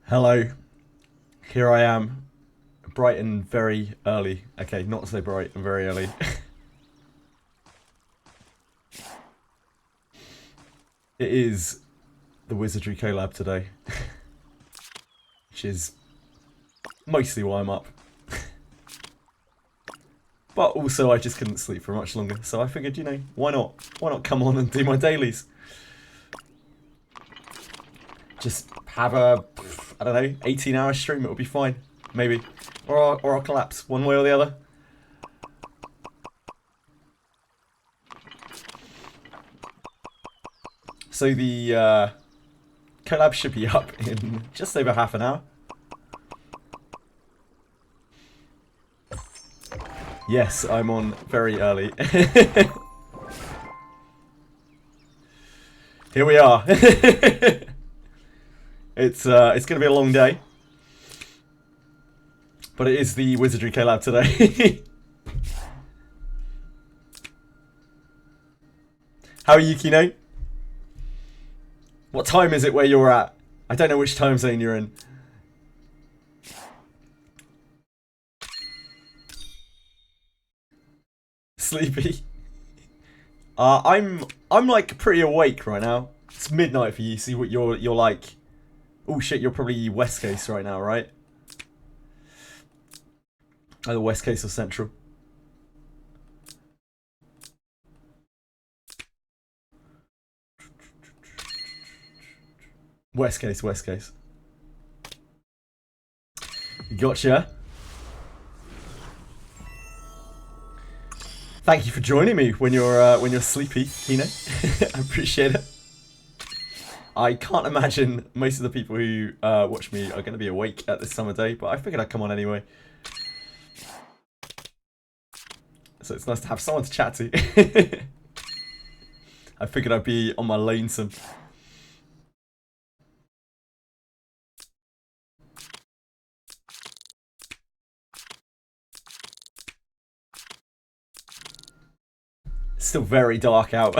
Hello, here I am, bright and very early. Okay, not so bright and very early. It is the Wizardry Collab today, which is mostly why I'm up. But also I just couldn't sleep for much longer, so I figured, you know, why not? Why not come on and do my dailies? Just have a, I don't know, 18-hour stream, it would be fine. Maybe. Or I'll collapse, one way or the other. So the collab should be up in just over half an hour. Yes, I'm on very early. Here we are. It's gonna be a long day, but it is the Wizardry Collab today. How are you, Kino? What time is it where you're at? I don't know which time zone you're in. Sleepy. I'm like pretty awake right now. It's midnight for you. See what you're like. Oh shit, you're probably West Coast right now, right? Either West Coast or Central. West Coast, West Coast. Gotcha. Thank you for joining me when you're sleepy, Kino. I appreciate it. I can't imagine most of the people who watch me are going to be awake at this summer day, but I figured I'd come on anyway. So it's nice to have someone to chat to. I figured I'd be on my lonesome. It's still very dark out.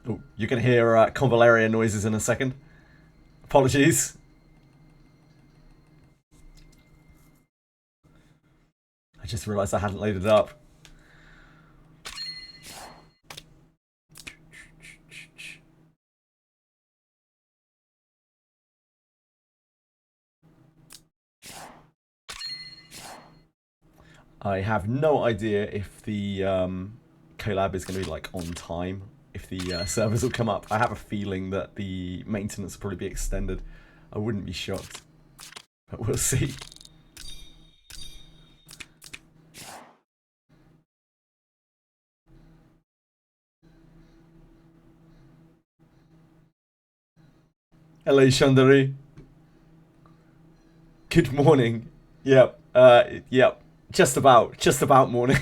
Oh, you're going to hear convalaria noises in a second. Apologies. I just realised I hadn't loaded it up. I have no idea if the collab is going to be like on time, if the servers will come up. I have a feeling that the maintenance will probably be extended. I wouldn't be shocked, but we'll see. Hello, Shandari. Good morning. Yep. Yep. Just about morning.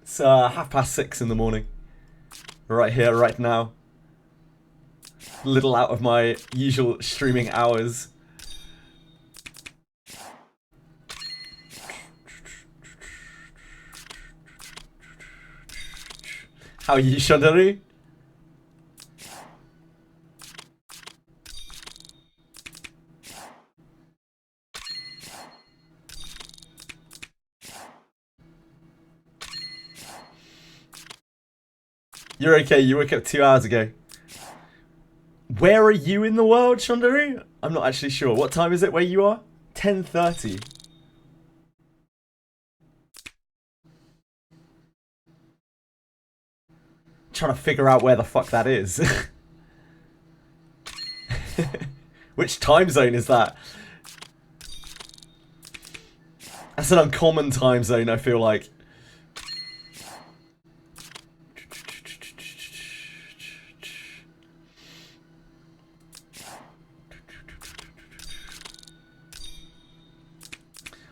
It's 6:30 in the morning. Right here, right now. A little out of my usual streaming hours. How are you, Shandari? You're okay, you woke up 2 hours ago. Where are you in the world, Shandari? I'm not actually sure. What time is it where you are? 10:30. Trying to figure out where the fuck that is. Which time zone is that? That's an uncommon time zone, I feel like.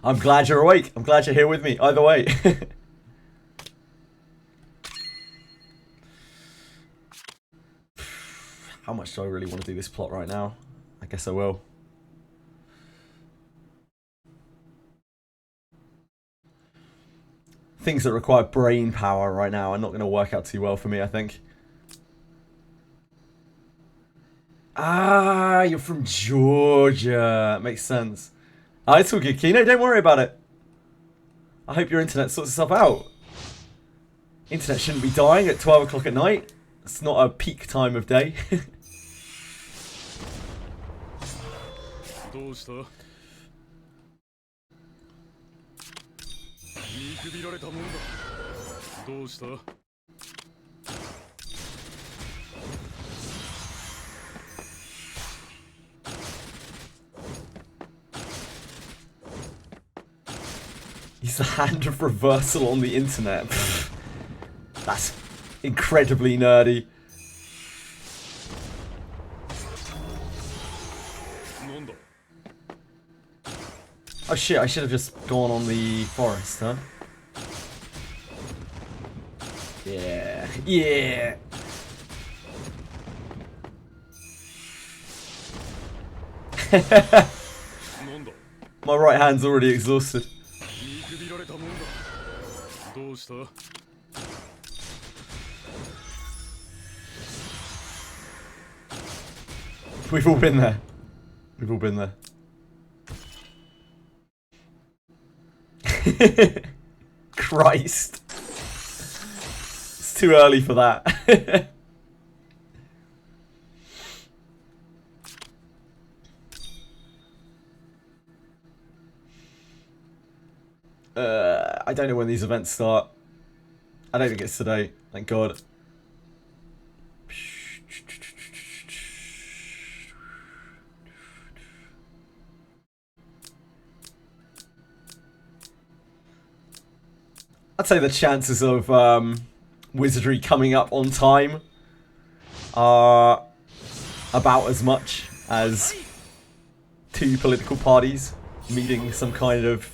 I'm glad you're awake. I'm glad you're here with me. Either way. How much do I really want to do this plot right now? I guess I will. things that require brain power right now are not going to work out too well for me, I think. Ah, you're from Georgia. Makes sense. Ah, it's all good, Kino. Don't worry about it. I hope your internet sorts itself out. Internet shouldn't be dying at 12 o'clock at night. It's not a peak time of day. He's the hand of reversal on the internet. That's incredibly nerdy. Oh shit, I should have just gone on the forest, huh? Yeah. Yeah! My right hand's already exhausted. We've all been there. We've all been there. Christ. It's too early for that. I don't know when these events start. I don't think it's today, thank God. I'd say the chances of Wizardry coming up on time are about as much as two political parties meeting some kind of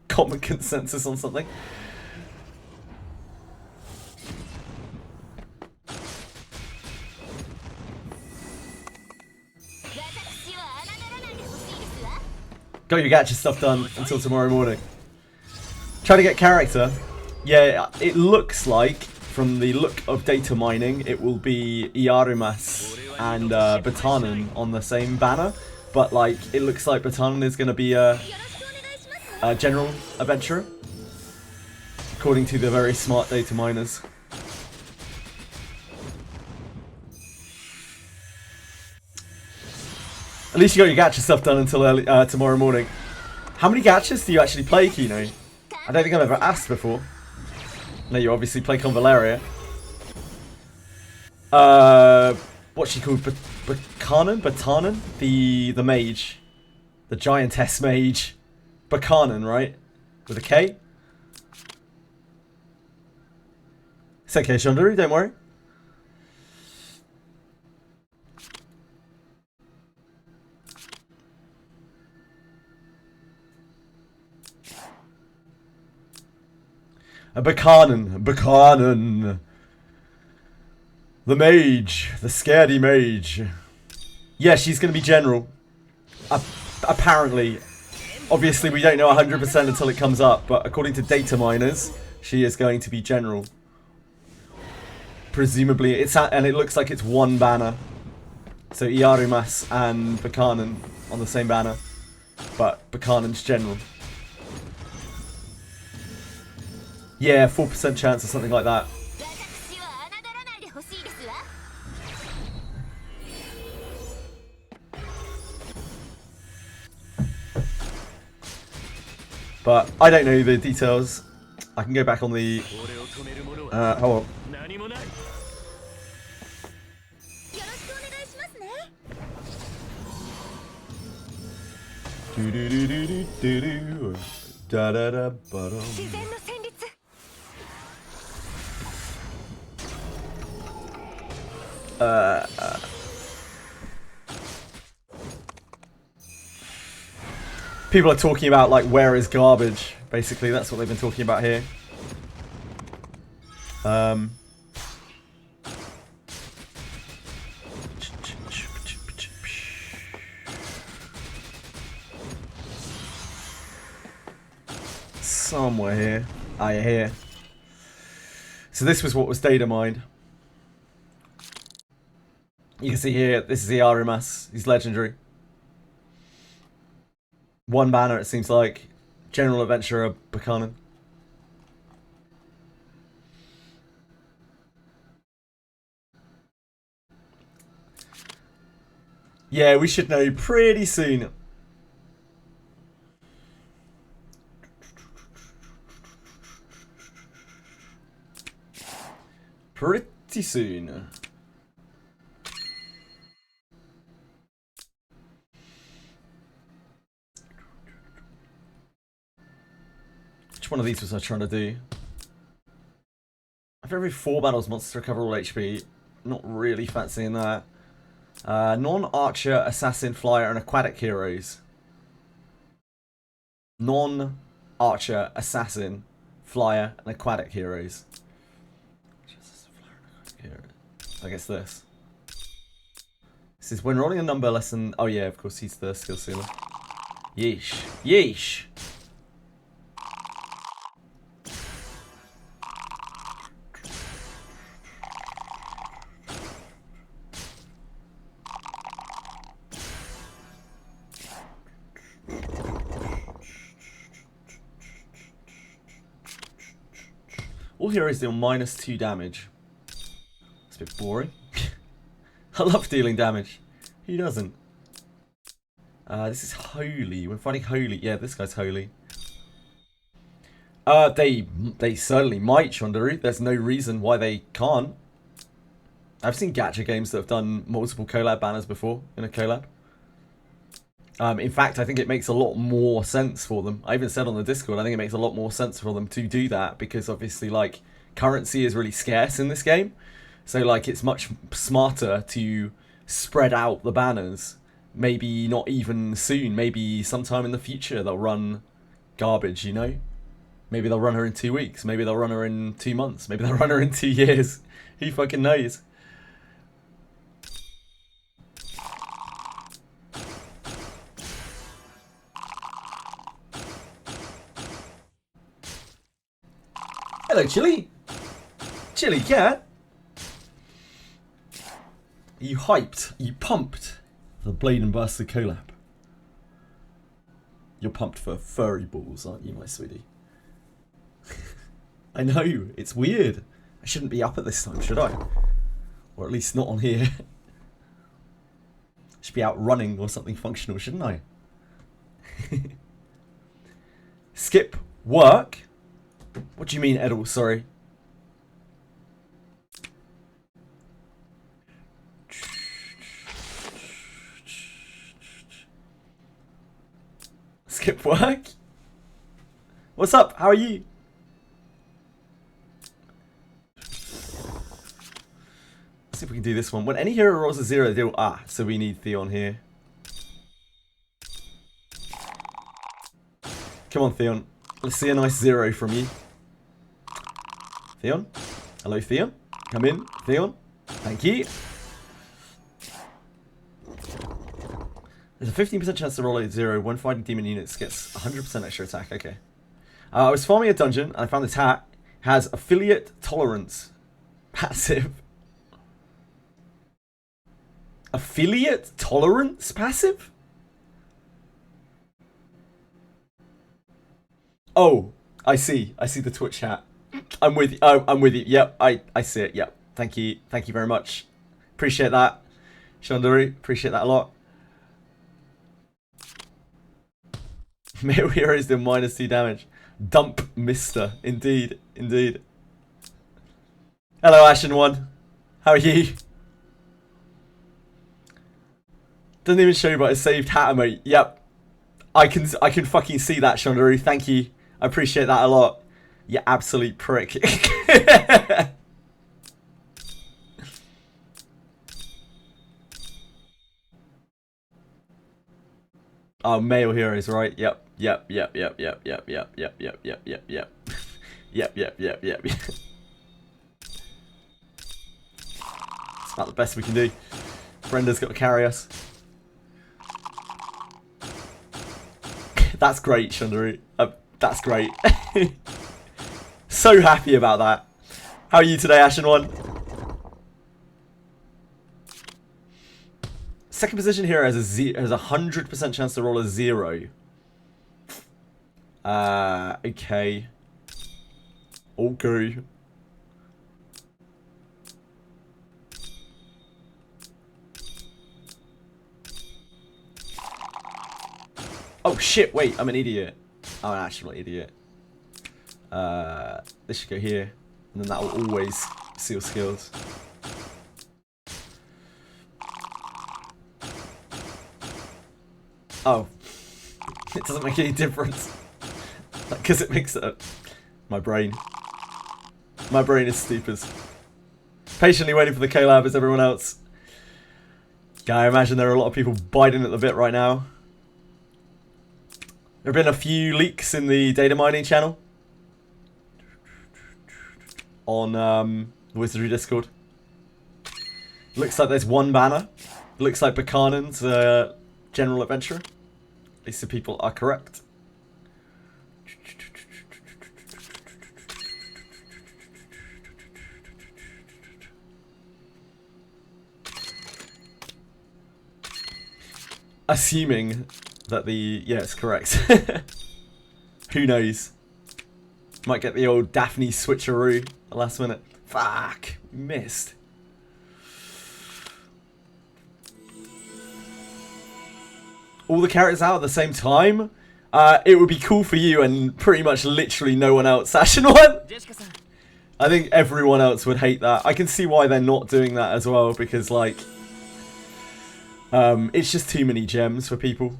common consensus on something. Got your gacha stuff done until tomorrow morning. Try to get character. Yeah, it looks like, from the look of data mining, it will be Iarumas and Berkanan on the same banner. But, like, it looks like Berkanan is going to be a general adventurer, according to the very smart data miners. At least you got your gacha stuff done until early, tomorrow morning. How many gachas do you actually play, Kino? I don't think I've ever asked before. No, you obviously play Convaleria. What's she called? Berkanan? The mage. The giantess mage. Berkanan, right? With a K? It's okay, Shondaru, don't worry. A Berkanan. The mage. The scaredy mage. Yeah, she's going to be general. Apparently. Obviously, we don't know 100% until it comes up, but according to data miners, she is going to be general. Presumably, and it looks like it's one banner. So Iarumas and Berkanan on the same banner, but Berkanan's general. Yeah, 4% chance or something like that. But I don't know the details. I can go back on the... hold on. People are talking about, like, where is garbage? Basically, that's what they've been talking about here. Somewhere here. Ah, you're here. So this was what was data mined. You can see here, this is the Iarumas. He's legendary. One banner, it seems like. General Adventurer Berkanan. Yeah, we should know pretty soon. Pretty soon. Which one of these was I trying to do? After every 4 battles, monsters recover all HP. Not really fancying that. Non-archer, assassin, flyer, and aquatic heroes. Non-archer, assassin, flyer, and aquatic heroes. I guess this. This is when rolling a number less than... Oh yeah, of course he's the skill sealer. Yeesh. Yeesh! All heroes deal -2 damage. It's a bit boring. I love dealing damage. Who doesn't? This is holy. We're fighting holy. Yeah, this guy's holy. They certainly might, Shondaru. There's no reason why they can't. I've seen gacha games that have done multiple collab banners before in a collab. In fact, I think it makes a lot more sense for them. I even said on the Discord, I think it makes a lot more sense for them to do that because obviously, like, currency is really scarce in this game. So, like, it's much smarter to spread out the banners. Maybe not even soon. Maybe sometime in the future they'll run garbage, you know? Maybe they'll run her in 2 weeks. Maybe they'll run her in 2 months. Maybe they'll run her in 2 years. Who fucking knows? Hello, Chili. Chili cat. Are you hyped? Are you pumped for the Blade and Buster collab? You're pumped for furry balls, aren't you, my sweetie? I know, it's weird. I shouldn't be up at this time, should I? Or at least not on here. I should be out running or something functional, shouldn't I? Skip work? What do you mean, Edel? Sorry. Skip work? What's up? How are you? Let's see if we can do this one. When any hero rolls a 0, deal. Ah, so we need Theon here. Come on, Theon. Let's see a nice 0 from you. Theon? Hello, Theon? Come in, Theon. Thank you. There's a 15% chance to roll a 0 when fighting demon units gets 100% extra attack. Okay. I was farming a dungeon and I found this hat. Has affiliate tolerance. Passive. Affiliate tolerance passive? Oh, I see. I see the Twitch hat. I'm with you. Oh, I'm with you. Yep, I see it. Yep. Thank you. Thank you very much. Appreciate that. Shondaru, appreciate that a lot. Male heroes do -2 damage. Dump Mister. Indeed. Indeed. Hello, Ashen One. How are you? Doesn't even show you, but a saved hat emote. Yep. I can fucking see that, Shondaru. Thank you. I appreciate that a lot. You absolute prick. Oh, male heroes, right? Yep. Yep. Yep. Yep. Yep. Yep. Yep. Yep. Yep. Yep. Yep. Yep. Yep. Yep. Yep. Yep. It's about the best we can do. Brenda's got to carry us. That's great, Shondaru. That's great. So happy about that. How are you today, Ashen One? Second position here has a 100% chance to roll a 0. Okay. Okay. Oh shit, wait, I'm an idiot. I'm an actual idiot. This should go here. And then that will always seal skills. Oh. It doesn't make any difference. Because it makes it... My brain. My brain is stupid. Patiently waiting for the Collab as everyone else. Yeah, I imagine there are a lot of people biting at the bit right now. There have been a few leaks in the data mining channel. On the Wizardry Discord. Looks like there's one banner. Looks like Berkanan's general adventurer. At least the people are correct. Assuming that the... Yeah, it's correct. Who knows? Might get the old Daphne switcheroo at the last minute. Fuck! Missed. All the characters out at the same time? It would be cool for you and pretty much literally no one else. Ashen One? I think everyone else would hate that. I can see why they're not doing that as well, because like... it's just too many gems for people.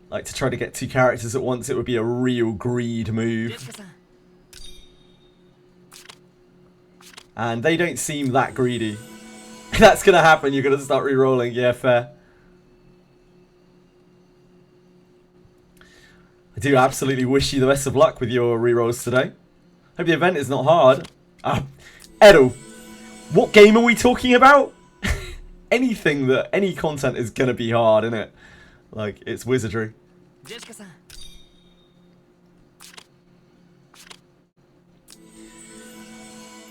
Like, to try to get 2 characters at once, it would be a real greed move. And they don't seem that greedy. That's gonna happen, you're gonna start re-rolling. Yeah, fair. I do absolutely wish you the best of luck with your re-rolls today. Hope the event is not hard. Edel, what game are we talking about? Anything that, any content is gonna be hard, innit? Like, it's Wizardry.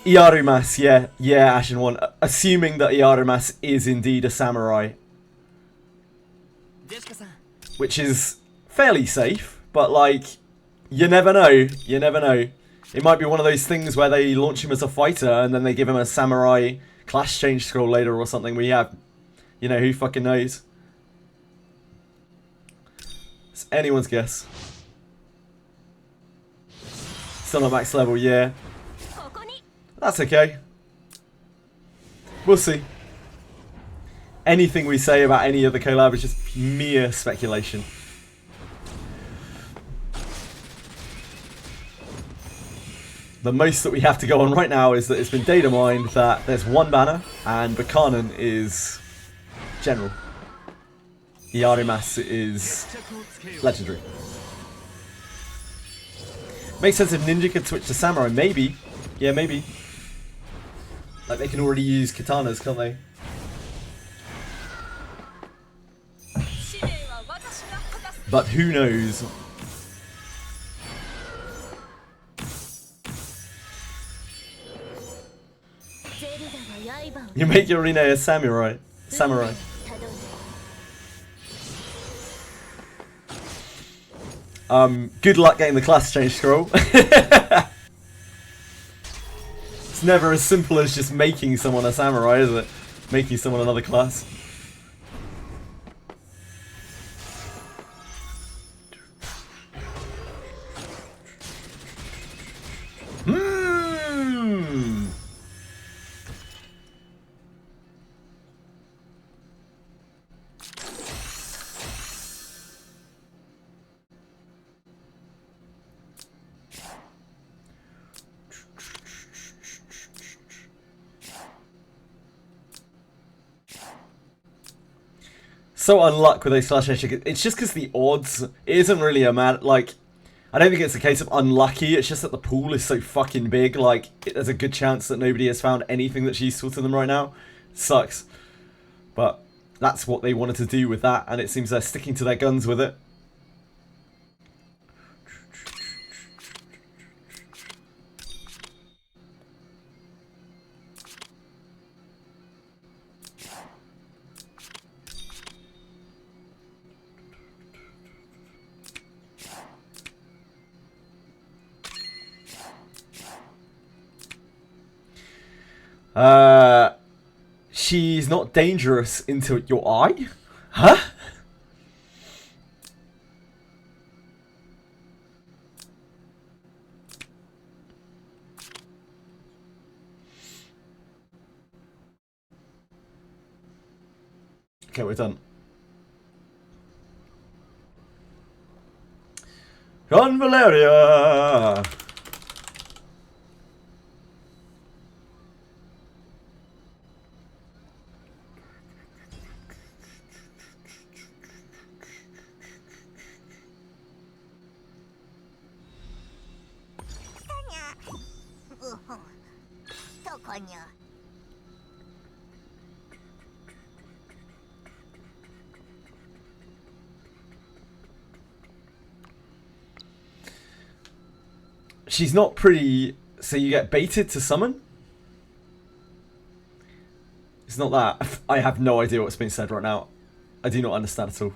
Iarumas, yeah. Yeah, Ashen One. Assuming that Iarumas is indeed a samurai. Which is fairly safe, but like, you never know. You never know. It might be one of those things where they launch him as a fighter and then they give him a samurai class change scroll later or something. We have, you know, who fucking knows? It's anyone's guess. Still not max level, yeah. That's okay. We'll see. Anything we say about any other collab is just mere speculation. The most that we have to go on right now is that it's been data mined that there's one banner and Berkanan is general. Iarumas is legendary. Makes sense if Ninja could switch to Samurai, maybe. Yeah, maybe. Like, they can already use katanas, can't they? But who knows? You make your Rine a samurai. Samurai. Good luck getting the class change scroll. It's never as simple as just making someone a samurai, is it? Making someone another class. So unluck with those slash edge. It's just because the odds, it isn't really a matter, like, I don't think it's a case of unlucky, it's just that the pool is so fucking big, like, there's a good chance that nobody has found anything that's useful to them right now. It sucks. But that's what they wanted to do with that, and it seems they're sticking to their guns with it. She's not dangerous into your eye? Huh? Okay, we're done. Valeria! She's not pretty, so you get baited to summon? It's not that. I have no idea what's being said right now. I do not understand at all.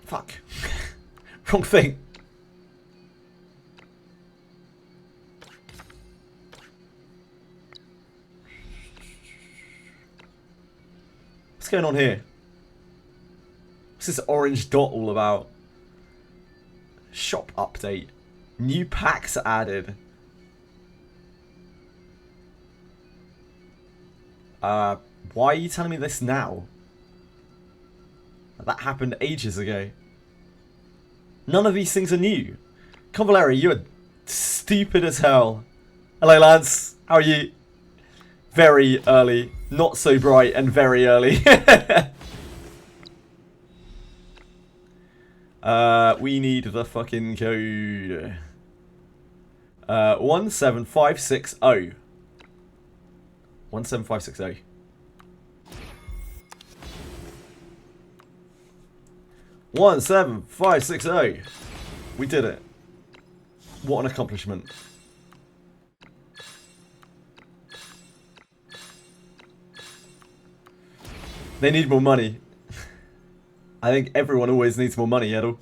Fuck. Wrong thing. What's going on here? What's this orange dot all about? Shop update. New packs added. Why are you telling me this now? That happened ages ago. None of these things are new. Convaleri, you are stupid as hell. Hello, Lance. How are you? Very early. Not so bright and very early. We need the fucking code. 17560. 17560. One, 7, 5, 6, 0. We did it. What an accomplishment. They need more money. I think everyone always needs more money, Edel.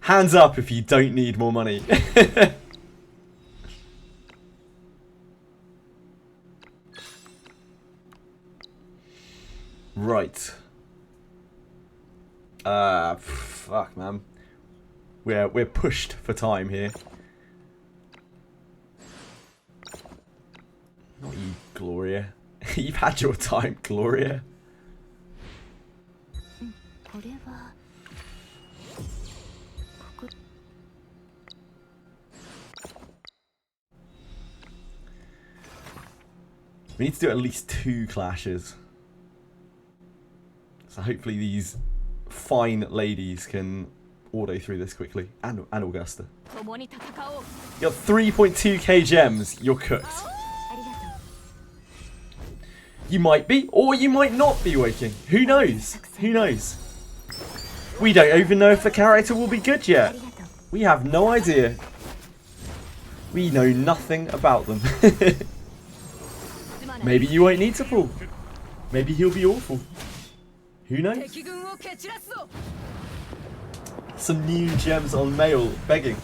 Hands up if you don't need more money. Right. Fuck, man. We're pushed for time here. Not you, Gloria. You've had your time, Gloria. We need to do at least 2 clashes. So hopefully these fine ladies can auto through this quickly. And Augusta. You got 3.2k gems. You're cooked. You might be, or you might not be waking. Who knows? Who knows? We don't even know if the character will be good yet. We have no idea. We know nothing about them. Maybe you won't need to pull. Maybe he'll be awful. Who knows? Some new gems on mail begging.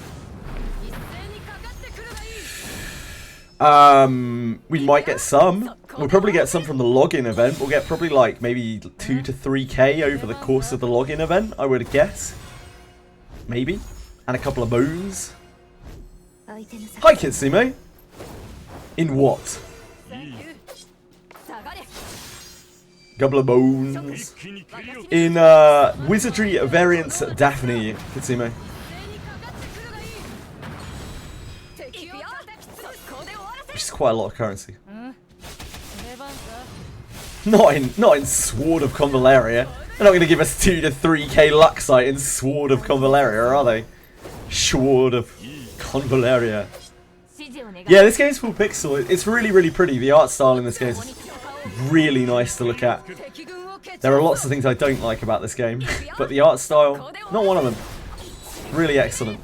We might get some. We'll probably get some from the login event. We'll get probably like maybe 2 to 3k over the course of the login event, I would guess. Maybe. And a couple of bones. Hi, Kitsume. In what? Couple of bones. In Wizardry variants Daphne, Kitsume. Which is quite a lot of currency. Not in Sword of Convaleria. They're not going to give us 2 to 3k Luxite in Sword of Convaleria, are they? Sword of Convaleria. Yeah, this game's full pixel. It's really, really pretty. The art style in this game is really nice to look at. There are lots of things I don't like about this game, but the art style, not one of them. Really excellent.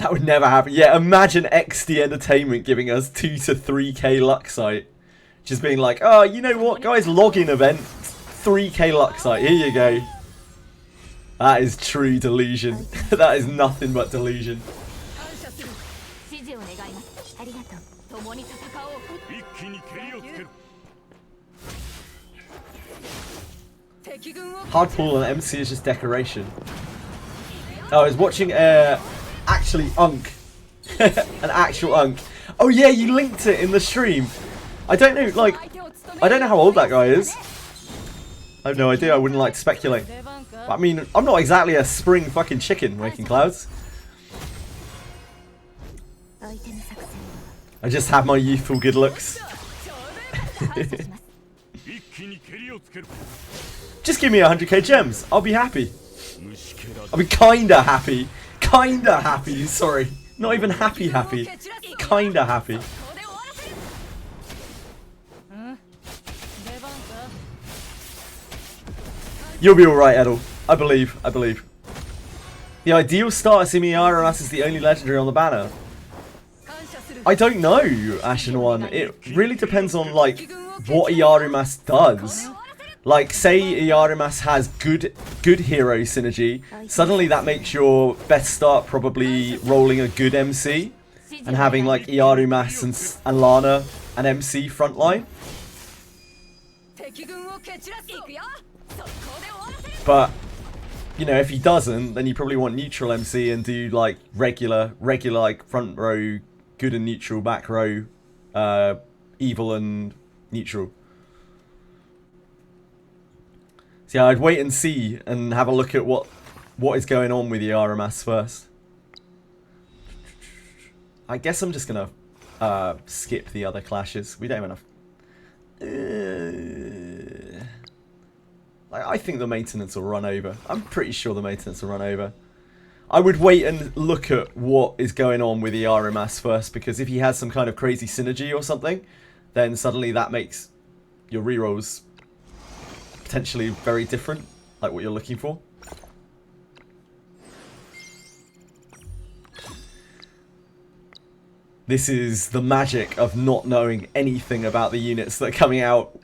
That would never happen. Yeah, imagine XD Entertainment giving us 2 to 3k Luxite. Just being like, oh, you know what, guys, login event, 3k Luxite, here you go. That is true delusion. That is nothing but delusion. Hardpool and MC is just decoration. Oh, I was watching actually Unk. An actual Unk. Oh yeah, you linked it in the stream. I don't know, like, I don't know how old that guy is. I have no idea, I wouldn't like to speculate. But, I mean, I'm not exactly a spring fucking chicken making clouds. I just have my youthful good looks. Just give me 100k gems, I'll be happy. I'll be kinda happy. Kinda happy, sorry. Not even happy happy. Kinda happy. You'll be alright, Edel. I believe. I believe. The ideal starter Simi Iarumas is the only legendary on the banner. I don't know, Ashen One. It really depends on, like, what Iarumas does. Like, say Iarumas has good hero synergy, suddenly that makes your best start probably rolling a good MC and having like Iarumas and Lana and MC frontline. But, you know, if he doesn't, then you probably want neutral MC and do like regular like front row, good and neutral, back row, evil and neutral. So yeah, I'd wait and see and have a look at what is going on with Iarumas first. I guess I'm just gonna skip the other clashes. We don't have enough. I think the maintenance will run over. I'm pretty sure the maintenance will run over. I would wait and look at what is going on with Iarumas first, because if he has some kind of crazy synergy or something, then suddenly that makes your rerolls potentially very different, like what you're looking for. This is the magic of not knowing anything about the units that are coming out.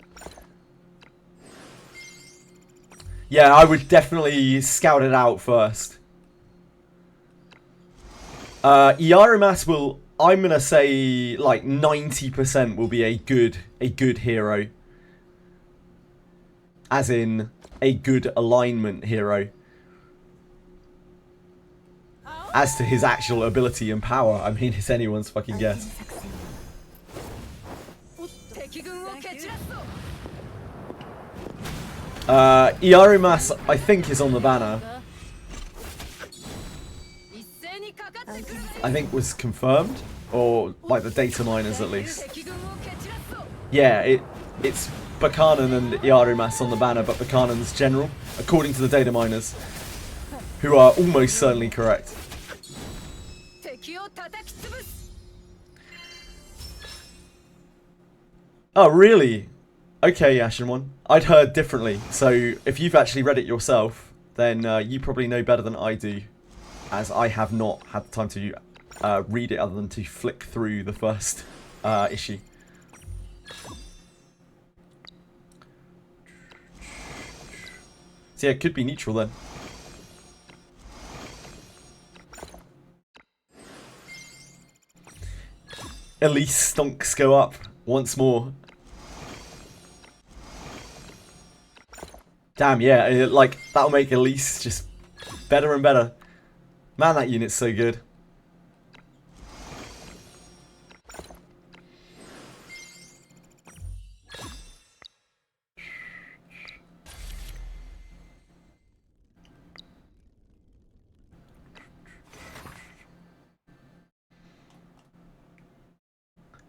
Yeah, I would definitely scout it out first. Iarumas will, I'm gonna say, like 90% will be a good hero. As in, a good alignment hero. As to his actual ability and power, I mean, it's anyone's fucking guess. Iarumas, I think, is on the banner. I think was confirmed, or like the data miners at least. Yeah, it's Berkanan and Iarumas on the banner, but Berkanan's general, according to the data miners, who are almost certainly correct. Oh, really? Okay, Ashen One. I'd heard differently, so if you've actually read it yourself, then you probably know better than I do, as I have not had the time to read it other than to flick through the first issue. So yeah, it could be neutral then. Elise stonks go up once more. Damn, yeah, like, that'll make Elise just better and better. Man, that unit's so good.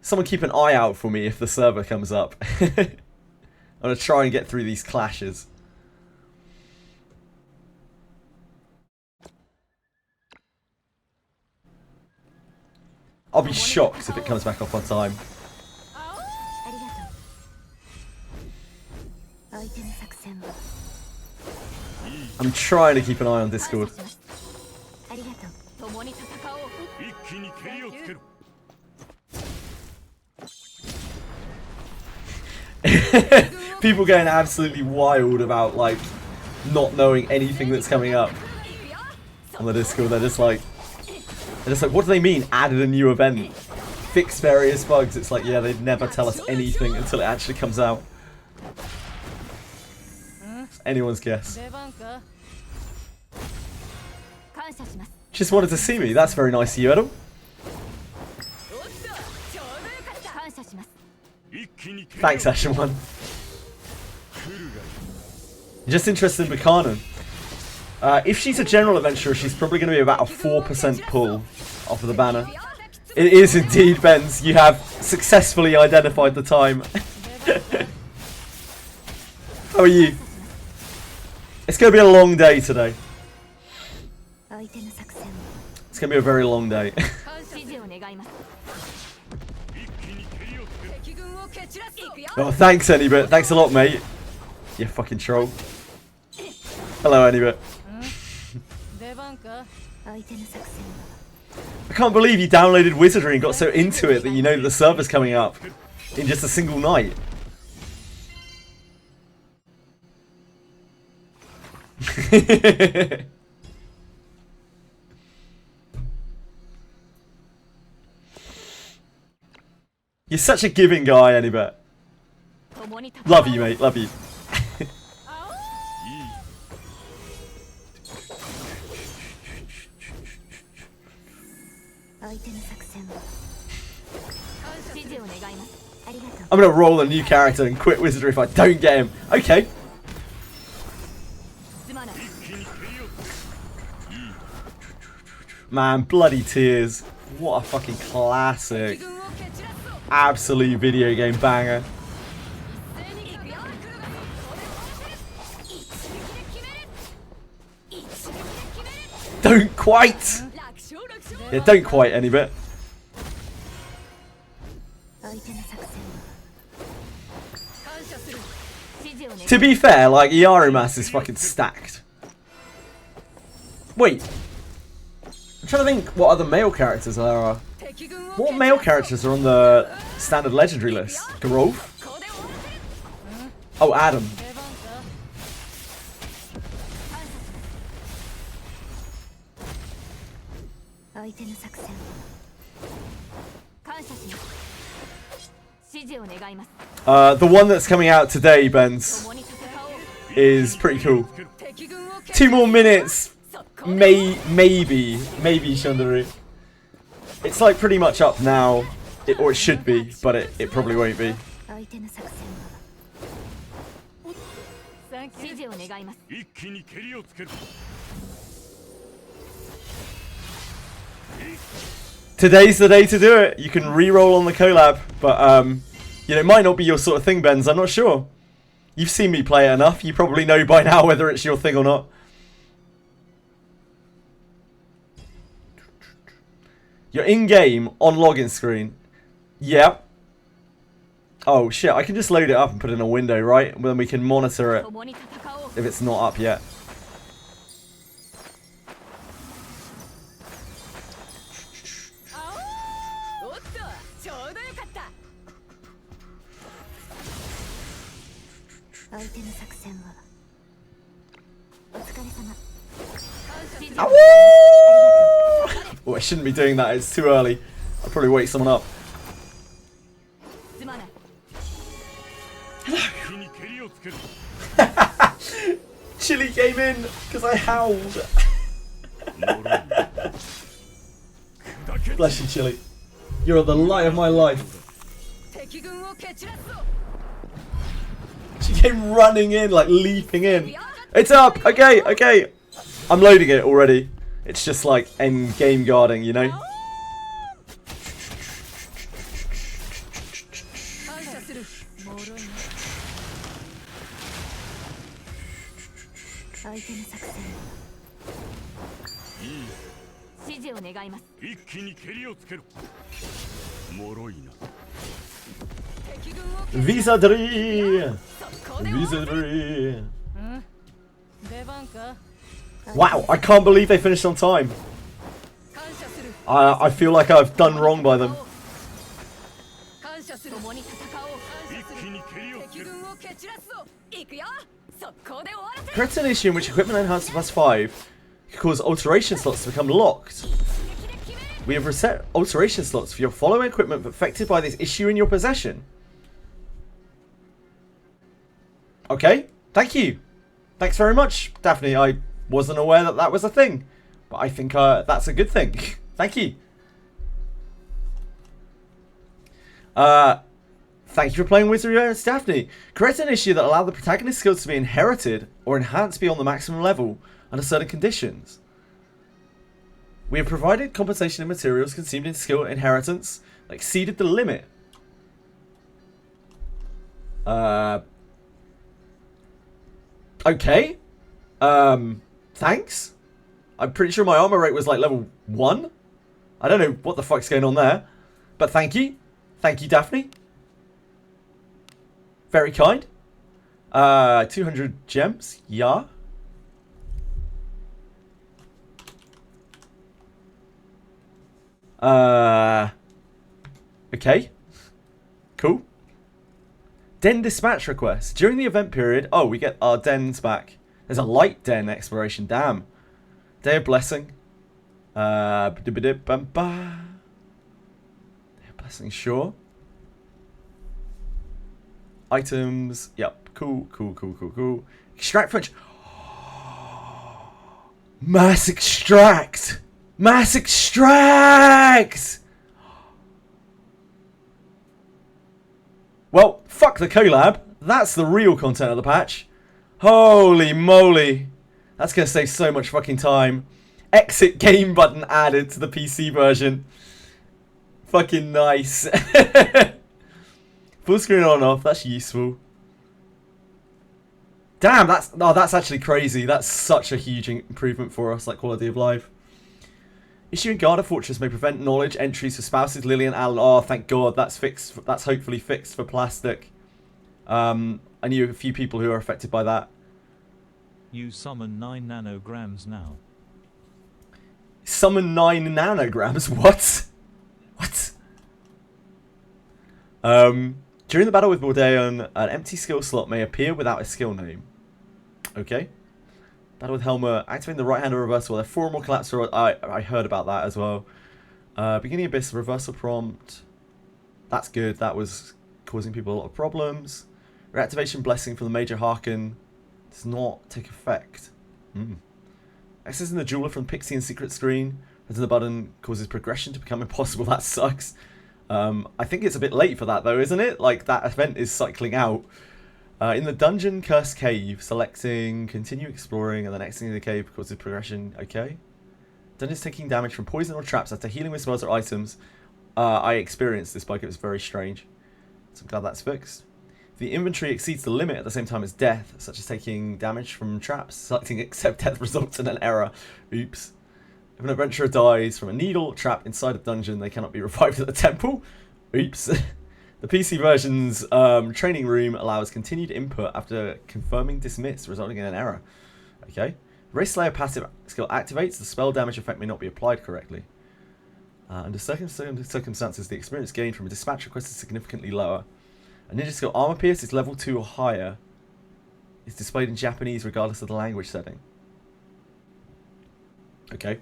Someone keep an eye out for me if the server comes up. I'm going to try and get through these clashes. I'll be shocked if it comes back up on time. I'm trying to keep an eye on Discord. People going absolutely wild about like not knowing anything that's coming up on the Discord. They're just like, what do they mean? Added a new event, fix various bugs. It's like, yeah, they'd never tell us anything until it actually comes out. It's anyone's guess. Just wanted to see me. That's very nice of you, Edel. Thanks, Ashen1. Just interested in Berkanan. If she's a general adventurer, she's probably going to be about a 4% pull off of the banner. It is indeed, Benz. You have successfully identified the time. How are you? It's going to be a long day today. It's going to be a very long day. Oh, thanks, Anybit. Thanks a lot, mate. You fucking troll. Hello, Anybit. I can't believe you downloaded Wizardry and got so into it that you know the server's coming up in just a single night. You're such a giving guy, Anybet. Love you, mate. Love you. I'm gonna roll a new character and quit Wizardry if I don't get him. Okay. Man, bloody tears. What a fucking classic. Absolute video game banger. Don't quite! Yeah, don't quite any bit. To be fair, like, Iarumas is fucking stacked. Wait. I'm trying to think what other male characters there are. What male characters are on the standard legendary list? Grove? Oh, Adam. The one that's coming out today, Benz, is pretty cool. 2 more minutes. Maybe Shandaru. It's like pretty much up now, or it should be, but it probably won't be. Today's the day to do it. You can re-roll on the collab, but you know, it might not be your sort of thing, Benz. I'm not sure. You've seen me play it enough. You probably know by now whether it's your thing or not. You're in-game on login screen. Yep. Oh shit, I can just load it up and put it in a window, right? And then we can monitor it if it's not up yet. Oh, I shouldn't be doing that, it's too early. I'll probably wake someone up. Chili came in because I howled. Bless you, Chili. You're the light of my life. She came running in, like leaping in. It's up! Okay, okay. I'm loading it already. It's just like end game guarding, you know? Wizardry! Wizardry! Wow, I can't believe they finished on time. I feel like I've done wrong by them. Correct an issue in which equipment enhancer +5 can cause alteration slots to become locked. We have reset alteration slots for your following equipment affected by this issue in your possession. Okay, thank you. Thanks very much, Daphne. I wasn't aware that that was a thing, but I think that's a good thing. Thank you. Thank you for playing Wizardry as Daphne. Correct an issue that allowed the protagonist's skills to be inherited or enhanced beyond the maximum level under certain conditions. We have provided compensation in materials consumed in skill inheritance that exceeded the limit. Okay. Thanks. I'm pretty sure my armor rate was like level 1. I don't know what the fuck's going on there. But thank you. Thank you, Daphne. Very kind. 200 gems. Yeah. Okay. Cool. Den dispatch request. During the event period, oh, we get our dens back. There's a light den exploration. Damn. Day of Blessing. Day of Blessing, sure. Items. Yep. Cool. Extract French. Mass extract. Mass extract. Well, fuck the collab. That's the real content of the patch. Holy moly. That's going to save so much fucking time. Exit game button added to the PC version. Fucking nice. Full screen on and off. That's useful. Damn, that's actually crazy. That's such a huge improvement for us, like quality of life. Issuing Garda Fortress may prevent knowledge entries for spouses Lillian Allen. Oh, thank God, that's fixed. That's hopefully fixed for plastic. I knew a few people who are affected by that. You summon 9 nanograms now. Summon 9 nanograms? What? What? During the battle with Mordeon, an empty skill slot may appear without a skill name. Okay. Battle with Helmer, activating the right hand or reversal. There are 4 more collapse. I heard about that as well. Beginning Abyss, reversal prompt. That's good. That was causing people a lot of problems. Reactivation Blessing from the Major Harken does not take effect. Accessing the Jeweler from Pixie and Secret Screen. Hitting the button causes progression to become impossible. That sucks. I think it's a bit late for that though, isn't it? Like, that event is cycling out. In the dungeon Cursed Cave, selecting continue exploring and then exiting the cave causes progression. Okay. Dungeons taking damage from poison or traps after healing with spells or items. I experienced this bug. It was very strange. So I'm glad that's fixed. If the inventory exceeds the limit at the same time as death, such as taking damage from traps, selecting accept death results in an error. Oops. If an adventurer dies from a needle trap inside a dungeon, they cannot be revived at the temple. Oops. The PC version's training room allows continued input after confirming dismiss, resulting in an error. Okay. Race Slayer passive skill activates. The spell damage effect may not be applied correctly. Under certain circumstances, the experience gained from a dispatch request is significantly lower. A ninja skill Armor Pierce is level 2 or higher. It's displayed in Japanese regardless of the language setting. Okay.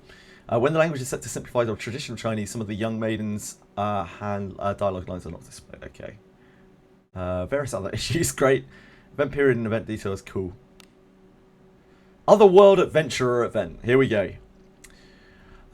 When the language is set to simplified or traditional Chinese, some of the young maidens' dialogue lines are not displayed. Okay. Various other issues. Great. Event period and event details. Cool. Otherworld Adventurer event. Here we go.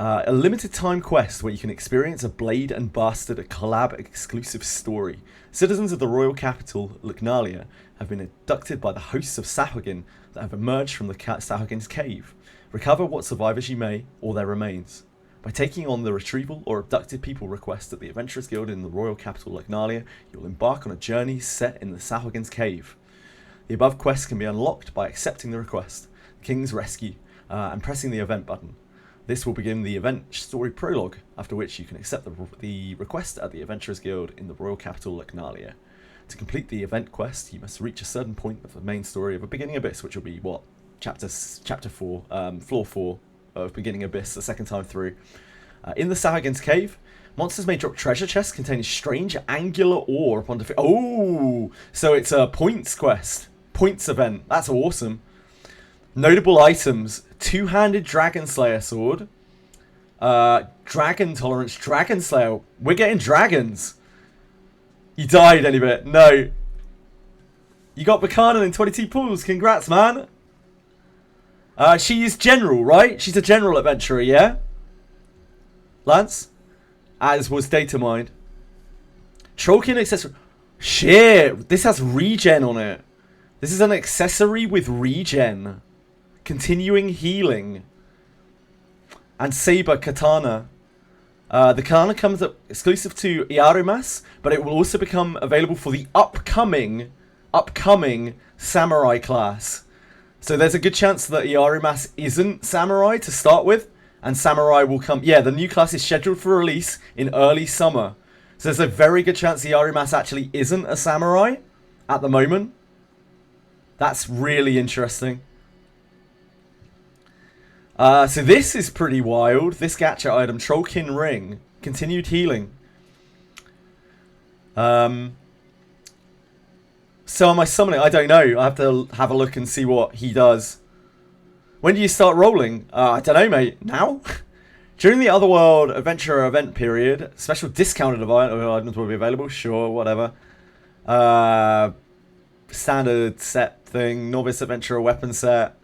A limited time quest where you can experience a Blade and Bastard collab exclusive story. Citizens of the royal capital, Lucknalia, have been abducted by the hosts of Sahuagin that have emerged from the Sahuagin's cave. Recover what survivors you may, or their remains. By taking on the retrieval or abducted people request at the Adventurers Guild in the royal capital Lucknalia, you will embark on a journey set in the Sahuagin's cave. The above quest can be unlocked by accepting the request, the King's Rescue, and pressing the event button. This will begin the event story prologue, after which you can accept the request at the Adventurers Guild in the royal capital Lucknalia. To complete the event quest, you must reach a certain point of the main story of A Beginning Abyss, which will be, chapter 4, floor 4 of Beginning Abyss, the second time through. In the Sahagins Cave, monsters may drop treasure chests containing strange angular ore upon defeat. Oh, so it's a points quest. Points event. That's awesome. Notable items. Two-handed Dragon Slayer sword. Dragon tolerance. Dragon Slayer. We're getting dragons. You died, any bit. No. You got Berkanan in 22 pools. Congrats, man. She is general, right? She's a general adventurer, yeah? Lance? As was Data Mind. Trollkin accessory. Shit. This has regen on it. This is an accessory with regen. Continuing healing. And Saber Katana. The Katana comes up exclusive to Iarumas, but it will also become available for the upcoming Samurai class. So there's a good chance that Iarumas isn't Samurai to start with, and Samurai will come. Yeah, the new class is scheduled for release in early summer. So there's a very good chance Iarumas actually isn't a Samurai at the moment. That's really interesting. So this is pretty wild. This gacha item, Trollkin Ring, continued healing. So am I summoning? I don't know. I have to have a look and see what he does. When do you start rolling? I don't know, mate. Now? During the Otherworld Adventurer event period, special discounted items will be available. Sure, whatever. Standard set thing. Novice Adventurer weapon set.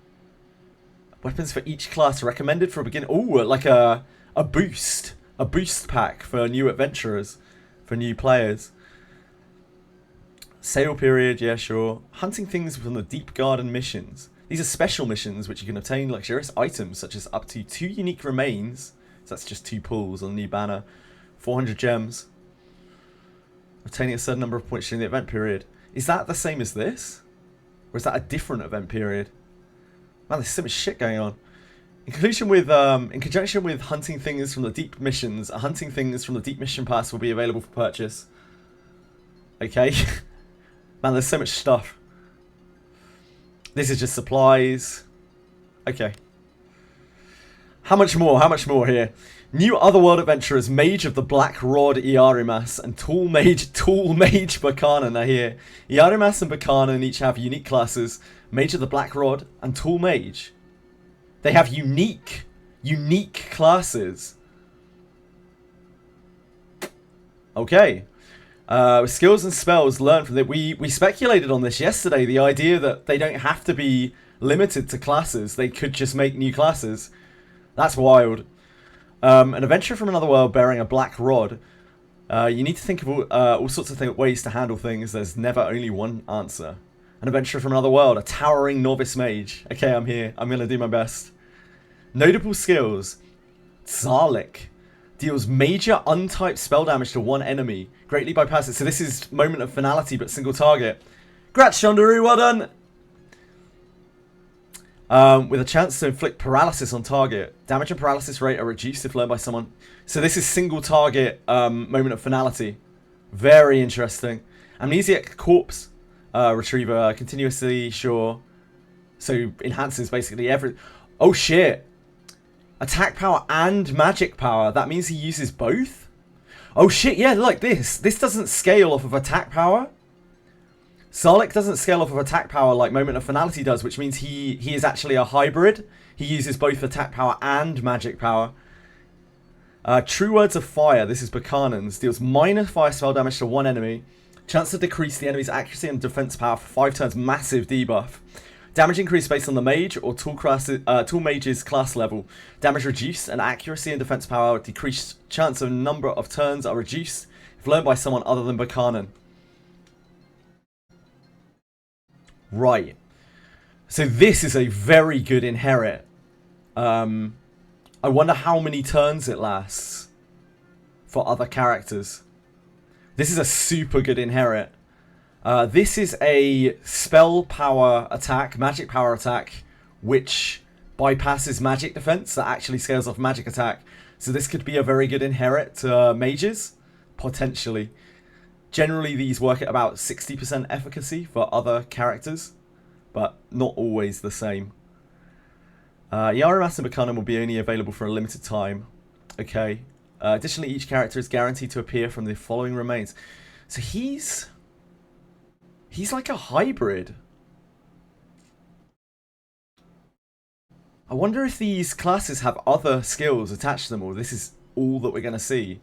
Weapons for each class recommended for a beginner. Oh, like a boost. A boost pack for new adventurers. For new players. Sale period, yeah, sure. Hunting things from the Deep Garden missions. These are special missions which you can obtain luxurious items such as up to 2 unique remains. So that's just 2 pulls on the new banner. 400 gems. Obtaining a certain number of points during the event period. Is that the same as this? Or is that a different event period? Man, there's so much shit going on. In conjunction with hunting things from the deep missions, a hunting things from the deep mission pass will be available for purchase. Okay. Man, there's so much stuff. This is just supplies. Okay. How much more? How much more here? New Otherworld adventurers, Mage of the Black Rod Iarumas and Tool Mage Berkanan are here. Iarumas and Berkanan each have unique classes. Mage of the Black Rod and Tool Mage. They have unique classes. Okay. Skills and spells learned from it. We speculated on this yesterday. The idea that they don't have to be limited to classes. They could just make new classes. That's wild. An adventurer from another world bearing a black rod. You need to think of all sorts of ways to handle things. There's never only one answer. An adventurer from another world. A towering novice mage. Okay, I'm here. I'm going to do my best. Notable skills. Zarlik. Deals major untyped spell damage to one enemy. Greatly bypasses. So this is Moment of Finality, but single target. Grats, Shondaru. Well done. With a chance to inflict paralysis on target. Damage and paralysis rate are reduced if learned by someone. So this is single target Moment of Finality. Very interesting. Amnesiac Corpse Retriever. Continuously sure. So enhances basically every... Oh shit. Attack power and magic power. That means he uses both? Oh shit, yeah, like this. This doesn't scale off of attack power. Zarlik doesn't scale off of attack power like Moment of Finality does, which means he is actually a hybrid. He uses both attack power and magic power. True Words of Fire. This is Berkanan's. Deals minor fire spell damage to one enemy. Chance to decrease the enemy's accuracy and defense power for 5 turns. Massive debuff. Damage increased based on the mage or tool mage's class level. Damage reduced and accuracy and defense power decreased. Chance of number of turns are reduced if learned by someone other than Berkanan. Right. So this is a very good inherit. I wonder how many turns it lasts for other characters. This is a super good inherit. This is a spell power attack, magic power attack, which bypasses magic defense that actually scales off magic attack. So this could be a very good inherit to mages, potentially. Generally, these work at about 60% efficacy for other characters, but not always the same. Iarumas and Berkanan will be only available for a limited time. Okay. Additionally, each character is guaranteed to appear from the following remains. So he's like a hybrid. I wonder if these classes have other skills attached to them, or this is all that we're going to see.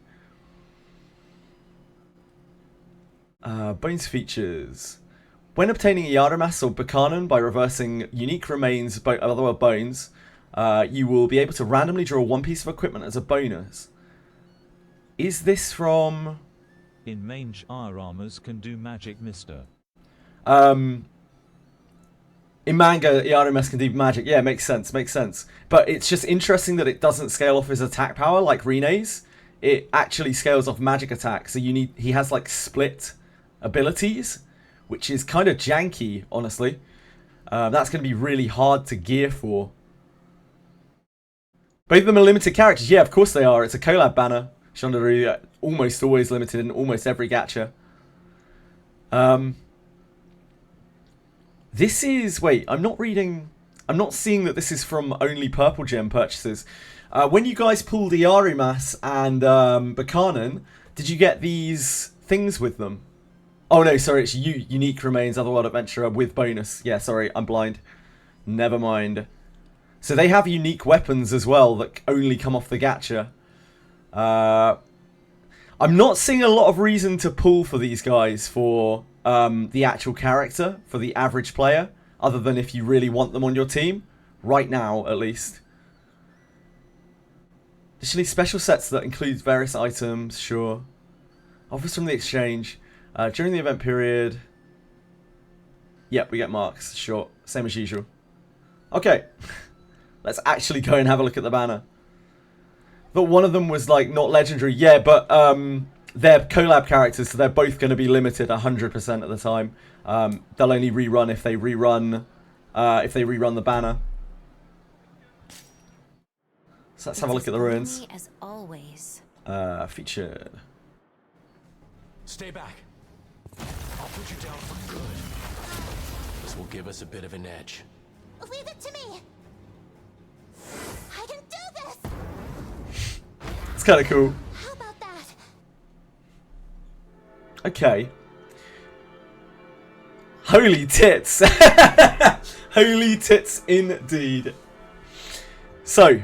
Bones features. When obtaining Iarumas or Berkanan by reversing unique remains, other bones, you will be able to randomly draw one piece of equipment as a bonus. Is this from... In Mange Iarumas can do magic, mister. In manga, Iarumas can do magic. Yeah, makes sense, makes sense. But it's just interesting that it doesn't scale off his attack power like Rine's. It actually scales off magic attack. So he has like split abilities, which is kind of janky, honestly. That's going to be really hard to gear for. Both of them are limited characters. Yeah, of course they are. It's a collab banner. Shandari, almost always limited in almost every gacha. This is... Wait, I'm not seeing that this is from only purple gem purchases. When you guys pulled Iarumas and Berkanan, did you get these things with them? Oh no, sorry, it's unique remains, Otherworld Adventurer with bonus. Yeah, sorry, I'm blind. Never mind. So they have unique weapons as well that only come off the gacha. I'm not seeing a lot of reason to pull for these guys for the actual character, for the average player, other than if you really want them on your team. Right now, at least. Additionally, special sets that include various items, sure. Offers from the exchange. During the event period... Yep, we get marks, sure. Same as usual. Okay. Let's actually go and have a look at the banner. But one of them was, like, not legendary. Yeah, but they're collab characters, so they're both going to be limited 100% of the time. They'll only rerun if they rerun the banner. So let's have a look at the ruins. As always. Featured. Stay back. I'll put you down for good. This will give us a bit of an edge. Leave it to me. I can do this. It's kind of cool. How about that? Okay. Holy tits. Holy tits indeed. So.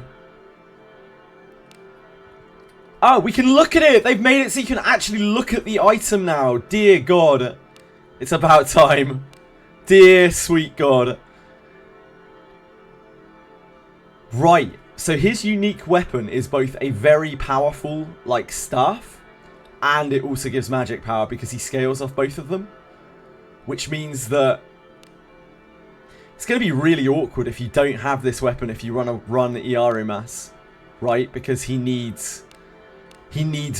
Oh, we can look at it. They've made it so you can actually look at the item now. Dear God. It's about time. Dear sweet God. Right. So his unique weapon is both a very powerful, like, staff, and it also gives magic power because he scales off both of them. Which means that it's going to be really awkward if you don't have this weapon if you run Iarumas, right? Because he needs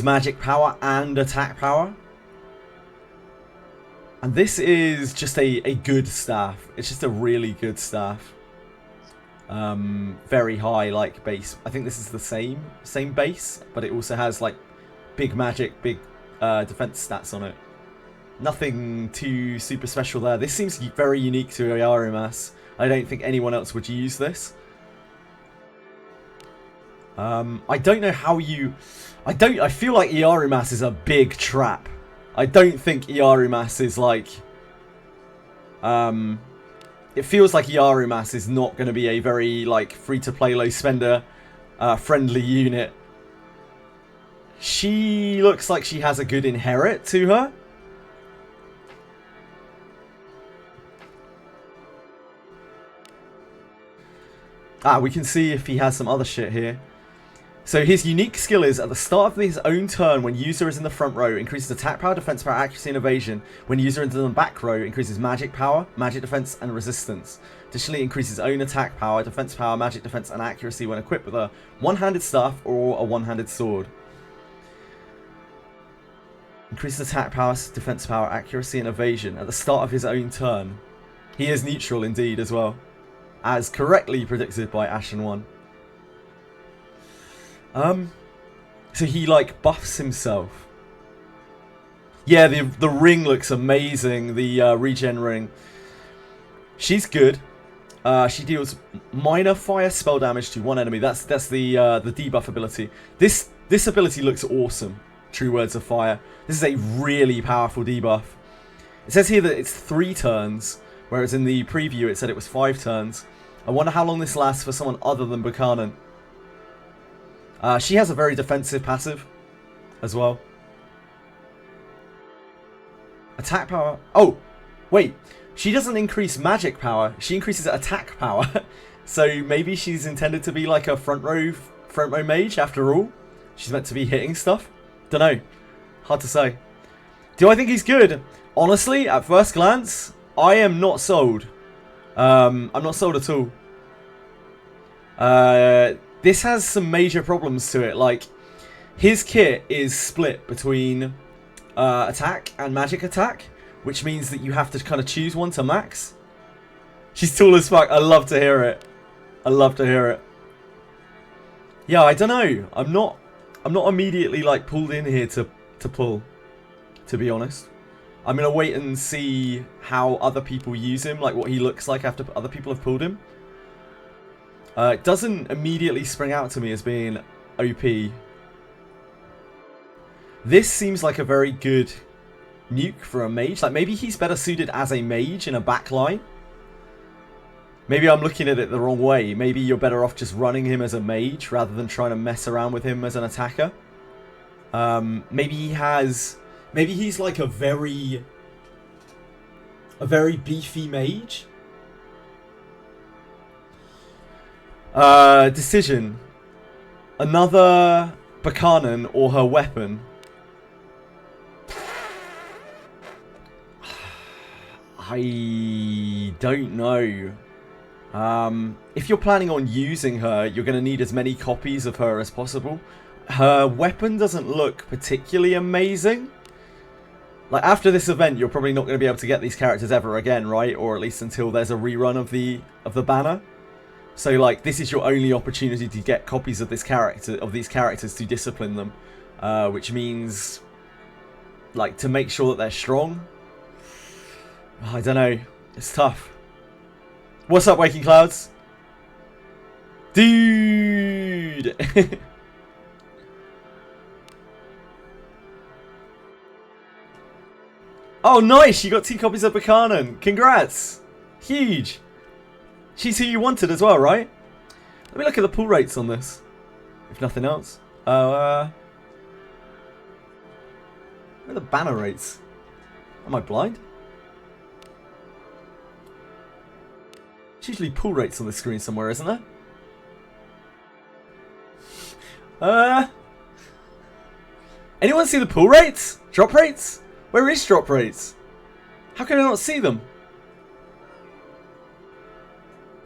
magic power and attack power. And this is just a good staff. It's just a really good staff. Very high, like, base. I think this is the same base, but it also has, like, big magic, big defense stats on it. Nothing too super special there. This seems very unique to Iarumas. I don't think anyone else would use this. I don't know how you... I feel like Iarumas is a big trap. I don't think Iarumas is like... It feels like Iarumas is not going to be a very, like, free-to-play, low-spender friendly unit. She looks like she has a good inherit to her. We can see if he has some other shit here. So his unique skill is, at the start of his own turn, when user is in the front row, increases attack power, defense power, accuracy, and evasion. When user is in the back row, increases magic power, magic defense, and resistance. Additionally, increases own attack power, defense power, magic defense, and accuracy when equipped with a one-handed staff or a one-handed sword. Increases attack power, defense power, accuracy, and evasion at the start of his own turn. He is neutral indeed as well, as correctly predicted by Ashen1. So he, like, buffs himself. Yeah, the ring looks amazing, the regen ring. She's good. She deals minor fire spell damage to one enemy. That's the debuff ability. This ability looks awesome. True Words of Fire. This is a really powerful debuff. It says here that it's 3 turns, whereas in the preview it said it was 5 turns. I wonder how long this lasts for someone other than Berkanan. She has a very defensive passive as well. Attack power. Oh, wait. She doesn't increase magic power. She increases attack power. So maybe she's intended to be like a front row mage after all. She's meant to be hitting stuff. Dunno. Hard to say. Do I think he's good? Honestly, at first glance, I am not sold. I'm not sold at all. This has some major problems to it. Like, his kit is split between attack and magic attack, which means that you have to kind of choose one to max. She's tall as fuck. I love to hear it. I love to hear it. Yeah, I don't know. I'm not immediately like pulled in here to pull, to be honest. I'm gonna wait and see how other people use him, like what he looks like after other people have pulled him. It doesn't immediately spring out to me as being OP. This seems like a very good nuke for a mage. Like, maybe he's better suited as a mage in a backline. Maybe I'm looking at it the wrong way. Maybe you're better off just running him as a mage rather than trying to mess around with him as an attacker. Maybe he's like a very beefy mage. Decision. Another Berkanan or her weapon. I don't know. If you're planning on using her, you're going to need as many copies of her as possible. Her weapon doesn't look particularly amazing. Like, after this event, you're probably not going to be able to get these characters ever again, right? Or at least until there's a rerun of the banner. So, like, this is your only opportunity to get copies of these characters to discipline them, which means, like, to make sure that they're strong. I don't know. It's tough. What's up, Waking Clouds? Dude! Oh, nice! You got 2 copies of Berkanan. Congrats! Huge! She's who you wanted as well, right? Let me look at the pull rates on this. If nothing else. Where are the banner rates? Am I blind? There's usually pull rates on the screen somewhere, isn't there? Anyone see the pull rates? Drop rates? Where is drop rates? How can I not see them?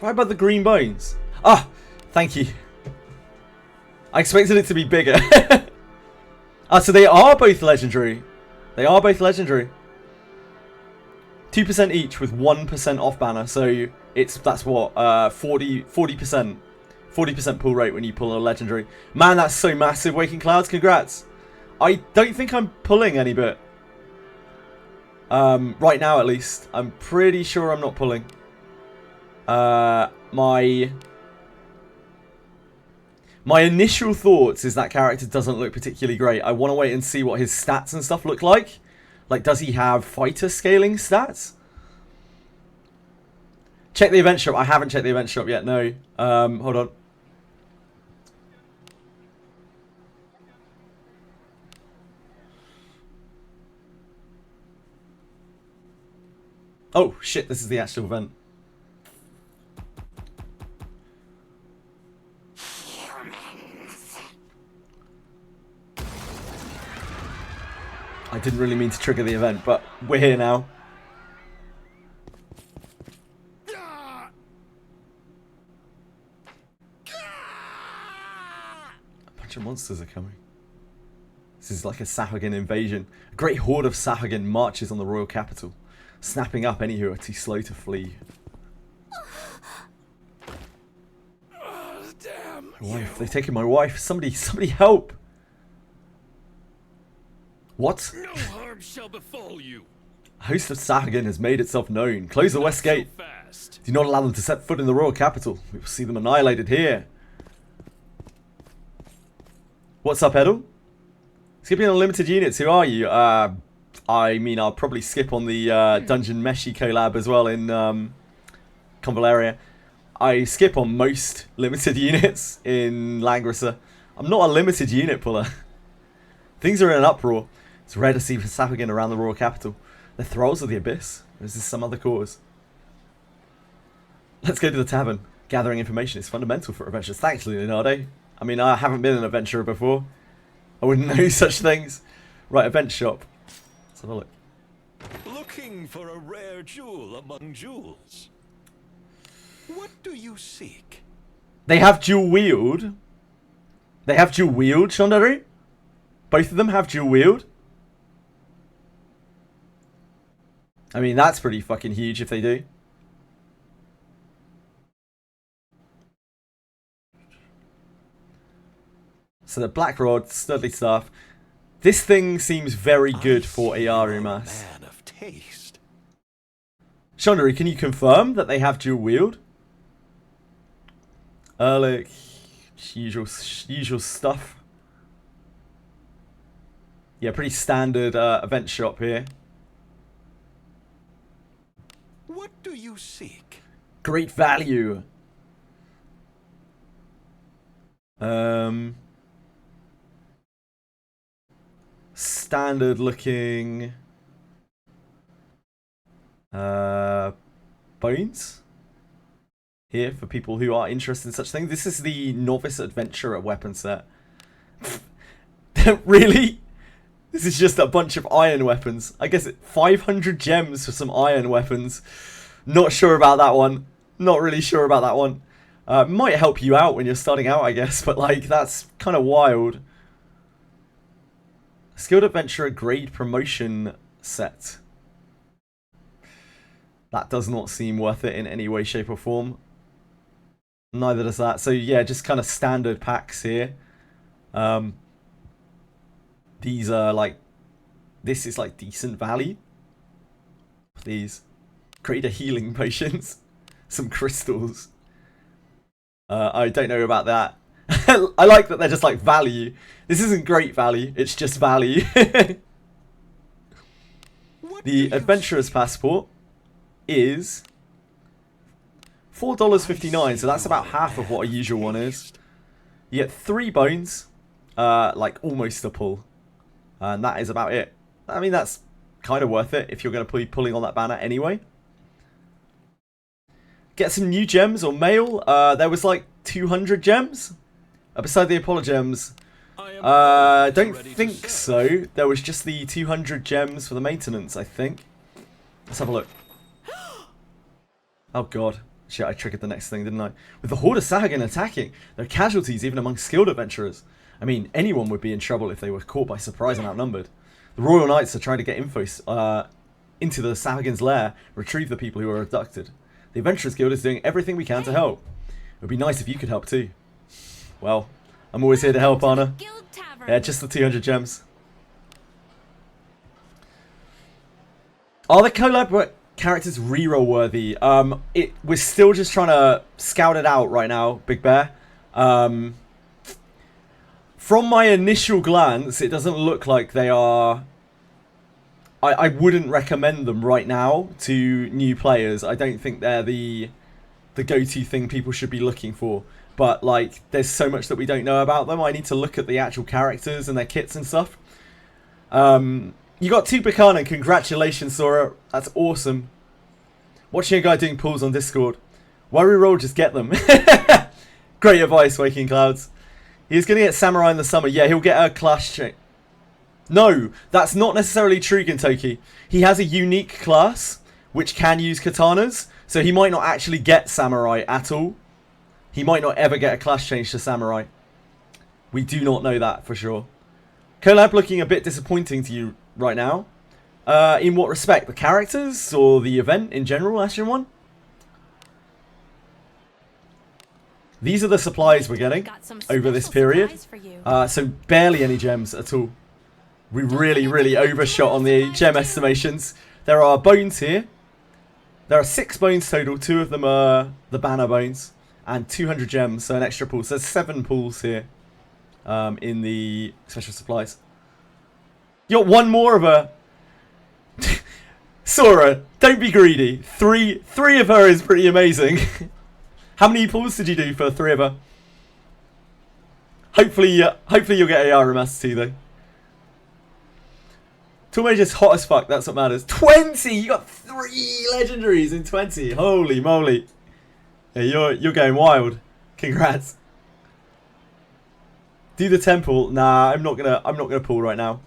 Right above the green bones. Ah, thank you. I expected it to be bigger. Ah, so they are both legendary. They are both legendary. 2% each with 1% off banner. So that's what 40% pull rate when you pull a legendary. Man, that's so massive. Waking Clouds, congrats. I don't think I'm pulling any bit. Right now, at least, I'm pretty sure I'm not pulling. My initial thoughts is that character doesn't look particularly great. I want to wait and see what his stats and stuff look like. Like, does he have fighter scaling stats? Check the event shop. I haven't checked the event shop yet, no. Hold on. Oh, shit, this is the actual event. I didn't really mean to trigger the event, but we're here now. A bunch of monsters are coming. This is like a Sahuagin invasion. A great horde of Sahuagin marches on the royal capital, snapping up any who are too slow to flee. Damn! My wife, they've taken my wife. Somebody help! What? No harm shall befall you. A host of Sahuagin has made itself known. Close the west gate. So fast. fast. Do not allow them to set foot in the royal capital. We will see them annihilated here. What's up, Edel? Skipping on limited units. Who are you? I mean, I'll probably skip on the Dungeon Meshi collab as well in Convaleria. I skip on most limited units in Langrisser. I'm not a limited unit puller. Things are in an uproar. It's rare to see Safagan around the royal capital. The thralls of the abyss. Or is this some other cause? Let's go to the tavern. Gathering information is fundamental for adventures. Thanks, Leonardo. I mean, I haven't been an adventurer before. I wouldn't know such things. Right, event shop. Let's have a look. Looking for a rare jewel among jewels. What do you seek? They have dual wield. They have dual wield, Shondaru? Both of them have dual wield. I mean, that's pretty fucking huge if they do. So the Black Rod, Studley Staff. This thing seems very good for Iarumas. Man of taste. Shondaru, can you confirm that they have dual wield? Ehrlich, usual stuff. Yeah, pretty standard event shop here. What do you seek? Great value. Standard looking bones here for people who are interested in such things. This is the Novice Adventurer weapon set. Really? This is just a bunch of iron weapons. I guess 500 gems for some iron weapons. Not sure about that one. Not really sure about that one. Might help you out when you're starting out, I guess, but like that's kind of wild. Skilled Adventurer grade promotion set. That does not seem worth it in any way, shape or form. Neither does that. So yeah, just kind of standard packs here. These are like, this is like decent value. These greater healing potions, some crystals. I don't know about that. I like that they're just like value. This isn't great value, it's just value. The Adventurer's Passport is $4.59, so that's about half of what a usual one is. You get 3 bones, like almost a pull. And that is about it. I mean, that's kind of worth it if you're going to be pulling on that banner anyway. Get some new gems or mail. There was like 200 gems. Beside the Apollo gems. Don't think so. There was just the 200 gems for the maintenance, I think. Let's have a look. Oh god. Shit, I triggered the next thing, didn't I? With the Horde of Sahagan attacking, there are casualties even among skilled adventurers. I mean, anyone would be in trouble if they were caught by surprise and outnumbered. The Royal Knights are trying to get info into the Sahagan's lair, retrieve the people who were abducted. The Adventurers Guild is doing everything we can to help. It would be nice if you could help too. Well, I'm always here to help, Anna. Yeah, just the 200 gems. Are the collab characters reroll worthy? We're still just trying to scout it out right now, Big Bear. From my initial glance, it doesn't look like they are... I wouldn't recommend them right now to new players. I don't think they're the go-to thing people should be looking for. But, like, there's so much that we don't know about them. I need to look at the actual characters and their kits and stuff. You got 2 Berkanan. Congratulations, Sora. That's awesome. Watching a guy doing pulls on Discord. Why reroll? Just get them. Great advice, Waking Clouds. He's going to get Samurai in the summer. Yeah, he'll get a class check. No, that's not necessarily true, Gintoki. He has a unique class, which can use katanas. So he might not actually get Samurai at all. He might not ever get a class change to Samurai. We do not know that for sure. Collab looking a bit disappointing to you right now. In what respect? The characters or the event in general, Ashen One? These are the supplies we're getting over this period. So barely any gems at all. We really overshot on the gem estimations. There are bones here. There are 6 bones total. 2 of them are the banner bones. And 200 gems, so an extra pool. So there's 7 pools here in the special supplies. You got one more of her. Sora, don't be greedy. Three of her is pretty amazing. How many pulls did you do for 3 of her? Hopefully you'll get Iarumas too, though. Toolmage's hot as fuck. That's what matters. 20. You got 3 legendaries in 20. Holy moly! Yeah, you're going wild. Congrats. Do the temple. Nah, I'm not gonna pull right now.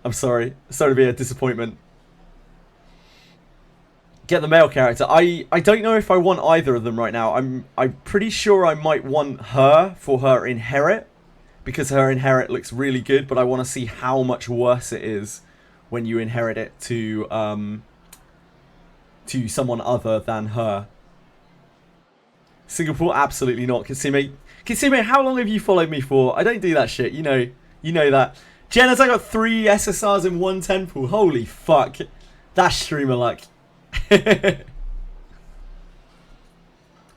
I'm sorry. Sorry to be a disappointment. Get the male character. I don't know if I want either of them right now. I'm pretty sure I might want her for her inherit, because her inherit looks really good, but I want to see how much worse it is when you inherit it to someone other than her. Singapore, absolutely not. Kasime, how long have you followed me for? I don't do that shit. You know that. Jenna's, I got 3 SSRs in 1 10 pool. Holy fuck. That's streamer luck.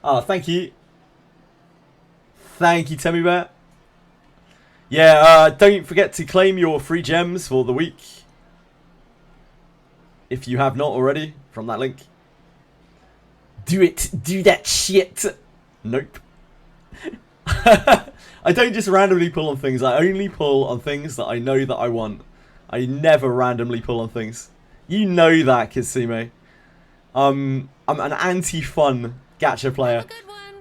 Oh, thank you. Thank you, Temmie Bear. Yeah, don't forget to claim your free gems for the week. If you have not already, from that link. Do it. Do that shit. Nope. I don't just randomly pull on things. I only pull on things that I know that I want. I never randomly pull on things. You know that, Kitsime. I'm an anti-fun gacha player.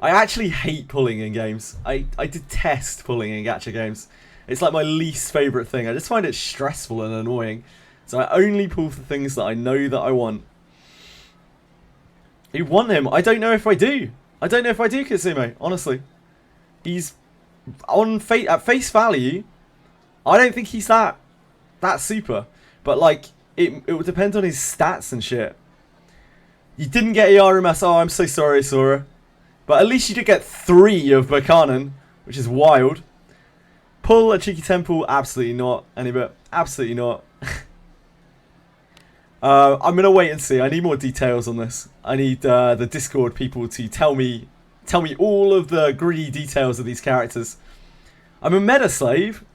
I actually hate pulling in games. I detest pulling in gacha games. It's like my least favourite thing. I just find it stressful and annoying. So I only pull for things that I know that I want. You want him? I don't know if I do. I don't know if I do, Kitsime, honestly. He's at face value. I don't think he's that super. But like, it would depend on his stats and shit. You didn't get Iarumas. Oh, I'm so sorry, Sora. But at least you did get 3 of Berkanan, which is wild. Pull a cheeky temple? Absolutely not. Any bit? Absolutely not. I'm gonna wait and see. I need more details on this. I need the Discord people to tell me all of the gritty details of these characters. I'm a meta slave.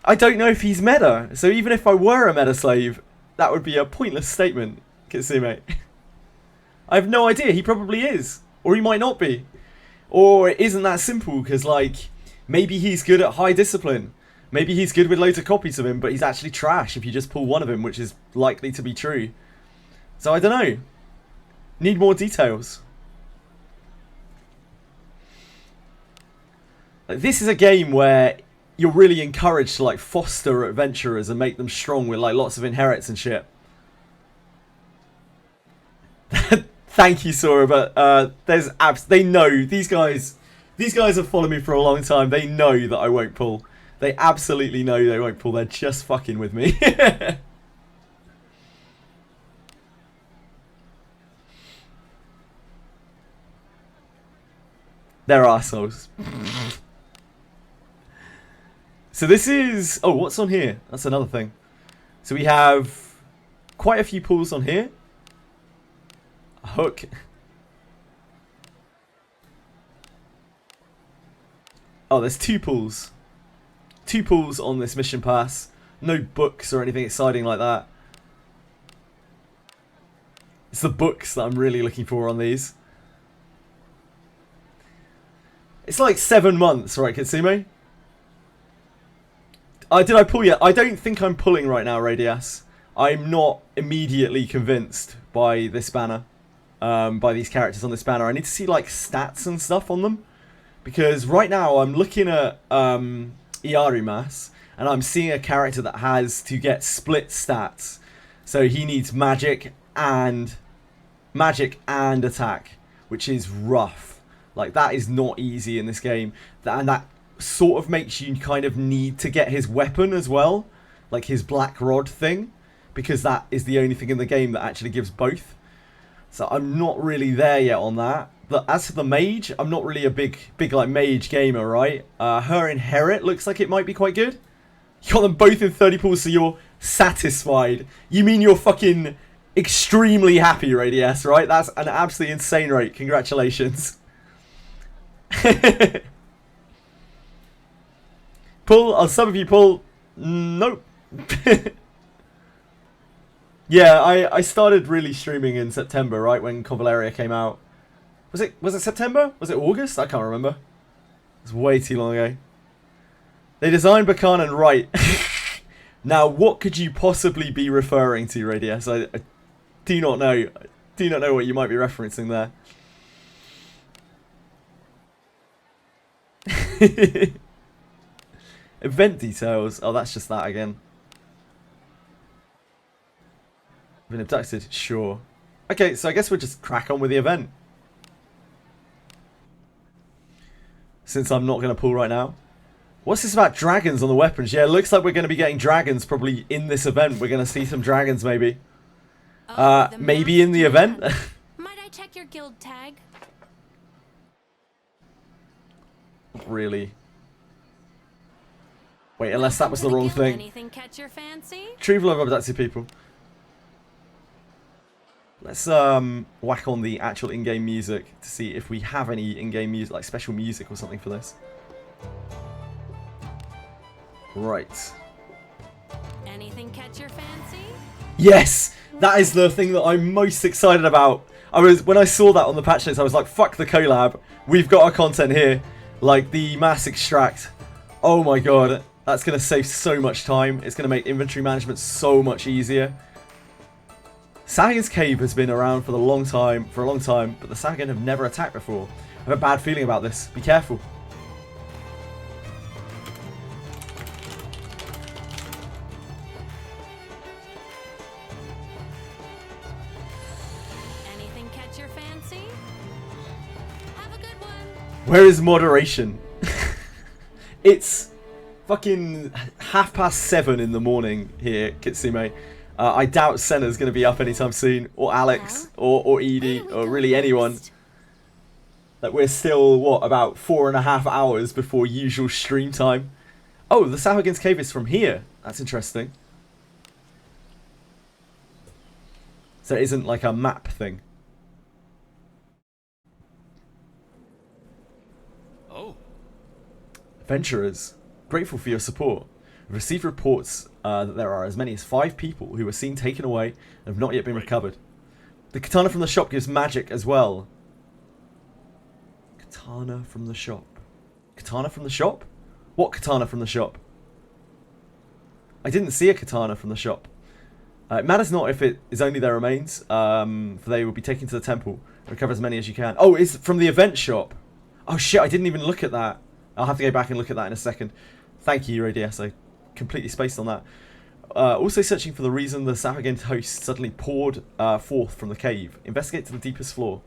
I don't know if he's meta. So even if I were a meta slave, that would be a pointless statement, Kitsime. I have no idea. He probably is, or he might not be, or it isn't that simple. Because like, maybe he's good at high discipline. Maybe he's good with loads of copies of him, but he's actually trash if you just pull one of him, which is likely to be true. So I don't know. Need more details. Like, this is a game where you're really encouraged to like foster adventurers and make them strong with like lots of inherits and shit. Thank you, Sora, but there's they know these guys have followed me for a long time. They know that I won't pull. They absolutely know they won't pull. They're just fucking with me. They're arseholes. So this is... Oh, what's on here? That's another thing. So we have quite a few pulls on here. A hook. Oh, there's 2 pulls. 2 pulls on this mission pass. No books or anything exciting like that. It's the books that I'm really looking for on these. It's like 7 months, right, Kitsime? Did I pull yet? I don't think I'm pulling right now, Radias. I'm not immediately convinced by this banner. By these characters on this banner. I need to see like stats and stuff on them. Because right now I'm looking at Iarumas, and I'm seeing a character that has to get split stats. So he needs magic and attack, which is rough. Like, that is not easy in this game. And that sort of makes you kind of need to get his weapon as well, like his black rod thing, because that is the only thing in the game that actually gives both. So I'm not really there yet on that. But as for the mage, I'm not really a big like mage gamer, right? Her inherit looks like it might be quite good. You got them both in 30 pulls, so you're satisfied. You mean you're fucking extremely happy, Radius, right? That's an absolutely insane rate. Congratulations. Pull, some of you pull. Nope. Yeah, I started really streaming in September, right, when Convaleria came out. Was it September? Was it August? I can't remember. It was way too long ago. They designed Berkanan right. Now, what could you possibly be referring to, Radius? I do not know. I do not know what you might be referencing there. Event details. Oh, that's just that again. Been abducted? Sure. Okay, so I guess we'll just crack on with the event. Since I'm not going to pull right now. What's this about dragons on the weapons? Yeah, it looks like we're going to be getting dragons probably in this event. We're going to see some dragons maybe. Maybe in the event. Might I check your guild tag? Really. Wait, unless that was the wrong thing. Anything catch your fancy? Retrieval of abducted people. Let's whack on the actual in-game music to see if we have any in-game music, like special music or something for this. Right. Anything catch your fancy? Yes! That is the thing that I'm most excited about. When I saw that on the patch notes, I was like, fuck the collab. We've got our content here. Like the mass extract. Oh my god. That's going to save so much time. It's going to make inventory management so much easier. Sahuagin's Cave has been around for a long time, but the Sahuagin have never attacked before. I have a bad feeling about this. Be careful. Anything catch your fancy? Have a good one. Where is moderation? It's fucking 7:30 in the morning here, Kitsume. I doubt Senna's going to be up anytime soon, or Alex, or Edie, or really anyone. Like, we're still, what, about 4.5 hours before usual stream time. Oh, the Sahuagin's Cave is from here. That's interesting. So it isn't like a map thing. Oh. Adventurers, grateful for your support. We've received reports that there are as many as 5 people who were seen taken away and have not yet been recovered. The katana from the shop gives magic as well. Katana from the shop. Katana from the shop? What katana from the shop? I didn't see a katana from the shop. It matters not if it is only their remains, for they will be taken to the temple. Recover as many as you can. Oh, it's from the event shop. Oh shit, I didn't even look at that. I'll have to go back and look at that in a second. Thank you, Radius. I completely spaced on that. Also searching for the reason the Sahuagin host suddenly poured forth from the cave. Investigate to the deepest floor.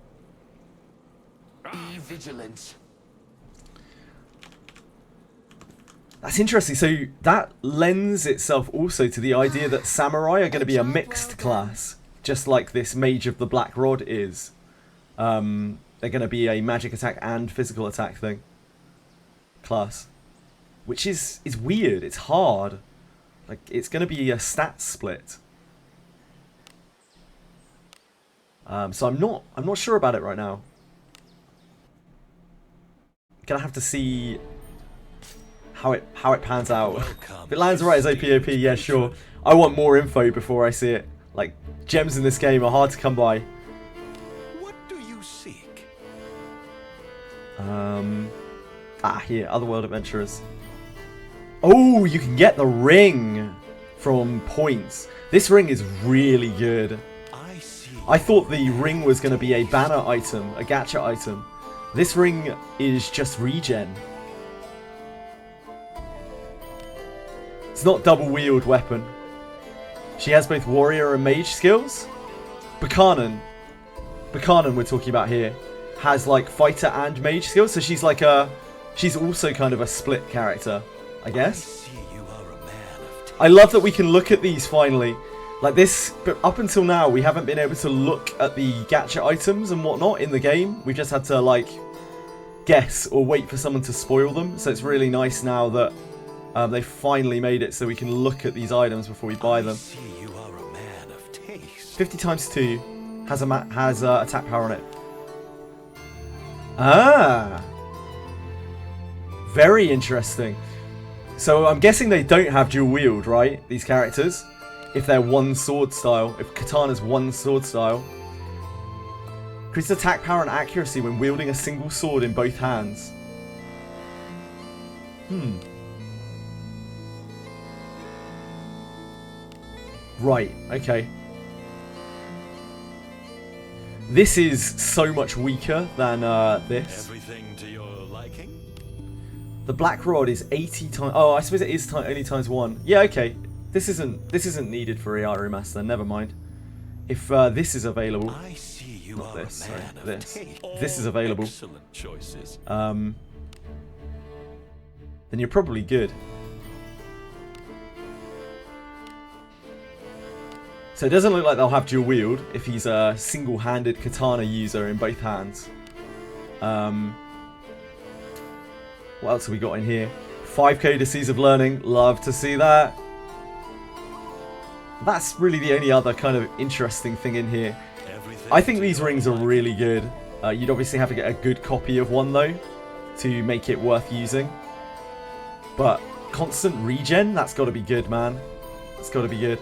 Be vigilant. That's interesting. So that lends itself also to the idea that samurai are going to be a mixed class, just like this Mage of the Black Rod is. They're going to be a magic attack and physical attack thing. Class. Which is weird. It's hard. Like, it's going to be a stat split. So I'm not sure about it right now. Gonna have to see how it pans out. If it lands right as OPOP, yeah, sure. I want more info before I see it. Like, gems in this game are hard to come by. What do you seek? Here, Otherworld Adventurers. Oh, you can get the ring from points. This ring is really good. I see. I thought the ring was going to be a banner item, a gacha item. This ring is just regen. It's not double-wield weapon. She has both warrior and mage skills. Berkanan we're talking about here, has like fighter and mage skills, so she's like she's also kind of a split character, I guess. I love that we can look at these finally. Like this, but up until now we haven't been able to look at the gacha items and whatnot in the game. We've just had to like guess or wait for someone to spoil them. So it's really nice now that they finally made it so we can look at these items before we buy them. I see you are a man of taste. 50 times 2 has attack power on it. Ah, very interesting. So I'm guessing they don't have dual wield, right? These characters, if they're one sword style, if Katana's one sword style. Increases attack power and accuracy when wielding a single sword in both hands. Right, okay. This is so much weaker than this. Everything to your liking? The black rod is 80 times. Oh, I suppose it is only times 1. Yeah, okay. This isn't needed for Iarumas then. Never mind. If this is available, I see you not are this. a Sorry, man of this. taste. If this is available. Excellent choices. Then you're probably good. So it doesn't look like they'll have dual wield if he's a single-handed katana user in both hands. What else have we got in here? 5 codices of learning. Love to see that. That's really the only other kind of interesting thing in here. I think these rings are really good. You'd obviously have to get a good copy of one though to make it worth using. But constant regen, that's got to be good, man. It's got to be good.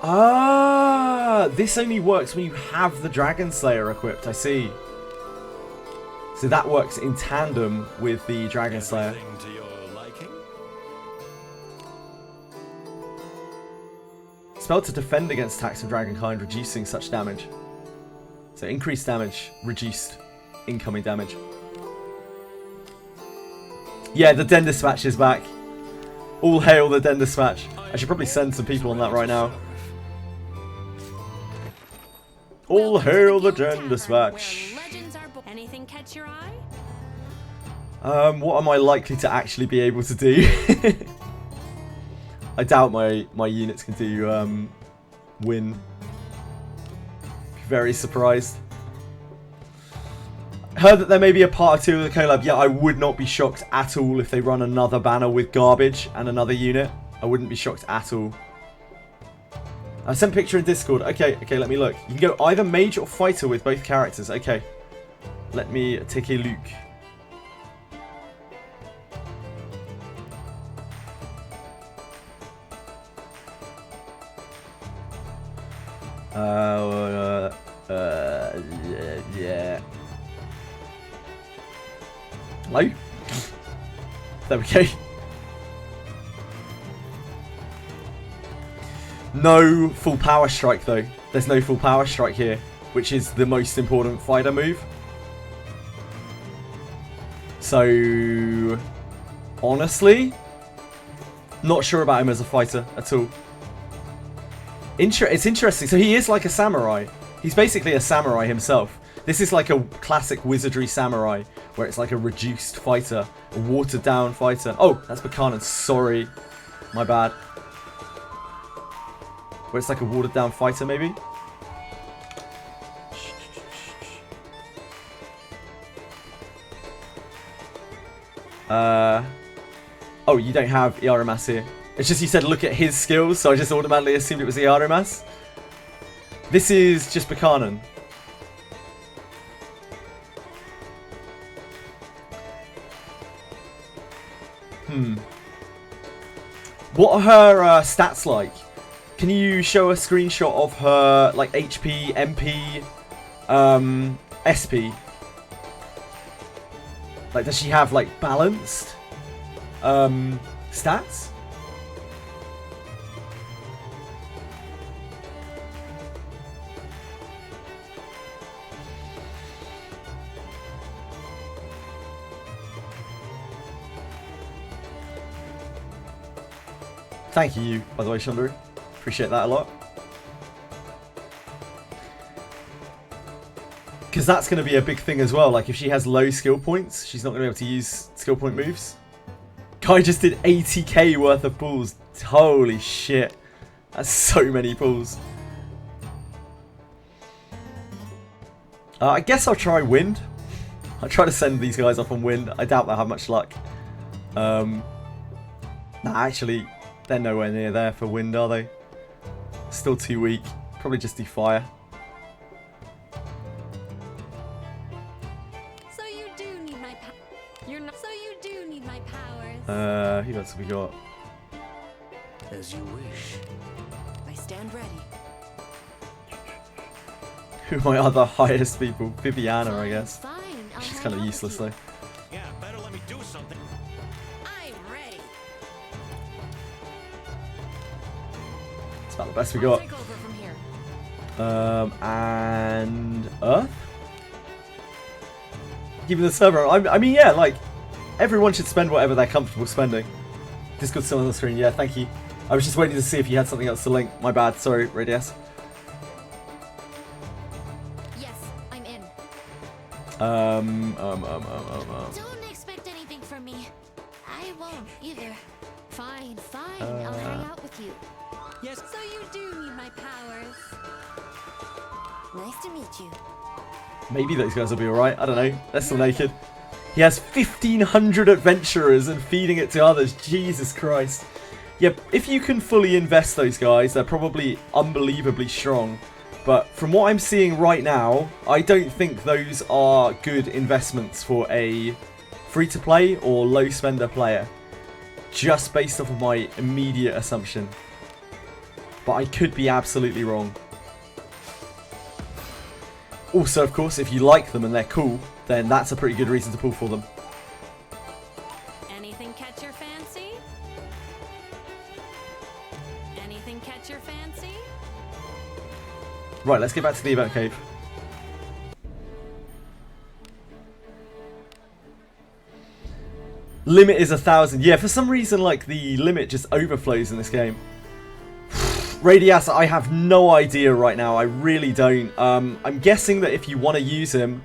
Ah, this only works when you have the Dragon Slayer equipped. I see. So that works in tandem with the Dragon Slayer. Everything to your liking? Spell to defend against attacks of Dragonkind, reducing such damage. So increased damage, reduced incoming damage. Yeah, the Den Dispatch is back. All hail the Den Dispatch. I should probably send some people on that right now. All hail the Den Dispatch. Anything catch your eye? What am I likely to actually be able to do? I doubt my units can do win. Very surprised. Heard that there may be a part 2 of the collab. Yeah, I would not be shocked at all if they run another banner with garbage and another unit. I wouldn't be shocked at all. I sent a picture in Discord. Okay, let me look. You can go either mage or fighter with both characters. Okay. Let me take a look. Yeah. Hello? There we go. No full power strike though. There's no full power strike here, which is the most important fighter move. So, honestly, not sure about him as a fighter at all. It's interesting. So he is like a samurai. He's basically a samurai himself. This is like a classic Wizardry samurai, where it's like a reduced fighter, a watered down fighter. Oh, that's Berkanan. Sorry, my bad. Where it's like a watered down fighter, maybe. Oh, you don't have Iarumas here. It's just you said look at his skills, so I just automatically assumed it was Iarumas. This is just Berkanan. What are her stats like? Can you show a screenshot of her like HP, MP, SP? Like, does she have like balanced stats? Thank you, by the way, Shundaru. Appreciate that a lot. Because that's going to be a big thing as well. Like, if she has low skill points, she's not going to be able to use skill point moves. Guy just did 80k worth of pulls. Holy shit. That's so many pulls. I guess I'll try wind. I'll try to send these guys off on wind. I doubt they'll have much luck. Nah, actually, they're nowhere near there for wind, are they? Still too weak. Probably just do fire. So you do need my You're not. So you do need my powers. Who else have we got? As you wish. I stand ready. Who are my other highest people? Viviana, I guess. Fine. I'll She's hang kind of out with useless you. though. Yeah, better let me do something. I'm ready. It's about the best we I'll got. take over from here. And Earth? Keeping the server. I mean, yeah, like everyone should spend whatever they're comfortable spending. Discord's still on the screen. Yeah, thank you. I was just waiting to see if you had something else to link. My bad. Sorry, Radius. Yes, I'm in. Don't expect anything from me. I won't either. Fine, fine. I'll hang out with you. Yes. So you do need my powers. Nice to meet you. Maybe those guys will be alright. I don't know. They're still naked. He has 1,500 adventurers and feeding it to others. Jesus Christ. Yeah, if you can fully invest those guys, they're probably unbelievably strong. But from what I'm seeing right now, I don't think those are good investments for a free-to-play or low-spender player. Just based off of my immediate assumption. But I could be absolutely wrong. Also, of course, if you like them and they're cool, then that's a pretty good reason to pull for them. Anything catch your fancy? Anything catch your fancy? Right, let's get back to the event cave. Limit is 1,000. Yeah, for some reason, like, the limit just overflows in this game. Radias, I have no idea right now. I really don't. I'm guessing that if you want to use him,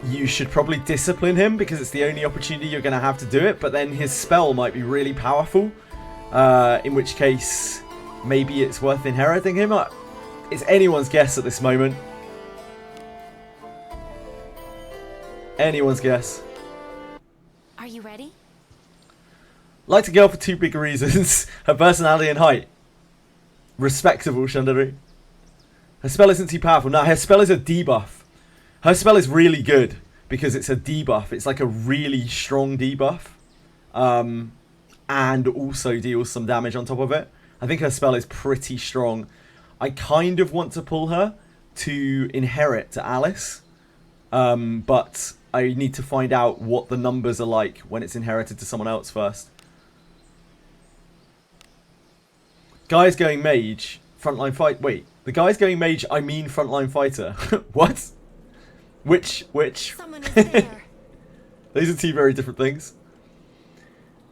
you should probably discipline him because it's the only opportunity you're going to have to do it. But then his spell might be really powerful, in which case maybe it's worth inheriting him. It's anyone's guess at this moment. Anyone's guess. Are you ready? Like the girl for two big reasons. Her personality and height. Respectable, Shandari. Her spell isn't too powerful. No, her spell is a debuff. Her spell is really good because it's a debuff. It's like a really strong debuff. And also deals some damage on top of it. I think her spell is pretty strong. I kind of want to pull her to inherit to Alice. But I need to find out what the numbers are like when it's inherited to someone else first. Guy's going mage, frontline fight. Wait, the guy's going mage, I mean frontline fighter. What? Which? Someone is there. Those are two very different things.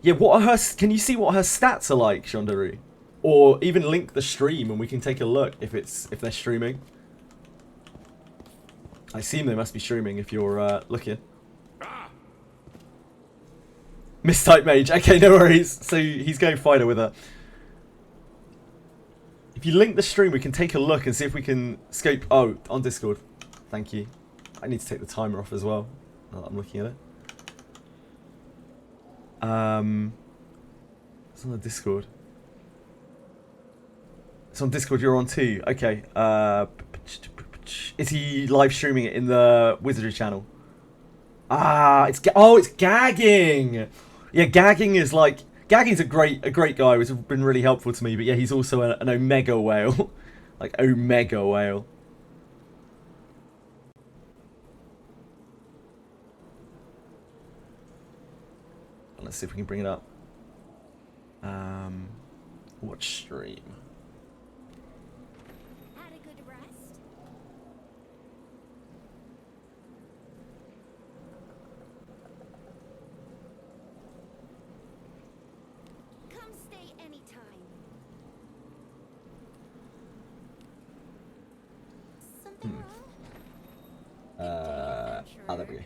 Yeah, what are her... Can you see what her stats are like, Shandaru? Or even link the stream and we can take a look if they're streaming. I assume they must be streaming if you're looking. Mistype mage. Okay, no worries. So he's going fighter with her. If you link the stream, we can take a look and see if we can scope... Oh, on Discord. Thank you. I need to take the timer off as well, now that I'm looking at it. It's on the Discord. It's on Discord, you're on too. Okay. Is he live streaming it in the Wizardry channel? Ah, it's gagging! Yeah, gagging is like... Gagging's a great guy who's been really helpful to me, but yeah, he's also an omega whale. Like, omega whale. Let's see if we can bring it up. Watch stream. Had a good rest? Come stay anytime. Something wrong? Oh, there we go.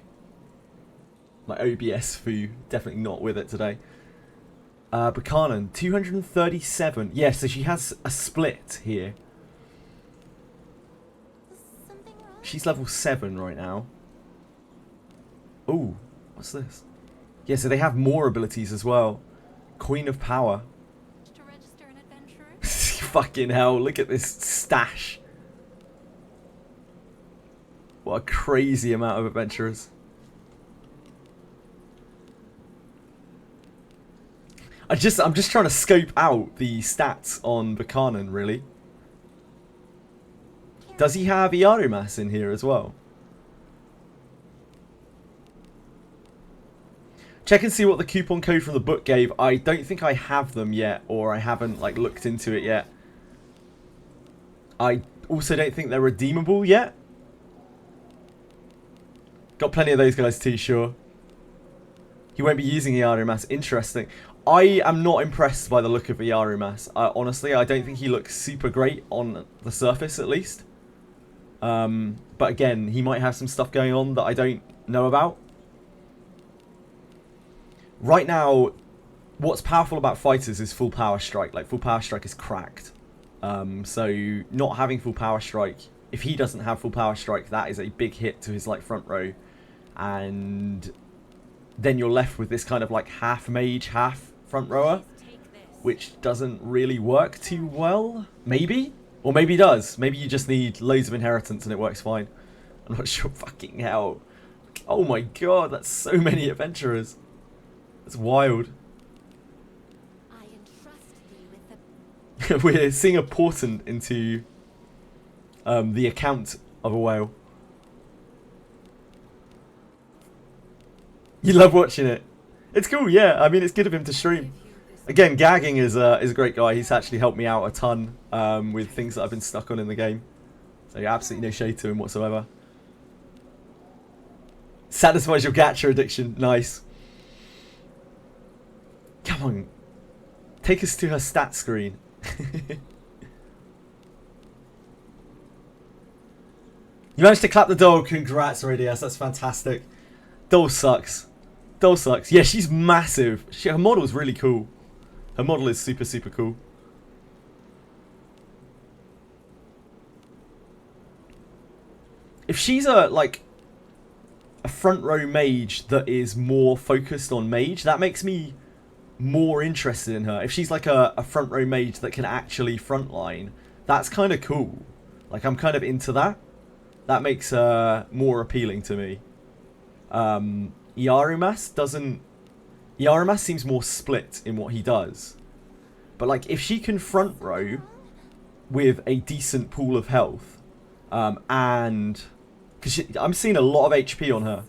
My OBS foo, definitely not with it today. Berkanan, 237. Yeah, so she has a split here. Something wrong? She's level 7 right now. Ooh, what's this? Yeah, so they have more abilities as well. Queen of Power. To register an adventurer? Fucking hell, look at this stash. What a crazy amount of adventurers. I'm just trying to scope out the stats on Berkanan, really. Does he have Iarumas in here as well? Check and see what the coupon code from the book gave. I don't think I have them yet, or I haven't like looked into it yet. I also don't think they're redeemable yet. Got plenty of those guys too, sure. He won't be using Iarumas. Interesting. I am not impressed by the look of Iarumas. Honestly, I don't think he looks super great on the surface, at least. But again, he might have some stuff going on that I don't know about. Right now, what's powerful about fighters is full power strike. Like, full power strike is cracked. So not having full power strike, if he doesn't have full power strike, that is a big hit to his like front row. And then you're left with this kind of like half mage, half front rower, which doesn't really work too well. Maybe? Or maybe does. Maybe you just need loads of inheritance and it works fine. I'm not sure. Fucking hell. Oh my god, that's so many adventurers. That's wild. I entrust thee with the We're seeing a portent into the account of a whale. You love watching it. It's cool, yeah. I mean, it's good of him to stream. Again, Gagging is a great guy. He's actually helped me out a ton with things that I've been stuck on in the game. So absolutely no shade to him whatsoever. Satisfies your gacha addiction. Nice. Come on. Take us to her stat screen. You managed to clap the doll. Congrats, Radius. That's fantastic. Doll sucks. Doll sucks. Yeah, she's massive. Her model's really cool. Her model is super, super cool. If she's a front row mage that is more focused on mage, that makes me more interested in her. If she's like a front row mage that can actually frontline, that's kind of cool. Like, I'm kind of into that. That makes her more appealing to me. Iarumas doesn't... Iarumas seems more split in what he does. But like, if she can front row with a decent pool of health, and... Because I'm seeing a lot of HP on her.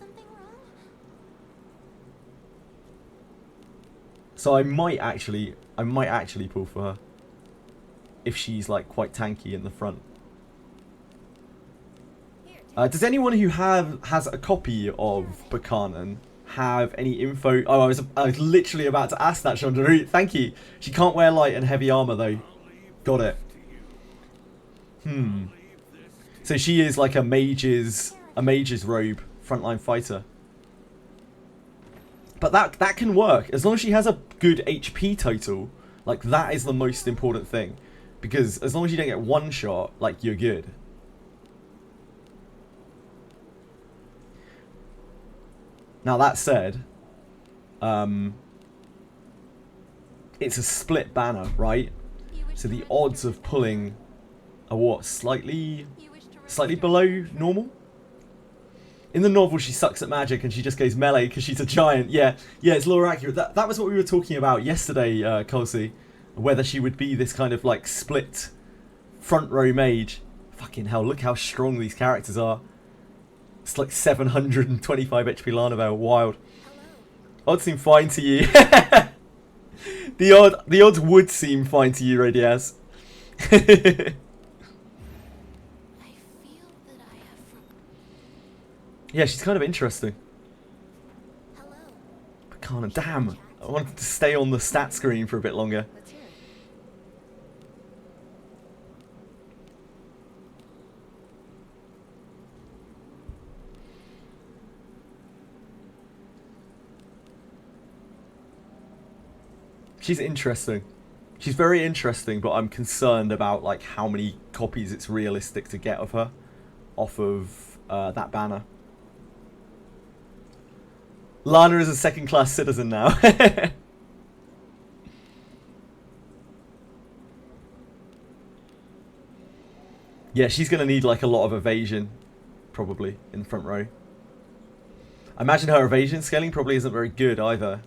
So I might actually pull for her. If she's like quite tanky in the front. Does anyone who has a copy of Berkanan have any info? Oh, I was literally about to ask that, Chandru. Thank you. She can't wear light and heavy armor though. Got it. So she is like a mage's robe frontline fighter. But that can work as long as she has a good HP total. Like, that is the most important thing, because as long as you don't get one shot, like, you're good. Now that said, it's a split banner, right? So the odds of pulling are what, slightly below normal? In the novel, she sucks at magic and she just goes melee because she's a giant. Yeah, it's lore accurate. That was what we were talking about yesterday, Kelsey. Whether she would be this kind of like split front row mage. Fucking hell, look how strong these characters are. It's like 725 HP Lanavel, wild. Odds seem fine to you. The odds would seem fine to you, Radias. Yeah, she's kind of interesting. Berkanan, damn. I wanted to stay on the stat screen for a bit longer. She's interesting. She's very interesting, but I'm concerned about like how many copies it's realistic to get of her off of that banner. Lana is a second-class citizen now. Yeah, she's going to need like a lot of evasion, probably, in the front row. I imagine her evasion scaling probably isn't very good either,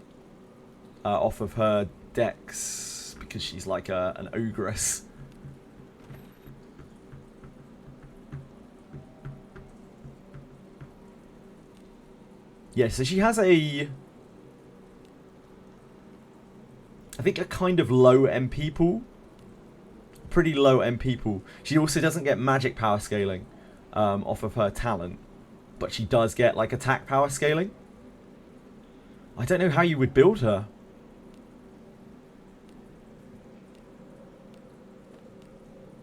off of her dex, because she's like an ogress. Yeah, so she has I think a kind of low MP pool. Pretty low MP pool. She also doesn't get magic power scaling off of her talent, but she does get like attack power scaling. I don't know how you would build her.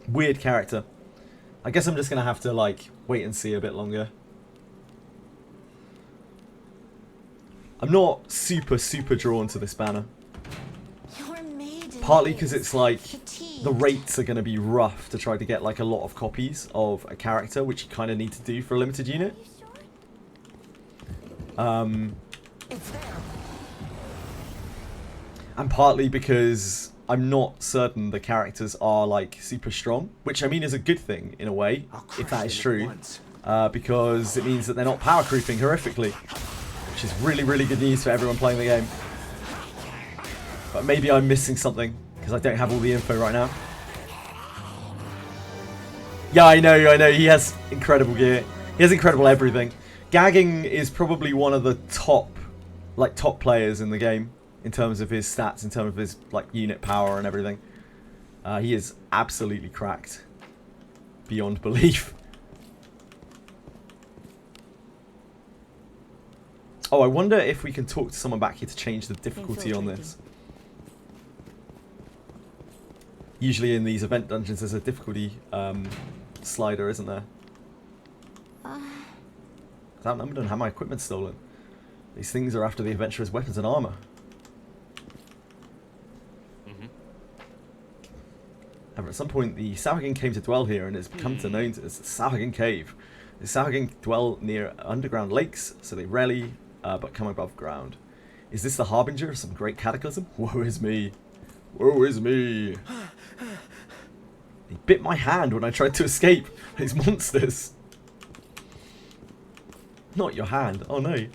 Weird character. I guess I'm just gonna have to like wait and see a bit longer. I'm not super drawn to this banner. Your maiden Partly because it's like fatigued. the rates are going to be rough to try to get like a lot of copies of a character, which you kind of need to do for a limited unit. It's there. And partly because I'm not certain the characters are like super strong, which I mean is a good thing in a way, if that is true, because it means that they're not power creeping horrifically, which is really good news for everyone playing the game. But maybe I'm missing something because I don't have all the info right now. Yeah, I know. He has incredible gear. He has incredible everything. Gagging is probably one of the top players in the game in terms of his stats, in terms of his like unit power and everything. He is absolutely cracked beyond belief. Oh, I wonder if we can talk to someone back here to change the difficulty on this. Usually in these event dungeons there's a difficulty slider, isn't there? Is that numbered and have my equipment stolen? These things are after the adventurer's weapons and armor. However, at some point the Sahuagin came to dwell here and it's become known as the Sahuagin Cave. The Sahuagin dwell near underground lakes, so they rarely but come above ground. Is this the harbinger of some great cataclysm? Woe is me. Woe is me. He bit my hand when I tried to escape. These monsters. Not your hand. Oh no.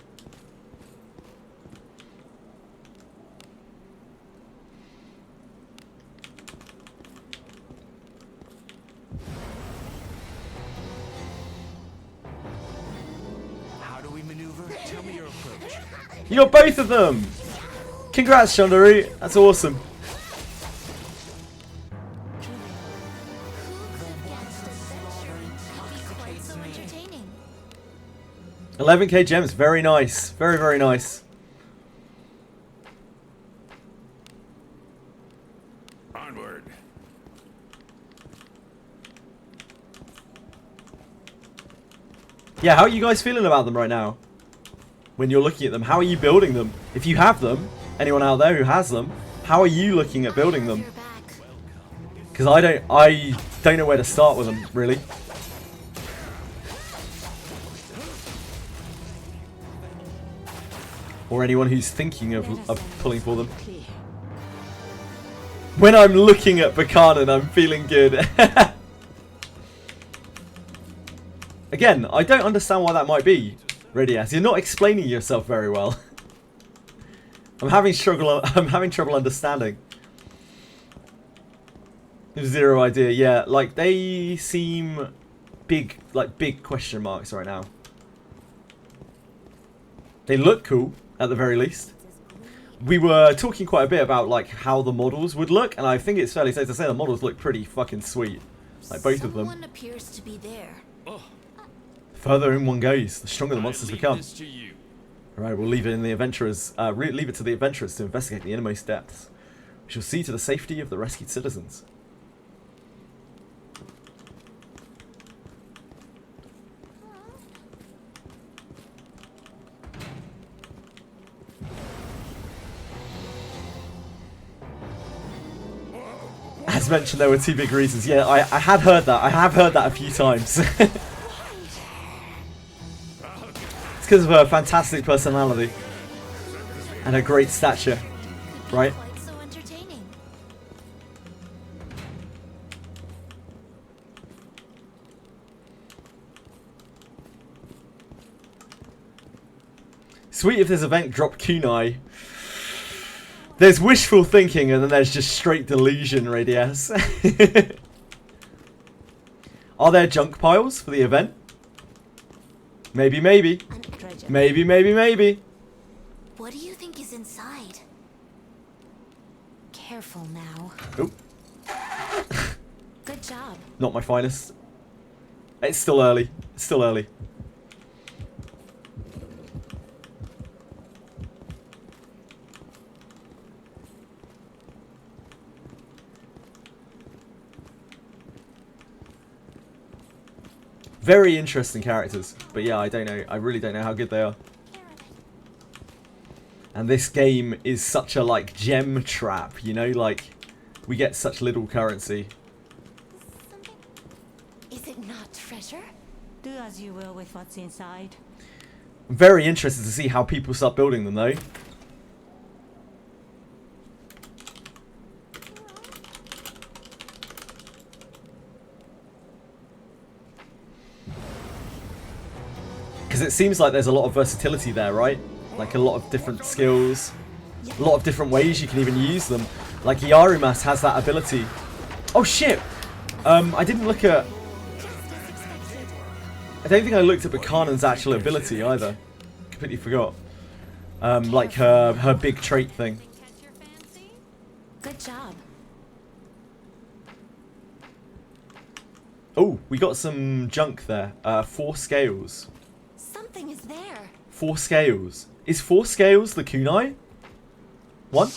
How do we maneuver? Tell me your approach. You got both of them! Congrats, Shandaru. That's awesome. Against adventure. It'd be quite so entertaining. 11k gems. Very nice. Very nice. Onward. Yeah, how are you guys feeling about them right now? When you're looking at them, how are you building them? If you have them, anyone out there who has them, how are you looking at building them? You're back. Because I don't know where to start with them, really. Or anyone who's thinking of pulling for them. When I'm looking at Berkanan, I'm feeling good. Again, I don't understand why that might be, Radias. You're not explaining yourself very well. I'm having trouble understanding. Zero idea. Yeah, like they seem big question marks right now. They look cool at the very least. We were talking quite a bit about like how the models would look, and I think it's fairly safe to say the models look pretty fucking sweet. Like both of them. Someone appears to be there. Further in one goes, the stronger the monsters become. This to you. Alright, we'll leave it in the adventurers. Leave it to the adventurers to investigate the innermost depths. We shall see to the safety of the rescued citizens. As mentioned, there were two big reasons. Yeah, I had heard that. I have heard that a few times. It's because of her fantastic personality and her great stature, right? Quite so entertaining. Sweet if this event dropped kunai. There's wishful thinking and then there's just straight delusion, Radius. Are there junk piles for the event? Maybe, maybe. Maybe, maybe, maybe. What do you think is inside? Careful now. Oop. Good job. Not my finest. It's still early. It's still early. Very interesting characters, but yeah, I don't know. I really don't know how good they are. And this game is such a like gem trap, you know, like we get such little currency. Is it not treasure? Do as you will with what's inside. I'm very interested to see how people start building them though. Because it seems like there's a lot of versatility there, right? Like a lot of different skills, a lot of different ways you can even use them. Like Iarumas has that ability. Oh shit! I didn't look at... I don't think I looked at Berkanan's actual ability either. Completely forgot. Like her big trait thing. Good job. Oh, we got some junk there. 4 scales. Something is there. 4 scales. Is 4 scales the kunai? 1?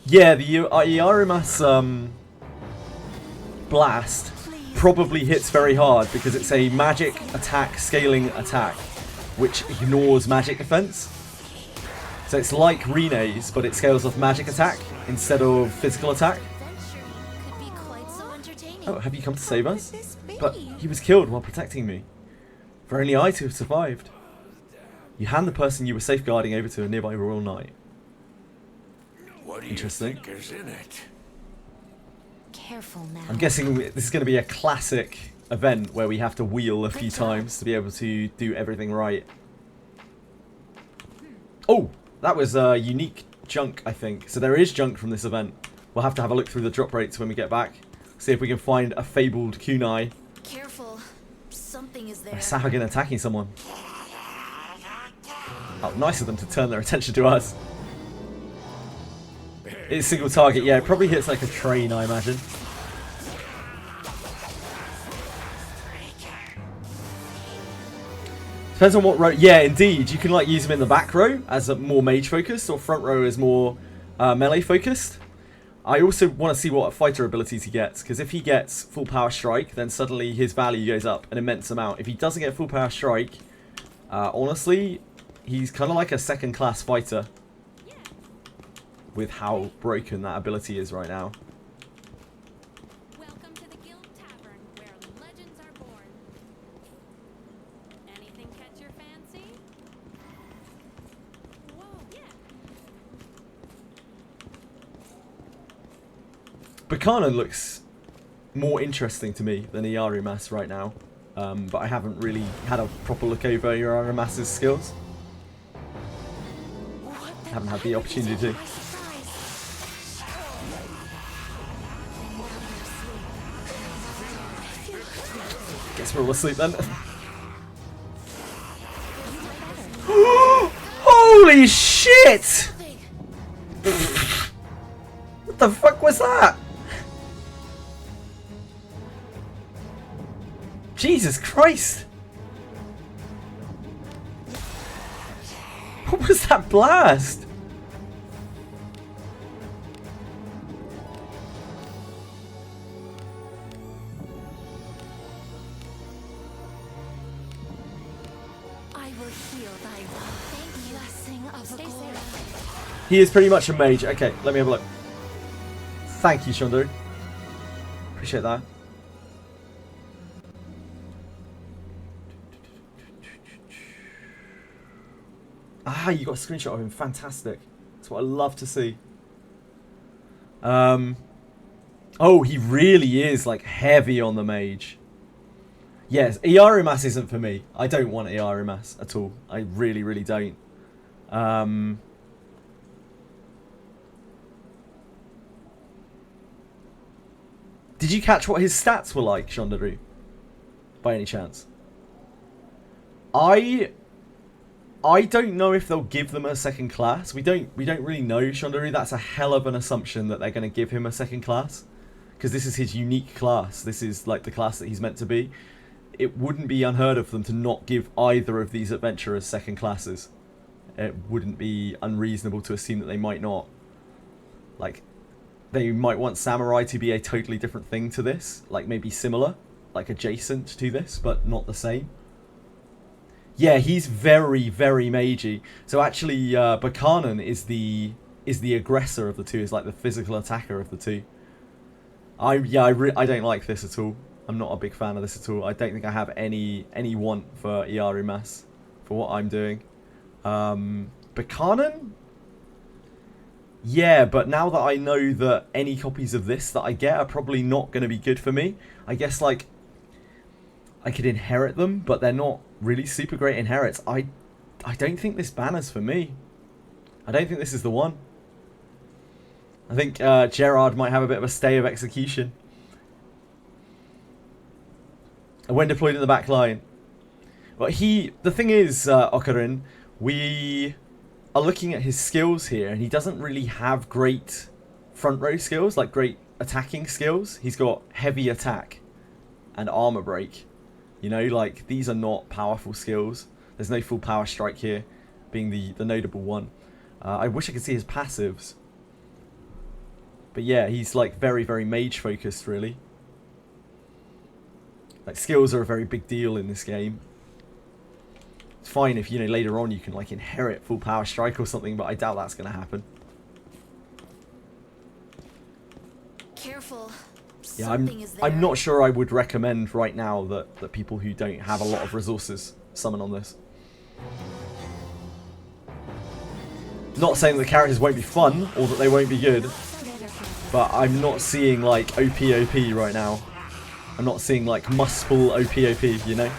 Yeah, the Iarumas blast probably hits very hard because it's a magic attack scaling attack which ignores magic defense. So it's like Rene's, but it scales off magic attack instead of physical attack. Adventuring could be quite so entertaining. Oh, have you come to save us? Could this be? But he was killed while protecting me. For only I to have survived. You hand the person you were safeguarding over to a nearby royal knight. What do Interesting. you think is in it? Careful now. I'm guessing this is going to be a classic event where we have to wheel a few times to be able to do everything right. Oh, that was unique junk, I think. So there is junk from this event. We'll have to have a look through the drop rates when we get back. See if we can find a fabled kunai. Careful. Something is there. A Sahagan attacking someone. Oh, nice of them to turn their attention to us. It's single target, yeah, it probably hits like a train, I imagine. Depends on what row. Yeah, indeed. You can like use them in the back row as a more mage focused, or front row as more melee focused. I also want to see what fighter abilities he gets, because if he gets full power strike, then suddenly his value goes up an immense amount. If he doesn't get full power strike, honestly, he's kind of like a second class fighter with how broken that ability is right now. Welcome to the Guild Tavern, where legends are born. Anything catch your fancy? Whoa, yeah. Berkanan looks more interesting to me than Iarumas right now, but I haven't really had a proper look over Iarumas' skills. Haven't had the opportunity to. Guess we're all asleep then. Holy shit! What the fuck was that? Jesus Christ! What was that blast? I will heal thy wound. Thank you. Blessing of the Gold. He is pretty much a mage. Okay, let me have a look. Thank you, Shondu. Appreciate that. Ah, you got a screenshot of him. Fantastic. That's what I love to see. Oh, he really is like heavy on the mage. Yes, Iarumas isn't for me. I don't want Iarumas at all. I really, really don't. Did you catch what his stats were like, Shondaru? By any chance? I don't know if they'll give them a second class. We don't really know, Shondaru. That's a hell of an assumption that they're going to give him a second class, because this is his unique class. This is like the class that he's meant to be. It wouldn't be unheard of them to not give either of these adventurers second classes. It wouldn't be unreasonable to assume that they might not. Like, they might want Samurai to be a totally different thing to this. Like, maybe similar. Like, adjacent to this, but not the same. Yeah, he's very, very magey. So actually, Berkanan is the aggressor of the two. Is like the physical attacker of the two. I don't like this at all. I'm not a big fan of this at all. I don't think I have any want for Iarumas for what I'm doing. Berkanan? Yeah, but now that I know that any copies of this that I get are probably not going to be good for me, I guess, like, I could inherit them, but they're not really super great inherits. I don't think this banner's for me. I don't think this is the one. I think Gerard might have a bit of a stay of execution. And when deployed in the back line. But the thing is, Ocarin, we are looking at his skills here, and he doesn't really have great front row skills, like great attacking skills. He's got heavy attack and armor break. You know, like, these are not powerful skills. There's no full power strike here, being the notable one. I wish I could see his passives. But yeah, he's like very, very mage focused, really. Like, skills are a very big deal in this game. It's fine if, you know, later on you can, like, inherit full power strike or something, but I doubt that's going to happen. Careful. Yeah, Something is there. I'm not sure I would recommend right now that people who don't have a lot of resources summon on this. Not saying that the characters won't be fun or that they won't be good, but I'm not seeing, like, OP right now. I'm not seeing, like, must-pull OP, you know?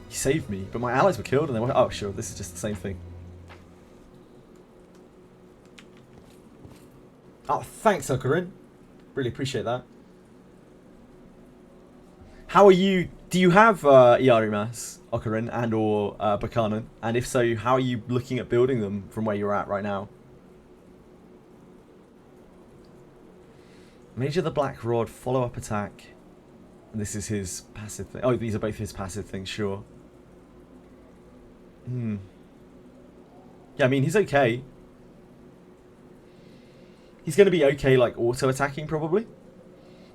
He saved me, but my allies were killed and they were... Oh, sure, this is just the same thing. Oh, thanks, Ocarin. Really appreciate that. How are you... Do you have Iarumas, Ocarin, and or Berkanan? And if so, how are you looking at building them from where you're at right now? Mage of the Black Rod, follow-up attack. And this is his passive thing. Oh, these are both his passive things, sure. Yeah, I mean, he's okay. He's going to be okay, like, auto-attacking, probably.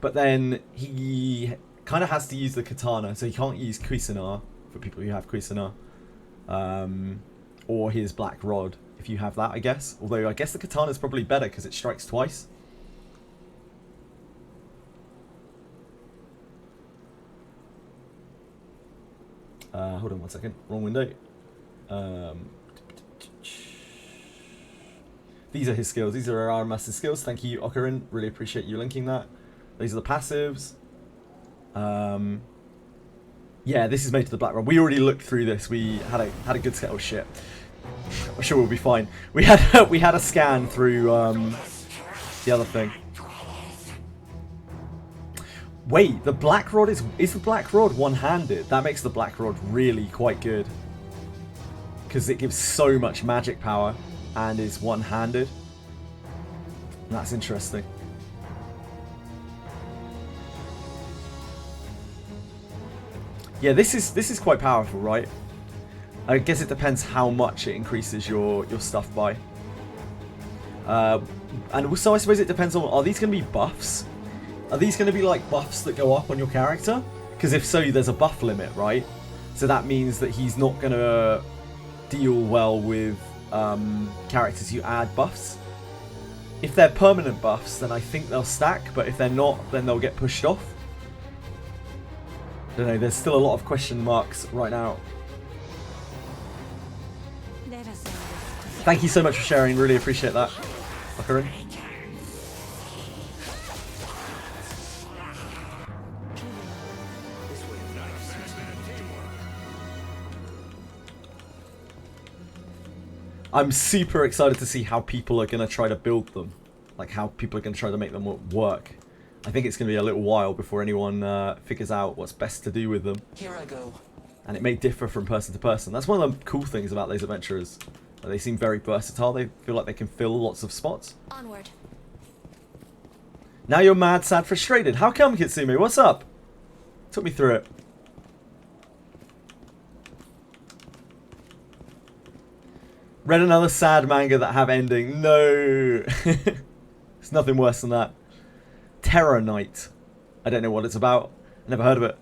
But then he kind of has to use the katana, so he can't use Cuisinart, for people who have Cuisinart. Or his Black Rod, if you have that, I guess. Although, I guess the katana's probably better, because it strikes twice. Hold on one second. Wrong window. These are his skills. These are our master skills. Thank you, Ocarin. Really appreciate you linking that. These are the passives. Yeah, this is made to the Black Rod. We already looked through this. We had a good scan. Oh shit. I'm sure we'll be fine. We had a scan through the other thing. Wait, the Black Rod is the Black Rod one-handed? That makes the Black Rod really quite good. Because it gives so much magic power and is one-handed. That's interesting. Yeah, this is quite powerful, right? I guess it depends how much it increases your stuff by. And also I suppose it depends on, are these going to be buffs? Are these going to be like buffs that go up on your character? Because if so, there's a buff limit, right? So that means that he's not going to deal well with characters who add buffs. If they're permanent buffs, then I think they'll stack, but if they're not, then they'll get pushed off. I don't know, there's still a lot of question marks right now. Thank you so much for sharing, really appreciate that, Ocarin. I'm super excited to see how people are going to try to build them. Like how people are going to try to make them work. I think it's going to be a little while before anyone figures out what's best to do with them. Here I go. And it may differ from person to person. That's one of the cool things about those adventurers. They seem very versatile. They feel like they can fill lots of spots. Onward. Now you're mad, sad, frustrated. How come, Kitsumi? What's up? Talk me through it. Read another sad manga that have ending. No. It's nothing worse than that. Terror Night. I don't know what it's about. Never heard of it.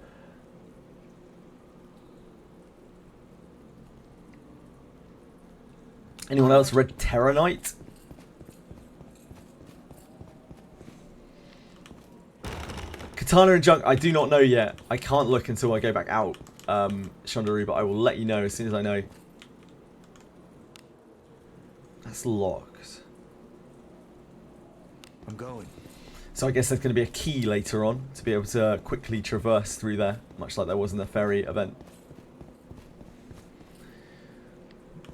Anyone else read Terror Night? Katana and Junk, I do not know yet. I can't look until I go back out, Shandaru, but I will let you know as soon as I know. That's locked. I'm going. So I guess there's going to be a key later on to be able to quickly traverse through there, much like there was in the ferry event.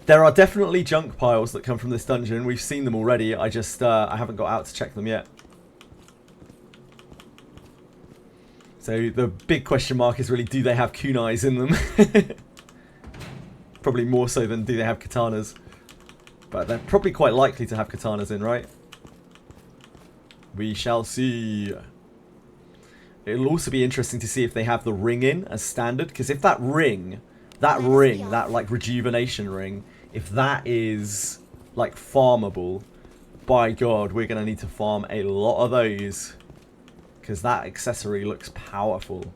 There are definitely junk piles that come from this dungeon. We've seen them already. I just I haven't got out to check them yet. So the big question mark is really, do they have kunais in them? Probably more so than do they have katanas. But they're probably quite likely to have katanas in, right? We shall see. It'll also be interesting to see if they have the ring in as standard. Because if that ring, that like rejuvenation ring, if that is like farmable, by God, we're going to need to farm a lot of those. Because that accessory looks powerful.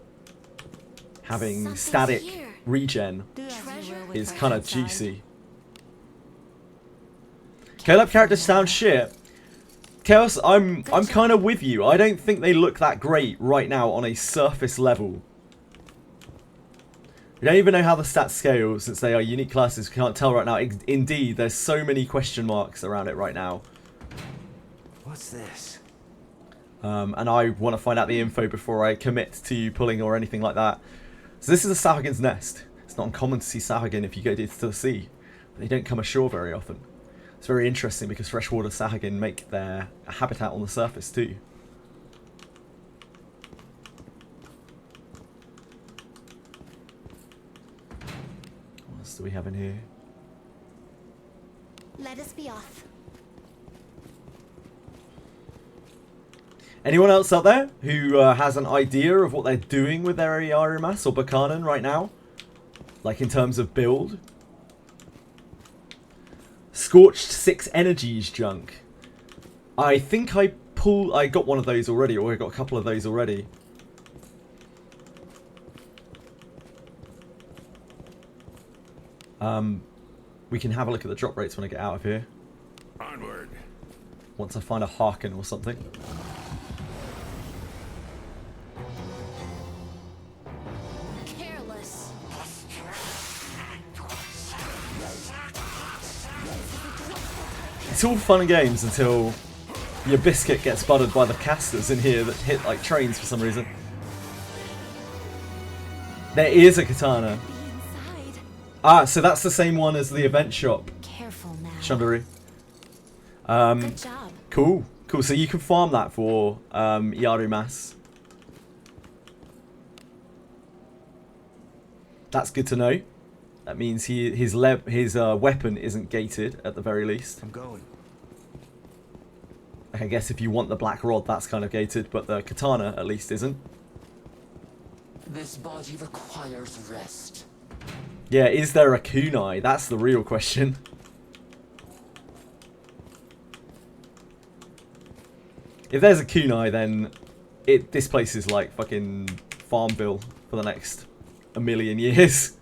Having Something's static here. Do regen as you will with is what's kind of inside. juicy. Collab characters sound shit. Chaos, I'm kind of with you. I don't think they look that great right now on a surface level. We don't even know how the stats scale since they are unique classes. We can't tell right now. Indeed, there's so many question marks around it right now. What's this? And I want to find out the info before I commit to pulling or anything like that. So this is a Sahuagin's nest. It's not uncommon to see Sahuagin if you go to the sea. But they don't come ashore very often. It's very interesting because freshwater Sahuagin make their habitat on the surface too. What else do we have in here? Let us be off. Anyone else out there who has an idea of what they're doing with their Iarumas or Berkanan right now? Like in terms of build? Scorched 6 energies junk. I think I got one of those already, or I got a couple of those already. We can have a look at the drop rates when I get out of here. Onward. Once I find a Harkin or something. Careless. It's all fun and games until your biscuit gets buttered by the casters in here that hit like trains for some reason. There is a katana. Be inside. Ah, so that's the same one as the event shop, Careful now. Shandari. Good job. Cool. Cool. So you can farm that for Iarumas. That's good to know. That means his weapon isn't gated at the very least. I'm going. I guess if you want the black rod, that's kind of gated, but the katana at least isn't. This body requires rest. Yeah, is there a kunai? That's the real question. If there's a kunai, then this place is like fucking Farmville for the next 1,000,000 years.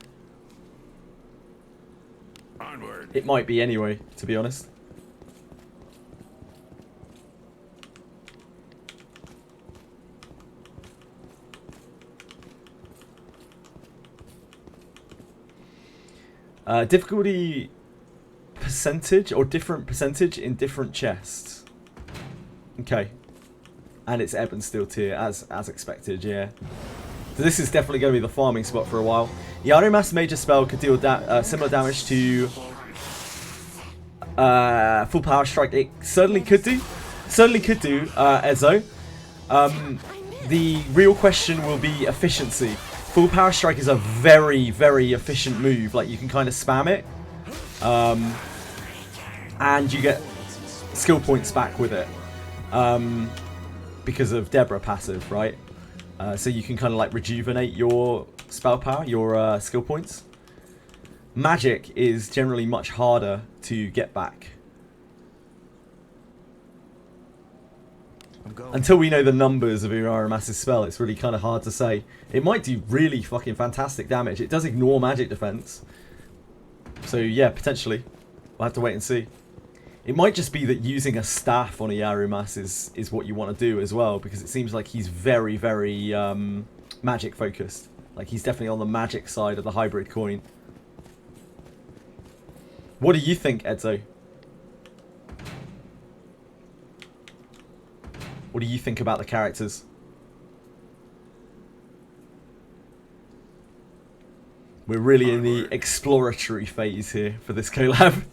Onward. It might be anyway, to be honest. Difficulty percentage or different percentage in different chests. Okay. And it's ebb and steel tier as expected, yeah. So this is definitely going to be the farming spot for a while. Iarumas major spell could deal similar damage to full power strike. It certainly could do. Certainly could do, Ezo. The real question will be efficiency. Full power strike is a very, very efficient move. Like, you can kind of spam it. And you get skill points back with it. Because of Deborah passive, right? So you can kind of like rejuvenate your spell power, your skill points. Magic is generally much harder to get back. Until we know the numbers of Iarumas' spell, it's really kind of hard to say. It might do really fucking fantastic damage. It does ignore magic defense. So yeah, potentially. We'll have to wait and see. It might just be that using a staff on Iarumas is what you want to do as well, because it seems like he's very, very magic focused. Like, he's definitely on the magic side of the hybrid coin. What do you think, Edzo? What do you think about the characters? We're really in the exploratory phase here for this collab.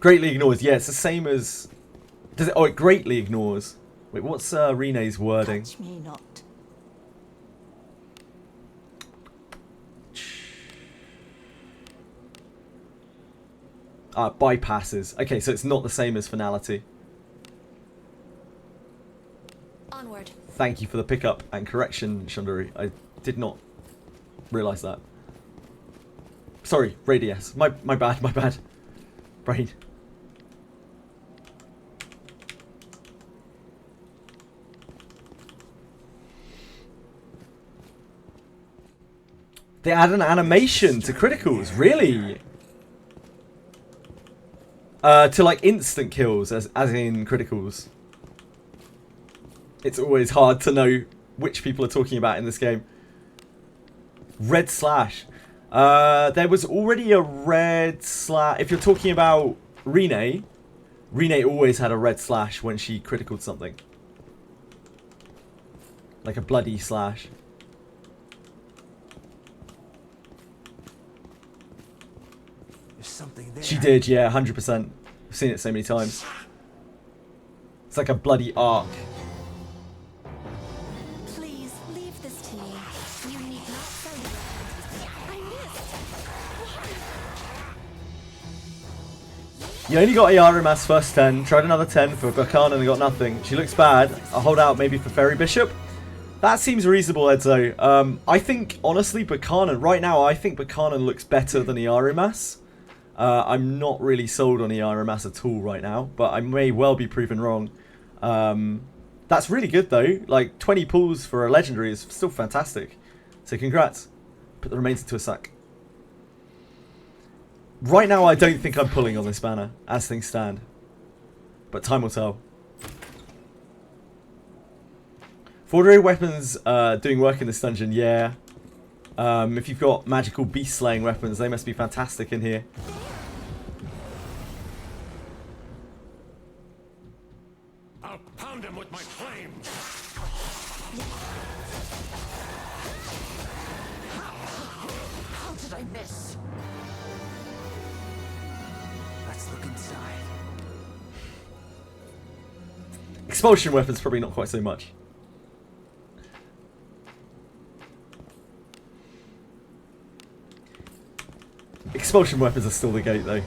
Greatly ignores. Yeah, it's the same as... Does it? Oh, it greatly ignores. Wait, what's Rene's wording? Touch me not. Bypasses. Okay, so it's not the same as finality. Onward. Thank you for the pickup and correction, Shundari. I did not realise that. Sorry, Radius. My bad, my bad. Brain. They add an animation to criticals, really? To like instant kills, as in criticals. It's always hard to know which people are talking about in this game. Red slash. There was already a red slash. If you're talking about Rene always had a red slash when she criticaled something. Like a bloody slash. There's something there. She did, yeah, 100%. I've seen it so many times. It's like a bloody arc. Please leave this to me. You need not say I missed. You only got Iarumas first 10, tried another 10 for Berkanan and got nothing. She looks bad. I'll hold out maybe for Fairy Bishop. That seems reasonable, Edzo. I think, honestly, Berkanan, right now, I think Berkanan looks better than Iarumas. I'm not really sold on Iarumas at all right now, but I may well be proven wrong. That's really good, though. Like, 20 pulls for a Legendary is still fantastic. So congrats. Put the remains into a sack. Right now, I don't think I'm pulling on this banner, as things stand. But time will tell. Forgery weapons doing work in this dungeon, yeah. If you've got magical beast slaying weapons, they must be fantastic in here. I'll pound him with my flame. How did I miss? Let's look inside. Expulsion weapons, probably not quite so much. Expulsion weapons are still the gate, though.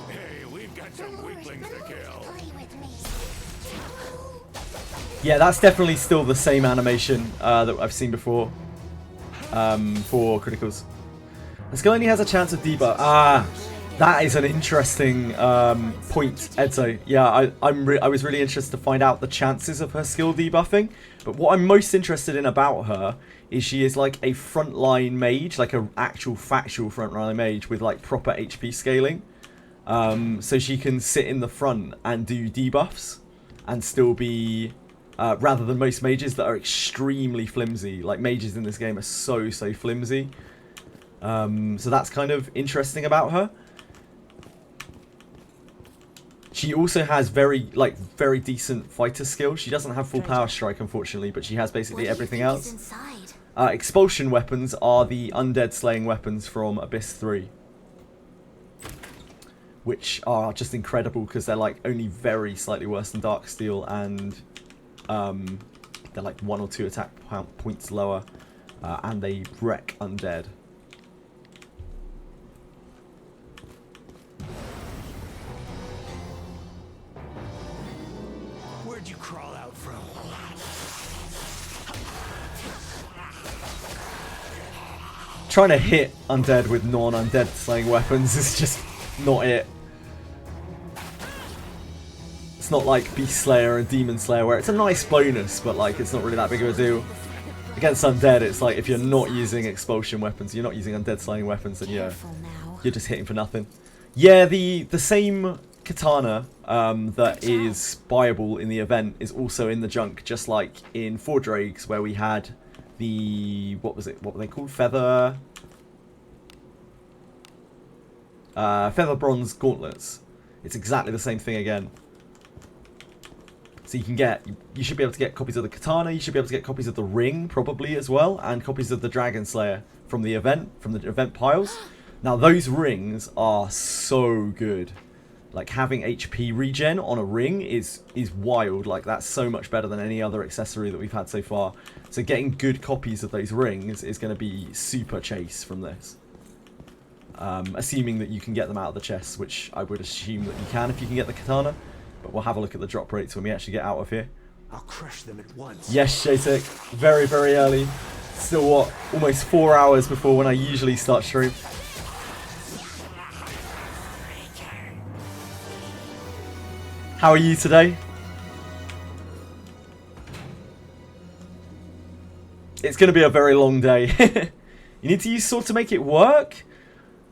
Hey, we've got some weaklings to kill. Play with me. Yeah, that's definitely still the same animation that I've seen before for criticals. The skill only has a chance of debuff. Ah, that is an interesting point, Edzo. Yeah, I was really interested to find out the chances of her skill debuffing. But what I'm most interested in about her is she is like a frontline mage, like an actual factual frontline mage with like proper HP scaling. So she can sit in the front and do debuffs and still be, rather than most mages that are extremely flimsy. Like, mages in this game are so flimsy. So that's kind of interesting about her. She also has very decent fighter skill. She doesn't have full power strike, unfortunately, but she has basically everything else. Expulsion weapons are the undead slaying weapons from Abyss 3. Which are just incredible because they're like only very slightly worse than Darksteel, and they're like 1 or 2 attack points lower, and they wreck undead. Where'd you crawl out from? Trying to hit undead with non-undead slaying weapons is just not it. It's not like Beast Slayer and Demon Slayer where it's a nice bonus, but like it's not really that big of a deal. Against undead, it's like if you're not using expulsion weapons, you're not using undead slaying weapons, then you're just hitting for nothing. Yeah, the same katana that is buyable in the event is also in the junk, just like in Four Drakes where we had the what were they called? Feather bronze gauntlets. It's exactly the same thing again. So you should be able to get copies of the katana, you should be able to get copies of the ring probably as well, and copies of the Dragon Slayer from the event piles. Now those rings are so good. Like having HP regen on a ring is wild. Like that's so much better than any other accessory that we've had so far. So getting good copies of those rings is going to be super chase from this. Assuming that you can get them out of the chests, which I would assume that you can if you can get the katana. But we'll have a look at the drop rates when we actually get out of here. I'll crush them at once. Yes, Jaytek. Very, very early. Still, what? Almost 4 hours before when I usually start stream. How are you today? It's going to be a very long day. You need to use sword to make it work?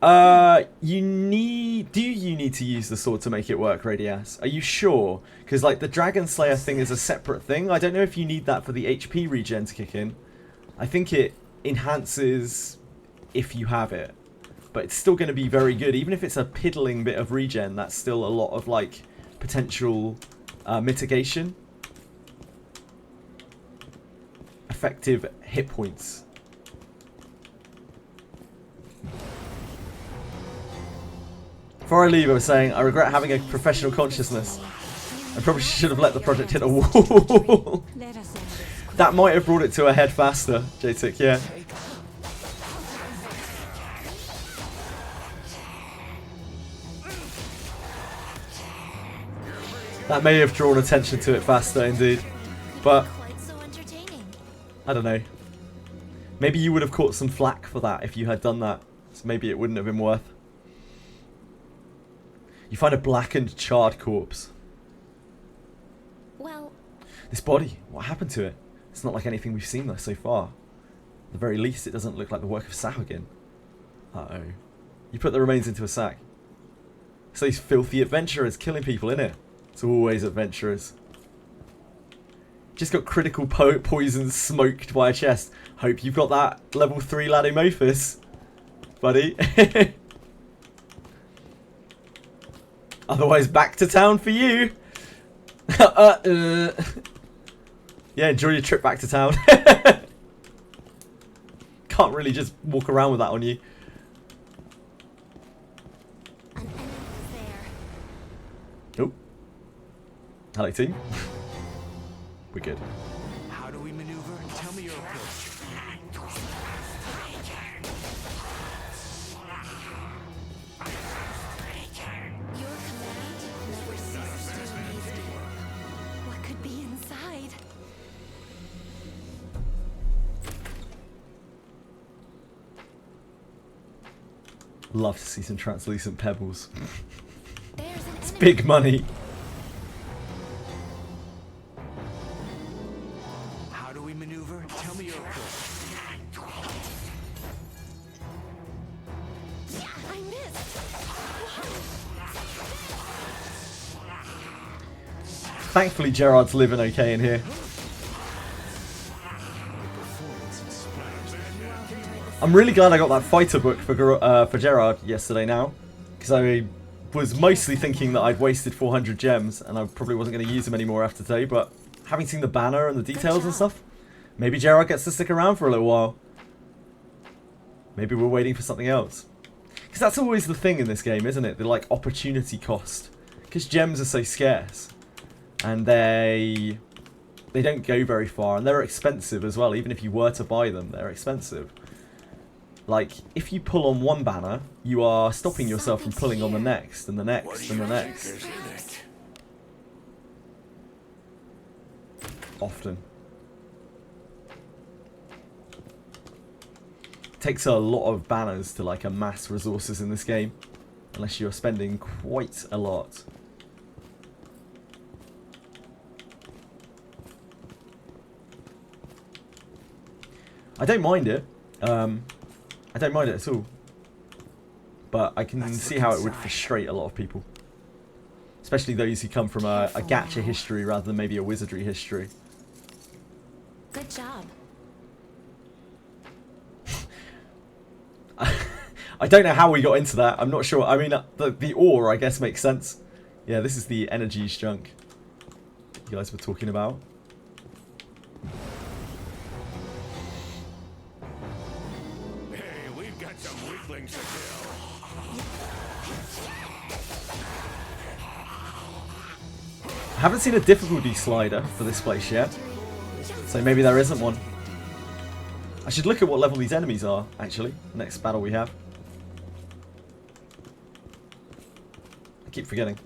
Do you need to use the sword to make it work, Radias? Are you sure? Because like the Dragon Slayer thing is a separate thing. I don't know if you need that for the HP regen to kick in. I think it enhances if you have it. But it's still going to be very good. Even if it's a piddling bit of regen, that's still a lot of like potential mitigation. Effective hit points. Before I leave, I was saying, I regret having a professional consciousness. I probably should have let the project hit a wall. Let us end this. That might have brought it to a head faster, Jaytek, yeah. That may have drawn attention to it faster, indeed. But, Quite so entertaining. I don't know. Maybe you would have caught some flack for that if you had done that. So maybe it wouldn't have been worth. You find a blackened, charred corpse. Well, This body, what happened to it? It's not like anything we've seen there so far. At the very least, it doesn't look like the work of Sahuagin. Uh-oh. You put the remains into a sack. It's these filthy adventurers killing people, innit? It's always adventurers. Just got critical poison smoked by a chest. Hope you've got that level 3 Ladomophis, buddy. Otherwise, back to town for you. Yeah, enjoy your trip back to town. Can't really just walk around with that on you. an enemy there. Oh. Hello, team. We're good. How do we maneuver? Tell me your approach. Your command never ceases to amaze me. What could be inside? Love to see some translucent pebbles. There's an It's enemy. big money. How do we maneuver? Tell me your approach. I missed. Thankfully, Gerard's living okay in here. I'm really glad I got that fighter book for Gerard yesterday now, because I was mostly thinking that I'd wasted 400 gems and I probably wasn't going to use them anymore after today, but having seen the banner and the details and stuff, Maybe Gerard gets to stick around for a little while. Maybe we're waiting for something else. Because that's always the thing in this game, isn't it? The like opportunity cost. Because gems are so scarce. And they don't go very far. And they're expensive as well. Even if you were to buy them, they're expensive. Like, if you pull on one banner, you are stopping yourself from pulling on the next, and the next, and the next. Often. It takes a lot of banners to like amass resources in this game. Unless you're spending quite a lot. I don't mind it. I don't mind it at all. But I can see how it would frustrate a lot of people. Especially those who come from a gacha history rather than maybe a wizardry history. Good job. I don't know how we got into that. I'm not sure. I mean, the ore, I guess, makes sense. Yeah, this is the energies junk you guys were talking about. Hey, we've got some weaklings to kill. I haven't seen a difficulty slider for this place yet. So maybe there isn't one. I should look at what level these enemies are, actually. Next battle we have. I keep forgetting.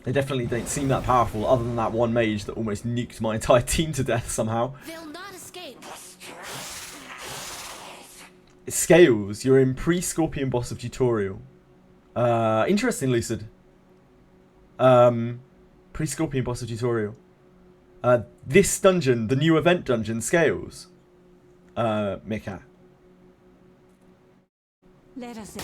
They definitely don't seem that powerful, other than that one mage that almost nuked my entire team to death somehow. They'll not escape. It scales. You're in pre-Scorpion boss of tutorial. Interesting, Lucid. Pre-Scorpion boss of tutorial. This dungeon, the new event dungeon, scales. Mika. Let us.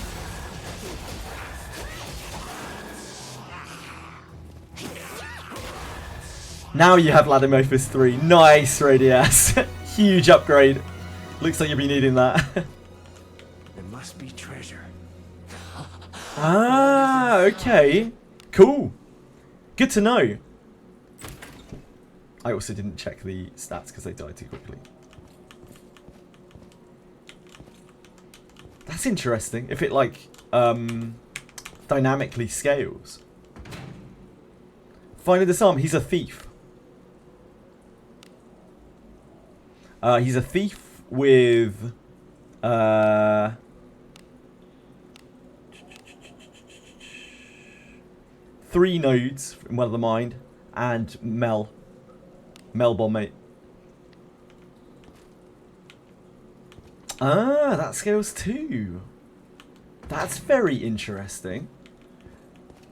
Now you have Ladimophis 3. Nice, Radias. Huge upgrade. Looks like you'll be needing that. There must be treasure. Ah, okay. Cool. Good to know. I also didn't check the stats because they died too quickly. That's interesting. If it, like, dynamically scales. Finally disarm. He's a thief. He's a thief with... 3 nodes in Well of the Mind and Mel Bomb, mate. Ah, that scales too. That's very interesting.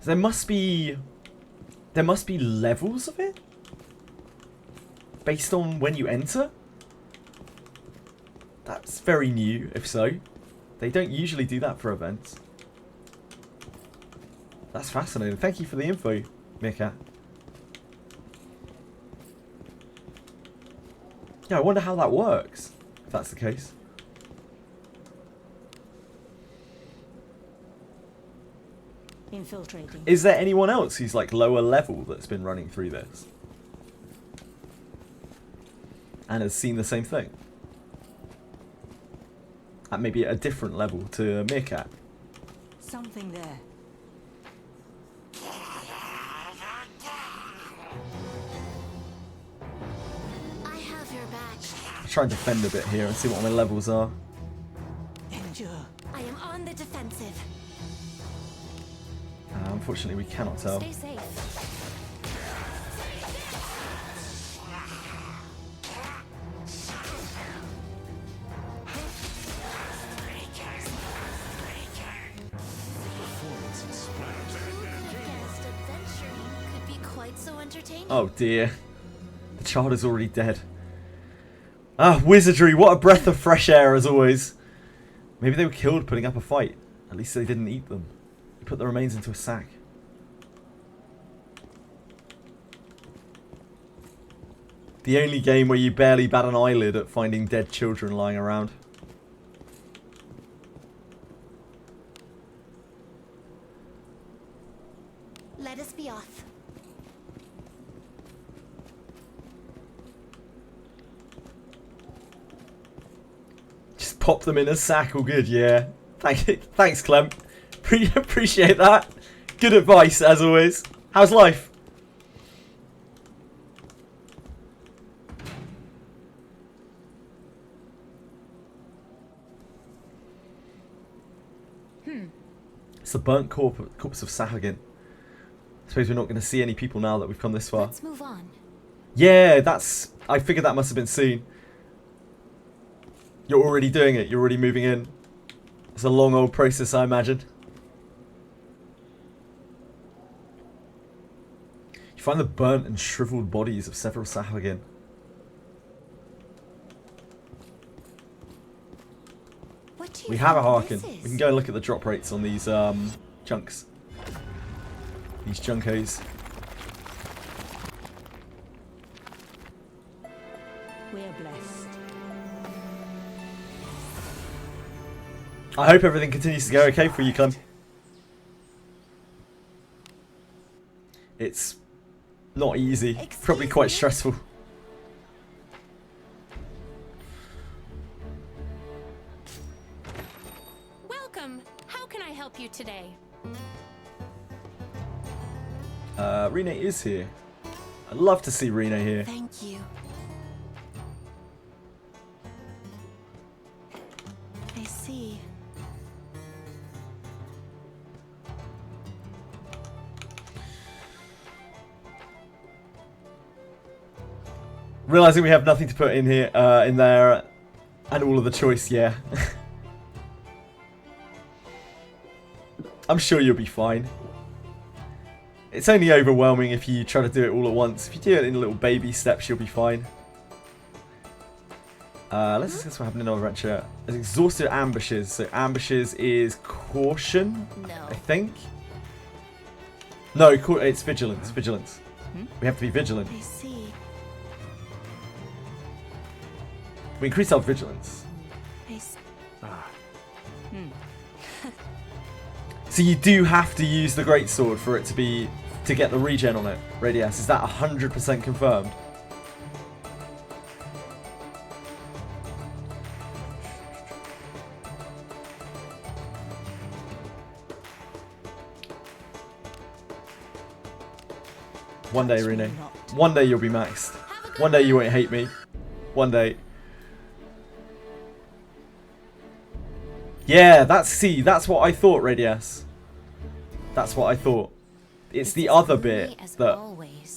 So there must be levels of it based on when you enter. That's very new, if so. They don't usually do that for events. That's fascinating. Thank you for the info, Mika. Yeah, I wonder how that works, if that's the case. Infiltrating. Is there anyone else who's like lower level that's been running through this? And has seen the same thing? At maybe a different level to Meerkat. Something there. I have your back. I'll try and defend a bit here and see what my levels are. Endure. I am on the defensive. Unfortunately, we cannot tell. Stay safe. Against adventuring could be quite so entertaining. Oh dear. The child is already dead. Ah, Wizardry, what a breath of fresh air as always. Maybe they were killed putting up a fight. At least they didn't eat them. They put the remains into a sack. The only game where you barely bat an eyelid at finding dead children lying around. Let us be off. pop them in a sack all good, yeah. Thanks, Clem. Appreciate that. Good advice, as always. How's life? It's the burnt corpse of Sahagan. I suppose we're not going to see any people now that we've come this far. Let's move on. Yeah, I figured that must have been soon. You're already doing it. You're already moving in. It's a long old process, I imagine. You find the burnt and shriveled bodies of several Sahagan. What do you We have a think Harkin. this is? We can go and look at the drop rates on these chunks. These junkos. We're blessed. I hope everything continues to go okay for you, Clem. It's not easy. Probably Excuse quite me? stressful. Welcome. How can I help you today? Rene is here. I'd love to see Rene here. Thank you. I see. Realizing we have nothing to put in here, in there, and all of the choice, yeah. I'm sure you'll be fine. It's only overwhelming if you try to do it all at once. If you do it in little baby steps, you'll be fine. Let's discuss what happened in our adventure. There's exhausted ambushes. So ambushes is caution, No. I think. No, it's vigilance. Vigilance. We have to be vigilant. I see. We increase our vigilance. I see. So you do have to use the greatsword for it to get the regen on it. Radius, is that 100% confirmed? One day, Rene. One day you'll be maxed. One day you won't hate me. One day. Yeah, that's what I thought, Radius. That's what I thought. It's the other bit that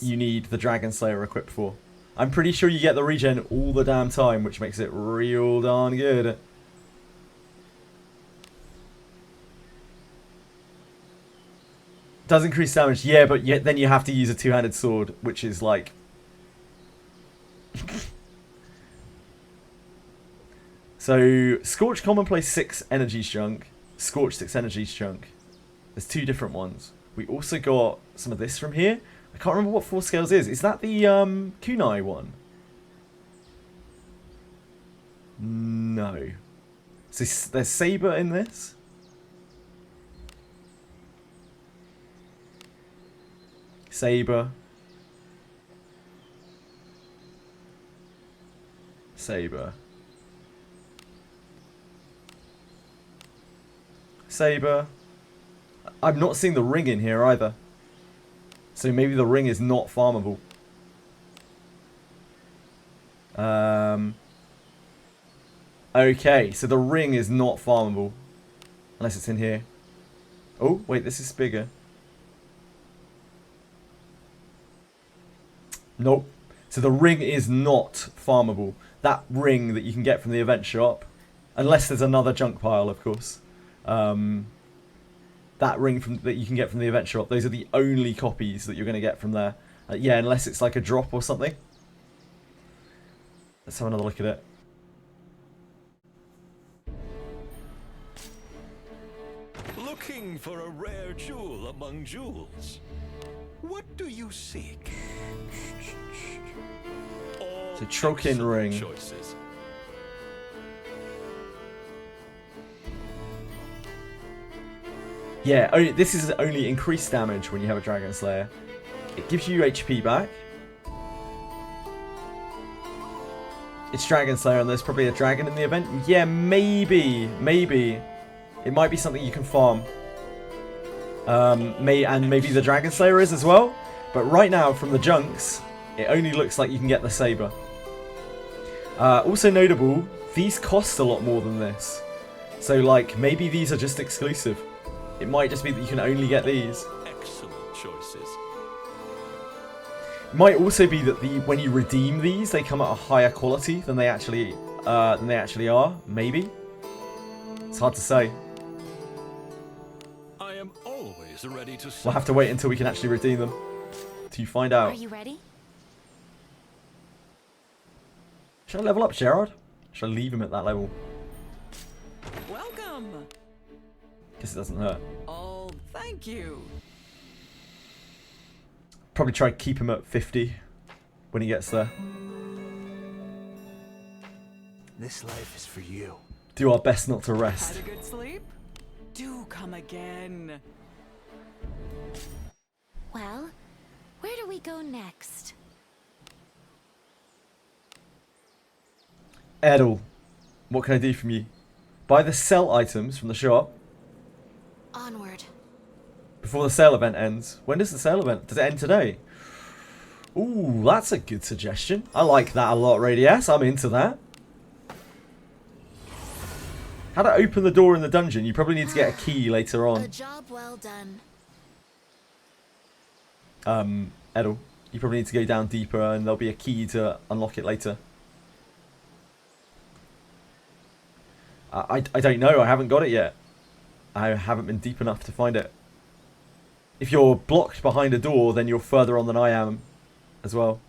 you need the Dragon Slayer equipped for. I'm pretty sure you get the regen all the damn time, which makes it real darn good. Does increase damage, yeah, but yet then you have to use a two-handed sword, which is like... So, Scorch Commonplace 6 Energies Chunk, Scorch 6 Energies Chunk. There's two different ones. We also got some of this from here. I can't remember what 4 scales is. Is that the kunai one? No. So there's Saber in this. Saber. Saber. Saber. I'm not seeing the ring in here either. So maybe the ring is not farmable. Okay, so the ring is not farmable. Unless it's in here. Oh, wait, this is bigger. Nope. So the ring is not farmable. That ring that you can get from the event shop, unless there's another junk pile, of course. That ring that you can get from the event shop, those are the only copies that you're going to get from there. Yeah, unless it's like a drop or something. Let's have another look at it. Looking for a rare jewel among jewels. What do you seek? All So Trokin excellent ring. choices. Yeah, this is only increased damage when you have a Dragon Slayer. It gives you HP back. It's Dragon Slayer and there's probably a dragon in the event. Yeah, maybe. Maybe. It might be something you can farm. Maybe the Dragon Slayer is as well. But right now, from the junks, it only looks like you can get the saber. Also notable, these cost a lot more than this. So, like, maybe these are just exclusive. It might just be that you can only get these. Excellent choices. It might also be that when you redeem these, they come at a higher quality than they actually are. Maybe. It's hard to say. I am always ready to We'll have to wait until we can actually redeem them to find out. Are you ready? Should I level up Gerard? Should I leave him at that level? Welcome. Guess it doesn't hurt. Oh, thank you. Probably try to keep him at 50 when he gets there. This life is for you. Do our best not to rest. Had a good sleep? Do come again. Well, where do we go next? Edel, what can I do from you? Buy the sell items from the shop Onward. before the sale event ends. When does the sale event? Does it end today? Ooh, that's a good suggestion. I like that a lot, Radius. I'm into that. How to open the door in the dungeon? You probably need to get a key later A on. job well done. Edel, you probably need to go down deeper and there'll be a key to unlock it later. I don't know. I haven't got it yet. I haven't been deep enough to find it. If you're blocked behind a door, then you're further on than I am as well.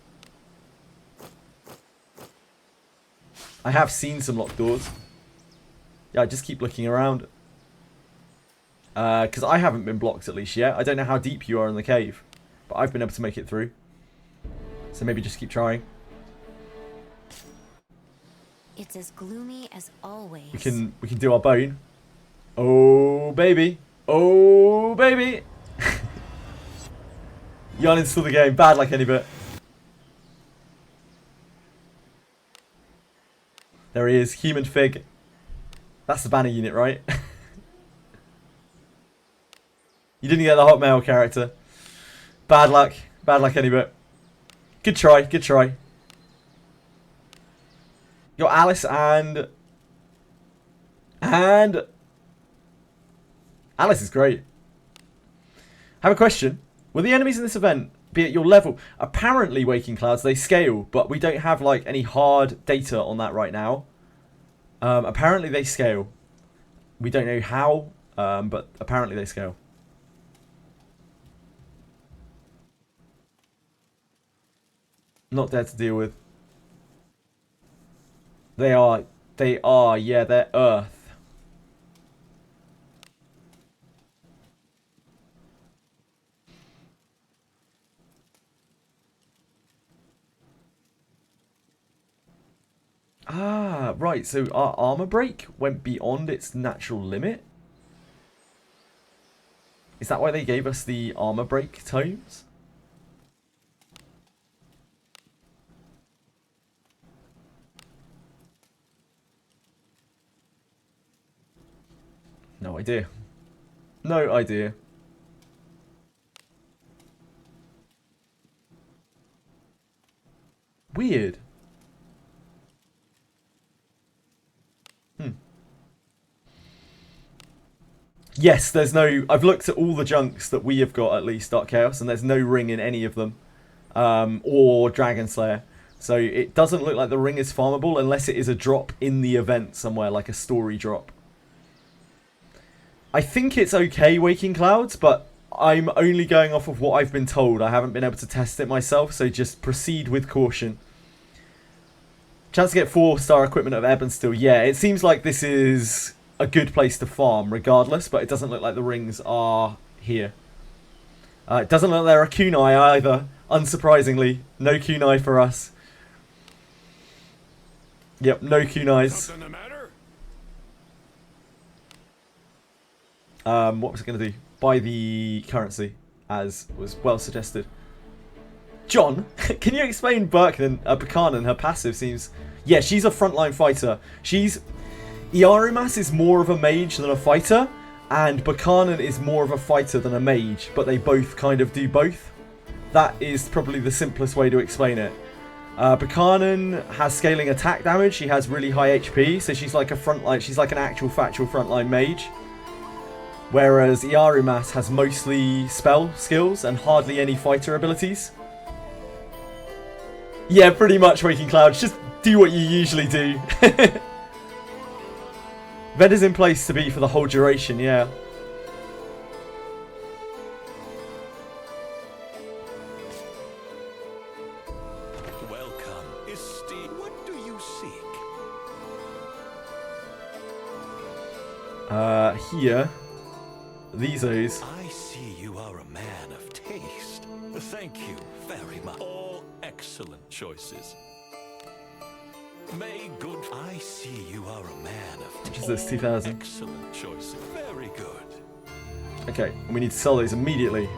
I have seen some locked doors. Yeah, I just keep looking around. Because I haven't been blocked at least yet. I don't know how deep you are in the cave. But I've been able to make it through. So maybe just keep trying. It's as gloomy as always. We can do our bone. Oh baby. Oh baby. You uninstall the game. Bad like any bit. There he is. Human Fig. That's the banner unit, right? You didn't get the Hotmail character. Bad luck. Bad luck any bit. Good try. Good try. Got Alice and Alice is great. I have a question. Will the enemies in this event be at your level? Apparently, Waking Clouds, they scale, but we don't have like any hard data on that right now. Apparently they scale. We don't know how, but apparently they scale. Not there to deal with. They are, yeah, they're Earth. Ah, right, so our armor break went beyond its natural limit? Is that why they gave us the armor break tomes? No idea. No idea. Weird. Yes, there's no... I've looked at all the junks that we have got, at least, Dark Chaos, and there's no ring in any of them. Or Dragon Slayer. So it doesn't look like the ring is farmable unless it is a drop in the event somewhere, like a story drop. I think it's okay, Waking Clouds, but I'm only going off of what I've been told. I haven't been able to test it myself, so just proceed with caution. Chance to get 4-star equipment of Ebb and Steel. Yeah, it seems like this is a good place to farm regardless, but it doesn't look like the rings are here. It doesn't look like there are kunai either, unsurprisingly. No kunai for us. Yep, no kunais. Something the matter? What was it going to do? Buy the currency, as was well suggested. John, can you explain Berkanan? Her passive seems... Yeah, she's a frontline fighter. Iarumas is more of a mage than a fighter, and Berkanan is more of a fighter than a mage, but they both kind of do both. That is probably the simplest way to explain it. Berkanan has scaling attack damage. She has really high HP, so she's like a frontline. She's like an actual factual frontline mage. Whereas Iarumas has mostly spell skills and hardly any fighter abilities. Yeah, pretty much, Waking Clouds. Just do what you usually do. Ved is in place to be for the whole duration, yeah. Welcome, esteemed. What do you seek? Here. Theseos. I see you are a man of taste. Thank you very much. All excellent choices. May good. I see you are a man of taste. Which is this, 2000? Excellent choices. Very good. Okay, we need to sell those immediately.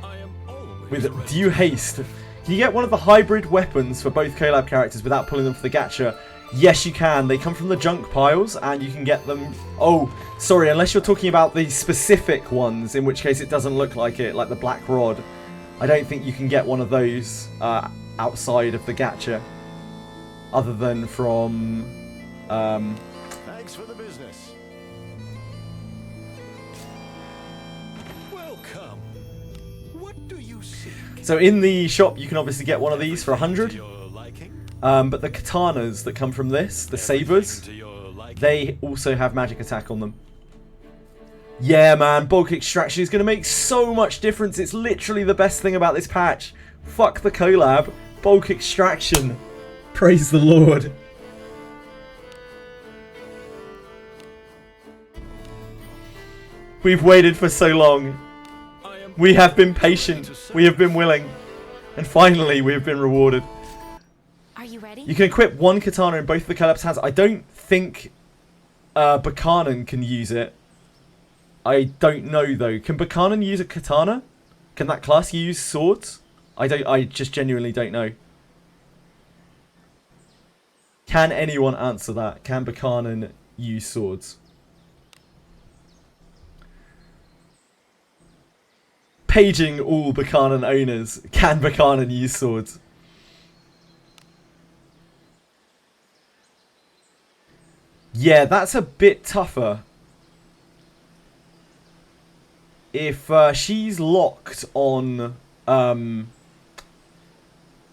I am always With ready Due to- Haste. Can you get one of the hybrid weapons for both Collab characters without pulling them for the gacha? Yes, you can. They come from the junk piles, and you can get them... Oh, sorry, unless you're talking about the specific ones, in which case it doesn't look like it, like the Black Rod. I don't think you can get one of those outside of the gacha, other than from... Thanks for the business. Welcome. What do you seek? So in the shop, you can obviously get one of these for 100. To your liking? But the katanas that come from this, the sabers, To your liking? they also have magic attack on them. Yeah, man, bulk extraction is going to make so much difference. It's literally the best thing about this patch. Fuck the collab. Bulk extraction. Praise the Lord. We've waited for so long. I am We have been patient. We have been willing. And finally, we have been rewarded. Are you ready? You can equip one katana in both of the collab's hands. I don't think Berkanan can use it. I don't know though. Can Berkanan use a katana? Can that class use swords? I just genuinely don't know. Can anyone answer that? Can Berkanan use swords? Paging all Berkanan owners. Can Berkanan use swords? Yeah, that's a bit tougher. If she's locked on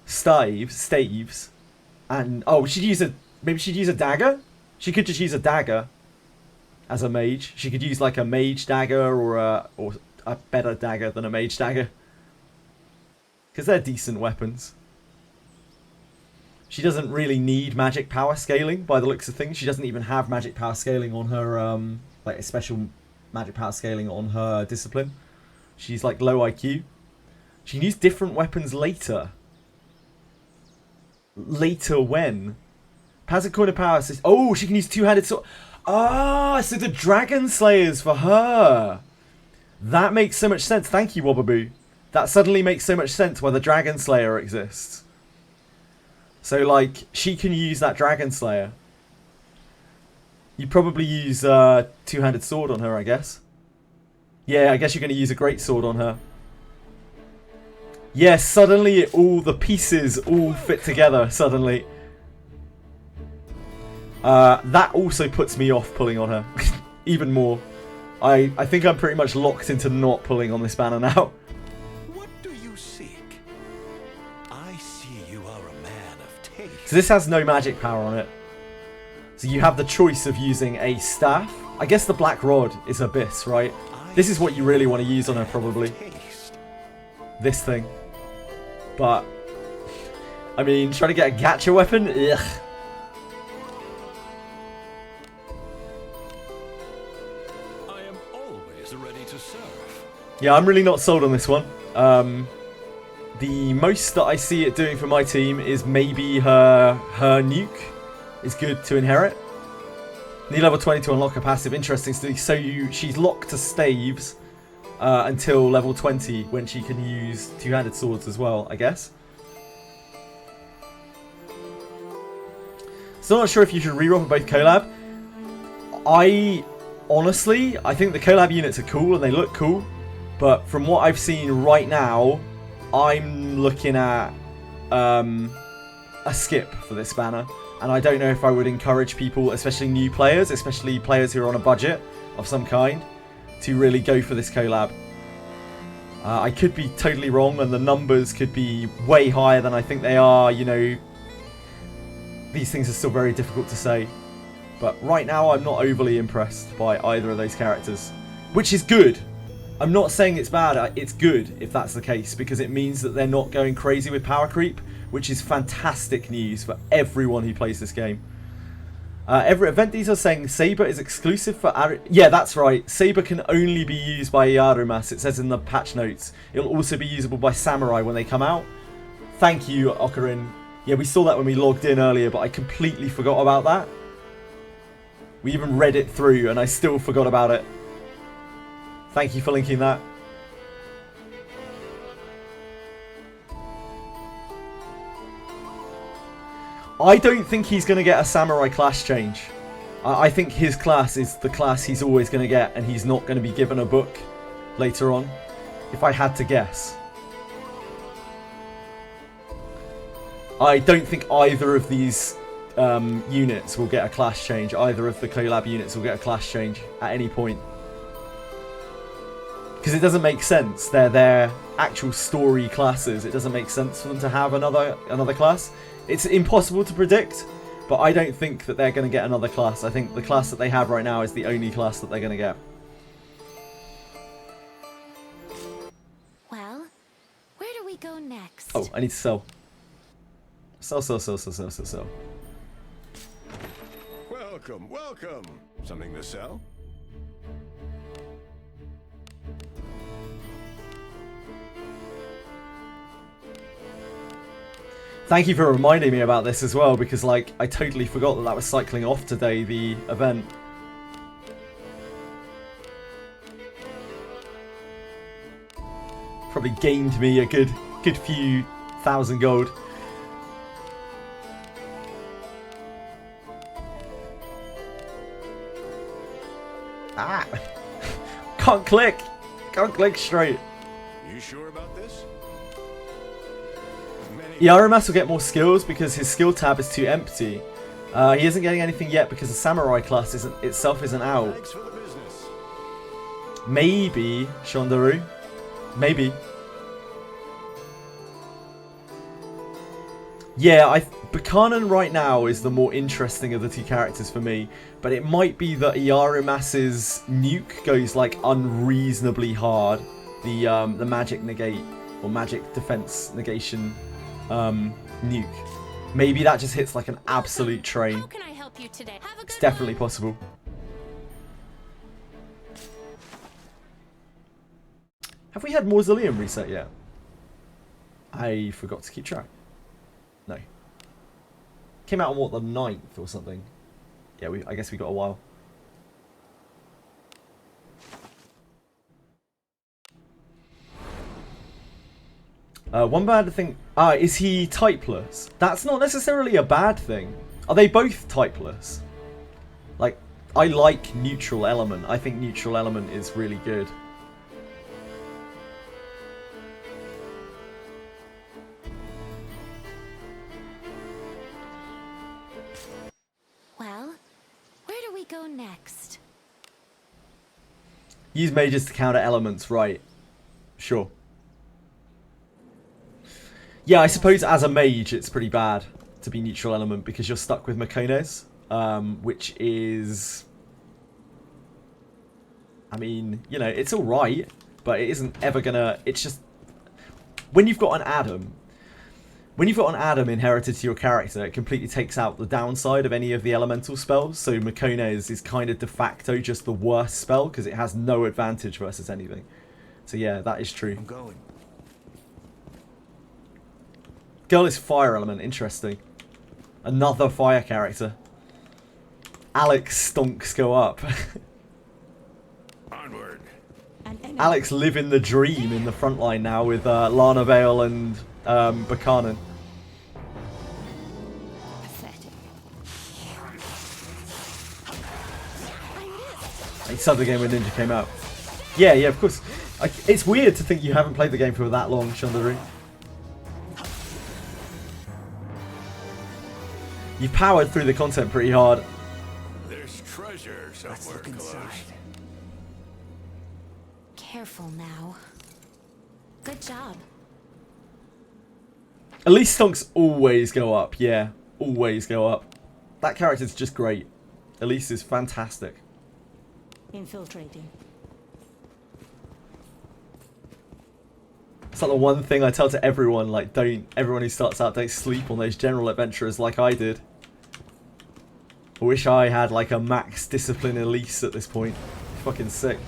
staves, and oh, maybe she'd use a dagger. She could just use a dagger as a mage. She could use like a mage dagger or a better dagger than a mage dagger, because they're decent weapons. She doesn't really need magic power scaling by the looks of things. She doesn't even have magic power scaling on her, like a special magic power scaling on her discipline. She's like low IQ. She can use different weapons later. Later when? Has a coin of power. Oh, she can use two-handed sword. Ah, so the Dragon Slayers for her. That makes so much sense. Thank you, Wobaboo. That suddenly makes so much sense why the Dragon Slayer exists. So, like, she can use that Dragon Slayer. You'd probably use two-handed sword on her, I guess. Yeah, I guess you're going to use a great sword on her. Yeah, suddenly all the pieces all fit together, suddenly. That also puts me off pulling on her. Even more. I think I'm pretty much locked into not pulling on this banner now. What do you seek? I see you are a man of taste. So this has no magic power on it. So you have the choice of using a staff. I guess the Black Rod is Abyss, right? This is what you really want to use on her, probably. Taste. This thing. But, I mean, trying to get a gacha weapon? Ugh. I am always ready to serve. Yeah, I'm really not sold on this one. The most that I see it doing for my team is maybe her nuke is good to inherit. Need level 20 to unlock a passive. Interesting. So she's locked to staves until level 20 when she can use two-handed swords as well, I guess. Still not sure if you should reroll for both collab. Honestly, I think the collab units are cool and they look cool. But from what I've seen right now, I'm looking at a skip for this banner. And I don't know if I would encourage people, especially new players, especially players who are on a budget of some kind, to really go for this collab. I could be totally wrong and the numbers could be way higher than I think they are, you know. These things are still very difficult to say. But right now I'm not overly impressed by either of those characters. Which is good. I'm not saying it's bad, it's good if that's the case, because it means that they're not going crazy with power creep, which is fantastic news for everyone who plays this game. Every event these are saying Saber is exclusive for yeah, that's right. Saber can only be used by Iarumas. It says in the patch notes. It'll also be usable by Samurai when they come out. Thank you, Ocarin. Yeah, we saw that when we logged in earlier, but I completely forgot about that. We even read it through and I still forgot about it. Thank you for linking that. I don't think he's going to get a Samurai class change. I think his class is the class he's always going to get, and he's not going to be given a book later on, if I had to guess. I don't think either of these units will get a class change. Either of the collab units will get a class change at any point. Because it doesn't make sense. They're their actual story classes. It doesn't make sense for them to have another class. It's impossible to predict, but I don't think that they're going to get another class. I think the class that they have right now is the only class that they're going to get. Well, where do we go next? Oh, I need to sell. Sell. Welcome, welcome. Something to sell? Thank you for reminding me about this as well, because like I totally forgot that was cycling off today, the event. Probably gained me a good few thousand gold. Ah! Can't click straight. You sure about this? Iarumas will get more skills because his skill tab is too empty. He isn't getting anything yet because the Samurai class itself isn't out. Thanks for the business. Maybe Shondaru. Maybe. Yeah, Berkanan right now is the more interesting of the two characters for me, but it might be that Iarumas's nuke goes like unreasonably hard. The magic negate or magic defense negation nuke. Maybe that just hits like an absolute train. How can I help you today? Have a good It's definitely possible. Have we had Mausoleum reset yet? I forgot to keep track. No. Came out on what, the 9th or something? Yeah, I guess we got a while. One bad thing... is he typeless? That's not necessarily a bad thing. Are they both typeless? Like, I like neutral element. I think neutral element is really good. Well, where do we go next? Use mages to counter elements, right. Sure. Yeah, I suppose as a mage it's pretty bad to be neutral element because you're stuck with Makones, which is... I mean, you know, it's alright, but it isn't ever gonna... It's just... When you've got an Adam inherited to your character, it completely takes out the downside of any of the elemental spells, so Makones is kind of de facto just the worst spell because it has no advantage versus anything. So yeah, that is true. I'm going. Girl is fire element, interesting. Another fire character. Alex stonks go up. Onward. Alex living the dream in the front line now with Lana Vale and Berkanan. Pathetic. started the game when Ninja came out. Yeah, of course. It's weird to think you haven't played the game for that long, Chandari. You've powered through the content pretty hard. There's treasure somewhere close. Careful now. Good job. At least stonks always go up, yeah. Always go up. That character's just great. Elise is fantastic. Infiltrating. It's like the one thing I tell to everyone, like, everyone who starts out, don't sleep on those general adventurers like I did. I wish I had, like, a max discipline Elise at this point. Fucking sick.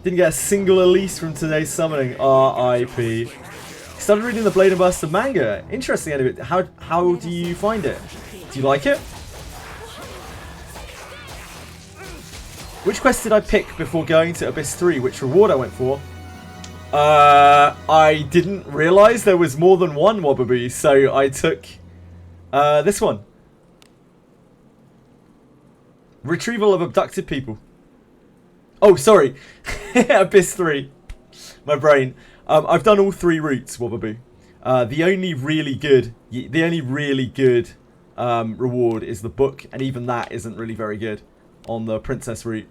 Didn't get a single Elise from today's summoning. R.I.P. Started reading the Blade and Buster manga. Interesting anime. How do you find it? Do you like it? Which quest did I pick before going to Abyss 3? Which reward I went for? I didn't realise there was more than one Wobaboo, so I took this one. Retrieval of abducted people. Oh, sorry. Abyss 3. My brain. I've done all 3 routes, Wobaboo. The only really good reward is the book, and even that isn't really very good on the princess route.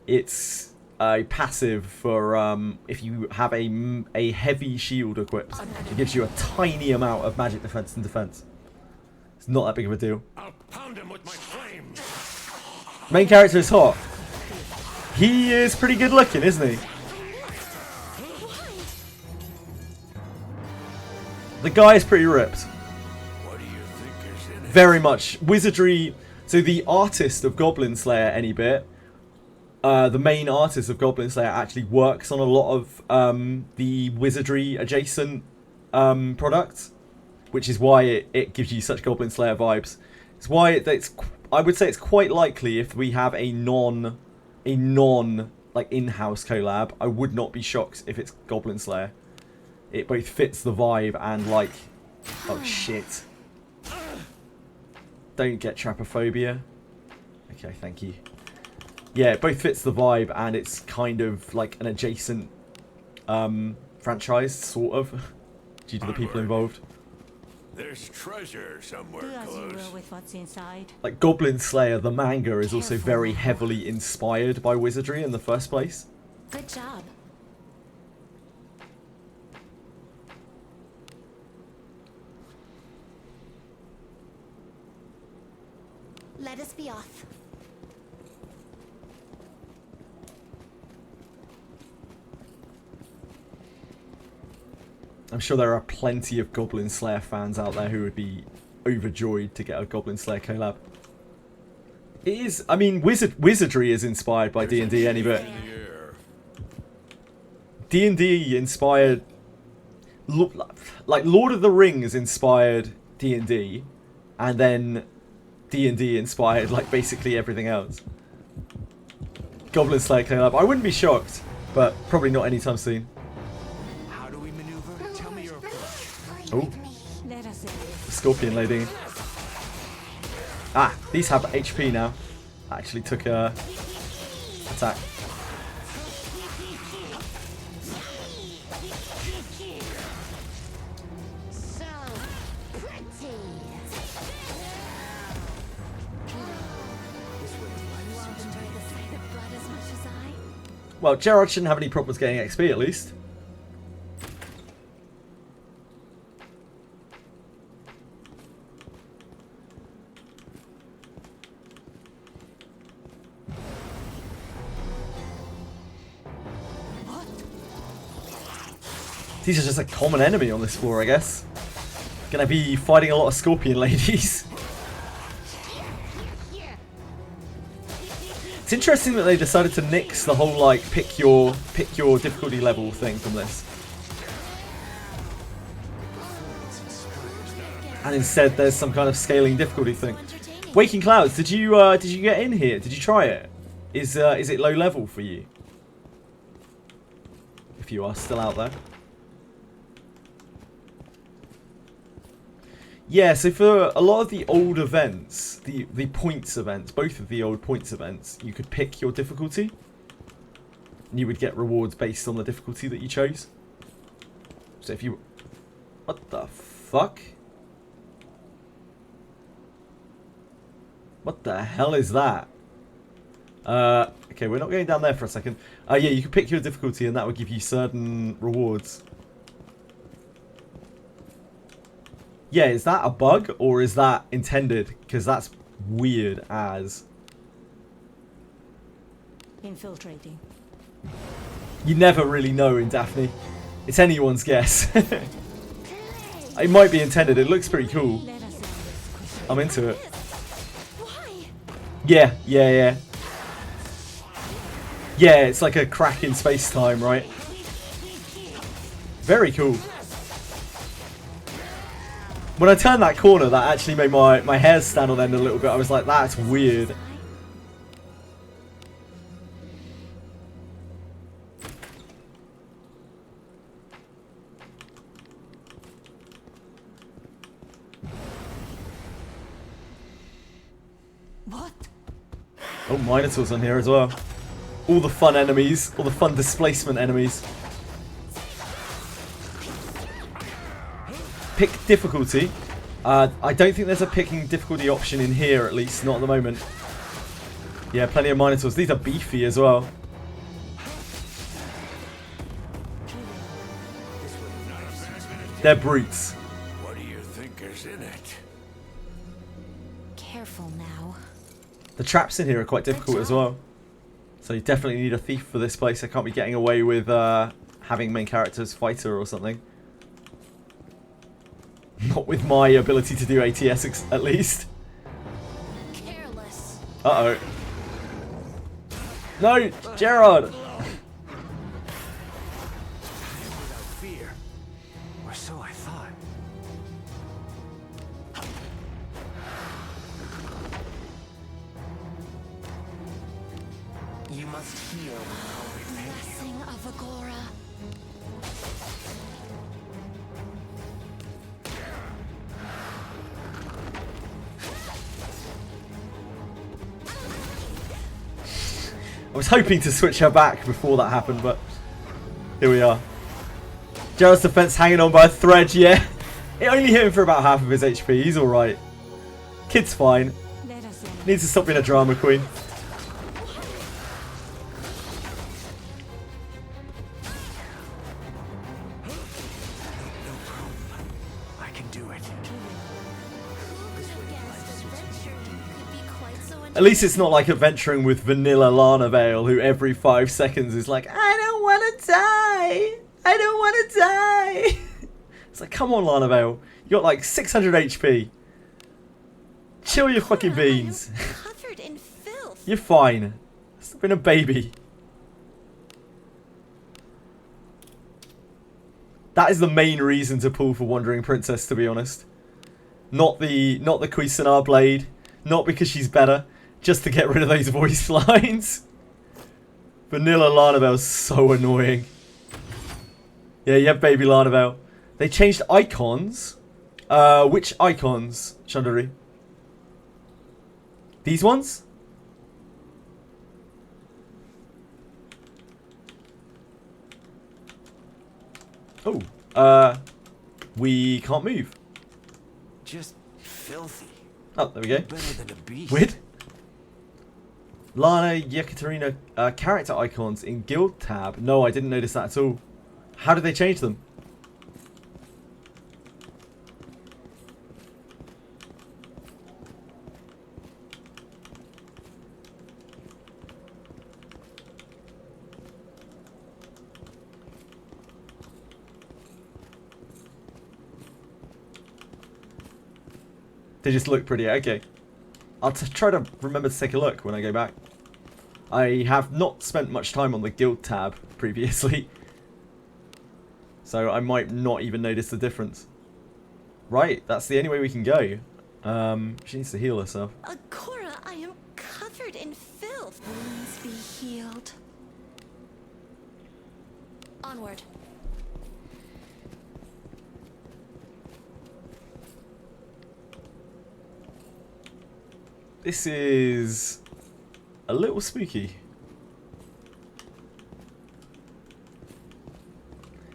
It's a passive for if you have a heavy shield equipped. It gives you a tiny amount of magic defense and defense. It's not that big of a deal. I'll pound him with my flame. Main character is hot. He is pretty good looking, isn't he? The guy is pretty ripped. What do you think is in it? Very much. Wizardry. So the artist of Goblin Slayer any bit, the main artist of Goblin Slayer actually works on a lot of the Wizardry adjacent products, which is why it gives you such Goblin Slayer vibes. It's why I would say it's quite likely if we have a non like in-house collab, I would not be shocked if it's Goblin Slayer. It both fits the vibe and like, oh shit. Don't get trapophobia. Okay, thank you. Yeah, it both fits the vibe and it's kind of like an adjacent franchise, sort of, due to the people involved. There's treasure somewhere Do as you close. will with what's inside. Like Goblin Slayer, the manga, is also very heavily inspired by Wizardry in the first place. Good job. Let us be off. I'm sure there are plenty of Goblin Slayer fans out there who would be overjoyed to get a Goblin Slayer collab. It is, I mean, Wizardry is inspired by D&D any bit. D&D inspired, like Lord of the Rings inspired D&D, and then D&D inspired like basically everything else. Goblin Slayer collab, I wouldn't be shocked, but probably not anytime soon. How do we maneuver? Tell me your approach. Oh, Let us end this. the Scorpion Lady. Ah, these have HP now. Actually took a attack. So pretty. You all enjoy the sight of blood as much as I? Well, Gerard shouldn't have any problems getting XP at least. These are just a common enemy on this floor, I guess. Gonna be fighting a lot of Scorpion Ladies. It's interesting that they decided to nix the whole like pick your difficulty level thing from this. And instead there's some kind of scaling difficulty thing. Waking Clouds, did you get in here? Did you try it? Is it low level for you? If you are still out there. Yeah, so for a lot of the old events, the points events, both of the old points events, you could pick your difficulty. And you would get rewards based on the difficulty that you chose. So if you... What the fuck? What the hell is that? Okay, we're not going down there for a second. Yeah, you can pick your difficulty and that would give you certain rewards. Yeah, is that a bug or is that intended? Because that's weird as... Infiltrating. You never really know in Daphne. It's anyone's guess. It might be intended. It looks pretty cool. Let us end this quickly. I'm into it. Why? Yeah. Yeah, it's like a crack in space-time, right? Very cool. When I turned that corner, that actually made my hair stand on end a little bit. I was like, that's weird. What? Oh, Minotaur's on here as well. All the fun enemies, all the fun displacement enemies. Pick difficulty. I don't think there's a picking difficulty option in here, at least, not at the moment. Yeah, plenty of Minotaurs. These are beefy as well. They're brutes. What do you think is in it? Careful now. The traps in here are quite difficult as well. So you definitely need a thief for this place. I can't be getting away with having main characters fighter or something. Not with my ability to do ATS at least. Careless. Uh-oh. No, Gerard! Without fear. Or so I thought. You must heal. Blessing of Agora. I was hoping to switch her back before that happened, but here we are. Gerard's defense hanging on by a thread, yeah. It only hit him for about half of his HP. He's alright. Kid's fine. Let us end. Needs to stop being a drama queen. I can do it. At least it's not like adventuring with vanilla Lana Vale, who every 5 seconds is like, I don't want to die. I don't want to die. It's like, come on, Lana Vale. You got like 600 HP. Chill your fucking beans. Covered in filth. You're fine. Stop being a baby. That is the main reason to pull for Wandering Princess, to be honest. Not the Cuisinart blade. Not because she's better. Just to get rid of those voice lines. Vanilla Lanabelle's so annoying. Yeah, you have baby Lanabelle. They changed icons. Which icons, Chandari? These ones? Oh, we can't move. Just filthy. Oh, there we go. Better than a beast. Weird. Lana Yekaterina character icons in Guild tab. No, I didn't notice that at all. How did they change them? They just look pretty. Okay. I'll try to remember to take a look when I go back. I have not spent much time on the Guild tab previously. So I might not even notice the difference. Right, that's the only way we can go. She needs to heal herself. Agora, I am covered in filth. Wounds be healed. Onward. This is a little spooky.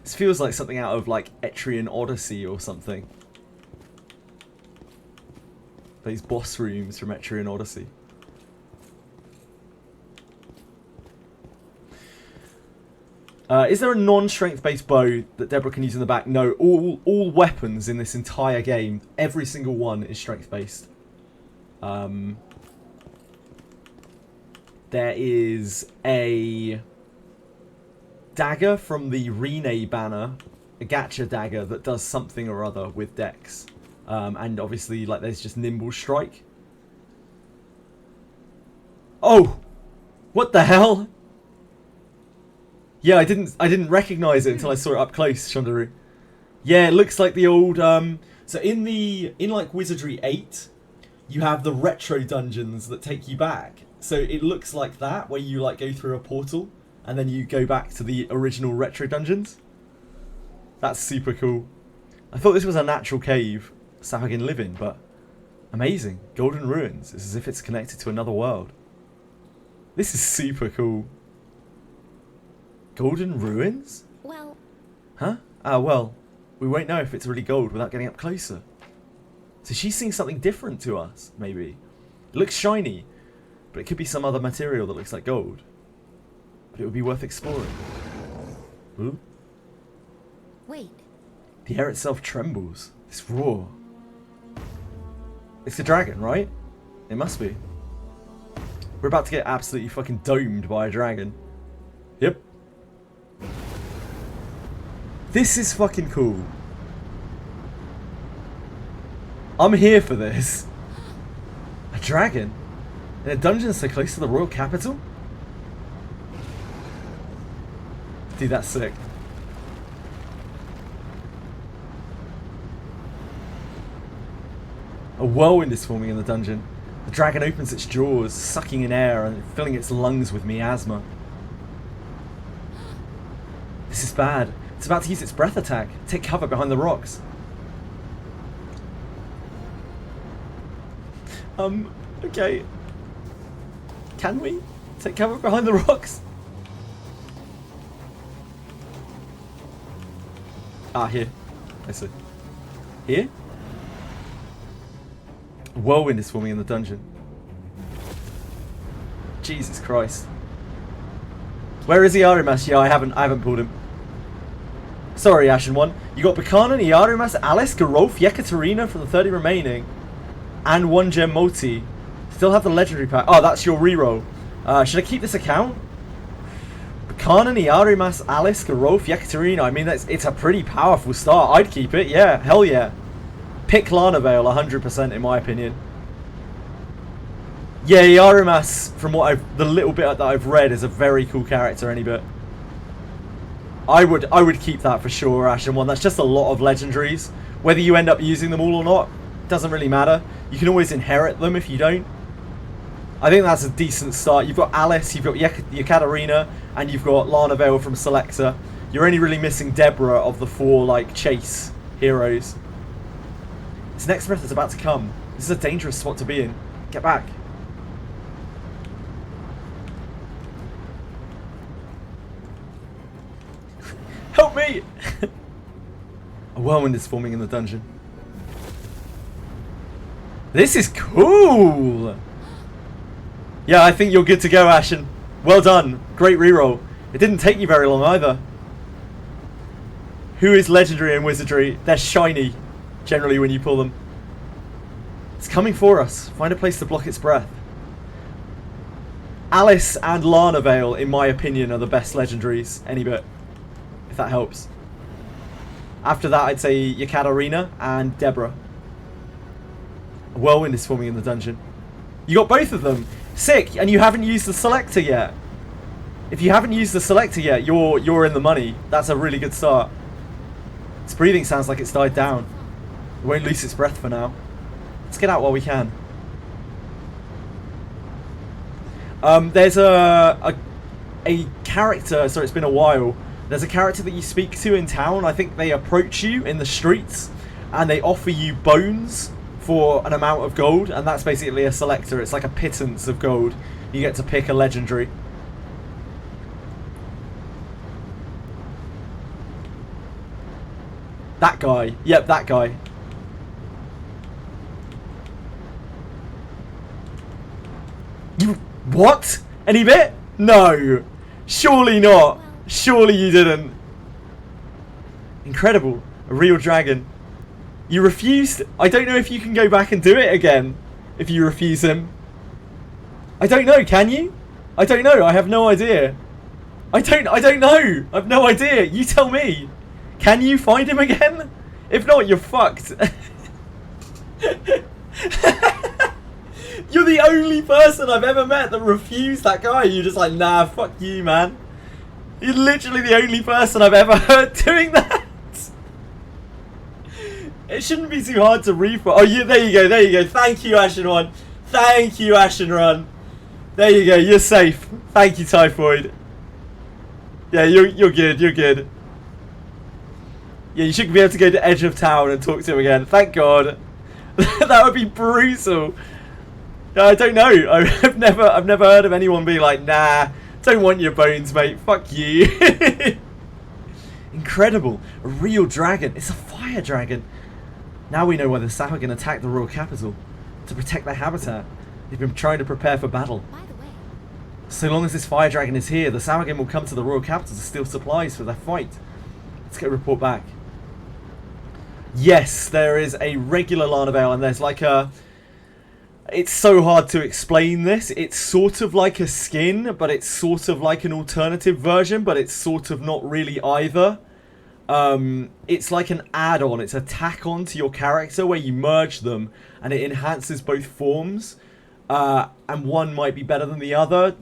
This feels like something out of like Etrian Odyssey or something. These boss rooms from Etrian Odyssey. Is there a non-strength based bow that Deborah can use in the back? No, all weapons in this entire game, every single one is strength based. There is a dagger from the Rene banner, a gacha dagger that does something or other with dex. And obviously, like, there's just nimble strike. Oh! What the hell? Yeah, I didn't recognize it until I saw it up close, Shondaru. Yeah, it looks like the old so in like Wizardry 8, you have the retro dungeons that take you back. So it looks like that, where you like go through a portal and then you go back to the original retro dungeons. That's super cool. I thought this was a natural cave so I can live in, but amazing. Golden Ruins. It's as if it's connected to another world. This is super cool. Golden Ruins? Well, Huh? Ah, well, we won't know if it's really gold without getting up closer. So she's seeing something different to us, maybe. It looks shiny, but it could be some other material that looks like gold. But it would be worth exploring. Ooh. wait. The air itself trembles. This roar. It's a dragon, right? It must be. We're about to get absolutely fucking domed by a dragon. Yep. This is fucking cool. I'm here for this. A dragon? In a dungeon so close to the royal capital? Dude, that's sick. A whirlwind is forming in the dungeon. The dragon opens its jaws, sucking in air and filling its lungs with miasma. This is bad. It's about to use its breath attack. Take cover behind the rocks. Okay. Can we take cover behind the rocks? Ah, here. I see. Here? A whirlwind is forming in the dungeon. Jesus Christ. Where is Iarumas? Yeah, I haven't pulled him. Sorry, Ashen One. You got Berkanan, Iarumas, Alice, Garolf, Yekaterina from the 30 remaining. And 1 gem multi. Still have the legendary pack. Oh, that's your reroll. Should I keep this account? Berkanan, Iarumas, Alice, Garolf, Yekaterina. I mean, it's a pretty powerful start. I'd keep it. Yeah, hell yeah. Pick Lana Vale 100% in my opinion. Yeah, Iarumas, from the little bit that I've read, is a very cool character. Any bit. I would keep that for sure, Ashen One. That's just a lot of legendaries. Whether you end up using them all or not, doesn't really matter. You can always inherit them if you don't. I think that's a decent start. You've got Alice, you've got Yekaterina, and you've got Lana Vale from Selector. You're only really missing Deborah of the 4 like chase heroes. This next breath is about to come. This is a dangerous spot to be in. Get back. Help me! A whirlwind is forming in the dungeon. This is cool! Yeah, I think you're good to go, Ashen. Well done. Great reroll. It didn't take you very long either. Who is legendary in Wizardry? They're shiny, generally, when you pull them. It's coming for us. Find a place to block its breath. Alice and Lana Vale, in my opinion, are the best legendaries. Any bit. If that helps. After that, I'd say Yekaterina and Deborah. A whirlwind is forming in the dungeon. You got both of them. Sick. And you haven't used the selector yet. If you haven't used the selector yet, you're in the money. That's a really good start. Its breathing sounds like it's died down. It won't lose its breath for now. Let's get out while we can. There's a character, so it's been a while. There's a character that you speak to in town. I think they approach you in the streets and they offer you bones for an amount of gold, and that's basically a selector. It's like a pittance of gold. You get to pick a legendary. That guy. Yep, that guy. You... What? Any bit? No. Surely not. Surely you didn't. Incredible. A real dragon. You refused? I don't know if you can go back and do it again. If you refuse him. I don't know, can you? I don't know, I have no idea. I don't know. I have no idea. You tell me. Can you find him again? If not, you're fucked. You're the only person I've ever met that refused that guy. You're just like, nah, fuck you, man. You're literally the only person I've ever heard doing that. It shouldn't be too hard to refund. Oh, yeah, there you go, there you go. Thank you, Ashen One. Thank you, Ashen Run. There you go, you're safe. Thank you, Typhoid. Yeah, you're good, you're good. Yeah, you should be able to go to Edge of Town and talk to him again. Thank God. That would be brutal. I don't know. I've never heard of anyone be like, nah, don't want your bones, mate. Fuck you. Incredible. A real dragon. It's a fire dragon. Now we know why the Sahuagin attacked the royal capital. To protect their habitat. They've been trying to prepare for battle. By the way, So long as this fire dragon is here, the Sahuagin will come to the royal capital to steal supplies for their fight. Let's get a report back. Yes, there is a regular Lana Veil, and there's like a... It's so hard to explain this. It's sort of like a skin, but it's sort of like an alternative version, but it's sort of not really either. It's like an add-on. It's a tack-on to your character where you merge them, and it enhances both forms. And one might be better than the other,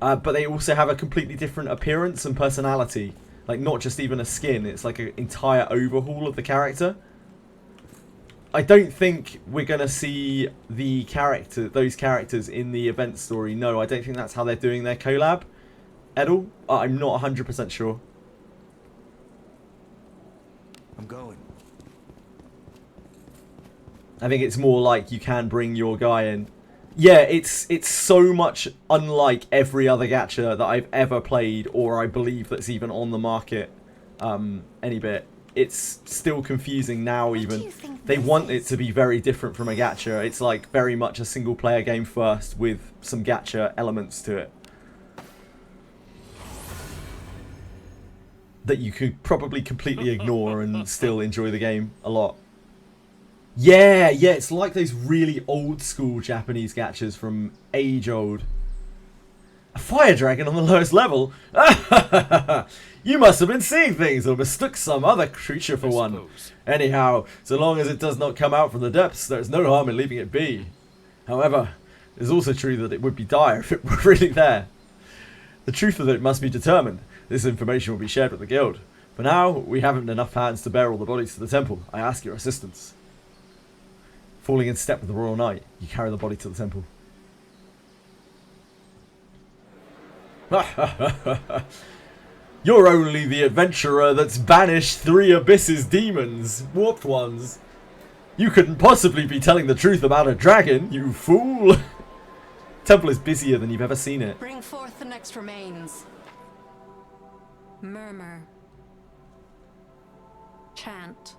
but they also have a completely different appearance and personality. Like, not just even a skin. It's like an entire overhaul of the character. I don't think we're going to see those characters in the event story. No, I don't think that's how they're doing their collab. Edel? I'm not 100% sure. I'm going. I think it's more like you can bring your guy in. Yeah, it's so much unlike every other gacha that I've ever played, or I believe that's even on the market any bit. It's still confusing now even. They want it to be very different from a gacha. It's like very much a single player game first with some gacha elements to it. That you could probably completely ignore and still enjoy the game a lot. Yeah, it's like those really old school Japanese gachas from age old. A fire dragon on the lowest level? You must have been seeing things or mistook some other creature for one. Anyhow, so long as it does not come out from the depths, there is no harm in leaving it be. However, it is also true that it would be dire if it were really there. The truth of it must be determined. This information will be shared with the guild. For now, we haven't enough hands to bear all the bodies to the temple. I ask your assistance. Falling in step with the Royal Knight, you carry the body to the temple. You're only the adventurer that's banished 3 Abysses demons, warped ones. You couldn't possibly be telling the truth about a dragon, you fool. Temple is busier than you've ever seen it. Bring forth the next remains. Murmur. Chant.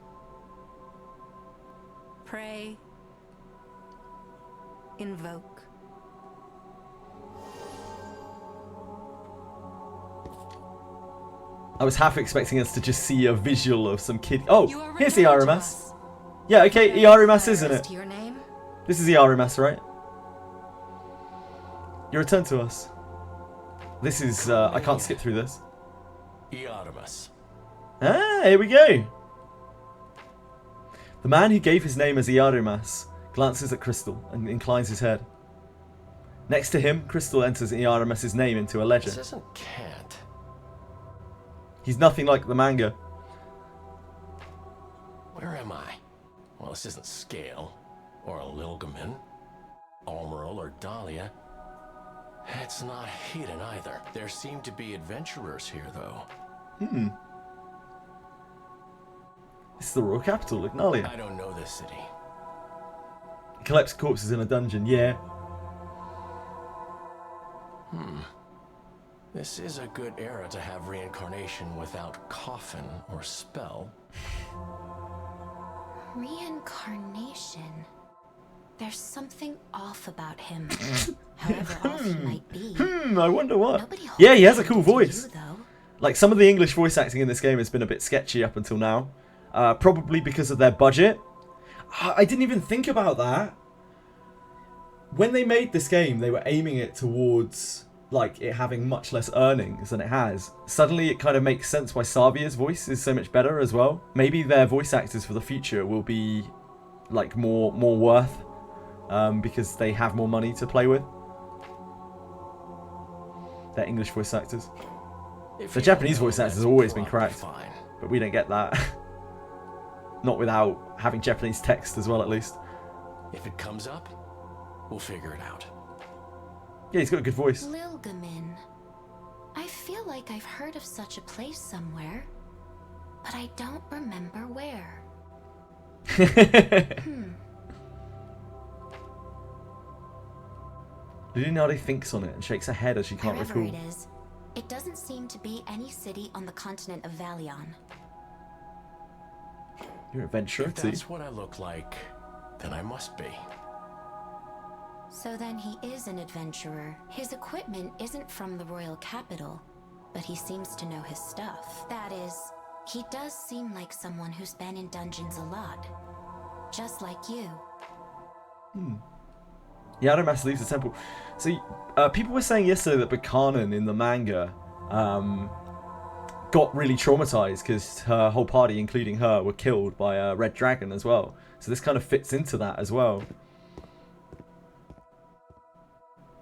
Pray. Invoke. I was half expecting us to just see a visual of some kid. Oh, here's the Iarumas. Yeah, okay, Iarumas, isn't it? Your name? This is Iarumas, right? You returned to us. This is, I can't skip through this. Iarumas. Ah, here we go. The man who gave his name as Iarumas glances at Crystal and inclines his head. Next to him, Crystal enters Iarumas' name into a ledger. This isn't Cat. He's nothing like the manga. Where am I? Well, this isn't Scale, or a Lilgamin, Almeril, or Dahlia. It's not Hedon either. There seem to be adventurers here, though. This is the royal capital, Ignalia. I don't know this city. Collects corpses in a dungeon, yeah. This is a good era to have reincarnation without coffin or spell. Reincarnation. There's something off about him. However off he might be. I wonder what. Nobody holds Yeah, he has a it cool to voice. you, though. Like, some of the English voice acting in this game has been a bit sketchy up until now. Probably because of their budget. I didn't even think about that. When they made this game, they were aiming it towards, like, it having much less earnings than it has. Suddenly, it kind of makes sense why Savia's voice is so much better as well. Maybe their voice actors for the future will be, like, more worth. Because they have more money to play with. Their English voice actors. The Japanese voice actors have always been cracked. But we don't get that. Not without having Japanese text as well, at least. If it comes up, we'll figure it out. Yeah, he's got a good voice. Lilgamin. I feel like I've heard of such a place somewhere, but I don't remember where. Leonardo thinks on it and shakes her head as she can't Wherever recall. it is, it doesn't seem to be any city on the continent of Valion. You're an adventurer If too. that's what I look like, then I must be. So then he is an adventurer. His equipment isn't from the royal capital, but he seems to know his stuff. That is, he does seem like someone who's been in dungeons a lot. Just like you. Iarumas leaves the temple. So, people were saying yesterday that Berkanan in the manga got really traumatized because her whole party, including her, were killed by a red dragon as well. So this kind of fits into that as well.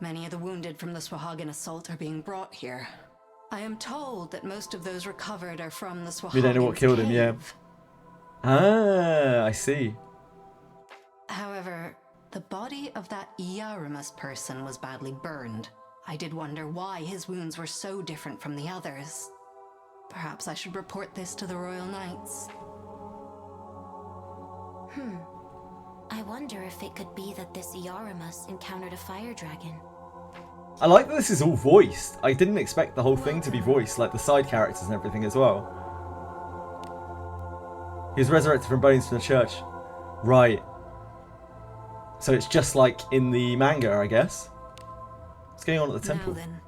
Many of the wounded from the Swahagan assault are being brought here. I am told that most of those recovered are from the Swahagan. We don't know what killed him, yeah. Ah, I see. However, the body of that Iarumas person was badly burned. I did wonder why his wounds were so different from the others. Perhaps I should report this to the Royal Knights. I wonder if it could be that this Iarumas encountered a fire dragon. I like that this is all voiced. I didn't expect the whole thing to be voiced, like the side characters and everything as well. He was resurrected from bones from the church. Right. So it's just like in the manga, I guess. What's going on at the temple? Now then.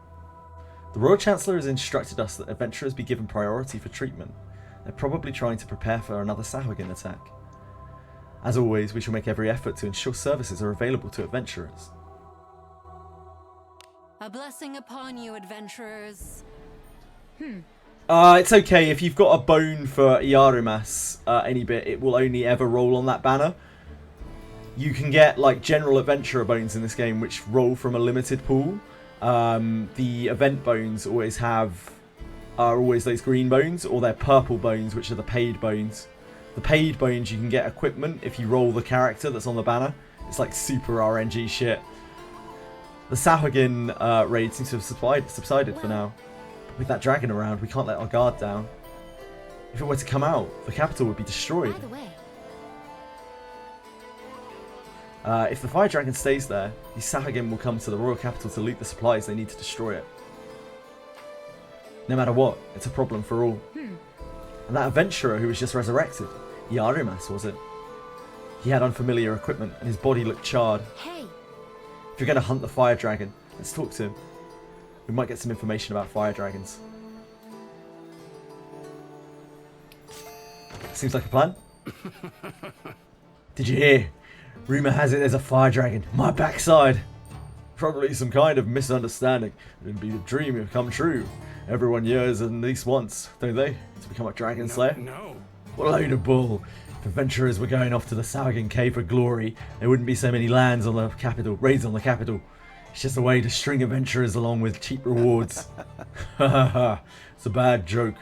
The Royal Chancellor has instructed us that adventurers be given priority for treatment. They're probably trying to prepare for another Swahagan attack. As always, we shall make every effort to ensure services are available to adventurers. A blessing upon you, adventurers. It's okay. If you've got a bone for Iarumas any bit, it will only ever roll on that banner. You can get like general adventurer bones in this game, which roll from a limited pool. The event bones are always those green bones, or they're purple bones, which are the paid bones. The paid bones, you can get equipment if you roll the character that's on the banner. It's like super RNG shit. The Swahagan raid seems to have subsided for now. But with that dragon around, we can't let our guard down. If it were to come out, the capital would be destroyed. By the way, If the fire dragon stays there, the Swahagan will come to the royal capital to loot the supplies they need to destroy it. No matter what, it's a problem for all. And that adventurer who was just resurrected, Iarumas, was it? He had unfamiliar equipment and his body looked charred. hey, If you're going to hunt the fire dragon, let's talk to him. We might get some information about fire dragons. Seems like a plan. Did you hear? Rumour has it there's a fire dragon. My backside. Probably some kind of misunderstanding. It'd be a dream if come true. Everyone yearns at least once, don't they? To become a dragon slayer? No. What a load of bull. If adventurers were going off to the Swahagan cave for glory, there wouldn't be so many raids on the capital. It's just a way to string adventurers along with cheap rewards. Ha ha ha. It's a bad joke.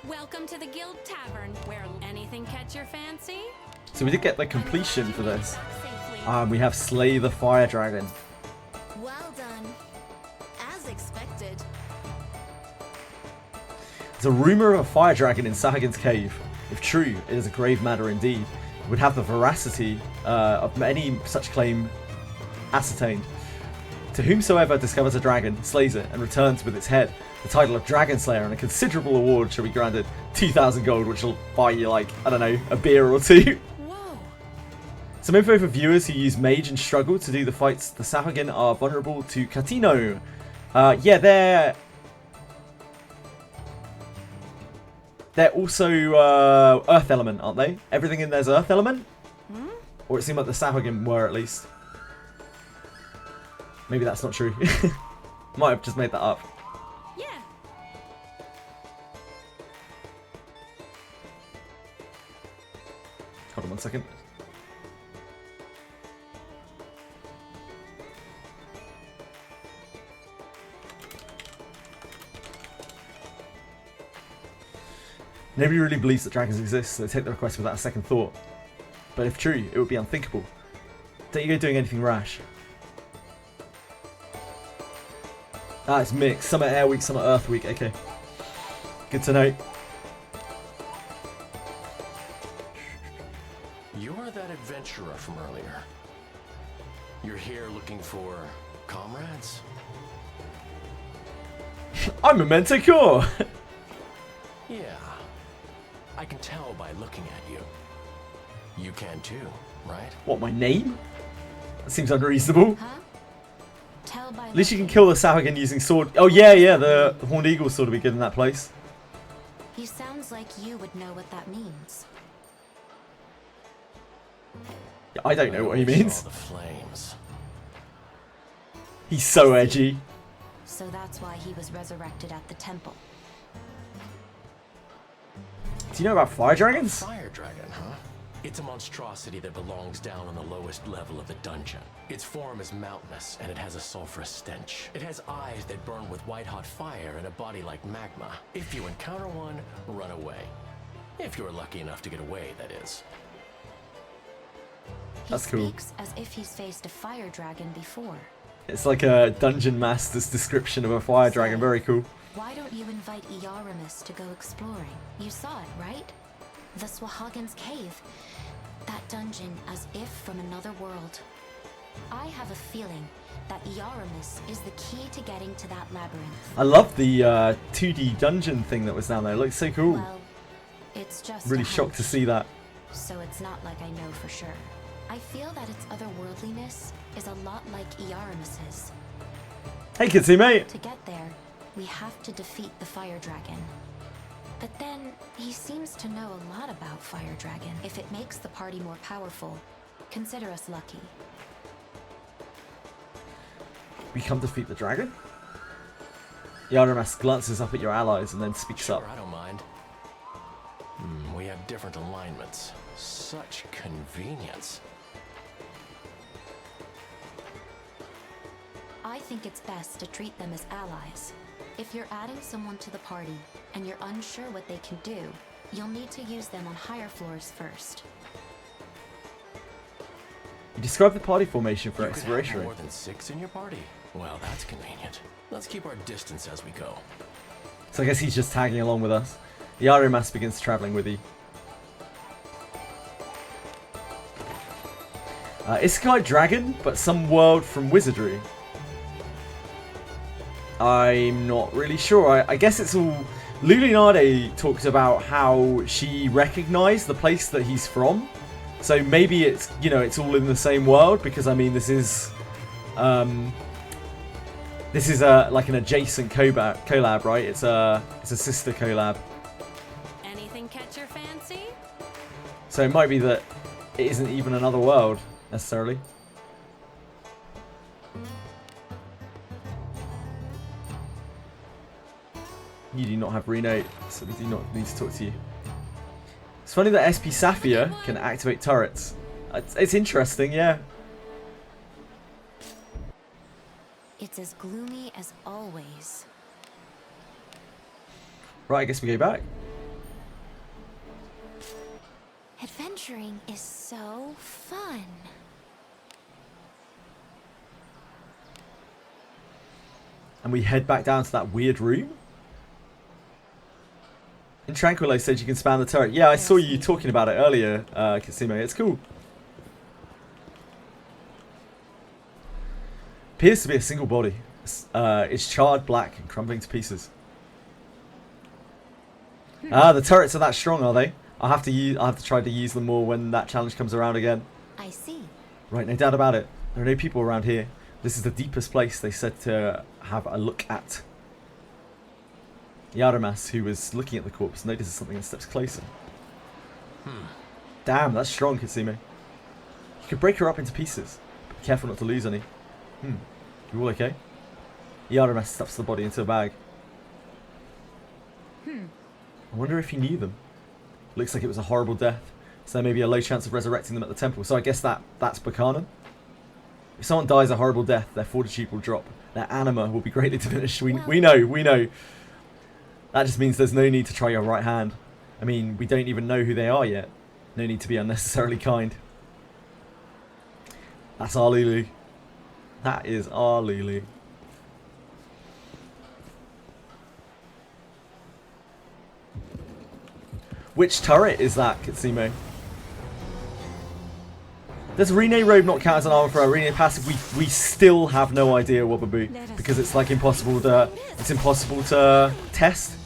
Welcome to the Guild Tavern, where anything catch your fancy? So we did get the completion for this. Safely. We have Slay the Fire Dragon. Well done. As expected. There's a rumour of a fire dragon in Swahagan's cave. If true, it is a grave matter indeed. It would have the veracity of any such claim ascertained. To whomsoever discovers a dragon, slays it, and returns with its head, the title of Dragon Slayer and a considerable award shall be granted, 2,000 gold, which will buy you, like, I don't know, a beer or two. Whoa. Some info for viewers who use Mage and struggle to do the fights. The Sahuagin are vulnerable to Catino. Yeah, they're also Earth Element, aren't they? Everything in there's Earth Element? Or it seemed like the Sahuagin were, at least. Maybe that's not true. Might have just made that up. Yeah. Hold on one second. Nobody really believes that dragons exist, so they take the request without a second thought. But if true, it would be unthinkable. Don't you go doing anything rash. Ah, it's mixed. Some are Air Week, some are Earth Week. Okay. Good to know. You're that adventurer from earlier. You're here looking for comrades? I'm a Manticore! Yeah. I can tell by looking at you. You can too, right? What, my name? That seems unreasonable. Huh? Tell by At least you can kill the Sahuagin using sword. Oh yeah, the Horned Eagle sword would be good in that place. He sounds like you would know what that means. Yeah, I don't know what he Saw means. the flames. He's so edgy. So that's why he was resurrected at the temple. Do you know about fire dragons? Fire dragon, huh? It's a monstrosity that belongs down on the lowest level of the dungeon. Its form is mountainous, and it has a sulfurous stench. It has eyes that burn with white-hot fire and a body like magma. If you encounter one, run away. If you're lucky enough to get away, that is. He That's cool. speaks as if he's faced a fire dragon before. It's like a dungeon master's description of a fire dragon. Very cool. Why don't you invite Iarumas to go exploring? You saw it, right? The Swahagan's cave. That dungeon as if from another world. I have a feeling that Iarumas is the key to getting to that labyrinth. I love the 2D dungeon thing that was down there. It looks so cool. Well, it's just Really a shocked to hunch, see that. so it's not like I know for sure. I feel that its otherworldliness is a lot like Iarumas's. Hey Kitsune! To get there, we have to defeat the fire dragon. But then, he seems to know a lot about fire dragon. If it makes the party more powerful, consider us lucky. We come defeat the dragon? Iarumas glances up at your allies and then speaks Sure, up. I don't mind. We have different alignments. Such convenience. I think it's best to treat them as allies. If you're adding someone to the party, and you're unsure what they can do, you'll need to use them on higher floors first. You describe the party formation for You could have exploration. more than 6 in your party? Well, that's convenient. Let's keep our distance as we go. So I guess he's just tagging along with us. Iarumas begins travelling with you. Isekai Dragon, but some world from Wizardry. I'm not really sure. I guess it's all... Lulinade talked about how she recognised the place that he's from. So maybe it's, you know, it's all in the same world, because I mean this is like an adjacent collab, right? It's a sister collab. Anything catch your fancy? So it might be that it isn't even another world necessarily. You do not have Reno, so we do not need to talk to you. It's funny that SP Saphir can activate turrets. It's interesting, yeah. It's as gloomy as always. Right, I guess we go back. Adventuring is so fun. And we head back down to that weird room. In Tranquilo said you can spam the turret. Yeah, I saw you talking about it earlier, Kasime. It's cool. Appears to be a single body. It's charred black and crumbling to pieces. Ah, the turrets are that strong, are they? I'll have to try to use them more when that challenge comes around again. I see. Right, no doubt about it. There are no people around here. This is the deepest place they said to have a look at. Iarumas, who was looking at the corpse, notices something and steps closer. Damn, that's strong, Kitsime. You could break her up into pieces, but be careful not to lose any. You all okay? Iarumas stuffs the body into a bag. I wonder if he knew them. Looks like it was a horrible death, so there may be a low chance of resurrecting them at the temple. So I guess that's Berkanan. If someone dies a horrible death, their fortitude will drop. Their anima will be greatly diminished. We know. That just means there's no need to try your right hand. I mean, we don't even know who they are yet. No need to be unnecessarily kind. That's our Lulu. That is our Lulu. Which turret is that, Kitsime? Does Rene robe not count as an armor for our Rene passive? We still have no idea, Wobaboo, because it's like impossible to test.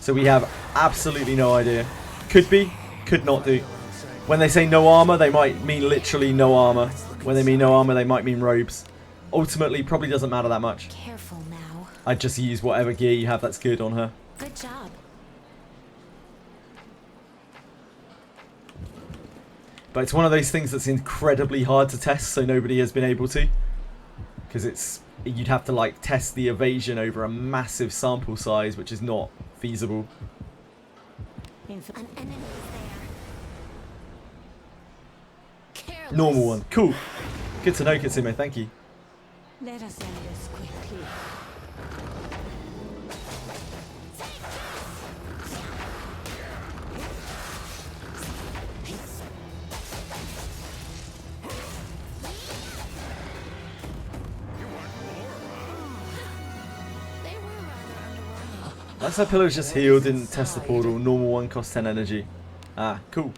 So we have absolutely no idea. Could be, could not do. When they say no armor, they might mean literally no armor. When they mean no armor, they might mean robes. Ultimately, probably doesn't matter that much. Careful now. I'd just use whatever gear you have that's good on her. Good job. But it's one of those things that's incredibly hard to test, so nobody has been able to. Because you'd have to like test the evasion over a massive sample size, which is not feasible. An enemy is there. Careless. Normal one. Cool. Good to know, Kitsime. Thank you. Let us end this quickly. That's how Pillow's just healed, didn't test the portal. Normal one costs 10 energy. Ah, cool.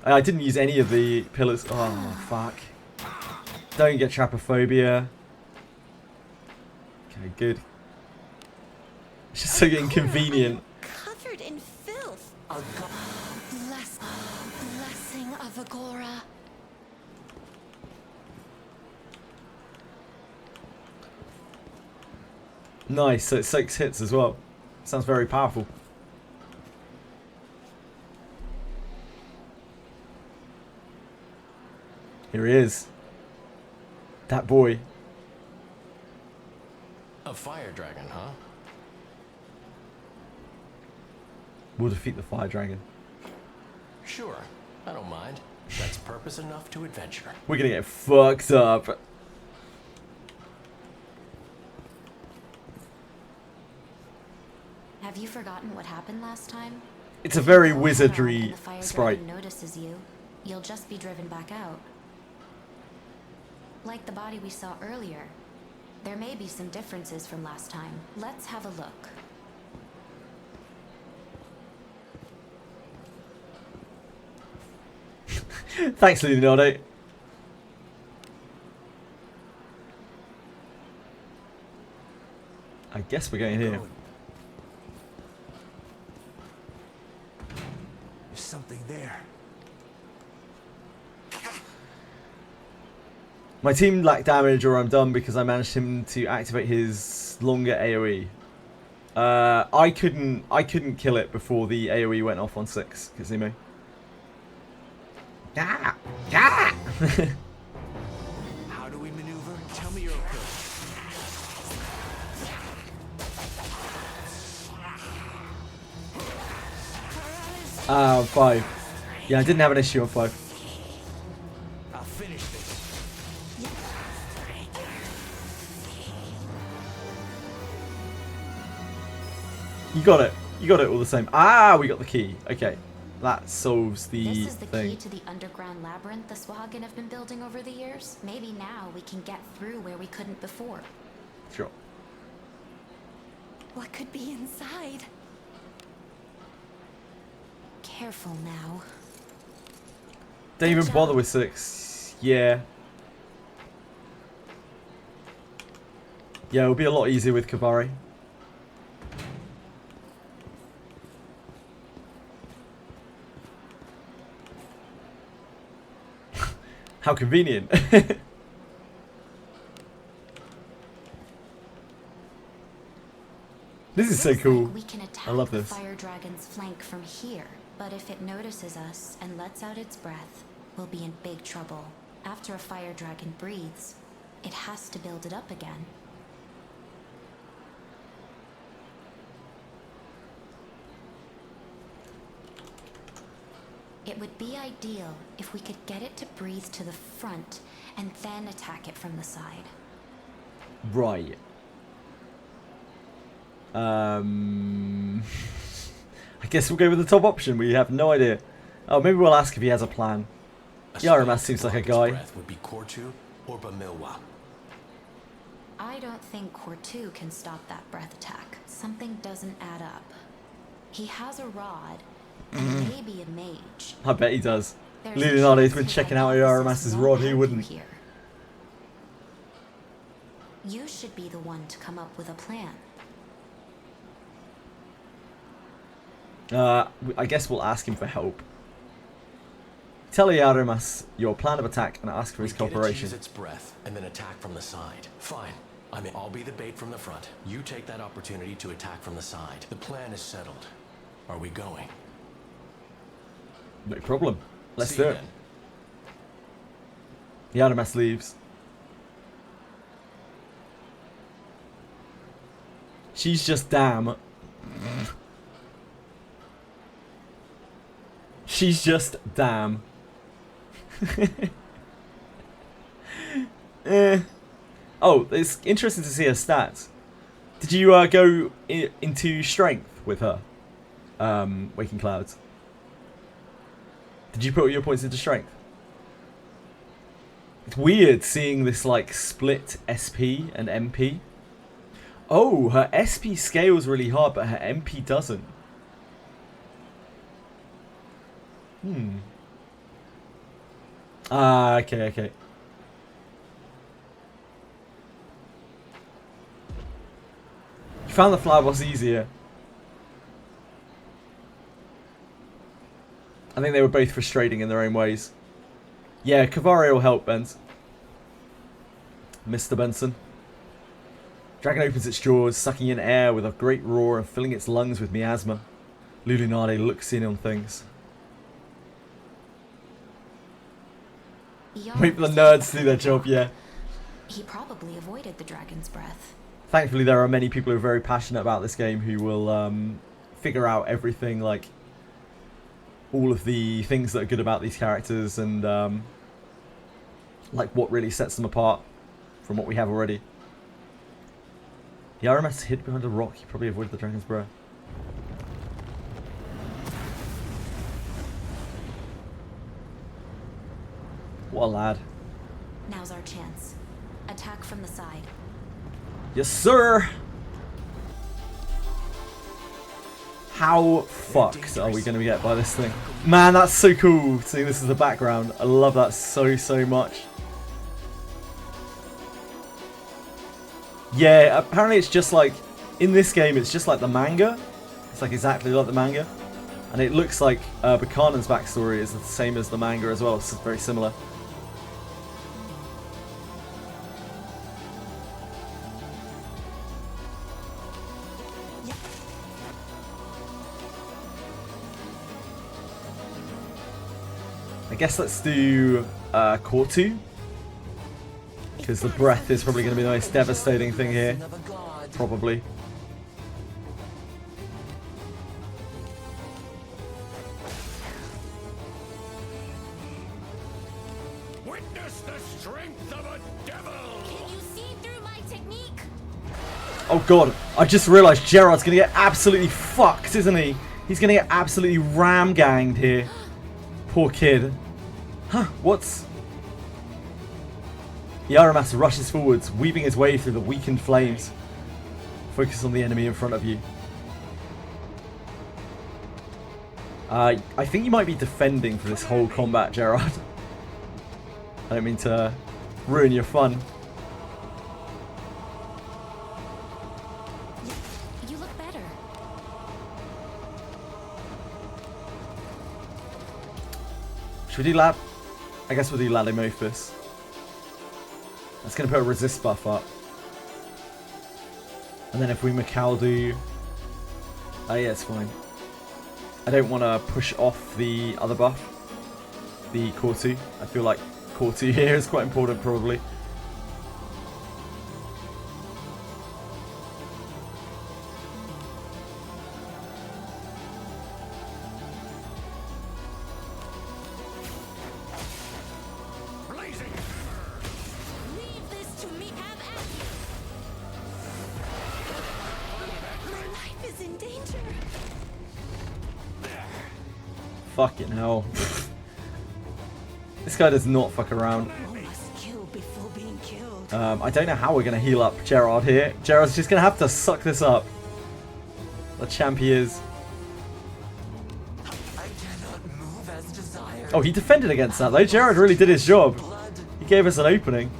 I didn't use any of the pillars. Oh, fuck. Don't get trapophobia. Okay, good. It's just so inconvenient. Covered in filth. Blessing of Agora. Nice, so it's 6 hits as well. Sounds very powerful. Here he is. That boy. A fire dragon, huh? We'll defeat the fire dragon. Sure, I don't mind. That's purpose enough to adventure. We're gonna get fucked up. Have you forgotten what happened last time? It's a very If you go wizardry around and the fire sprite. dragon notices you, you'll just be driven back out. Like the body we saw earlier. There may be some differences from last time. Let's have a look. Thanks, Leonardo. I guess we're going here. There's something there. My team lacked damage, or I'm done because I managed him to activate his longer AoE. I couldn't kill it before the AoE went off on 6, Kazimo. Yeah! Yeah! How do we maneuver? Tell me your approach. On 5. Yeah, I didn't have an issue on 5. I'll finish this. You got it. You got it all the same. Ah, we got the key. Okay. That solves the This is the thing. key to the underground labyrinth the Swahagan have been building over the years. Maybe now we can get through where we couldn't before. Sure. What could be inside? careful now. Don't even bother with 6. Yeah. Yeah, it'll be a lot easier with Kavari. How convenient. This is so Looks cool. like we can attack I love the this. fire dragon's flank from here, but if it notices us and lets out its breath, we'll be in big trouble. After a fire dragon breathes, it has to build it up again. It would be ideal if we could get it to breathe to the front and then attack it from the side. Right. I guess we'll go with the top option. We have no idea. Oh, maybe we'll ask if he has a plan. Iarumas seems like a guy. Breath would be Kortu or Bamilwa. I don't think Kortu can stop that breath attack. Something doesn't add up. He has a rod, and maybe a mage. I bet he does. There's a Leonardo's chance been his checking out hypothesis Iarumas' won't rod. Who help you wouldn't? here. You should be the one to come up with a plan. I guess we'll ask him for help. Tell Iarumas your plan of attack and ask for his Get it to cooperation. use its breath and then attack from the side. Fine. I'll be the bait from the front. You take that opportunity to attack from the side. The plan is settled. Are we going? No problem. Let's See do you it. then. Iarumas leaves. She's just damn. She's just damn. Oh, it's interesting to see her stats. Did you go into strength with her? Waking Clouds. Did you put all your points into strength? It's weird seeing this like split SP and MP. Oh, her SP scales really hard, but her MP doesn't. Ah, okay. You found the flower boss easier. I think they were both frustrating in their own ways. Yeah, Kavari will help, Benz. Mr. Benson. Dragon opens its jaws, sucking in air with a great roar and filling its lungs with miasma. Lulinade looks in on things. Wait for the nerds to do their job, yeah. He probably avoided the dragon's breath. Thankfully, there are many people who are very passionate about this game who will figure out everything, like all of the things that are good about these characters and like what really sets them apart from what we have already. Iarumas hid behind a rock. He probably avoided the dragon's breath. What a lad. Now's our chance. Attack from the side. Yes, sir! How fucked are we going to get by this thing? Man, that's so cool, seeing this as the background. I love that so much. Yeah, apparently it's just like, in this game it's just like the manga. It's like exactly like the manga. And it looks like Berkanan's backstory is the same as the manga as well, so it's very similar. I guess let's do Kortu, because the breath is probably going to be the most devastating thing here. Probably. Witness the strength of a devil! Can you see through my technique? Oh god, I just realised Gerard's going to get absolutely fucked, isn't he? He's going to get absolutely ram-ganged here. Poor kid. Huh, what's... Iarumas rushes forwards, weaving his way through the weakened flames. Focus on the enemy in front of you. I think you might be defending for this whole combat, Gerard. I don't mean to ruin your fun. You look better. Should we do Lab? I guess we'll do Ladimophis. That's going to put a resist buff up. And then if we Macaldu... Oh yeah, it's fine. I don't want to push off the other buff. The Cortu. I feel like Cortu here is quite important probably. Leave this to me. Have at it. My life is in danger. Fucking hell. This guy does not fuck around. Must kill before being killed. I don't know how we're going to heal up Gerard here. Gerard's just going to have to suck this up. The champ he is. I cannot move as desired. Oh, he defended against that though. Gerard really did his job. Blood. He gave us an opening.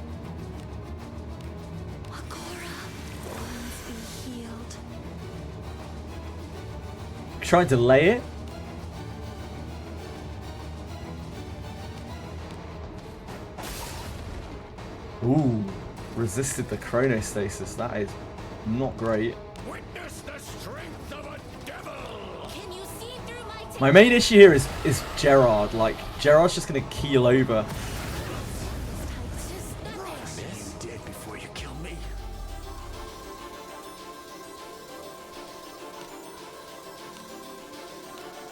Agora, once be healed. Trying to delay it. Ooh, resisted the chronostasis. That is not great. Witness the strength of a devil! Can you see through my My main issue here is Gerard. Like, Gerard's just going to keel over. Just nothing. You dead before you kill me.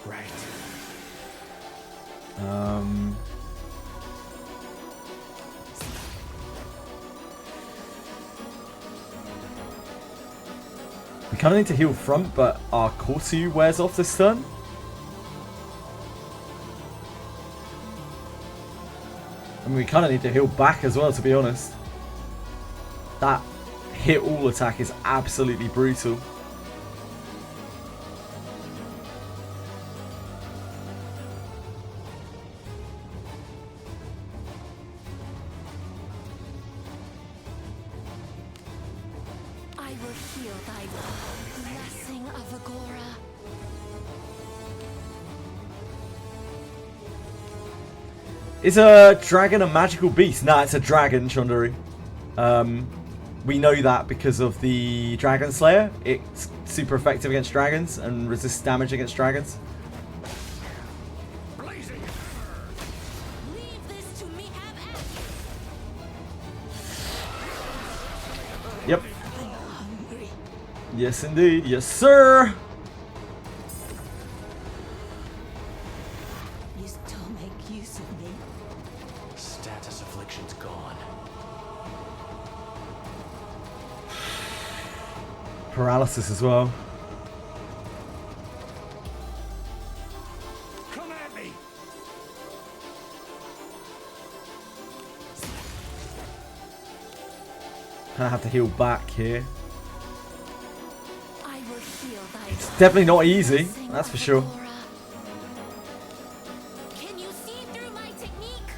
Right. We kind of need to heal front, but our Corsu wears off this turn. And we kind of need to heal back as well, to be honest. That hit all attack is absolutely brutal. I will heal thy blessing of Agora. Is a dragon a magical beast? Nah, it's a dragon, Chondori. We know that because of the Dragon Slayer. It's super effective against dragons and resists damage against dragons. Blazing Leave this to me. Have at it. Yep. I'm hungry. Yes, indeed. Yes, sir. You still make use of me. Status affliction's gone. Paralysis as well. Come at me! Kind of have to heal back here. I will heal thy Definitely not easy, blessing that's for of sure. Agora. Can you see through my technique?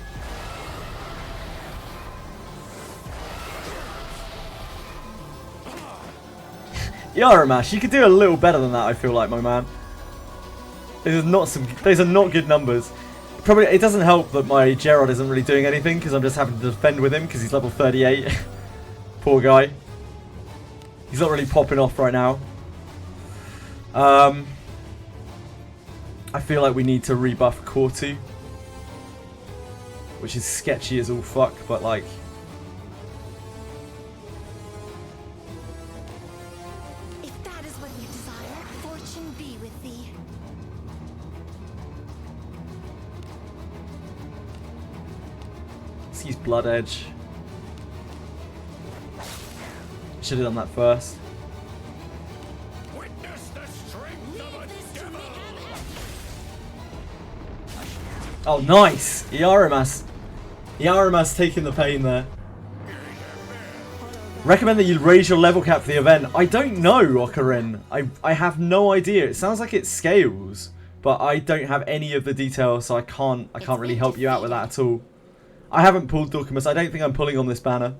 Iarumas, you could do a little better than that, I feel like, my man. These are not good numbers. Probably it doesn't help that my Gerard isn't really doing anything because I'm just having to defend with him because he's level 38. Poor guy. He's not really popping off right now. I feel like we need to rebuff Cortu, which is sketchy as all fuck, but like. If that is what you desire, fortune be with thee. Let's use Blood Edge. Should have done that first. Witness the strength of Leave this a to me. devil! Have at Oh, nice! Iarumas. Iarumas taking the pain there. Recommend that you raise your level cap for the event. I don't know, Ocarin. I have no idea. It sounds like it scales but I don't have any of the details, so I can't really help you out with that at all. I haven't pulled Dorkamus. I don't think I'm pulling on this banner.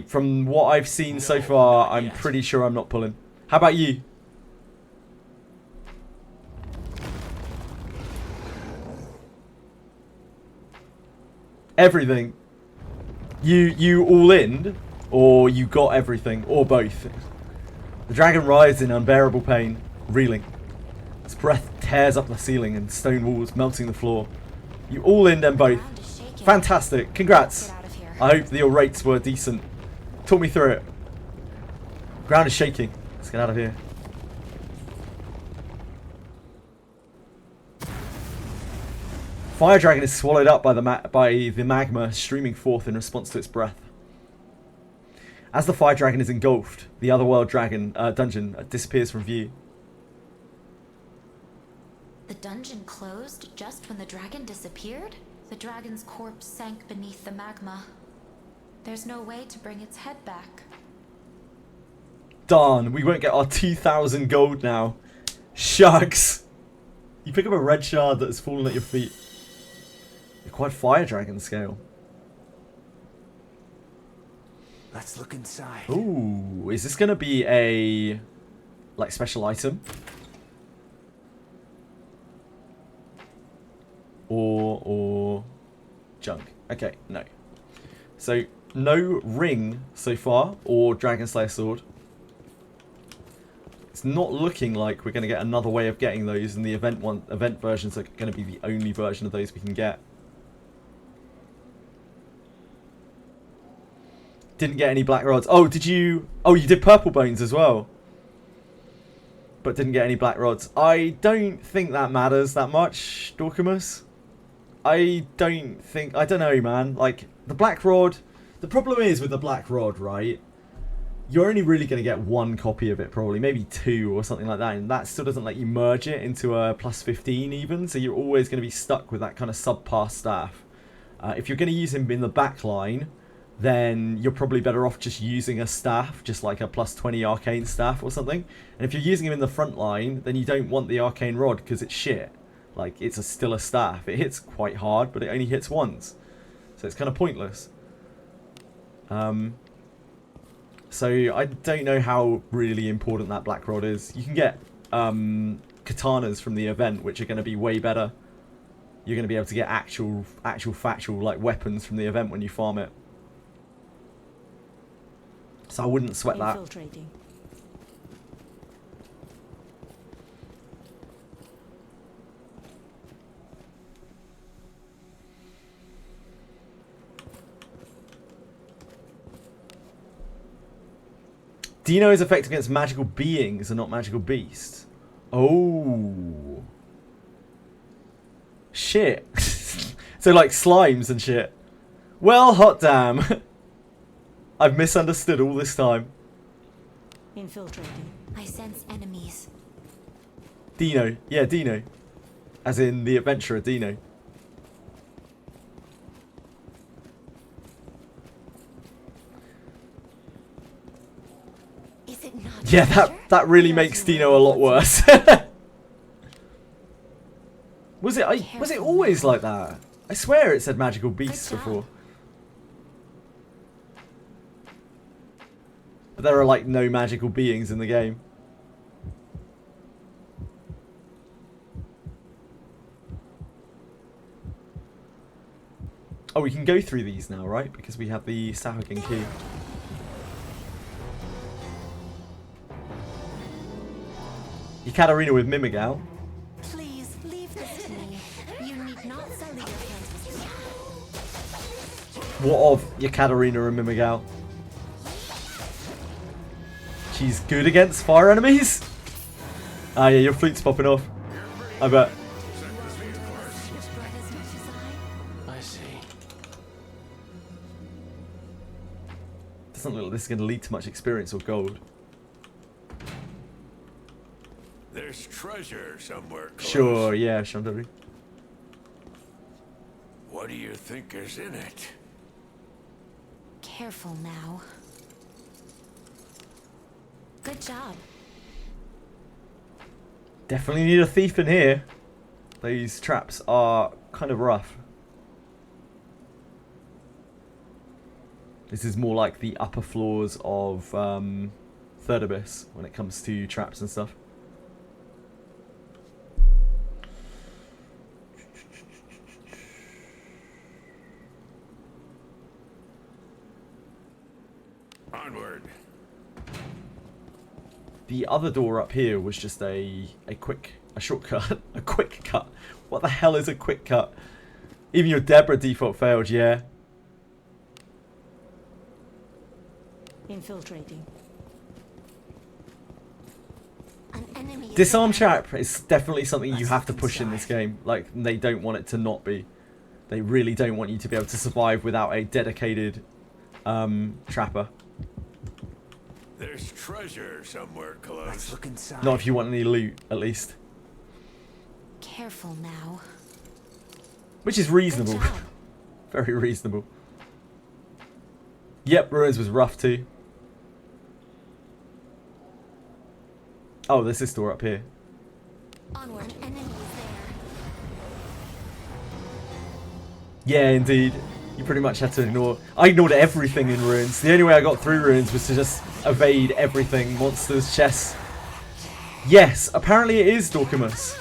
From what I've seen so far, I'm pretty sure I'm not pulling. How about you? Everything. You all in, or you got everything, or both. The dragon writhes in unbearable pain, reeling. Its breath tears up the ceiling and stone walls, melting the floor. You all in, then both. Fantastic. Congrats. I hope that your rates were decent. Talk me through it. Ground is shaking. Let's get out of here. Fire dragon is swallowed up by the magma streaming forth in response to its breath. As the fire dragon is engulfed, the otherworld dungeon disappears from view. The dungeon closed just when the dragon disappeared? The dragon's corpse sank beneath the magma. There's no way to bring its head back. Darn, we won't get our 2,000 gold now. Shucks. You pick up a red shard that has fallen at your feet. Acquired fire dragon scale. Let's look inside. Ooh, is this gonna be a like special item? Or junk? Okay, no. So no ring so far, or Dragon Slayer sword. It's not looking like we're gonna get another way of getting those, and the event versions are gonna be the only version of those we can get. Didn't get any black rods. Oh, did you? Oh, you did purple bones as well. But didn't get any black rods. I don't think that matters that much, Dorkamus. I don't know, man. Like, the black rod... The problem is with the black rod, right? You're only really going to get one copy of it, probably. Maybe two or something like that. And that still doesn't let you merge it into a plus 15 even. So you're always going to be stuck with that kind of subpar staff. If you're going to use him in the back line, then you're probably better off just using a staff, just like a plus 20 arcane staff or something. And if you're using him in the front line, then you don't want the arcane rod because it's shit. Like, it's still a staff. It hits quite hard, but it only hits once. So it's kind of pointless. So I don't know how really important that black rod is. You can get katanas from the event, which are going to be way better. You're going to be able to get actual factual like weapons from the event when you farm it. So I wouldn't sweat that. Dino is effective against magical beings and not magical beasts. Oh. Shit. So like slimes and shit. Well, hot damn. I've misunderstood all this time. Infiltrating. I sense enemies. Dino. Yeah, Dino. As in the adventurer Dino. Is it not? Yeah, that really makes Dino a lot worse. Was it always like that? I swear it said magical beasts before. But there are like no magical beings in the game. Oh, we can go through these now, right? Because we have the Sahuagin key. Ekaterina with Mimigal. Please leave this to me. You need not sully your hands with me. What of Ekaterina and Mimigal? She's good against fire enemies? Ah yeah, your fleet's popping off. I bet. I see. Doesn't look like this is going to lead to much experience or gold. There's treasure somewhere close. Sure, yeah, Chandari. What do you think is in it? Careful now. Good job. Definitely need a thief in here. These traps are kind of rough. This is more like the upper floors of Third Abyss when it comes to traps and stuff. Onward. The other door up here was just a shortcut. A quick cut. What the hell is a quick cut? Even your Deborah default failed, yeah. Infiltrating. An enemy. Disarm trap is definitely something you have to push in this game. Like, they don't want it to not be. They really don't want you to be able to survive without a dedicated trapper. There's treasure somewhere close. Let's look inside. Not if you want any loot, at least. Careful now. Which is reasonable. Good job. Very reasonable. Yep, Ruins was rough too. Oh, there's this door up here. Onward. An enemy is there. Yeah, indeed. You pretty much had to ignore... I ignored everything in Ruins. The only way I got through Ruins was to just evade everything. Monsters, chests. Yes, apparently it is Dorkamus.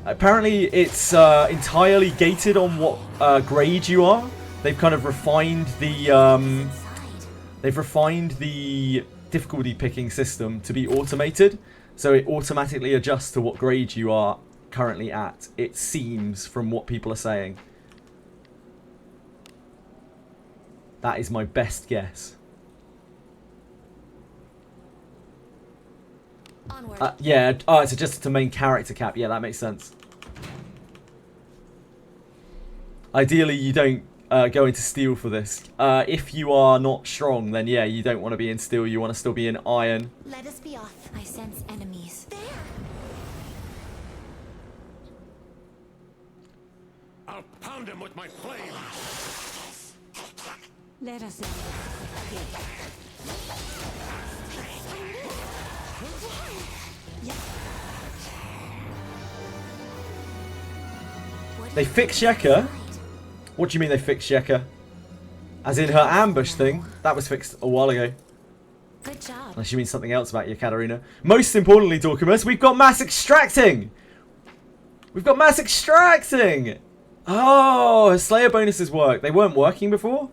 Apparently it's entirely gated on what grade you are. They've kind of refined the... they've refined the difficulty picking system to be automated. So it automatically adjusts to what grade you are currently at. It seems, from what people are saying. That is my best guess. Yeah, oh, it's adjusted to main character cap. Yeah, that makes sense. Ideally, you don't go into steel for this. If you are not strong, then yeah, you don't want to be in steel. You want to still be in iron. Let us be off. I sense enemies. There. I'll pound him with my flame. Let us They fixed Sheka? What do you mean they fixed Sheka? As in her ambush thing? That was fixed a while ago. Good job. Unless you mean something else about you, Katarina. Most importantly, Dorkamus, we've got mass extracting! We've got mass extracting! Oh, her Slayer bonuses work. They weren't working before?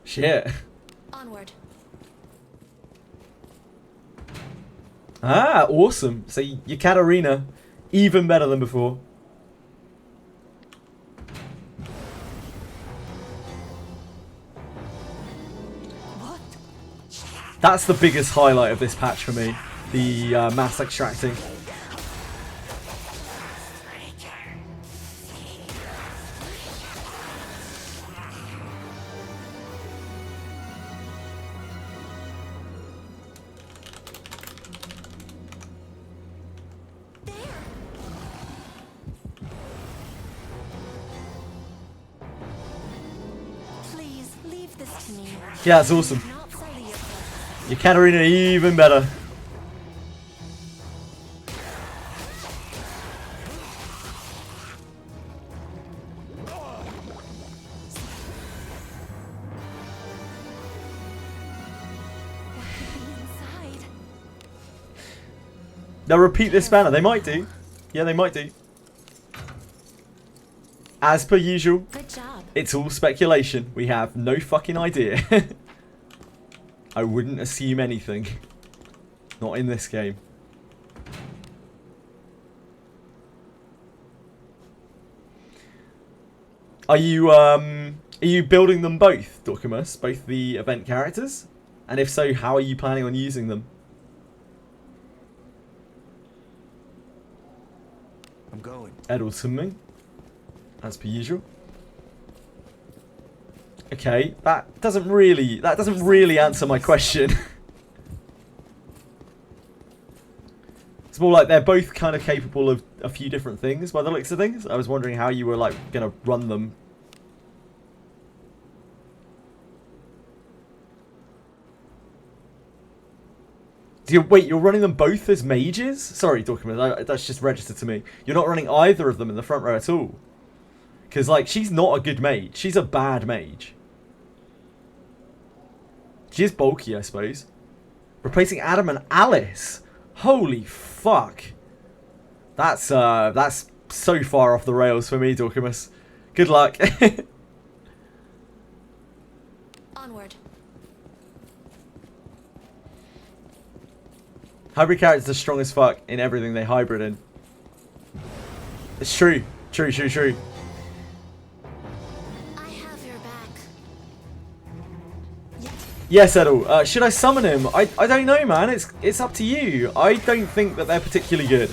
Shit. Onward. Ah, awesome. So your Katarina, even better than before. What? That's the biggest highlight of this patch for me. The mass extracting. Please leave this to me. Yeah, that's awesome. Not sully your presence. Your Katarina even better. What could be inside? They'll repeat this banner. They might do. Yeah, they might do. As per usual, Good job. it's all speculation. We have no fucking idea. I wouldn't assume anything. Not in this game. Are you building them both, Dorkamus? Both the event characters? And if so, how are you planning on using them? I'm going. Edelson, as per usual. Okay, that doesn't really answer my question. It's more like they're both kind of capable of a few different things by the looks of things. I was wondering how you were like gonna run them. Wait, you're running them both as mages? Sorry, Dorkman, that's just registered to me. You're not running either of them in the front row at all. Because, like, she's not a good mage. She's a bad mage. She is bulky, I suppose. Replacing Adam and Alice. Holy fuck. That's so far off the rails for me, Dorkamus. Good luck. Onward. Hybrid characters are strong as fuck in everything they hybrid in. It's true. True. I have your back. Yes, Edel. Should I summon him? I don't know, man. It's up to you. I don't think that they're particularly good.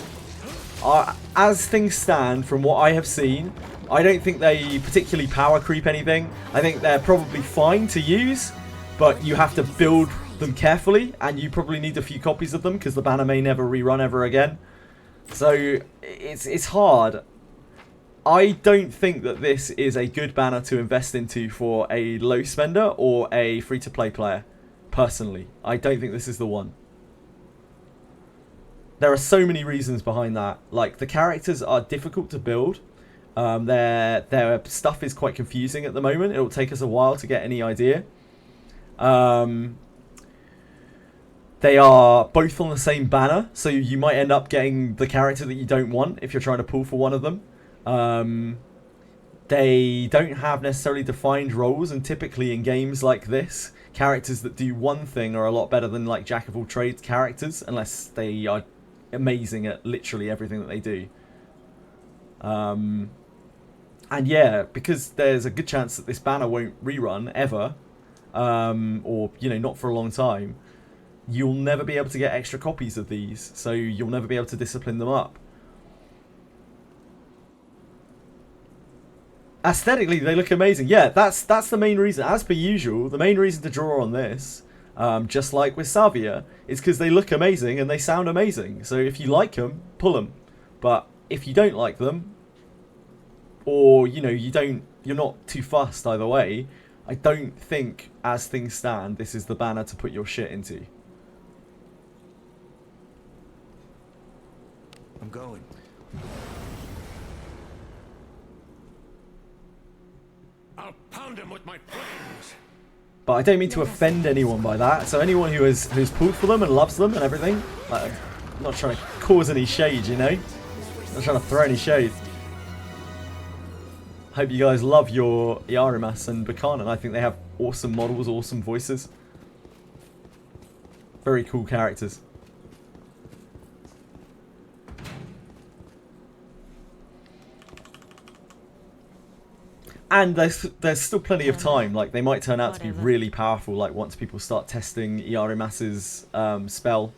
As things stand, from what I have seen, I don't think they particularly power creep anything. I think they're probably fine to use, but you have to build them carefully, and you probably need a few copies of them because the banner may never rerun ever again. So it's hard. I don't think that this is a good banner to invest into for a low spender or a free-to-play player. Personally, I don't think this is the one. There are so many reasons behind that. Like, the characters are difficult to build. Their stuff is quite confusing at the moment. It'll take us a while to get any idea. They are both on the same banner, so you might end up getting the character that you don't want if you're trying to pull for one of them. They don't have necessarily defined roles, and typically in games like this, characters that do one thing are a lot better than like jack of all trades characters, unless they are amazing at literally everything that they do. And yeah, because there's a good chance that this banner won't rerun ever, or you know, not for a long time, you'll never be able to get extra copies of these, so you'll never be able to discipline them up. Aesthetically, they look amazing. Yeah, that's the main reason. As per usual, the main reason to draw on this, just like with Savia, is because they look amazing and they sound amazing. So if you like them, pull them. But if you don't like them, or you know, you're not too fussed either way, I don't think, as things stand, this is the banner to put your shit into. I'm going. I'll pound him with my brains. But I don't mean to offend anyone by that. So anyone who's pulled for them and loves them and everything, like, I'm not trying to cause any shade, you know? I'm not trying to throw any shade. Hope you guys love your Iarumas and Berkanan. I think they have awesome models, awesome voices. Very cool characters. And there's still plenty of time. Like, they might turn out to be really powerful, like, once people start testing Iarumas's spell.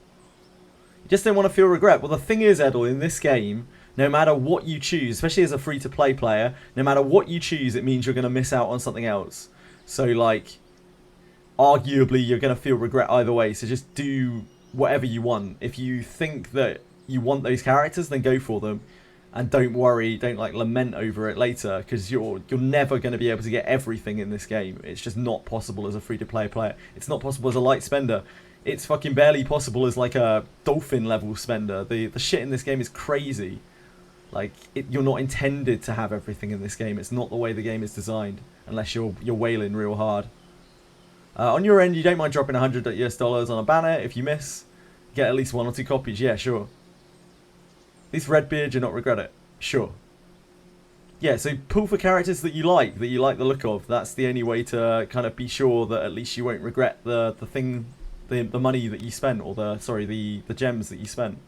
You just don't want to feel regret. Well, the thing is, Edel, in this game, no matter what you choose, especially as a free-to-play player, no matter what you choose, it means you're going to miss out on something else. So, like, arguably, you're going to feel regret either way. So just do whatever you want. If you think that you want those characters, then go for them. And don't worry, don't like lament over it later, because you're never going to be able to get everything in this game. It's just not possible as a free-to-play player. It's not possible as a light spender. It's fucking barely possible as like a dolphin level spender. The shit in this game is crazy. Like, you're not intended to have everything in this game. It's not the way the game is designed, unless you're wailing real hard. On your end, you don't mind dropping $100 US on a banner. If you miss, get at least 1 or 2 copies. Yeah, sure. At least Redbeard, you'll not regret it. Sure. Yeah, so pull for characters that you like the look of. That's the only way to kind of be sure that at least you won't regret the money that you spent, or the gems that you spent.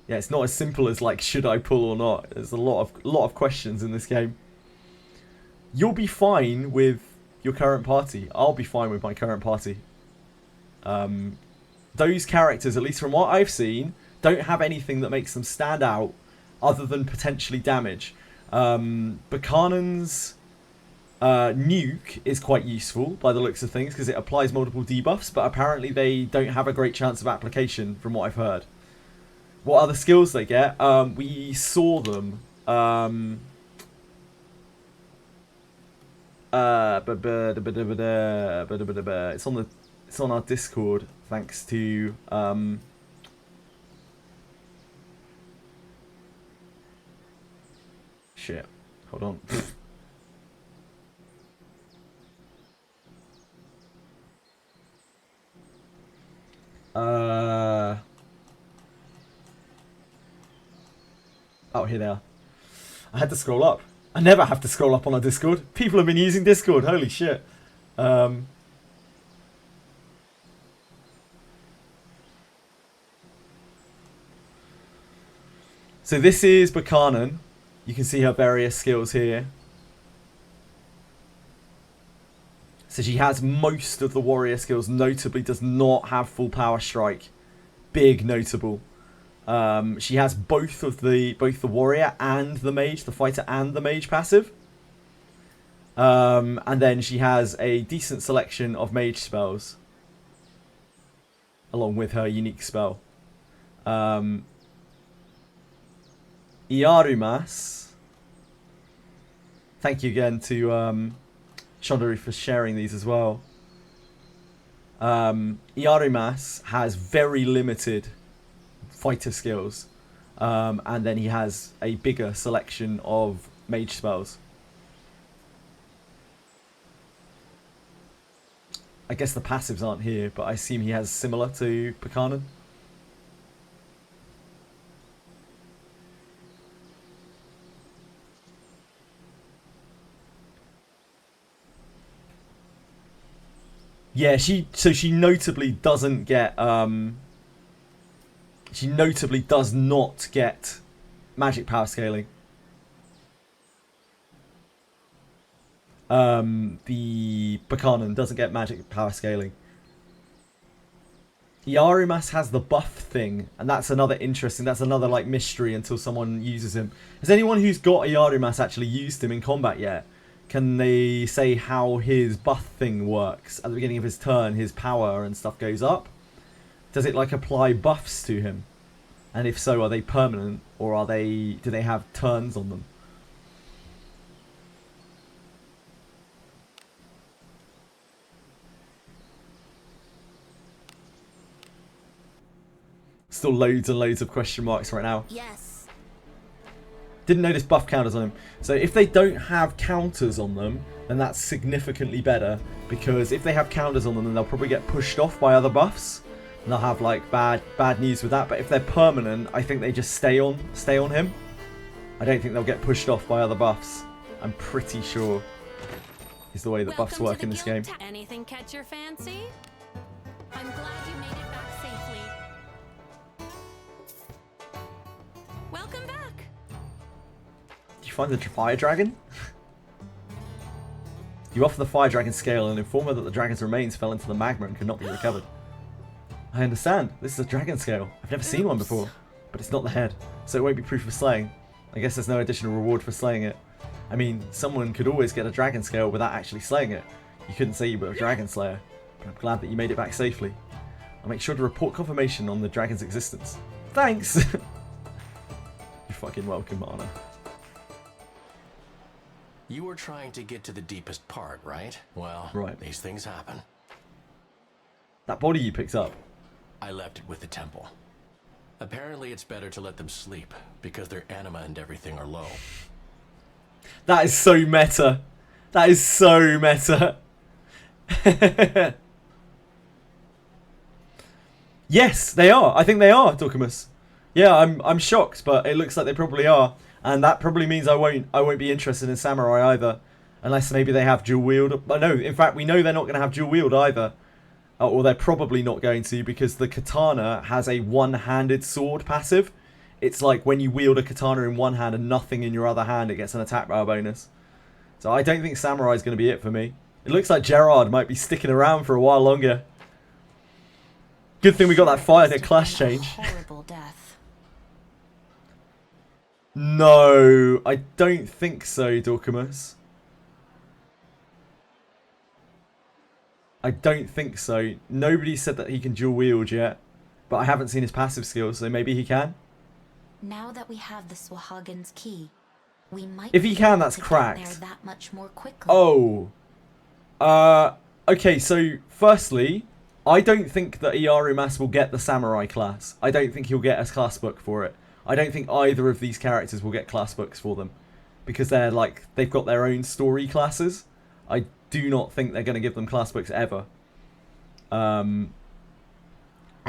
Yeah, it's not as simple as like, should I pull or not? There's a lot of questions in this game. You'll be fine with your current party. I'll be fine with my current party. Those characters, at least from what I've seen, don't have anything that makes them stand out other than potentially damage. Berkanan's nuke is quite useful by the looks of things because it applies multiple debuffs, but apparently they don't have a great chance of application from what I've heard. What other skills they get? We saw them. It's on our Discord, thanks to shit. Hold on. Oh, here they are. I had to scroll up. I never have to scroll up on our Discord. People have been using Discord. Holy shit. So this is Berkanan. You can see her various skills here. So she has most of the warrior skills, notably does not have full power strike. Big notable. She has both the warrior and the mage, the fighter and the mage passive. And then she has a decent selection of mage spells. Along with her unique spell. Iarumas. Thank you again to Chandari for sharing these as well. Iarumas has very limited fighter skills. And then he has a bigger selection of mage spells. I guess the passives aren't here, but I assume he has similar to Berkanan. Yeah, she notably doesn't get she notably does not get magic power scaling. The Berkanan doesn't get magic power scaling. Iarumas has the buff thing, and that's another like mystery until someone uses him. Has anyone who's got Iarumas actually used him in combat yet? Can they say how his buff thing works? At the beginning of his turn, his power and stuff goes up. Does it like apply buffs to him? And if so, are they permanent, or do they have turns on them? Still loads and loads of question marks right now. Yes. Didn't notice buff counters on him. So if they don't have counters on them, then that's significantly better. Because if they have counters on them, then they'll probably get pushed off by other buffs. And they'll have like bad news with that. But if they're permanent, I think they just stay on him. I don't think they'll get pushed off by other buffs. I'm pretty sure is the way that buffs work in this game. Anything catch your fancy? I'm glad you made it back safely. Welcome back. Did you find the fire dragon? You offer the fire dragon scale and inform her that the dragon's remains fell into the magma and could not be recovered. I understand. This is a dragon scale. I've never seen one before, but it's not the head, so it won't be proof of slaying. I guess there's no additional reward for slaying it. I mean, someone could always get a dragon scale without actually slaying it. You couldn't say you were a dragon slayer, but I'm glad that you made it back safely. I'll make sure to report confirmation on the dragon's existence. Thanks! You're fucking welcome, Anna. You were trying to get to the deepest part, right? Well, right. These things happen. That body you picked up. I left it with the temple. Apparently it's better to let them sleep, because their anima and everything are low. That is so meta. That is so meta. Yes, they are. I think they are, Dorkamus. Yeah, I'm shocked, but it looks like they probably are. And that probably means I won't be interested in samurai either. Unless maybe they have dual wield. But no, in fact, we know they're not going to have dual wield either. Or they're probably not going to, because the katana has a one-handed sword passive. It's like when you wield a katana in one hand and nothing in your other hand, it gets an attack power bonus. So I don't think samurai is going to be it for me. It looks like Gerard might be sticking around for a while longer. Good thing we got that fire near class change. Horrible death. No, I don't think so, Dorkamus. I don't think so. Nobody said that he can dual wield yet, but I haven't seen his passive skills, so maybe he can. Now that we have the Swahagan's key, we might. If he can, that's get cracked. there that much more quickly. Oh, Okay, so firstly, I don't think that Iarumas will get the samurai class. I don't think he'll get a class book for it. I don't think either of these characters will get class books for them. Because they're like, they've got their own story classes. I do not think they're going to give them class books ever. I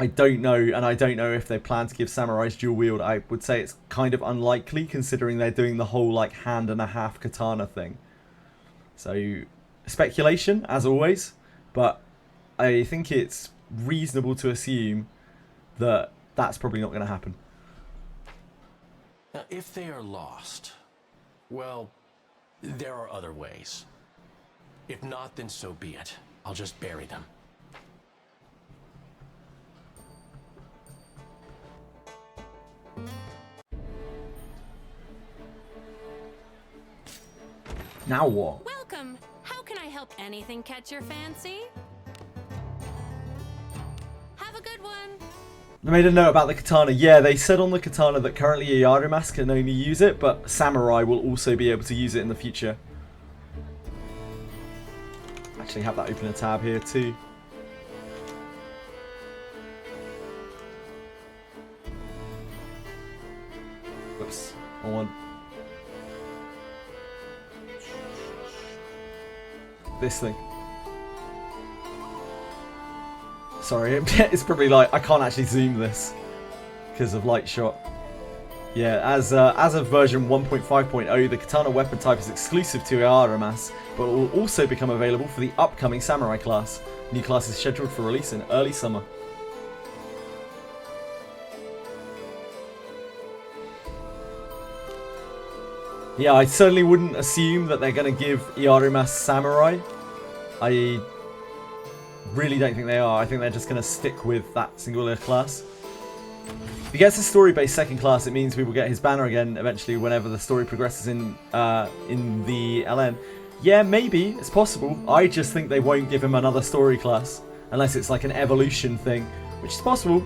don't know, and I don't know if they plan to give samurais dual wield. I would say it's kind of unlikely, considering they're doing the whole like hand and a half katana thing. So, speculation, as always, but I think it's reasonable to assume that that's probably not going to happen. Now, if they are lost, well, there are other ways. If not, then so be it. I'll just bury them. Now what? Welcome. How can I help? Anything catch your fancy? Have a good one. They made a note about the katana. Yeah, they said on the katana that currently Iarumas can only use it, but samurai will also be able to use it in the future. Actually have that open a tab here too. Whoops, wrong one. This thing. Sorry, it's probably like I can't actually zoom this because of light shot. Yeah, as of version 1.5.0, the katana weapon type is exclusive to Iarumas, but will also become available for the upcoming samurai class. New class is scheduled for release in early summer. Yeah, I certainly wouldn't assume that they're going to give Iarumas samurai. I really don't think they are. I think they're just going to stick with that singular class. If he gets a story-based second class, it means we will get his banner again eventually whenever the story progresses in the LN. Yeah, maybe. It's possible. I just think they won't give him another story class unless it's like an evolution thing, which is possible.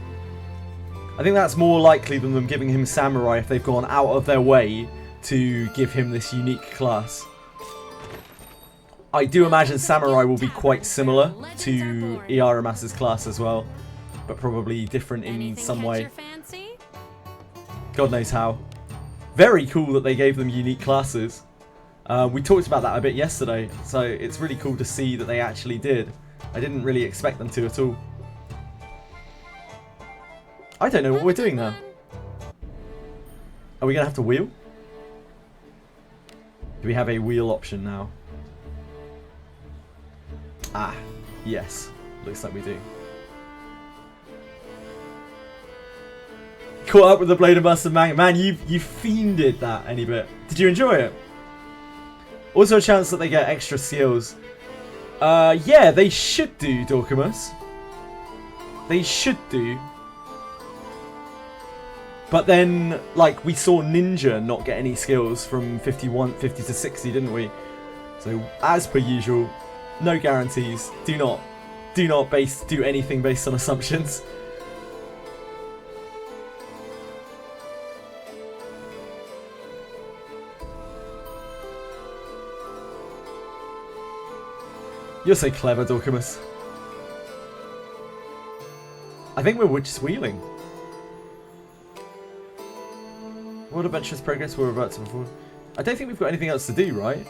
I think that's more likely than them giving him samurai if they've gone out of their way to give him this unique class. I do imagine samurai will be quite similar to Iarumas' class as well, but probably different in some way. God knows how. Very cool that they gave them unique classes. We talked about that a bit yesterday, so it's really cool to see that they actually did. I didn't really expect them to at all. I don't know what we're doing now. Are we going to have to wheel? Do we have a wheel option now? Ah, yes. Looks like we do. Caught up with the Blade and Buster manga. Man, you fiended that any bit. Did you enjoy it? Also a chance that they get extra skills. Yeah, they should do, Dorkamus. They should do. But then, like, we saw Ninja not get any skills from 50 to 60, didn't we? So, as per usual, no guarantees. Do not do anything based on assumptions. You're so clever, Dorkamus. I think we're just wheeling. World Adventurous Progress we're about to perform. I don't think we've got anything else to do, right?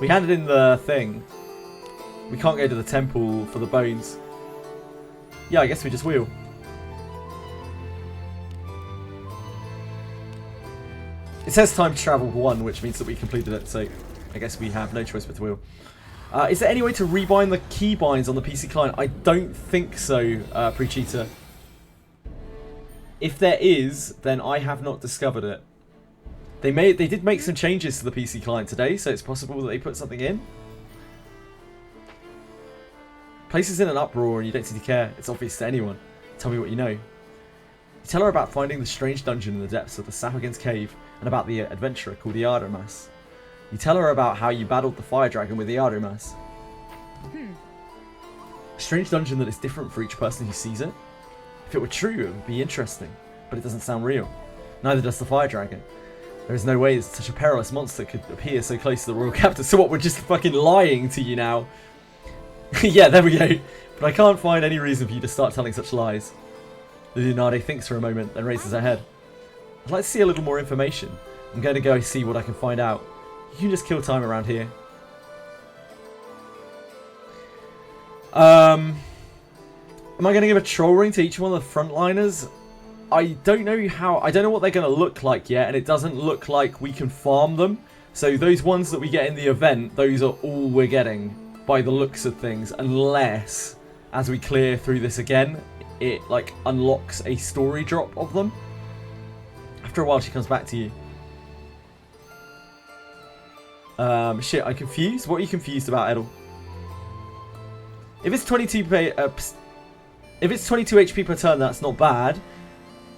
We handed in the thing. We can't go to the temple for the bones. Yeah, I guess we just wheel. It says time to travel 1, which means that we completed it, so I guess we have no choice but to wheel. Is there any way to rebind the keybinds on the PC client? I don't think so, Pre-Cheater. If there is, then I have not discovered it. They did make some changes to the PC client today, so it's possible that they put something in. Place is in an uproar and you don't seem to care. It's obvious to anyone. Tell me what you know. You tell her about finding the strange dungeon in the depths of the Sahuagin's cave and about the adventurer called Iarumas. You tell her about how you battled the fire dragon with Iarumas. A strange dungeon that is different for each person who sees it. If it were true, it would be interesting, but it doesn't sound real. Neither does the fire dragon. There is no way that such a perilous monster could appear so close to the royal capital. So what, we're just fucking lying to you now? Yeah, there we go. But I can't find any reason for you to start telling such lies. Leonardo thinks for a moment, then raises her head. I'd like to see a little more information. I'm going to go see what I can find out. You can just kill time around here. Am I going to give a troll ring to each one of the frontliners? I don't know how. I don't know what they're going to look like yet, and it doesn't look like we can farm them. So those ones that we get in the event, those are all we're getting by the looks of things, unless as we clear through this again, it like unlocks a story drop of them. After a while, she comes back to you. Shit, I'm confused. What are you confused about, Edel? If it's 22 HP per turn, that's not bad.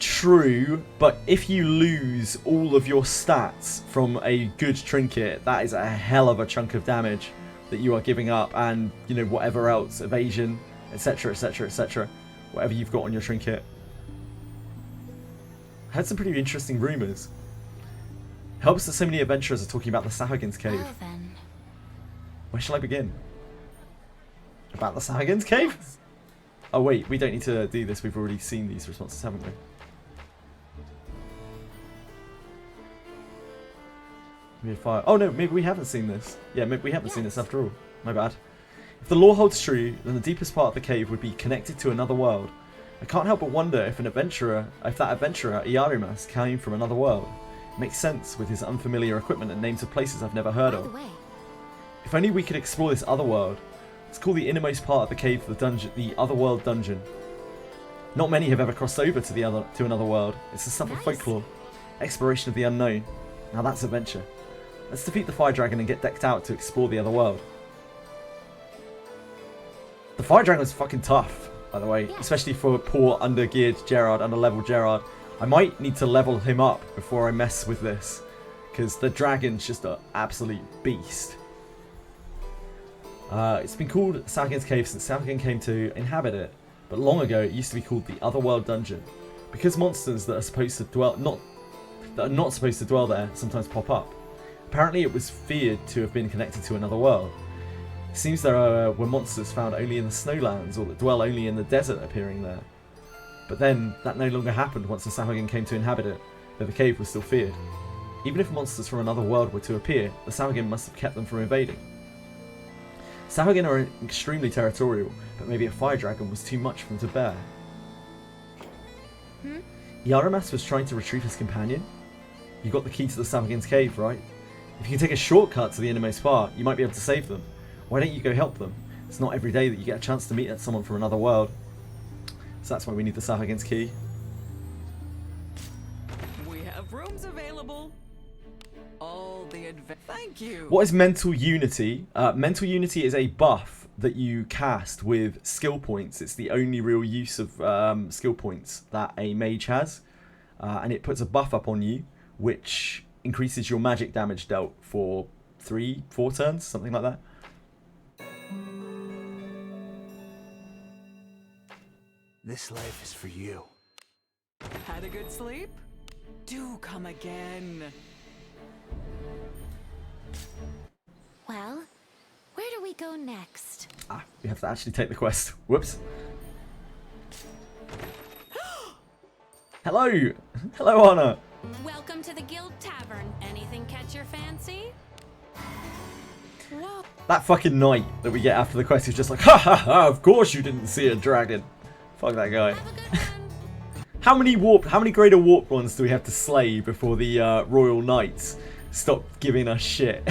True, but if you lose all of your stats from a good trinket, that is a hell of a chunk of damage that you are giving up, and you know, whatever else, evasion, etc, etc, etc, whatever you've got on your trinket. I heard some pretty interesting rumours. Helps that so many adventurers are talking about the Sahagins cave. Well then. Where shall I begin? About the Sahagins cave? Yes. Oh wait, we don't need to do this, we've already seen these responses, haven't we? Oh no, maybe we haven't seen this. Yeah, maybe we haven't seen this after all. My bad. If the lore holds true, then the deepest part of the cave would be connected to another world. I can't help but wonder if that adventurer, Iarumas, came from another world. It makes sense with his unfamiliar equipment and names of places I've never heard of. If only we could explore this other world. Let's call the innermost part of the cave the dungeon, the Otherworld Dungeon. Not many have ever crossed over to another world. It's the stuff of folklore, exploration of the unknown. Now that's adventure. Let's defeat the fire dragon and get decked out to explore the other world. The fire dragon was fucking tough, by the way, especially for poor under-geared Gerard, under-leveled Gerard. I might need to level him up before I mess with this, because the dragon's just an absolute beast. It's been called Sahagins Cave since Sahagin came to inhabit it, but long ago it used to be called the Otherworld Dungeon, because monsters that are supposed to dwell that are not supposed to dwell there sometimes pop up. Apparently it was feared to have been connected to another world. It seems there were monsters found only in the snowlands or that dwell only in the desert appearing there. But then, that no longer happened once the Sahagin came to inhabit it, though the cave was still feared. Even if monsters from another world were to appear, the Sahagin must have kept them from invading. Sahagin are extremely territorial, but maybe a fire dragon was too much for them to bear. Iarumas was trying to retrieve his companion? You got the key to the Sahagin's cave, right? If you can take a shortcut to the innermost part, you might be able to save them. Why don't you go help them? It's not every day that you get a chance to meet someone from another world. So that's why we need the Sahagin's key. We have rooms available. All the thank you. What is Mental Unity? Mental Unity is a buff that you cast with skill points. It's the only real use of skill points that a mage has. And it puts a buff up on you, which increases your magic damage dealt for 3-4 turns, something like that. This life is for you. Had a good sleep? Do come again. Well, where do we go next? Ah, we have to actually take the quest. Whoops. Hello! Hello, Anna! Welcome to the Guild Tavern. Anything catch your fancy? Whoa. That fucking knight that we get after the quest is just like, ha ha ha, of course you didn't see a dragon. Fuck that guy. Have a good one. How many greater warp ones do we have to slay before the Royal Knights stop giving us shit?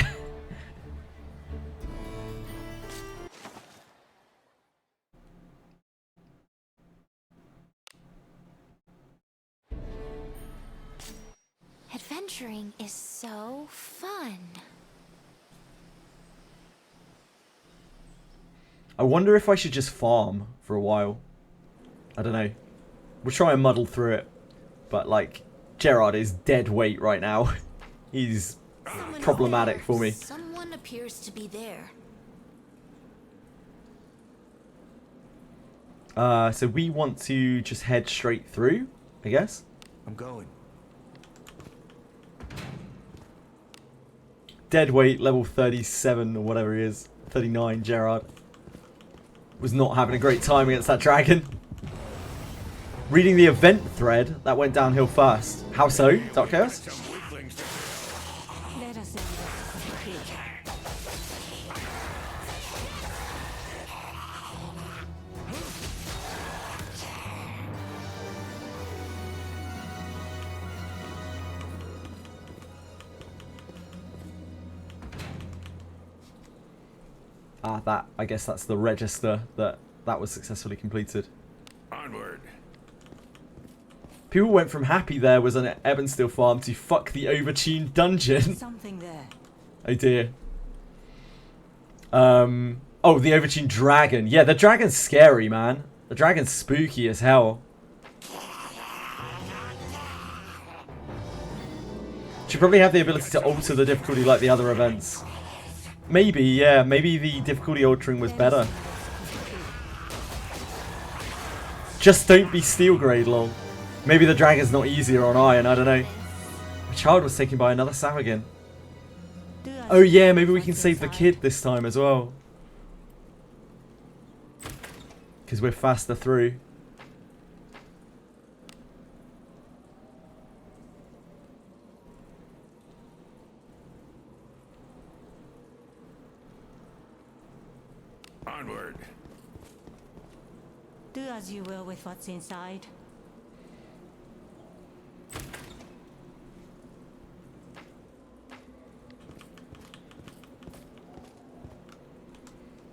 Adventuring is so fun. I wonder if I should just farm for a while. I don't know. We'll try and muddle through it. But, like, Gerard is dead weight right now. He's problematic for me. Someone appears to be there. So we want to just head straight through, I guess. I'm going. Deadweight level 37 or whatever he is. 39, Gerard. Was not having a great time against that dragon. Reading the event thread, that went downhill fast. How so, Dark Chaos? Let us That, I guess that's the register that was successfully completed. Onward. People went from happy there was an Ebensteel farm to fuck the overtuned dungeon. Something there. Oh dear. Oh, the overtuned dragon. Yeah, the dragon's scary, man. The dragon's spooky as hell. Should probably have the ability to alter the difficulty like the other events. Maybe, yeah. Maybe the difficulty altering was better. Just don't be steel grade, lol. Maybe the dragon's not easier on iron, I don't know. My child was taken by another Sahuagin. Oh yeah, maybe we can save the kid this time as well. Because we're faster through. Onward. do as you will with what's inside.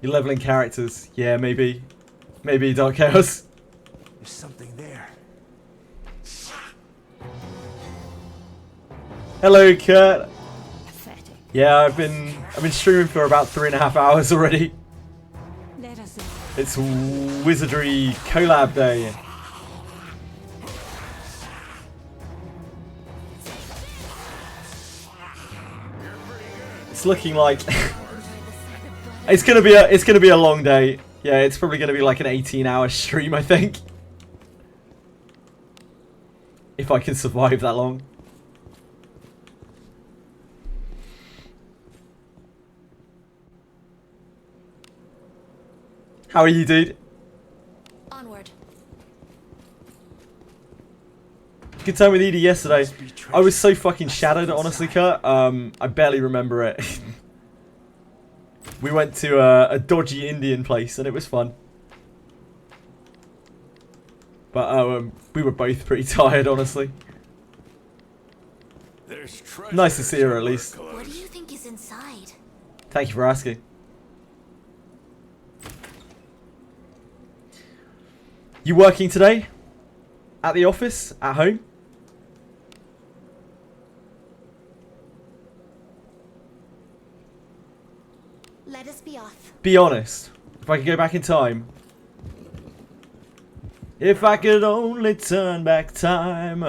You're leveling characters. Yeah, maybe. Maybe Dark Chaos. There's something there. Hello, Kurt. Pathetic. Yeah, I've been streaming for about 3.5 hours already. Let us It's Wizardry Collab Day. It's looking like it's gonna be a long day. Yeah, it's probably gonna be like an 18-hour stream, I think. If I can survive that long. How are you, dude? Onward. Good time with Edie yesterday. I was so fucking shattered, honestly, Kurt. I barely remember it. We went to a dodgy Indian place and it was fun. But we were both pretty tired, honestly. Nice to see her at least. What do you think is inside? Thank you for asking. You working today? At the office? At home? Let us be off. Be honest. If I could go back in time. If I could only turn back time.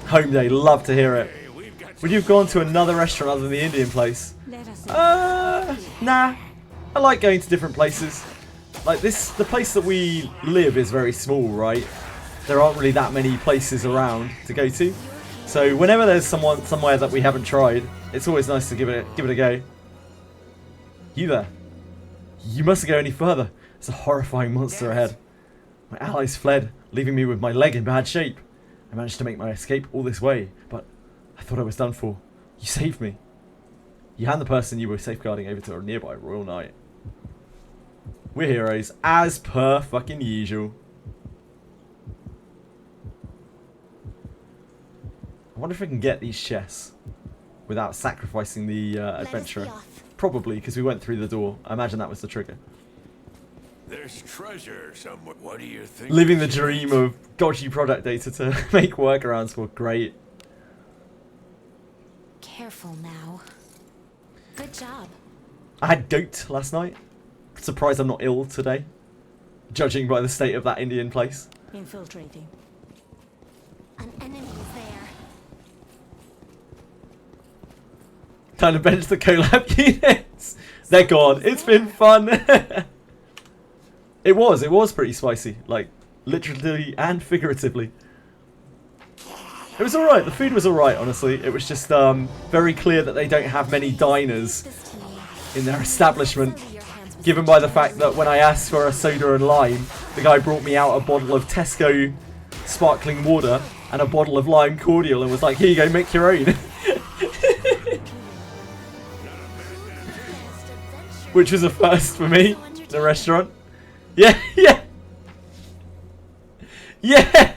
Home day. Love to hear it. Would you have gone to another restaurant other than the Indian place? Nah. I like going to different places. Like this, the place that we live is very small, right? There aren't really that many places around to go to. So whenever there's somewhere that we haven't tried, it's always nice to give it a go. You there? You mustn't go any further. There's a horrifying monster ahead. My allies fled, leaving me with my leg in bad shape. I managed to make my escape all this way, but I thought I was done for. You saved me. You hand the person you were safeguarding over to a nearby royal knight. We're heroes, as per fucking usual. I wonder if I can get these chests without sacrificing the adventurer. Probably, because we went through the door. I imagine that was the trigger. There's treasure somewhere. What do you think? Living the dream of dodgy product data to make workarounds for. Great. Careful now. Good job. I had goat last night. Surprised I'm not ill today. Judging by the state of that Indian place. Infiltrating. An enemy is there. Time to bench the collab units. They're gone. It's been fun. It was pretty spicy. Like, literally and figuratively. It was alright. The food was alright, honestly. It was just very clear that they don't have many diners in their establishment. Given by the fact that when I asked for a soda and lime, the guy brought me out a bottle of Tesco sparkling water and a bottle of lime cordial and was like, here you go, make your own. Which was a first for me in a restaurant. Yeah, yeah. Yeah.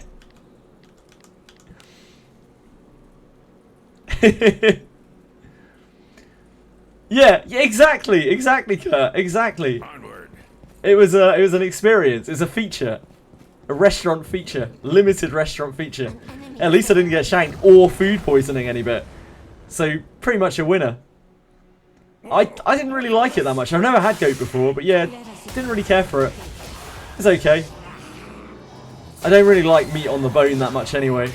Yeah, exactly, Kurt, exactly. Onward. It was an experience. It's a feature, a restaurant feature, limited restaurant feature. At least I didn't get shanked or food poisoning any bit. So pretty much a winner. I didn't really like it that much. I've never had goat before, but yeah, didn't really care for it. It's okay. I don't really like meat on the bone that much anyway.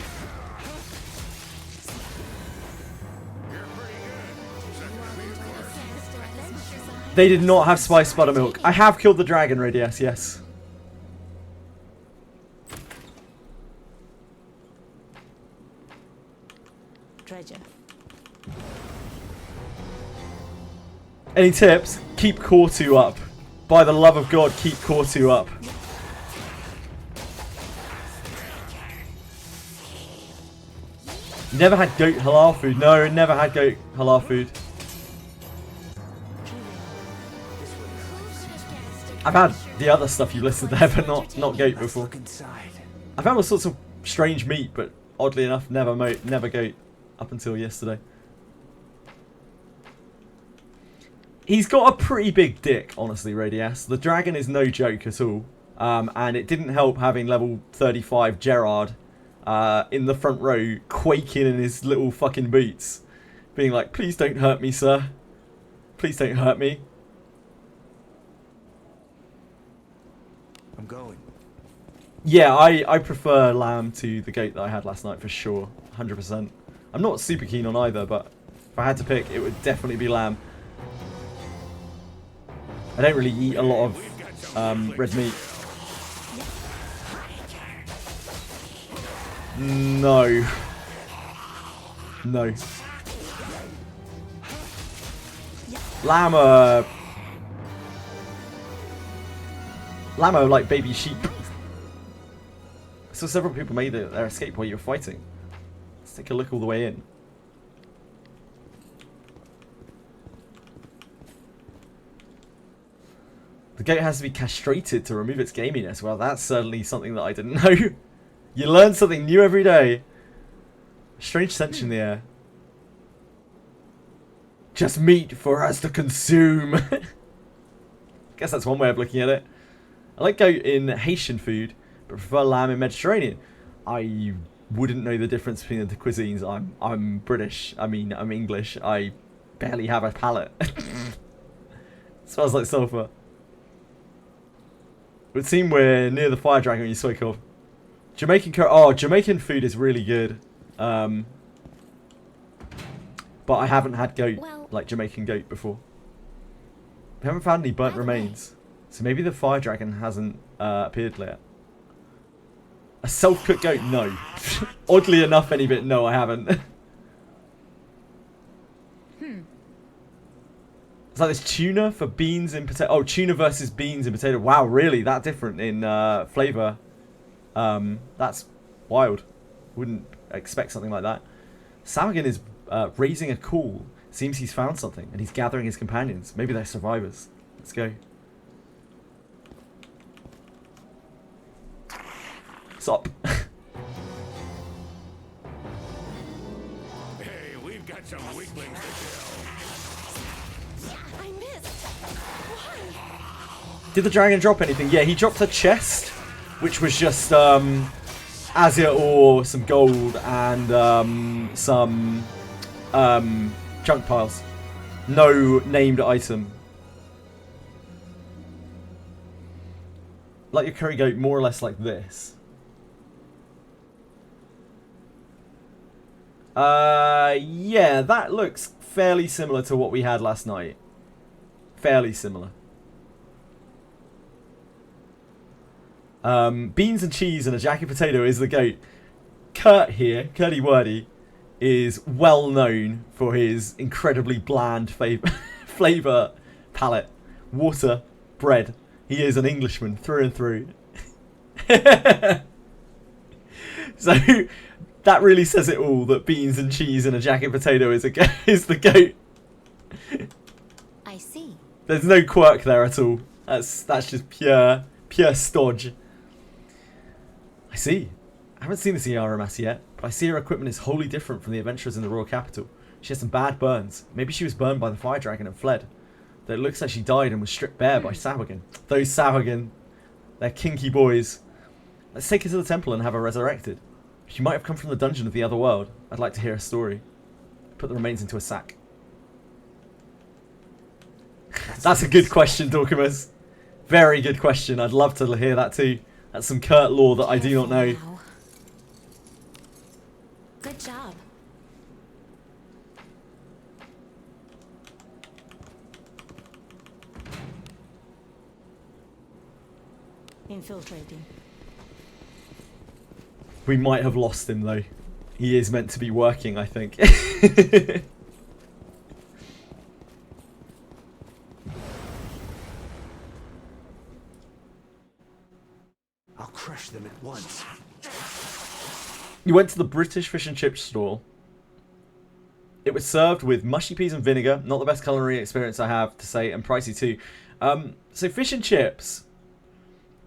They did not have spiced buttermilk. I have killed the dragon, Radius, yes. Treasure. Any tips? Keep core 2 up. By the love of God, keep core 2 up. Never had goat halal food. No, never had goat halal food. I've had the other stuff you listed there, but not goat before. I've had all sorts of strange meat, but oddly enough, never goat up until yesterday. He's got a pretty big dick, honestly, Radius. The dragon is no joke at all. And it didn't help having level 35 Gerard in the front row, quaking in his little fucking boots. Being like, please don't hurt me, sir. Please don't hurt me. I'm going. Yeah, I prefer lamb to the goat that I had last night for sure. 100%. I'm not super keen on either, but if I had to pick, it would definitely be lamb. I don't really eat a lot of red meat. No. No. Lamb are like baby sheep. So several people made their escape while you were fighting. Let's take a look all the way in. The goat has to be castrated to remove its gaminess. Well, that's certainly something that I didn't know. You learn something new every day. Strange stench in the air. Just meat for us to consume. Guess that's one way of looking at it. I like goat in Haitian food, but prefer lamb in Mediterranean. I wouldn't know the difference between the cuisines. I'm British. I mean, I'm English. I barely have a palate. Smells like sulfur. It would seem we're near the fire dragon when you spoke of. Jamaican Jamaican food is really good. But I haven't had goat, like Jamaican goat before. We haven't found any burnt remains. So maybe the fire dragon hasn't appeared yet. A self-cooked goat? No. Oddly enough, any bit, no, I haven't. It's like this tuna for beans and potato. Oh, tuna versus beans and potato. Wow, really? That different in flavour? That's wild. Wouldn't expect something like that. Samagan is raising a call. Seems he's found something and he's gathering his companions. Maybe they're survivors. Let's go. Sup? Hey, we've got some weaklings to kill. I missed. Why? Did the dragon drop anything? Yeah, he dropped a chest, which was just azure ore, some gold, and some junk piles. No named item. Like your curry goat, more or less like this. Yeah, that looks fairly similar to what we had last night. Fairly similar. Beans and cheese and a jacket potato is the goat. Kurt here, Curdy Wordy, is well known for his incredibly bland flavor palette. Water, bread. He is an Englishman through and through. So that really says it all, that beans and cheese and a jacket potato is the goat. I see. There's no quirk there at all. That's just pure stodge. I see. I haven't seen this Iarumas yet, but I see her equipment is wholly different from the adventurers in the royal capital. She has some bad burns. Maybe she was burned by the fire dragon and fled. Though it looks like she died and was stripped bare by Sahuagin. Those Sahuagin, they're kinky boys. Let's take her to the temple and have her resurrected. She might have come from the dungeon of the other world. I'd like to hear her story. Put the remains into a sack. That's a good question, Dorkamus. Very good question. I'd love to hear that too. That's some Kurt lore that I do not know. Now. Good job. Infiltrating. We might have lost him though. He is meant to be working, I think. I'll crush them at once. You went to the British fish and chip stall. It was served with mushy peas and vinegar. Not the best culinary experience I have to say, and pricey too. So fish and chips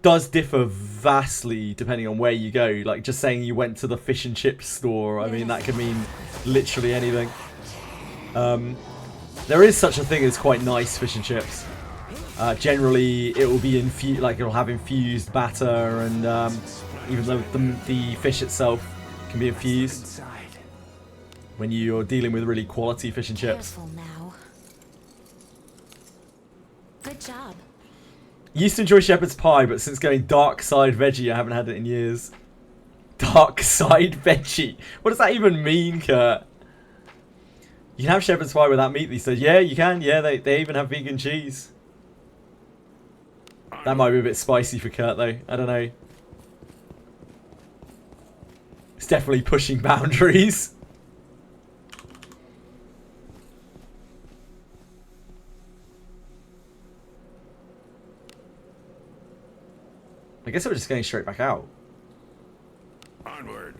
does differ vastly depending on where you go. Like just saying you went to the fish and chip store, I mean that could mean literally anything. There is such a thing as quite nice fish and chips. Generally it will be it'll have infused batter, and even though the fish itself can be infused when you're dealing with really quality fish and chips. Careful now. Good job. Used to enjoy shepherd's pie, but since going dark side veggie, I haven't had it in years. Dark side veggie? What does that even mean, Kurt? You can have shepherd's pie without meat these days. Yeah, you can. Yeah, they even have vegan cheese. That might be a bit spicy for Kurt, though. I don't know. It's definitely pushing boundaries. I guess we're just going straight back out. Onward.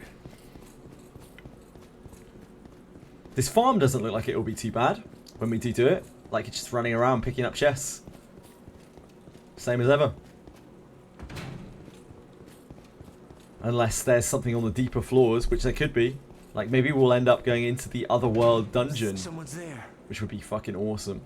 This farm doesn't look like it will be too bad when we do it. Like it's just running around picking up chests. Same as ever. Unless there's something on the deeper floors, which there could be. Like maybe we'll end up going into the otherworld dungeon. Someone's there. Which would be fucking awesome.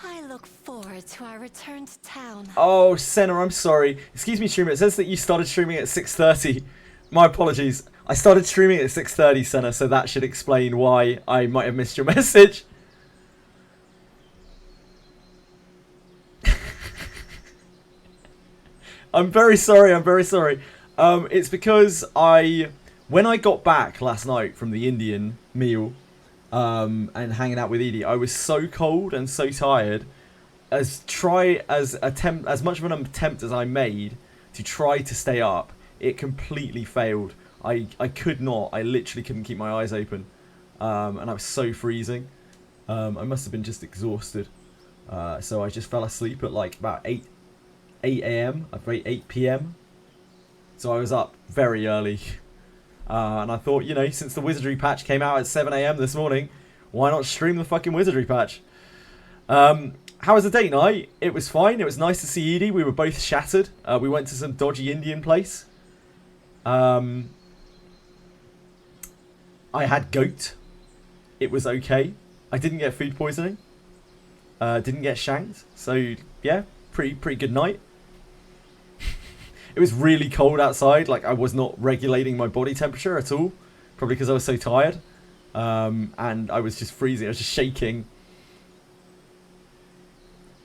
I look forward to our return to town. Oh, Senna, I'm sorry. Excuse me, streamer. It says that you started streaming at 6:30. My apologies. I started streaming at 6:30, Senna, so that should explain why I might have missed your message. I'm very sorry. I'm very sorry. It's because when I got back last night from the Indian meal and hanging out with Edie, I was so cold and so tired. As much of an attempt as I made to try to stay up, it completely failed. I could not. I literally couldn't keep my eyes open, and I was so freezing. I must have been just exhausted. So I just fell asleep at like about 8 a.m. I'd rate 8 p.m. So I was up very early. And I thought, you know, since the Wizardry patch came out at 7 a.m. this morning, why not stream the fucking Wizardry patch? How was the date night? It was fine. It was nice to see Edie. We were both shattered. We went to some dodgy Indian place. I had goat. It was okay. I didn't get food poisoning. Didn't get shanked. So, yeah, pretty good night. It was really cold outside. Like, I was not regulating my body temperature at all. Probably because I was so tired. And I was just freezing. I was just shaking.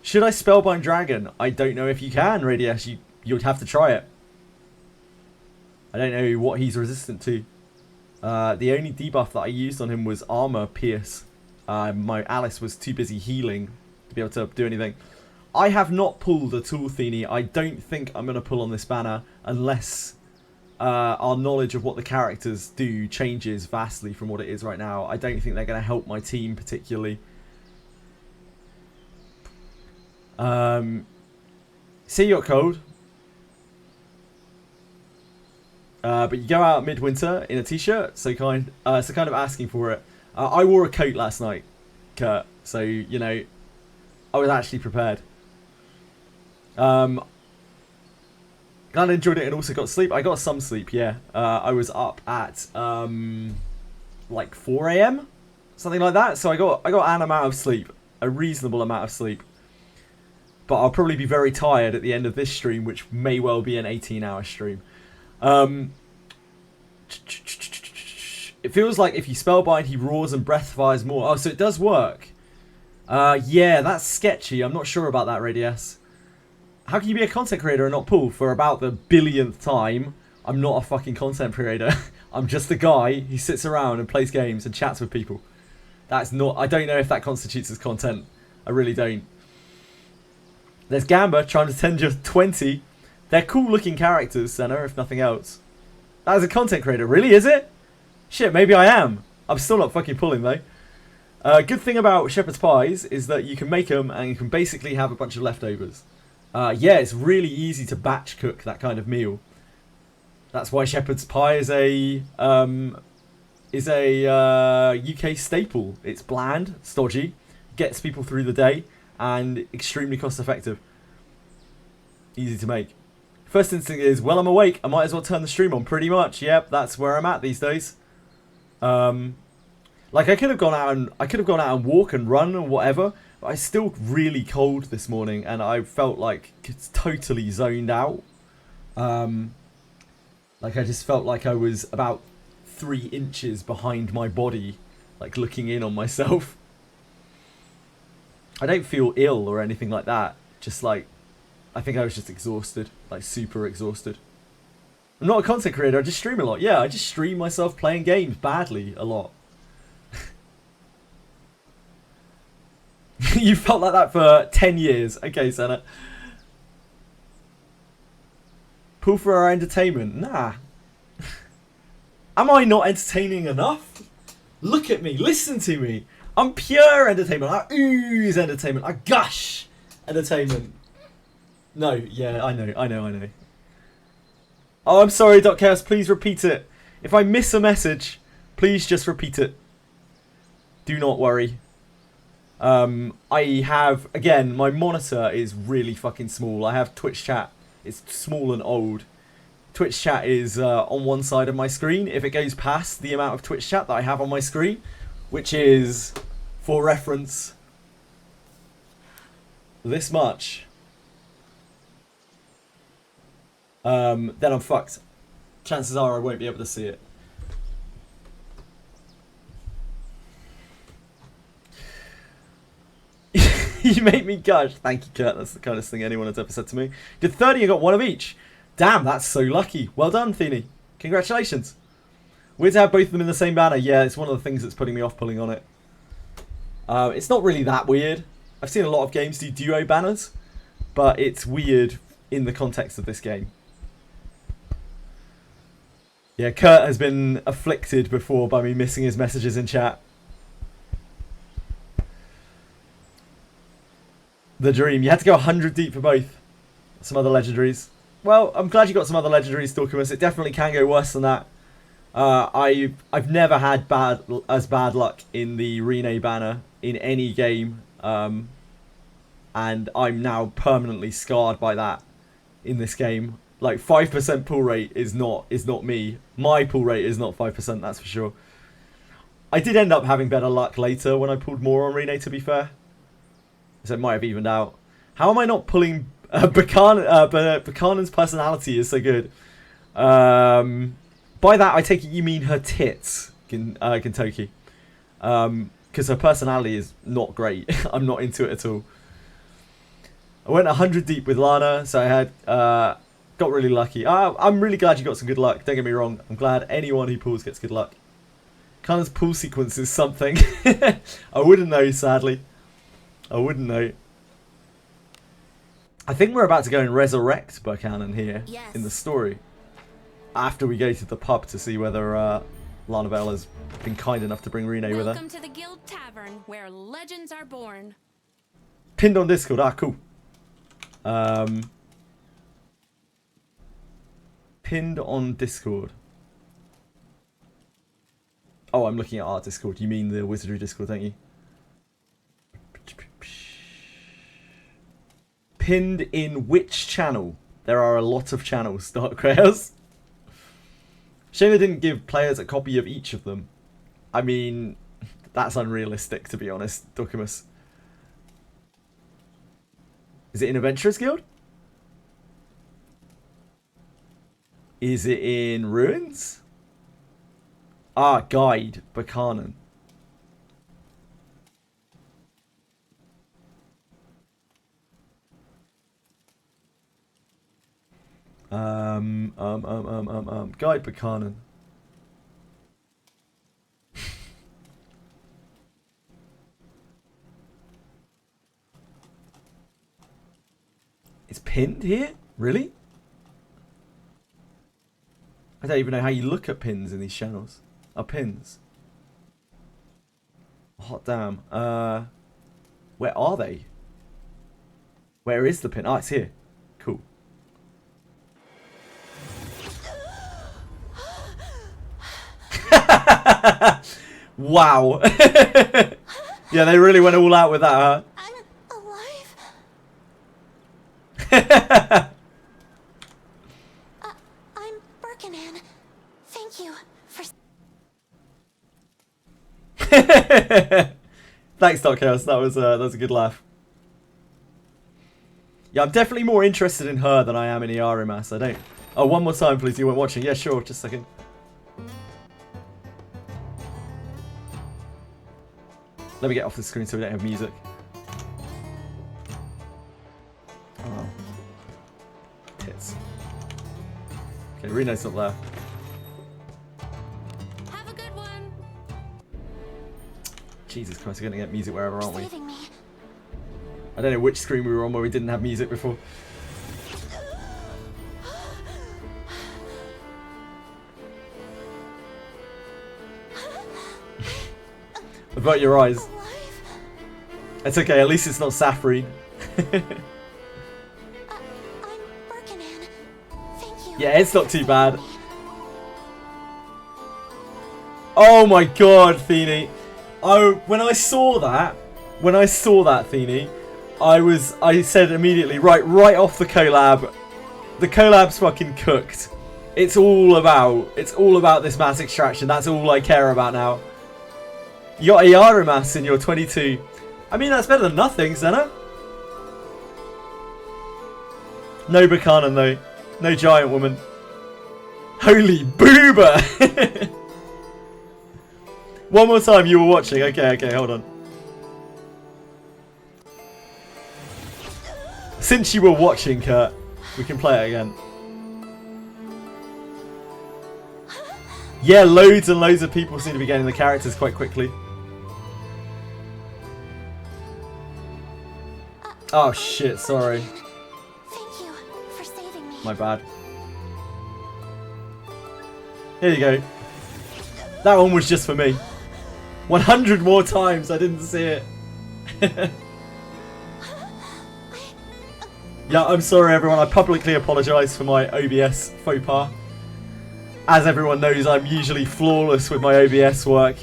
Should I Spellbind Dragon? I don't know if you can, Radius. You'd have to try it. I don't know what he's resistant to. The only debuff that I used on him was Armor Pierce. My Alice was too busy healing to be able to do anything. I have not pulled a tool, Thenie. I don't think I'm going to pull on this banner unless our knowledge of what the characters do changes vastly from what it is right now. I don't think they're going to help my team particularly. See, you're cold. But you go out midwinter in a t-shirt, so kind of asking for it. I wore a coat last night, Kurt, so, you know, I was actually prepared. Glad I enjoyed it and also got sleep. I got some sleep, yeah. I was up at, like 4 AM? Something like that. So I got an amount of sleep. A reasonable amount of sleep. But I'll probably be very tired at the end of this stream, which may well be an 18-hour stream. It feels like if you spellbind, he roars and breath fires more. Oh, so it does work. Yeah, that's sketchy. I'm not sure about that, Radius. How can you be a content creator and not pull? For about the billionth time, I'm not a fucking content creator. I'm just a guy who sits around and plays games and chats with people. That's not... I don't know if that constitutes as content. I really don't. There's Gamba trying to tend your 20. They're cool looking characters, Senna, if nothing else. That is a content creator. Really, is it? Shit, maybe I am. I'm still not fucking pulling, though. Good thing about shepherd's pies is that you can make them and you can basically have a bunch of leftovers. Yeah, it's really easy to batch cook that kind of meal. That's why shepherd's pie is a UK staple. It's bland, stodgy, gets people through the day, and extremely cost effective. Easy to make. First instinct is, well, I'm awake, I might as well turn the stream on. Pretty much, yep, that's where I'm at these days. Like I could have gone out and walk and run and whatever, but I was still really cold this morning, and I felt like it's totally zoned out. Like I just felt like I was about 3 inches behind my body, like looking in on myself. I don't feel ill or anything like that. Just like, I think I was just exhausted, like super exhausted. I'm not a content creator, I just stream a lot. Yeah, I just stream myself playing games badly a lot. You felt like that for 10 years. Okay, Senna. Pull for our entertainment. Nah. Am I not entertaining enough? Look at me, listen to me. I'm pure entertainment. I ooze entertainment. I gush entertainment. No, yeah, I know. Oh, I'm sorry, Doc Chaos. Please repeat it. If I miss a message, please just repeat it. Do not worry. I have, again, my monitor is really fucking small. I have Twitch chat. It's small and old. Twitch chat is on one side of my screen. If it goes past the amount of Twitch chat that I have on my screen, which is, for reference, this much, then I'm fucked. Chances are I won't be able to see it. You make me gush. Thank you, Kurt. That's the kindest thing anyone has ever said to me. Did 30 and got 1 of each. Damn, that's so lucky. Well done, Theny. Congratulations. Weird to have both of them in the same banner. Yeah, it's one of the things that's putting me off pulling on it. It's not really that weird. I've seen a lot of games do duo banners, but it's weird in the context of this game. Yeah, Kurt has been afflicted before by me missing his messages in chat. The dream. You had to go 100 deep for both. Some other legendaries. Well, I'm glad you got some other legendaries, Stalkermus. It definitely can go worse than that. I've never had bad luck in the Rene banner in any game, and I'm now permanently scarred by that in this game. Like 5% pull rate is not me. My pull rate is not 5%. That's for sure. I did end up having better luck later when I pulled more on Rene, to be fair. So it might have evened out. How am I not pulling... Berkanan's personality is so good. By that, I take it you mean her tits, Kentucky. Because her personality is not great. I'm not into it at all. I went 100 deep with Lana, so I had... got really lucky. I'm really glad you got some good luck. Don't get me wrong. I'm glad anyone who pulls gets good luck. Kanan's pull sequence is something. I wouldn't know, sadly. I wouldn't know. I think we're about to go and resurrect Berkanan here in the story. after we go to the pub to see whether Lanavel has been kind enough to bring Rene with her. Welcome to the Guild Tavern, where legends are born. Pinned on Discord. Ah, cool. Pinned on Discord. Oh, I'm looking at our Discord. You mean the Wizardry Discord, don't you? Pinned in which channel? There are a lot of channels, Dark Crayers. Shame they didn't give players a copy of each of them. I mean, that's unrealistic, to be honest, Documus. Is it in Adventurers Guild? Is it in Ruins? Ah, Guide, Berkanan. Guide Berkanan. It's pinned here? Really? I don't even know how you look at pins in these channels. Pins. Hot damn. Where are they? Where is the pin? Oh, it's here. Cool. Wow. Yeah, they really went all out with that, huh? I'm alive. I'm Berkanan. Thank you for... Thanks, Dark Chaos. That was a good laugh. Yeah, I'm definitely more interested in her than I am in Iarumas. I don't... Oh, one more time, please. You weren't watching. Yeah, sure. Just a second. Let me get off the screen so we don't have music. Oh. Tits. Okay, Reno's not there. Have a good one. Jesus Christ, we're going to get music wherever, aren't we? Saving me. I don't know which screen we were on where we didn't have music before. Avert your eyes. Alive? It's okay, at least it's not Saffreen. I'm Berkanan. Thank you. Yeah, it's not too bad. Oh my god, Feeny. Oh, when I saw that, Feeny, I said immediately, right off the collab. The collab's fucking cooked. It's all about this mass extraction. That's all I care about now. You got Iarumas in your 22. I mean, that's better than nothing, Senna. No Berkanan, though. No giant woman. Holy boober! One more time, you were watching. Okay, hold on. Since you were watching, Kurt, we can play it again. Yeah, loads and loads of people seem to be getting the characters quite quickly. Oh shit, sorry. Thank you for saving me. My bad. Here you go. That one was just for me. 100 more times, I didn't see it. Yeah, I'm sorry everyone, I publicly apologise for my OBS faux pas. As everyone knows, I'm usually flawless with my OBS work.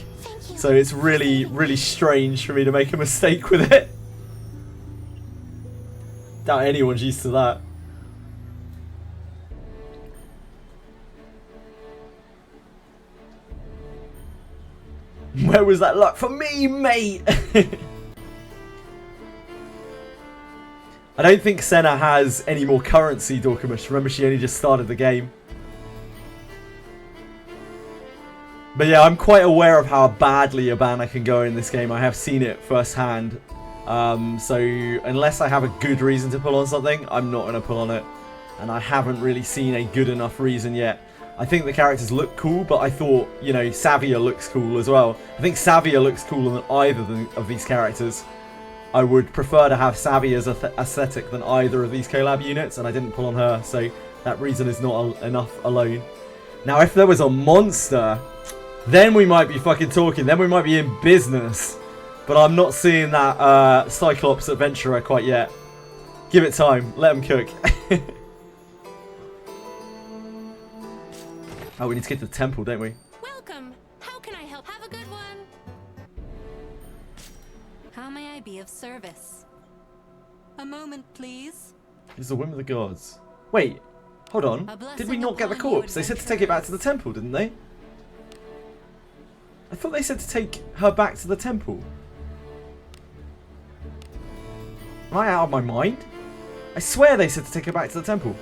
So it's really, really strange for me to make a mistake with it. Doubt anyone's used to that. Where was that luck for me, mate? I don't think Senna has any more currency, Dorcamish. Remember, she only just started the game. But yeah, I'm quite aware of how badly Abana can go in this game. I have seen it firsthand. So unless I have a good reason to pull on something, I'm not going to pull on it. And I haven't really seen a good enough reason yet. I think the characters look cool, but I thought, you know, Savia looks cool as well. I think Savia looks cooler than either of these characters. I would prefer to have Savia's aesthetic than either of these collab units, and I didn't pull on her, so that reason is not enough alone. Now, if there was a monster, then we might be fucking talking. Then we might be in business. But I'm not seeing that Cyclops adventurer quite yet. Give it time. Let him cook. Oh, we need to get to the temple, don't we? Welcome. How can I help? Have a good one. How may I be of service? A moment, please. It's the whim of the gods. Wait, hold on. Did we not get the corpse? They said to take it back to the temple, didn't they? I thought they said to take her back to the temple. Am I out of my mind? I swear they said to take her back to the temple.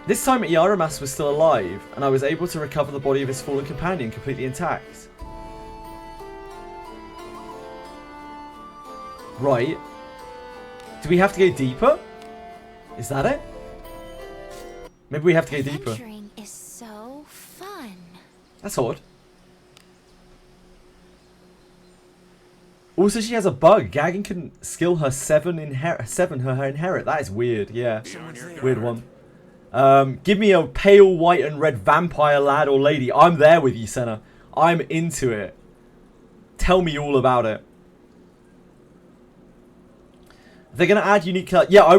This time Iarumas was still alive, and I was able to recover the body of his fallen companion completely intact. Right. Do we have to go deeper? Is that it? Maybe we have to go deeper. Adventuring is so fun. That's odd. Also, she has a bug. Gagging can skill her seven her inherit. That is weird. Yeah, weird one. Give me a pale white and red vampire lad or lady. I'm there with you, Senna. I'm into it. Tell me all about it. They're gonna add unique classes. Yeah,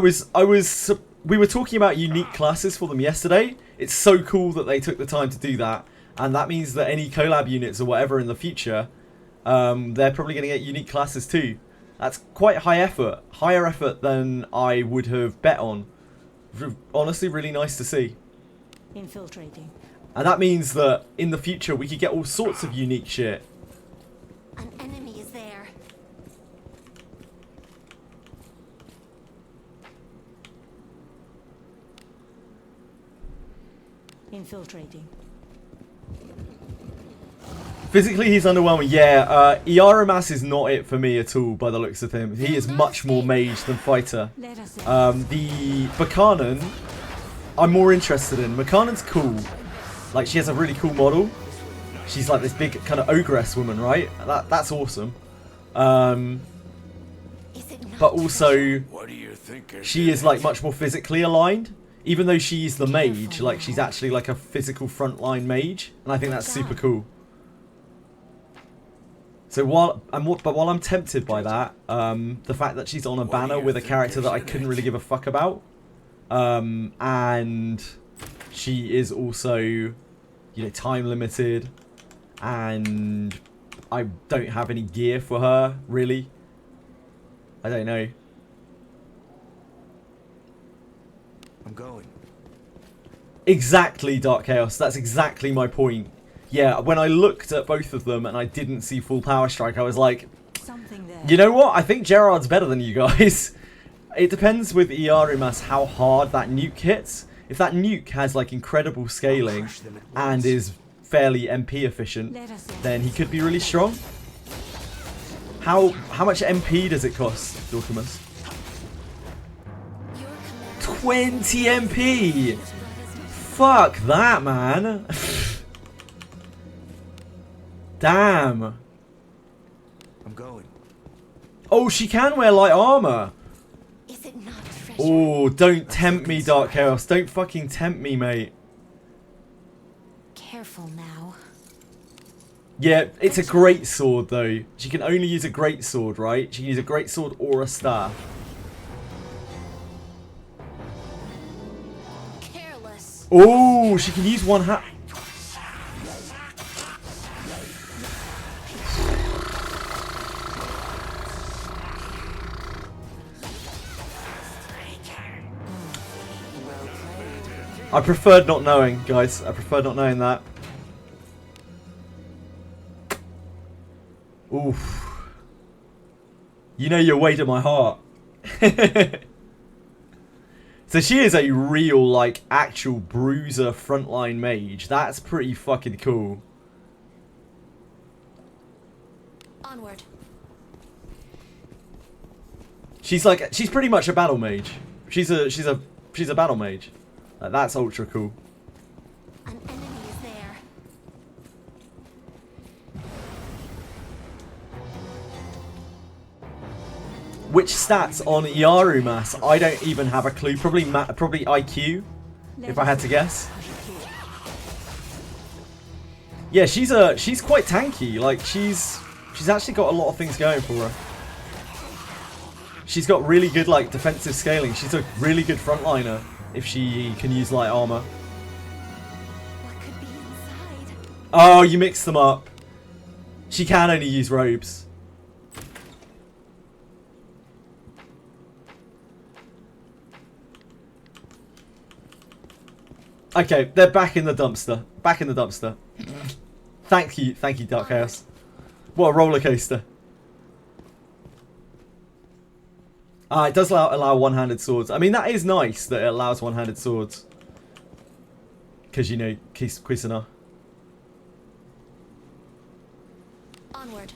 we were talking about unique classes for them yesterday. It's so cool that they took the time to do that, and that means that any collab units or whatever in the future, they're probably gonna get unique classes too. That's quite high effort, higher effort than I would have bet on. Honestly, really nice to see. Infiltrating. And that means that in the future we could get all sorts of unique shit. An enemy is there. Infiltrating. Physically, he's underwhelming. Yeah, Iarumas is not it for me at all by the looks of him. He is much more mage than fighter. The Berkanan, I'm more interested in. Berkanan's cool. Like, she has a really cool model. She's like this big kind of ogress woman, right? That's awesome. But also, she is like much more physically aligned. Even though she's the mage, like she's actually like a physical frontline mage, and I think that's super cool. So while I'm tempted by that, the fact that she's on a banner with a character that I couldn't really give a fuck about, and she is also, you know, time limited, and I don't have any gear for her really. I don't know. I'm going. Exactly, Dark Chaos. That's exactly my point. Yeah, when I looked at both of them and I didn't see full power strike, I was like, you know what? I think Gerard's better than you guys. It depends with Iarumas how hard that nuke hits. If that nuke has like incredible scaling and is fairly MP efficient, then he could be really strong. How much MP does it cost, Dorkamus? 20 MP! Fuck that, man! Damn. I'm going. Oh, she can wear light armor. Oh, don't tempt me, Dark Chaos. Don't fucking tempt me, mate. Careful now. Yeah, it's a great sword though. She can only use a great sword, right? She can use a great sword or a staff. Careless. Oh, she can use one hat. I preferred not knowing, guys. I preferred not knowing that. Oof. You know your way to my heart. So she is a real, like, actual bruiser frontline mage. That's pretty fucking cool. Onward. She's pretty much a battle mage. She's a battle mage. That's ultra cool. An enemy is there. Which stats on Iarumas? I don't even have a clue. Probably IQ, if I had to guess. Yeah, she's quite tanky. Like she's actually got a lot of things going for her. She's got really good like defensive scaling. She's a really good frontliner if she can use light armor. What could be inside? Oh, you mixed them up. She can only use robes. Okay, they're back in the dumpster. Back in the dumpster. Thank you, Dark Chaos. What a roller coaster. It does allow one-handed swords. I mean, that is nice that it allows one-handed swords. Because, you know, Cuisinart. Onward.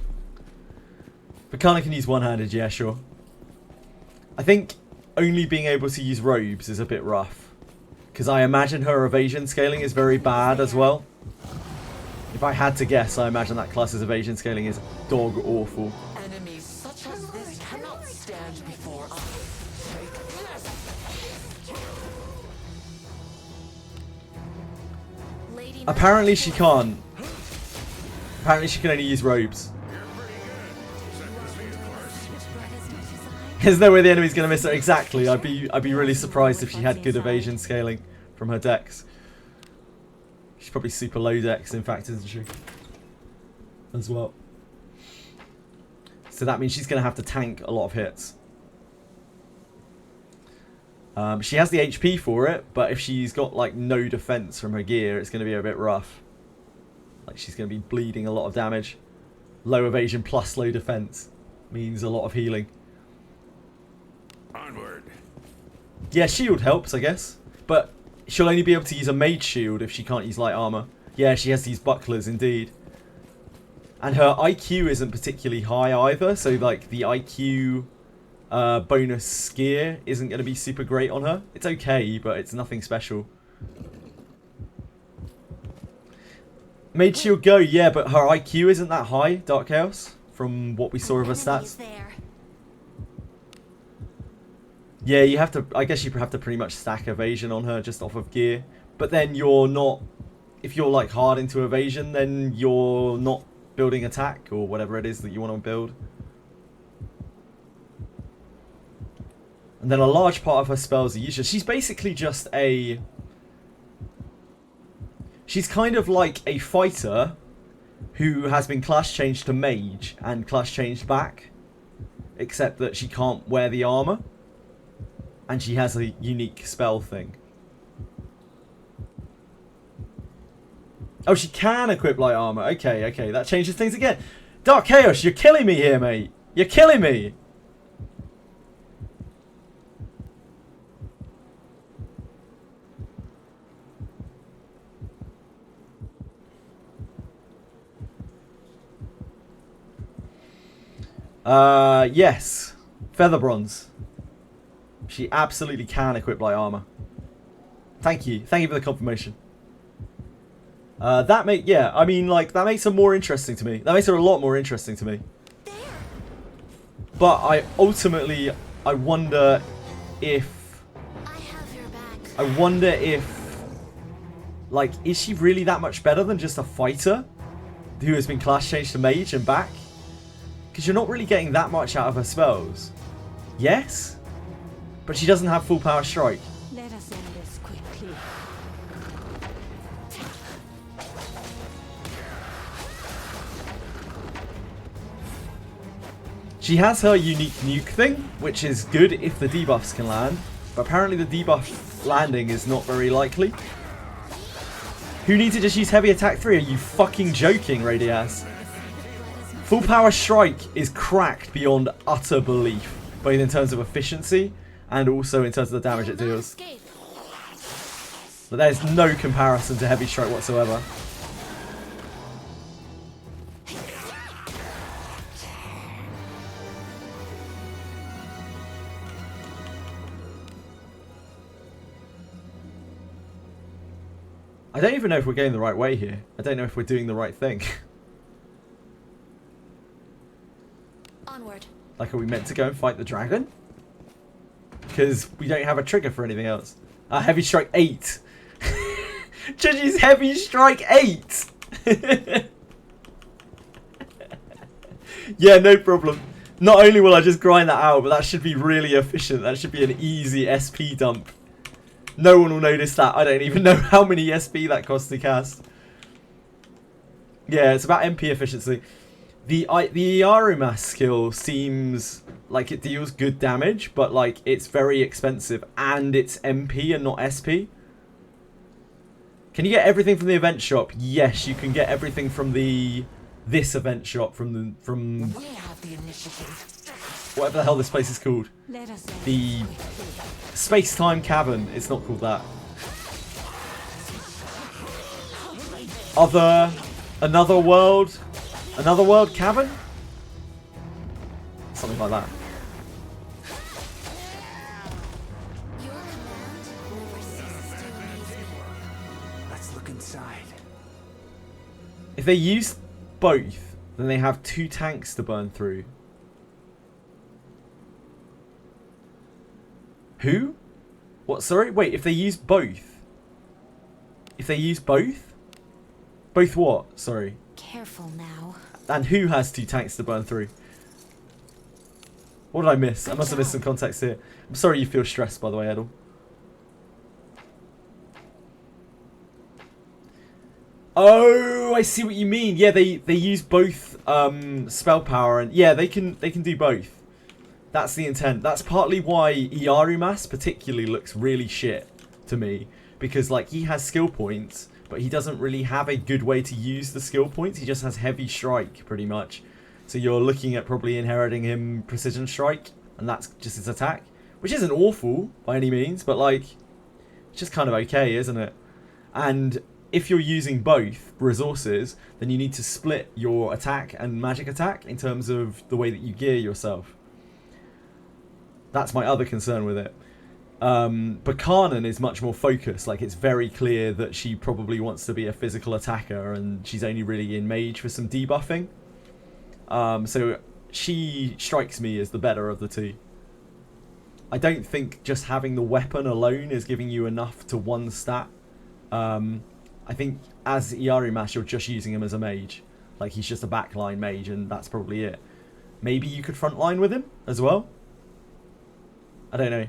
Berkanan can use one-handed, yeah, sure. I think only being able to use robes is a bit rough. Because I imagine her evasion scaling is very bad as well. If I had to guess, I imagine that class's evasion scaling is dog awful. Enemies such as this cannot stand before us. Lady Apparently she can't. Apparently she can only use robes. There's no way the enemy's gonna miss her. Exactly. I'd be really surprised if she had good evasion scaling from her decks. She's probably super low decks, in fact, isn't she? As well. So that means she's gonna have to tank a lot of hits. She has the HP for it, but if she's got like no defense from her gear, it's gonna be a bit rough. Like she's gonna be bleeding a lot of damage. Low evasion plus low defense means a lot of healing. Onward. Yeah, shield helps, I guess. But she'll only be able to use a mage shield if she can't use light armor. Yeah, she has these bucklers, indeed. And her IQ isn't particularly high either, so like the IQ bonus gear isn't going to be super great on her. It's okay, but it's nothing special. Mage shield go, yeah, but her IQ isn't that high, Dark Chaos, from what we saw of her stats. there. Yeah, you have to. I guess you have to pretty much stack evasion on her just off of gear. But then you're not. If you're like hard into evasion, then you're not building attack or whatever it is that you want to build. And then a large part of her spells are useless. She's basically just a. She's kind of like a fighter who has been class changed to mage and class changed back, except that she can't wear the armor. And she has a unique spell thing. Oh, she can equip light armor. Okay, okay. That changes things again. Dark Chaos, you're killing me here, mate. You're killing me. Yes. Feather bronze. She absolutely can equip light armor. Thank you. Thank you for the confirmation. Yeah, I mean, like, that makes her more interesting to me. That makes her a lot more interesting to me. But I wonder if... I wonder if... Like, is she really that much better than just a fighter who has been class changed to mage and back? Because you're not really getting that much out of her spells. Yes? But she doesn't have full power strike. Let us end this quickly. She has her unique nuke thing, which is good if the debuffs can land. But apparently the debuff landing is not very likely. Who needs to just use heavy attack 3? Are you fucking joking, Radias? Full power strike is cracked beyond utter belief, both in terms of efficiency and also in terms of the damage it deals. But there's no comparison to heavy strike whatsoever. I don't even know if we're going the right way here. I don't know if we're doing the right thing. Onward. Like, are we meant to go and fight the dragon? Because we don't have a trigger for anything else. Heavy Strike 8. Judge's Heavy Strike 8. Yeah, no problem. Not only will I just grind that out, but that should be really efficient. That should be an easy SP dump. No one will notice that. I don't even know how many SP that costs to cast. Yeah, it's about MP efficiency. The Iarumas skill seems like it deals good damage, but like it's very expensive and it's MP and not SP. Can you get everything from the event shop? Yes, you can get everything from this event shop from whatever the hell this place is called. The Space-Time Cavern. It's not called that. Another world cavern? Something like that. Your command never ceases to amaze me. Let's look inside. If they use both, then they have 2 tanks to burn through. Who? What? Sorry? Wait, if they use both? If they use both? Both what? Sorry. Careful now. And who has 2 tanks to burn through? What did I miss? I must have missed some context here. I'm sorry you feel stressed, by the way, Edel. Oh, I see what you mean. Yeah, they use both spell power, and yeah, they can do both. That's the intent. That's partly why Iarumas particularly looks really shit to me, because like he has skill points, but he doesn't really have a good way to use the skill points. He just has heavy strike pretty much. So you're looking at probably inheriting him precision strike, and that's just his attack, which isn't awful by any means, but like it's just kind of okay, isn't it? And if you're using both resources, then you need to split your attack and magic attack in terms of the way that you gear yourself. That's my other concern with it. Berkanan is much more focused. Like, it's very clear that she probably wants to be a physical attacker, and she's only really in mage for some debuffing. So she strikes me as the better of the 2. I don't think just having the weapon alone is giving you enough to one stat. I think as Iarumas, you're just using him as a mage. Like, he's just a backline mage, and that's probably it. Maybe you could frontline with him as well. I don't know.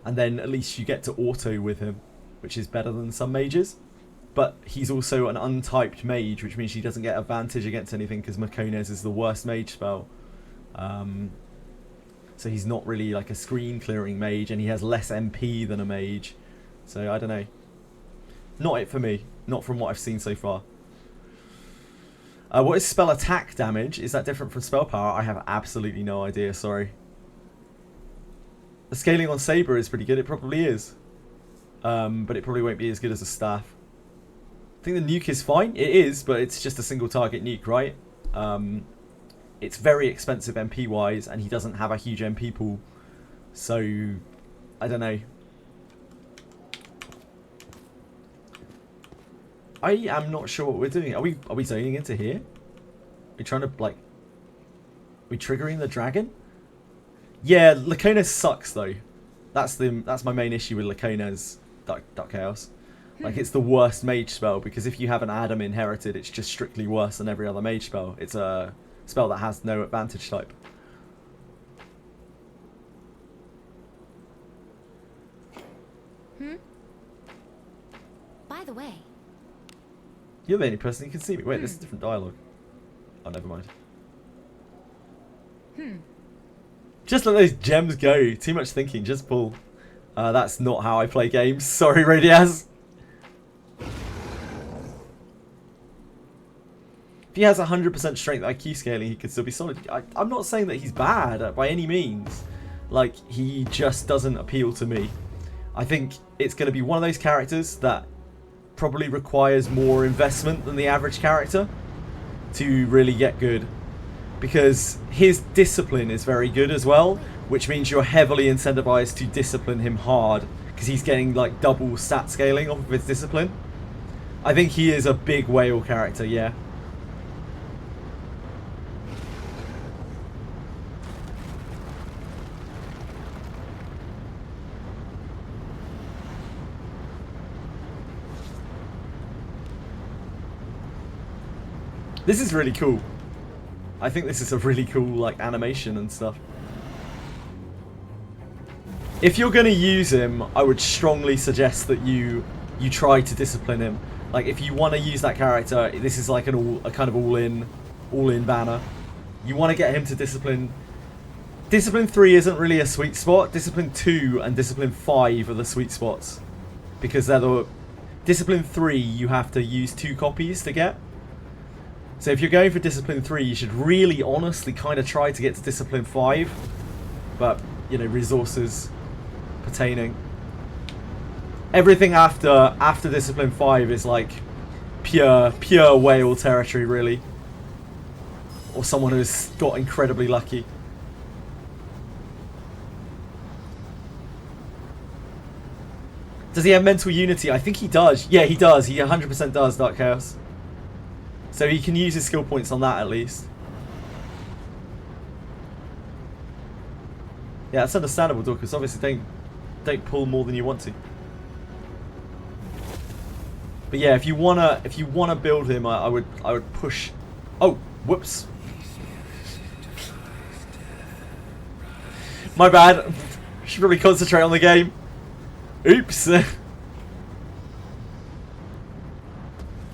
And then at least you get to auto with him, which is better than some mages. But he's also an untyped mage, which means he doesn't get advantage against anything because Makones is the worst mage spell. So he's not really like a screen clearing mage, and he has less MP than a mage. So I don't know. Not it for me. Not from what I've seen so far. What is spell attack damage? Is that different from spell power? I have absolutely no idea, sorry. The scaling on Saber is pretty good, it probably is. But it probably won't be as good as a staff. I think the nuke is fine. It is, but it's just a single target nuke, right? It's very expensive MP wise, and he doesn't have a huge MP pool. So, I don't know. I am not sure what we're doing. Are we zoning into here? Are we trying to like? Are we triggering the dragon? Yeah, Laconis sucks though. That's my main issue with Laconis Dark Chaos. Like, it's the worst mage spell because if you have an Adam inherited, it's just strictly worse than every other mage spell. It's a spell that has no advantage type. By the way. You're the only person who can see me. Wait, this is different dialogue. Oh, never mind. Just let those gems go. Too much thinking. Just pull. That's not how I play games. Sorry, Radiaz. If he has 100% strength IQ scaling, he could still be solid. I'm not saying that he's bad by any means. Like, he just doesn't appeal to me. I think it's going to be one of those characters that probably requires more investment than the average character to really get good, because his discipline is very good as well, which means you're heavily incentivized to discipline him hard because he's getting like double stat scaling off of his discipline. I think he is a big whale character, yeah. This is really cool. I think this is a really cool like animation and stuff. If you're gonna use him, I would strongly suggest that you try to discipline him. Like if you want to use that character, this is like a kind of all-in banner. You want to get him to discipline. Discipline 3 isn't really a sweet spot. Discipline 2 and Discipline 5 are the sweet spots, because they're the Discipline 3 you have to use 2 copies to get. So if you're going for Discipline 3, you should really honestly kind of try to get to Discipline 5, but you know, resources pertaining. Everything after Discipline 5 is like pure whale territory, really, or someone who's got incredibly lucky. Does he have mental unity? I think he does. Yeah, he does. He 100% does, Dark Chaos. So he can use his skill points on that at least. Yeah, that's understandable, Dorcas. Obviously, don't pull more than you want to. But yeah, if you wanna build him, I would push. Oh, whoops. My bad. Should really concentrate on the game. Oops.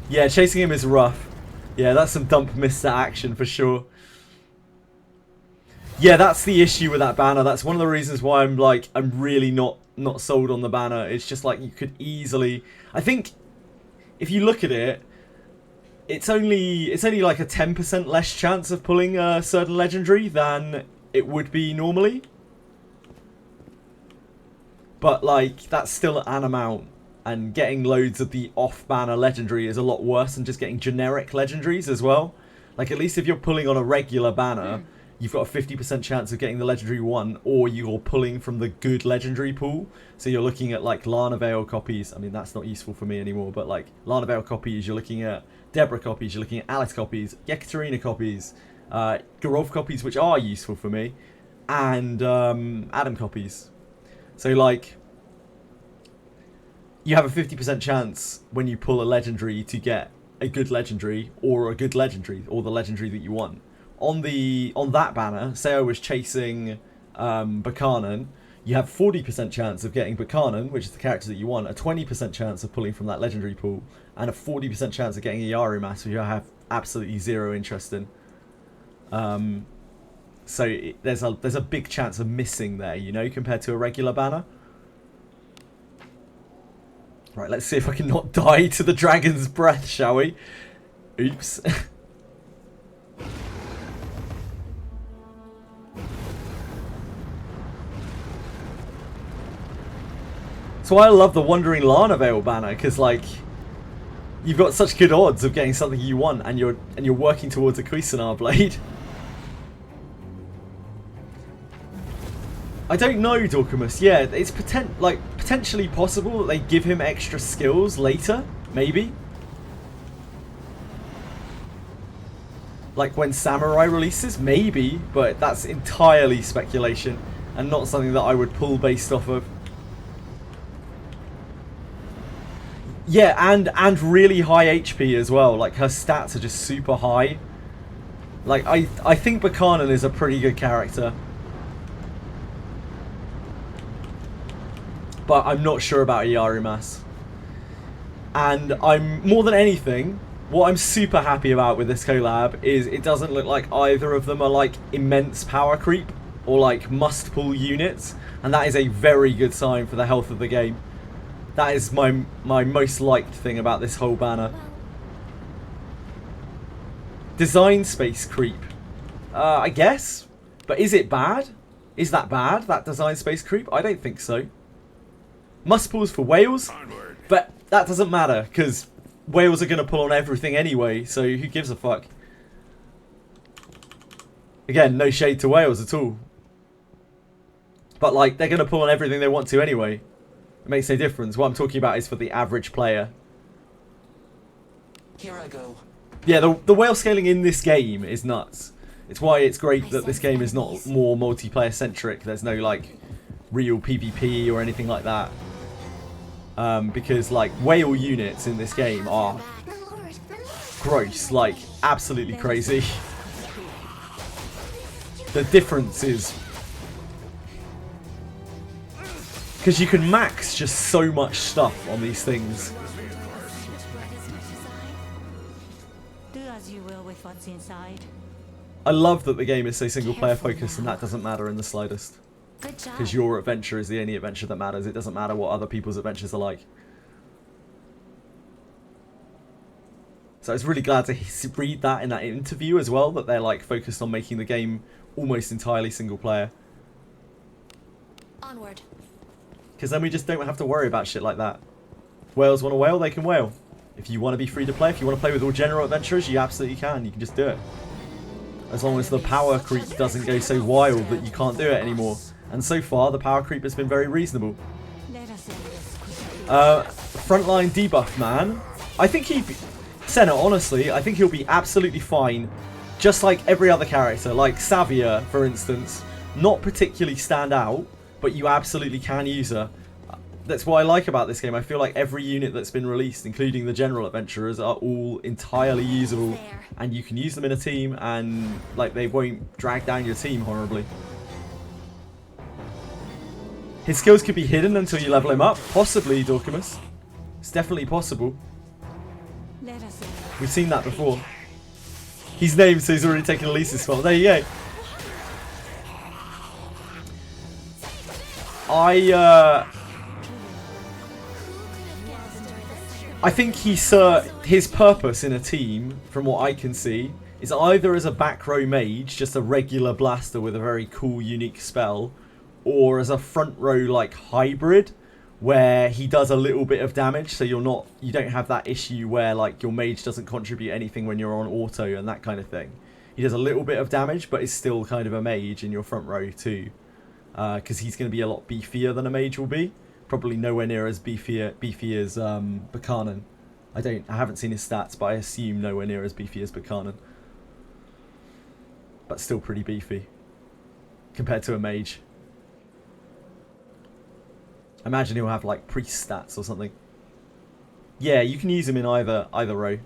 Yeah, chasing him is rough. Yeah, that's some dump miss action for sure. Yeah, that's the issue with that banner. That's one of the reasons why I'm really not sold on the banner. It's just like you could easily. I think if you look at it, it's only like a 10% less chance of pulling a certain legendary than it would be normally. But like that's still an amount, and getting loads of the off-banner legendary is a lot worse than just getting generic legendaries as well. Like at least if you're pulling on a regular banner, you've got a 50% chance of getting the legendary one, or you're pulling from the good legendary pool. So you're looking at like Lana Vale copies. I mean, that's not useful for me anymore, but like Lana Vale copies, you're looking at Deborah copies, you're looking at Alex copies, Yekaterina copies, Gerolf copies, which are useful for me, and Adam copies. So like, you have a 50% chance when you pull a legendary to get a good legendary, or the legendary that you want. On that banner, say I was chasing Berkanan, you have 40% chance of getting Berkanan, which is the character that you want, a 20% chance of pulling from that legendary pool, and a 40% chance of getting Iarumas, which I have absolutely zero interest in. So there's a big chance of missing there, you know, compared to a regular banner. Right, let's see if I can not die to the dragon's breath, shall we? Oops. That's why I love the Wandering Lana Vale banner, because like you've got such good odds of getting something you want, and you're working towards a Cuisinart blade. I don't know, Dorkamus. Yeah, it's potentially possible that they give him extra skills later, maybe. Like when Samurai releases, maybe, but that's entirely speculation and not something that I would pull based off of. Yeah, and really high HP as well. Like her stats are just super high. Like I think Berkanan is a pretty good character, but I'm not sure about Iarumas. And I'm, more than anything, what I'm super happy about with this collab is it doesn't look like either of them are like immense power creep or like must pull units, and that is a very good sign for the health of the game. That is my most liked thing about this whole banner. Design space creep. I guess. But is it bad? Is that bad, that design space creep? I don't think so. Must pulls for whales, but that doesn't matter because whales are going to pull on everything anyway, so who gives a fuck? Again, no shade to whales at all. But like, they're going to pull on everything they want to anyway. It makes no difference. What I'm talking about is for the average player. Here I go. Yeah, the whale scaling in this game is nuts. It's why it's great that this game is not more multiplayer centric. There's no like real PvP or anything like that. Because like whale units in this game are gross, like absolutely crazy. The difference is because you can max just so much stuff on these things. Do as you will with what's inside. I love that the game is so single player focused and that doesn't matter in the slightest. Good job. Because your adventure is the only adventure that matters. It doesn't matter what other people's adventures are like. So I was really glad to read that in that interview as well, that they're like focused on making the game almost entirely single player. Onward. Because then we just don't have to worry about shit like that. Whales want to whale, they can whale. If you want to be free to play, if you want to play with all general adventurers, you absolutely can. You can just do it. As long as the power creep doesn't go so wild that you can't do it anymore. And so far, the power creep has been very reasonable. Frontline debuff man. I think Senna, honestly, I think he'll be absolutely fine. Just like every other character. Like Savia, for instance. Not particularly stand out, but you absolutely can use her. That's what I like about this game. I feel like every unit that's been released, including the general adventurers, are all entirely usable. And you can use them in a team and like they won't drag down your team horribly. His skills could be hidden until you level him up. Possibly, Dorkamus. It's definitely possible. We've seen that before. He's named, so he's already taken Elise's spot. There you go. I think his purpose in a team, from what I can see, is either as a back row mage, just a regular blaster with a very cool, unique spell, or as a front row like hybrid, where he does a little bit of damage, so you don't have that issue where like your mage doesn't contribute anything when you're on auto and that kind of thing. He does a little bit of damage, but is still kind of a mage in your front row too, because he's going to be a lot beefier than a mage will be. Probably nowhere near as beefy as Berkanan. I haven't seen his stats, but I assume nowhere near as beefy as Berkanan. But still pretty beefy compared to a mage. I imagine he'll have like priest stats or something. Yeah, you can use him in either row.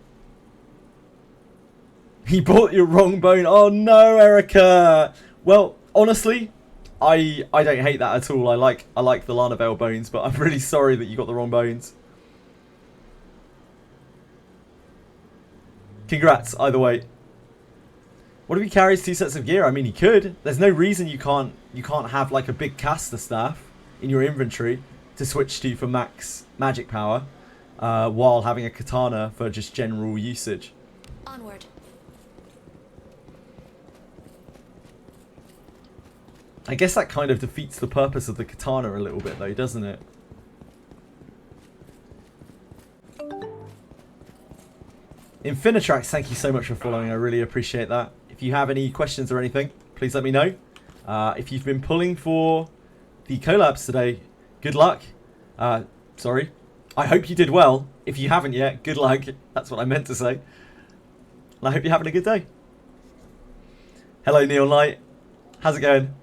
He bought your wrong bone. Oh no, Erica. Well, honestly, I don't hate that at all. I like the Lana Vale bones, but I'm really sorry that you got the wrong bones. Congrats, either way. What if he carries 2 sets of gear? I mean, he could. There's no reason you can't have like a big caster staff in your inventory to switch to for max magic power, while having a katana for just general usage. Onward. I guess that kind of defeats the purpose of the katana a little bit though, doesn't it? Infinitrax, thank you so much for following. I really appreciate that. If you have any questions or anything, please let me know. If you've been pulling for the collabs today, good luck. Sorry. I hope you did well. If you haven't yet, good luck. That's what I meant to say. And I hope you're having a good day. Hello, Neon Light. How's it going?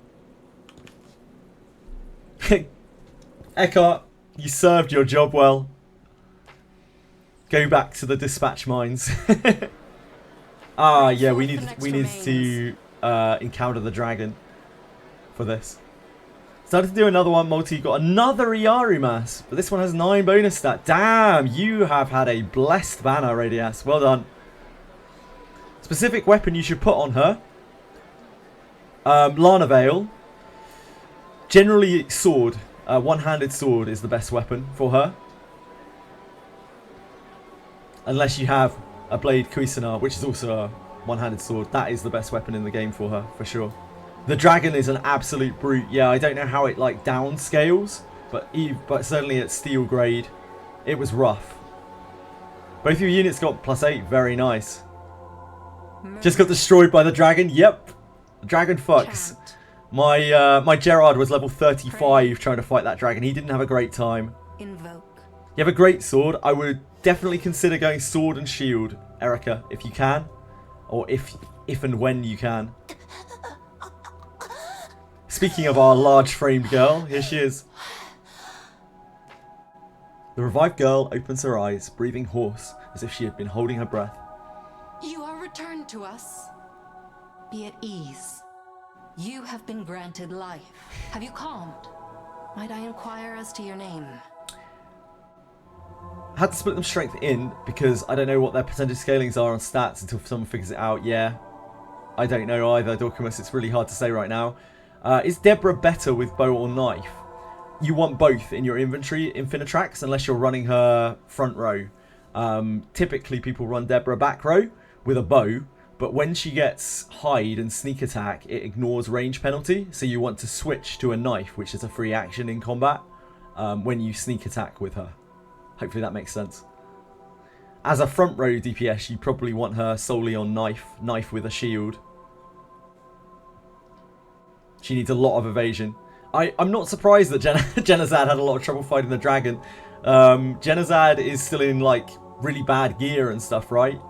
Eckhart, you served your job well. Go back to the dispatch mines. Yeah, we need to encounter the dragon for this. Started to do another one, Multi. Got another Iarumas, but this one has 9 bonus stat. Damn, you have had a blessed banner, Radias. Well done. Specific weapon you should put on her. Lana Vale. Generally, sword. One-handed sword is the best weapon for her. Unless you have a Blade Cuisinart, which is also a one-handed sword. That is the best weapon in the game for her, for sure. The dragon is an absolute brute. Yeah, I don't know how it like downscales, but certainly at steel grade, it was rough. Both your units got +8. Very nice. Just got destroyed by the dragon. Yep. The dragon fucks. My Gerard was level 35 trying to fight that dragon. He didn't have a great time. Invoke. You have a great sword. I would definitely consider going sword and shield, Erica, if you can. Or if and when you can. Speaking of our large-framed girl, here she is. The revived girl opens her eyes, breathing hoarse, as if she had been holding her breath. return to us. Be at ease. You have been granted life. Have you calmed? Might I inquire as to your name? I had to split them strength in because I don't know what their percentage scalings are on stats until someone figures it out. Yeah, I don't know either, Dorkamus. It's really hard to say right now. Is Deborah better with bow or knife? You want both in your inventory, Infinitrax, unless you're running her front row. Typically, people run Deborah back row with a bow, but when she gets hide and sneak attack, it ignores range penalty. So you want to switch to a knife, which is a free action in combat when you sneak attack with her. Hopefully that makes sense. As a front row DPS, you probably want her solely on knife with a shield. She needs a lot of evasion. I'm not surprised that Genazad had a lot of trouble fighting the dragon. Genazad is still in like really bad gear and stuff, right?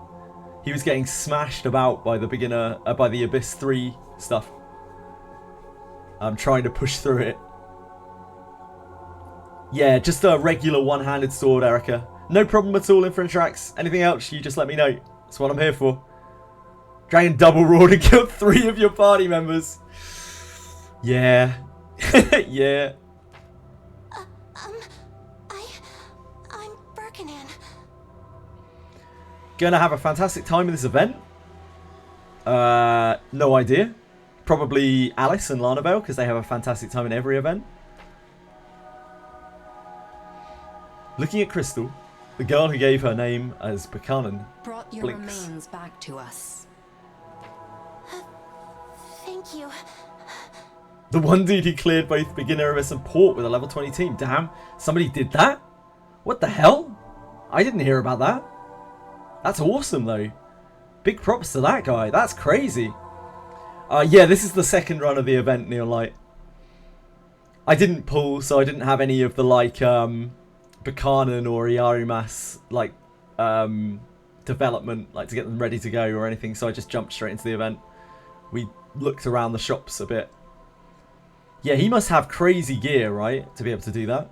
He was getting smashed about by the beginner, by the Abyss 3 stuff. I'm trying to push through it. Yeah, just a regular one-handed sword, Erica. No problem at all, Infinitrax. Anything else, you just let me know. That's what I'm here for. Dragon double roared and killed 3 of your party members. Yeah. Yeah. I'm Berkanan. Gonna have a fantastic time in this event. No idea. Probably Alice and Lanabelle, because they have a fantastic time in every event. Looking at Crystal, the girl who gave her name as Berkanan Brought your blinks. remains back to us. Thank you. The one dude who cleared both Beginner Abyss and Port with a level 20 team. Damn, somebody did that? What the hell? I didn't hear about that. That's awesome though. Big props to that guy. That's crazy. Yeah, this is the second run of the event, Neolight. I didn't pull, so I didn't have any of the like Berkanan or Iarumas like development, like to get them ready to go or anything, so I just jumped straight into the event. We looked around the shops a bit. Yeah, he must have crazy gear, right, to be able to do that.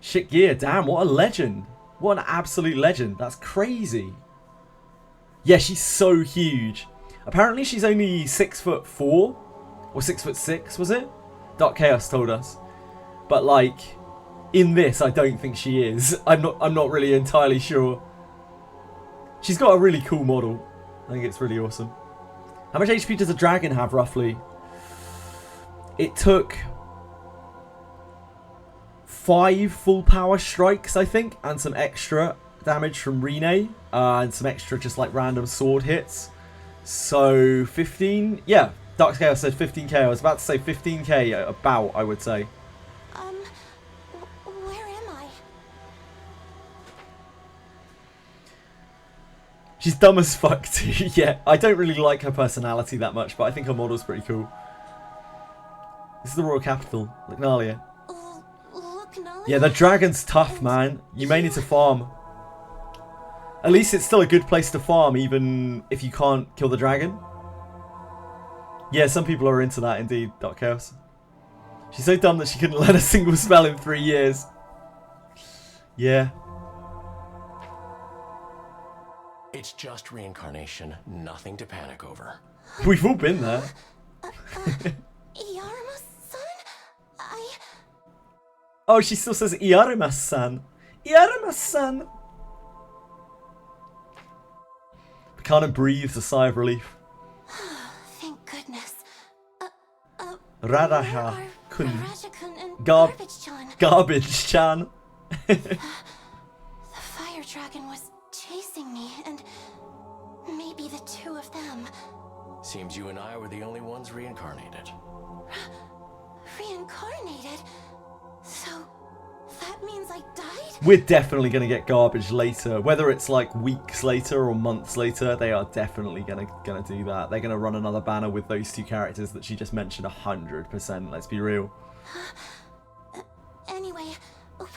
Shit gear, damn, what a legend. What an absolute legend. That's crazy. Yeah, she's so huge. Apparently she's only 6'4" or 6'6", was it? Dark Chaos told us. But like, in this, I don't think she is. I'm not really entirely sure. She's got a really cool model. I think it's really awesome. How much HP does a dragon have, roughly? It took 5 full power strikes, I think, and some extra damage from Rene, and some extra just like random sword hits. So 15, yeah, Dark Chaos said 15k. I was about to say 15k, about, I would say. Where am I? She's dumb as fuck too. Yeah, I don't really like her personality that much, but I think her model's pretty cool. This is the royal capital, Lignalia. Yeah, the dragon's tough, man. You may need to farm. At least it's still a good place to farm, even if you can't kill the dragon. Yeah, some people are into that indeed, Dark Chaos. She's so dumb that she couldn't learn a single spell in 3 years. Yeah. It's just reincarnation, nothing to panic over. We've all been there. Oh, she still says Iarumas-san. Iarumas-san. Berkanan breathes a sigh of relief. Thank goodness. Radaha-kun. and Garbage-chan. Garbage-chan. The fire dragon was chasing me, and maybe the 2 of them. Seems you and I were the only ones reincarnated. Reincarnated? So, that means I died? We're definitely going to get garbage later. Whether it's like weeks later or months later, they are definitely gonna do that. They're going to run another banner with those 2 characters that she just mentioned 100%. Let's be real. Anyway,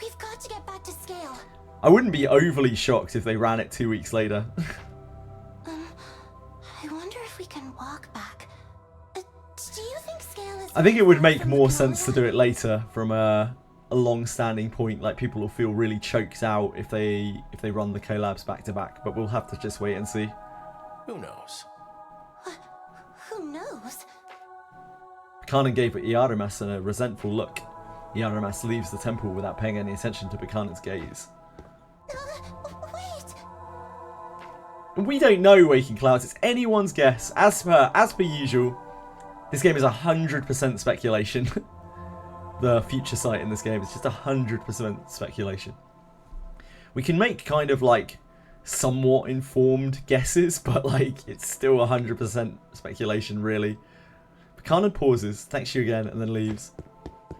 we've got to get back to scale. I wouldn't be overly shocked if they ran it 2 weeks later. I wonder if we can walk back. Do you think scale is... I think it would make more sense to do it later from a long-standing point. Like, people will feel really choked out if they run the collabs back to back, but we'll have to just wait and see. Who knows? Who knows? Berkanan gave Iarumas a resentful look. Iarumas leaves the temple without paying any attention to Berkanan's gaze. Wait! We don't know, Waking Clouds. It's anyone's guess. As per usual, this game is 100% speculation. The future sight in this game is just 100% speculation. We can make kind of like somewhat informed guesses, but like it's still 100% speculation, really. Berkanan pauses, thanks you again, and then leaves.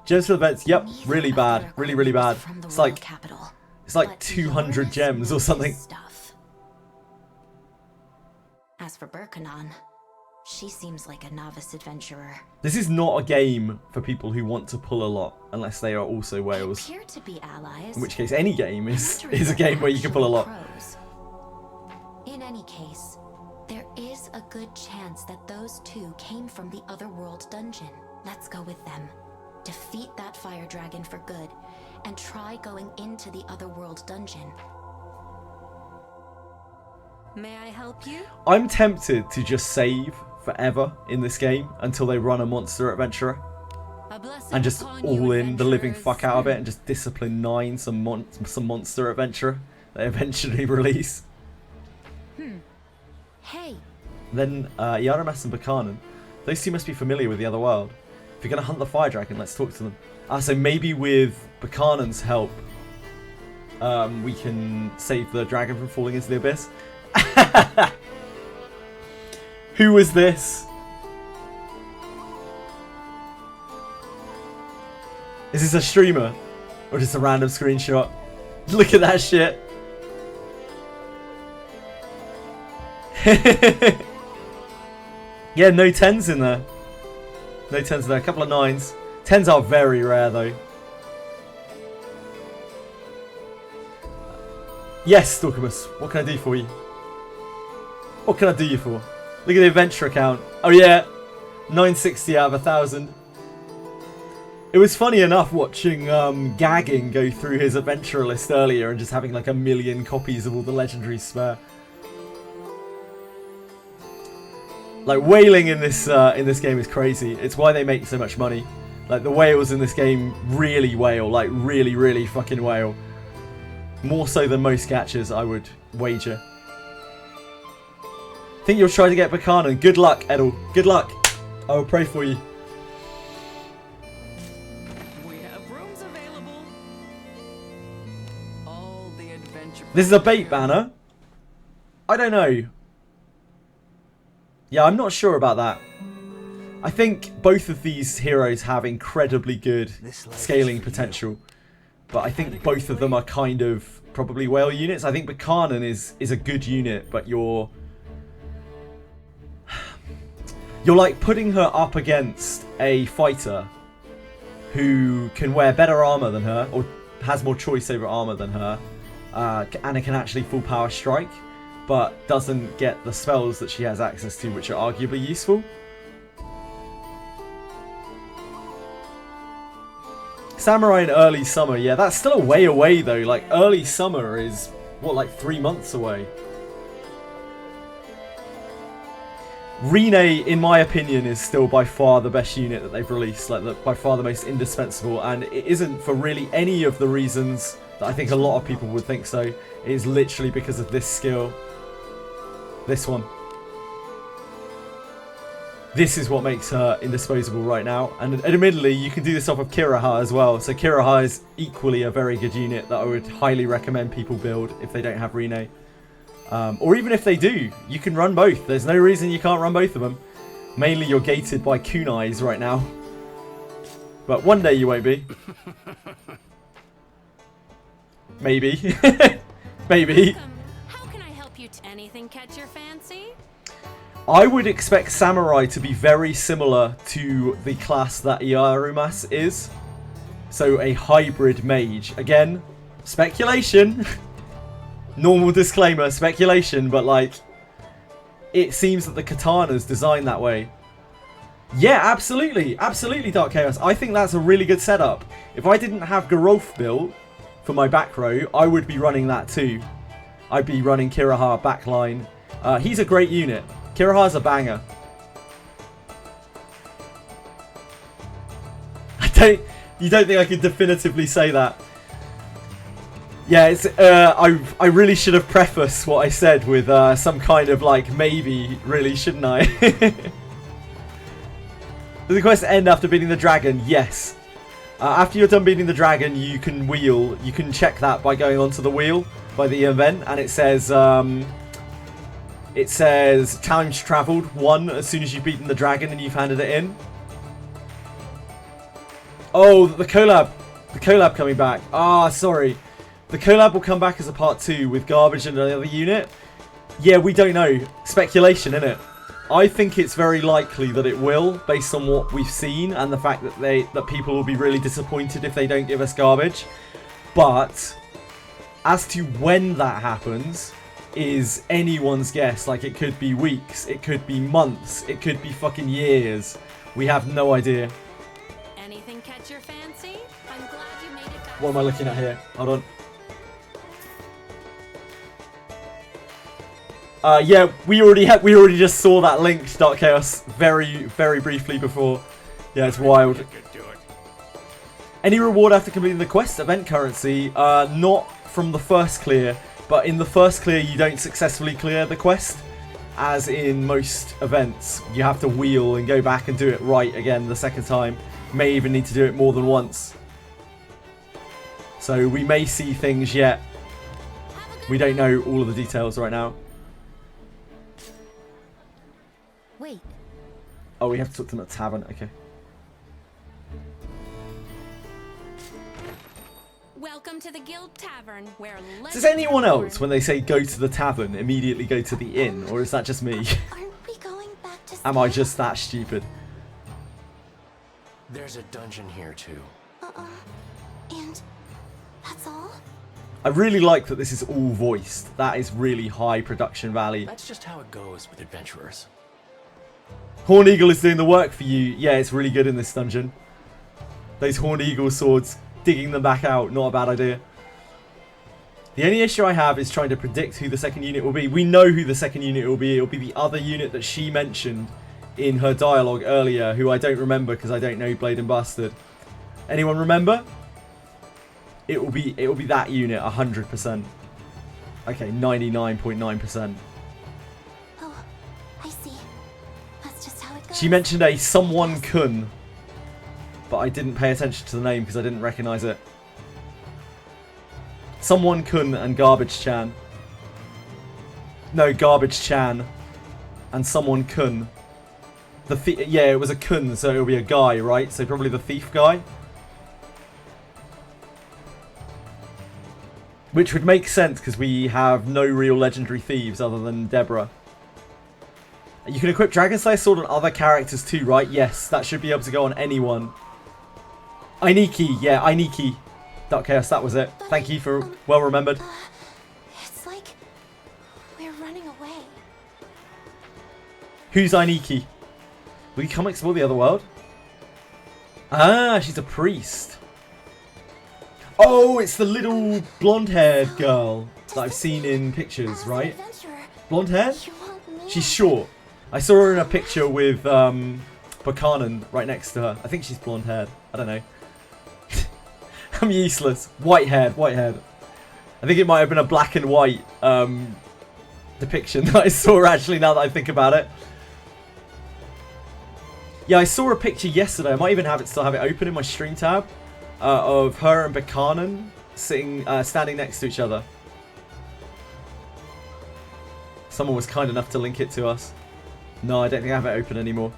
Gems for the vets, yep, really bad, really bad. It's like 200 gems or something. As for Berkanan, she seems like a novice adventurer. This is not a game for people who want to pull a lot, unless they are also They whales. appear to be allies. In which case, any game is a game where you can pull a lot. Crows. In any case, there is a good chance that those two came from the Otherworld dungeon. Let's go with them. Defeat that fire dragon for good, and try going into the Otherworld dungeon. May I help you? I'm tempted to just save forever in this game until they run a monster adventurer. A blessing And just upon you, all in the living adventurers. fuck out of it and just discipline 9 some monster adventurer they eventually release. Hey, Then Iarumas and Berkanan, those two must be familiar with the other world. If you're going to hunt the fire dragon, let's talk to them. So maybe with Berkanan's help, we can save the dragon from falling into the abyss. Who was this? Is this a streamer? Or just a random screenshot? Look at that shit. Yeah, no 10s in there. No 10s in there. A couple of 9s. 10s are very rare though. Yes, Stalkamus. What can I do for you? What can I do you for? Look at the adventure account. Oh yeah. 960 out of 1,000. It was funny enough watching Gagging go through his adventurer list earlier and just having like 1 million copies of all the legendaries spare. Like whaling in this game is crazy. It's why they make so much money. Like the whales in this game really whale, like really fucking whale. More so than most catchers, I would wager. Think you'll try to get Berkanan. Good luck, Edel. Good luck. I will pray for you. We have rooms available. All the adventure. This is a bait banner. I don't know. Yeah, I'm not sure about that. I think both of these heroes have incredibly good scaling potential. But I think both of them are kind of probably whale units. I think Berkanan is a good unit, but you're like putting her up against a fighter who can wear better armor than her, or has more choice over armor than her, and it can actually full power strike, but doesn't get the spells that she has access to, which are arguably useful. Samurai in early summer, yeah, that's still a way away though. Like early summer is what, like 3 months away. Rene, in my opinion, is still by far the best unit that they've released, like by far the most indispensable, and it isn't for really any of the reasons that I think a lot of people would think so. It is literally because of this skill. This one. This is what makes her indisposable right now, and admittedly you can do this off of Kiraha as well, so Kiraha is equally a very good unit that I would highly recommend people build if they don't have Rene. Or even if they do, you can run both. There's no reason you can't run both of them. Mainly you're gated by kunais right now. But one day you won't be. Maybe. Maybe. How can I help you? Anything catch your fancy? I would expect Samurai to be very similar to the class that Iarumas is. So a hybrid mage. Again, speculation. Normal disclaimer, speculation, but like, it seems that the katana's designed that way. Yeah, absolutely. Absolutely, Dark Chaos. I think that's a really good setup. If I didn't have Garolf built for my back row, I would be running that too. I'd be running Kiraha backline, He's a great unit. Kiraha's a banger. You don't think I could definitively say that? Yeah, it's. I really should have prefaced what I said with some kind of like maybe, really, shouldn't I? Does the quest end after beating the dragon? Yes. After you're done beating the dragon, you can wheel. You can check that by going onto the wheel by the event, and it says challenge travelled 1 as soon as you've beaten the dragon and you've handed it in. Oh, the collab coming back. Ah, sorry. The collab will come back as a part 2 with garbage and another unit. Yeah, we don't know. Speculation, innit? I think it's very likely that it will, based on what we've seen and the fact that people will be really disappointed if they don't give us garbage. But as to when that happens is anyone's guess. Like, it could be weeks, it could be months, it could be fucking years. We have no idea. Anything catch your fancy? I'm glad you made it back. What am I looking at here? Hold on. Yeah, we already just saw that link to Dark Chaos very briefly before. Yeah, it's wild. Any reward after completing the quest? Event currency? Not from the first clear, but in the first clear you don't successfully clear the quest. As in most events, you have to wheel and go back and do it right again the second time. May even need to do it more than once. So we may see things yet. We don't know all of the details right now. Wait. Oh, we have to talk to them at tavern. Okay. Welcome to the Guild Tavern, where Does anyone else, when they say go to the tavern, immediately go to the inn, or is that just me? Aren't we going back to Am I just that stupid? There's a dungeon here too. And that's all? I really like that this is all voiced. That is really high production value. That's just how it goes with adventurers. Horn Eagle is doing the work for you. Yeah, it's really good in this dungeon. Those Horn Eagle swords, digging them back out, not a bad idea. The only issue I have is trying to predict who the second unit will be. We know who the second unit will be. It will be the other unit that she mentioned in her dialogue earlier, who I don't remember because I don't know Blade and Bastard. Anyone remember? It will be that unit 100%. Okay, 99.9%. Oh, I see. That's just how it goes. She mentioned a someone kun, but I didn't pay attention to the name because I didn't recognize it. Someone kun and Garbage Chan. No, Garbage Chan and someone kun. Yeah, it was a kun, so it'll be a guy, right? So probably the thief guy. Which would make sense because we have no real legendary thieves other than Deborah. You can equip Dragon Slayer Sword on other characters too, right? Yes, that should be able to go on anyone. Ainiki, yeah, Ainiki. Dark Chaos, that was it. Thank you for well remembered. It's like we're running away. Who's Ainiki? Will you come explore the other world? Ah, she's a priest. Oh, it's the little blonde-haired girl that I've seen in pictures, right? Blonde-haired? She's short. I saw her in a picture with Berkanan right next to her. I think she's blonde-haired. I don't know. I'm useless. White-haired. I think it might have been a black and white depiction that I saw actually now that I think about it. Yeah, I saw a picture yesterday. I might even still have it open in my stream tab of her and Berkanan standing next to each other. Someone was kind enough to link it to us. No, I don't think I have it open anymore.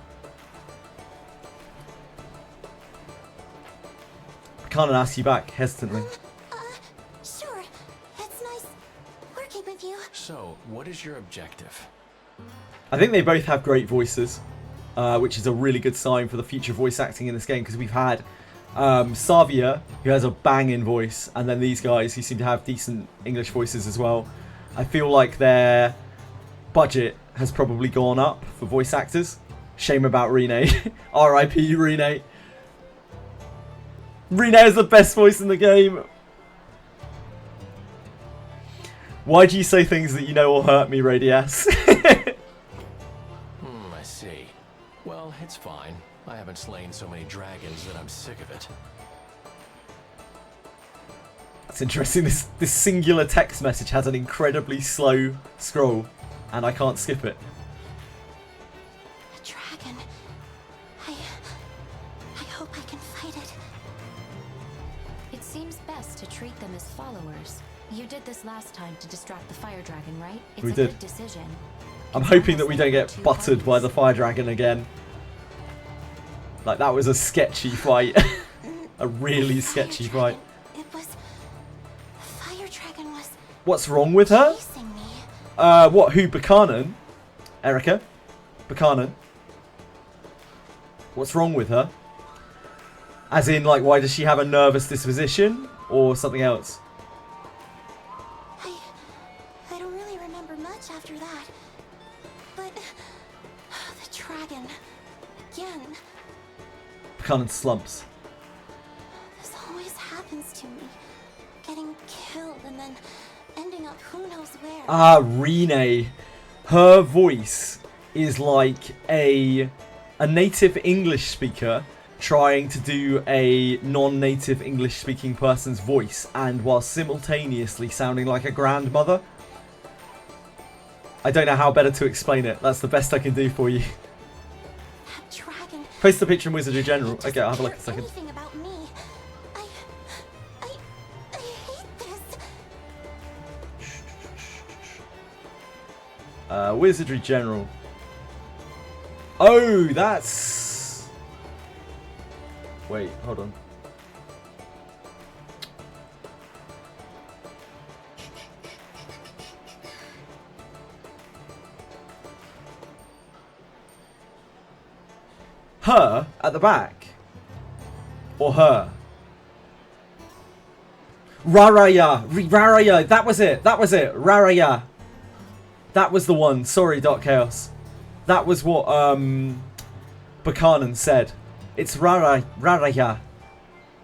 Berkanan asked you back hesitantly. Sure. It's nice working with you. So, what is your objective? I think they both have great voices, which is a really good sign for the future voice acting in this game, because we've had Savia, who has a banging voice, and then these guys who seem to have decent English voices as well. I feel like their budget has probably gone up for voice actors. Shame about Rene. R.I.P. Rene. Rene is the best voice in the game. Why do you say things that you know will hurt me, Radias? I see. Well, it's fine. I haven't slain so many dragons that I'm sick of it. That's interesting. This singular text message has an incredibly slow scroll, and I can't skip it. A dragon. I hope I can fight it. It seems best to treat them as followers. You did this last time to distract the fire dragon, right? It's We a did. good decision. I'm hoping that we don't get buttered by the fire dragon again. Like, that was a sketchy fight. A really sketchy fight. It was... The fire dragon was What's wrong with her? chasing me. What, who? Berkanan? Erica? Berkanan? What's wrong with her? As in, like, why does she have a nervous disposition? Or something else? I don't really remember much after that. But... The dragon. Again. Berkanan slumps. This always happens to me. Getting killed and then ending up who knows where. Ah, Rene. Her voice is like a native English speaker trying to do a non-native English speaking person's voice, and while simultaneously sounding like a grandmother. I don't know how better to explain it. That's the best I can do for you. That dragon. Post the picture in Wizardry General. Okay, I'll have a look in a second. Anything about me. I hate this. Wizardry General. Oh, that's... Wait, hold on. Her at the back? Or her? Raraya! Raraya! That was it! That was it! Raraya! That was the one. Sorry, Dark Chaos. That was what Berkanan said. It's Raraya.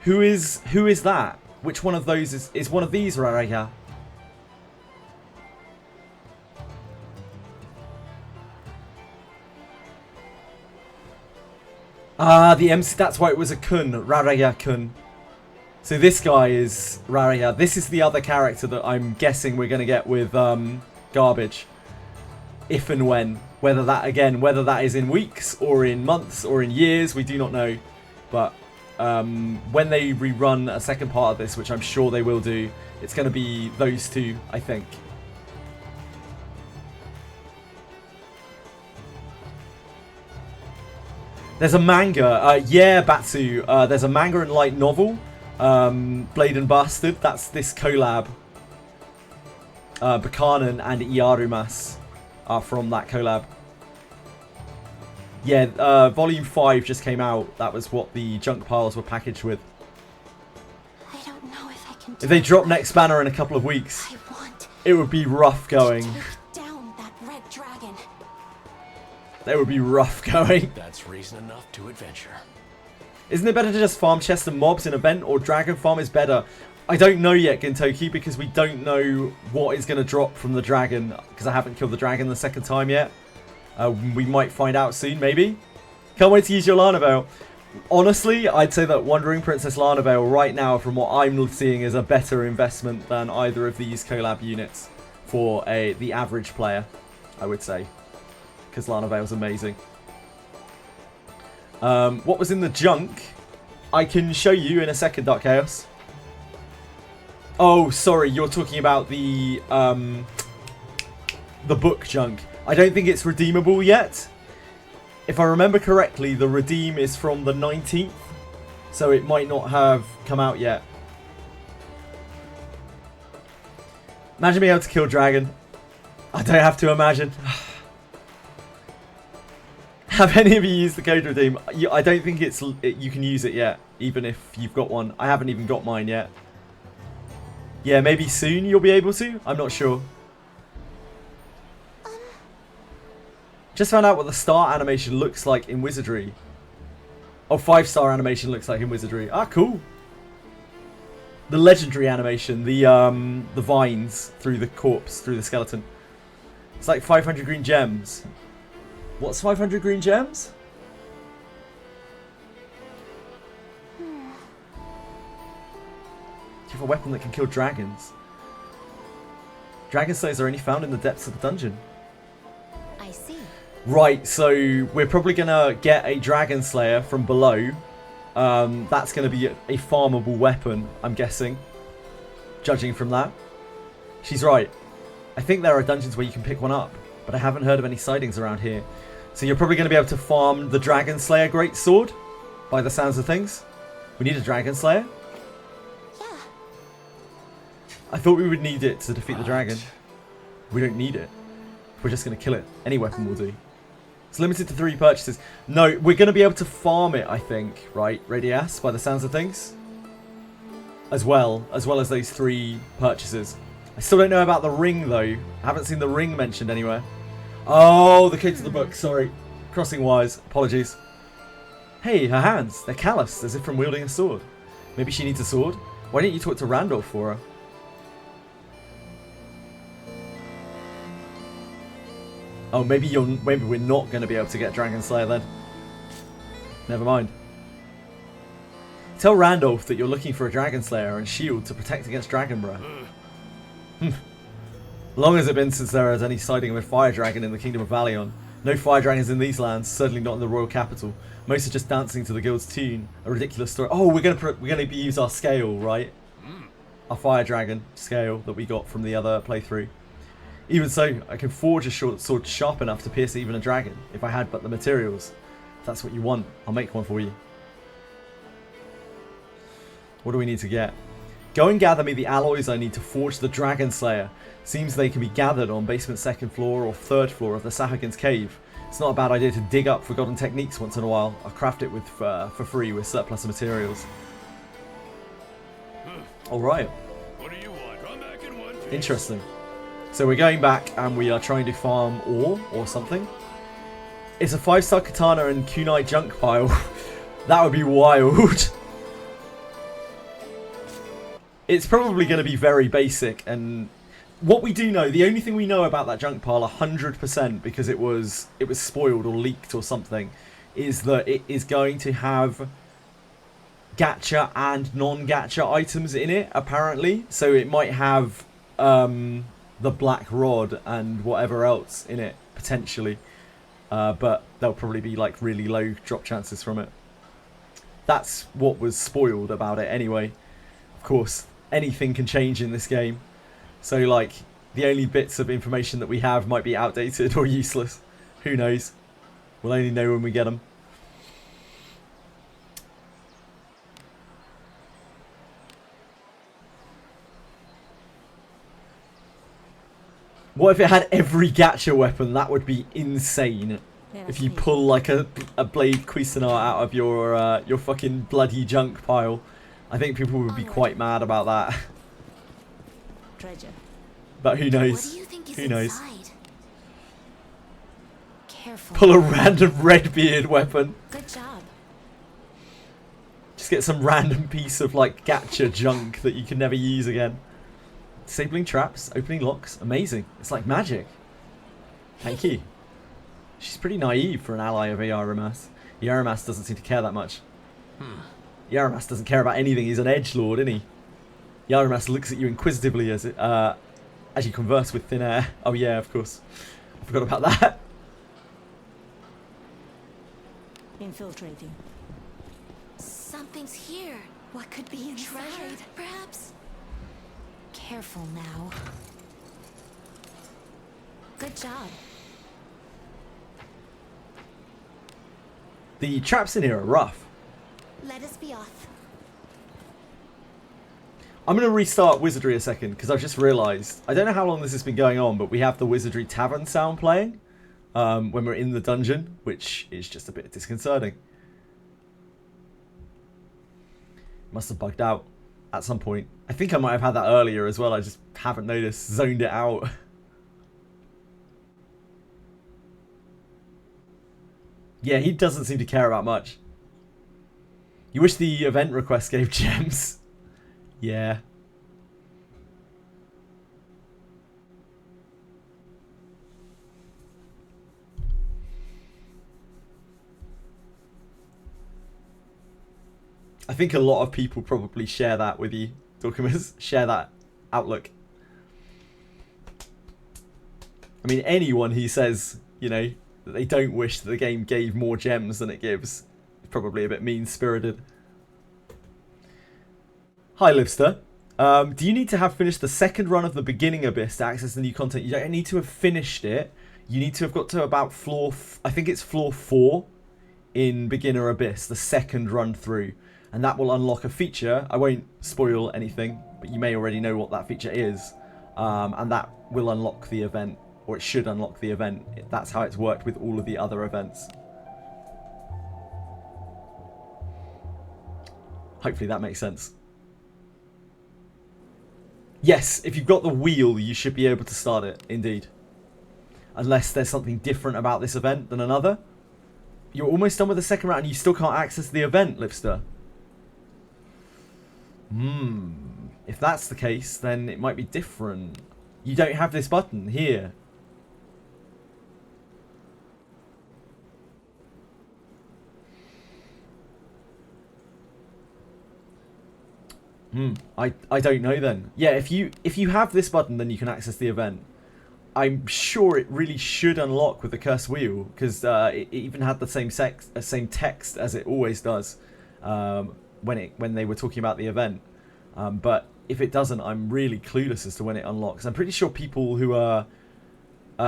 Who is that? Which one of those is one of these Raraya? Ah, the MC. That's why it was a Kun. Raraya Kun. So this guy is Raraya. This is the other character that I'm guessing we're going to get with Garbage. If and when. Whether that is in weeks or in months or in years, we do not know. But when they rerun a second part of this, which I'm sure they will do, it's going to be those two, I think. There's a manga. Yeah, Batsu. There's a manga and light novel. Blade and Bastard. That's this collab. Berkanan and Iarumas are from that collab. Yeah, Volume 5 just came out. That was what the junk piles were packaged with. I don't know if I can. If they drop next banner in a couple of weeks, it would be rough going. Take down that red dragon. They would be rough going. That's reason enough to adventure. Isn't it better to just farm chests and mobs in event, or dragon farm is better? I don't know yet, Gintoki, because we don't know what is going to drop from the dragon, because I haven't killed the dragon the second time yet. We might find out soon, maybe. Can't wait to use your Lana Veil. Honestly, I'd say that Wandering Princess Lana Veil right now, from what I'm seeing, is a better investment than either of these collab units for the average player, I would say. Because Lana Veil's amazing. What was in the junk? I can show you in a second, Dark Chaos. Oh, sorry, you're talking about the book junk. I don't think it's redeemable yet. If I remember correctly, the redeem is from the 19th, so it might not have come out yet. Imagine being able to kill dragon. I don't have to imagine. Have any of you used the code redeem? I don't think you can use it yet, even if you've got one. I haven't even got mine yet. Yeah, maybe soon you'll be able to. I'm not sure. Just found out what the star animation looks like in Wizardry. Oh, 5-star animation looks like in Wizardry. Ah, cool. The legendary animation, the vines through the corpse, through the skeleton. It's like 500 green gems. What's 500 green gems? Hmm. You have a weapon that can kill dragons. Dragon slayers are only found in the depths of the dungeon. I see. Right, so we're probably gonna get a dragon slayer from below. That's gonna be a farmable weapon, I'm guessing. Judging from that. She's right. I think there are dungeons where you can pick one up, but I haven't heard of any sightings around here. So you're probably gonna be able to farm the dragon slayer greatsword, by the sounds of things. We need a dragon slayer. Yeah. I thought we would need it to defeat the dragon. We don't need it. We're just going to kill it. Any weapon will do. It's limited to 3 purchases. No, we're going to be able to farm it, I think. Right, Radias, by the sounds of things. As well as those 3 purchases. I still don't know about the ring, though. I haven't seen the ring mentioned anywhere. Oh, the code to the book. Sorry. Crossing wires. Apologies. Hey, her hands. They're calloused, as if from wielding a sword. Maybe she needs a sword? Why didn't you talk to Randolph for her? Oh, maybe we're not going to be able to get Dragon Slayer then. Never mind. Tell Randolph that you're looking for a Dragon Slayer and shield to protect against Dragon Breath. Long has it been since there is any sighting of a fire dragon in the Kingdom of Valion. No fire dragons in these lands, certainly not in the royal capital. Most are just dancing to the guild's tune. A ridiculous story. Oh, we're gonna use our scale, right? Our fire dragon scale that we got from the other playthrough. Even so, I can forge a short sword sharp enough to pierce even a dragon, if I had but the materials. If that's what you want, I'll make one for you. What do we need to get? Go and gather me the alloys I need to forge the Dragon Slayer. Seems they can be gathered on basement 2nd floor or 3rd floor of the Sahuagin's cave. It's not a bad idea to dig up forgotten techniques once in a while. I'll craft it with for free with surplus materials. Alright. What do you want? Come back in one piece. Interesting. So we're going back and we are trying to farm ore or something. It's a 5-star katana and kunai junk pile. That would be wild. It's probably going to be very basic, and what we do know, the only thing we know about that junk pile 100% because it was spoiled or leaked or something, is that it is going to have gacha and non-gacha items in it, apparently. So it might have the black rod and whatever else in it, potentially. But there'll probably be like really low drop chances from it. That's what was spoiled about it anyway. Of course, anything can change in this game. So like, the only bits of information that we have might be outdated or useless. Who knows? We'll only know when we get them. What if it had every gacha weapon? That would be insane. If you pull like a blade Cuisinart out of your fucking bloody junk pile. I think people would be quite mad about that. Treasure. But who knows? What do you think is Who knows? inside? Careful. Pull a random Redbeard weapon. Good job. Just get some random piece of like gacha junk that you can never use again. Disabling traps, opening locks, amazing. It's like magic. Thank you. She's pretty naive for an ally of Iarumas. Iarumas doesn't seem to care that much. Iarumas doesn't care about anything. He's an edgelord, isn't he? Iarumas looks at you inquisitively as you converse with thin air. Oh yeah, of course. I forgot about that. Infiltrating. Something's here. What could be inside? Treasure, perhaps? Careful now. Good job. The traps in here are rough. Let us be off. I'm going to restart Wizardry a second because I've just realised. I don't know how long this has been going on, but we have the Wizardry Tavern sound playing when we're in the dungeon, which is just a bit disconcerting. Must have bugged out at some point. I think I might have had that earlier as well. I just haven't noticed. Zoned it out. Yeah, he doesn't seem to care about much. You wish the event request gave gems. Yeah. I think a lot of people probably share that with you, Dorkamas. Share that outlook. I mean, anyone who says, you know, that they don't wish that the game gave more gems than it gives is probably a bit mean-spirited. Hi, Livster. Do you need to have finished the second run of the beginning Abyss to access the new content? You don't need to have finished it. You need to have got to about I think it's floor 4 in Beginner Abyss, the second run through. And that will unlock a feature. I won't spoil anything, but you may already know what that feature is. And that will unlock the event, or it should unlock the event. That's how it's worked with all of the other events. Hopefully that makes sense. Yes, if you've got the wheel, you should be able to start it, indeed. Unless there's something different about this event than another. You're almost done with the second round and you still can't access the event, Lipster. If that's the case, then it might be different. You don't have this button here. I don't know then. Yeah, if you have this button, then you can access the event. I'm sure it really should unlock with the cursed wheel, because it even had the same text as it always does when they were talking about the event. But if it doesn't, I'm really clueless as to when it unlocks. I'm pretty sure people who are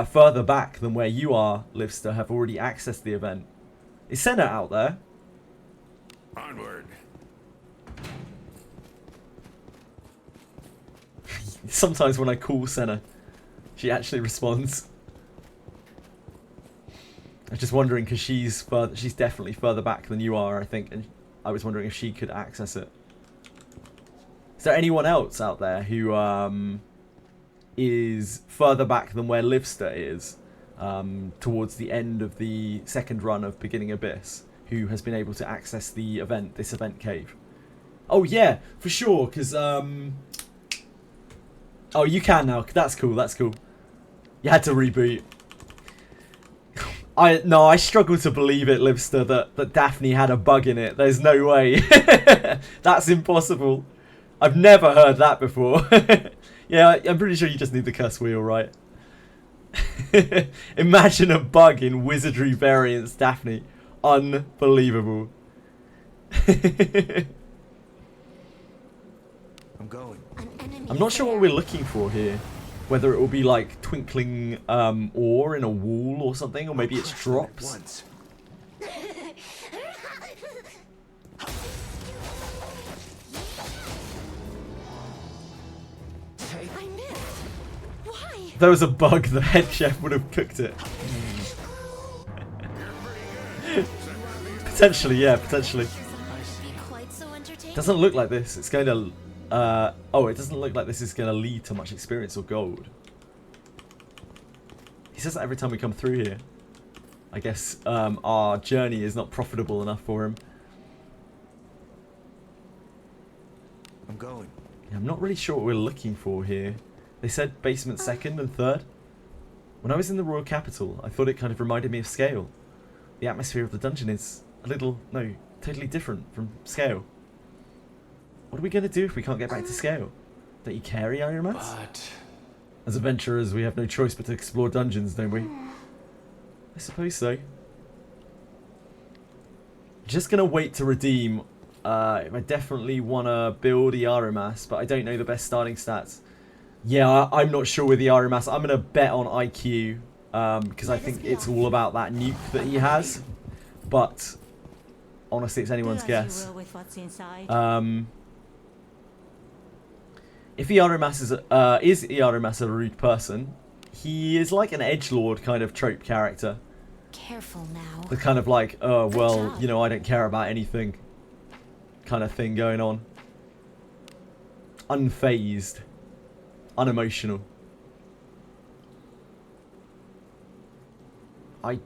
further back than where you are, Livster, have already accessed the event. Is Senna out there? Onward. Sometimes when I call Senna, she actually responds. I was just wondering, because she's definitely further back than you are, I think, and I was wondering if she could access it. Is there anyone else out there who is further back than where Livster is, towards the end of the second run of Beginning Abyss, who has been able to access the event, this event cave? Oh yeah, for sure, because oh, you can now. That's cool. That's cool. You had to reboot. I struggle to believe it, Livster, that Daphne had a bug in it. There's no way. That's impossible. I've never heard that before. Yeah, I'm pretty sure you just need the curse wheel, right? Imagine a bug in Wizardry variants, Daphne. Unbelievable. I'm going. I'm not sure what we're looking for here. Whether it will be like twinkling ore in a wall or something, or maybe it's drops. If there was a bug, the head chef would have cooked it. Potentially, yeah, potentially. Doesn't look like this. It's going to... oh, it doesn't look like this is going to lead to much experience or gold. He says that every time we come through here. I guess our journey is not profitable enough for him. I'm going. Yeah, I'm not really sure what we're looking for here. They said basement second and third. When I was in the Royal Capital, I thought it kind of reminded me of Scale. The atmosphere of the dungeon is a little, no, totally different from Scale. What are we going to do if we can't get back to Scale? Don't you care, Iarumas? But... As adventurers, we have no choice but to explore dungeons, don't we? I suppose so. Just going to wait to redeem. I definitely want to build Iarumas, but I don't know the best starting stats. Yeah, I'm not sure with Iarumas. I'm going to bet on IQ, because I think it's all about that nuke that he has. But, honestly, it's anyone's guess. If Iarumas is Iarumas a rude person, he is like an edgelord kind of trope character. Careful now. The kind of like, oh, well, you know, I don't care about anything kind of thing going on. Unfazed. Unemotional. I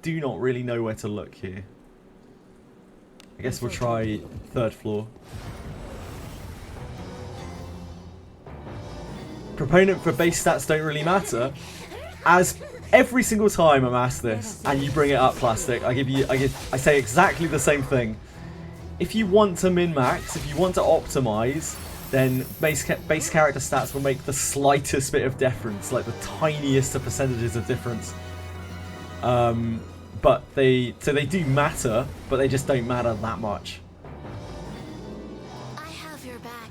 do not really know where to look here. I guess we'll try third floor. proponent for base stats don't really matter. As every single time I'm asked this, and you bring it up, Plastic, I say exactly the same thing. If you want to min-max, if you want to optimize, then base character stats will make the slightest bit of difference, like the tiniest of percentages of difference. But they do matter, but they just don't matter that much. I have your back.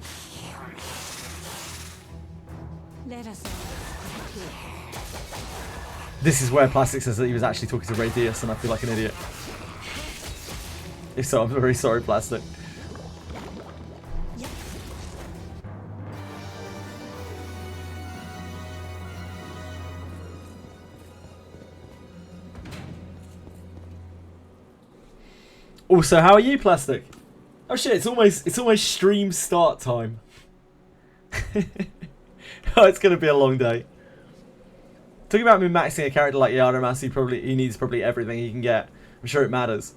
Let us. This is where Plastic says that he was actually talking to Radius, and I feel like an idiot. If so, I'm very sorry, Plastic. Also, how are you, Plastic? Oh shit, it's almost stream start time. Oh, it's gonna be a long day. Talking about me maxing a character like Iarumas, he needs probably everything he can get. I'm sure it matters.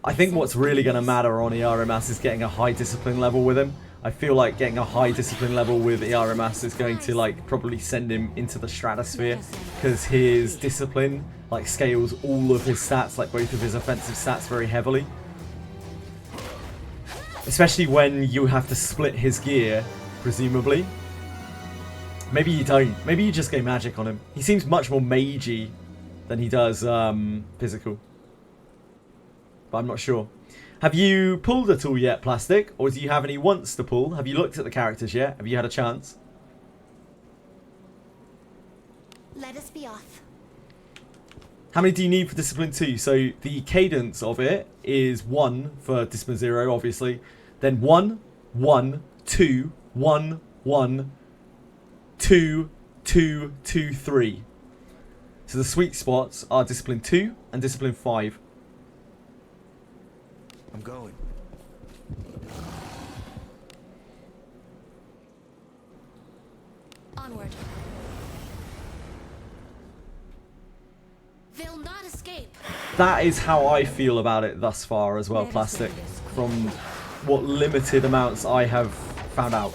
I think what's really going to matter on Iarumas is getting a high discipline level with him. I feel like getting a high discipline level with Iarumas is going to like probably send him into the stratosphere, because his discipline like scales all of his stats, like both of his offensive stats, very heavily. Especially when you have to split his gear, presumably. Maybe you don't. Maybe you just go magic on him. He seems much more magey than he does physical. But I'm not sure. Have you pulled at all yet, Plastic? Or do you have any wants to pull? Have you looked at the characters yet? Have you had a chance? Let us be off. How many do you need for Discipline 2? So the cadence of it is 1 for Discipline 0, obviously. Then 1, 1, 2, 1, 1, 2, 2, 2, 3. So the sweet spots are Discipline 2 and Discipline 5. I'm going. Onward. They'll not escape. That is how I feel about it thus far as well, Plastic. From what limited amounts I have found out.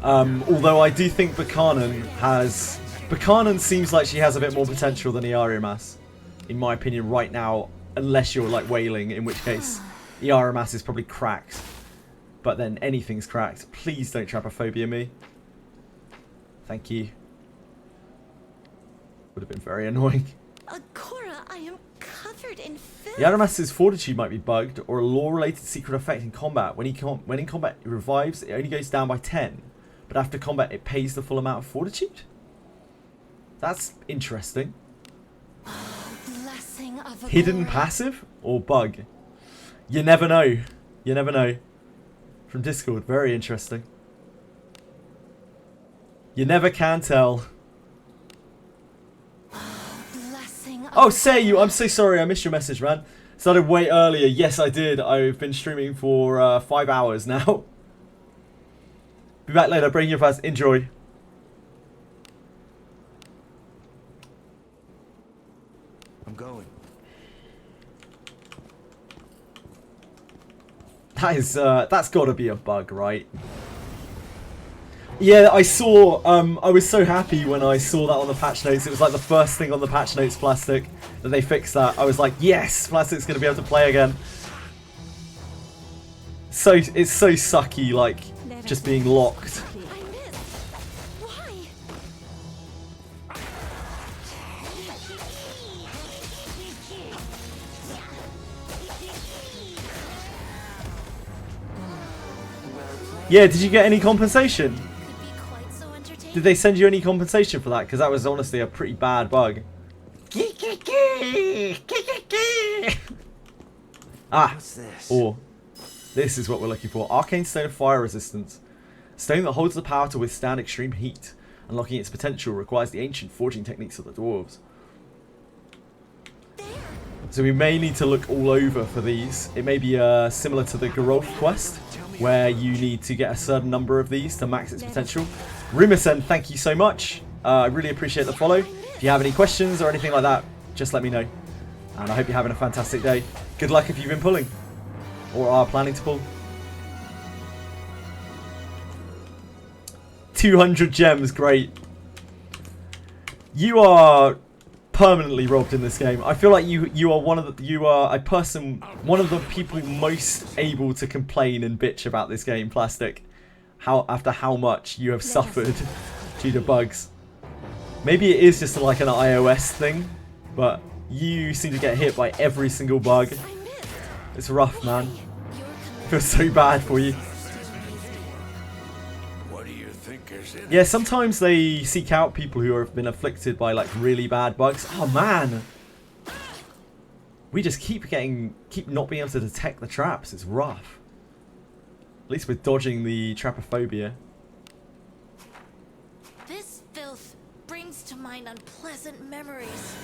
Although I do think Berkanan seems like she has a bit more potential than Iarumas, in my opinion, right now, unless you're like wailing, in which case Iarumas is probably cracked. But then anything's cracked. Please don't trapophobia me. Thank you. Would have been very annoying. Agora, I am covered in filth. Iarumas' fortitude might be bugged, or a law-related secret effect in combat. When in combat it revives, it only goes down by 10. But after combat, it pays the full amount of fortitude? That's interesting. Blessing of Agora. Hidden passive or bug? You never know. You never know. From Discord, very interesting. You never can tell. Oh, say you. I'm so sorry. I missed your message, man. Started way earlier. Yes, I did. I've been streaming for 5 hours now. Be back later. Bring you fast. Enjoy. I'm going. That's got to be a bug, right? Yeah, I saw. I was so happy when I saw that on the patch notes. It was like the first thing on the patch notes, Plastic, that they fixed that. I was like, yes, Plastic's gonna be able to play again. So it's so sucky, like just being locked. Yeah, did you get any compensation? Did they send you any compensation for that? Because that was honestly a pretty bad bug. Ah, what's this? Or this is what we're looking for. Arcane Stone of Fire Resistance. Stone that holds the power to withstand extreme heat. Unlocking its potential requires the ancient forging techniques of the dwarves. So we may need to look all over for these. It may be similar to the Geralt quest, where you need to get a certain number of these to max its potential. Rumorsen, thank you so much. I really appreciate the follow. If you have any questions or anything like that, just let me know. And I hope you're having a fantastic day. Good luck if you've been pulling. Or are planning to pull. 200 gems, great. You are permanently robbed in this game. I feel like you are one of the people most able to complain and bitch about this game, Plastic. After how much you have suffered due to bugs. Maybe it is just like an iOS thing, but you seem to get hit by every single bug. It's rough, man. I feel so bad for you. Yeah, sometimes they seek out people who have been afflicted by like really bad bugs. Oh man, we just keep not being able to detect the traps. It's rough. At least we're dodging the trapophobia. This filth brings to mind unpleasant memories.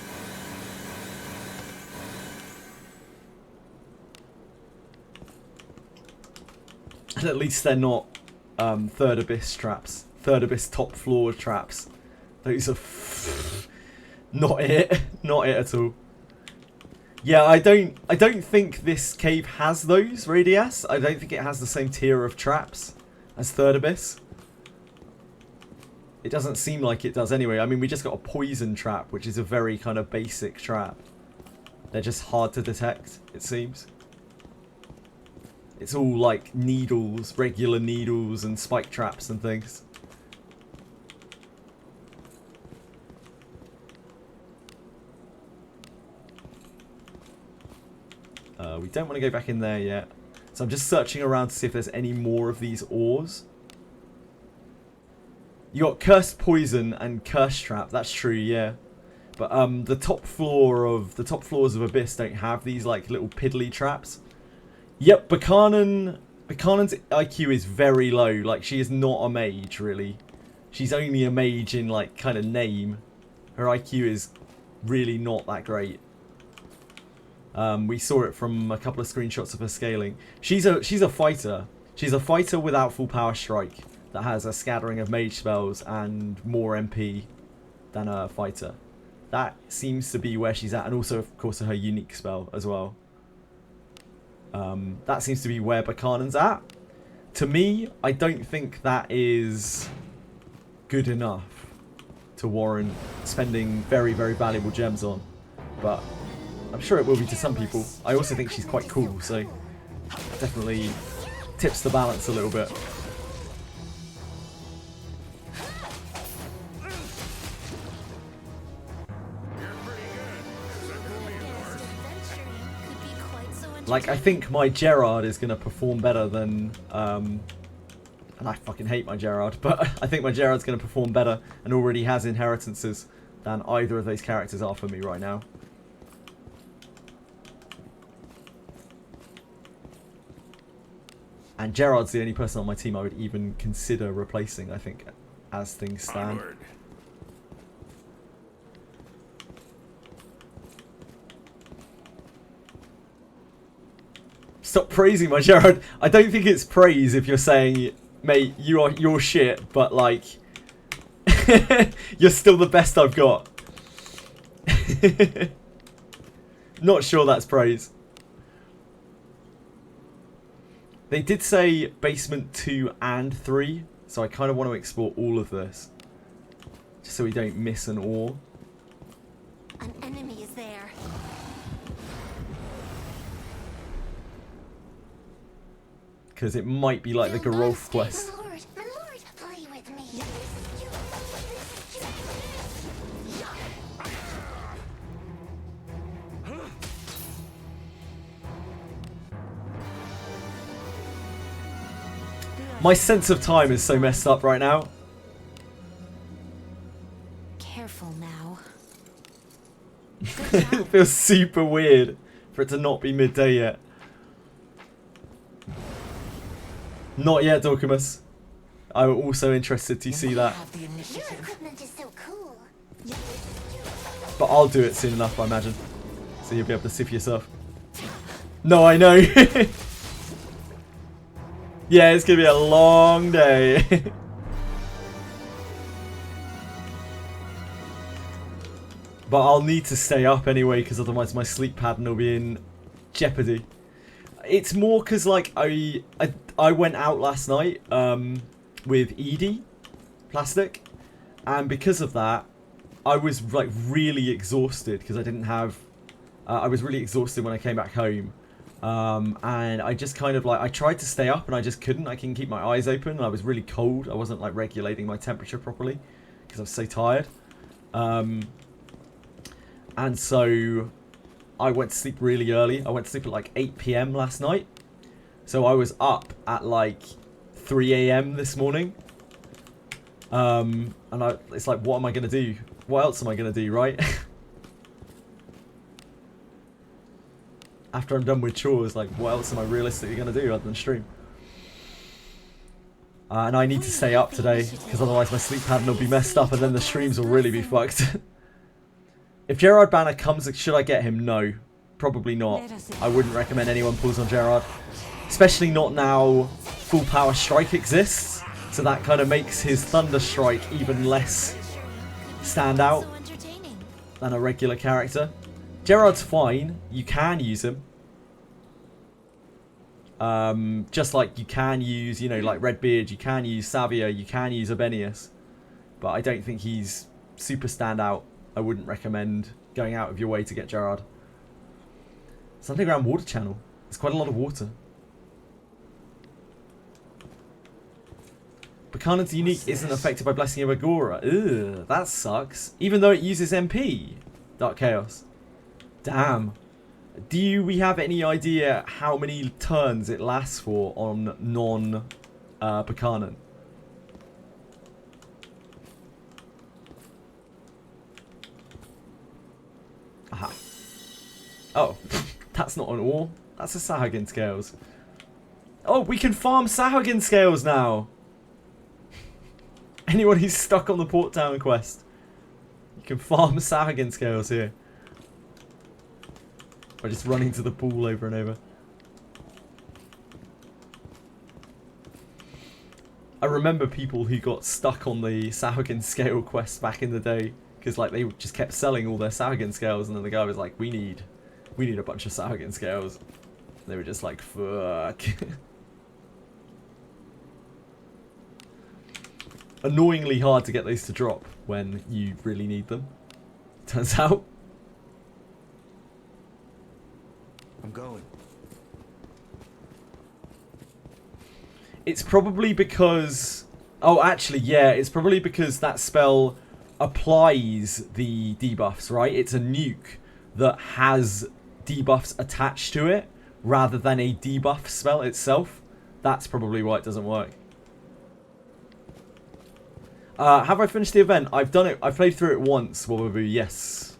And at least they're not third abyss traps. Third abyss top floor traps. Those are not it. Not it at all. Yeah, I don't think this cave has those, Radias. I don't think it has the same tier of traps as third abyss. It doesn't seem like it does anyway. I mean, we just got a poison trap, which is a very kind of basic trap. They're just hard to detect, it seems. It's all like needles, regular needles and spike traps and things. We don't want to go back in there yet. So I'm just searching around to see if there's any more of these ores. You got Cursed Poison and Curse Trap. That's true, yeah. But the top floors of Abyss don't have these like little piddly traps. Yep, Berkanan's IQ is very low. Like, she is not a mage, really. She's only a mage in like kind of name. Her IQ is really not that great. We saw it from a couple of screenshots of her scaling. She's a fighter. She's a fighter without full power strike that has a scattering of mage spells and more MP than a fighter. That seems to be where she's at, and also of course her unique spell as well. That seems to be where Berkanan's at. To me, I don't think that is good enough to warrant spending very, very valuable gems on, but I'm sure it will be to some people. I also think she's quite cool, so definitely tips the balance a little bit. Like, I think my Gerard is going to perform better than... and I fucking hate my Gerard, but I think my Gerard's going to perform better and already has inheritances than either of those characters are for me right now. And Gerard's the only person on my team I would even consider replacing, I think, as things stand. Onward. Stop praising my Gerard. I don't think it's praise if you're saying, mate, you're shit, but like, you're still the best I've got. Not sure that's praise. They did say basement 2 and 3, so I kind of want to explore all of this. Just so we don't miss an ore. An enemy is there. Because it might be like the Gerolf quest. My lord, play with me. My sense of time is so messed up right now. Careful now. It feels super weird for it to not be midday yet. Not yet, Dorkamus. I'm also interested to see that. Your equipment is so cool. But I'll do it soon enough, I imagine. So you'll be able to see for yourself. No, I know. Yeah, it's going to be a long day. But I'll need to stay up anyway, because otherwise my sleep pattern will be in Jeopardy. It's more because like I went out last night with Edie Plastic, and because of that I was like really exhausted because I didn't have I was really exhausted when I came back home, and I just kind of like I tried to stay up and I just couldn't. I couldn't keep my eyes open and I was really cold. I wasn't like regulating my temperature properly because I was so tired, and so I went to sleep really early. I went to sleep at like 8 PM last night. So I was up at like 3 AM this morning. And it's like, what am I going to do? What else am I going to do, right? After I'm done with chores, like, what else am I realistically going to do other than stream? And I need to stay up today, because otherwise my sleep pattern will be messed up and then the streams will really be fucked. If Gerard Banner comes, should I get him? No. Probably not. I wouldn't recommend anyone pulls on Gerard. Especially not now Full Power Strike exists. So that kind of makes his Thunder Strike even less stand out than a regular character. Gerard's fine. You can use him. Just like you can use, you know, like Redbeard, you can use Savia, you can use Abenius. But I don't think he's super standout. I wouldn't recommend going out of your way to get Gerard. It's underground water channel. There's quite a lot of water. Berkanan's unique isn't affected by Blessing of Agora. Ugh, that sucks. Even though it uses MP. Dark Chaos. Damn. Do we have any idea how many turns it lasts for on non-Berkanan? Aha. Oh, that's not an ore. That's a Sahagin Scales. Oh, we can farm Sahagin Scales now. Anyone who's stuck on the Port Town quest, you can farm Sahagin Scales here. By just running to the pool over and over. I remember people who got stuck on the Sahagin Scale quest back in the day. Because like they just kept selling all their Sahagin Scales and then the guy was like, we need a bunch of Sahagin Scales. And they were just like, fuck. Annoyingly hard to get those to drop when you really need them. Turns out. I'm going. It's probably because... Oh, actually, yeah. It's probably because that spell applies the debuffs, right? It's a nuke that has debuffs attached to it rather than a debuff spell itself. That's probably why it doesn't work. Have I finished the event? I've done it. I've played through it once, Wobaboo, yes.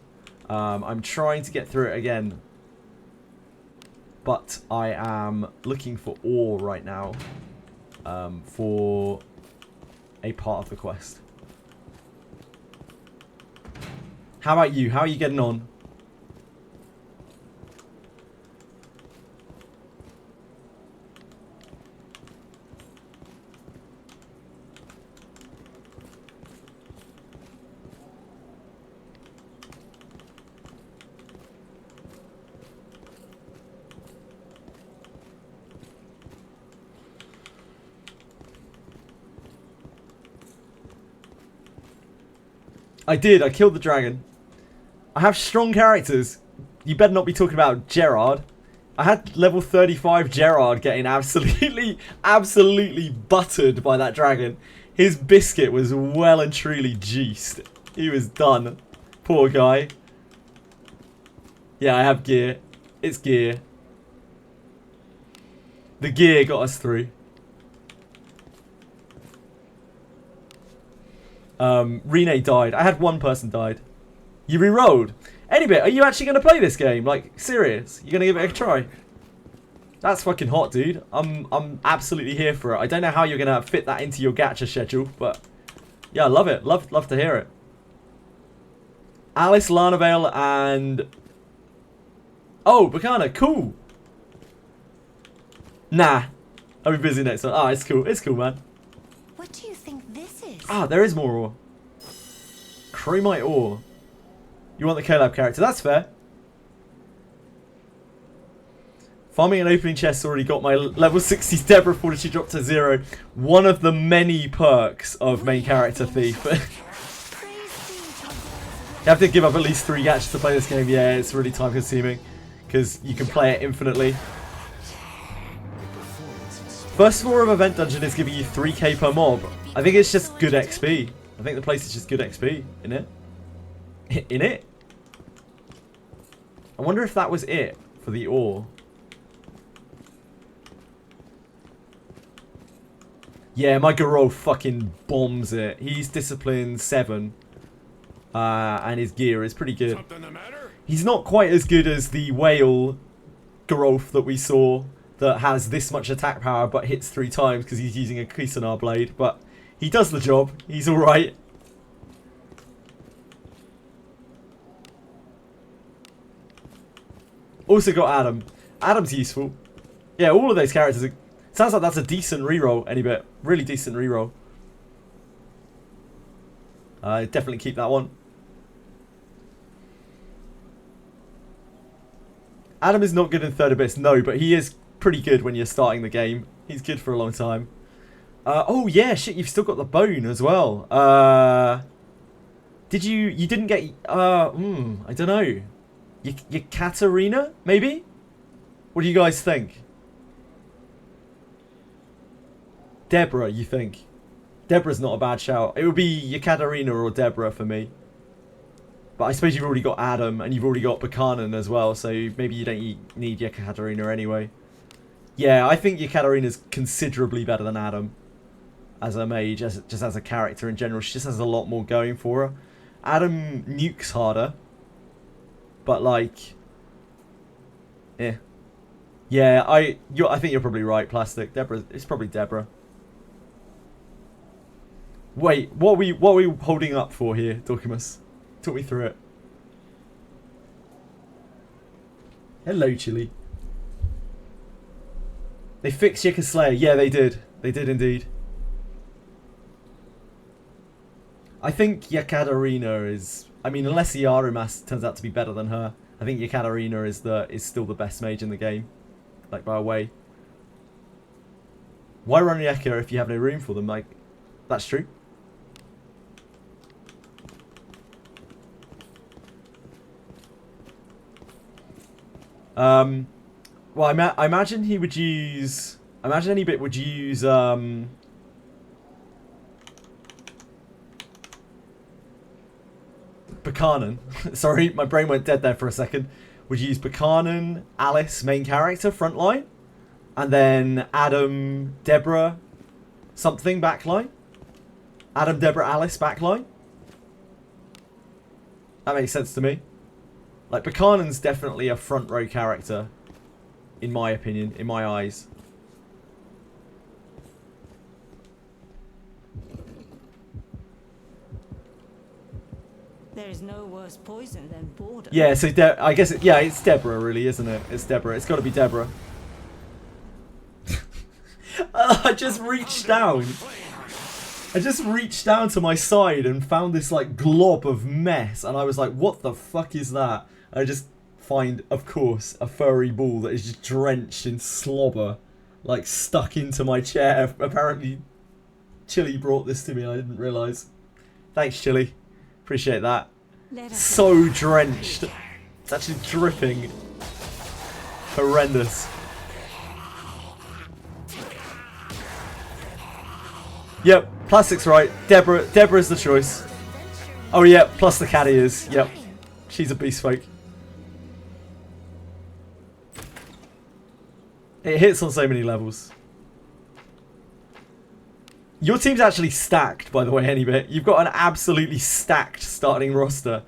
I'm trying to get through it again. But I am looking for ore right now for a part of the quest. How about you? How are you getting on? I did. I killed the dragon. I have strong characters. You better not be talking about Gerard. I had level 35 Gerard getting absolutely buttered by that dragon. His biscuit was well and truly juiced. He was done. Poor guy. Yeah, I have gear. It's gear. The gear got us through. Rene died. I had one person died. You re-rolled. Anybit, are you actually going to play this game? Like, serious? You're going to give it a try? That's fucking hot, dude. I'm absolutely here for it. I don't know how you're going to fit that into your gacha schedule, but yeah, I love it. Love to hear it. Alice, Larnavale, and... Oh, Berkana, cool. Nah. I'll be busy next time. Ah, it's cool. It's cool, man. What do you think this is? Ah, there is more ore. Chromite ore. You want the Collab character? That's fair. Farming an opening chest already got my level 60 Deborah Fortitude dropped to 0. One of the many perks of main character Thief. You have to give up at least 3 gadgets to play this game. Yeah, it's really time consuming because you can play it infinitely. First floor of Event Dungeon is giving you 3k per mob. I think it's just good XP. I think the place is just good XP, in it? In it? I wonder if that was it for the ore. Yeah, my Garou fucking bombs it. He's discipline 7. And his gear is pretty good. He's not quite as good as the whale Garou that we saw that has this much attack power but hits 3 times because he's using a Kusanar blade. But he does the job. He's alright. Also got Adam. Adam's useful. Yeah, all of those characters are... Sounds like that's a decent reroll, any bit. Really decent reroll. Definitely keep that one. Adam is not good in 3rd Abyss, no, but he is pretty good when you're starting the game. He's good for a long time. Oh yeah, shit, you've still got the bone as well. Did you didn't get, I don't know. Your Katarina, maybe? What do you guys think? Deborah, you think? Deborah's not a bad shout. It would be your Katarina or Deborah for me. But I suppose you've already got Adam and you've already got Berkanan as well, so maybe you don't need your Katarina anyway. Yeah, I think your Katarina's considerably better than Adam as a mage, just as a character in general. She just has a lot more going for her. Adam nukes harder, but like, yeah. Yeah, I think you're probably right, Plastic. Deborah, it's probably Deborah. Wait, what are we holding up for here, Dorkimus? Talk me through it. Hello, Chili. They fixed Yika Slayer. Yeah, they did. They did indeed. I think Yakatarina is... I mean, unless Iarumas turns out to be better than her, I think Yakatarina is still the best mage in the game. Like, by a way. Why run Yeka if you have no room for them? Like, that's true. Well, I imagine he would use... I imagine any bit would use, Berkanan. Sorry, my brain went dead there for a second. Would use Berkanan, Alice, main character, frontline. And then Adam, Deborah, something, backline. Adam, Deborah, Alice, backline. That makes sense to me. Like, Berkanan's definitely a front row character. In my opinion, in my eyes. There is no worse poison than boredom. Yeah, so I guess, yeah, it's Deborah really, isn't it? It's Deborah. It's got to be Deborah. I just reached down. I just reached down to my side and found this, like, glob of mess. And I was like, what the fuck is that? I just find, of course, a furry ball that is just drenched in slobber. Like, stuck into my chair. Apparently, Chili brought this to me and I didn't realise. Thanks, Chili. Appreciate that. So drenched. It's actually dripping. Horrendous. Yep, Plastic's right. Deborah's the choice. Oh yeah, plus the caddy is. Yep. She's a beast folk. It hits on so many levels. Your team's actually stacked, by the way, Anybit. You've got an absolutely stacked starting roster.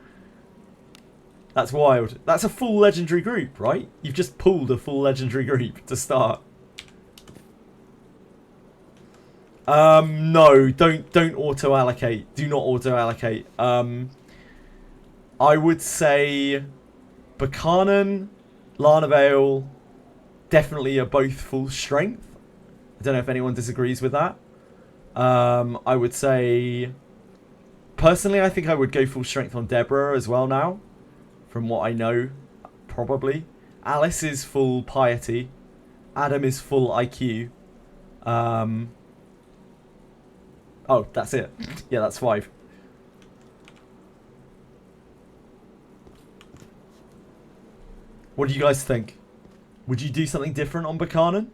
That's wild. That's a full legendary group, right? You've just pulled a full legendary group to start. No, don't auto-allocate. Do not auto-allocate. I would say Berkanan, Larnavale definitely are both full strength. I don't know if anyone disagrees with that. I would say, personally, I think I would go full strength on Deborah as well now. From what I know, probably. Alice is full piety. Adam is full IQ. Oh, that's it. Yeah, that's 5. What do you guys think? Would you do something different on Berkanan?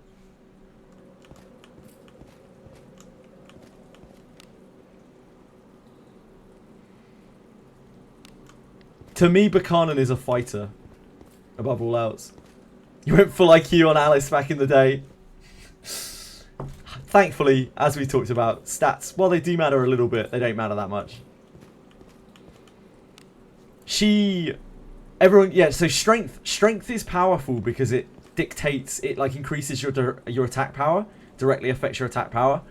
To me, Berkanan is a fighter, above all else. You went full IQ on Alice back in the day. Thankfully, as we talked about, stats, while they do matter a little bit, they don't matter that much. Yeah, so strength is powerful because it dictates, it like increases your attack power, directly affects your attack power.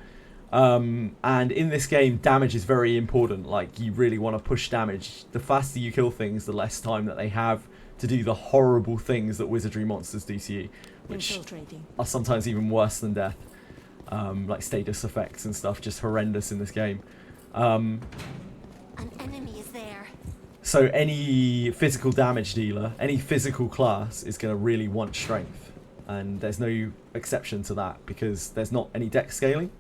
And in this game, damage is very important. Like, you really want to push damage. The faster you kill things, the less time that they have to do the horrible things that wizardry monsters do to you, which are sometimes even worse than death. Like status effects and stuff, just horrendous in this game. An enemy is there. So any physical damage dealer, any physical class is going to really want strength. And there's no exception to that because there's not any dex scaling.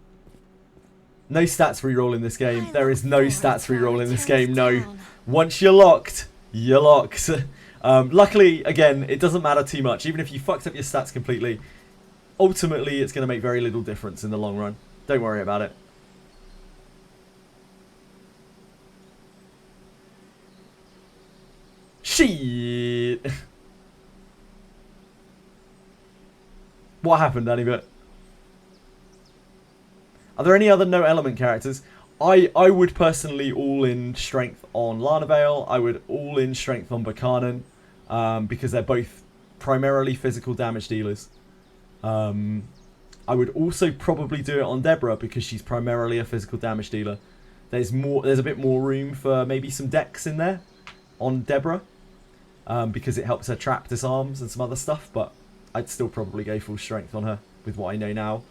No stats reroll in this game. There is no stats reroll in this game, no. Once you're locked, you're locked. Luckily, again, it doesn't matter too much. Even if you fucked up your stats completely, ultimately it's going to make very little difference in the long run. Don't worry about it. Shit. What happened, Danny? Are there any other no element characters? I would personally all in strength on Larnavale. I would all in strength on Berkanan, because they're both primarily physical damage dealers. I would also probably do it on Deborah because she's primarily a physical damage dealer. There's a bit more room for maybe some dex in there on Deborah, because it helps her trap disarms and some other stuff, but I'd still probably go full strength on her with what I know now.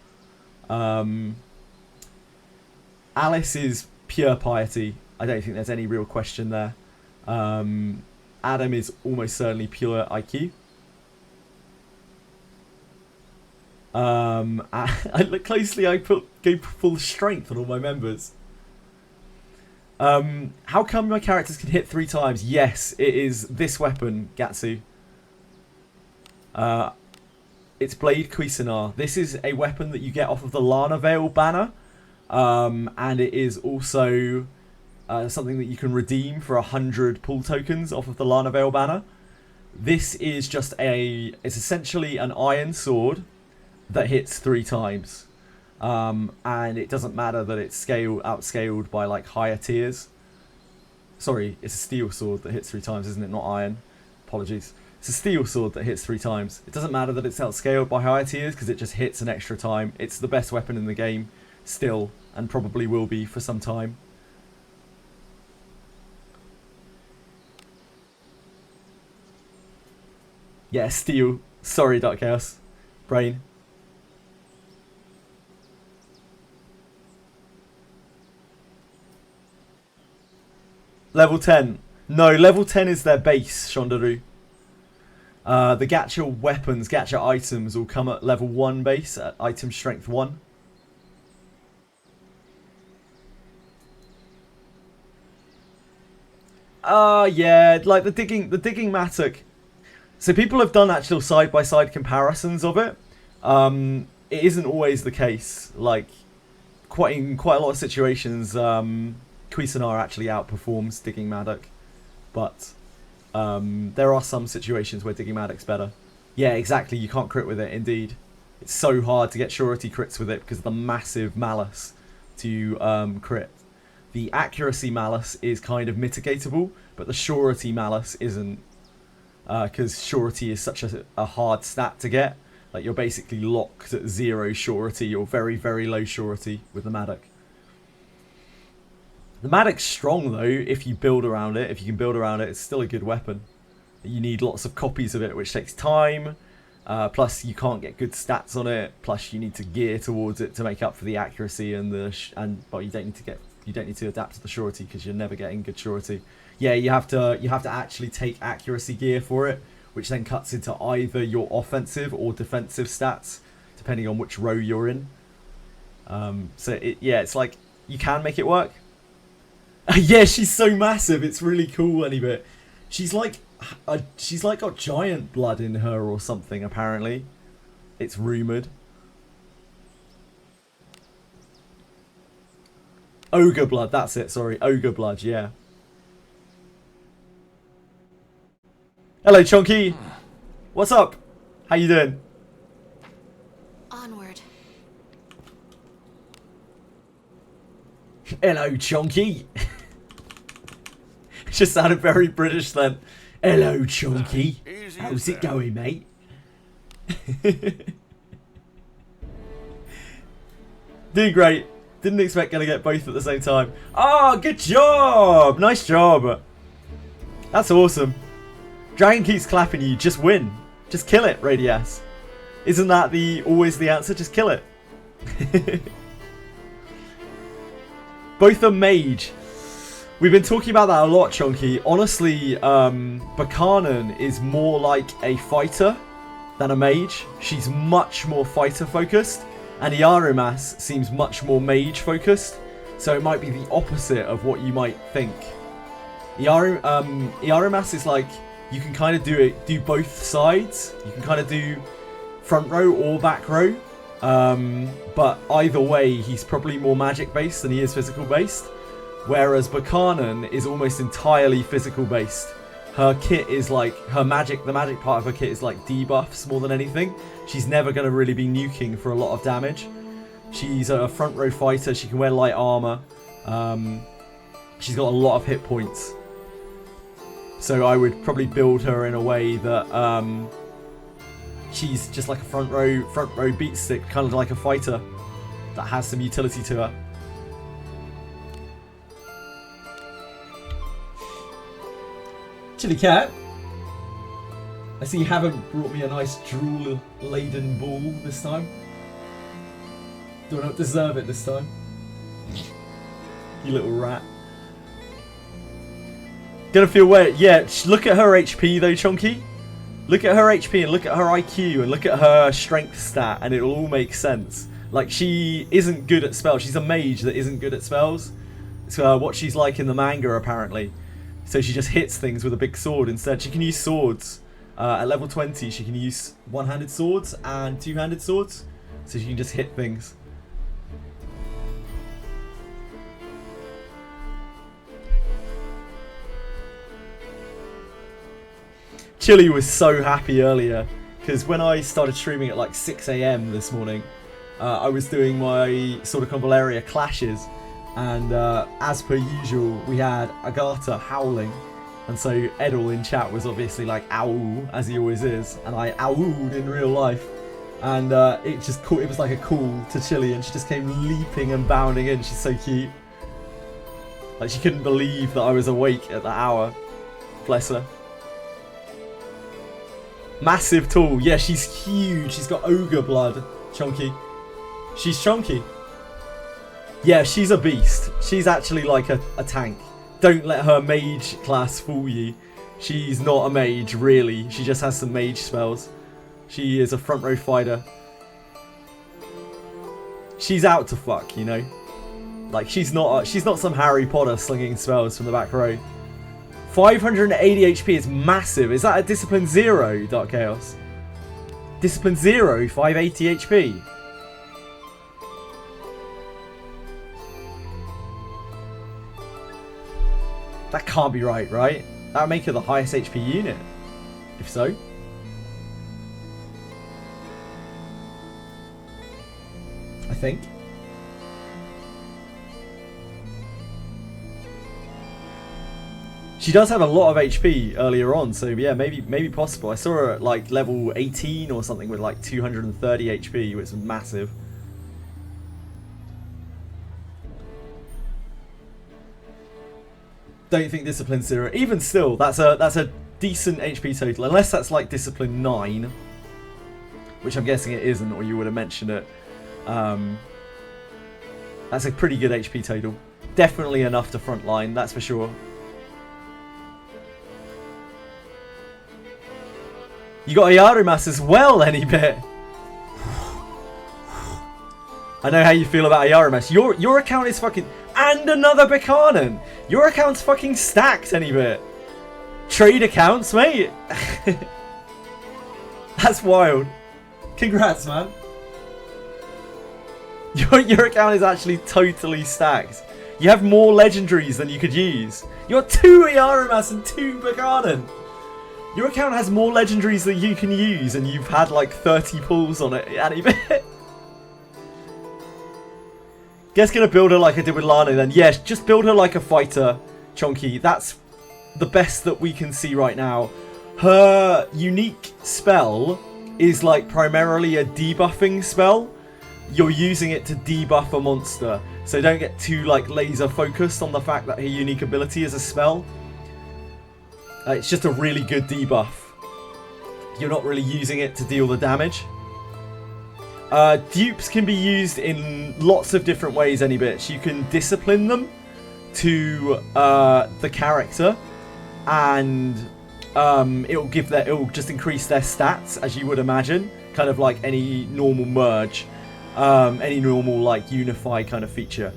Alice is pure piety. I don't think there's any real question there. Adam is almost certainly pure IQ. I look closely, I go full strength on all my members. How come my characters can hit 3 times? Yes, it is this weapon, Gatsu. It's Blade Cuisinart. This is a weapon that you get off of the Larnavale banner. And it is also something that you can redeem for 100 pull tokens off of the Larnavale banner. This is just it's essentially an iron sword that hits 3 times. And it doesn't matter that it's outscaled by like higher tiers. Sorry, it's a steel sword that hits 3 times, isn't it? Not iron. Apologies. It's a steel sword that hits 3 times. It doesn't matter that it's outscaled by higher tiers because it just hits an extra time. It's the best weapon in the game still, and probably will be for some time. Yeah, steel. Sorry, Dark Chaos. Brain. Level 10. No, level 10 is their base, Shondaru. The gacha weapons, gacha items will come at level 1 base, at item strength 1. Yeah, like the digging mattock. So people have done actual side-by-side comparisons of it. It isn't always the case. Like, in quite a lot of situations, Cuisinart actually outperforms digging mattock. But there are some situations where digging mattock's better. Yeah, exactly. You can't crit with it, indeed. It's so hard to get surety crits with it because of the massive malus to crit. The accuracy malus is kind of mitigatable, but the surety malus isn't, because surety is such a hard stat to get. Like, you're basically locked at 0 surety or very, very low surety with the mattock. The mattock's strong though if you build around it. If you can build around it, it's still a good weapon. You need lots of copies of it, which takes time. Plus, you can't get good stats on it. Plus, you need to gear towards it to make up for the accuracy and well, you don't need to adapt to the surety because you're never getting good surety. Yeah, you have to actually take accuracy gear for it, which then cuts into either your offensive or defensive stats. depending on which row you're in. So it's like you can make it work. Yeah, she's so massive. It's really cool, Anybit. She's like got giant blood in her or something. Apparently, it's rumored. Ogre blood. That's it. Sorry, ogre blood. Yeah. Hello, Chunky. What's up? How you doing? Onward. Hello, Chunky. Just sounded very British then. Hello, Chunky. How's it going, mate? Doing great. Didn't expect gonna get both at the same time. Oh, good job. Nice job. That's awesome. Dragon keeps clapping you. Just win. Just kill it, Radias. Isn't that always the answer? Just kill it. Both are mage. We've been talking about that a lot, Chunky. Honestly, Berkanan is more like a fighter than a mage. She's much more fighter focused. And Iarumas seems much more mage focused. So it might be the opposite of what you might think. Iarumas is like, you can kind of do both sides. You can kind of do front row or back row. But either way, he's probably more magic based than he is physical based. Whereas Berkanan is almost entirely physical based. Her kit is like, the magic part of her kit is like debuffs more than anything. She's never going to really be nuking for a lot of damage. She's a front row fighter. She can wear light armor. She's got a lot of hit points. So I would probably build her in a way that she's just like a front row beat stick, kind of like a fighter that has some utility to her. Chilly Cat, I see you haven't brought me a nice drool-laden ball this time. Do I not deserve it this time? You little rat. Gonna feel wet. Yeah, look at her HP though, Chunky. Look at her HP and look at her IQ and look at her strength stat and it'll all make sense. Like, she isn't good at spells. She's a mage that isn't good at spells. It's what she's like in the manga, apparently. So she just hits things with a big sword instead. She can use swords. At level 20, she can use one-handed swords and two-handed swords. So she can just hit things. Chili was so happy earlier. Because when I started streaming at like 6 AM this morning, I was doing my sort of Convaleria clashes. And as per usual, we had Agatha howling. And so Edel in chat was obviously like, ow, as he always is. And I owed in real life. And it was like a call to Chili. And she just came leaping and bounding in. She's so cute. Like, she couldn't believe that I was awake at that hour. Bless her. Massive tool. Yeah, she's huge. She's got ogre blood. Chunky. She's chunky. Yeah, she's a beast. She's actually like a tank. Don't let her mage class fool you. She's not a mage, really. She just has some mage spells. She is a front row fighter. She's out to fuck, you know? Like, she's not some Harry Potter slinging spells from the back row. 580 HP is massive. Is that a Discipline 0, Dark Chaos? Discipline 0, 580 HP. That can't be right, right? That would make her the highest HP unit. If so. I think. She does have a lot of HP earlier on, so yeah, maybe possible. I saw her at like level 18 or something with like 230 HP, which is massive. Don't think Discipline 0. Even still, that's a decent HP total. Unless that's like Discipline 9. Which I'm guessing it isn't, or you would have mentioned it. That's a pretty good HP total. Definitely enough to frontline, that's for sure. You got Iarumas as well, any bit. I know how you feel about Iarumas. Your account is fucking... And another Berkanan! Your account's fucking stacked, any bit. Trade accounts, mate. That's wild. Congrats, man. Your account is actually totally stacked. You have more legendaries than you could use. You're 2 Iarumas and 2 Berkanan. Your account has more legendaries than you can use, and you've had like 30 pulls on it. Any bit. Guess gonna build her like I did with Lana then. Yes, just build her like a fighter, Chonky. That's the best that we can see right now. Her unique spell is like primarily a debuffing spell. You're using it to debuff a monster. So don't get too like laser focused on the fact that her unique ability is a spell. It's just a really good debuff. You're not really using it to deal the damage. Dupes can be used in lots of different ways, any bits. You can discipline them to the character, and it'll just increase their stats, as you would imagine, kind of like any normal merge, any normal like unify kind of feature.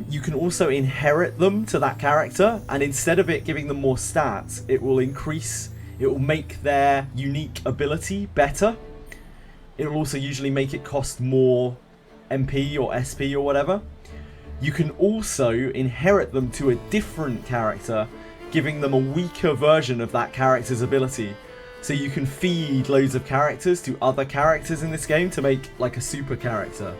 You can also inherit them to that character, and instead of it giving them more stats, it will make their unique ability better. It will also usually make it cost more MP or SP or whatever. You can also inherit them to a different character, giving them a weaker version of that character's ability. So you can feed loads of characters to other characters in this game to make like a super character.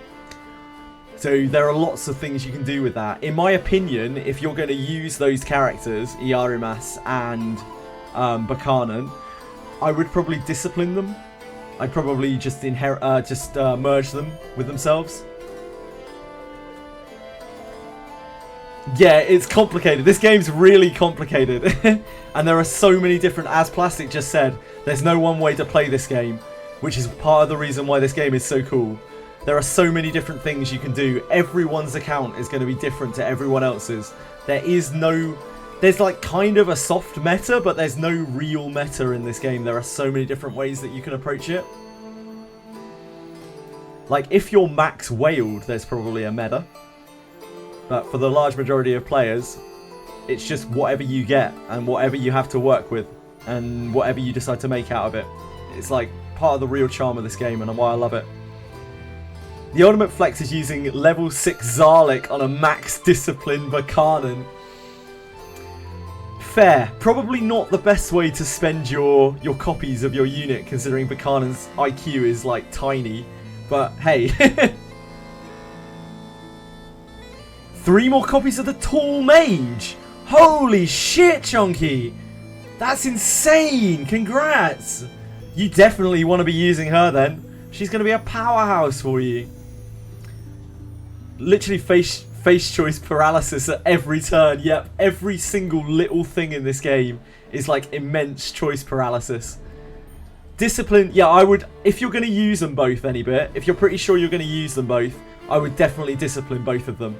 So there are lots of things you can do with that. In my opinion, if you're going to use those characters, Iarumas and Berkanan, I would probably discipline them. I'd probably just merge them with themselves. Yeah, it's complicated. This game's really complicated. And there are so many different, as Plastic just said, there's no one way to play this game, which is part of the reason why this game is so cool. There are so many different things you can do. Everyone's account is going to be different to everyone else's. There's like kind of a soft meta, but there's no real meta in this game. There are so many different ways that you can approach it. Like if you're max whaled, there's probably a meta. But for the large majority of players, it's just whatever you get and whatever you have to work with and whatever you decide to make out of it. It's like part of the real charm of this game and why I love it. The ultimate flex is using level 6 Zarlik on a max discipline Berkanan. Fair. Probably not the best way to spend your copies of your unit, considering Berkanan's IQ is like tiny. But hey. 3 more copies of the Tall Mage! Holy shit, Chonky! That's insane! Congrats! You definitely want to be using her then. She's going to be a powerhouse for you. Literally face choice paralysis at every turn. Yep, every single little thing in this game is like immense choice paralysis. Discipline, yeah, I would, if you're going to use them both any bit, if you're pretty sure you're going to use them both, I would definitely discipline both of them.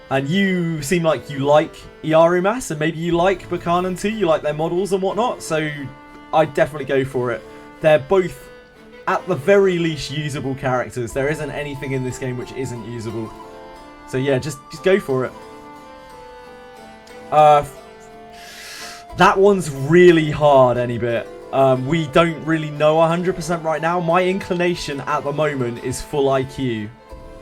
And you seem like you like Iarumas, and maybe you like Berkanan too, you like their models and whatnot, so I'd definitely go for it. They're both, at the very least, usable characters. There isn't anything in this game which isn't usable. So yeah, just go for it. That one's really hard, any bit. We don't really know 100% right now. My inclination at the moment is full IQ.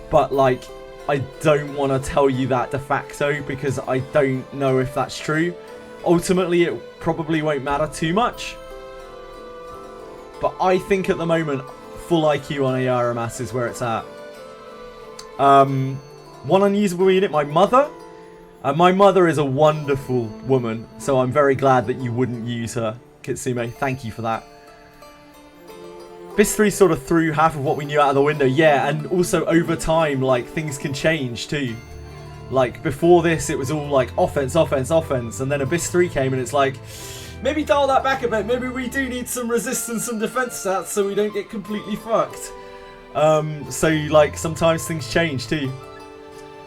But like, I don't want to tell you that de facto because I don't know if that's true. Ultimately, it probably won't matter too much. But I think at the moment, full IQ on Iarumas is where it's at. One unusable unit, my mother. My mother is a wonderful woman, so I'm very glad that you wouldn't use her, Kitsume. Thank you for that. Bis 3 sort of threw half of what we knew out of the window. Yeah, and also over time, like, things can change too. Like, before this, it was all like offense, offense, offense, and then Abyss 3 came and it's like, maybe dial that back a bit. Maybe we do need some resistance and defense stats so we don't get completely fucked. So, like, sometimes things change too.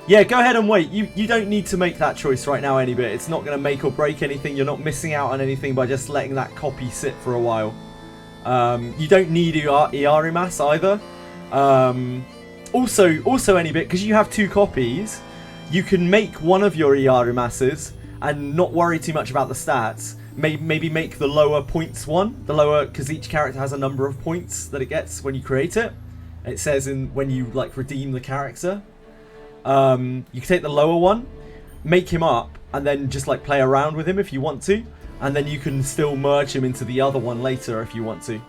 Yeah, go ahead and wait. You don't need to make that choice right now any bit. It's not going to make or break anything. You're not missing out on anything by just letting that copy sit for a while. You don't need Iarumas either. Also any bit, because you have 2 copies, you can make one of your Iarumases and not worry too much about the stats. Maybe make the lower points one, because each character has a number of points that it gets when you create it. It says when you like redeem the character. You can take the lower one, make him up, and then just like play around with him if you want to, and then you can still merge him into the other one later if you want to.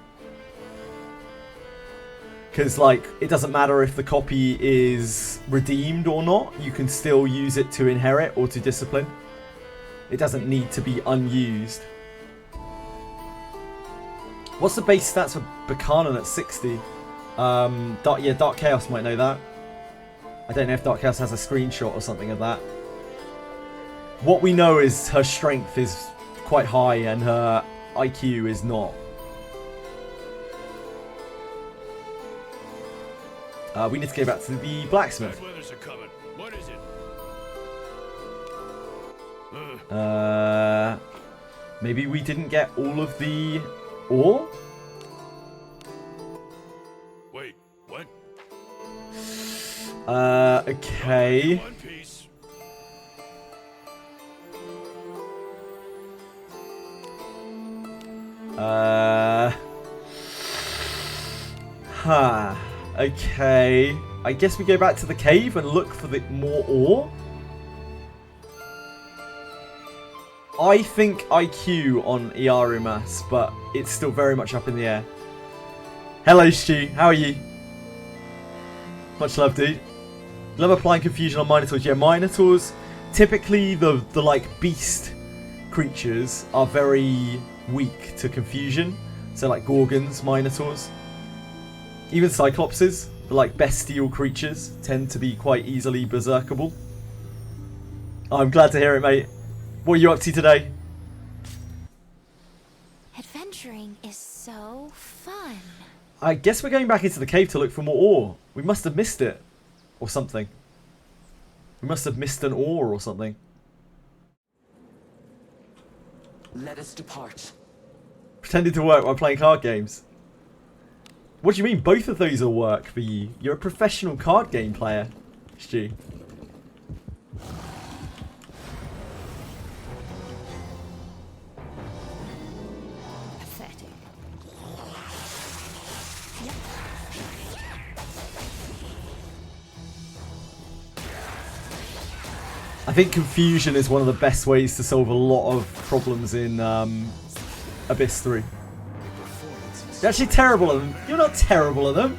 Because like it doesn't matter if the copy is redeemed or not, you can still use it to inherit or to discipline. It doesn't need to be unused. What's the base stats for Berkanan at 60? Dark Chaos might know that. I don't know if Dark Chaos has a screenshot or something of that. What we know is her strength is quite high and her IQ is not. We need to go back to the blacksmith. What is it? Maybe we didn't get all of the ore? Wait, what? Okay. One piece. Okay. I guess we go back to the cave and look for the more ore. I think IQ on Iarumas, but it's still very much up in the air. Hello, Stu. How are you? Much love, dude. Love applying confusion on Minotaurs. Yeah, Minotaurs, typically the like beast creatures are very weak to confusion. So like Gorgons, Minotaurs. Even Cyclopses, the like bestial creatures, tend to be quite easily berserkable. I'm glad to hear it, mate. What are you up to today? Adventuring is so fun. I guess we're going back into the cave to look for more ore. We must have missed it. Or something. We must have missed an ore or something. Let us depart. Pretending to work while playing card games. What do you mean? Both of those will work for you. You're a professional card game player, Stu. Pathetic. I think confusion is one of the best ways to solve a lot of problems in Abyss 3. You're actually terrible at them. You're not terrible at them.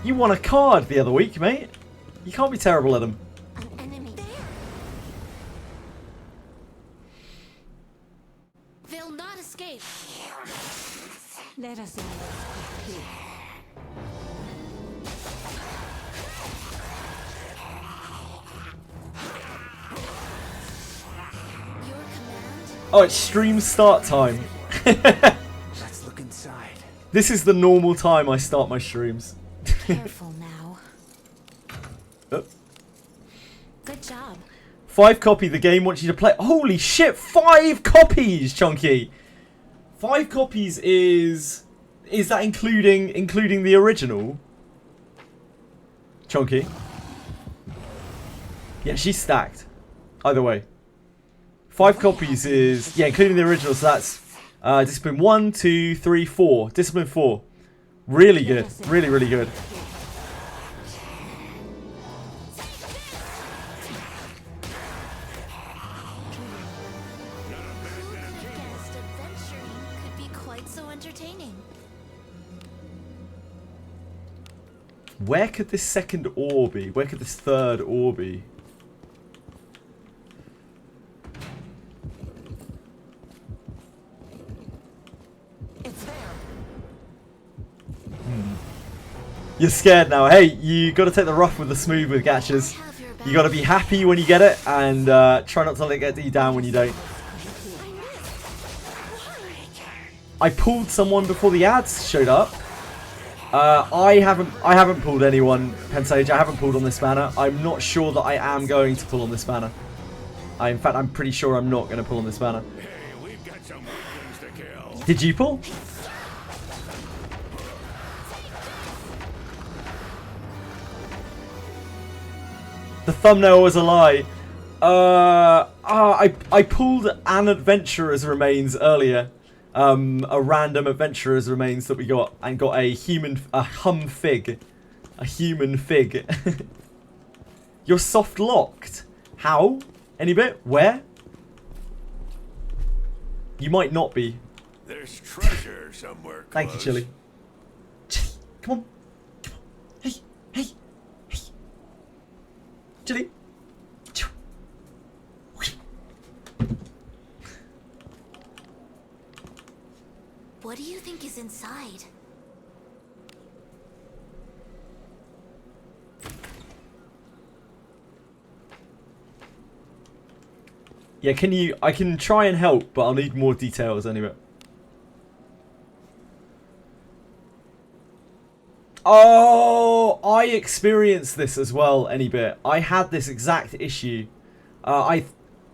You won a card the other week, mate. You can't be terrible at them. An enemy there. They'll not escape. Let us end this quickly. Your command? Oh, it's stream start time. Let's look inside. This is the normal time I start my streams. Careful now. Oh. Good job. 5 copy the game wants you to play. Holy shit, 5 copies, Chunky. 5 copies is that including the original? Chunky. Yeah, she's stacked. Either way. 5 copies is, yeah, including the original, so that's discipline 1, 2, 3, 4. Discipline 4. Really good. Really, really good. Guessed adventuring could be quite so entertaining. Where could this second ore be? Where could this third ore be? It's there. You're scared now. Hey, you got to take the rough with the smooth with Gatchers. You got to be happy when you get it, and try not to let it get you down when you don't. I pulled someone before the ads showed up. I haven't pulled anyone, Pensage. I haven't pulled on this banner. I'm not sure that I am going to pull on this banner. In fact, I'm pretty sure I'm not going to pull on this banner. Hey, we've got some weapons to kill. Did you pull? The thumbnail was a lie. I pulled an adventurer's remains earlier. A random adventurer's remains that we got, and got a human fig. A human fig. You're soft locked. How? Any bit? Where? You might not be. There's treasure somewhere close. Thank you, Chili. Chili, come on. Come on. Hey, hey, hey. Chili. What do you think is inside? Yeah, I can try and help, but I'll need more details anyway. Oh, I experienced this as well, any bit. I had this exact issue. I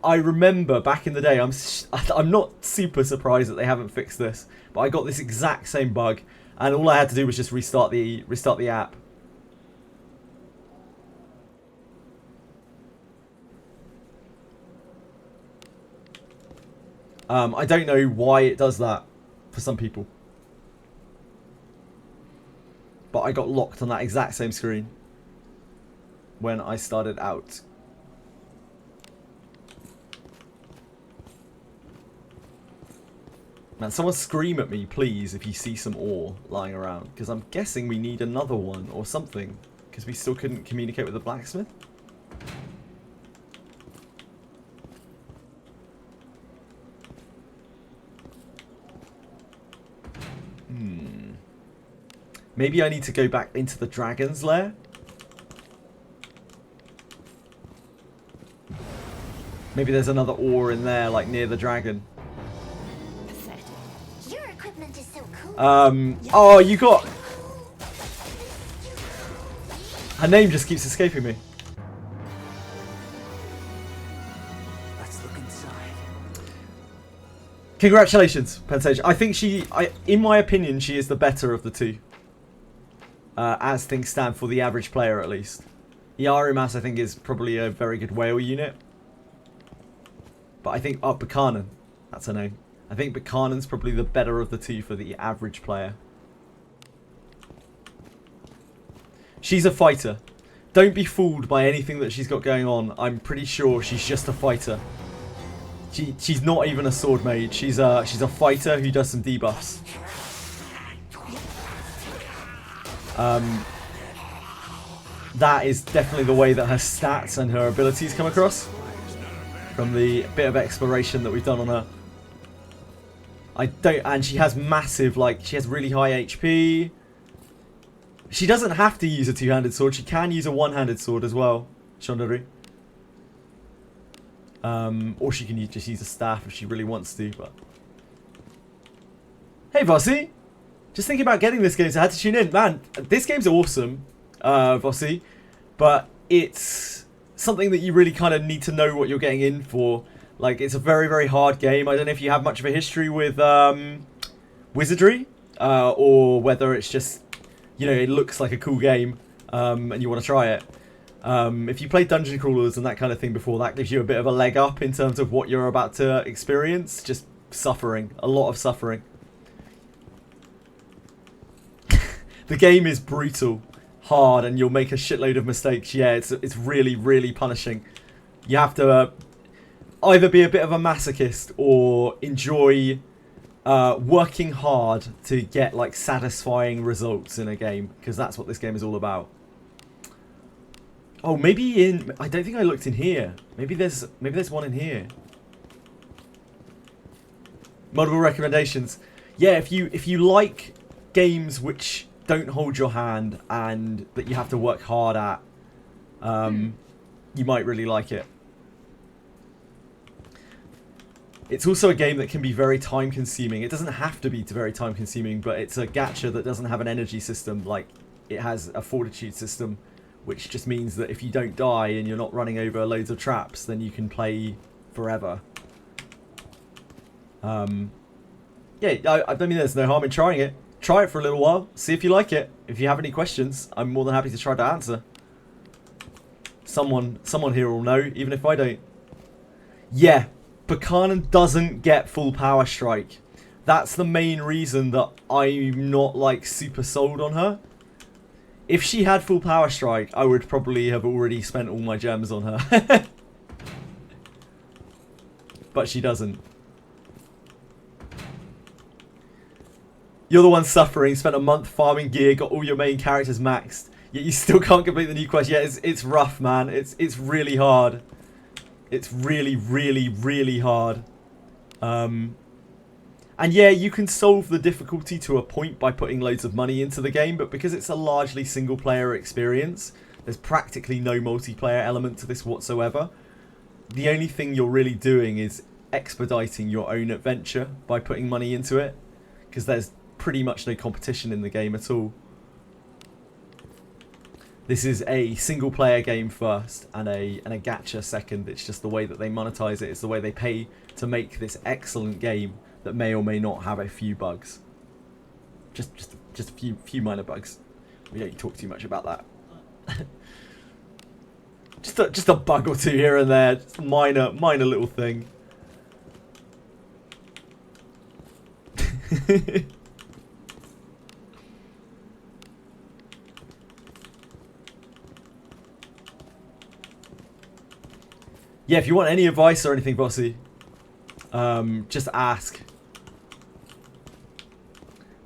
remember back in the day, I'm not super surprised that they haven't fixed this, but I got this exact same bug, and all I had to do was just restart the app. I don't know why it does that for some people. But I got locked on that exact same screen when I started out. Man, someone scream at me, please, if you see some ore lying around. Because I'm guessing we need another one or something. Because we still couldn't communicate with the blacksmith. Maybe I need to go back into the dragon's lair. Maybe there's another ore in there, like near the dragon. Your equipment is so cool. Oh, you got... Her name just keeps escaping me. Let's look inside. Congratulations, Pensage. I think in my opinion, she is the better of the two. As things stand for the average player, at least. Iarumas, I think, is probably a very good whale unit. But I think... Oh, Berkanan. That's her name. I think Berkanan's probably the better of the two for the average player. She's a fighter. Don't be fooled by anything that she's got going on. I'm pretty sure she's just a fighter. She's not even a sword mage. She's a fighter who does some debuffs. That is definitely the way that her stats and her abilities come across from the bit of exploration that we've done on her. And she has massive, like, she has really high HP. She doesn't have to use a two-handed sword. She can use a one-handed sword as well, Chandari. Or she can just use a staff if she really wants to, but... Hey, Vossi! Just thinking about getting this game, so I had to tune in. Man, this game's awesome, Vossi, but it's something that you really kind of need to know what you're getting in for. Like, it's a very, very hard game. I don't know if you have much of a history with Wizardry, or whether it's just, you know, it looks like a cool game, and you want to try it. If you played Dungeon Crawlers and that kind of thing before, that gives you a bit of a leg up in terms of what you're about to experience. Just suffering. A lot of suffering. The game is brutal, hard, and you'll make a shitload of mistakes. Yeah, it's really, really punishing. You have to either be a bit of a masochist or enjoy working hard to get like satisfying results in a game, because that's what this game is all about. Oh, maybe in... I don't think I looked in here. Maybe there's one in here. Multiple recommendations. Yeah, if you like games which don't hold your hand and that you have to work hard at, you might really like it. It's also a game that can be very time consuming. It doesn't have to be very time consuming, but it's a gacha that doesn't have an energy system. Like, it has a fortitude system, which just means that if you don't die and you're not running over loads of traps, then you can play forever. Yeah, I mean, there's no harm in trying it. Try it for a little while, see if you like it. If you have any questions, I'm more than happy to try to answer. Someone here will know, even if I don't. Yeah, Berkanan doesn't get full power strike. That's the main reason that I'm not like super sold on her. If she had full power strike, I would probably have already spent all my gems on her. But she doesn't. You're the one suffering, spent a month farming gear, got all your main characters maxed, yet you still can't complete the new quest. Yeah, it's rough, man. It's really hard. It's really, really, really hard. And yeah, you can solve the difficulty to a point by putting loads of money into the game, but because it's a largely single player experience, there's practically no multiplayer element to this whatsoever. The only thing you're really doing is expediting your own adventure by putting money into it, because there's pretty much no competition in the game at all. This is a single player game first and a gacha second. It's just the way that they monetize it. It's the way they pay to make this excellent game that may or may not have a few bugs. Just a few minor bugs. We don't talk too much about that. just a bug or two here and there. Just a minor little thing. Yeah, if you want any advice or anything, Bossy, just ask.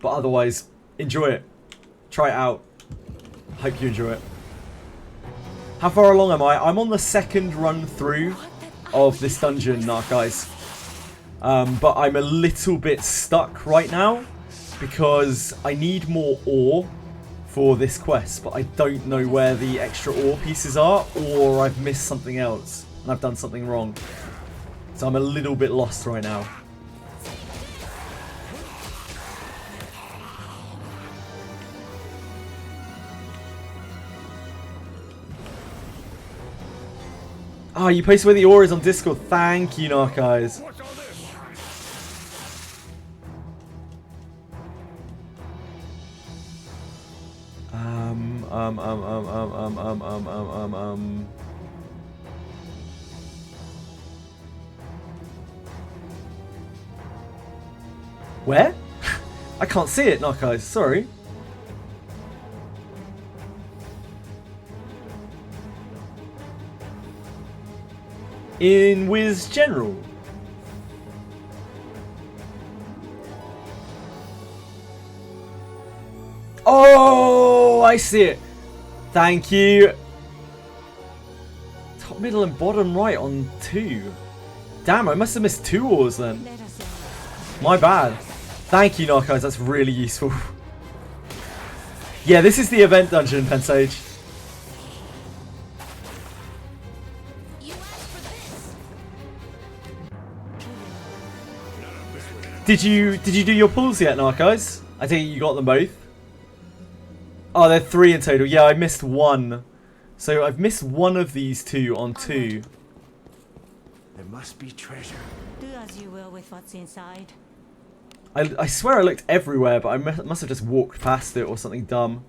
But otherwise, enjoy it. Try it out. Hope you enjoy it. How far along am I? I'm on the second run through of this dungeon, guys. But I'm a little bit stuck right now because I need more ore for this quest, but I don't know where the extra ore pieces are, or I've missed something else and I've done something wrong. So I'm a little bit lost right now. Oh, you posted where the ore is on Discord. Thank you, Narcais. Where? I can't see it, Narcais. Sorry. In Wiz General. Oh, I see it. Thank you. Top, middle, and bottom right on 2. Damn, I must have missed 2 ores then. My bad. Thank you, Narcos. That's really useful. Yeah, this is the event dungeon, Pensage. Did you do your pulls yet, Narcos? I think you got them both. Oh, they're 3 in total. Yeah, I missed 1. So I've missed one of these 2 on 2. There must be treasure. Do as you will with what's inside. I swear I looked everywhere, but I must have just walked past it or something dumb.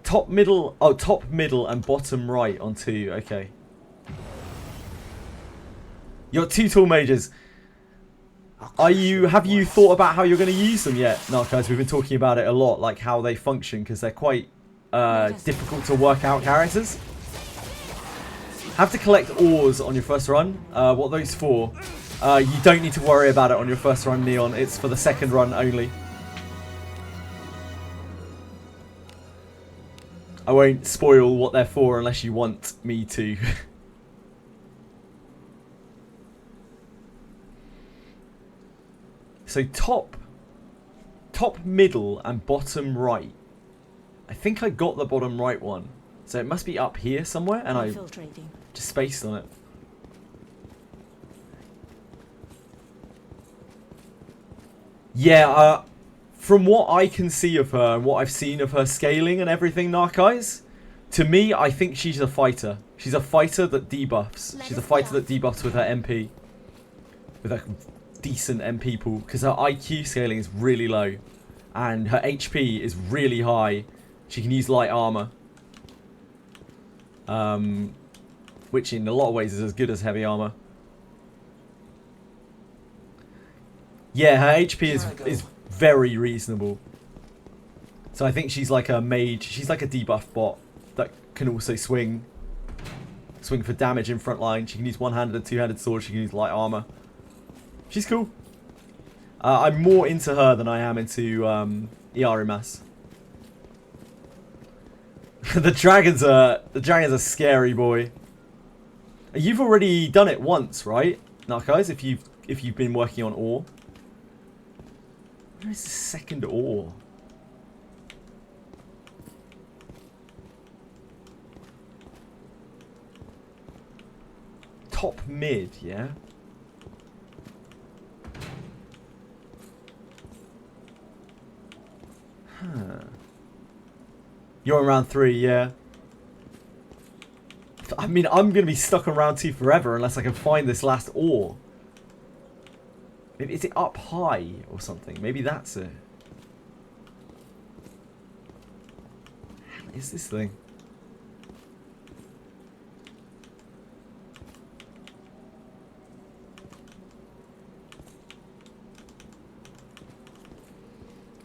Top, middle, and bottom right on 2. Okay. You're 2 tall mages. Have you thought about how you're going to use them yet, Narcos? We've been talking about it a lot, like how they function, because they're quite difficult to work out characters. Have to collect ores on your first run. What are those for? You don't need to worry about it on your first run, Neon. It's for the second run only. I won't spoil what they're for unless you want me to. So top, middle, and bottom right. I think I got the bottom right one. So it must be up here somewhere, and I just spaced on it. Yeah, from what I can see of her and what I've seen of her scaling and everything, Narcais, to me, I think she's a fighter. She's a fighter that debuffs. She's a fighter that debuffs with her MP. With her decent MP pool. Because her IQ scaling is really low. And her HP is really high. She can use light armor. Which in a lot of ways is as good as heavy armor. Yeah, her HP is very reasonable. So I think she's like a mage. She's like a debuff bot that can also swing for damage in front line. She can use one-handed and two-handed swords. She can use light armor. She's cool. I'm more into her than I am into Iarumas. the dragon's a scary boy. You've already done it once, right, Narcos? If you've been working on ore. Where is the second ore? Top mid, yeah. Huh. You're on round 3, yeah. I mean, I'm going to be stuck on round 2 forever unless I can find this last ore. Maybe, is it up high or something? Maybe that's it. What is this thing?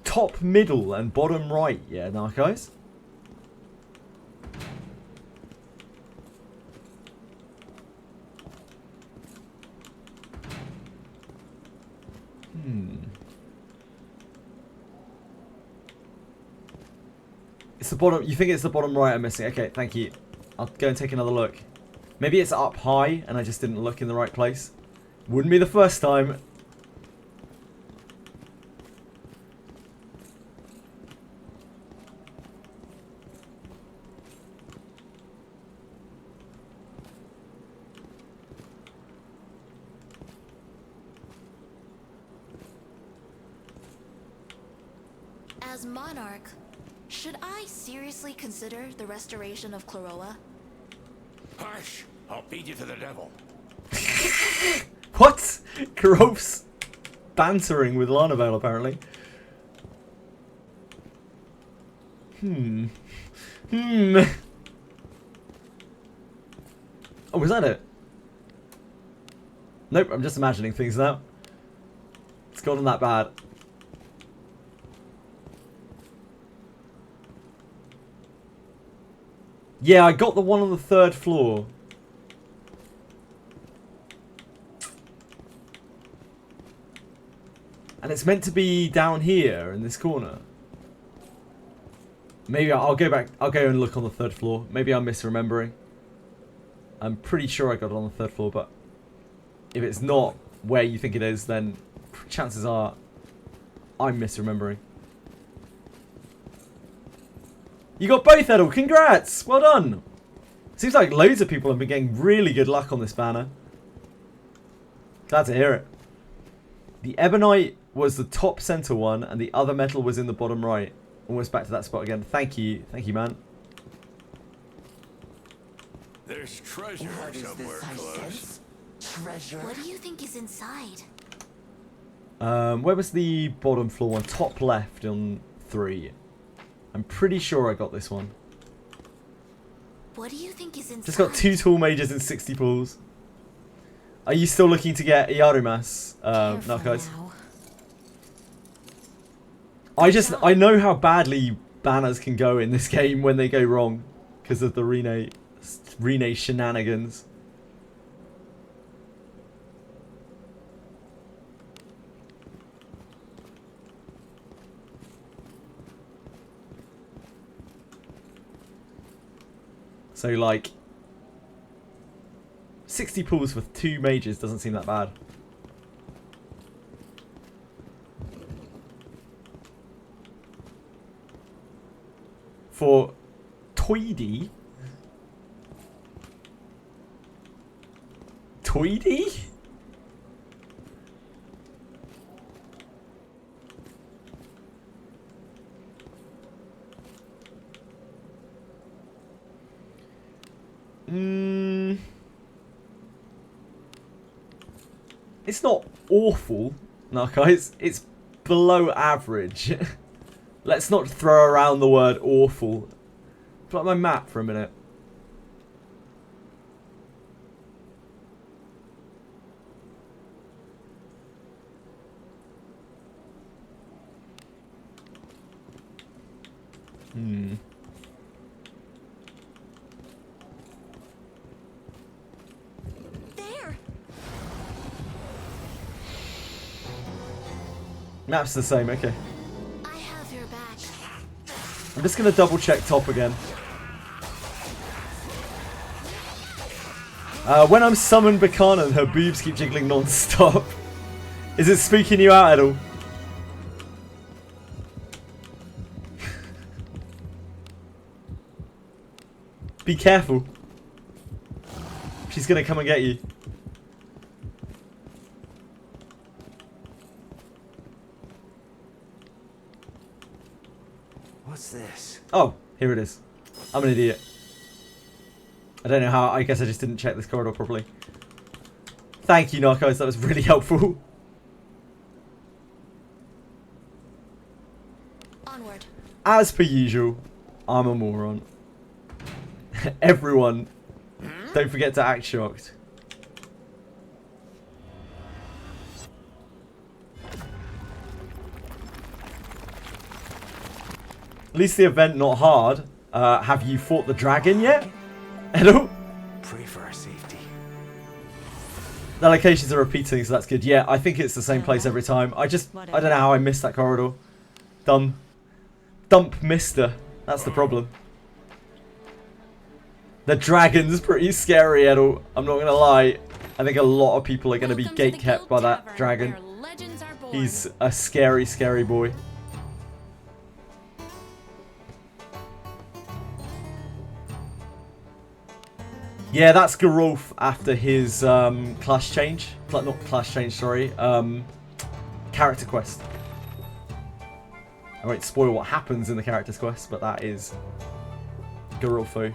Top middle and bottom right, yeah, Narcos? It's the bottom. You think it's the bottom right I'm missing? Okay, thank you. I'll go and take another look. Maybe it's up high and I just didn't look in the right place. Wouldn't be the first time. As monarch, should I seriously consider the restoration of Chloroa? Hush! I'll beat you to the devil. What? Karov's bantering with Lanavale, apparently. Oh, was that it? Nope, I'm just imagining things now. It's gotten that bad. Yeah, I got the one on the 3rd floor. And it's meant to be down here in this corner. Maybe I'll go back. I'll go and look on the 3rd floor. Maybe I'm misremembering. I'm pretty sure I got it on the 3rd floor, but if it's not where you think it is, then chances are I'm misremembering. You got both, Edel. Congrats! Well done. Seems like loads of people have been getting really good luck on this banner. Glad to hear it. The Ebonite was the top center one, and the other metal was in the bottom right. Almost back to that spot again. Thank you, man. There's treasure somewhere close. Treasure. What do you think is inside? Where was the bottom floor one? Top left on 3. I'm pretty sure I got this one. What do you think is inside? Just got 2 tall mages and 60 pools. Are you still looking to get Iarumas, Narcos? I know how badly banners can go in this game when they go wrong because of the Rene shenanigans. So, like, 60 pools for 2 mages doesn't seem that bad. For Tweedy? Tweedy? It's not awful, no guys. It's below average. Let's not throw around the word awful. Pull up my map for a minute. There. Map's the same, okay. I have your back. I'm just gonna double check top again. When I'm summoned Berkanan, her boobs keep jiggling non-stop. Is it spooking you out at all? Be careful. She's gonna come and get you. What's this? Oh, here it is. I'm an idiot. I don't know how. I guess I just didn't check this corridor properly. Thank you, Narcos. That was really helpful. Onward. As per usual, I'm a moron. Everyone, don't forget to act shocked. At least the event not hard. Have you fought the dragon yet? Hello? Pray for our safety. The locations are repeating, so that's good. Yeah, I think it's the same place every time. I don't know how I missed that corridor. Dump mister. That's the problem. The dragon's pretty scary, Edel. I'm not gonna lie. I think a lot of people are gonna be gatekept by that dragon. He's a scary, scary boy. Yeah, that's Gerulf after his class change. Not class change, sorry. Character quest. I won't spoil what happens in the character's quest, but that is Gerulfu.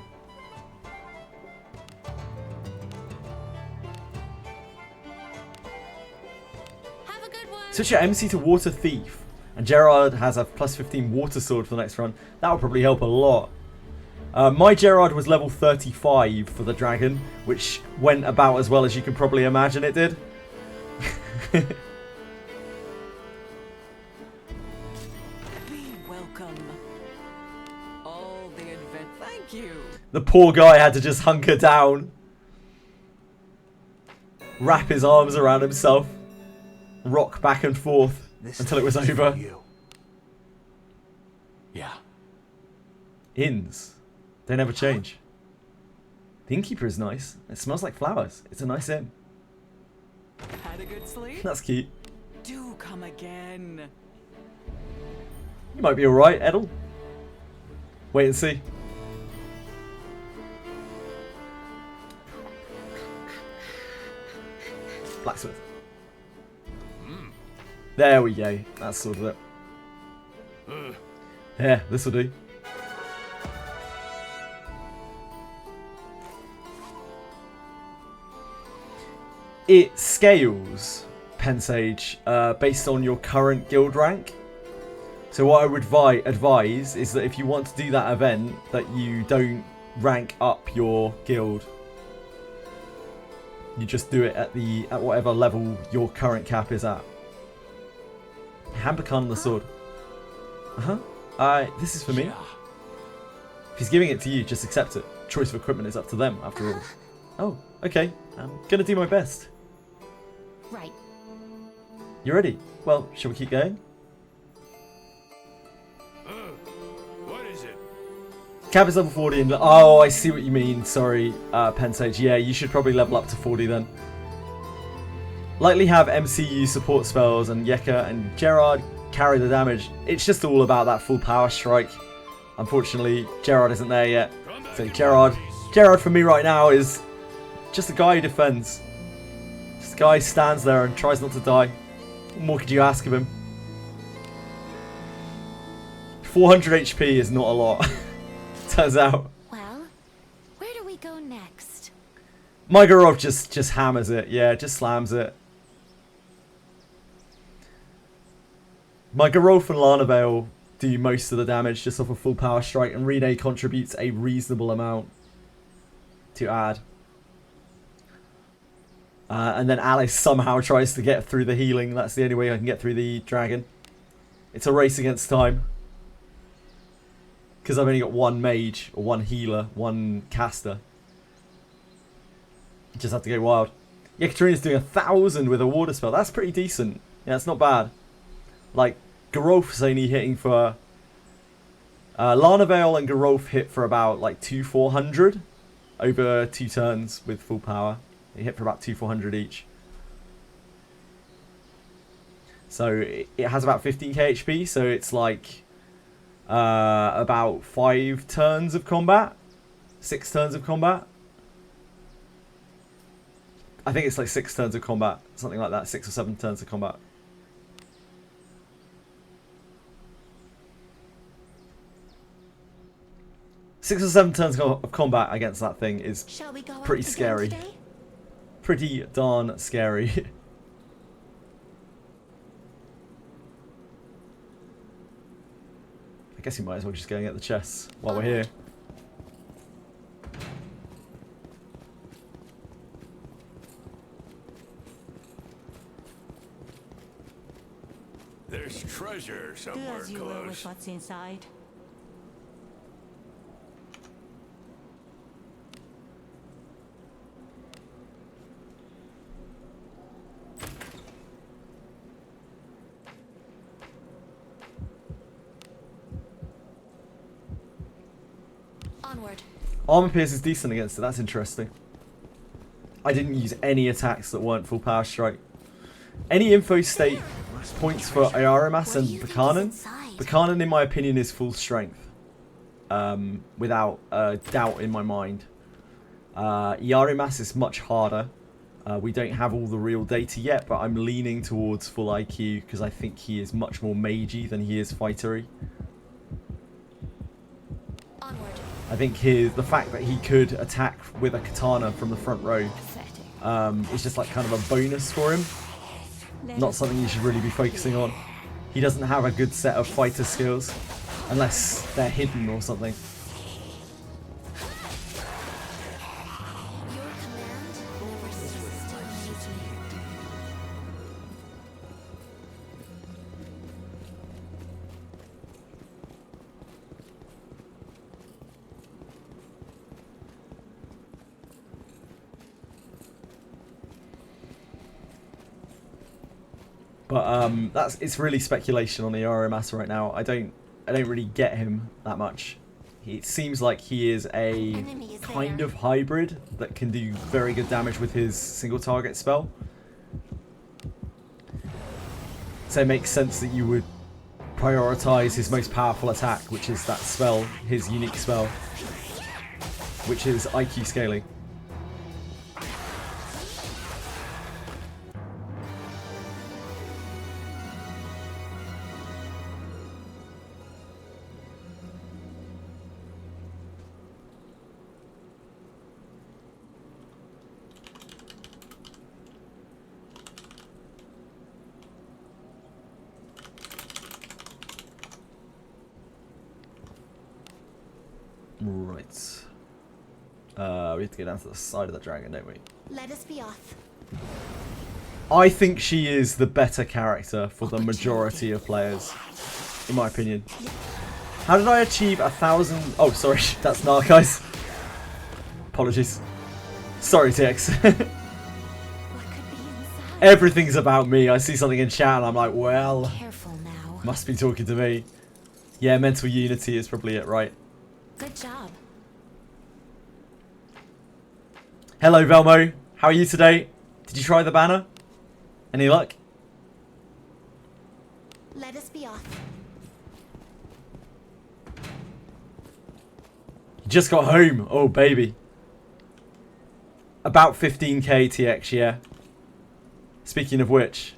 Switch your MC to Water Thief, and Gerard has a plus 15 Water Sword for the next run. That would probably help a lot. My Gerard was level 35 for the dragon, which went about as well as you can probably imagine it did. Be welcome. All the advent. Thank you. The poor guy had to just hunker down, wrap his arms around himself, rock back and forth until it was over. Yeah. Inns. They never change. The innkeeper is nice. It smells like flowers. It's a nice inn. Had a good sleep? That's cute. Do come again. You might be alright, Edel. Wait and see. Blacksmith. There we go. That's sort of it. Yeah, this'll do. It scales, Pensage, based on your current guild rank. So what I would advise is that if you want to do that event, that you don't rank up your guild. You just do it at whatever level your current cap is at. Berkanan the sword. This is for me. If he's giving it to you, just accept it. Choice of equipment is up to them, after all. Oh, okay. I'm gonna do my best. Right. You ready? Well, shall we keep going? What is it? Cap is level 40 and... Oh, I see what you mean. Sorry, Pensage. Yeah, you should probably level up to 40 then. Likely have MCU support spells and Yeka and Gerard carry the damage. It's just all about that full power strike. Unfortunately, Gerard isn't there yet. So Gerard for me right now is just a guy who defends. Just a guy who stands there and tries not to die. What more could you ask of him? 400 HP is not a lot. Turns out. Well, where do we go next? Mygarov just hammers it. Yeah, just slams it. Mygarov and Lana Vale do most of the damage just off a full power strike, and Rene contributes a reasonable amount to add. And then Alice somehow tries to get through the healing. That's the only way I can get through the dragon. It's a race against time. Because I've only got one mage, or one healer, one caster. Just have to go wild. Yeah, Katrina's doing 1,000 with a water spell. That's pretty decent. Yeah, it's not bad. Like, Geralf's only hitting for... Lana Vale and Geralf hit for about, like, 2,400 over 2 turns with full power. They hit for about 2,400 each. So it has about 15k HP, so it's like about 5 turns of combat, 6 turns of combat. I think it's like 6 turns of combat, something like that, 6 or 7 turns of combat. Six or 7 turns of combat against that thing is pretty scary. Pretty darn scary. I guess you might as well just go and get the chests while we're here. There's treasure Do somewhere as you will with close. what's inside. Onward. Armor Pierce is decent against it, that's interesting. I didn't use any attacks that weren't full power strike. Any info state points for Iarumas and Berkanan. Berkanan, in my opinion, is full strength. Without a doubt in my mind. Iarumas is much harder. We don't have all the real data yet, but I'm leaning towards full IQ because I think he is much more magey than he is fightery. I think the fact that he could attack with a katana from the front row is just like kind of a bonus for him. Not something you should really be focusing on. He doesn't have a good set of fighter skills unless they're hidden or something. But it's really speculation on the Iarumas right now. I don't really get him that much. It seems like he is a kind of hybrid that can do very good damage with his single target spell. So it makes sense that you would prioritize his most powerful attack, which is that spell, his unique spell, which is IQ scaling. Right. We have to go down to the side of the dragon, don't we? Let us be off. I think she is the better character for the majority of players, in my opinion. How did I achieve 1,000? Oh, sorry, that's Narcos. Apologies. Sorry, TX. Everything's about me. I see something in chat and I'm like, well, must be talking to me. Yeah, mental unity is probably it, right? Good job. Hello, Velmo. How are you today? Did you try the banner? Any luck? Let us be off. You just got home. Oh, baby. About 15k TX, yeah. Speaking of which.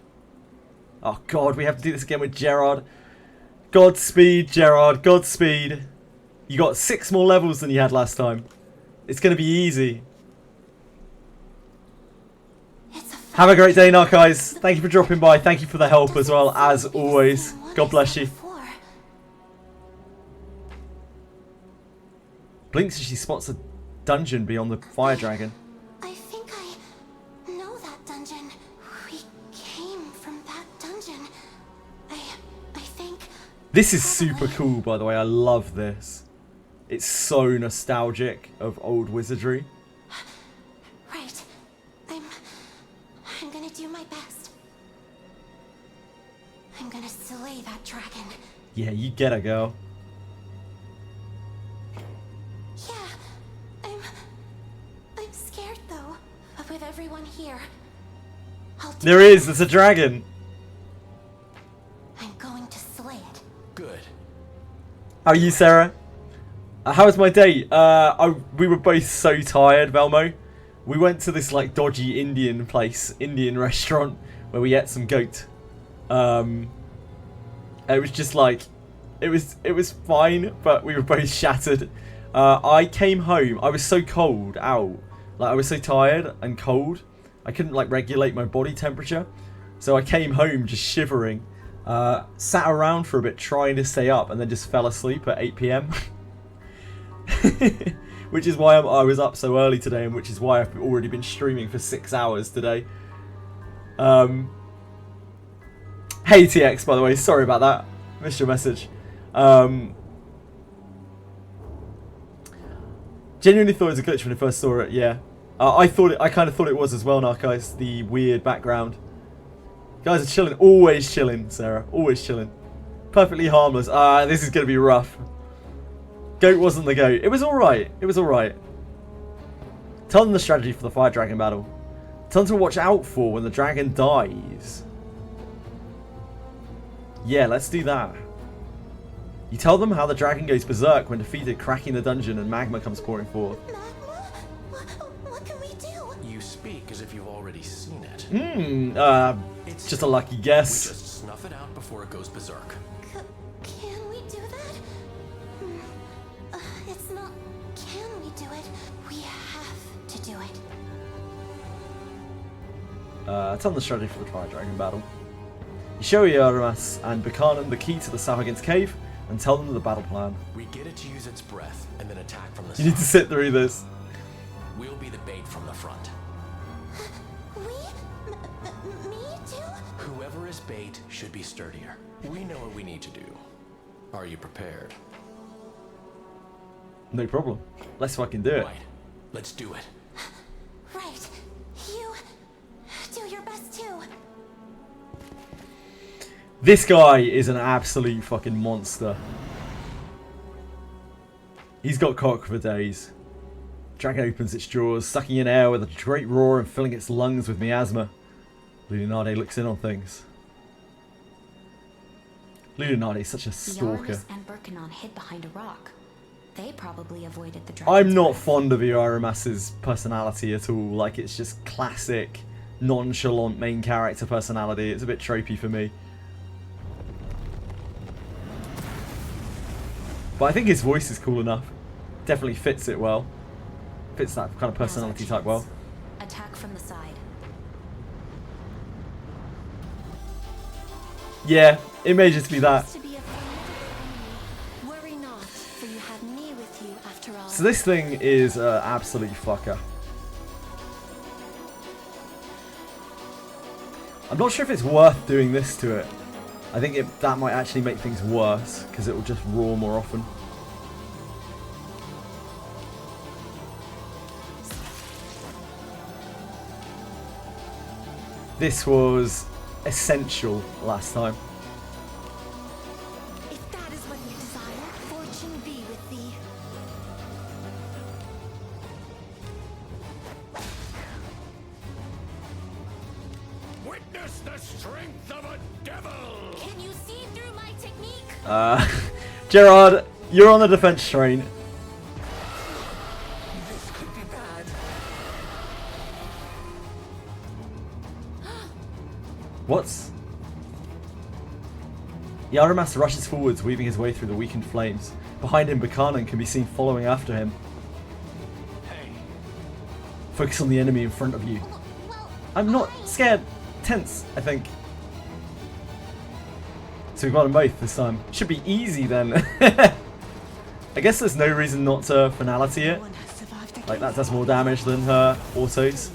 Oh, God, we have to do this again with Gerard. Godspeed, Gerard. Godspeed. You got 6 more levels than you had last time. It's going to be easy. Have a great day, Narcos. Thank you for dropping by. Thank you for the help as well, as always. God bless you. Blinks as she spots a dungeon beyond the fire dragon. I think I know that dungeon. We came from that dungeon. I think... This is super cool, by the way. I love this. It's so nostalgic of old Wizardry. Right. I'm gonna do my best. I'm gonna slay that dragon. Yeah, you get it, girl. Yeah, I'm scared though. But with everyone here, I'll do There's a dragon. I'm going to slay it. Good. How are you, Sarah? How was my day? We were both so tired, Velmo. We went to this like dodgy Indian place, Indian restaurant, where we ate some goat. It was just like, it was fine, but we were both shattered. I came home. I was so cold out. Like I was so tired and cold. I couldn't like regulate my body temperature. So I came home just shivering. Sat around for a bit trying to stay up and then just fell asleep at 8 PM. Which is why I was up so early today and which is why I've already been streaming for 6 hours today. Hey TX, by the way, sorry about that. Missed your message. Genuinely thought it was a glitch when I first saw it, yeah. I kind of thought it was as well, Narcos, the weird background. Guys are chilling, always chilling, Sarah, always chilling. Perfectly harmless. This is going to be rough. Goat wasn't the goat. It was alright. It was alright. Tell them the strategy for the fire dragon battle. Tell them to watch out for when the dragon dies. Yeah, let's do that. You tell them how the dragon goes berserk when defeated, cracking the dungeon and magma comes pouring forth. Magma? What can we do? You speak as if you've already seen it. It's just a lucky guess. We just snuff it out before it goes berserk. Can we do that? It's not can we do it? We have to do it. Tell them the strategy for the fire dragon battle. You show Iarumas and Berkanan the key to the South against cave and tell them the battle plan. We get it to use its breath and then attack from the side. You need to sit through this. We'll be the bait from the front. Me too? Whoever is bait should be sturdier. We know what we need to do. Are you prepared? No problem. Let's fucking do it. Right. Let's do it. Right. You do your best too. This guy is an absolute fucking monster. He's got cock for days. Dragon opens its jaws, sucking in air with a great roar and filling its lungs with miasma. Lunade looks in on things. Lunade is such a stalker. Iarumas and Berkanan hid behind a rock. They probably avoided the dragon. I'm not fond of Iarumas's personality at all. Like, it's just classic, nonchalant main character personality. It's a bit tropey for me. But I think his voice is cool enough. Definitely fits it well. Fits that kind of personality type well. Attack from the side. Yeah, it may just be that. Worry not, for you have me with you after all. So this thing is absolute fucker. I'm not sure if it's worth doing this to it. I think that might actually make things worse, because it will just roar more often. This was essential last time. If that is what you desire, fortune be with thee. Witness the strength of a devil! Can you see through my technique? Gerard, you're on the defense train. This could be bad. What's... Iarumas rushes forwards, weaving his way through the weakened flames. Behind him, Berkanan can be seen following after him. Hey. Focus on the enemy in front of you. I'm not scared. Tense, I think. So we've got them both this time. Should be easy then. I guess there's no reason not to finality it. Like, that does more damage than her autos.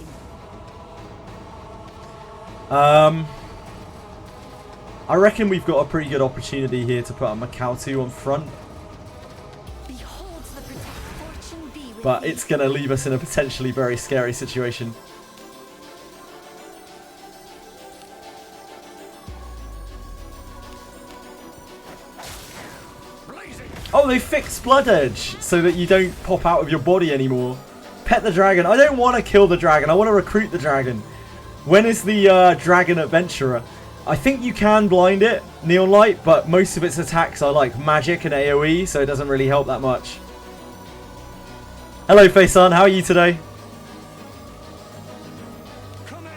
I reckon we've got a pretty good opportunity here to put a Makautu on front. But it's going to leave us in a potentially very scary situation. Oh, they fixed Blood Edge so that you don't pop out of your body anymore. Pet the dragon. I don't want to kill the dragon. I want to recruit the dragon. When is the dragon adventurer? I think you can blind it, Neon Light, but most of its attacks are like magic and AoE, so it doesn't really help that much. Hello, Faison. How are you today?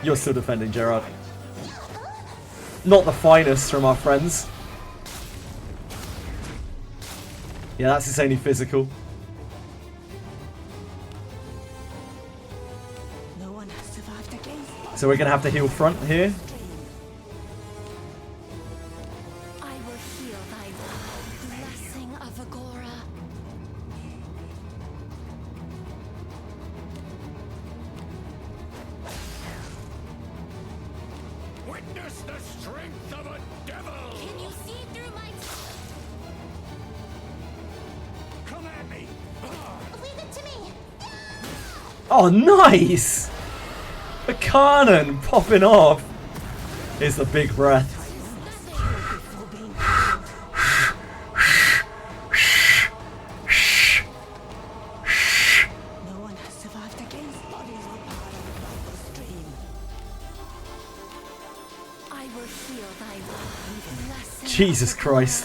You're still defending, Gerard. Not the finest from our friends. Yeah, that's its only physical. So we're going to have to heal front here. I will heal thy blessing of Agora. Witness the strength of a devil! Can you see through my... Come at me! Leave it to me! Oh, nice! Berkanan popping off. Here's the big breath. I will heal thy blessing. Jesus Christ.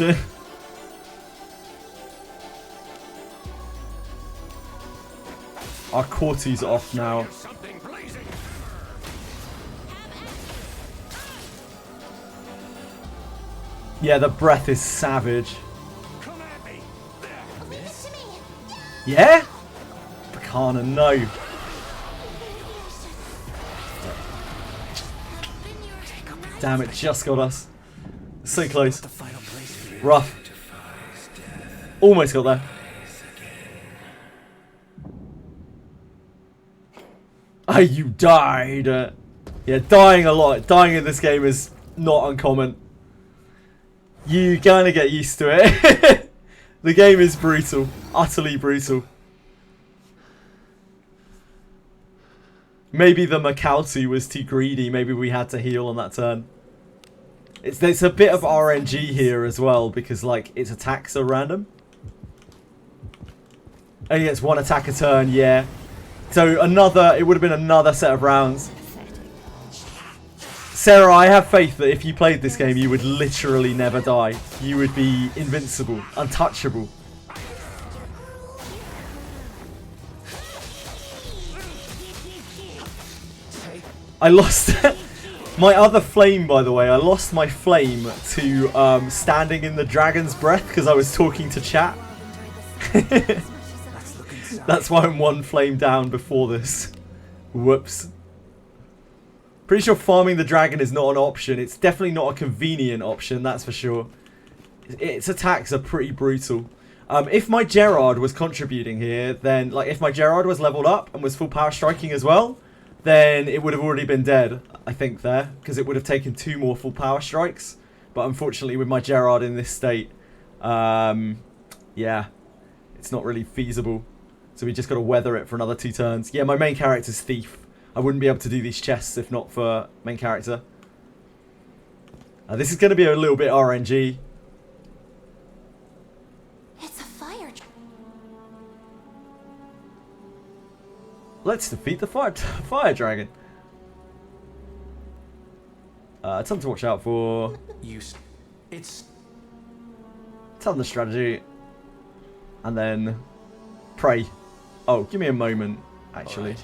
Our Kortu's off now. Yeah, the breath is savage. Yeah? Berkanan, no. Damn it, just got us. So close. Rough. Almost got there. Oh, you died. Yeah, dying a lot. Dying in this game is not uncommon. You gonna get used to it. The game is brutal. Utterly brutal. Maybe the Makautu was too greedy. Maybe we had to heal on that turn. It's a bit of RNG here as well, because like its attacks are random. Only gets one attack a turn, yeah. So it would have been another set of rounds. Sarah, I have faith that if you played this game, you would literally never die. You would be invincible, untouchable. I lost my other flame, by the way. I lost my flame to standing in the dragon's breath because I was talking to chat. That's why I'm one flame down before this. Whoops. Pretty sure farming the dragon is not an option. It's definitely not a convenient option, that's for sure. Its attacks are pretty brutal. If my Gerard was contributing here, then, like, if my Gerard was leveled up and was full power striking as well, then it would have already been dead, I think, there. Because it would have taken 2 more full power strikes. But unfortunately, with my Gerard in this state, yeah, it's not really feasible. So we just got to weather it for another 2 turns. Yeah, my main character's Thief. I wouldn't be able to do these chests if not for main character. This is going to be a little bit RNG. It's a fire. Let's defeat the fire dragon. Something to watch out for. Tell them the strategy. And then pray. Oh, give me a moment, actually.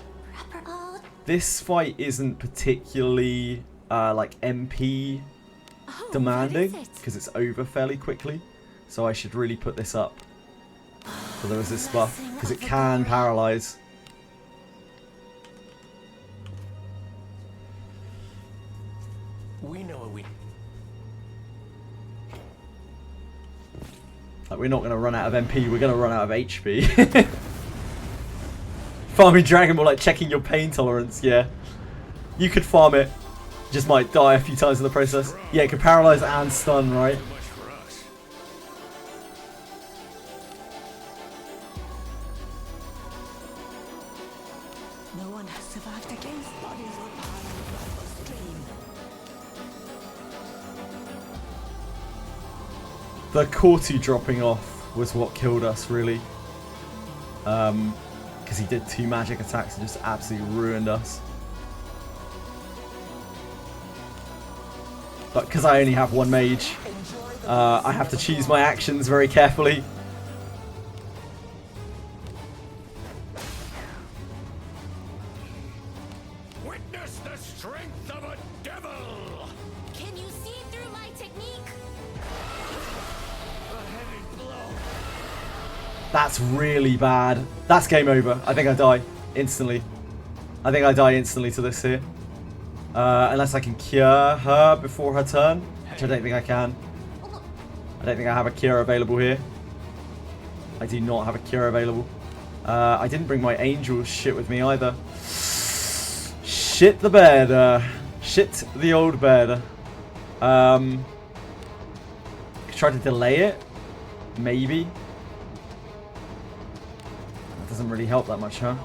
This fight isn't particularly like MP demanding because it's over fairly quickly. So I should really put this up for the resist buff because it can paralyze. We know what we... Like, we're not going to run out of MP, we're going to run out of HP. Farming dragon more like checking your pain tolerance, yeah. You could farm it, just might die a few times in the process. Yeah, it could paralyze and stun, right? No one has survived against bodies or power of stream. The Cortu dropping off was what killed us, really. Because he did 2 magic attacks and just absolutely ruined us. But because I only have 1 mage, I have to choose my actions very carefully. Witness the strength of a devil! Can you see through my technique? A heavy blow. That's really bad. That's game over. I think I die instantly. I think I die instantly to this here. Unless I can cure her before her turn, which I don't think I can. I don't think I have a cure available here. I do not have a cure available. I didn't bring my angel shit with me either. Shit the bed. Shit the old bed. Could try to delay it. Maybe. That doesn't really help that much, huh?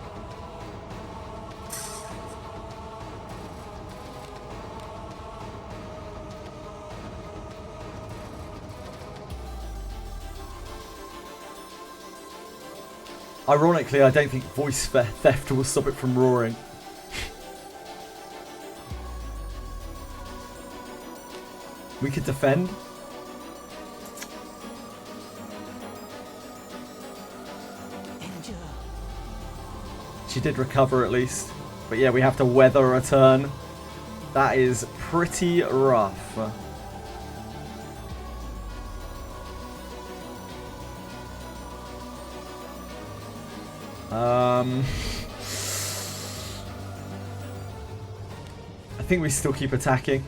Ironically, I don't think voice theft will stop it from roaring. We could defend. Endure. She did recover at least. But yeah, we have to weather a turn. That is pretty rough. I think we still keep attacking,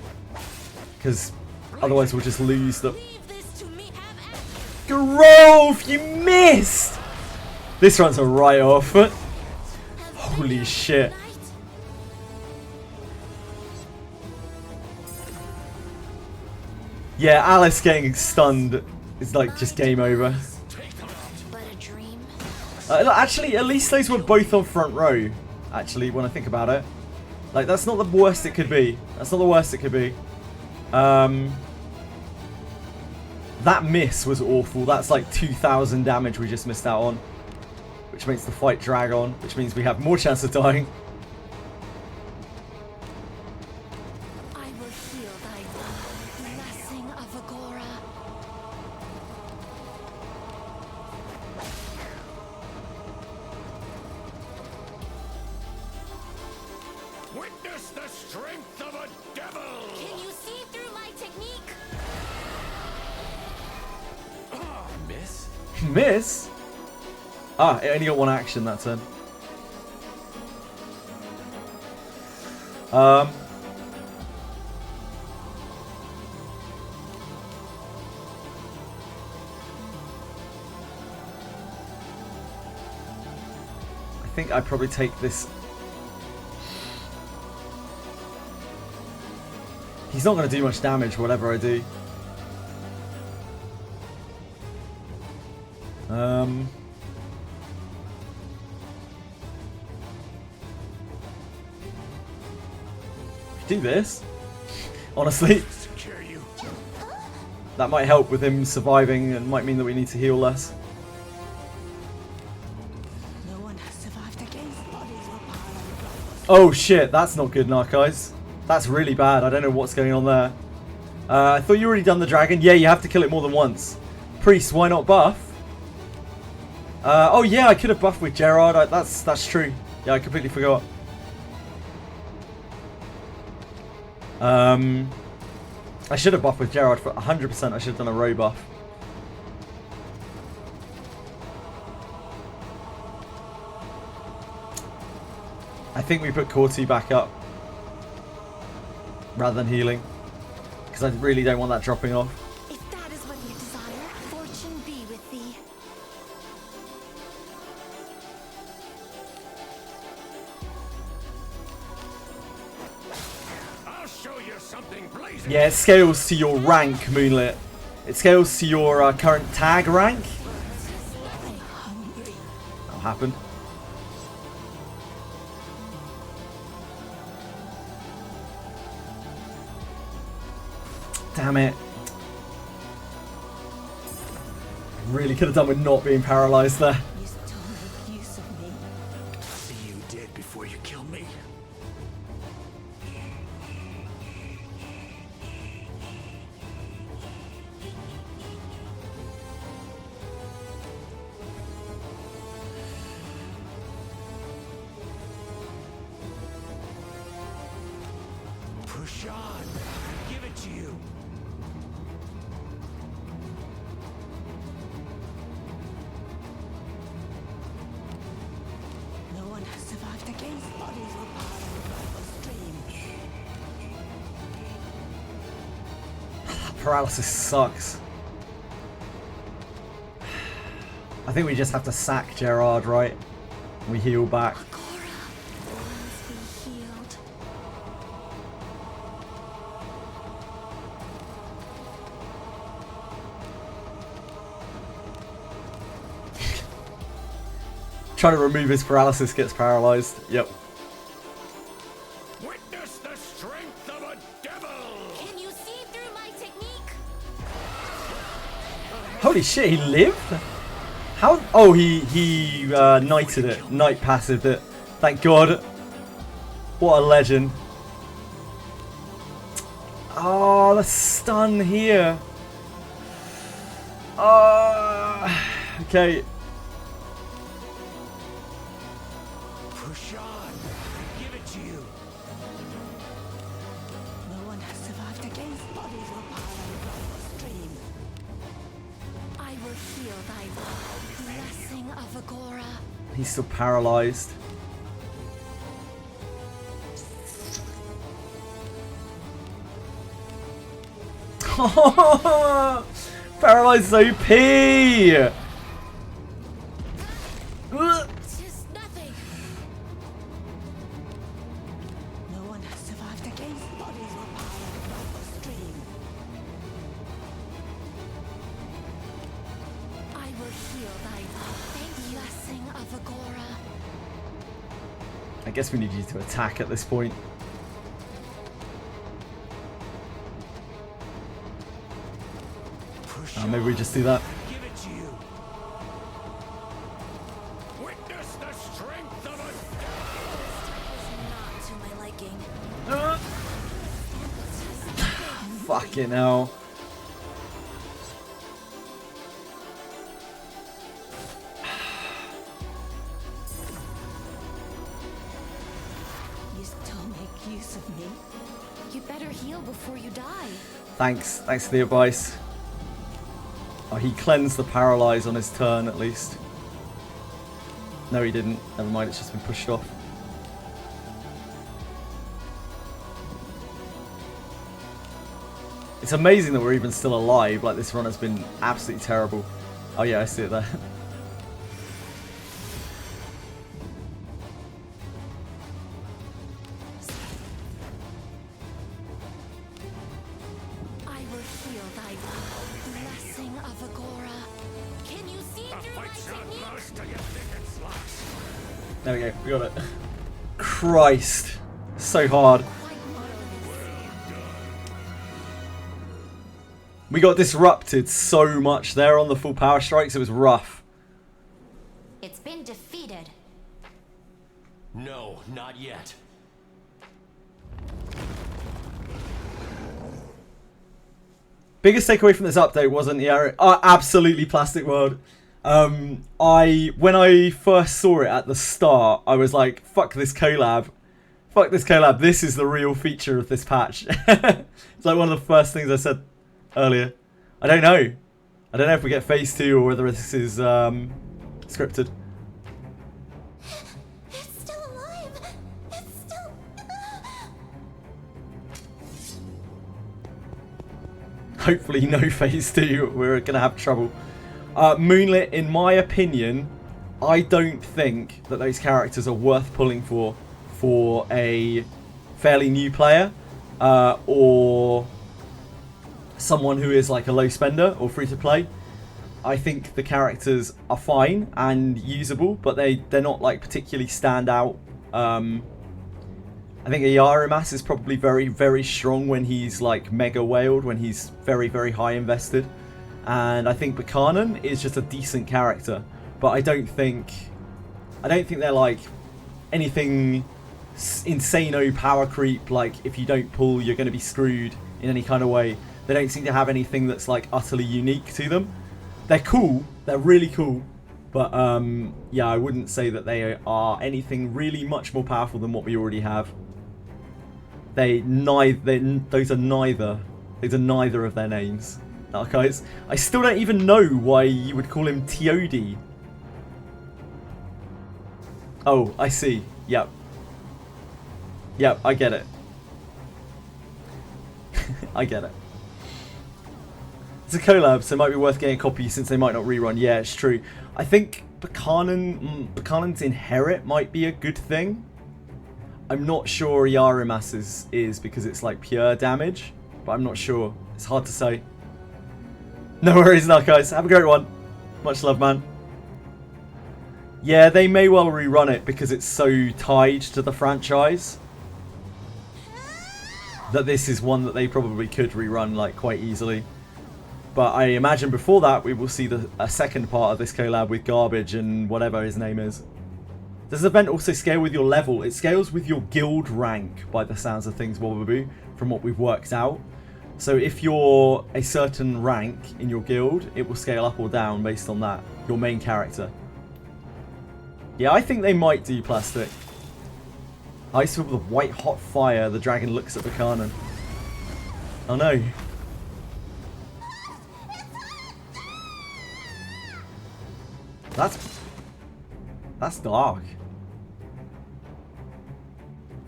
because otherwise we'll just lose the... Grove, you missed! This runs a write-off. Holy shit. Yeah, Alice getting stunned is like just game over. Actually, at least those were both on front row. Actually, when I think about it, like that's not the worst it could be. That's not the worst it could be. That miss was awful. That's like 2,000 damage we just missed out on, which makes the fight drag on, which means we have more chance of dying. I will heal thy blessing of Agora. Witness the strength of a devil! Can you see through my technique? Miss? Miss? Ah, it only got 1 action that turn. I think I'd probably take this. He's not going to do much damage whatever I do. Do this, honestly. That might help with him surviving and might mean that we need to heal less. No one has survived against bodies or power. Oh shit, that's not good, Narcais. That's really bad. I don't know what's going on there. I thought you already done the dragon. Yeah, you have to kill it more than once. Priest, why not buff? Oh yeah, I could have buffed with Gerard. That's true. Yeah, I completely forgot. I should have buffed with Gerard for 100%. I should have done a row buff. I think we put Cortu back up rather than healing, because I really don't want that dropping off. If that is what you desire, fortune be with thee. Yeah, it scales to your rank, Moonlit. It scales to your current tag rank. That'll happen. Damn it. Really could have done with not being paralyzed there. You still make use of me. See you dead before you kill me. Push on. Give it to you. No one has survived against bodies with power and stream. Paralysis sucks. I think we just have to sack Gerard, right? We heal back. Once be healed. Trying to remove his paralysis, gets paralyzed. Yep. Witness the strength of a devil! Can you see through my technique? Holy shit, he lived? How? Oh, he knighted it. Knight passived it. Thank God. What a legend. Oh, the stun here. Okay. Push on. Give it to you. No one has survived against bodies with power and stream. I will heal thy blessing of Agora. He's still paralyzed. Paralyzed OP! Tis nothing. No one has survived against bodies with power and stream. I will heal thy blessing of Agora. I guess we need you to attack at this point. Maybe we just do that. Give it to you. Witness the strength of a Not to my liking. Fucking hell. You still make use of me. You better heal before you die. Thanks for the advice. Oh, he cleansed the paralyze on his turn at least. No, he didn't. Never mind, it's just been pushed off. It's amazing that we're even still alive. Like, this run has been absolutely terrible. Oh yeah, I see it there. I will heal thy blessing of Agora. Can you see through my technique? There we go, we got it. Christ. So hard. We got disrupted so much there on the full power strikes, it was rough. It's been defeated. No, not yet. Biggest takeaway from this update wasn't absolutely Plastic World. When I first saw it at the start, I was like, fuck this collab. Fuck this collab. This is the real feature of this patch. It's like one of the first things I said earlier. I don't know. I don't know if we get phase 2 or whether this is scripted. It's still alive. It's still. Hopefully no phase 2. We're going to have trouble. Moonlit, in my opinion, I don't think that those characters are worth pulling for a fairly new player. or someone who is like a low spender or free to play, I think the characters are fine and usable, but they're not like particularly stand out. I think Iarumas is probably very, very strong when he's like mega whaled, when he's very, very high invested. And I think Berkanan is just a decent character, but I don't think they're like anything insano power creep, like if you don't pull you're going to be screwed in any kind of way. They don't seem to have anything that's like utterly unique to them. They're cool, they're really cool, but yeah, I wouldn't say that they are anything really much more powerful than what we already have. Those are neither of their names. Guys, I still don't even know why you would call him TOD. Oh, I see. Yep. Yep, I get it. I get it. It's a collab, so it might be worth getting a copy since they might not rerun. Yeah, it's true. I think Berkanan's Inherit might be a good thing. I'm not sure Iarumas is because it's like pure damage, but I'm not sure. It's hard to say. No worries now, guys. Have a great one. Much love, man. Yeah, they may well rerun it because it's so tied to the franchise that this is one that they probably could rerun like quite easily. But I imagine before that we will see a second part of this collab with Garbage and whatever his name is. Does the event also scale with your level? It scales with your guild rank by the sounds of things, Wobaboo, from what we've worked out. So if you're a certain rank in your guild, it will scale up or down based on that, your main character. Yeah, I think they might do plastic. Ice with white hot fire, the dragon looks at Berkanan. Oh no. That's dark.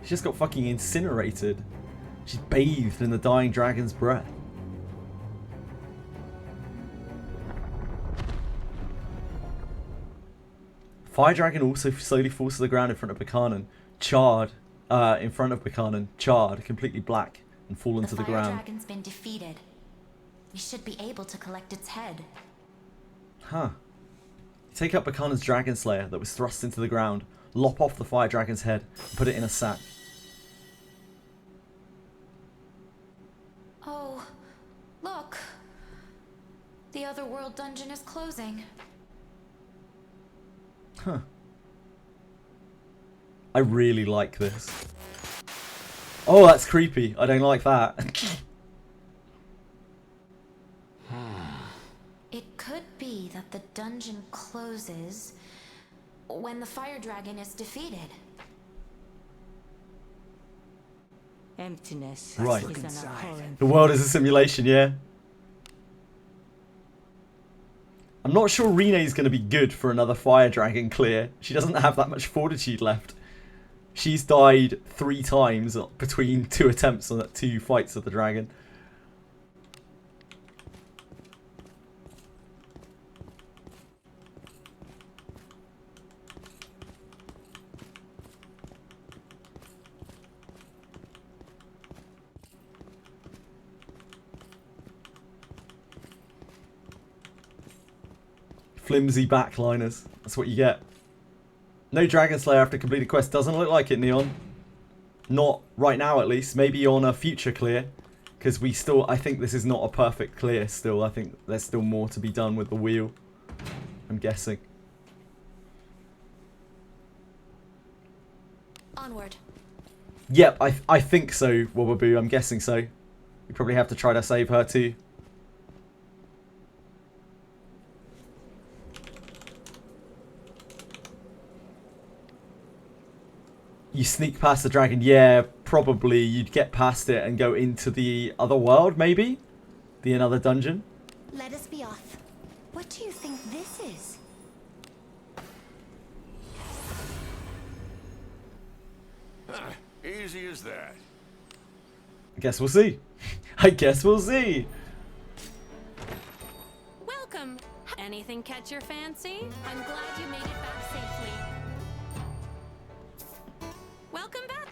She just got fucking incinerated. She's bathed in the dying dragon's breath. Fire dragon also slowly falls to the ground in front of Berkanan, charred. In front of Berkanan, charred, completely black, and fallen to the ground. The fire dragon's been defeated. We should be able to collect its head. Huh. Take up Berkanan's dragon slayer that was thrust into the ground, lop off the fire dragon's head, and put it in a sack. Oh, look. The otherworld dungeon is closing. Huh. I really like this. Oh, that's creepy. I don't like that. It could be that the dungeon closes when the fire dragon is defeated. Emptiness. Right. Is an abhorrent. The world is a simulation, yeah. I'm not sure Rene's going to be good for another fire dragon clear. She doesn't have that much fortitude left. She's died 3 times between 2 attempts on 2 fights of the dragon. Flimsy backliners. That's what you get. No Dragon Slayer after completed quest. Doesn't look like it, Neon. Not right now, at least. Maybe on a future clear. Because we still... I think this is not a perfect clear still. I think there's still more to be done with the wheel. I'm guessing. Onward. Yep, I think so, Wobaboo. I'm guessing so. We probably have to try to save her too. You sneak past the dragon, yeah, probably you'd get past it and go into the other world, maybe? The another dungeon? Let us be off. What do you think this is? Easy as that. I guess we'll see. I guess we'll see. Welcome. Anything catch your fancy? I'm glad you made it back safely. Welcome back.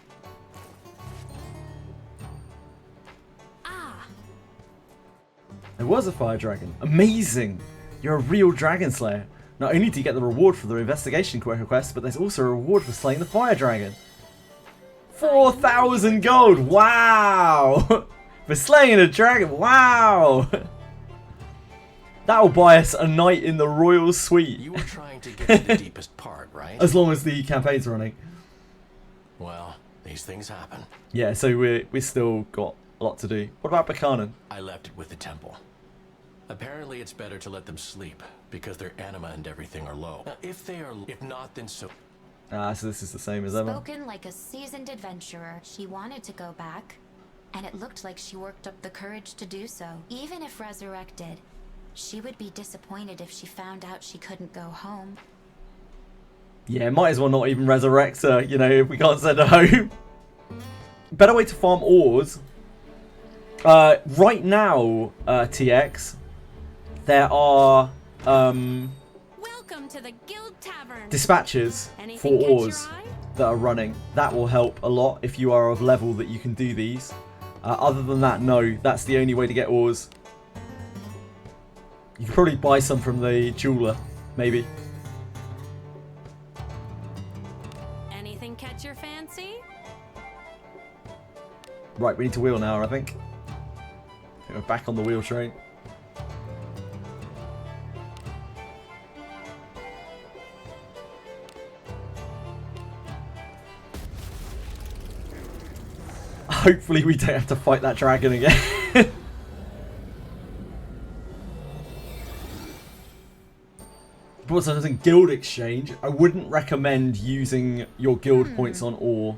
There was a fire dragon. Amazing! You're a real dragon slayer. Not only do you get the reward for the investigation quest, but there's also a reward for slaying the fire dragon. 4,000 gold! Wow! For slaying a dragon! Wow! That'll buy us a night in the royal suite. You were trying to get to the deepest part, right? As long as the campaign's running. Well, these things happen. Yeah, so we still got a lot to do. What about Berkanan? I left it with the temple. Apparently it's better to let them sleep, because their anima and everything are low. If not, then so... Ah, so this is the same as ever. Spoken like a seasoned adventurer, she wanted to go back, and it looked like she worked up the courage to do so. Even if resurrected, she would be disappointed if she found out she couldn't go home. Yeah, might as well not even resurrect her, you know, if we can't send her home. Better way to farm ores. Right now, TX, there are Welcome to the Guild Tavern. dispatches for Anything catch ores your eye? that are running. That will help a lot if you are of level that you can do these. Other than that, no, that's the only way to get ores. You could probably buy some from the jeweler, maybe. Anything catch your fancy? Right, we need to wheel now, I think. We're back on the wheel train. Hopefully we don't have to fight that dragon again. But something guild exchange, I wouldn't recommend using your guild points on ore.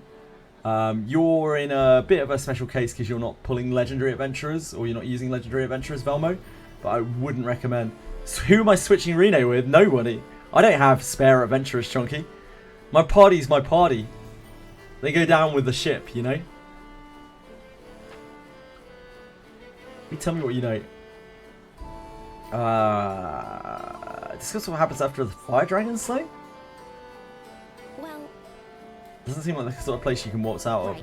You're in a bit of a special case because you're not pulling legendary adventurers, or you're not using legendary adventurers, Velmo. But I wouldn't recommend. So who am I switching Reno with? Nobody. I don't have spare adventurers, Chunky. My party's my party. They go down with the ship, you know? You tell me what you know. Discuss what happens after the fire dragon slay? Well, Doesn't seem like the sort of place you can waltz out of.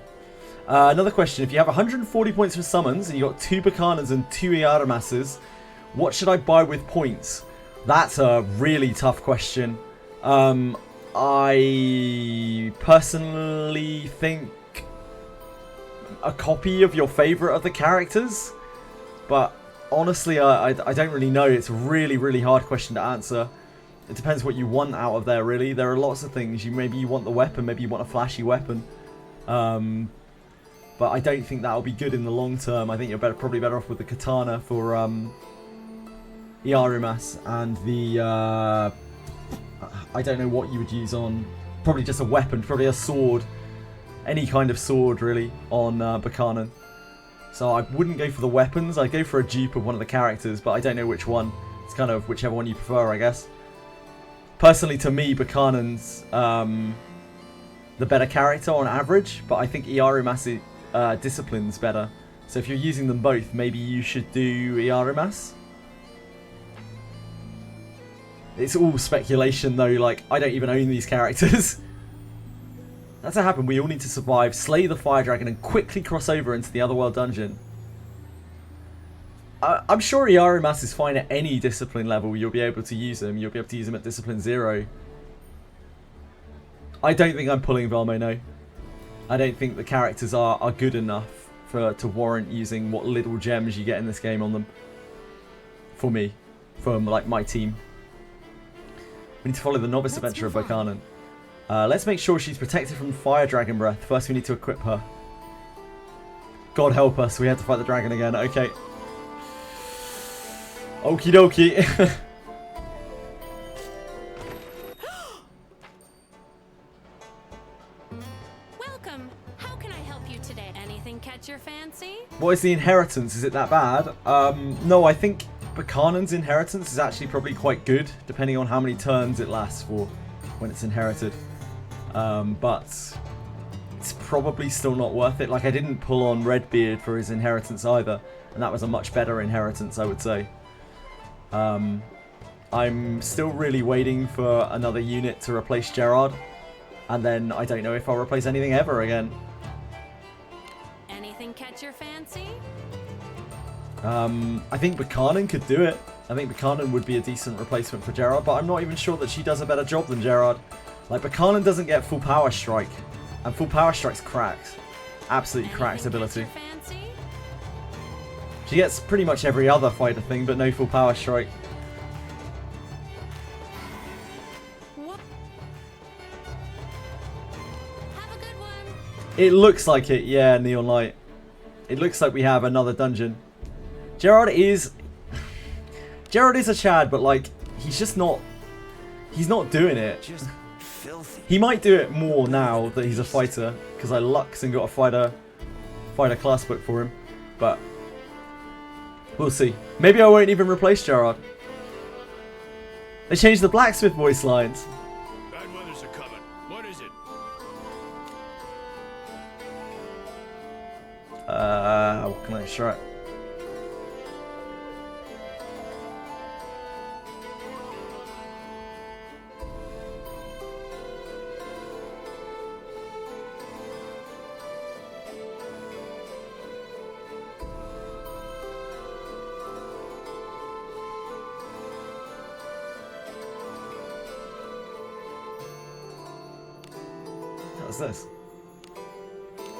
Another question. If you have 140 points for summons and you got 2 Berkanans and 2 Iarumases, what should I buy with points? That's a really tough question. I personally think a copy of your favourite of the characters. But honestly, I don't really know. It's a really, really hard question to answer. It depends what you want out of there, really. There are lots of things. Maybe you want the weapon. Maybe you want a flashy weapon. But I don't think that'll be good in the long term. I think you're probably better off with the katana for Iarumas and the... I don't know what you would use on... Probably just a weapon. Probably a sword. Any kind of sword, really, on Berkanan. So I wouldn't go for the weapons. I'd go for a dupe of one of the characters, but I don't know which one. It's kind of whichever one you prefer, I guess. Personally, to me, Berkanan's the better character on average, but I think Iarumas discipline's better. So if you're using them both, maybe you should do Iarumas. It's all speculation, though. Like, I don't even own these characters. That's what happened. We all need to survive, slay the fire dragon, and quickly cross over into the Otherworld dungeon. I'm sure Iarumas is fine at any discipline level. You'll be able to use him. You'll be able to use him at discipline 0. I don't think I'm pulling Velmo, no. I don't think the characters are good enough to warrant using what little gems you get in this game on them. For me. For, like, my team. We need to follow the novice adventure of Berkanan. Let's make sure she's protected from fire dragon breath. First we need to equip her. God help us, we had to fight the dragon again. Okay. Okie dokie. Welcome. How can I help you today? Anything catch your fancy? What is the inheritance? Is it that bad? No, I think Berkanan's inheritance is actually probably quite good, depending on how many turns it lasts for when it's inherited. But it's probably still not worth it. Like, I didn't pull on Redbeard for his inheritance either, and that was a much better inheritance, I would say. I'm still really waiting for another unit to replace Gerard, and then I don't know if I'll replace anything ever again. Anything catch your fancy? I think Berkanan could do it. I think Berkanan would be a decent replacement for Gerard, but I'm not even sure that she does a better job than Gerard. Like, Berkanan doesn't get full power strike, and full power strike's cracked. Absolutely cracked ability. She gets pretty much every other fighter thing, but no full power strike. It looks like it, yeah, Neon Light. It looks like we have another dungeon. Gerard is a Chad, but like, he's just not, he's not doing it. Just filthy. He might do it more now that he's a fighter, because I lucked and got a fighter class book for him, but we'll see. Maybe I won't even replace Gerard. They changed the blacksmith voice lines. Bad weather's a-coming. What is it? What can I try? What's this?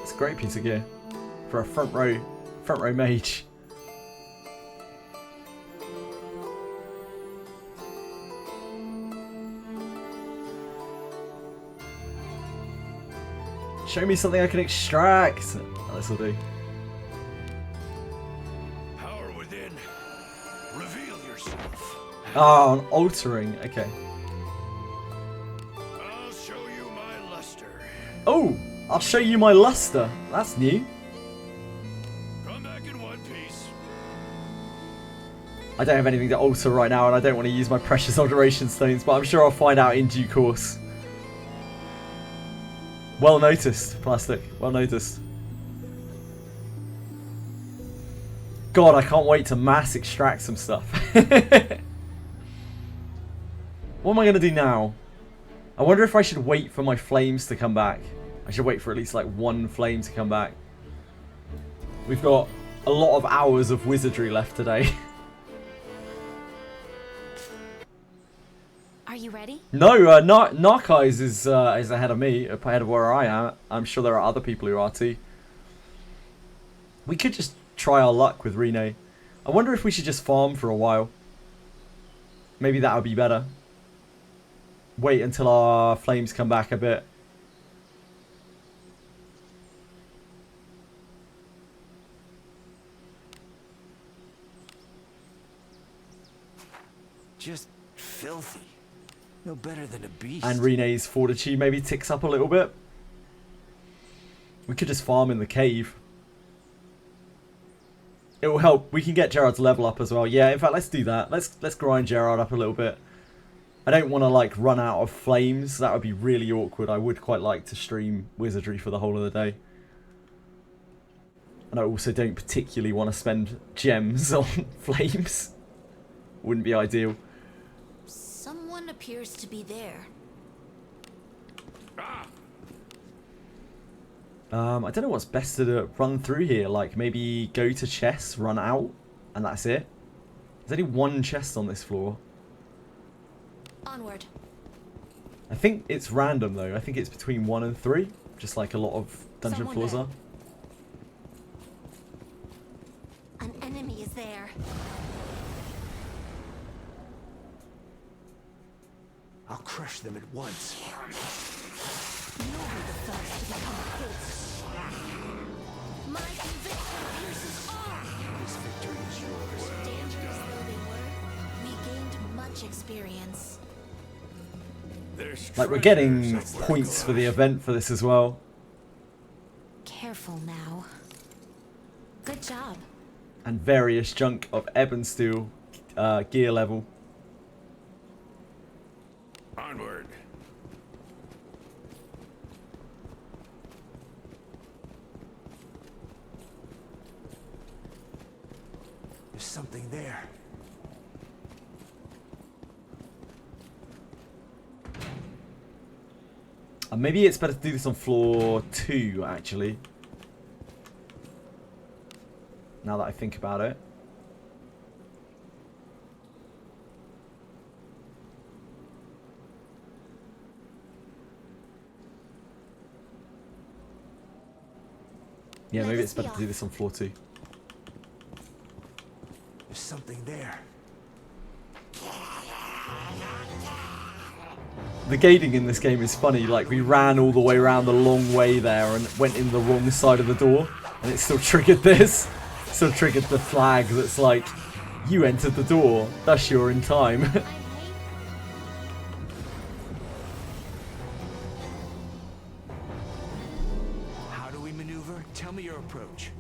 It's a great piece of gear for a front row mage. Show me something I can extract. Oh, this will do. Power within. Reveal yourself. Oh, an altering. Okay. I'll show you my luster. Oh, I'll show you my luster. That's new. Come back in one piece. I don't have anything to alter right now, and I don't want to use my precious alteration stones, but I'm sure I'll find out in due course. Well noticed, Plastic. Well noticed. God, I can't wait to mass extract some stuff. What am I going to do now? I wonder if I should wait for my flames to come back. I should wait for at least like one flame to come back. We've got a lot of hours of wizardry left today. Are you ready? No, Narkeyes is ahead of me, ahead of where I am. I'm sure there are other people who are too. We could just try our luck with Rene. I wonder if we should just farm for a while. Maybe that would be better. Wait until our flames come back a bit. Just filthy. No better than a beast. And Rene's fortitude maybe ticks up a little bit. We could just farm in the cave. It will help. We can get Gerard's level up as well. Yeah, in fact, let's do that. Let's grind Gerard up a little bit. I don't want to like run out of flames. That would be really awkward. I would quite like to stream Wizardry for the whole of the day. And I also don't particularly want to spend gems on flames. Wouldn't be ideal. Someone appears to be there. I don't know what's best to run through here. Like maybe go to chests, run out, and that's it. There's only one chest on this floor. Onward. I think it's random though. I think it's between 1 and 3, just like a lot of dungeon Someone floors there. are. An enemy is there. I'll crush them at once. You'll be the first to become his. My conviction pierces all. This victory is yours. Dangerous though they were, we gained much experience. Like we're getting points for the event for this as well. Careful now. Good job. And various junk of ebb and steel gear level. Onward. There's something there. Maybe it's better to do this on floor 2, actually. Now that I think about it. Yeah, maybe it's better to do this on floor 2. There's something there. The gating in this game is funny. Like, we ran all the way around the long way there and went in the wrong side of the door, and it still triggered this. Still triggered the flag that's like, you entered the door, thus you're in time. How do we maneuver? Tell me your approach.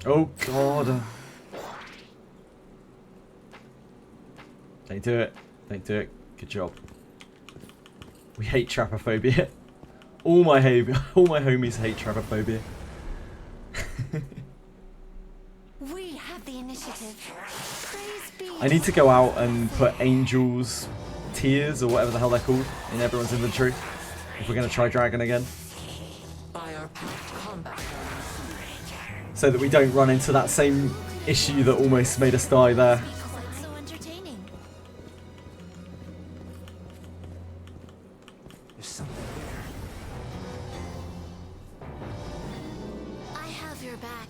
Oh god. Don't do it. Don't do it. Good job. We hate trapophobia. All my homies hate trapophobia. We have the initiative. Praise be. I need to go out and put Angel's Tears, or whatever the hell they're called, in everyone's inventory. If we're going to try Dragon again. So that we don't run into that same issue that almost made us die there. So entertaining. There's something there. I have your back.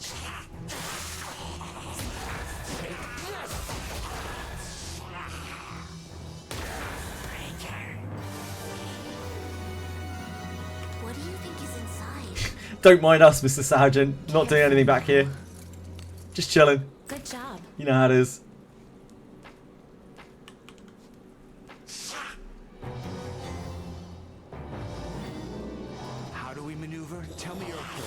What do you think is inside? Don't mind us, Mr. Sargent. Not doing anything back here. Just chilling. Good job. You know how it is. How do we maneuver? Tell me your approach.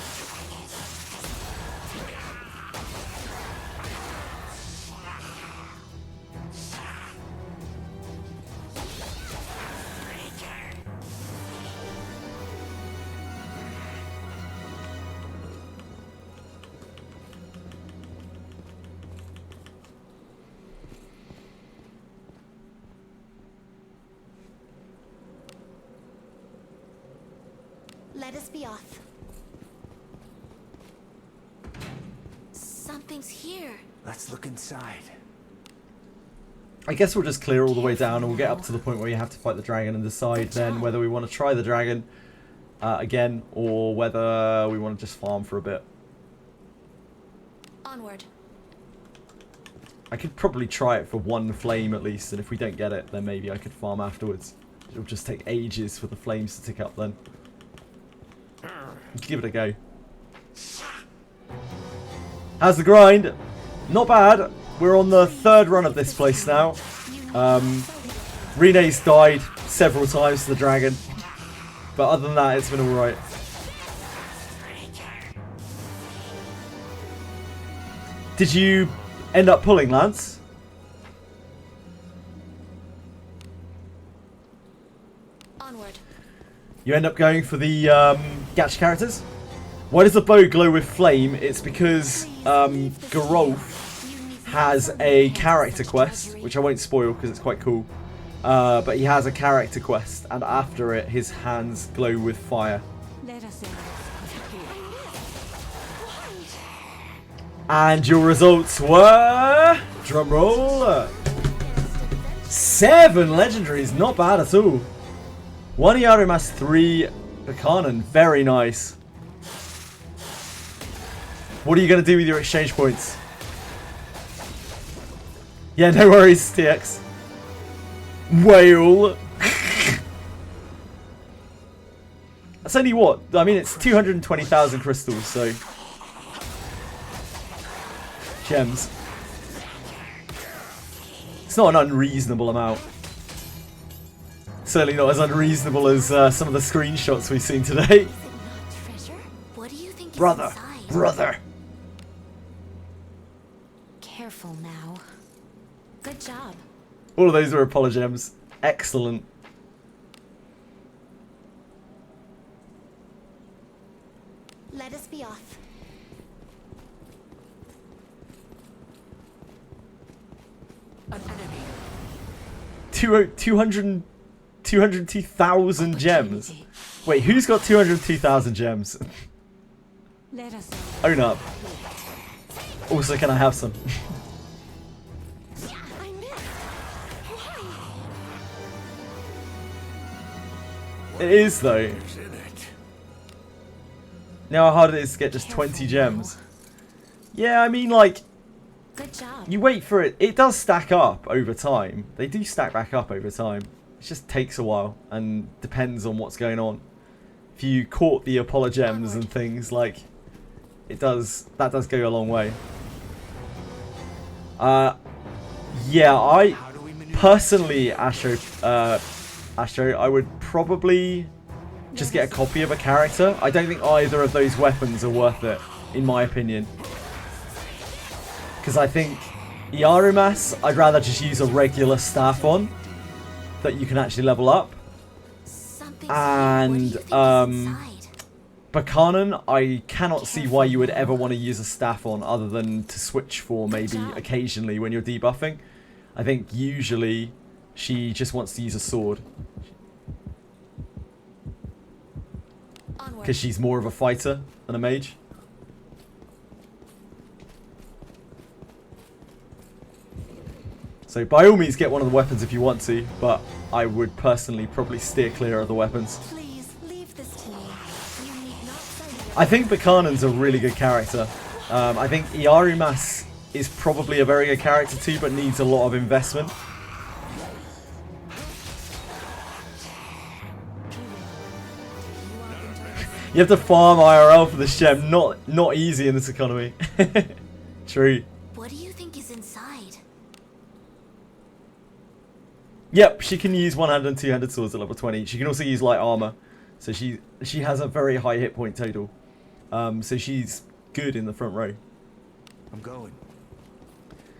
Let us be off. Something's here. Let's look inside. I guess we'll just clear all the way down and we'll get up to the point where you have to fight the dragon and decide then whether we want to try the dragon again or whether we want to just farm for a bit. Onward. I could probably try it for one flame at least, and if we don't get it, then maybe I could farm afterwards. It'll just take ages for the flames to tick up then. Give it a go. How's the grind? Not bad. We're on the 3rd run of this place now. Rene's died several times to the dragon, but other than that, it's been alright. Did you end up pulling, Lance? Onward. You end up going for the gacha characters. Why does the bow glow with flame? It's because Geralf has a character quest, which I won't spoil because it's quite cool. But he has a character quest, and after it, his hands glow with fire. Let us And your results were... drumroll. 7 legendaries, not bad at all. 1 Iarumas, 3 Berkanan, very nice. What are you going to do with your exchange points? Yeah, no worries, TX. Whale. That's only what? I mean, it's 220,000 crystals, so... gems. It's not an unreasonable amount. Certainly not as unreasonable as some of the screenshots we've seen today. What do you think Brother, is inside? brother. Careful now. Good job. All of those were apologems. Excellent. Let us be off. An enemy. 200 202,000 gems. Wait, who's got 202,000 gems? Let us Own up. Also, can I have some? It is though. Now how hard it is to get just 20 gems. Yeah, I mean like, Good job. you wait for it. It does stack up over time. They do stack back up over time. It just takes a while and depends on what's going on. If you caught the Apollo gems and things, like, that does go a long way. Yeah, I personally, Astro, I would probably just get a copy of a character. I don't think either of those weapons are worth it, in my opinion. Because I think Iarumas, I'd rather just use a regular staff on that you can actually level up. And Berkanan, I cannot see why you would ever want to use a staff on other than to switch for maybe occasionally when you're debuffing. I think usually she just wants to use a sword. Because she's more of a fighter than a mage. So by all means get one of the weapons if you want to, but I would personally probably steer clear of the weapons. Please leave this to me. You need not say I think Berkanan's a really good character. I think Iarumas is probably a very good character too, but needs a lot of investment. You have to farm IRL for this gem. Not easy in this economy. True. What do you think is inside? Yep, she can use one-handed and two-handed swords at level 20. She can also use light armor. So she has a very high hit point total. So she's good in the front row. I'm going.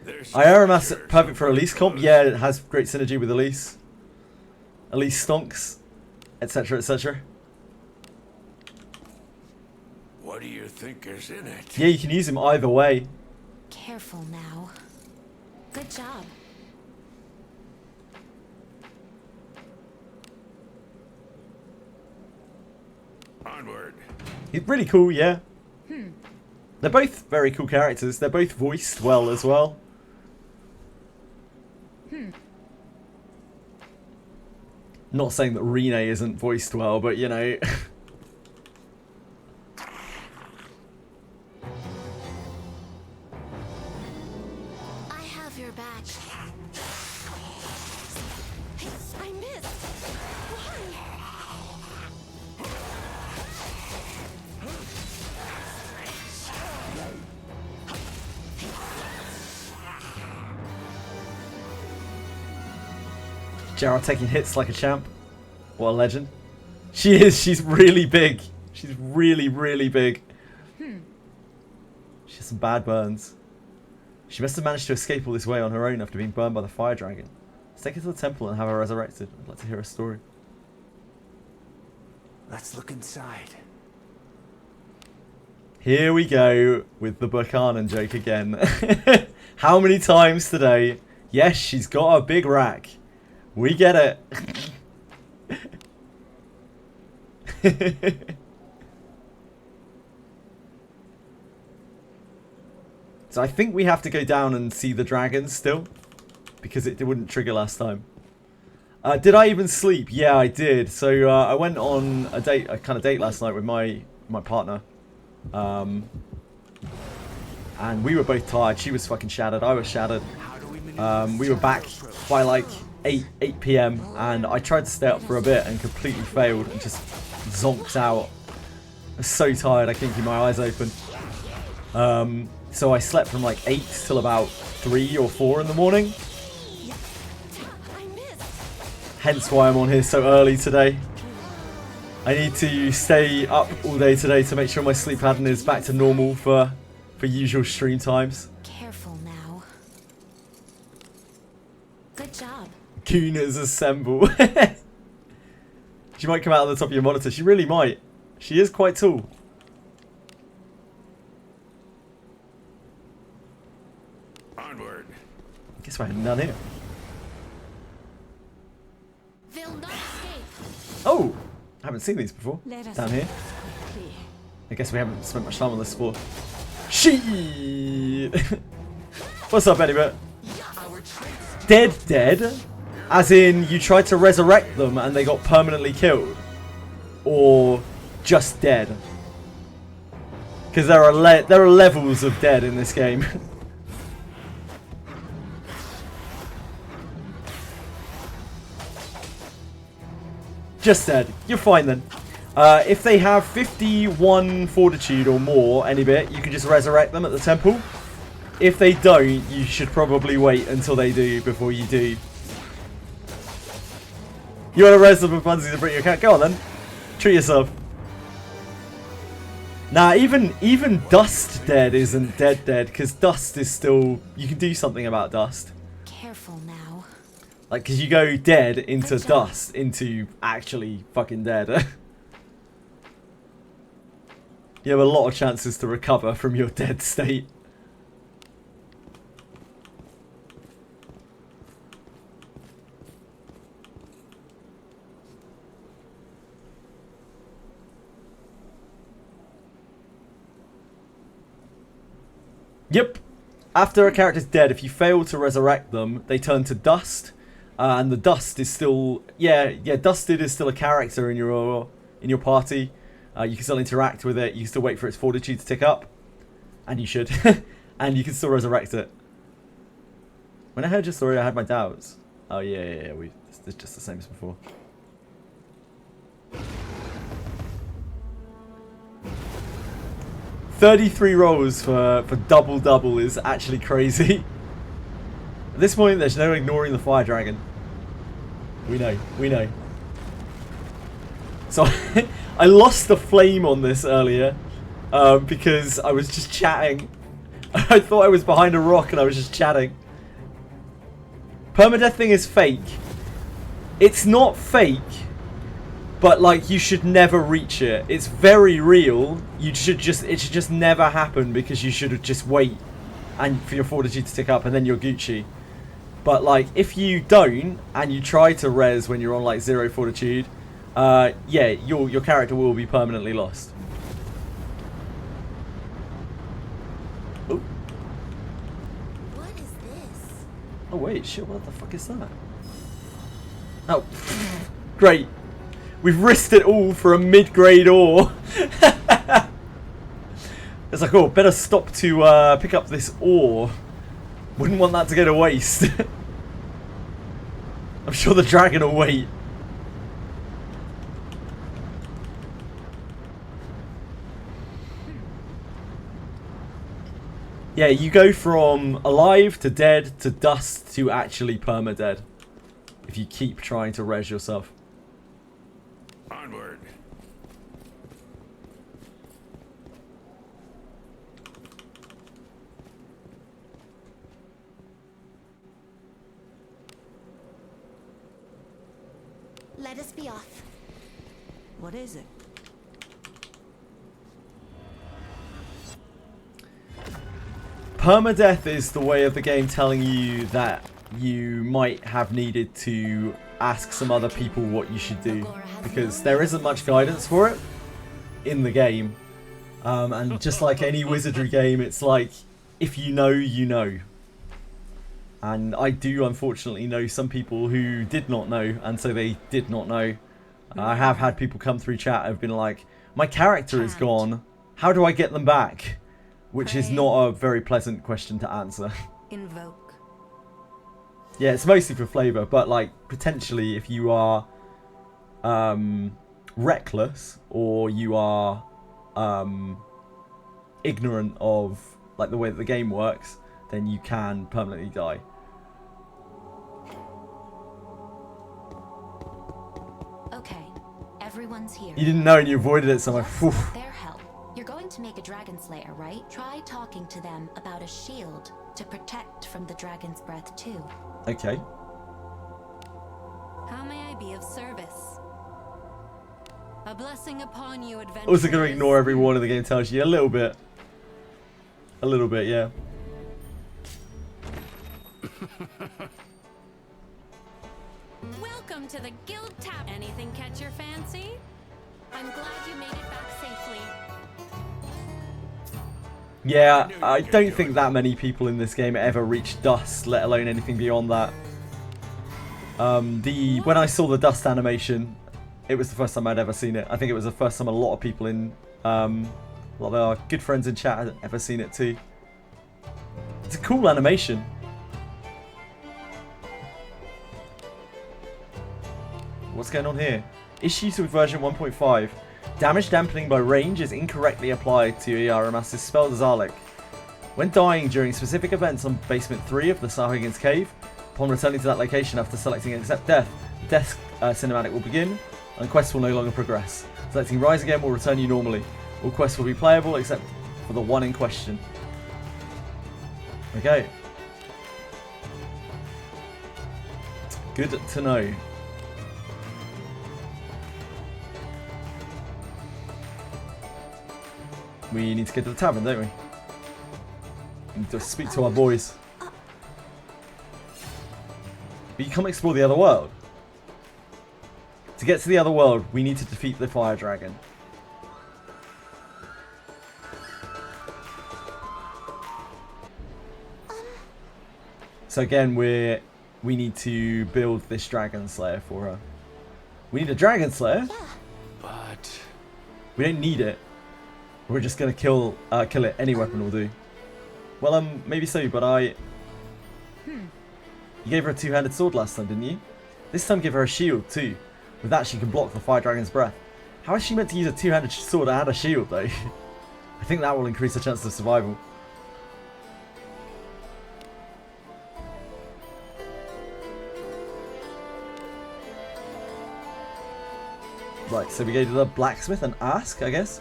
Iarumas, perfect for Elise comp. Yeah, it has great synergy with Elise. Elise stonks, etc, etc. What do you think is in it? Yeah, you can use him either way. Careful now. Good job. Onward. He's really cool, yeah. They're both very cool characters. They're both voiced well as well. Not saying that Rene isn't voiced well, but you know. I have your back. I missed. Why? Gerald taking hits like a champ. What a legend. She is. She's really big. She's really, really big. She has some bad burns. She must have managed to escape all this way on her own after being burned by the fire dragon. Let's take her to the temple and have her resurrected. I'd like to hear her story. Let's look inside. Here we go with the Berkanan joke again. How many times today? Yes, she's got a big rack. We get it. So I think we have to go down and see the dragons still, because it wouldn't trigger last time. Did I even sleep? Yeah, I did. So I went on a kind of date last night with my partner, and we were both tired. She was fucking shattered. I was shattered. We were back by like 8 PM, and I tried to stay up for a bit and completely failed and just zonked out. I was so tired I couldn't keep my eyes open. So I slept from like 8 till about 3 or 4 in the morning. Hence why I'm on here so early today. I need to stay up all day today to make sure my sleep pattern is back to normal for usual stream times. Careful now. Good job. Gooners assemble. She might come out on the top of your monitor. She really might. She is quite tall. Onward. Guess we're heading down here. They'll not stand haven't seen these before. Let us Down here. quickly. I guess we haven't spent much time on this before. Shit! What's up, Eddie? Dead? As in, you tried to resurrect them and they got permanently killed? Or just dead? Because there are levels of dead in this game. Just dead. You're fine then. If they have 51 fortitude or more, any bit, you can just resurrect them at the temple. If they don't, you should probably wait until they do before you do. You want to res them and funsies and bring your cat? Go on then. Treat yourself. Nah, even Dust dead isn't dead, because Dust is still... You can do something about Dust. Careful now. Like, because you go dead into Dust, into actually fucking dead. You have a lot of chances to recover from your dead state. Yep. After a character's dead, if you fail to resurrect them, they turn to dust. And the dust is still... Yeah, Dusted is still a character in your party. You can still interact with it. You can still wait for its fortitude to tick up. And you should. And you can still resurrect it. When I heard your story, I had my doubts. Oh, yeah. It's just the same as before. $33 rolls for double is actually crazy. At this point, there's no ignoring the fire dragon. We know. So I lost the flame on this earlier because I was just chatting. I thought I was behind a rock and I was just chatting. Permadeath thing is fake. It's not fake, but like you should never reach it. It's very real. It should just never happen because you should just wait and for your fortitude to tick up and then you're Gucci. But like if you don't and you try to res when you're on like 0 fortitude, yeah, your character will be permanently lost. Oh. What is this? Oh wait, shit, what the fuck is that? Oh, great. We've risked it all for a mid-grade ore. It's like, oh, better stop to pick up this ore. Wouldn't want that to go to waste. I'm sure the dragon will wait. Yeah, you go from alive to dead to dust to actually perma-dead. If you keep trying to res yourself. Onward. Let us be off. What is it? Permadeath is the way of the game telling you that you might have needed to ask some other people what you should do, because there isn't much guidance for it in the game. And just like any Wizardry game, it's like, if you know, you know. And I do unfortunately know some people who did not know, and so they did not know. I have had people come through chat who have been like, my character is gone, how do I get them back? Which is not a very pleasant question to answer. Invoke. Yeah, it's mostly for flavour, but like potentially if you are reckless or you are ignorant of like the way that the game works, then you can permanently die. Okay, everyone's here. You didn't know and you avoided it, so I'm like, With their help, you're going to make a dragon slayer, right? Try talking to them about a shield to protect from the dragon's breath too. okay. How may I be of service? A blessing upon you, adventurers. Also going to ignore every warning the game tells you a little bit. A little bit, yeah. Welcome to the Guild Tavern. Anything catch your fancy? I'm glad you made it back safely. Yeah, I don't think that many people in this game ever reach dust, let alone anything beyond that. When I saw the dust animation, it was the first time I'd ever seen it. I think it was the first time a lot of people in, a lot of our good friends in chat had ever seen it too. It's a cool animation. What's going on here? Issues with version 1.5. Damage dampening by range is incorrectly applied to Iarumas' spell Zalek. When dying during specific events on basement 3 of the Sahagins cave, upon returning to that location after selecting Accept Death, the death cinematic will begin, and quests will no longer progress. Selecting Rise Again will return you normally. All quests will be playable except for the one in question. Okay. Good to know. We need to get to the tavern, don't we? We need to speak to our boys. But you come explore the other world. To get to the other world, we need to defeat the fire dragon. So again, we need to build this dragon slayer for her. We need a dragon slayer? Yeah. But we don't need it. We're just gonna kill it. Any weapon will do. Well, maybe so, but You gave her a two-handed sword last time, didn't you? This time give her a shield too. With that she can block the fire dragon's breath. How is she meant to use a two-handed sword and a shield though? I think that will increase her chances of survival. Right, so we go to the blacksmith and ask, I guess.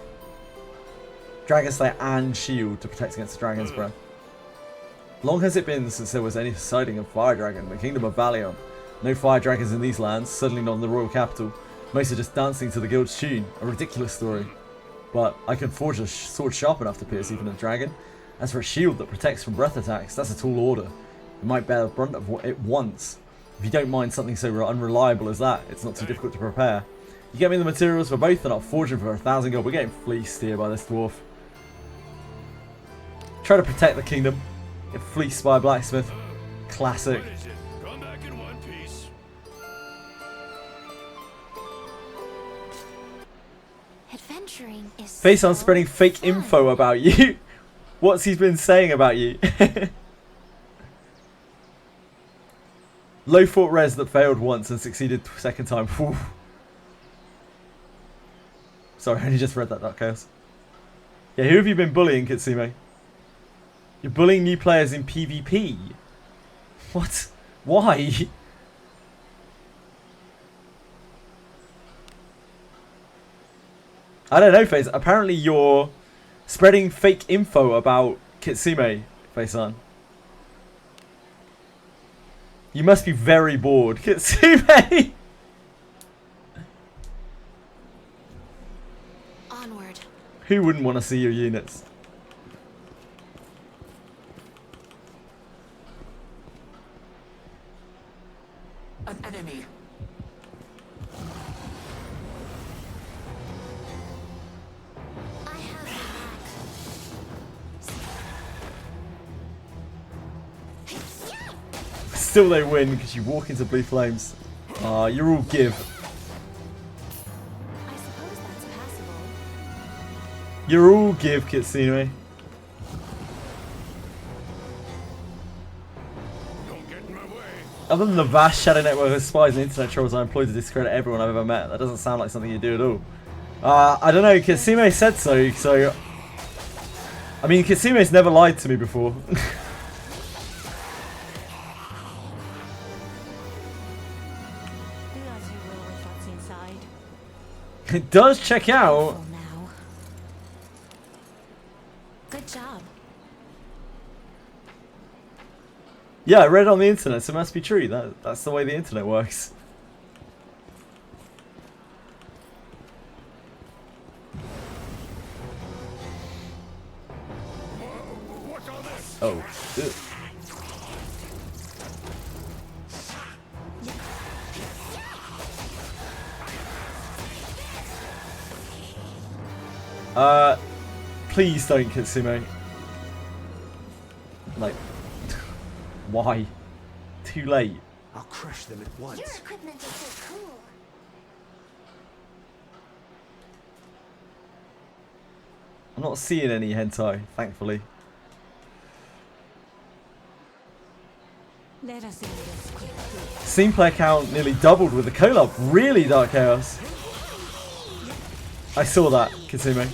Dragon Slayer and shield to protect against the dragon's breath. Long has it been since there was any sighting of fire dragon in the kingdom of Valion. No fire dragons in these lands, certainly not in the royal capital. Most are just dancing to the guild's tune. A ridiculous story. But I can forge a sword sharp enough to pierce even a dragon. As for a shield that protects from breath attacks, that's a tall order. It might bear the brunt of it once. If you don't mind something so unreliable as that, it's not too difficult to prepare. You get me the materials for both and I'll forge them for 1,000 gold. We're getting fleeced here by this dwarf. Try to protect the kingdom. Get fleeced by a blacksmith. Classic. Come back in one piece. Adventuring is Face on spreading fake info about you. What's he been saying about you? Low fort res that failed once and succeeded second time. Whew. Sorry, I only just read that, Dark Chaos. Yeah, who have you been bullying, Kitsune? You're bullying new players in PvP. What? Why? I don't know, Face. Apparently you're spreading fake info about Kitsune, Face-on. You must be very bored, Kitsune! Onward. Who wouldn't want to see your units? An enemy. I have your back. Still they win because you walk into blue flames. Ah, you're all give. I suppose that's passable. You're all give, Kitsune. Don't get in my way. Other than the vast shadow network of spies and internet trolls I employ to discredit everyone I've ever met, that doesn't sound like something you do at all. I don't know, Kitsune said so. I mean, Kitsune's never lied to me before. Do as you will with what's inside. It does check out. Now. Good job. Yeah, I read it on the internet, so it must be true. That's the way the internet works. What's all this? Oh. Ugh. Please don't, Kitsune. Like, why? Too late. I'll crush them at once. Your equipment is so cool. I'm not seeing any hentai, thankfully. Let us end this quickly. Steam player count nearly doubled with the collab. Really, Dark Chaos? I saw that, Kitsune.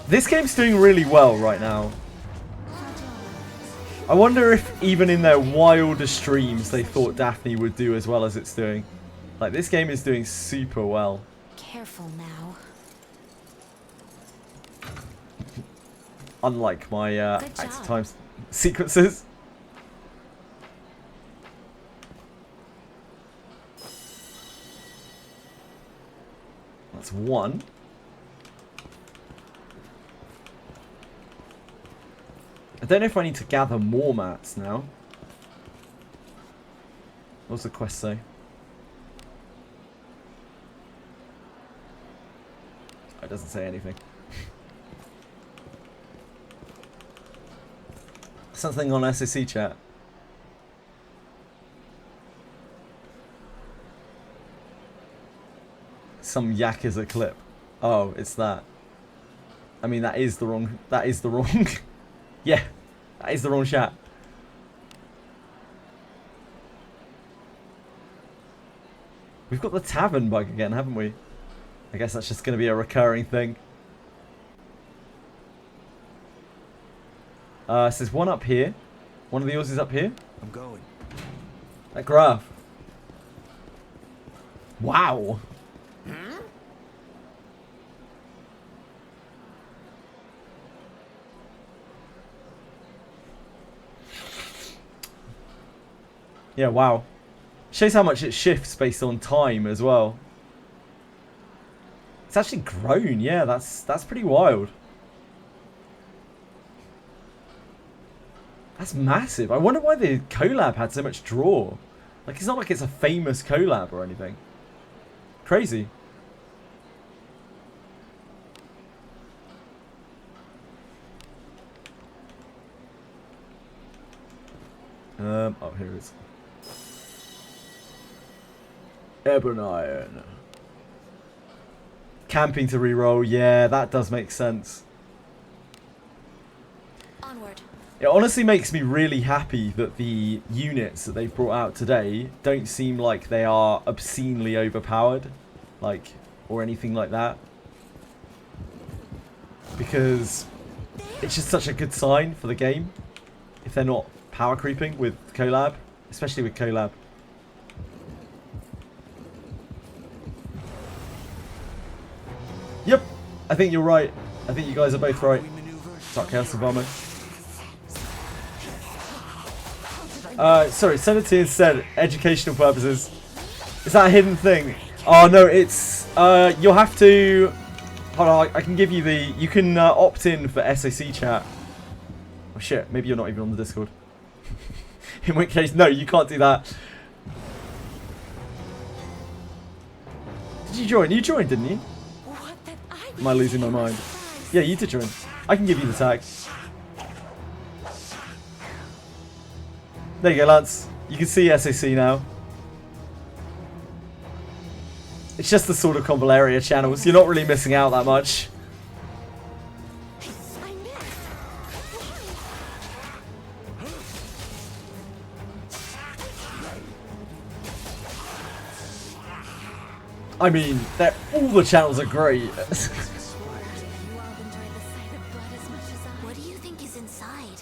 This game's doing really well right now. I wonder if even in their wildest dreams they thought Daphne would do as well as it's doing. Like, this game is doing super well. Careful now. Unlike my active time sequences. That's one. I don't know if I need to gather more mats now. What's the quest say? It doesn't say anything. Something on SAC chat. Some Yakuza clip. Oh, it's that. I mean, that is the wrong. That is the wrong. Yeah, that is the wrong chat. We've got the tavern bug again, haven't we? I guess that's just going to be a recurring thing. So there's one up here. One of yours is up here. I'm going. That graph. Wow. Yeah, wow. Shows how much it shifts based on time as well. It's actually grown. Yeah, that's pretty wild. That's massive. I wonder why the collab had so much draw. Like, it's not like it's a famous collab or anything. Crazy. Oh, here it is. Ebon Iron. Camping to reroll. Yeah, that does make sense. Onward. It honestly makes me really happy that the units that they've brought out today don't seem like they are obscenely overpowered, like, or anything like that. Because it's just such a good sign for the game if they're not power creeping with collab, especially with collab. Yep, I think you're right. I think you guys are both right. Dark Chaos Obama. Sorry, send it to you instead. Educational purposes. Is that a hidden thing? Oh no, it's you'll have to. Hold on, I can give you the. You can opt in for SAC chat. Oh shit, maybe you're not even on the Discord. In which case, no, you can't do that. Did you join? You joined, didn't you? Am I losing my mind? Yeah, you did join. I can give you the tag. There you go, Lance. You can see SAC now. It's just the sort of Convaleria channels. You're not really missing out that much. I mean, all the channels are great. What do you think is inside?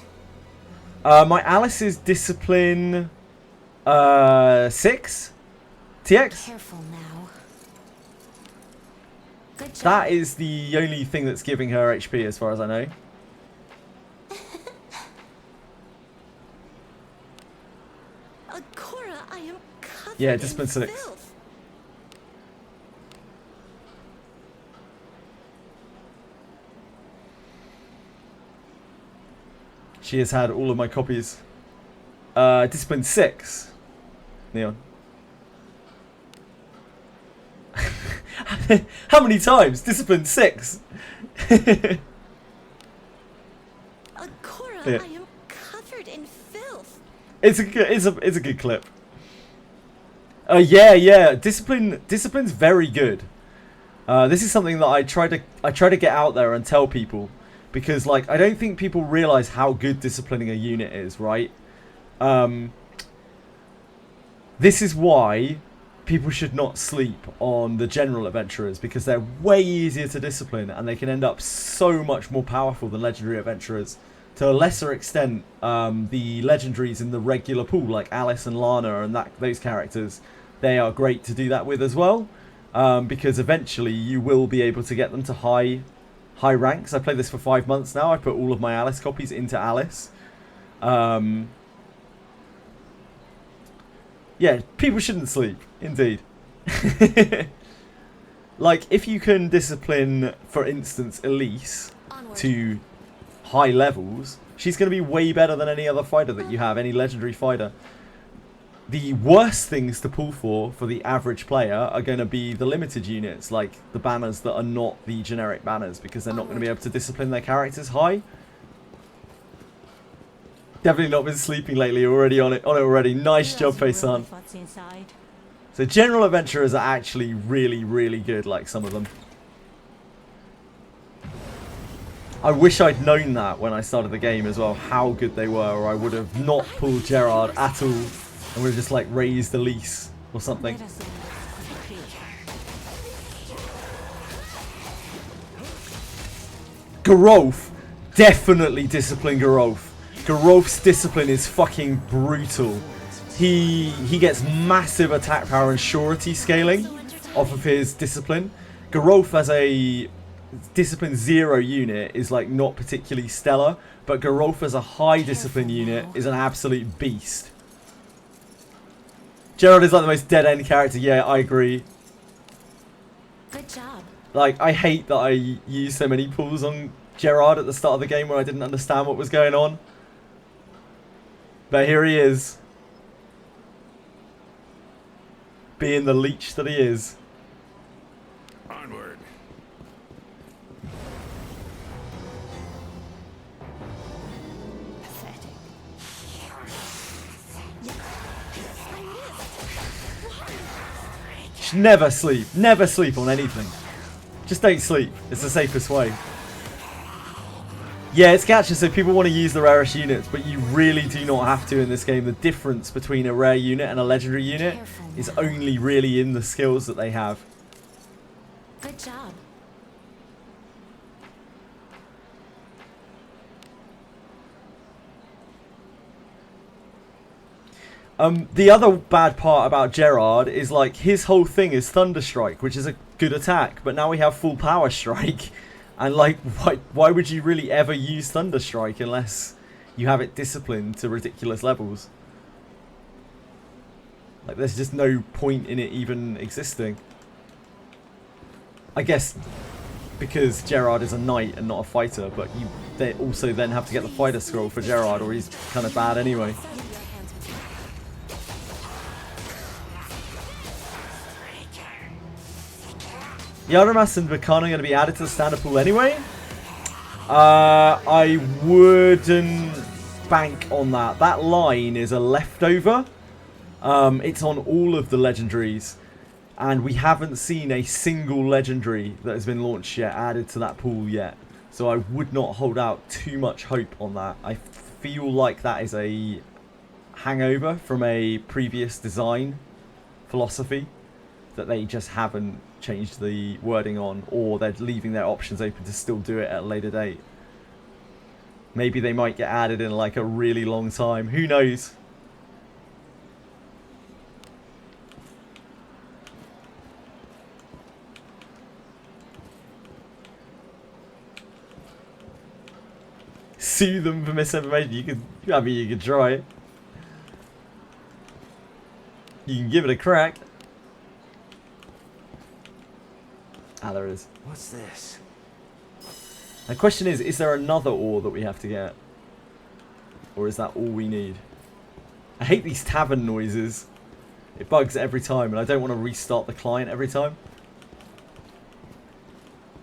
My Alice is discipline 6 TX. Careful now. Good job. That is the only thing that's giving her HP as far as I know. Cora, I am covered Yeah, discipline 6. filth. She has had all of my copies. Discipline 6. Neon. How many times? Discipline 6. Cora, Yeah. I am covered in filth. It's a good clip. Yeah. Discipline's very good. This is something that I try to get out there and tell people, because like I don't think people realize how good disciplining a unit is, right? This is why people should not sleep on the general adventurers, because they're way easier to discipline and they can end up so much more powerful than legendary adventurers. To a lesser extent, the legendaries in the regular pool, like Alice and Lana and those characters, they are great to do that with as well, because eventually you will be able to get them to high ranks. I played this for 5 months now. I put all of my Alice copies into Alice. Yeah, people shouldn't sleep, indeed. Like, if you can discipline, for instance, Elise to high levels, she's going to be way better than any other fighter that you have, any legendary fighter. The worst things to pull for the average player are going to be the limited units, like the banners that are not the generic banners, because they're not going to be able to discipline their characters high. Definitely not been sleeping lately. Already on it already. Nice job, Faison. So general adventurers are actually really, really good, like some of them. I wish I'd known that when I started the game as well, how good they were, or I would have not pulled Gerard at all and would have just like raised Elise or something. Garolf, definitely discipline Garolf. Garolf's discipline is fucking brutal. He gets massive attack power and surety scaling off of his discipline. Garolf as a discipline 0 unit is like not particularly stellar, but Garolf as a high discipline unit is an absolute beast. Gerard is like the most dead end character. Yeah, I agree. Good job. Like, I hate that I used so many pulls on Gerard at the start of the game where I didn't understand what was going on. But here he is. Being the leech that he is. Onward. Never sleep. Never sleep on anything. Just don't sleep. It's the safest way. Yeah, it's gacha, so people want to use the rarest units, but you really do not have to in this game. The difference between a rare unit and a legendary unit is only really in the skills that they have. Good job. The other bad part about Gerard is like his whole thing is Thunderstrike, which is a good attack, but now we have full power strike. And like, why would you really ever use Thunderstrike unless you have it disciplined to ridiculous levels? Like, there's just no point in it even existing. I guess because Gerard is a knight and not a fighter, but they also then have to get the fighter scroll for Gerard, or he's kind of bad anyway. Iarumas and Berkanan are going to be added to the standard pool anyway. I wouldn't bank on that. That line is a leftover. It's on all of the legendaries. And we haven't seen a single legendary that has been launched yet added to that pool yet. So I would not hold out too much hope on that. I feel like that is a hangover from a previous design philosophy that they just haven't changed the wording on, or they're leaving their options open to still do it at a later date. Maybe they might get added in like a really long time. Who knows? Sue them for misinformation. I mean, you could try it. You can give it a crack. Ah, there is. What's this? The question is there another ore that we have to get? Or is that all we need? I hate these tavern noises. It bugs every time, and I don't want to restart the client every time.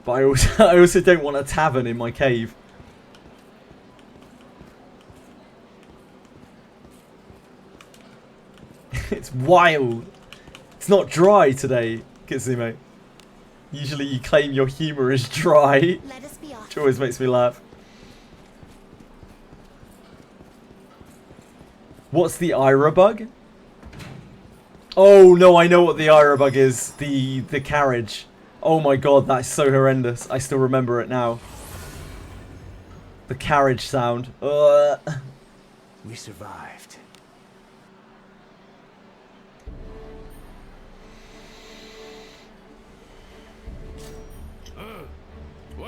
But I also don't want a tavern in my cave. It's wild. It's not dry today, Kitsune. Usually you claim your humour is dry. Let us be off. Which always makes me laugh. What's the Ira bug? Oh no, I know what the Ira bug is. The carriage. Oh my god, that's so horrendous. I still remember it now. The carriage sound. We survived.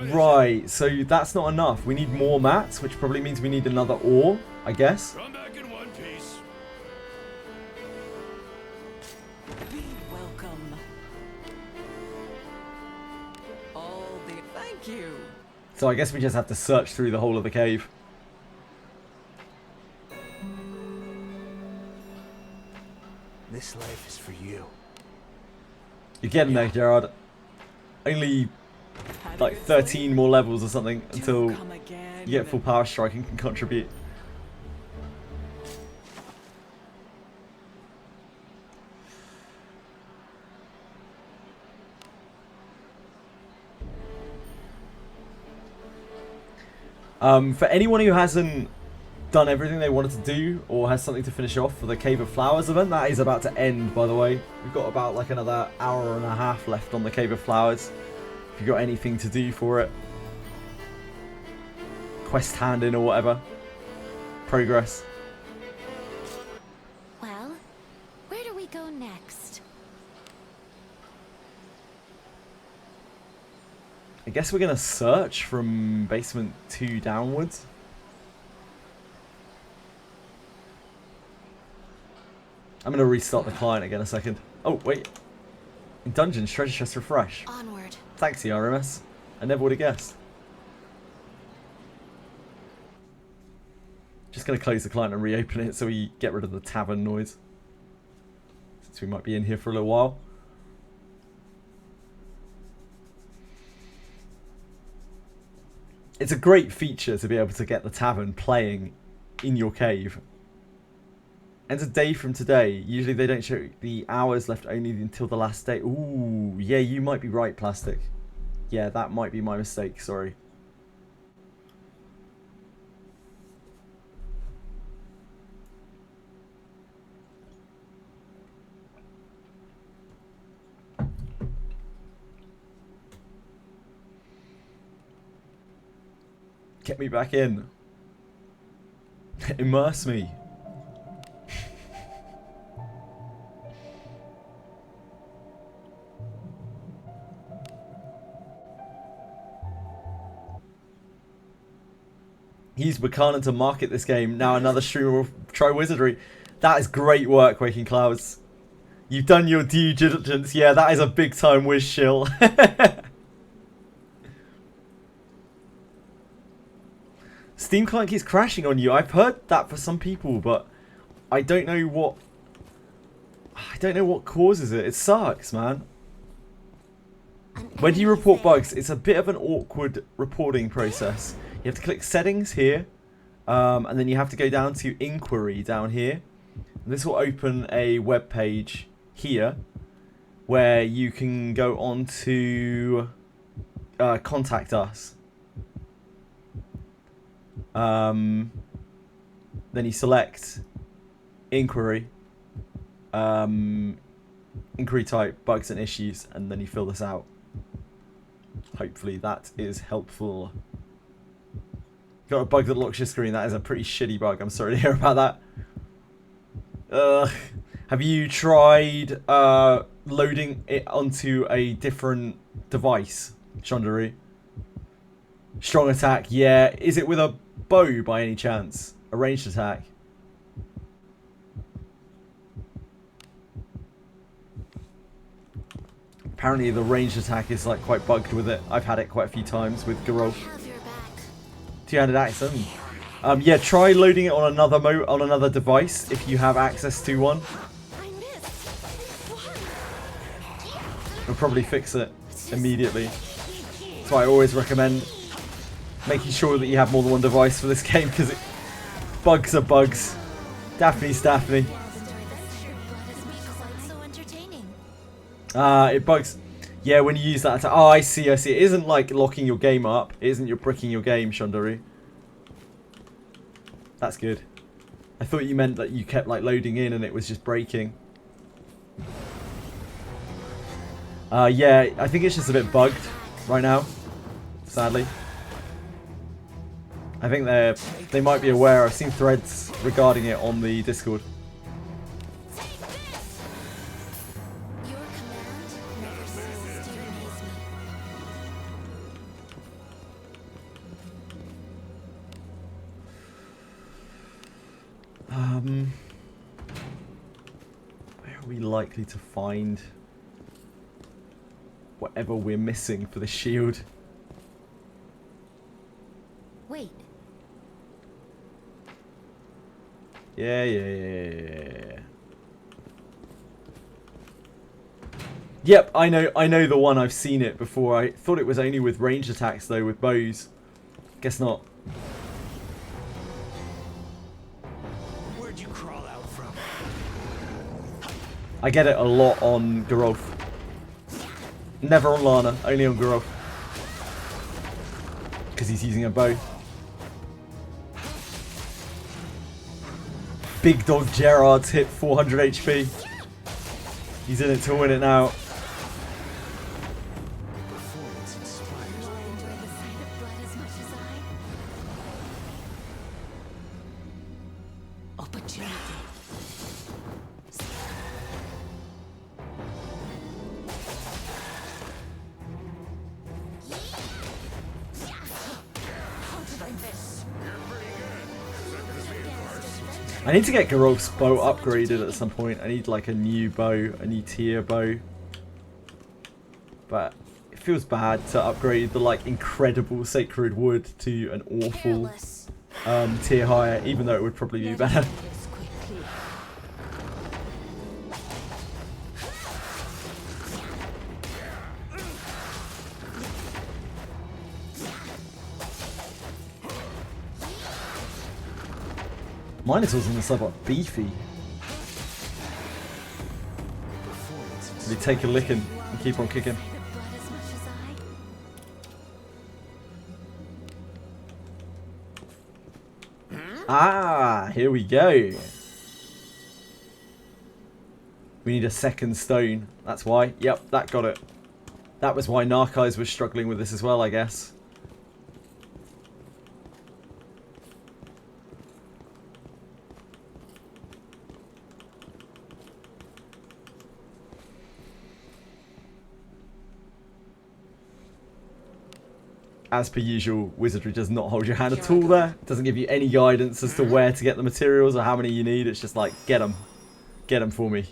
Right, so that's not enough. We need more mats, which probably means we need another ore, I guess. Come back in one piece. Be welcome. All the thank you. So I guess we just have to search through the whole of the cave. This life is for you. You're getting there, Gerard. Only like 13 more levels or something until you get full power strike and can contribute. For anyone who hasn't done everything they wanted to do or has something to finish off for the Cave of Flowers event, that is about to end, by the way. We've got about like another hour and a half left on the Cave of Flowers. If you've got anything to do for it, quest hand in or whatever, progress. Well, where do we go next? I guess we're gonna search from basement 2 downwards. I'm gonna restart the client again a second. Oh wait, in dungeons, treasure chest refresh. Onward. Thanks, Iarumas. I never would have guessed. Just gonna close the client and reopen it so we get rid of the tavern noise, since we might be in here for a little while. It's a great feature to be able to get the tavern playing in your cave. And a day from today, usually they don't show the hours left only until the last day. Ooh, yeah, you might be right, Plastic. Yeah, that might be my mistake, sorry. Get me back in. Immerse me. Use Berkanan to market this game. Now another streamer will try Wizardry. That is great work, Waking Clouds. You've done your due diligence. Yeah, that is a big time Wiz shill. Steam client keeps crashing on you. I've heard that for some people, but I don't know what causes it. It sucks, man. When do you report bugs? It's a bit of an awkward reporting process. You have to click settings here, and then you have to go down to inquiry down here. And this will open a web page here where you can go on to contact us. Then you select inquiry, inquiry type, bugs and issues, and then you fill this out. Hopefully that is helpful. Got a bug that locks your screen. That is a pretty shitty bug. I'm sorry to hear about that. Have you tried loading it onto a different device, Chandari? Strong attack, yeah. Is it with a bow by any chance? A ranged attack? Apparently the ranged attack is like quite bugged with it. I've had it quite a few times with Garou. Two-handed axe. Yeah, try loading it on another device if you have access to one. It'll probably fix it immediately. So why I always recommend making sure that you have more than one device for this game, because bugs are bugs. Daphne's Daphne. It bugs. Yeah, when you use that attack. Oh, I see, I see. It isn't like locking your game up. It isn't you're bricking your game, Shondaru. That's good. I thought you meant that you kept like loading in and it was just breaking. Yeah, I think it's just a bit bugged right now, sadly. I think they might be aware. I've seen threads regarding it on the Discord. Where are we likely to find whatever we're missing for the shield? Wait. Yeah. Yep, I know the one. I've seen it before. I thought it was only with ranged attacks though, with bows. Guess not. Where'd you crawl out from? I get it a lot on Geralf. Never on Lana, only on Geralf. Because he's using a bow. Big Dog Gerard's hit 400 HP. He's in it to win it now. I need to get Geralf's bow upgraded at some point. I need like a new bow, a new tier bow. But it feels bad to upgrade the like incredible sacred wood to an awful tier higher, even though it would probably be better. Minotaurs on the side are beefy. They take a licking and keep on kicking. Ah, here we go. We need a second stone. That's why. Yep, that got it. That was why Narkais was struggling with this as well, I guess. As per usual, Wizardry does not hold your hand at all there. Doesn't give you any guidance as to where to get the materials or how many you need. It's just like, get them. Get them for me.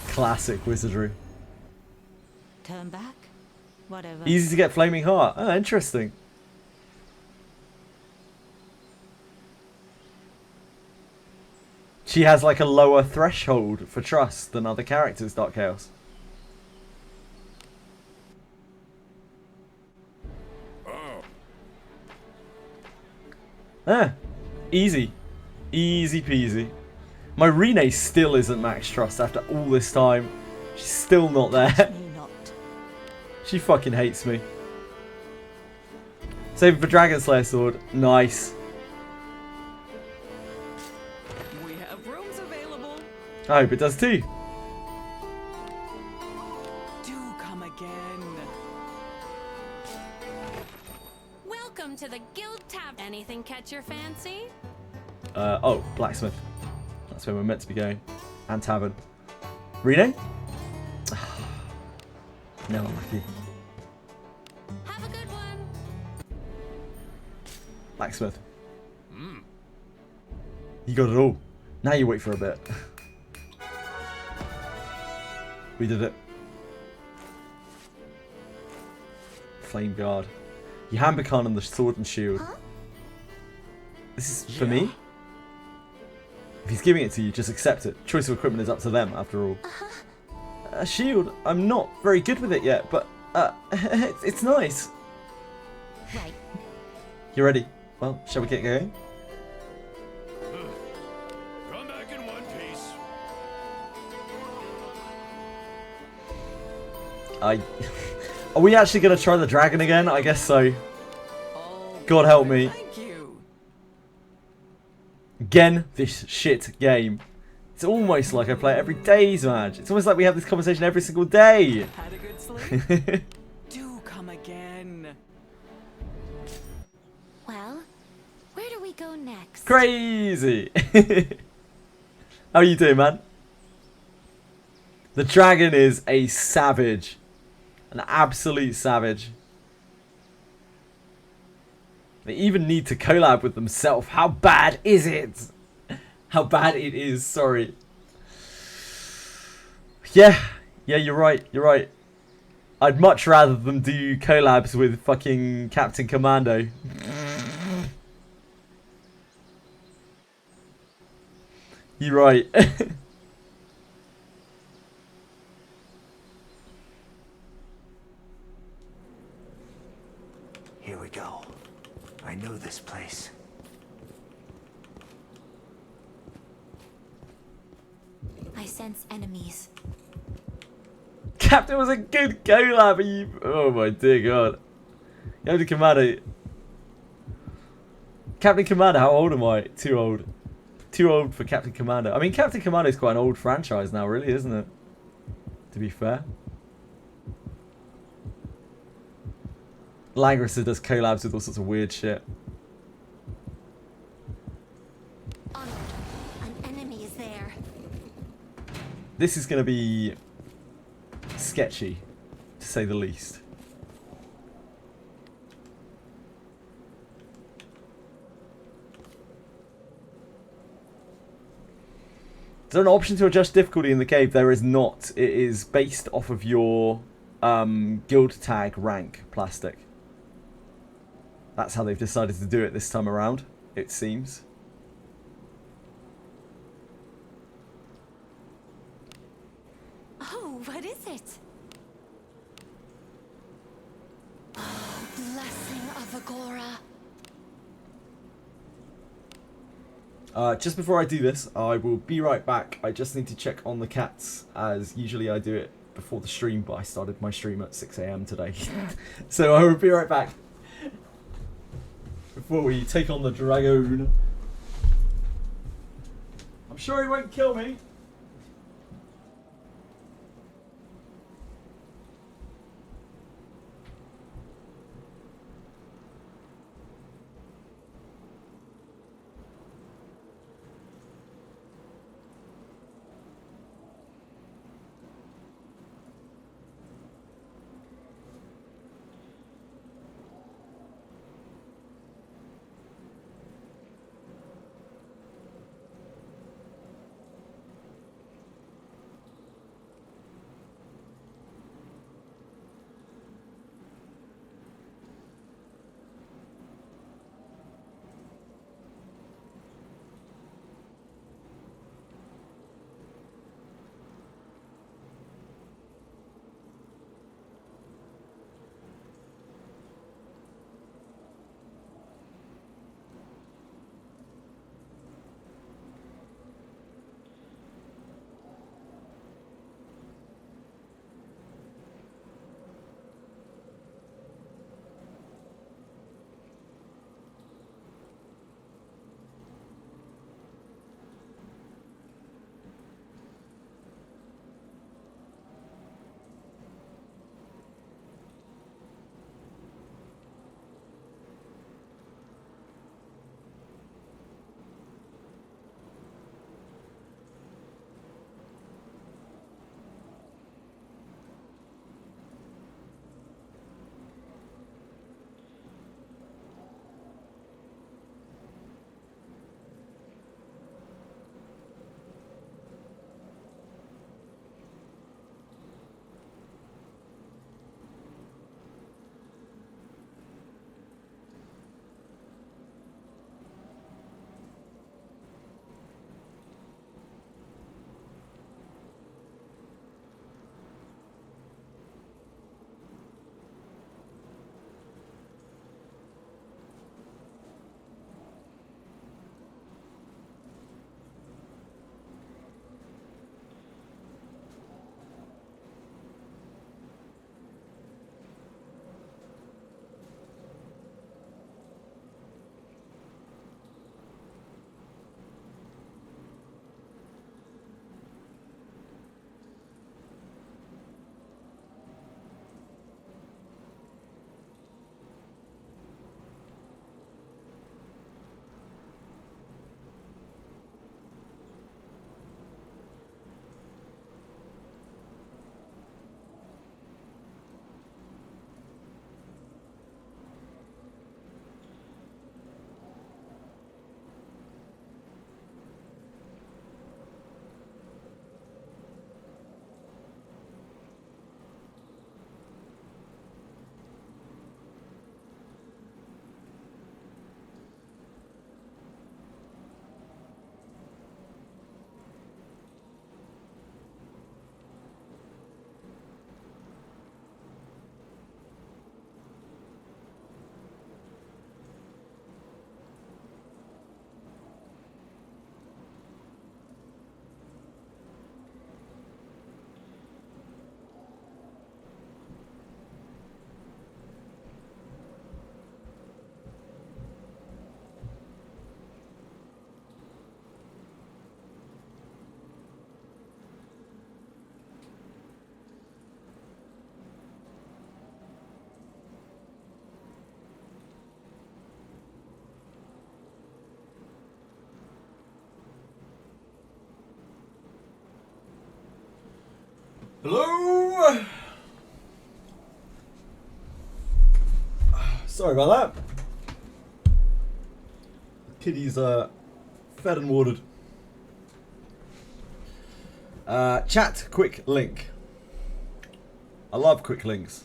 Classic Wizardry. Turn back? Whatever. Easy to get Flaming Heart. Oh, interesting. She has like a lower threshold for trust than other characters, Dark Chaos. Easy. Easy peasy. My Rene still isn't max trust after all this time. She's still not there. She fucking hates me. Save for Dragon Slayer Sword. Nice. We have rooms available. I hope it does too. Do come again. Welcome to the Guild Tavern. Anything catch your fancy? Oh, Blacksmith. That's where we're meant to be going. And Tavern. Rene? No, unlucky. Have a good one. Blacksmith. You got it all. Now you wait for a bit. We did it. Flame Guard. You hand Berkanan the sword and shield. Huh? This is for me? If he's giving it to you, just accept it. Choice of equipment is up to them, after all. A shield? I'm not very good with it yet, but It's nice. Right. You ready? Well, shall we get going? Come back in one piece. Are we actually gonna try the dragon again? I guess so. God help me. Thank you. Again, this shit game. It's almost like I play it every day, Zmaj. It's almost like we have this conversation every single day. Had a good sleep? Do come again. Well, where do we go next? Crazy. How you doing, man? The dragon is a savage. An absolute savage. They even need to collab with themselves. How bad is it? How bad it is, sorry. Yeah, you're right, you're right. I'd much rather them do collabs with fucking Captain Commando. You're right. Here we go. I know this place. I sense enemies. Captain was a good collab. Oh my dear god. Captain Commando. Captain Commando, how old am I? Too old. Too old for Captain Commando. I mean, Captain Commando is quite an old franchise now, really, isn't it? To be fair. Langrisser does collabs with all sorts of weird shit. Onward. An enemy is there. This is going to be sketchy, to say the least. Is there an option to adjust difficulty in the cave? There is not. It is based off of your guild tag rank, plastic. That's how they've decided to do it this time around, it seems. Oh, what is it? Oh, blessing of Agora. Just before I do this, I will be right back. I just need to check on the cats, as usually I do it before the stream, but I started my stream at 6 AM today. So I will be right back. Before we take on the dragon. I'm sure he won't kill me. Hello? Sorry about that. Kitty's fed and watered. Chat, quick link. I love quick links.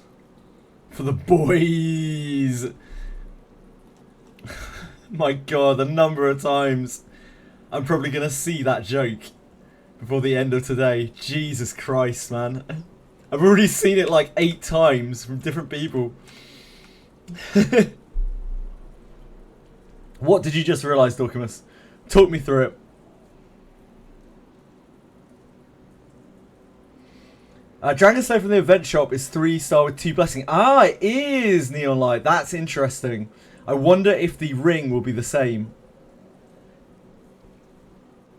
For the boys. My god, the number of times I'm probably going to see that joke before the end of today. Jesus Christ, man. I've already seen it like 8 times from different people. What did you just realise, Dorcamus? Talk me through it. Dragon Slayer from the event shop is 3-star with 2 blessing. Ah, it is Neon Light. That's interesting. I wonder if the ring will be the same.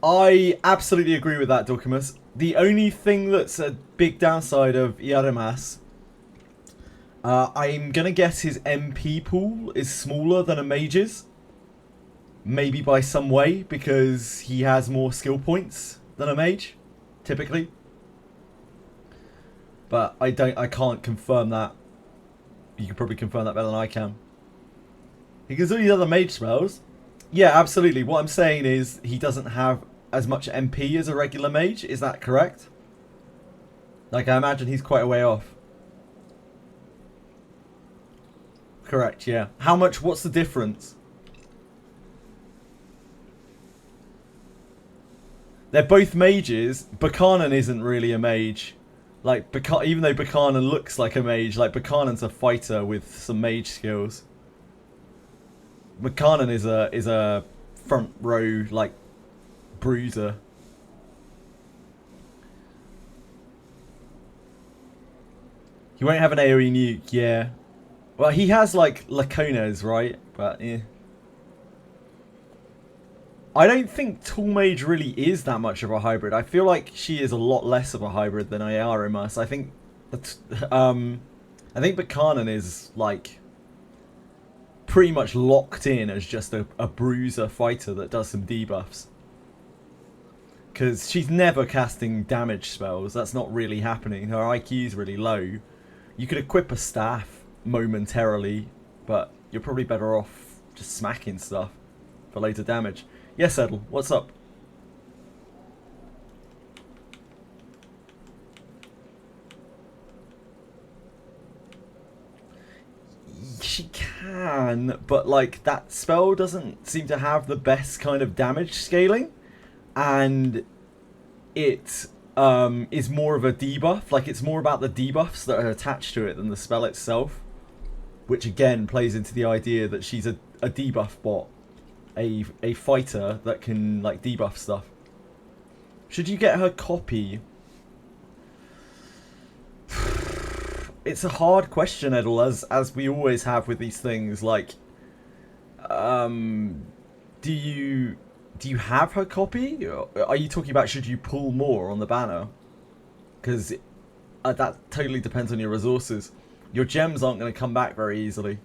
I absolutely agree with that, Dorcamus. The only thing that's a big downside of Iarumas, I'm going to guess his MP pool is smaller than a mage's. Maybe by some way, because he has more skill points than a mage, typically. But I can't confirm that. You can probably confirm that better than I can. He can do these other mage spells. Yeah, absolutely. What I'm saying is he doesn't have as much MP as a regular mage. Is that correct? Like, I imagine he's quite a way off. Correct, yeah. How much? What's the difference? They're both mages. Berkanan isn't really a mage. Like, even though Berkanan looks like a mage, like, Berkanan's a fighter with some mage skills. Berkanan is a front row, like, bruiser. He won't have an AoE nuke, yeah. Well, he has, like, Laconas, right? But, yeah. I don't think Tall Mage really is that much of a hybrid. I feel like she is a lot less of a hybrid than Iarumas. I think that's, I think Berkanan is like pretty much locked in as just a bruiser fighter that does some debuffs. Because she's never casting damage spells. That's not really happening. Her IQ is really low. You could equip a staff momentarily, but you're probably better off just smacking stuff for later damage. Yes, Edel, what's up? She can, but like that spell doesn't seem to have the best kind of damage scaling, and it is more of a debuff. Like, it's more about the debuffs that are attached to it than the spell itself, which again plays into the idea that she's a debuff bot. A fighter that can like debuff stuff. Should you get her copy? It's a hard question, Edel, as we always have with these things. Like, do you have her copy? Are you talking about should you pull more on the banner? Because that totally depends on your resources. Your gems aren't going to come back very easily.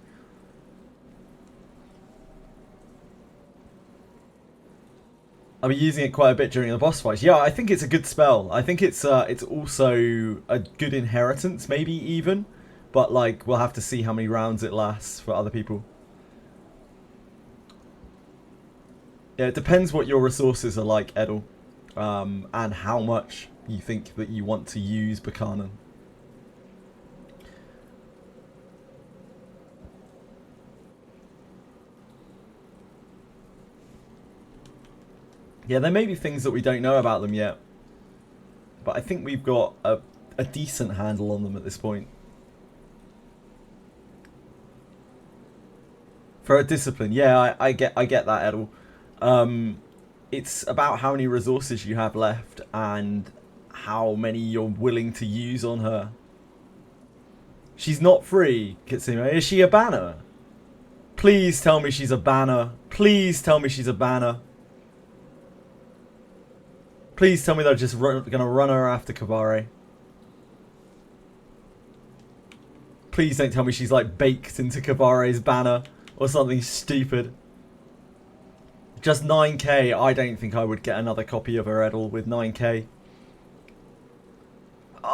I'll be using it quite a bit during the boss fights. Yeah, I think it's a good spell. I think it's also a good inheritance, maybe even. But like, we'll have to see how many rounds it lasts for other people. Yeah, it depends what your resources are like, Edel, and how much you think that you want to use Berkanan. Yeah, there may be things that we don't know about them yet. But I think we've got a decent handle on them at this point. For a discipline, yeah, I get that, Edel. It's about how many resources you have left and how many you're willing to use on her. She's not free, Kitsune. Is she a banner? Please tell me she's a banner. Please tell me she's a banner. Please tell me they're just going to run her after Kavare. Please don't tell me she's like baked into Kavare's banner or something stupid. Just 9k. I don't think I would get another copy of her Edel with 9k.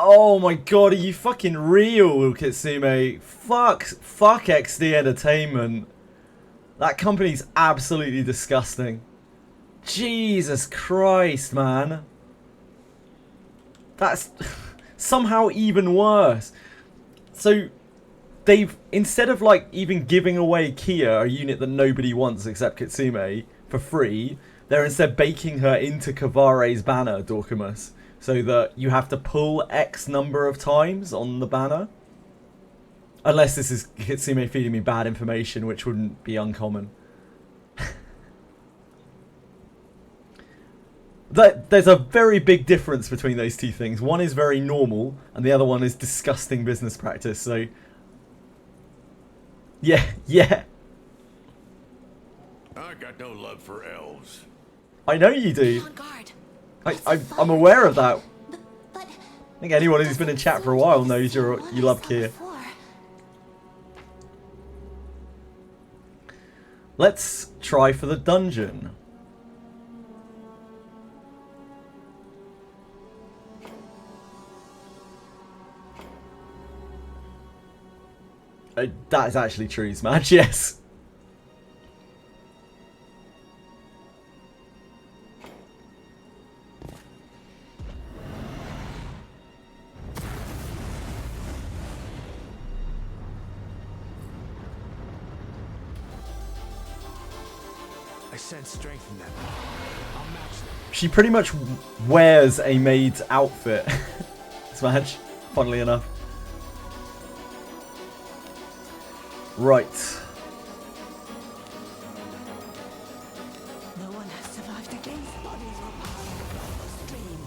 Oh my god, are you fucking real, Kitsume? Fuck XD Entertainment. That company's absolutely disgusting. Jesus Christ, man. That's somehow even worse. So they've, instead of like even giving away Kia, a unit that nobody wants except Kitsume, for free, they're instead baking her into Kavare's banner, Dorkamus, so that you have to pull X number of times on the banner. Unless this is Kitsume feeding me bad information, which wouldn't be uncommon. There's a very big difference between those two things. One is very normal, and the other one is disgusting business practice, so... Yeah. I got no love for elves. I know you do. Be on guard. I'm aware of that. I think anyone who's been in chat for a while knows you love Kia. Let's try for the dungeon. That is actually true, Smash, yes. I sense strength in them. I'll match them. She pretty much wears a maid's outfit, Smash, funnily enough. Right. No one has survived against bodies were piled above the stream.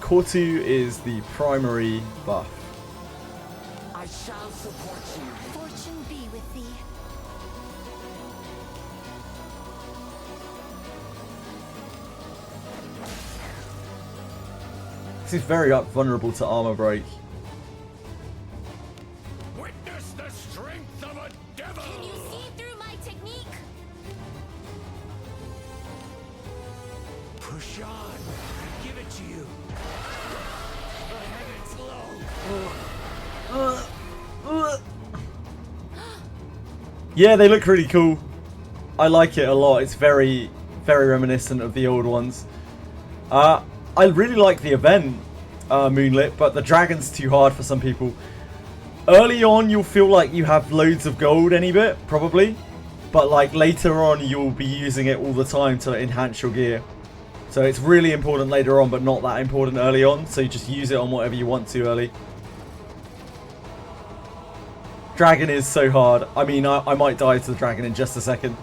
Kortu is the primary buff. I shall support you. Fortune be with thee. This is very vulnerable to armor break. Witness the strength of a devil! Can you see through my technique? Push on. Give it to you. I have it slow. Yeah, they look really cool. I like it a lot. It's very, very reminiscent of the old ones. I really like the event, Moonlit, but the dragon's too hard for some people. Early on, you'll feel like you have loads of gold any bit, probably. But like later on, you'll be using it all the time to enhance your gear. So it's really important later on, but not that important early on. So you just use it on whatever you want to early. Dragon is so hard. I mean, I might die to the dragon in just a second.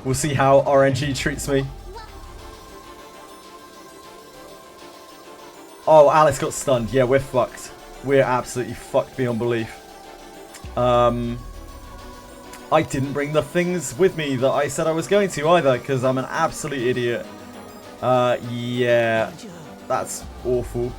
We'll see how RNG treats me. Oh, Alice got stunned. Yeah, we're fucked. We're absolutely fucked beyond belief. I didn't bring the things with me that I said I was going to either, because I'm an absolute idiot. Yeah. That's awful.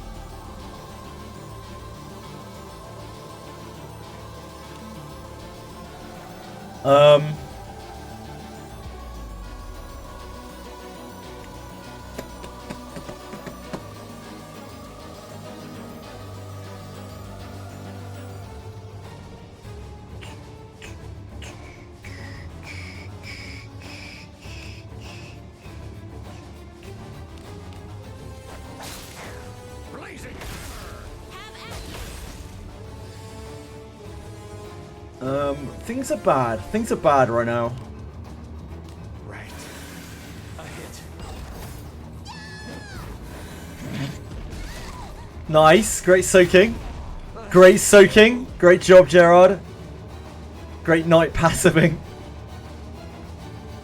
Things are bad. Things are bad right now. Right. A hit. Nice. Great soaking. Great soaking. Great job, Gerard. Great night passiving.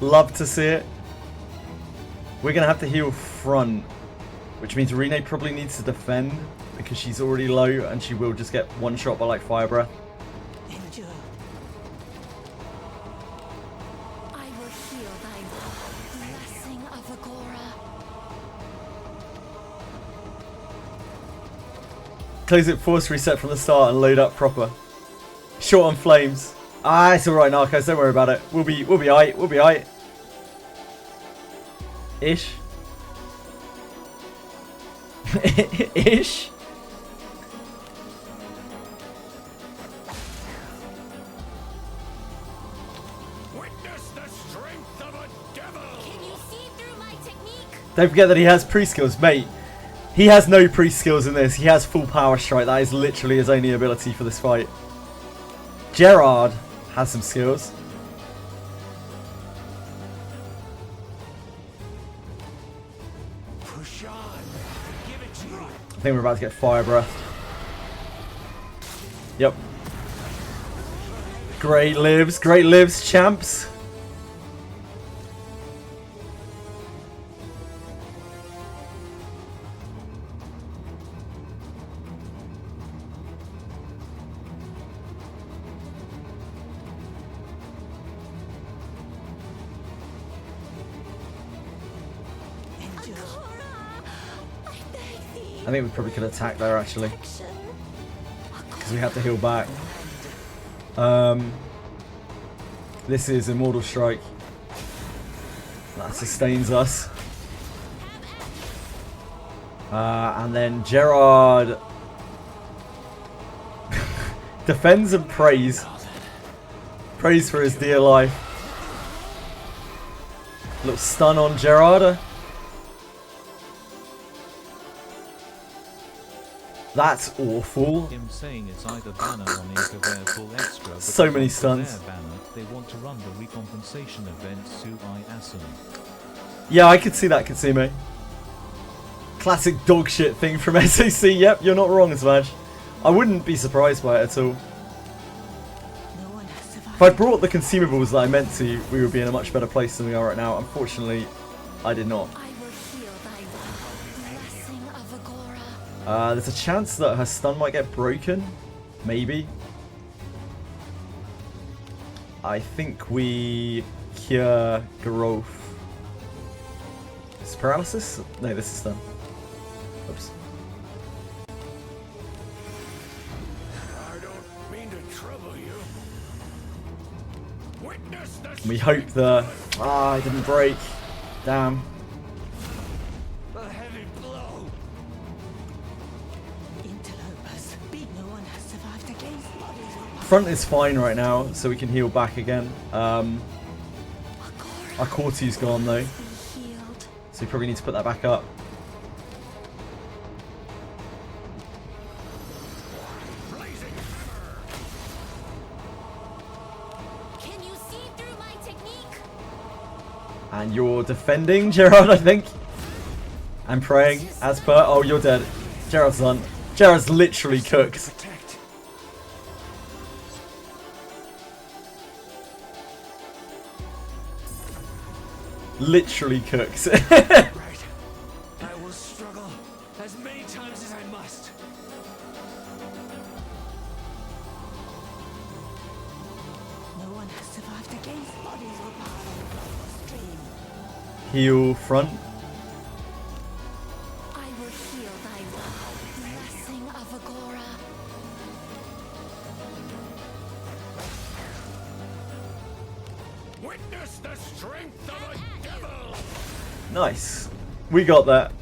Love to see it. We're going to have to heal front, which means Rene probably needs to defend because she's already low and she will just get one shot by like fire breath. Close it, force reset from the start and load up proper. Short on flames. Ah, it's alright, Narcos, don't worry about it. We'll be aight, we'll be aight. Ish. Ish. Witness the strength of a devil. Can you see through my technique? Don't forget that he has pre-skills, mate. He has no pre-skills in this. He has full power strike. That is literally his only ability for this fight. Gerard has some skills. Push on. Give it to you. I think we're about to get fire breath. Yep. Great lives, champs. I think we probably could attack there actually, because we have to heal back. This is Immortal Strike. That sustains us. And then Gerard defends and prays. Prays for his dear life. Little stun on Gerard. That's awful. Him saying it's either banner or Inkaver full extra. But So many it's not stuns. their banner. They want to run the recompensation event Sui Asun. Yeah, I could see that, Katsime. Classic dog shit thing from SAC. Yep, you're not wrong, Smash. I wouldn't be surprised by it at all. If I'd brought the consumables that I meant to, we would be in a much better place than we are right now. Unfortunately, I did not. There's a chance that her stun might get broken. Maybe. I think we cure growth. Is this paralysis? No, this is stun. Oops. I don't mean to trouble you. Witness the We hope the... Ah, I didn't break. Damn. a heavy blow. Interlopers. No one has survived against bodies. Front is fine right now, so we can heal back again. Our Corty's gone though, so we probably need to put that back up. Can you see through my technique? And you're defending, Gerard, I think. And praying, as per... Oh, you're dead. Gerard's done. Gerard's literally cooked. Literally cooked. Right. I will struggle as many times as I must. No one has survived against bodies were piled the stream. Heal front. I will heal thy wound. Blessing of Agora. Witness the strength of a devil. Nice. We got that.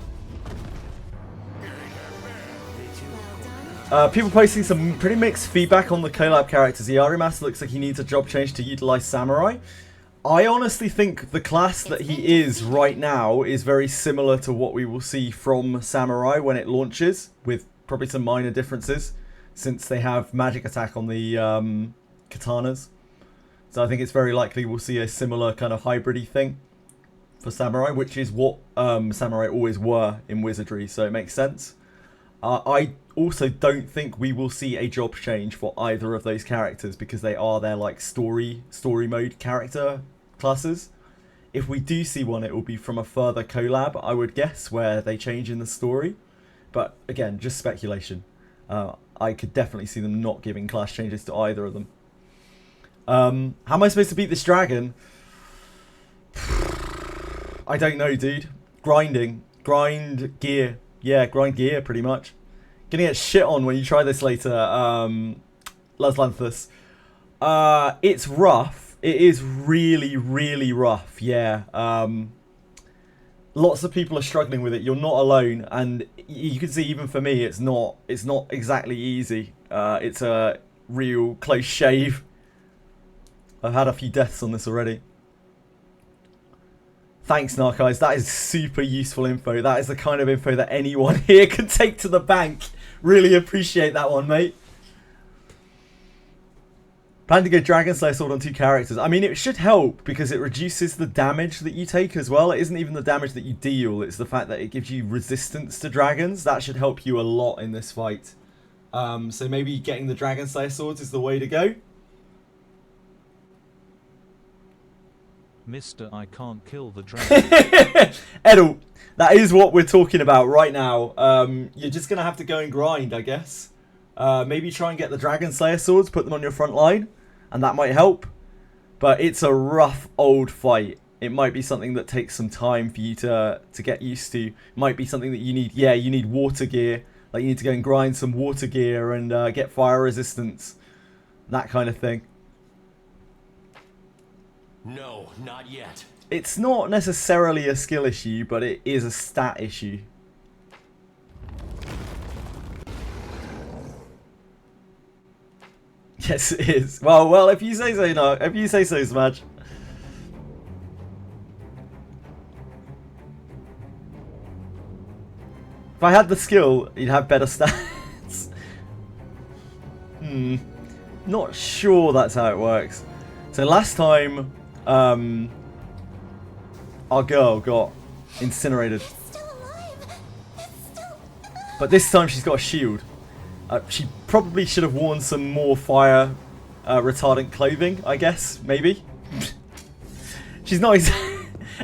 People posting some pretty mixed feedback on the Collab characters. Iarumas looks like he needs a job change to utilize Samurai. I honestly think the class that he is right now is very similar to what we will see from Samurai when it launches, with probably some minor differences, since they have magic attack on the katanas. So I think it's very likely we'll see a similar kind of hybrid-y thing for Samurai, which is what Samurai always were in Wizardry, so it makes sense. I also don't think we will see a job change for either of those characters because they are their like story mode character classes. If we do see one, it will be from a further collab, I would guess, where they change in the story. But again, just speculation. I could definitely see them not giving class changes to either of them. How am I supposed to beat this dragon? I don't know, dude. Grinding. Grind gear. Yeah, grind gear, pretty much. Gonna get shit on when you try this later, Laslanthus. It's rough. It is really, really rough, yeah. Lots of people are struggling with it. You're not alone, and you can see even for me, it's not exactly easy. It's a real close shave. I've had a few deaths on this already. Thanks, Narcise. That is super useful info. That is the kind of info that anyone here can take to the bank. Really appreciate that one, mate. Plan to go Dragon Slayer Sword on 2 characters. I mean, it should help because it reduces the damage that you take as well. It isn't even the damage that you deal. It's the fact that it gives you resistance to dragons. That should help you a lot in this fight. So maybe getting the Dragon Slayer Swords is the way to go. Mr. I can't kill the dragon. Edel, that is what we're talking about right now. You're just going to have to go and grind, I guess. Maybe try and get the Dragon Slayer Swords, put them on your front line, and that might help. But it's a rough old fight. It might be something that takes some time for you to get used to. It might be something that you need, yeah, you need water gear. Like you need to go and grind some water gear and get fire resistance. That kind of thing. No, not yet. It's not necessarily a skill issue, but it is a stat issue. Yes, it is. Well, if you say so, no. If you say so, Smash. If I had the skill, you'd have better stats. Not sure that's how it works. So last time, our girl got incinerated. But this time she's got a shield. She probably should have worn some more fire retardant clothing, I guess, maybe. She's not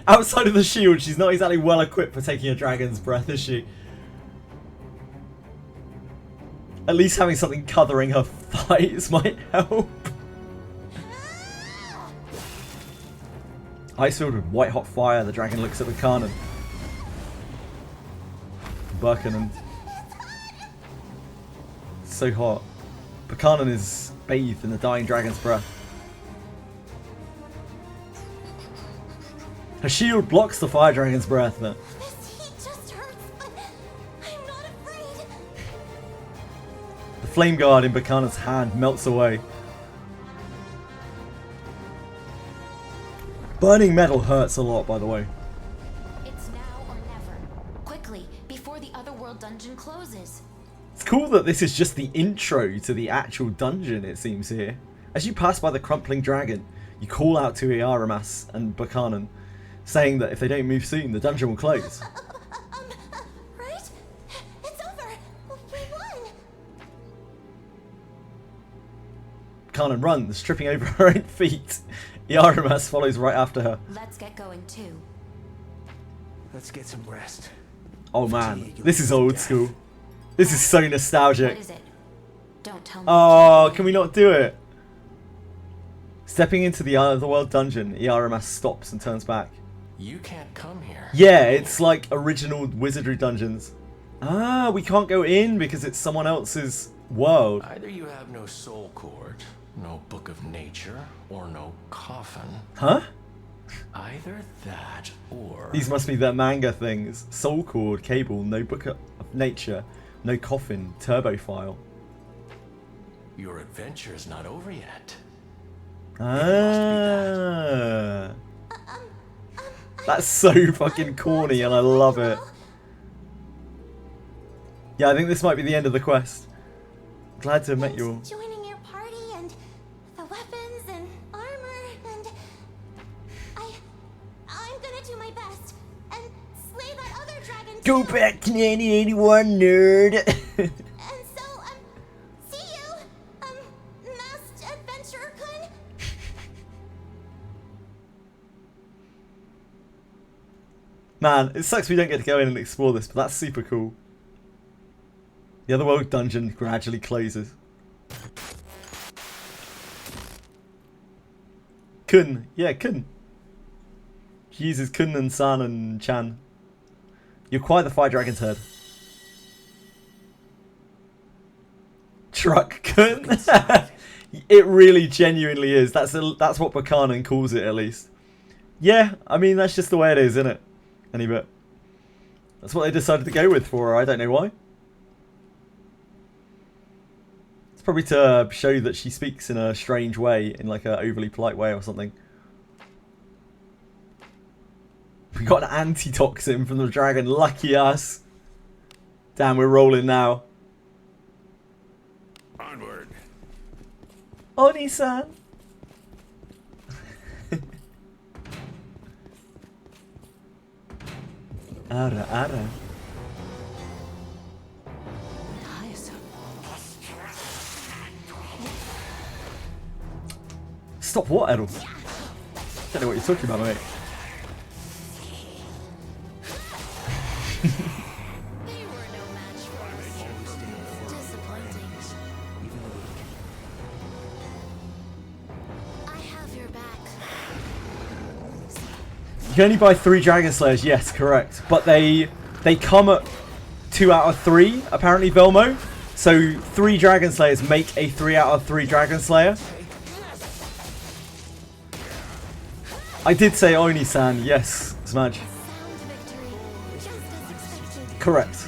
outside of the shield, she's not exactly well equipped for taking a dragon's breath, is she? At least having something covering her thighs might help. Ice filled with white hot fire, the dragon looks at Berkanan. Berkanan. So hot. Berkanan is bathed in the dying dragon's breath. Her shield blocks the fire dragon's breath, but This heat just hurts, but I'm not afraid. the flame guard in Berkanan's hand melts away. Burning metal hurts a lot, by the way. It's now or never. Quickly, before the otherworld dungeon closes. It's cool that this is just the intro to the actual dungeon, it seems here. As you pass by the crumpling dragon, you call out to Iarumas and Berkanan, saying that if they don't move soon, the dungeon will close. Right? It's over. We won. Berkanan runs, tripping over her own feet. Iarumas follows right after her. Let's get going too. Let's get some rest. Oh man, this is old school. This is so nostalgic. What is it? Don't tell me. Oh, can we not do it? Stepping into the otherworld dungeon, Iarumas stops and turns back. You can't come here. Yeah, it's like original Wizardry dungeons. Ah, we can't go in because it's someone else's world. Either you have no soul cord, no book of nature, or no coffin. Huh? Either that or... These must be the manga things. Soul cord, cable, no book of nature, no coffin, turbo file. Your adventure's not over yet. Ah. That's so fucking corny and I love it. Yeah, I think this might be the end of the quest. Glad to have met you all. Joining your party and the weapons and armor and I'm gonna do my best and slay that other dragon too. Go back to 1981, nerd. And so see you, masked adventurer-kun. Man, it sucks we don't get to go in and explore this, but that's super cool. The otherworld dungeon gradually closes. Kun. Yeah, Kun. She uses Kun and San and Chan. You acquire the Fire Dragon's head. Truck Kun. It really genuinely is. That's what Berkanan calls it, at least. Yeah, I mean, that's just the way it is, isn't it? Any bit. That's what they decided to go with for her. I don't know why. It's probably to show that she speaks in a strange way, in like an overly polite way or something. We got an antitoxin from the dragon. Lucky us. Damn, we're rolling now. Onward. Oni-san. Ara, ara. Stop what, Errol? Don't know what you're talking about, mate. They were no match for us. Disappointing. I have your back. You can only buy 3 Dragon Slayers, yes, correct. But they come at 2 out of 3, apparently, Velmo. So 3 Dragon Slayers make a 3 out of 3 Dragon Slayer. I did say Oni-san, yes, Smudge. Correct.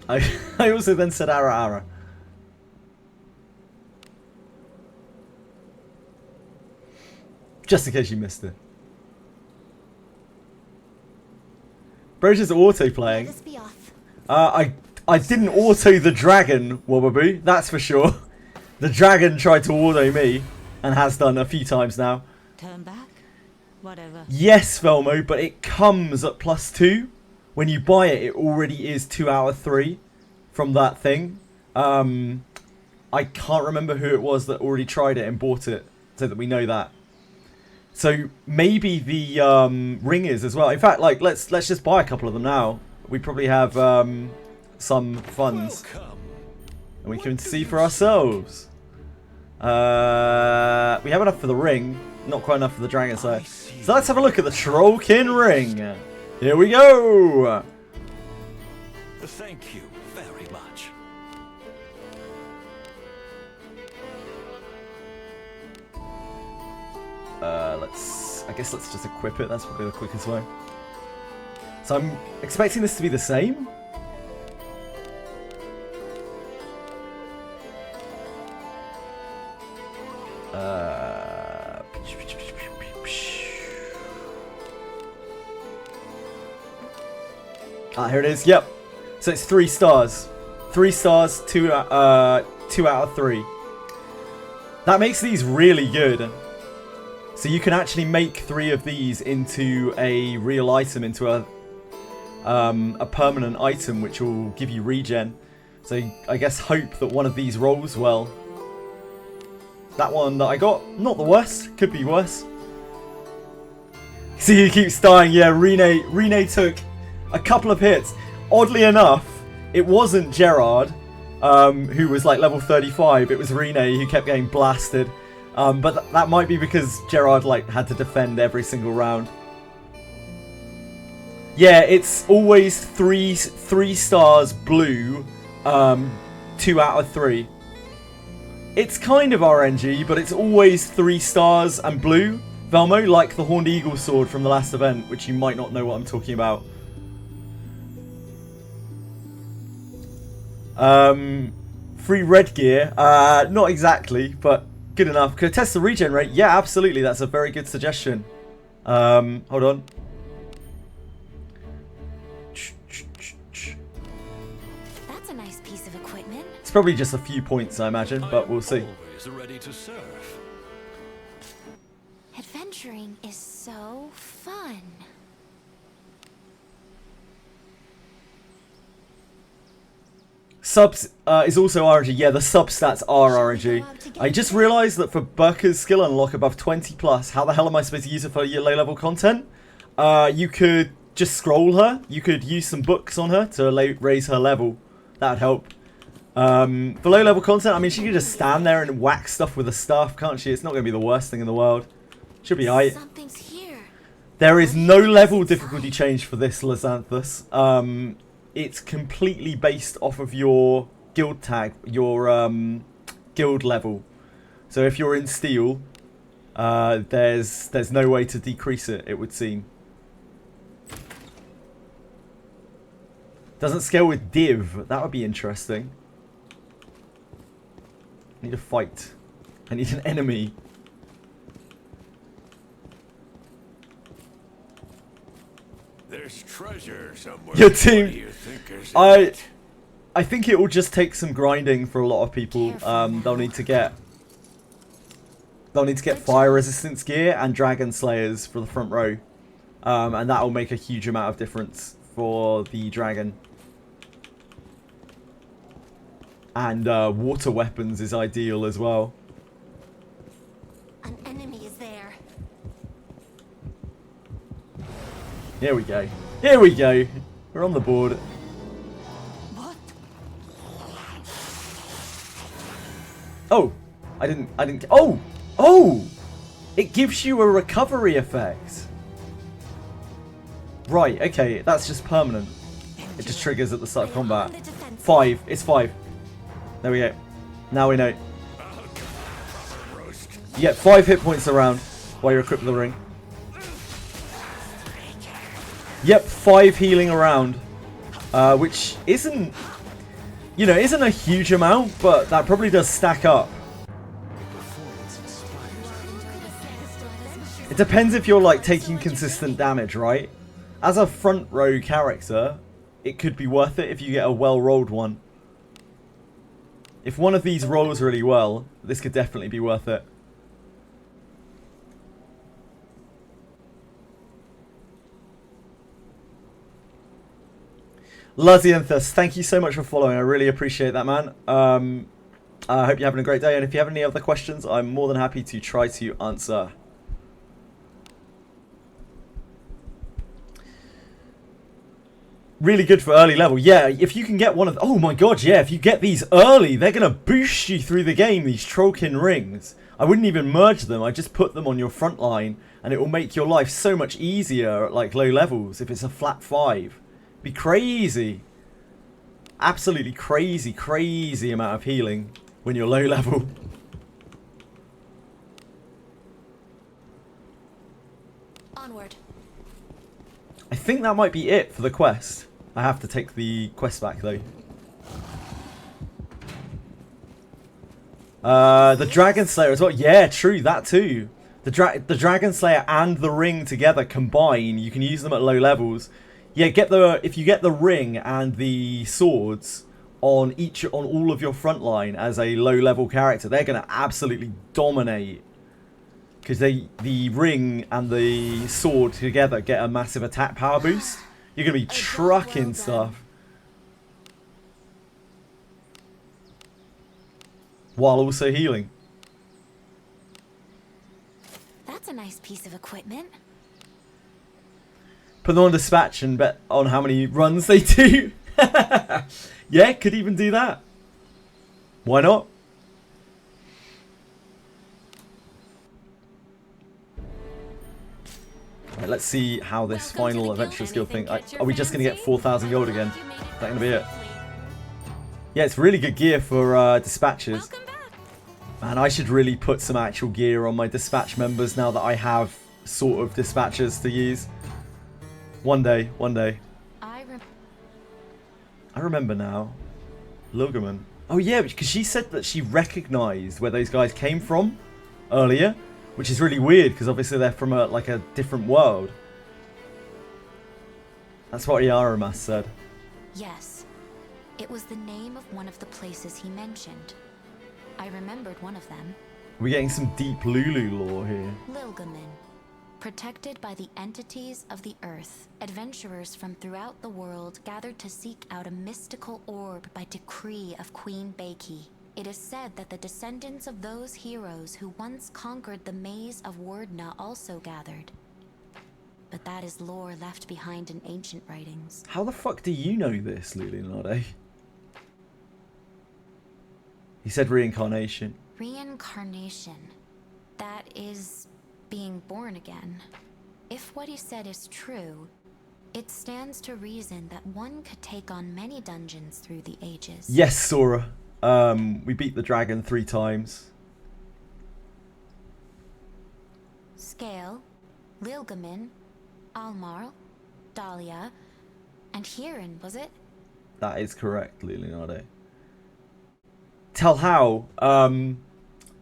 I also then said Ara Ara. Just in case you missed it. Bro's just auto playing. I didn't auto the dragon, Wobaboo, that's for sure. The dragon tried to auto me, and has done a few times now. Turn back? Whatever. Yes, Velmo, but it comes at +2. When you buy it, it already is 2 out of 3 from that thing. I can't remember who it was that already tried it and bought it, so that we know that. So maybe the ring is as well. In fact, like let's just buy a couple of them now. We probably have some funds, and we can see for ourselves. We have enough for the ring, not quite enough for the Dragon Slayer. So let's have a look at the Trollkin ring. Here we go. Thank you very much. I guess let's just equip it. That's probably the quickest way. So I'm expecting this to be the same. Here it is. Yep. So it's 3 stars. 3 stars, 2 out of 3. That makes these really good. So you can actually make 3 of these into a real item, into a permanent item, which will give you regen. So I guess hope that one of these rolls well. That one that I got, not the worst. Could be worse. See, he keeps dying. Yeah, Rene took a couple of hits. Oddly enough, it wasn't Gerard, who was like level 35. It was Rene who kept getting blasted. But that might be because Gerard like had to defend every single round. Yeah, it's always three stars blue, 2 out of 3. It's kind of RNG, but it's always 3 stars and blue. Velmo, like the Horned Eagle sword from the last event, which you might not know what I'm talking about. Free red gear, not exactly, but good enough. Could test the regen rate? Yeah, absolutely. That's a very good suggestion. Hold on. That's a nice piece of equipment. It's probably just a few points, I imagine, but we'll see. Always ready to serve. Adventuring is so fun. Subs is also RNG. Yeah, the sub stats are RNG. I just realised that for Berka's skill unlock above 20 plus, how the hell am I supposed to use it for your low level content? You could just scroll her. You could use some books on her to raise her level. That would help. For low level content, I mean, she could just stand there and whack stuff with a staff, can't she? It's not going to be the worst thing in the world. Should be aight. Something's here. There is no level difficulty change for this Lizanthus. It's completely based off of your guild tag, your guild level. So if you're in steel, there's no way to decrease it, it would seem. Doesn't scale with div. That would be interesting. I need a fight. I need an enemy. There's treasure somewhere. Your team. What do you think is in I it? think it will just take some grinding for a lot of people. They'll need to get fire resistance gear and dragon slayers for the front row. And that will make a huge amount of difference for the dragon. And water weapons is ideal as well. An enemy is there. Here we go. Here we go. We're on the board. What? Oh, I didn't. Oh! It gives you a recovery effect. Right, okay, that's just permanent. It just triggers at the start of combat. 5, it's 5. There we go. Now we know. You get 5 hit points around while you're equipped with the ring. Yep, 5 healing around. Which isn't, you know, isn't a huge amount, but that probably does stack up. It depends if you're like taking consistent damage, right? As a front row character, it could be worth it if you get a well-rolled one. If one of these rolls really well, this could definitely be worth it. Lazianthus, thank you so much for following. I really appreciate that, man. I hope you're having a great day, and if you have any other questions, I'm more than happy to try to answer. Really good for early level. Yeah, if you can get one of... Oh my god, yeah, if you get these early, they're going to boost you through the game, these Trollkin rings. I wouldn't even merge them. I just put them on your front line, and it will make your life so much easier at like low levels if it's a flat 5. Be crazy. Absolutely crazy, crazy amount of healing when you're low level. Onward. I think that might be it for the quest. I have to take the quest back though. The Dragon Slayer as well. Yeah, true, that too. The Dragon Slayer and the ring together combine. You can use them at low levels. Yeah, if you get the ring and the swords on all of your front line as a low level character, they're gonna absolutely dominate. Because the ring and the sword together get a massive attack power boost. You're going to be trucking stuff. While also healing. That's a nice piece of equipment. Put them on dispatch and bet on how many runs they do. Yeah, could even do that. Why not? Right, let's see how this final adventure skill thing... Are we just going to get 4,000 gold again? Is that going to be it? Yeah, it's really good gear for dispatches. Man, I should really put some actual gear on my dispatch members now that I have sort of dispatches to use. One day, one day. I remember now. Lilgaman. Oh yeah, because she said that she recognised where those guys came from earlier. Which is really weird, because obviously they're from a different world. That's what Iarumas said. Yes. It was the name of one of the places he mentioned. I remembered one of them. We're getting some deep Lulu lore here. Lilgaman. Protected by the entities of the earth, adventurers from throughout the world gathered to seek out a mystical orb by decree of Queen Beiki. It is said that the descendants of those heroes who once conquered the maze of Wordna also gathered. But that is lore left behind in ancient writings. How the fuck do you know this, Lulinade? He said reincarnation. Reincarnation. That is being born again. If what he said is true, it stands to reason that one could take on many dungeons through the ages. Yes, Sora. We beat the dragon 3 times. Scale, Lilgaman, Almarl, Dahlia, and Hirin, was it? That is correct, Leonardo. Tell how.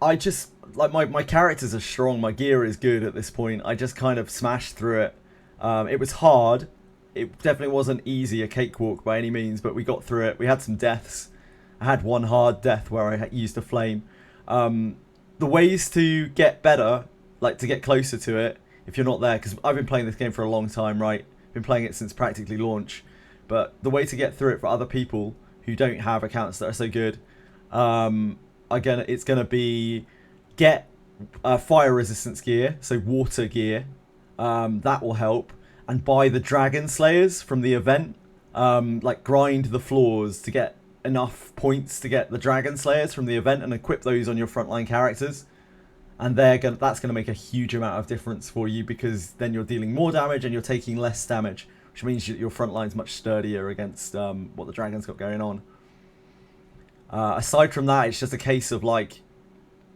I just like my characters are strong. My gear is good at this point. I just kind of smashed through it. It was hard. It definitely wasn't easy, a cakewalk by any means, but we got through it. We had some deaths. I had one hard death where I used a flame. The ways to get better, like to get closer to it, if you're not there, because I've been playing this game for a long time, right? Been playing it since practically launch. But the way to get through it for other people who don't have accounts that are so good, again, it's going to be get fire resistance gear, so water gear. That will help. And buy the dragon slayers from the event. Like grind the floors to get enough points to get the dragon slayers from the event and equip those on your frontline characters. And that's going to make a huge amount of difference for you, because then you're dealing more damage and you're taking less damage, which means your frontline's much sturdier against what the dragon's got going on. Aside from that, it's just a case of like,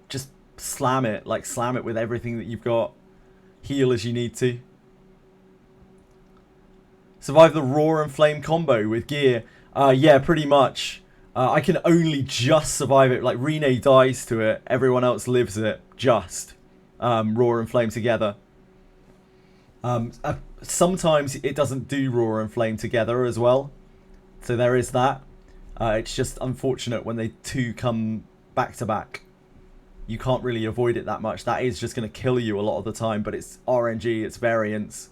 just slam it with everything that you've got. Heal as you need to. Survive the roar and flame combo with gear. Yeah, pretty much. I can only just survive it. Like, Rene dies to it. Everyone else lives it. Just. Roar and flame together. Sometimes it doesn't do roar and flame together as well. So there is that. It's just unfortunate when they two come back to back. You can't really avoid it that much. That is just going to kill you a lot of the time. But it's RNG, it's variance.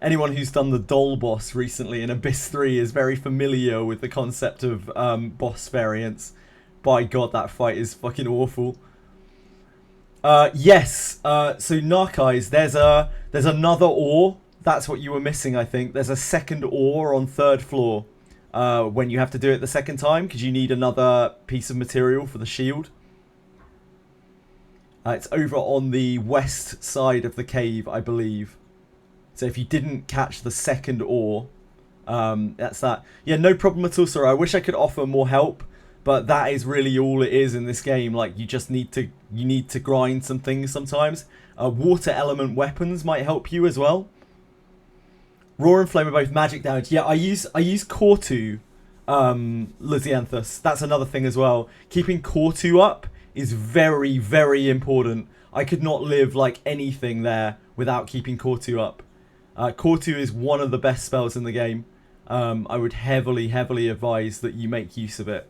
Anyone who's done the Doll boss recently in Abyss 3 is very familiar with the concept of boss variance. By God, that fight is fucking awful. Yes, so Narcais, there's another ore. That's what you were missing, I think. There's a second ore on 3rd floor when you have to do it the second time, because you need another piece of material for the shield. It's over on the west side of the cave, I believe. So if you didn't catch the second ore, that's that. Yeah, no problem at all, sir. I wish I could offer more help, but that is really all it is in this game. Like, you just need to grind some things sometimes. Water element weapons might help you as well. Roar and flame are both magic damage. Yeah, I use Cortu, Lysianthus. That's another thing as well. Keeping Cortu up is very, very important. I could not live like anything there without keeping Cortu up. Cortu is one of the best spells in the game. I would heavily advise that you make use of it.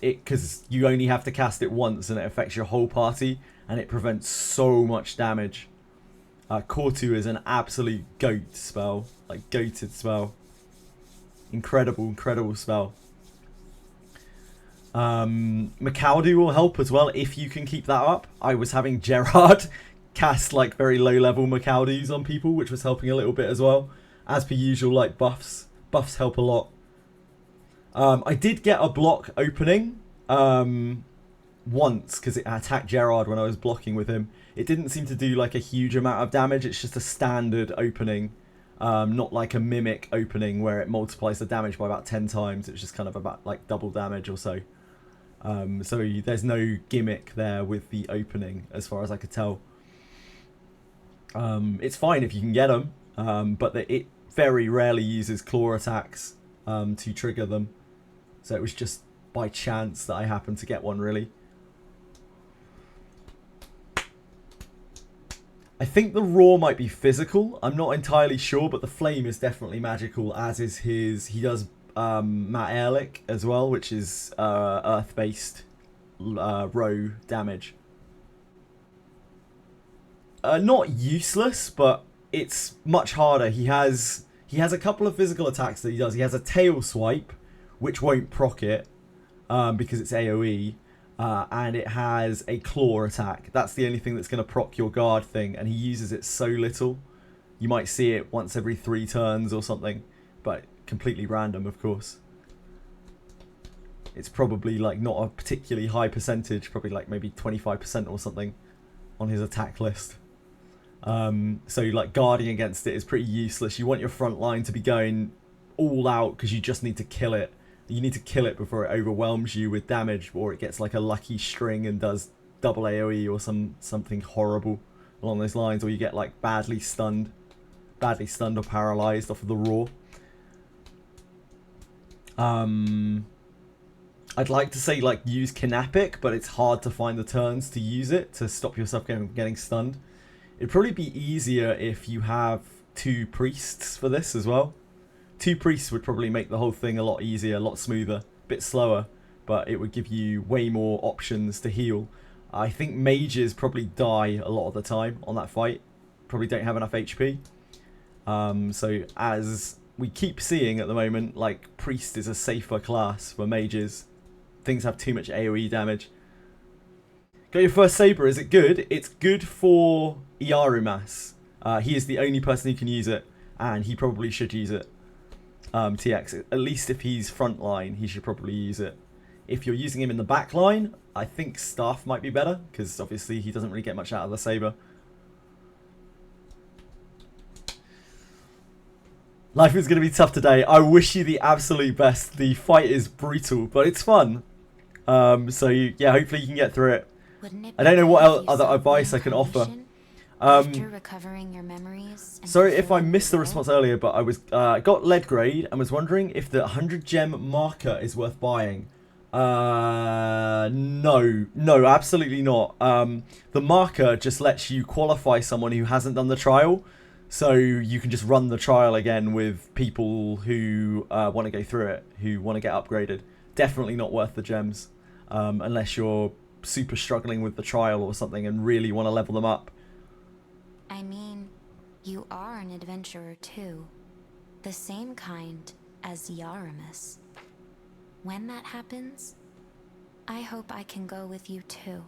Because you only have to cast it once and it affects your whole party, and it prevents so much damage. Cortu is an absolute goat spell. Like, goated spell. Incredible spell. Macaldu will help as well if you can keep that up. I was having Gerard cast like very low level Macaldus on people, which was helping a little bit as well. As per usual, like buffs help a lot. I did get a block opening once because it attacked Gerard when I was blocking with him. It didn't seem to do like a huge amount of damage. It's just a standard opening, not like a mimic opening where it multiplies the damage by about 10 times. It's just kind of about like double damage or so. So there's no gimmick there with the opening as far as I could tell. It's fine if you can get them, but it very rarely uses claw attacks to trigger them. So it was just by chance that I happened to get one, really. I think the roar might be physical. I'm not entirely sure, but the flame is definitely magical, as is his... He does Matt Ehrlich as well, which is earth-based row damage. Not useless, but it's much harder. He has a couple of physical attacks that he does. He has a tail swipe, which won't proc it because it's AoE, and it has a claw attack. That's the only thing that's going to proc your guard thing, and he uses it so little. You might see it once every 3 turns or something, but completely random, of course. It's probably like not a particularly high percentage, probably like maybe 25% or something on his attack list. So like guarding against it is pretty useless. You want your front line to be going all out because you just need to kill it. You need to kill it before it overwhelms you with damage, or it gets like a lucky string and does double AoE or something horrible along those lines, or you get like badly stunned or paralyzed off of the roar. I'd like to say like use Knapic, but it's hard to find the turns to use it to stop yourself getting stunned. It'd probably be easier if you have 2 priests for this as well. 2 priests would probably make the whole thing a lot easier, a lot smoother, a bit slower, but it would give you way more options to heal. I think mages probably die a lot of the time on that fight. Probably don't have enough HP. So as we keep seeing at the moment, like priest is a safer class for mages. Things have too much AoE damage. Got your first saber, is it good? It's good for Iarumas. He is the only person who can use it, and he probably should use it. TX, at least if he's frontline, he should probably use it. If you're using him in the back line, I think staff might be better, because obviously he doesn't really get much out of the saber. Life is going to be tough today. I wish you the absolute best. The fight is brutal, but it's fun. So yeah, hopefully you can get through it. I don't know what other advice I can offer. After recovering your memories. Sorry if I missed the response earlier, but I was got lead grade and was wondering if the 100 gem marker is worth buying. No, absolutely not. The marker just lets you qualify someone who hasn't done the trial. So you can just run the trial again with people who want to go through it, who want to get upgraded. Definitely not worth the gems, unless you're super struggling with the trial or something and really want to level them up. I mean, you are an adventurer too. The same kind as Iarumas. When that happens, I hope I can go with you too.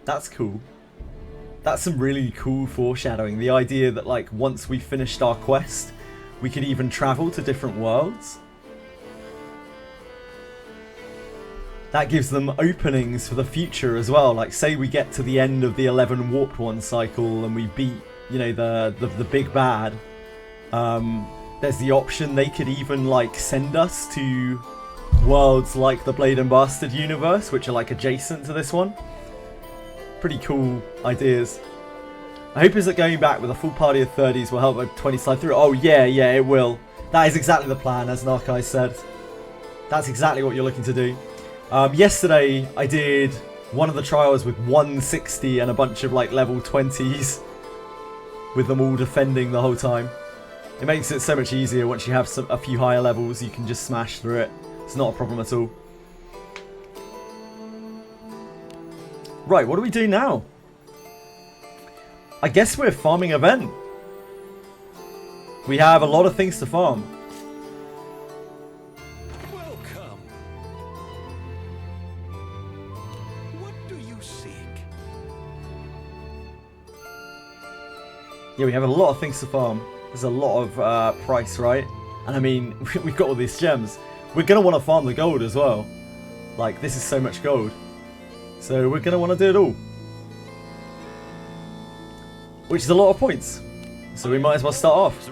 That's cool. That's some really cool foreshadowing. The idea that like once we finished our quest, we could even travel to different worlds. That gives them openings for the future as well. Like say we get to the end of the 11 Warped One cycle and we beat, you know, the big bad. There's the option they could even like send us to worlds like the Blade and Bastard universe, which are like adjacent to this one. Pretty cool ideas. I hope is that going back with a full party of 30s will help a 20 slide through. Oh yeah, it will. That is exactly the plan, as Narkai said. That's exactly what you're looking to do. Yesterday I did one of the trials with 160 and a bunch of like level 20s, with them all defending the whole time. It makes it so much easier once you have a few higher levels. You can just smash through it. It's not a problem at all. Right, what do we do now? I guess we're farming event. We have a lot of things to farm. Welcome. What do you seek? Yeah, we have a lot of things to farm. There's a lot of price, right? And I mean, we've got all these gems. We're going to want to farm the gold as well. Like, this is so much gold. So we're going to want to do it all. Which is a lot of points. So we might as well start off.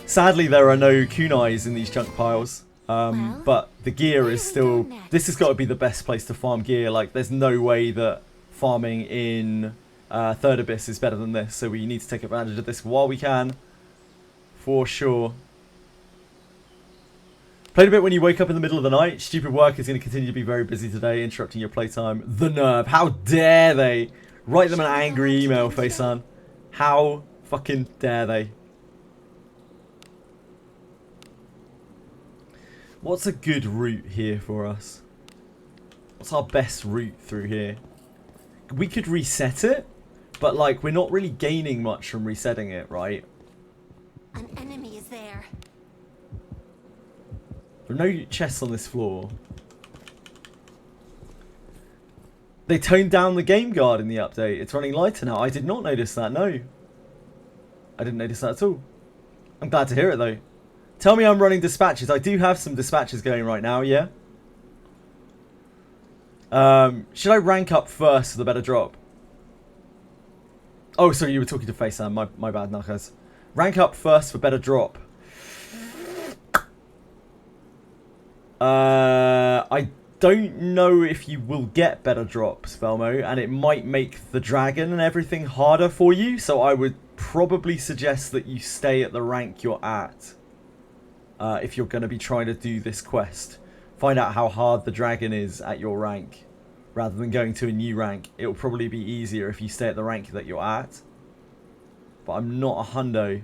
Sadly, there are no kunais in these junk piles. But the gear is still... This has got to be the best place to farm gear. Like, there's no way that farming in Third Abyss is better than this. So we need to take advantage of this while we can. For sure. Played a bit when you wake up in the middle of the night. Stupid work is going to continue to be very busy today, interrupting your playtime. The nerve. How dare they? Write them an angry email, Faisan. How fucking dare they? What's a good route here for us? What's our best route through here? We could reset it, but like we're not really gaining much from resetting it, right? An enemy is there. There are no chests on this floor. They toned down the game guard in the update. It's running lighter now. I did not notice that, no. I didn't notice that at all. I'm glad to hear it, though. Tell me I'm running dispatches. I do have some dispatches going right now, yeah? Should I rank up first for the better drop? Oh, sorry, you were talking to Faceam. My bad, Knuckles. Rank up first for better drop. I don't know if you will get better drops, Velmo, and it might make the dragon and everything harder for you, so I would probably suggest that you stay at the rank you're at if you're going to be trying to do this quest. Find out how hard the dragon is at your rank rather than going to a new rank. It'll probably be easier if you stay at the rank that you're at. But I'm not a hundo.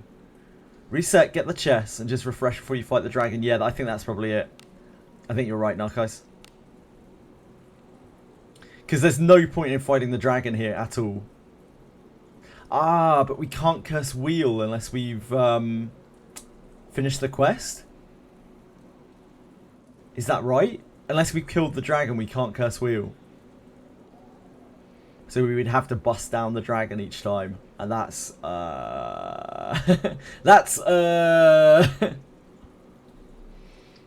Reset, get the chest, and just refresh before you fight the dragon. Yeah, I think that's probably it. I think you're right, Narcos. Because there's no point in fighting the dragon here at all. Ah, but we can't curse wheel unless we've finished the quest. Is that right? Unless we've killed the dragon, we can't curse wheel. So we would have to bust down the dragon each time. And that's... that's... The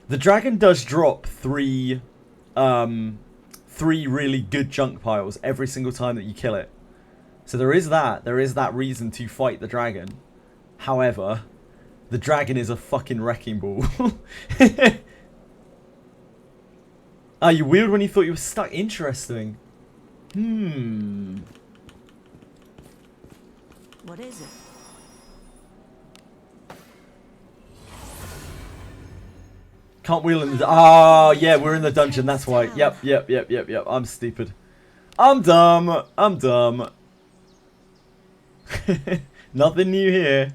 dragon does drop three really good junk piles every single time that you kill it. So there is that. There is that reason to fight the dragon. However, the dragon is a fucking wrecking ball. Ah, you wheeled when you thought you were stuck. Interesting. What is it? Can't wheel in the... Ah, yeah, we're in the dungeon. That's why. Yep. I'm stupid. I'm dumb. I'm dumb. Nothing new here.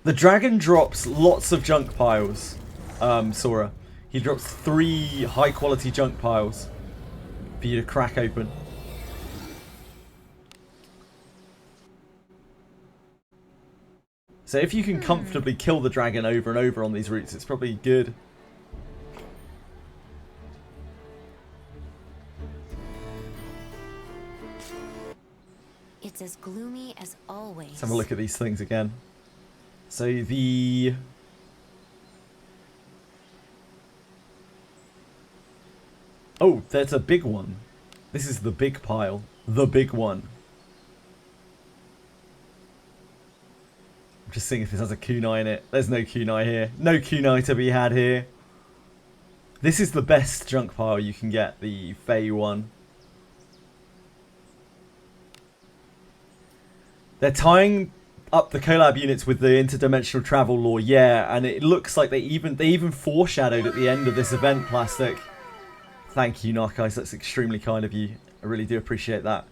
The dragon drops lots of junk piles, Sora. He drops 3 high-quality junk piles for you to crack open. So if you can comfortably kill the dragon over and over on these routes, it's probably good. It's as gloomy as always. Let's have a look at these things again. So the... Oh, there's a big one. This is the big pile. The big one. I'm just seeing if this has a kunai in it. There's no kunai here. No kunai to be had here. This is the best junk pile you can get, the Fey one. They're tying up the collab units with the interdimensional travel lore, yeah, and it looks like they even foreshadowed at the end of this event, Plastic. Thank you, Narcos. That's extremely kind of you. I really do appreciate that.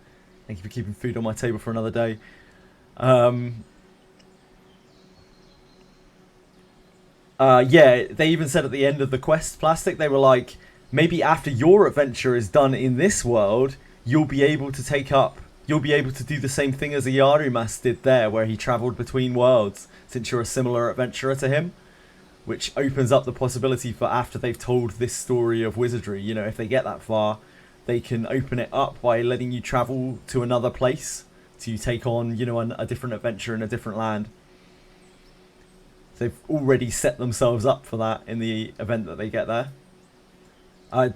Thank you for keeping food on my table for another day. Yeah, they even said at the end of the quest, Plastic, they were like, maybe after your adventure is done in this world, you'll be able to do the same thing as Iarumas did there, where he travelled between worlds, since you're a similar adventurer to him. Which opens up the possibility for after they've told this story of Wizardry, you know, if they get that far, they can open it up by letting you travel to another place to take on, you know, a different adventure in a different land. They've already set themselves up for that in the event that they get there.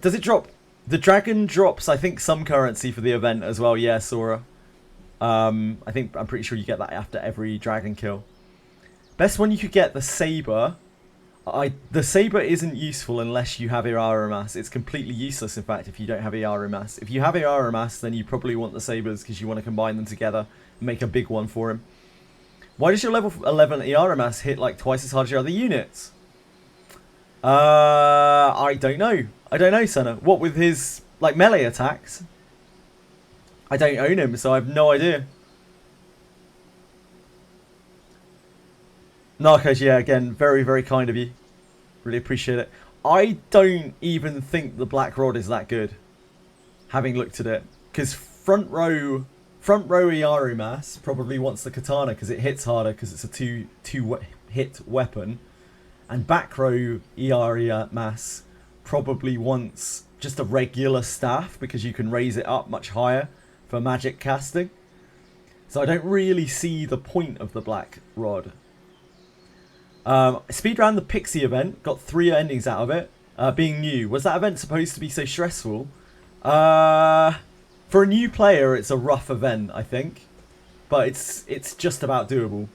Does it drop? The dragon drops, I think, some currency for the event as well. Yeah, Sora. I'm pretty sure you get that after every dragon kill. Best one you could get, the saber. The saber isn't useful unless you have Iarumas. It's completely useless, in fact, if you don't have Iarumas. If you have Iarumas, then you probably want the sabers because you want to combine them together and make a big one for him. Why does your level 11 Iarumas hit like twice as hard as your other units? I don't know. I don't know, Senna. What with his like melee attacks? I don't own him, so I have no idea. Narcos, yeah, again, very, very kind of you. Really appreciate it. I don't even think the Black Rod is that good, having looked at it. Because front row Iarumas probably wants the katana because it hits harder because it's a two-hit weapon. And back row Iarumas probably wants just a regular staff because you can raise it up much higher for magic casting. So I don't really see the point of the Black Rod. Speedran the Pixie event, got 3 endings out of it, being new. Was that event supposed to be so stressful? For a new player, it's a rough event, I think. But it's just about doable.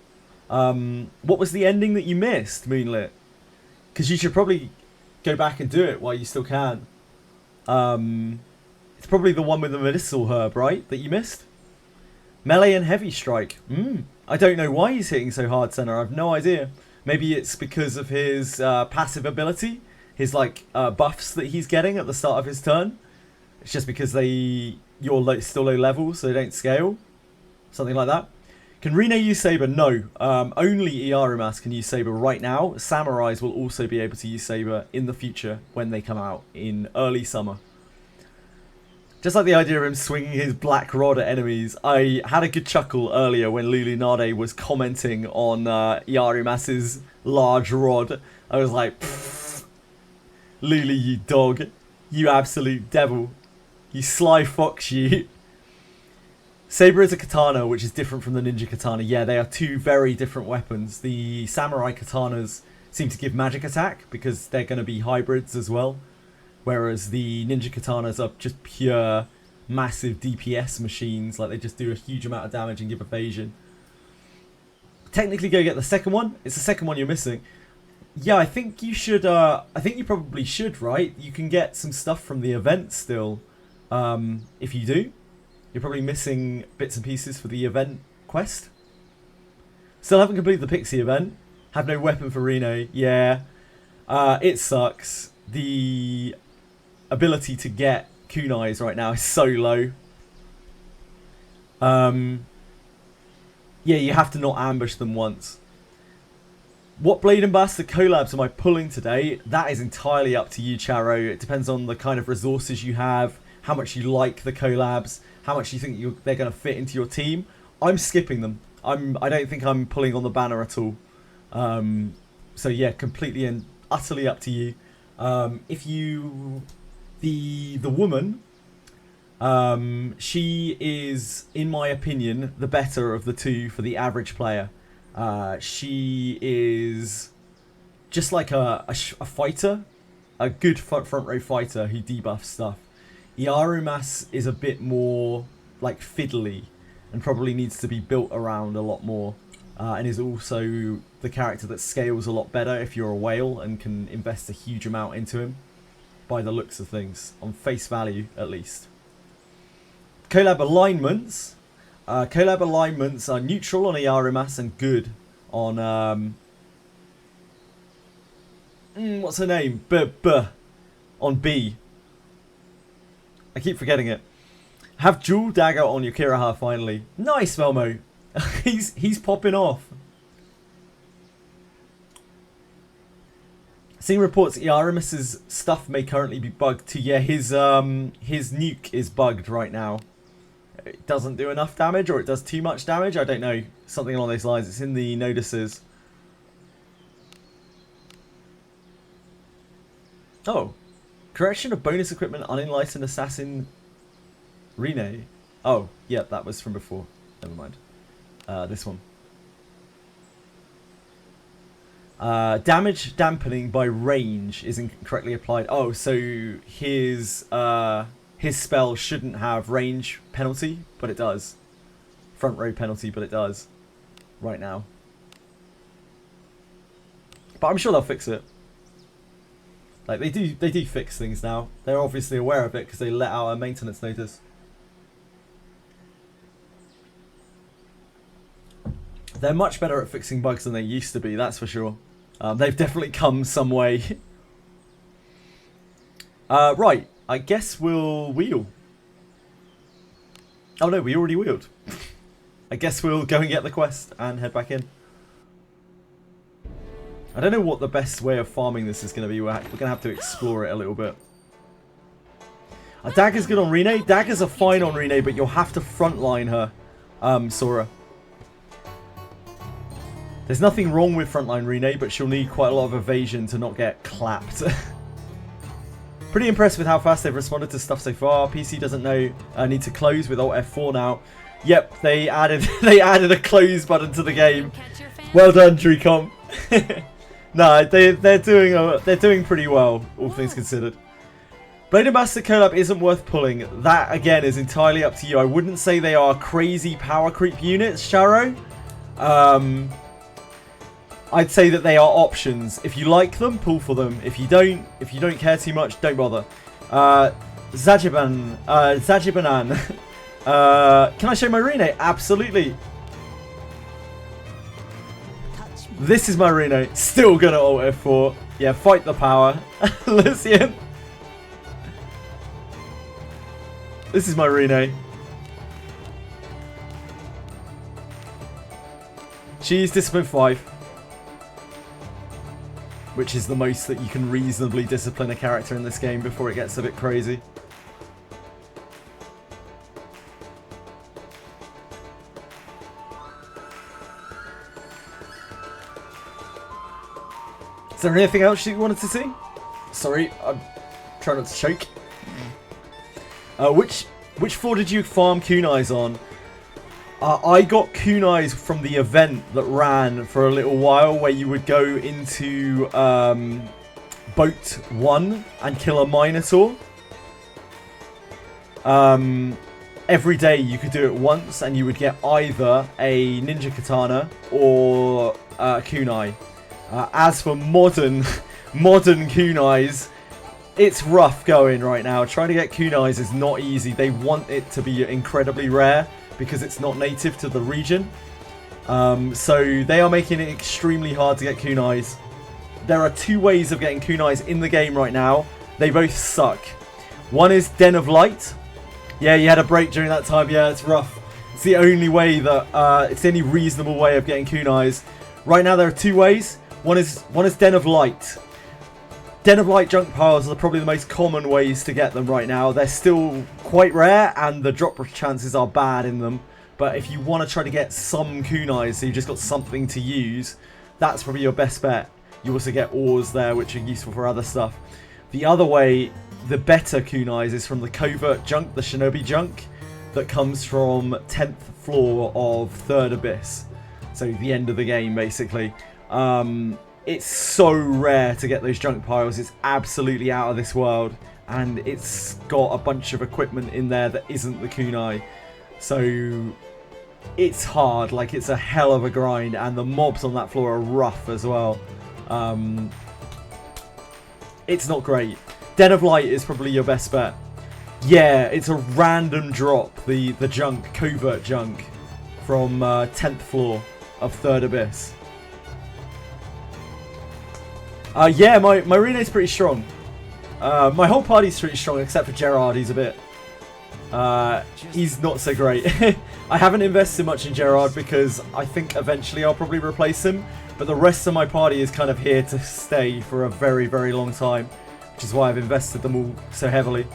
What was the ending that you missed, Moonlit? Because you should probably go back and do it while you still can. It's probably the one with the medicinal herb, right? That you missed? Melee and heavy strike. I don't know why he's hitting so hard, Senna. I have no idea. Maybe it's because of his passive ability. His like buffs that he's getting at the start of his turn. It's just because you're still low level, so they don't scale. Something like that. Can Rine use Saber? No. Only Iarumas can use Saber right now. Samurais will also be able to use Saber in the future when they come out in early summer. Just like the idea of him swinging his black rod at enemies. I had a good chuckle earlier when Lulinade was commenting on Iarumas's large rod. I was like, Luli, you dog. You absolute devil. You sly fox, you. Saber is a katana, which is different from the ninja katana. Yeah, they are two very different weapons. The samurai katanas seem to give magic attack because they're going to be hybrids as well. Whereas the ninja katanas are just pure, massive DPS machines. Like, they just do a huge amount of damage and give evasion. Technically, go get the second one. It's the second one you're missing. Yeah, I think you should. I think you probably should, right? You can get some stuff from the event still. If you do. You're probably missing bits and pieces for the event quest. Still haven't completed the Pixie event. Have no weapon for Reno. Yeah. It sucks. The ability to get kunais right now is so low. Yeah, you have to not ambush them once. What Blade Ambassador collabs am I pulling today? That is entirely up to you, Charo. It depends on the kind of resources you have, how much you like the collabs, how much you think they're going to fit into your team. I'm skipping them. I don't think I'm pulling on the banner at all. So yeah, completely and utterly up to you. If you... The woman, she is, in my opinion, the better of the two for the average player. She is just like a fighter, a good front row fighter who debuffs stuff. Iarumas is a bit more like fiddly and probably needs to be built around a lot more, and is also the character that scales a lot better if you're a whale and can invest a huge amount into him, by the looks of things, on face value at least. Collab alignments. Collab alignments are neutral on Iarumas and good on what's her name? On B. I keep forgetting it. Have Jewel Dagger on your Kiraha finally. Nice, Velmo. he's popping off. Seeing reports Iarumas's stuff may currently be bugged too. Yeah, his nuke is bugged right now. It doesn't do enough damage, or it does too much damage. I don't know. Something along those lines. It's in the notices. Oh. Correction of bonus equipment unenlightened assassin Rene. Oh, yeah, that was from before. Never mind. This one. Damage dampening by range is incorrectly applied. Oh, so his spell shouldn't have range penalty, but it does. Front row penalty, but it does. Right now. But I'm sure they'll fix it. Like, they do fix things now. They're obviously aware of it because they let out a maintenance notice. They're much better at fixing bugs than they used to be, that's for sure. They've definitely come some way. Right, I guess we'll wheel. Oh no, we already wheeled. I guess we'll go and get the quest and head back in. I don't know what the best way of farming this is going to be. We're going to have to explore it a little bit. A dagger's good on Rene. Daggers are fine on Rene, but you'll have to frontline her, Sora. There's nothing wrong with frontline Rene, but she'll need quite a lot of evasion to not get clapped. Pretty impressed with how fast they've responded to stuff so far. PC doesn't know need to close with Alt F4 now. Yep, they added a close button to the game. Well done, Dreecom. No, they're doing pretty well, all things considered. Blade Ambassador collab isn't worth pulling. That again is entirely up to you. I wouldn't say they are crazy power creep units, Charo. I'd say that they are options. If you like them, pull for them. If you don't care too much, don't bother. Zajibanan. Can I show my Rene? Absolutely. This is my Rene. Still gonna ult F4. Yeah, fight the power. Lucian. This is my Rene. She's Discipline 5. Which is the most that you can reasonably discipline a character in this game before it gets a bit crazy. Is there anything else you wanted to see? Sorry, I'm trying not to choke. Which floor did you farm kunais on? I got kunais from the event that ran for a little while, where you would go into Boat 1 and kill a Minotaur. Every day you could do it once, and you would get either a Ninja Katana or a kunai. As for modern kunais, it's rough going right now. Trying to get kunais is not easy. They want it to be incredibly rare because it's not native to the region. So they are making it extremely hard to get kunais. There are 2 ways of getting kunais in the game right now. They both suck. One is Den of Light. Yeah, you had a break during that time. Yeah, it's rough. It's the only way that it's the only reasonable way of getting kunais. Right now there are 2 ways. One is Den of Light. Den of Light junk piles are probably the most common ways to get them right now. They're still quite rare and the drop chances are bad in them. But if you want to try to get some kunais, so you've just got something to use, that's probably your best bet. You also get ores there, which are useful for other stuff. The other way, the better kunais, is from the covert junk, the shinobi junk, that comes from 10th floor of 3rd Abyss. So the end of the game, basically. It's so rare to get those junk piles. It's absolutely out of this world, and it's got a bunch of equipment in there that isn't the kunai. So it's hard, like it's a hell of a grind, and the mobs on that floor are rough as well. It's not great. Den of Light is probably your best bet. Yeah, it's a random drop, the junk, covert junk, from 10th floor of 3rd Abyss. Yeah, my Rene's pretty strong. My whole party's pretty strong except for Gerard. He's a bit... he's not so great. I haven't invested much in Gerard because I think eventually I'll probably replace him. But the rest of my party is kind of here to stay for a very, very long time. Which is why I've invested them all so heavily.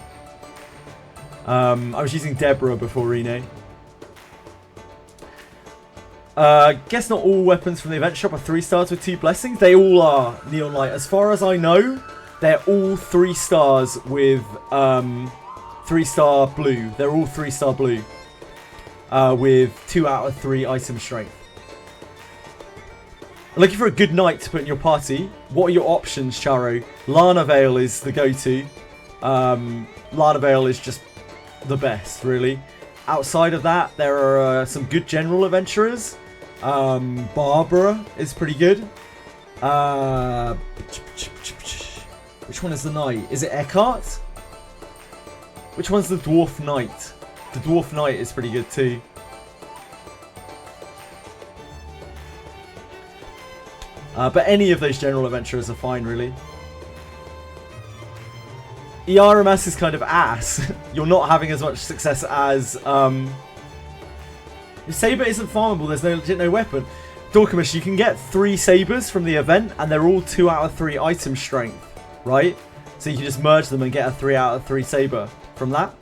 I was using Deborah before Rene. Guess not all weapons from the event shop are 3 stars with 2 blessings. They all are, Neon Light. As far as I know, they're all 3 stars with 3-star blue. They're all 3-star blue. With 2 out of 3 item strength. Looking for a good knight to put in your party. What are your options, Charo? Lana Vale is the go-to. Lana Vale is just the best, really. Outside of that, there are some good general adventurers. Barbara is pretty good. Which one is the knight? Is it Eckhart? Which one's the dwarf knight? The dwarf knight is pretty good too. But any of those general adventurers are fine, really. Iarumas is kind of ass. You're not having as much success as... Saber isn't farmable, there's no legit no weapon. Dorkamus, you can get 3 sabers from the event, and they're all 2 out of 3 item strength, right? So you can just merge them and get a 3 out of 3 saber from that.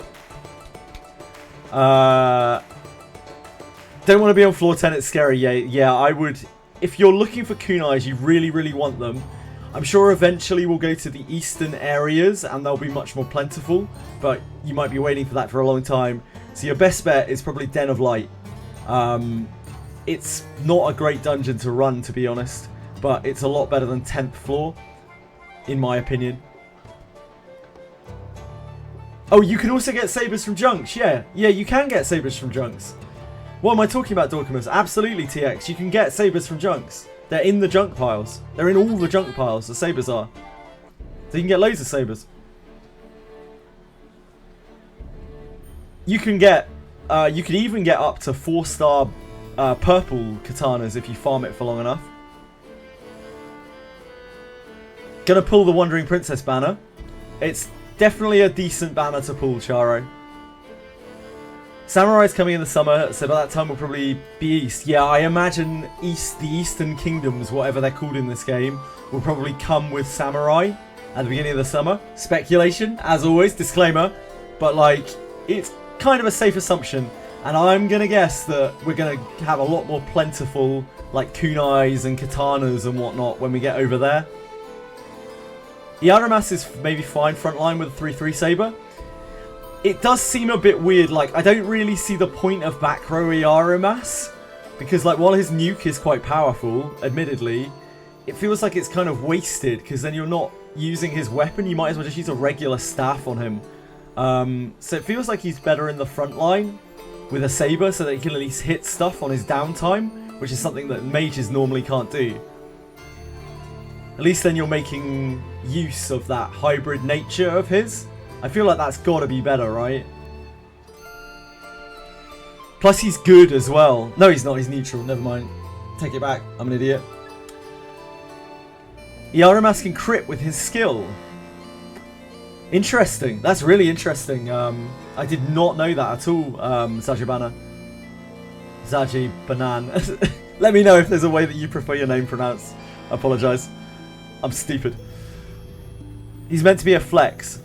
Don't want to be on floor 10, it's scary. Yeah, I would... If you're looking for kunais, you really, really want them. I'm sure eventually we'll go to the eastern areas and they'll be much more plentiful, but you might be waiting for that for a long time. So your best bet is probably Den of Light. It's not a great dungeon to run, to be honest, but it's a lot better than 10th floor, in my opinion. Oh, you can also get sabers from junks. Yeah, you can get sabers from junks. What am I talking about, Dorkamus? Absolutely, TX. You can get sabers from junks. They're in the junk piles. They're in all the junk piles, the sabers are. So you can get loads of sabers. You can get You can even get up to 4-star purple katanas if you farm it for long enough. Gonna pull the Wandering Princess banner. It's definitely a decent banner to pull, Charo. Samurai's coming in the summer, so by that time we'll probably be East. Yeah, I imagine the Eastern Kingdoms, whatever they're called in this game, will probably come with Samurai at the beginning of the summer. Speculation, as always, disclaimer, but like, it's kind of a safe assumption, and I'm gonna guess that we're gonna have a lot more plentiful, like, kunais and katanas and whatnot when we get over there. Iarumas is maybe fine frontline with a 3-3 saber. It does seem a bit weird, like, I don't really see the point of back row Iarumas, because, like, while his nuke is quite powerful, admittedly, it feels like it's kind of wasted, because then you're not using his weapon, you might as well just use a regular staff on him. So it feels like he's better in the front line with a saber, so that he can at least hit stuff on his downtime, which is something that mages normally can't do. At least then you're making use of that hybrid nature of his. I feel like that's got to be better, right? Plus he's good as well. No, he's not. He's neutral. Never mind. Take it back. I'm an idiot. Iarumas can crit with his skill. Interesting. That's really interesting. I did not know that at all, Zajibana. Zajibanan. Let me know if there's a way that you prefer your name pronounced. I apologise. I'm stupid. He's meant to be a flex.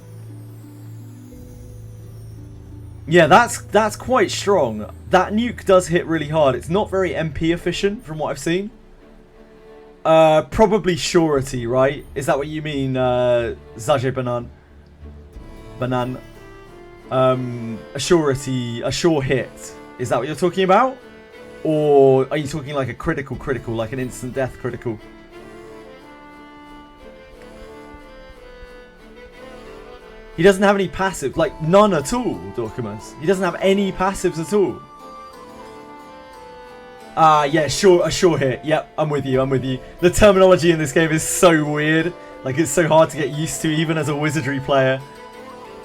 Yeah, that's quite strong. That nuke does hit really hard. It's not very MP efficient from what I've seen. Probably surety, right? Is that what you mean, Zajibanan? Banan. A surety, a sure hit. Is that what you're talking about? Or are you talking like a critical, like an instant death critical? He doesn't have any passive, like none at all, Dorkamus. He doesn't have any passives at all. Yeah, sure, a sure hit. Yep, I'm with you, I'm with you. The terminology in this game is so weird. Like, it's so hard to get used to, even as a Wizardry player.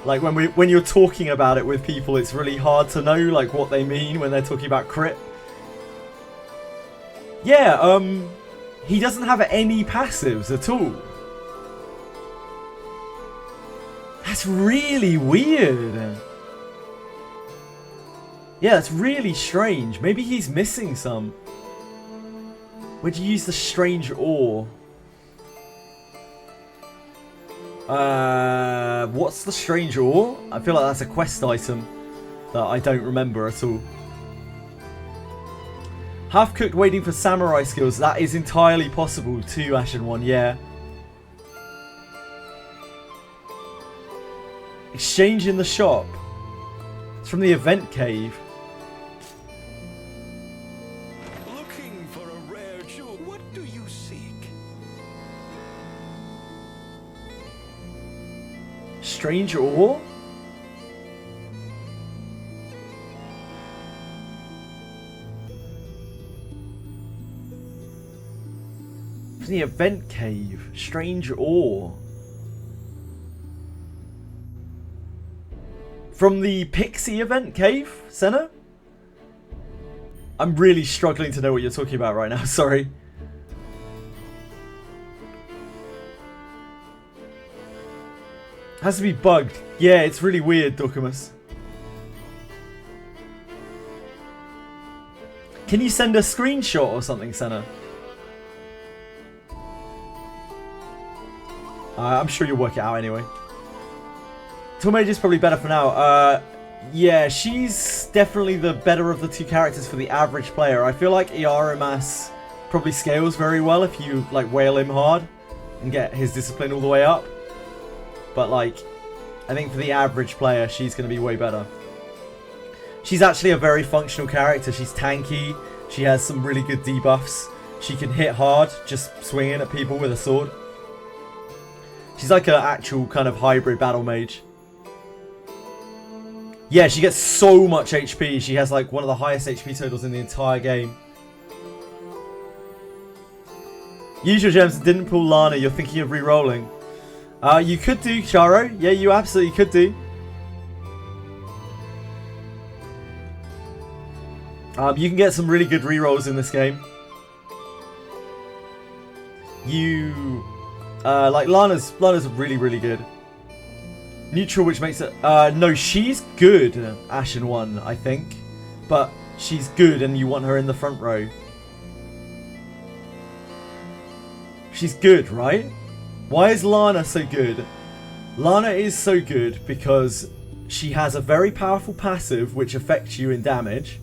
Like, when you're talking about it with people, it's really hard to know, like, what they mean when they're talking about crit. Yeah, he doesn't have any passives at all. That's really weird. Yeah, that's really strange. Maybe he's missing some. Where'd you use the strange ore? What's the strange ore? I feel like that's a quest item that I don't remember at all. Half-cooked waiting for samurai skills. That is entirely possible too, Ashen One, yeah. Exchange in the shop. It's from the event cave. Looking for a rare jewel. What do you seek? Strange ore? From the event cave. Strange ore. From the Pixie event cave, Senna? I'm really struggling to know what you're talking about right now, sorry. Has to be bugged. Yeah, it's really weird, Dorkamus. Can you send a screenshot or something, Senna? I'm sure you'll work it out anyway. Tormage is probably better for now. Yeah, she's definitely the better of the two characters for the average player. I feel like Iarumas probably scales very well if you like whale him hard and get his discipline all the way up. But like, I think for the average player, she's going to be way better. She's actually a very functional character. She's tanky. She has some really good debuffs. She can hit hard, just swinging at people with a sword. She's like an actual kind of hybrid battle mage. Yeah, she gets so much HP. She has like one of the highest HP totals in the entire game. Use your gems and didn't pull Lana. You're thinking of re-rolling. You could do, Charo. Yeah, you absolutely could do. You can get some really good rerolls in this game. Like Lana's really, really good. Neutral, which makes it... no, she's good, Ashen 1, I think. But she's good and you want her in the front row. She's good, right? Why is Lana so good? Lana is so good because she has a very powerful passive which affects you in damage.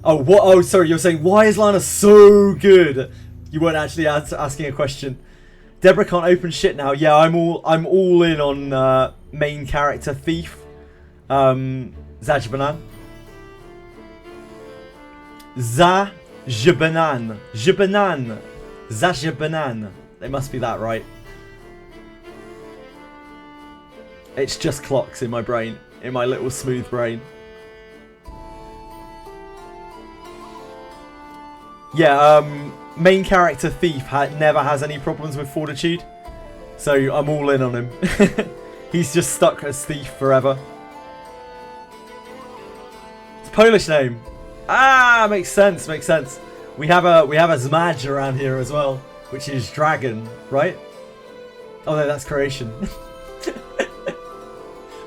Oh, what? Oh, sorry, you're saying, why is Lana so good? You weren't actually asking a question. Deborah can't open shit now. Yeah, I'm all in on main character Thief. Zajibanan. Zajibanan. Jibanan. Zajibanan. It must be that, right? It's just clocks in my brain. In my little smooth brain. Yeah, main character Thief never has any problems with fortitude. So I'm all in on him. He's just stuck as Thief forever. It's a Polish name. Ah, makes sense, makes sense. We have a Zmaj around here as well, which is dragon, right? Oh no, that's Croatian.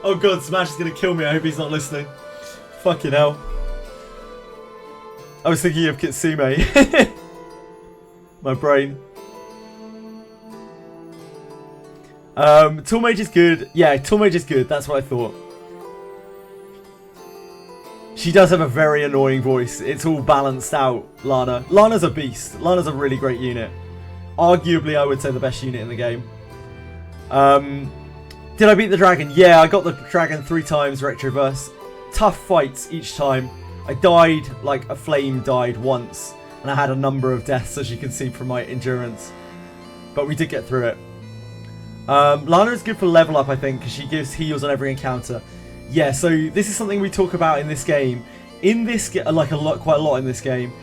Oh god, Smash is gonna kill me. I hope he's not listening. Fucking hell. I was thinking of Kitsune. My brain. Tool Mage is good. Yeah, Tool Mage is good. That's what I thought. She does have a very annoying voice. It's all balanced out, Lana. Lana's a beast. Lana's a really great unit. Arguably, I would say the best unit in the game. Did I beat the dragon? Yeah, I got the dragon 3 times, Retroverse. Tough fights each time. I died, like a flame died once. And I had a number of deaths, as you can see from my endurance. But we did get through it. Lana is good for level up, I think, because she gives heals on every encounter. Yeah, so this is something we talk about in this game. In this, like quite a lot in this game.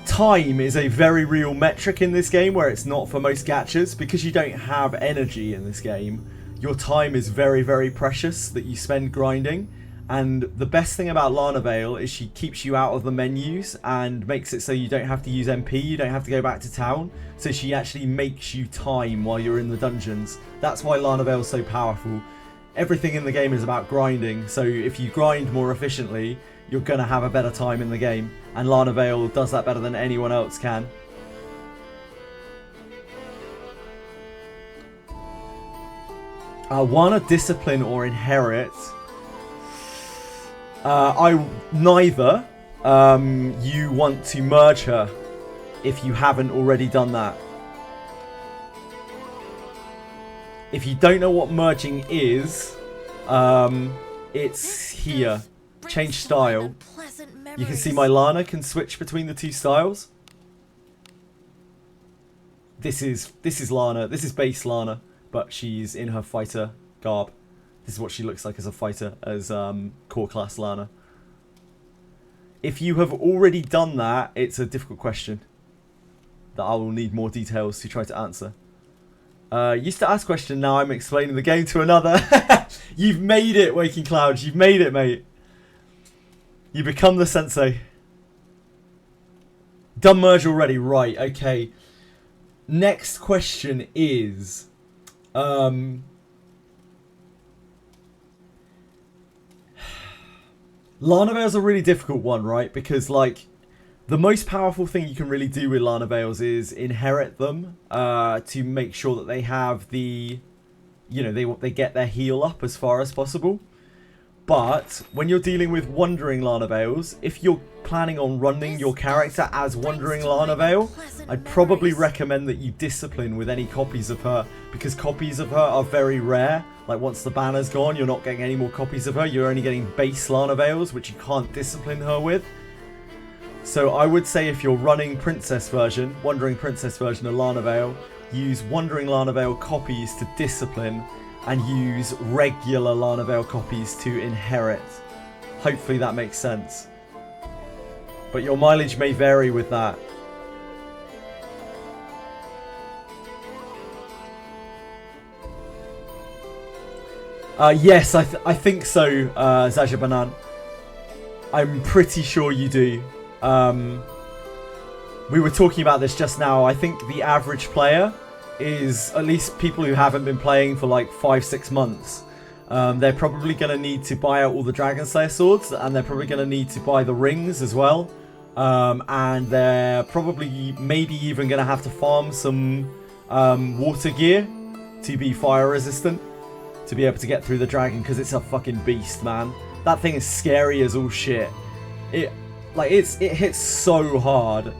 Time is a very real metric in this game, where it's not for most gachas. Because you don't have energy in this game, your time is very, very precious that you spend grinding. And the best thing about Lana Vale is she keeps you out of the menus and makes it so you don't have to use MP, you don't have to go back to town. So she actually makes you time while you're in the dungeons. That's why Lana Vale is so powerful. Everything in the game is about grinding, so if you grind more efficiently, you're going to have a better time in the game. And Lana Vale does that better than anyone else can. Wanna discipline or inherit? Neither. You want to merge her if you haven't already done that. If you don't know what merging is, it's here. Change style. You can see my Lana can switch between the 2 styles. This is Lana. This is base Lana, but she's in her fighter garb. This is what she looks like as a fighter, as core class Lana. If you have already done that, it's a difficult question that I will need more details to try to answer. Used to ask question, now I'm explaining the game to another. You've made it, Waking Clouds. You've made it, mate. You become the sensei. Done merge already. Right, okay. Next question is... Lana Vale's a really difficult one, right? Because, like, the most powerful thing you can really do with Lana Vales is inherit them to make sure that they have the, you know, they get their heal up as far as possible. But when you're dealing with Wandering Lana Vales, if you're planning on running your character as Wandering Lana Vale, I'd probably recommend that you discipline with any copies of her, because copies of her are very rare. Like, once the banner's gone, you're not getting any more copies of her. You're only getting base Lana Vales, which you can't discipline her with. So I would say if you're running Princess version, Wandering Princess version of Lana Vale, use Wandering Lana Vale copies to discipline, and use regular Lana Vale copies to inherit. Hopefully that makes sense. But your mileage may vary with that. Yes, I think so, Zaja Banan. I'm pretty sure you do. We were talking about this just now. I think the average player is, at least people who haven't been playing for like 5-6 months, they're probably going to need to buy out all the Dragon Slayer swords, and they're probably going to need to buy the rings as well. And they're probably maybe even going to have to farm some water gear to be fire resistant, to be able to get through the dragon, because it's a fucking beast, man. That thing is scary as all shit. It hits so hard,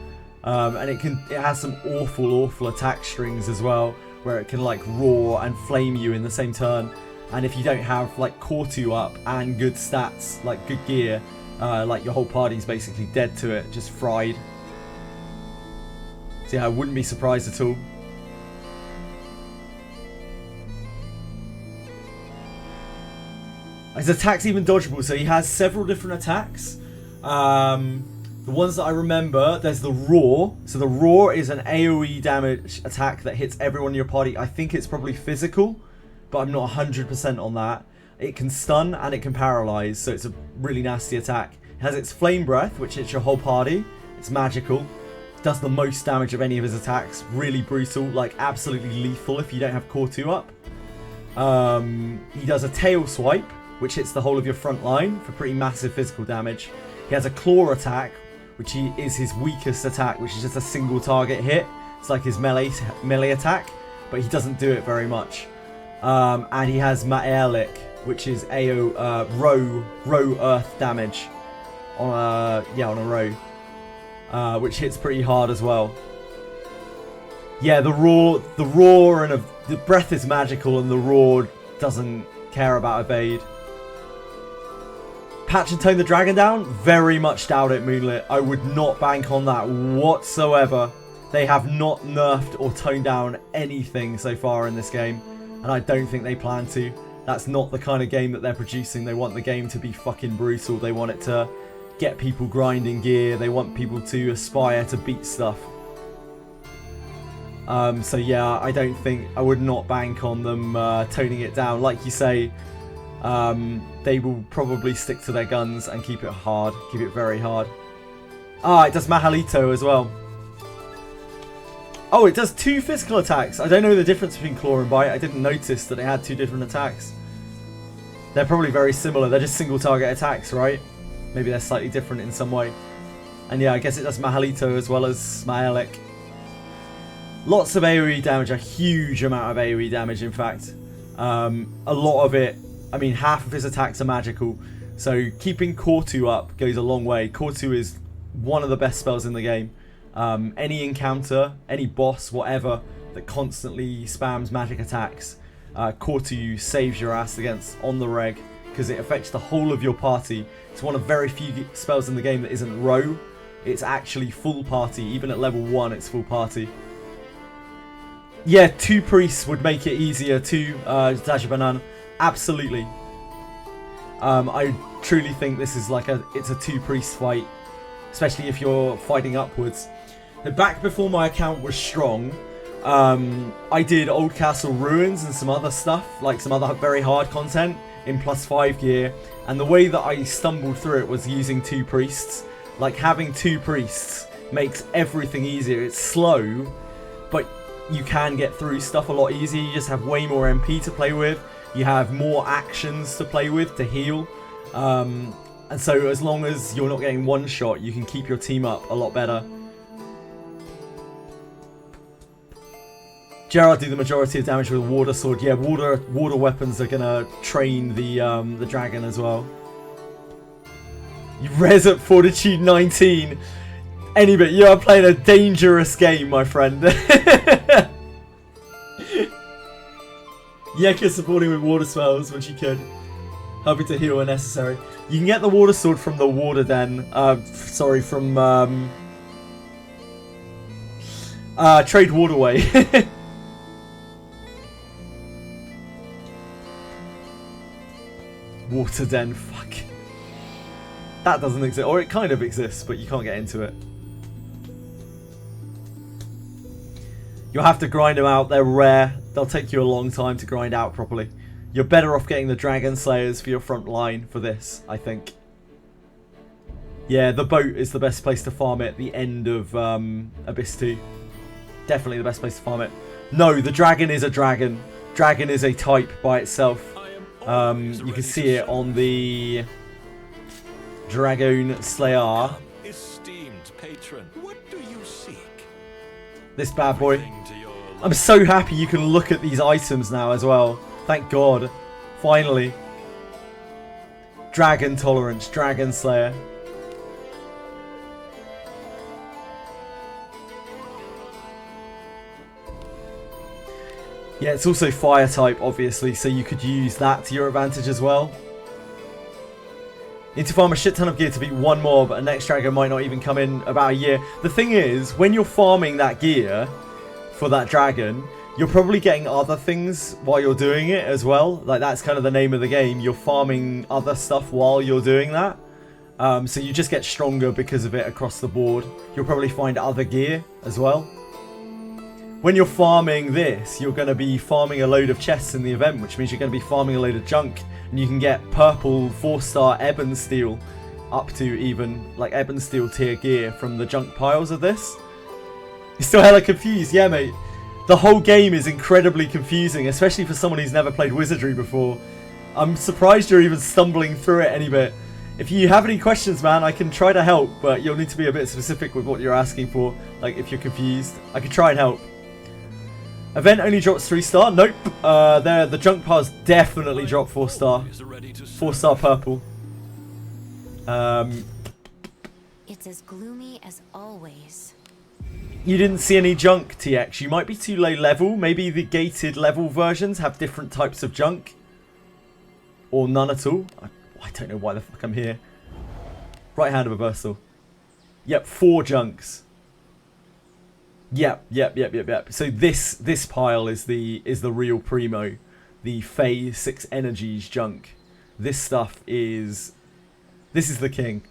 and it has some awful attack strings as well, where it can like roar and flame you in the same turn. And if you don't have like core 2 up and good stats, like good gear, like your whole party's basically dead to it, just fried. So yeah, I wouldn't be surprised at all. His attack's even dodgeable, so he has several different attacks. The ones that I remember, there's the Roar. So the Roar is an AoE damage attack that hits everyone in your party. I think it's probably physical, but I'm not 100% on that. It can stun and it can paralyze, so it's a really nasty attack. It has its Flame Breath, which hits your whole party. It's magical. Does the most damage of any of his attacks. Really brutal, like absolutely lethal if you don't have core 2 up. He does a Tail Swipe, which hits the whole of your front line for pretty massive physical damage. He has a Claw Attack, which is his weakest attack, which is just a single target hit. It's like his melee attack, but he doesn't do it very much. And he has Maelik, which is row earth damage on a row, which hits pretty hard as well. Yeah, the roar and the breath is magical, and the roar doesn't care about evade. Patch and tone the dragon down? Very much doubt it, Moonlit. I would not bank on that whatsoever. They have not nerfed or toned down anything so far in this game, and I don't think they plan to. That's not the kind of game that they're producing. They want the game to be fucking brutal. They want it to get people grinding gear. They want people to aspire to beat stuff. So yeah, I would not bank on them toning it down. Like you say, they will probably stick to their guns and keep it hard, keep it very hard. It does Mahalito as well. Oh, it does 2 physical attacks. I don't know the difference between Claw and Bite. I didn't notice that it had 2 different attacks. They're probably very similar. They're just single target attacks, right? Maybe they're slightly different in some way. And yeah, I guess it does Mahalito as well as Smaelik. Lots of AoE damage, a huge amount of AoE damage in fact. A lot of it, I mean half of his attacks are magical. So keeping Core 2 up goes a long way. Core 2 is one of the best spells in the game. Any encounter, any boss, whatever, that constantly spams magic attacks, Core 2 saves your ass against on the reg, because it affects the whole of your party. It's one of very few spells in the game that isn't row. It's actually full party. Even at level 1, it's full party. Yeah, 2 priests would make it easier to Dajabanan. Absolutely. I truly think this is like it's a 2 priest fight, especially if you're fighting upwards. Back before my account was strong, I did Old Castle Ruins and some other stuff, like some other very hard content in +5 gear, and the way that I stumbled through it was using 2 priests. Like having 2 priests makes everything easier. It's slow, but you can get through stuff a lot easier. You just have way more MP to play with. You have more actions to play with to heal. And so as long as you're not getting one shot, you can keep your team up a lot better. Gerard do the majority of damage with a water sword. Yeah, water weapons are gonna train the dragon as well. You res at Fortitude 19. Anybit, you are playing a dangerous game, my friend. Yeka supporting with water spells when she could. Helping to heal when necessary. You can get the water sword from the water den. From Trade Waterway. Water den, fuck. That doesn't exist, or it kind of exists, but you can't get into it. You'll have to grind them out, they're rare. They'll take you a long time to grind out properly. You're better off getting the Dragon Slayers for your front line for this, I think. Yeah, the boat is the best place to farm it at the end of Abyss 2. Definitely the best place to farm it. No, the dragon is a dragon. Dragon is a type by itself. You can see it on the Dragon Slayer. Esteemed patron, what do you seek? This bad boy. I'm so happy you can look at these items now as well. Thank God. Finally. Dragon Tolerance, Dragon Slayer. Yeah, it's also fire type, obviously, so you could use that to your advantage as well. Need to farm a shit ton of gear to beat one mob, and next dragon might not even come in about a year. The thing is, when you're farming that gear for that dragon, you're probably getting other things while you're doing it as well. Like, that's kind of the name of the game. You're farming other stuff while you're doing that. So you just get stronger because of it across the board. You'll probably find other gear as well. When you're farming this, you're going to be farming a load of chests in the event, which means you're going to be farming a load of junk. And you can get purple 4-star Ebon Steel, up to even like Ebon Steel tier gear from the junk piles of this. You're still hella confused, yeah mate. The whole game is incredibly confusing, especially for someone who's never played Wizardry before. I'm surprised you're even stumbling through it any bit. If you have any questions, man, I can try to help, but you'll need to be a bit specific with what you're asking for. Like, if you're confused, I can try and help. Event only drops 3-star? Nope. The junk piles definitely drop 4-star. 4-star purple. It's as gloomy as always. You didn't see any junk, TX. You might be too low level. Maybe the gated level versions have different types of junk. Or none at all. I don't know why the fuck I'm here. Right hand of a Burstle. Yep, 4 junks. Yep. So this pile is the real primo. The Phase 6 Energies junk. This stuff is... This is the king.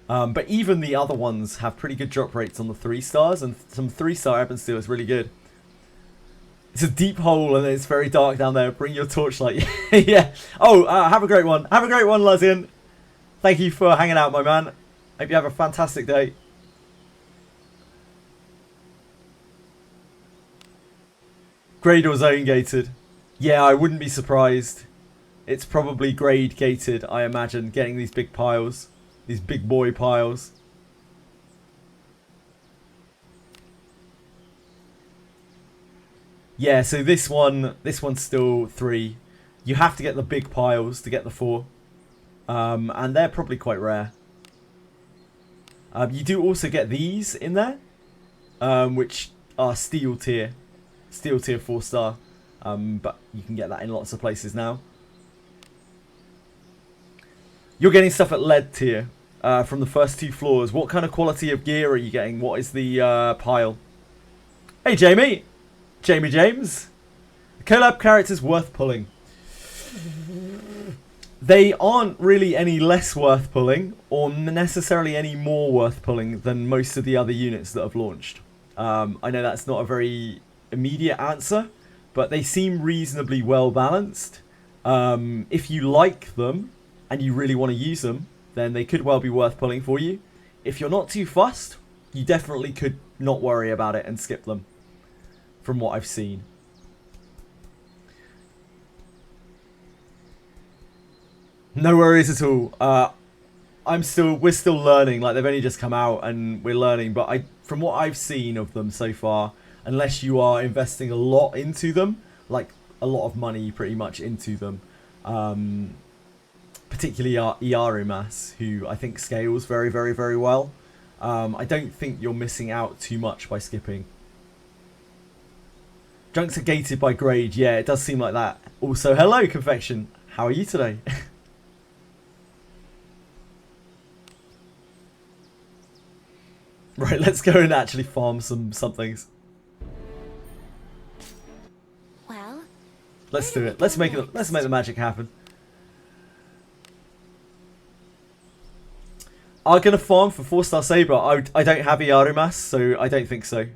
But even the other ones have pretty good drop rates on the 3-stars, and some 3-star Ebon Steel is really good. It's a deep hole and it's very dark down there. Bring your torchlight. Yeah. Oh, have a great one. Have a great one, Lazian. Thank you for hanging out, my man. Hope you have a fantastic day. Grade or zone gated? Yeah, I wouldn't be surprised. It's probably grade gated, I imagine, getting these big piles. These big boy piles. Yeah, so this one's still 3. You have to get the big piles to get the 4. And they're probably quite rare. You do also get these in there, which are steel tier. Steel tier 4-star. But you can get that in lots of places now. You're getting stuff at lead tier from the first 2 floors. What kind of quality of gear are you getting? What is the pile? Hey, Jamie! Jamie James. The collab characters worth pulling. They aren't really any less worth pulling or necessarily any more worth pulling than most of the other units that have launched. I know that's not a very immediate answer, but they seem reasonably well balanced. If you like them and you really want to use them, then they could well be worth pulling for you. If you're not too fussed, you definitely could not worry about it and skip them, from what I've seen. No worries at all. We're still learning. Like, they've only just come out and we're learning, but from what I've seen of them so far, unless you are investing a lot into them, like a lot of money pretty much into them, particularly Iarumas, who I think scales very, very, very well. I don't think you're missing out too much by skipping. Junks are gated by grade. Yeah, it does seem like that. Also, hello, Confection. How are you today? Right, let's go and actually farm somethings. Well, let's do it. Let's make the magic happen. I'm gonna farm for 4-star Saber. I don't have Iarumas, so I don't think so.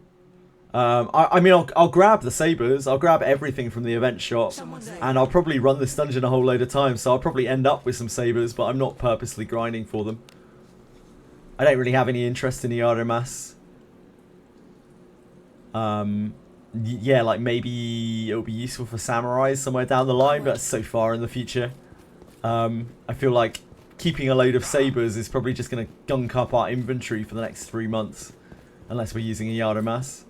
I mean, I'll grab the Sabers. I'll grab everything from the event shop, and I'll probably run this dungeon a whole load of times. So I'll probably end up with some Sabers, but I'm not purposely grinding for them. I don't really have any interest in Iarumas. Yeah, like maybe it'll be useful for samurais somewhere down the line, but that's so far in the future. I feel like keeping a load of sabers is probably just going to gunk up our inventory for the next 3 months, unless we're using Iarumas.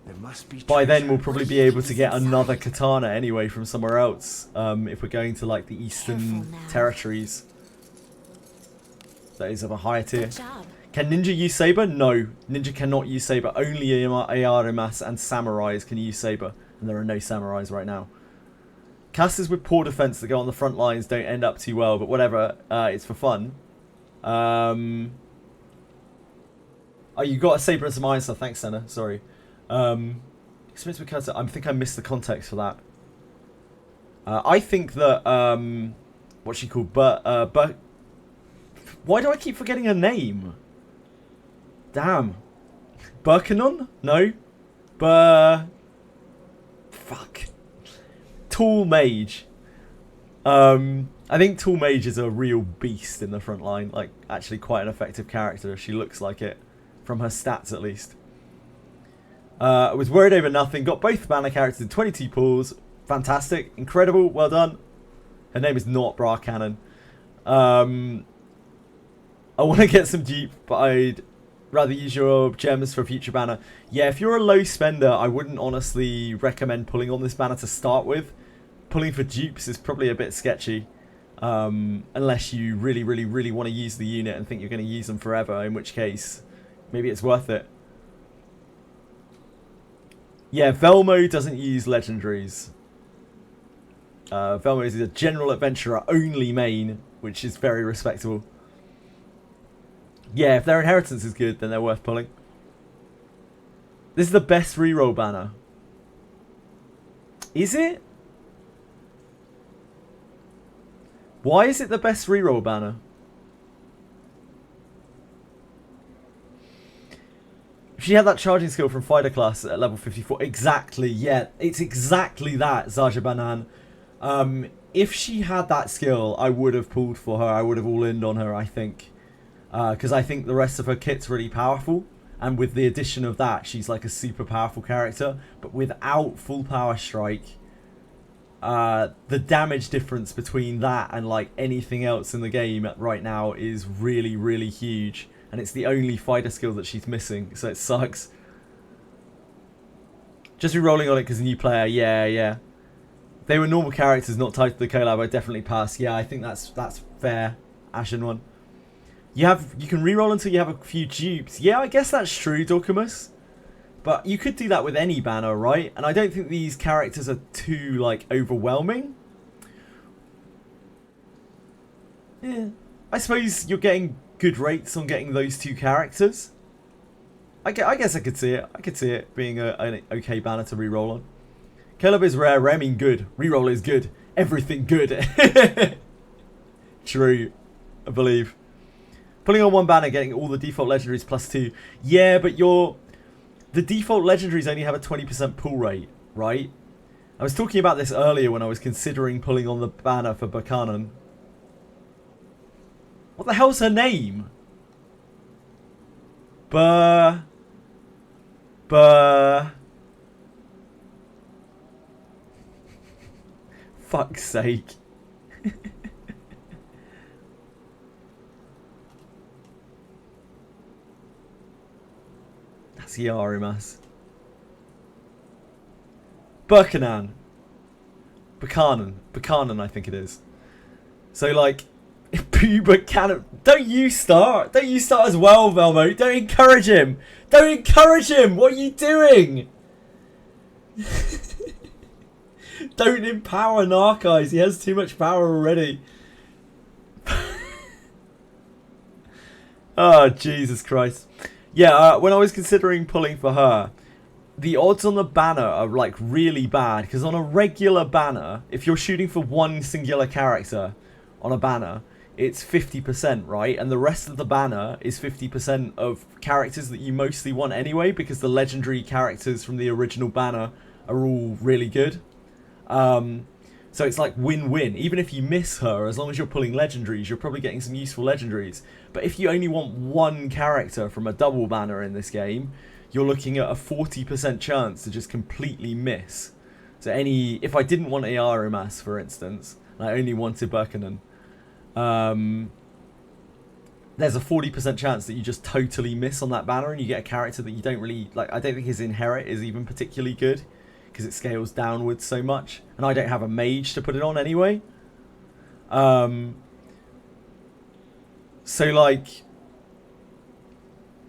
There must be By then, we'll probably be able to get another katana anyway from somewhere else, if we're going to like the eastern territories. That is of a higher tier. Can ninja use saber? No, ninja cannot use saber. Only Iarumas and samurais can use saber, and there are no samurais right now. Casters with poor defense that go on the front lines don't end up too well, but whatever. It's for fun. Oh, you got a saber and some iron stuff. Thanks, Senna. Sorry. Experience with cutter. I think I missed the context for that. I think that what's she called? But why do I keep forgetting her name? Damn. Berkanan? No. Fuck. Tall Mage. I think Tall Mage is a real beast in the front line. Like, actually quite an effective character. She looks like it. From her stats, at least. I was worried over nothing. Got both banner characters in 22 pulls. Fantastic. Incredible. Well done. Her name is not Berkanan. I want to get some dupe, but I'd rather use your gems for a future banner. Yeah, if you're a low spender, I wouldn't honestly recommend pulling on this banner to start with. Pulling for dupes is probably a bit sketchy. Unless you really, really, really want to use the unit and think you're going to use them forever, in which case, maybe it's worth it. Yeah, Velmo doesn't use legendaries. Velmo is a general adventurer only main, which is very respectable. Yeah, if their inheritance is good, then they're worth pulling. This is the best reroll banner. Is it? Why is it the best reroll banner? She had that charging skill from fighter class at level 54. Exactly, yeah. It's exactly that, Zaja Banan. If she had that skill, I would have pulled for her. I would have all-ined on her, I think. Because I think the rest of her kit's really powerful. And with the addition of that, she's like a super powerful character. But without full power strike, the damage difference between that and like anything else in the game right now is really, really huge. And it's the only fighter skill that she's missing, so it sucks. Just re-rolling on it because a new player, yeah. If they were normal characters not tied to the collab, I'd definitely pass. Yeah, I think that's fair. Ashen one. You can re-roll until you have a few dupes. Yeah, I guess that's true, Dorkamus. But you could do that with any banner, right? And I don't think these characters are too like overwhelming. Yeah. I suppose you're getting good rates on getting those two characters. I guess I could see it. I could see it being an okay banner to re-roll on. Collab is rare. Rare mean good. Re-roll is good. Everything good. True. I believe. Pulling on one banner, getting all the default legendaries +2. Yeah, but the default legendaries only have a 20% pull rate, right? I was talking about this earlier when I was considering pulling on the banner for Berkanan. What the hell's her name? Fuck's sake. That's Iarumas. Berkanan, I think it is. So like, Berkanan. Don't you start as well, Velmo. Don't encourage him. What are you doing? Don't empower Narcais. He has too much power already. Oh, Jesus Christ. Yeah, when I was considering pulling for her, the odds on the banner are like really bad. Because on a regular banner, if you're shooting for one singular character on a banner, it's 50%, right? And the rest of the banner is 50% of characters that you mostly want anyway, because the legendary characters from the original banner are all really good. So it's like win-win. Even if you miss her, as long as you're pulling legendaries, you're probably getting some useful legendaries. But if you only want one character from a double banner in this game, you're looking at a 40% chance to just completely miss. So if I didn't want Iarumas, for instance, and I only wanted Berkanan, there's a 40% chance that you just totally miss on that banner and you get a character that you don't really like. I don't think his inherit is even particularly good because it scales downwards so much, and I don't have a mage to put it on anyway. So like,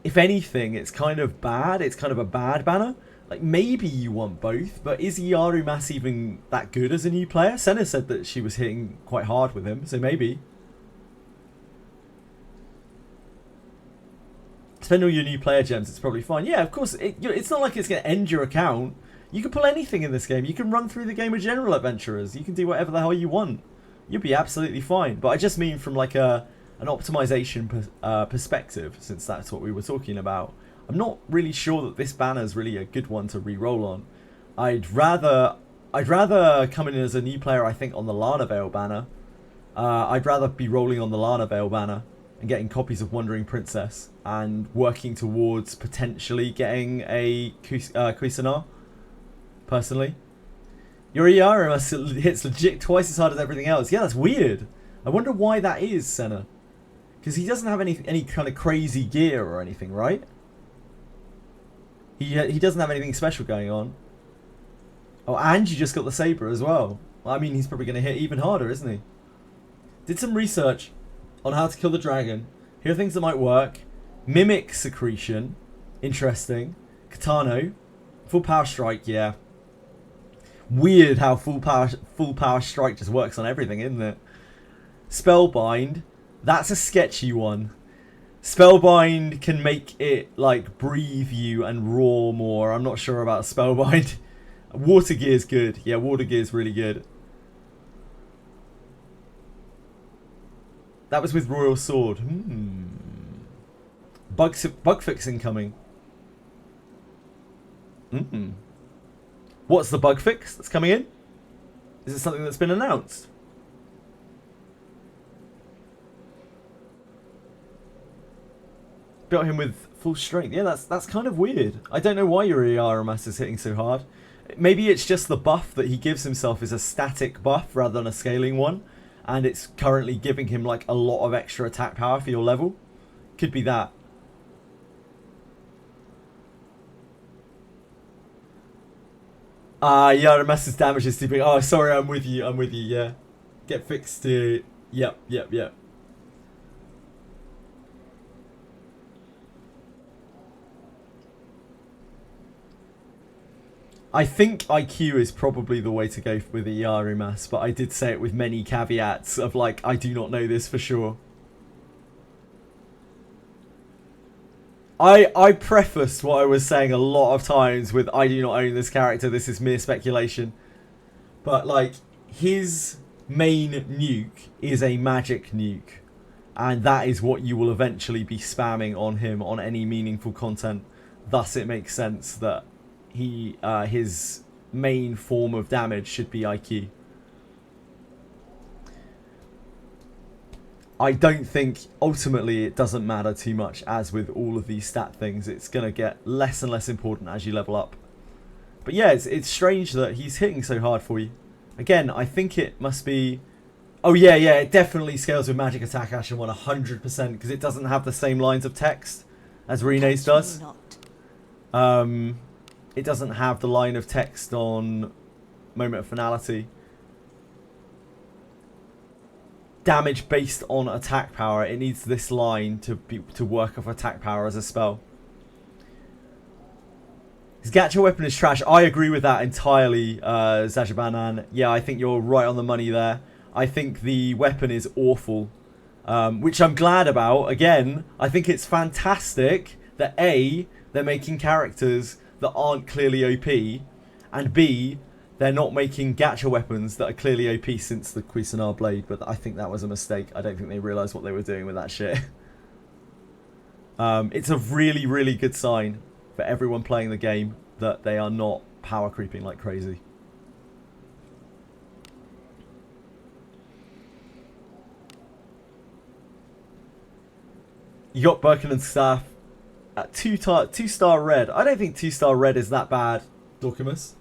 if anything, it's kind of bad. It's kind of a bad banner. Like, maybe you want both, but is Iarumas even that good as a new player? Senna said that she was hitting quite hard with him, so maybe. Spend all your new player gems, it's probably fine. Yeah, of course, it's not like it's going to end your account. You can pull anything in this game. You can run through the game with general adventurers. You can do whatever the hell you want. You'll be absolutely fine. But I just mean from like an optimization perspective, since that's what we were talking about. I'm not really sure that this banner is really a good one to re-roll on. I'd rather come in as a new player, I think, on the Lana Vale banner. I'd rather be rolling on the Lana Vale banner and getting copies of Wandering Princess and working towards potentially getting a Cuisinart, personally. Your Iarumas hits legit twice as hard as everything else. Yeah, that's weird. I wonder why that is, Senna. Because he doesn't have any kind of crazy gear or anything, right? He doesn't have anything special going on. Oh, and you just got the saber as well. I mean, he's probably going to hit even harder, isn't he? Did some research on how to kill the dragon. Here are things that might work. Mimic secretion. Interesting. Katano. Full power strike, yeah. Weird how full power strike just works on everything, isn't it? Spellbind. That's a sketchy one. Spellbind can make it like breathe you and roar more. I'm not sure about Spellbind. Water Gear's good. Yeah, Water Gear's really good. That was with Royal Sword. Bug fixing coming. What's the bug fix that's coming in? Is it something that's been announced? Got him with full strength. Yeah, that's kind of weird. I don't know why your Iarumas is hitting so hard. Maybe it's just the buff that he gives himself is a static buff rather than a scaling one, and it's currently giving him like a lot of extra attack power for your level. Could be that. Iarumas' damage is too big. Oh, sorry, I'm with you, yeah. Get fixed to... Yep. I think IQ is probably the way to go with Iarumas, but I did say it with many caveats of like, I do not know this for sure. I prefaced what I was saying a lot of times with I do not own this character, this is mere speculation. But like, his main nuke is a magic nuke. And that is what you will eventually be spamming on him on any meaningful content. Thus it makes sense that his main form of damage should be IQ. I don't think ultimately it doesn't matter too much, as with all of these stat things. It's going to get less and less important as you level up. But yeah, it's strange that he's hitting so hard for you. Again, I think it must be... Oh yeah, it definitely scales with Magic Attack Action 100% because it doesn't have the same lines of text as Rene's does. It doesn't have the line of text on Moment of Finality. Damage based on attack power. It needs this line to work off attack power as a spell. His gacha weapon is trash. I agree with that entirely, Zajabanan. Yeah, I think you're right on the money there. I think the weapon is awful, which I'm glad about. Again, I think it's fantastic that A, they're making characters that aren't clearly OP, and B, they're not making gacha weapons that are clearly OP since the Cuisinart blade, but I think that was a mistake. I don't think they realised what they were doing with that shit. It's a really, really good sign for everyone playing the game that they are not power creeping like crazy. You got Berkanan staff at 2-star red. I don't think 2-star red is that bad, Dorkimus.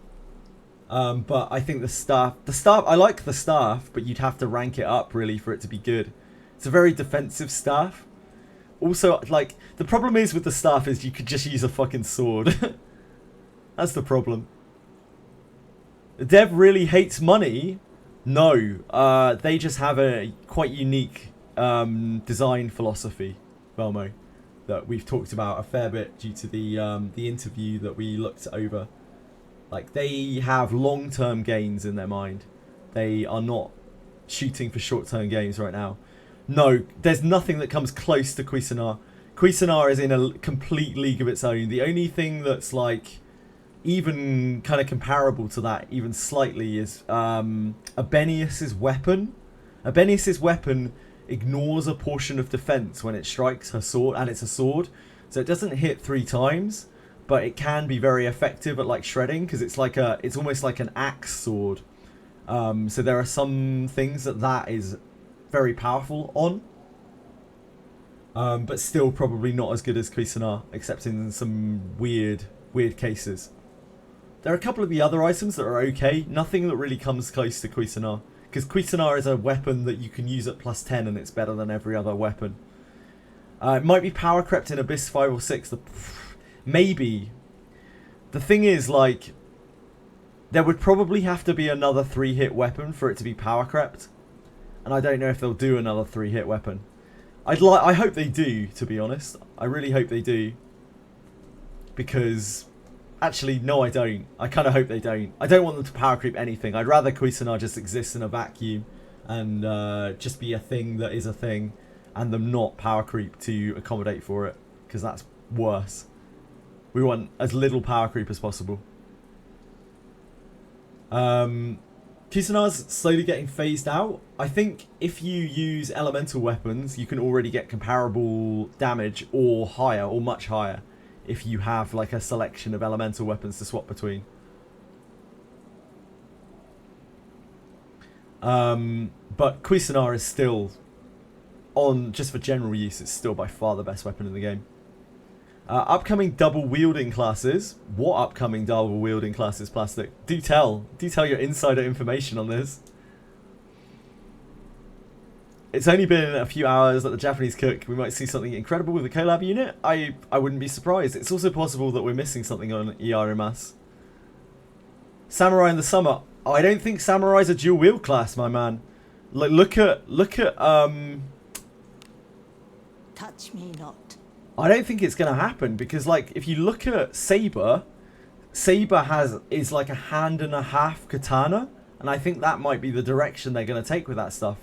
But I think the staff, I like the staff, but you'd have to rank it up really for it to be good. It's a very defensive staff. Also, like, the problem is with the staff is you could just use a fucking sword. That's the problem. The dev really hates money. No, they just have a quite unique design philosophy, Velmo, that we've talked about a fair bit due to the interview that we looked over. Like, they have long-term gains in their mind. They are not shooting for short-term gains right now. No, there's nothing that comes close to Cuisinart. Cuisinart is in a complete league of its own. The only thing that's like even kind of comparable to that, even slightly, is Abenius's weapon. Abenius's weapon ignores a portion of defense when it strikes her sword, and it's a sword, so it doesn't hit 3 times, but it can be very effective at like shredding because it's like it's almost like an axe sword. So there are some things that is very powerful on, but still probably not as good as Cuisinart, except in some weird cases. There are a couple of the other items that are okay. Nothing that really comes close to Cuisinart, because Cuisinart is a weapon that you can use at +10 and it's better than every other weapon. It might be power crept in Abyss 5 or 6. Maybe. The thing is, like, there would probably have to be another 3-hit weapon for it to be power crept, and I don't know if they'll do another 3-hit weapon. I hope they do, to be honest. I really hope they do, because actually, no, I don't. I kind of hope they don't. I don't want them to power creep anything. I'd rather Cuisinart just exist in a vacuum and just be a thing that is a thing, and them not power creep to accommodate for it, because that's worse. We want as little power creep as possible. Cuisinart's slowly getting phased out. I think if you use elemental weapons, you can already get comparable damage or higher, or much higher, if you have like a selection of elemental weapons to swap between. But Cuisinart is still, on just for general use, it's still by far the best weapon in the game. Upcoming double wielding classes. What upcoming double wielding classes, Plastic? Do tell your insider information on this. It's only been a few hours that the Japanese cook. We might see something incredible with the Collab unit. I wouldn't be surprised. It's also possible that we're missing something on Iarumas. Samurai in the summer. I don't think Samurai's a dual wield class, my man. Like, look at Touch me not. I don't think it's gonna happen, because like if you look at Saber is like a 1.5-hand katana, and I think that might be the direction they're gonna take with that stuff.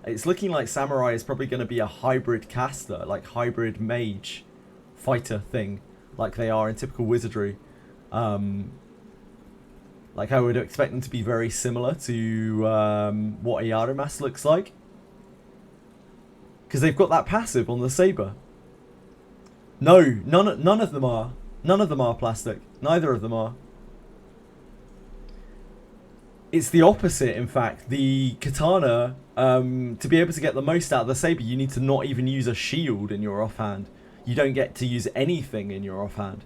It's looking like Samurai is probably gonna be a hybrid caster, like hybrid mage fighter thing, like they are in typical Wizardry. Like I would expect them to be very similar to what Iarumas looks like, because they've got that passive on the Saber. No, none of them are. None of them are Plastic. Neither of them are. It's the opposite, in fact. The katana, to be able to get the most out of the Saber, you need to not even use a shield in your offhand. You don't get to use anything in your offhand.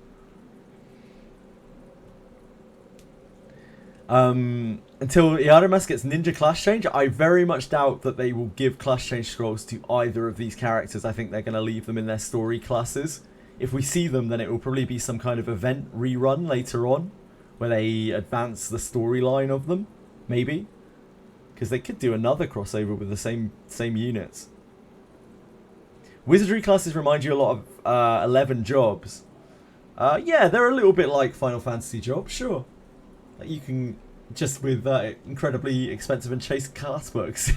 Until Iarumas gets ninja class change, I very much doubt that they will give class change scrolls to either of these characters. I think they're going to leave them in their story classes. If we see them, then it will probably be some kind of event rerun later on, where they advance the storyline of them, maybe. Because they could do another crossover with the same units. Wizardry classes remind you a lot of 11 jobs. Yeah, they're a little bit like Final Fantasy jobs, sure. You can, just with incredibly expensive and chased class books.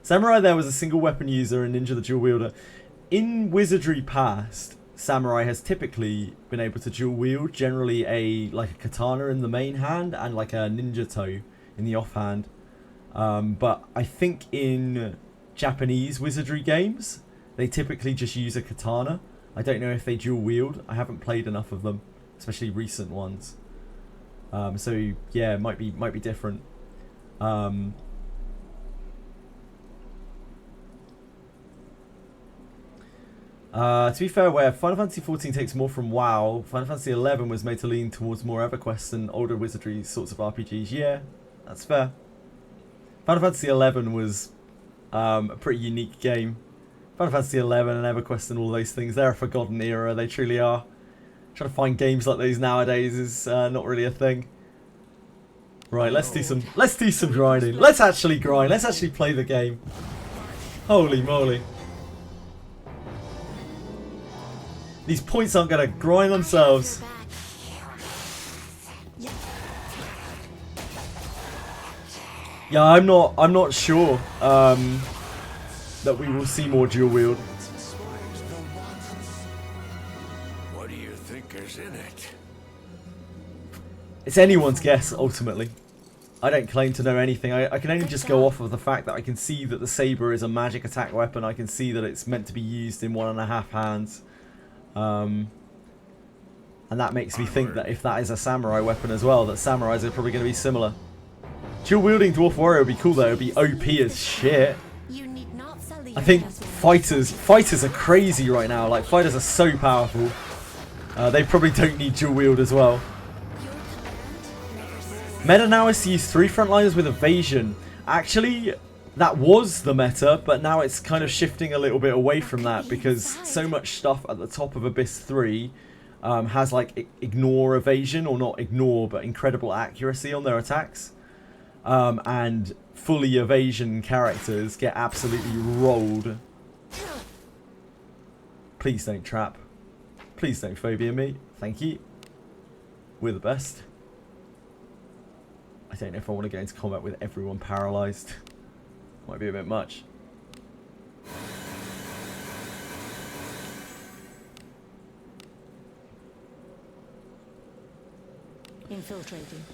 Samurai there was a single weapon user and Ninja the dual wielder. In Wizardry past, Samurai has typically been able to dual wield, generally like a katana in the main hand and like a ninja toe in the offhand. But I think in Japanese Wizardry games, they typically just use a katana. I don't know if they dual wield. I haven't played enough of them, especially recent ones. So yeah, it might be different. To be fair, where Final Fantasy XIV takes more from WoW, Final Fantasy XI was made to lean towards more EverQuest and older Wizardry sorts of RPGs. Yeah, that's fair. Final Fantasy XI was a pretty unique game. Final Fantasy XI and EverQuest and all those things, they're a forgotten era, they truly are. Trying to find games like those nowadays is not really a thing. Right, let's do some grinding. Let's actually grind. Let's actually play the game. Holy moly. These points aren't going to grind themselves. Yeah, I'm not sure that we will see more dual wield. What do you think is in it? It's anyone's guess, ultimately. I don't claim to know anything. I can only just go off of the fact that I can see that the saber is a magic attack weapon. I can see that it's meant to be used in 1.5 hands. And that makes me think that if that is a samurai weapon as well, that samurais are probably going to be similar. Dual wielding Dwarf Warrior would be cool though. It would be OP as shit. I think fighters are crazy right now. Like, fighters are so powerful. They probably don't need dual wield as well. Meta now is to use 3 frontliners with evasion. Actually, that was the meta, but now it's kind of shifting a little bit away from that because so much stuff at the top of Abyss 3 has like ignore evasion, or not ignore, but incredible accuracy on their attacks. And fully evasion characters get absolutely rolled. Please don't trap. Please don't phobia me. Thank you. We're the best. I don't know if I want to get into combat with everyone paralysed. Might be a bit much. Infiltrating.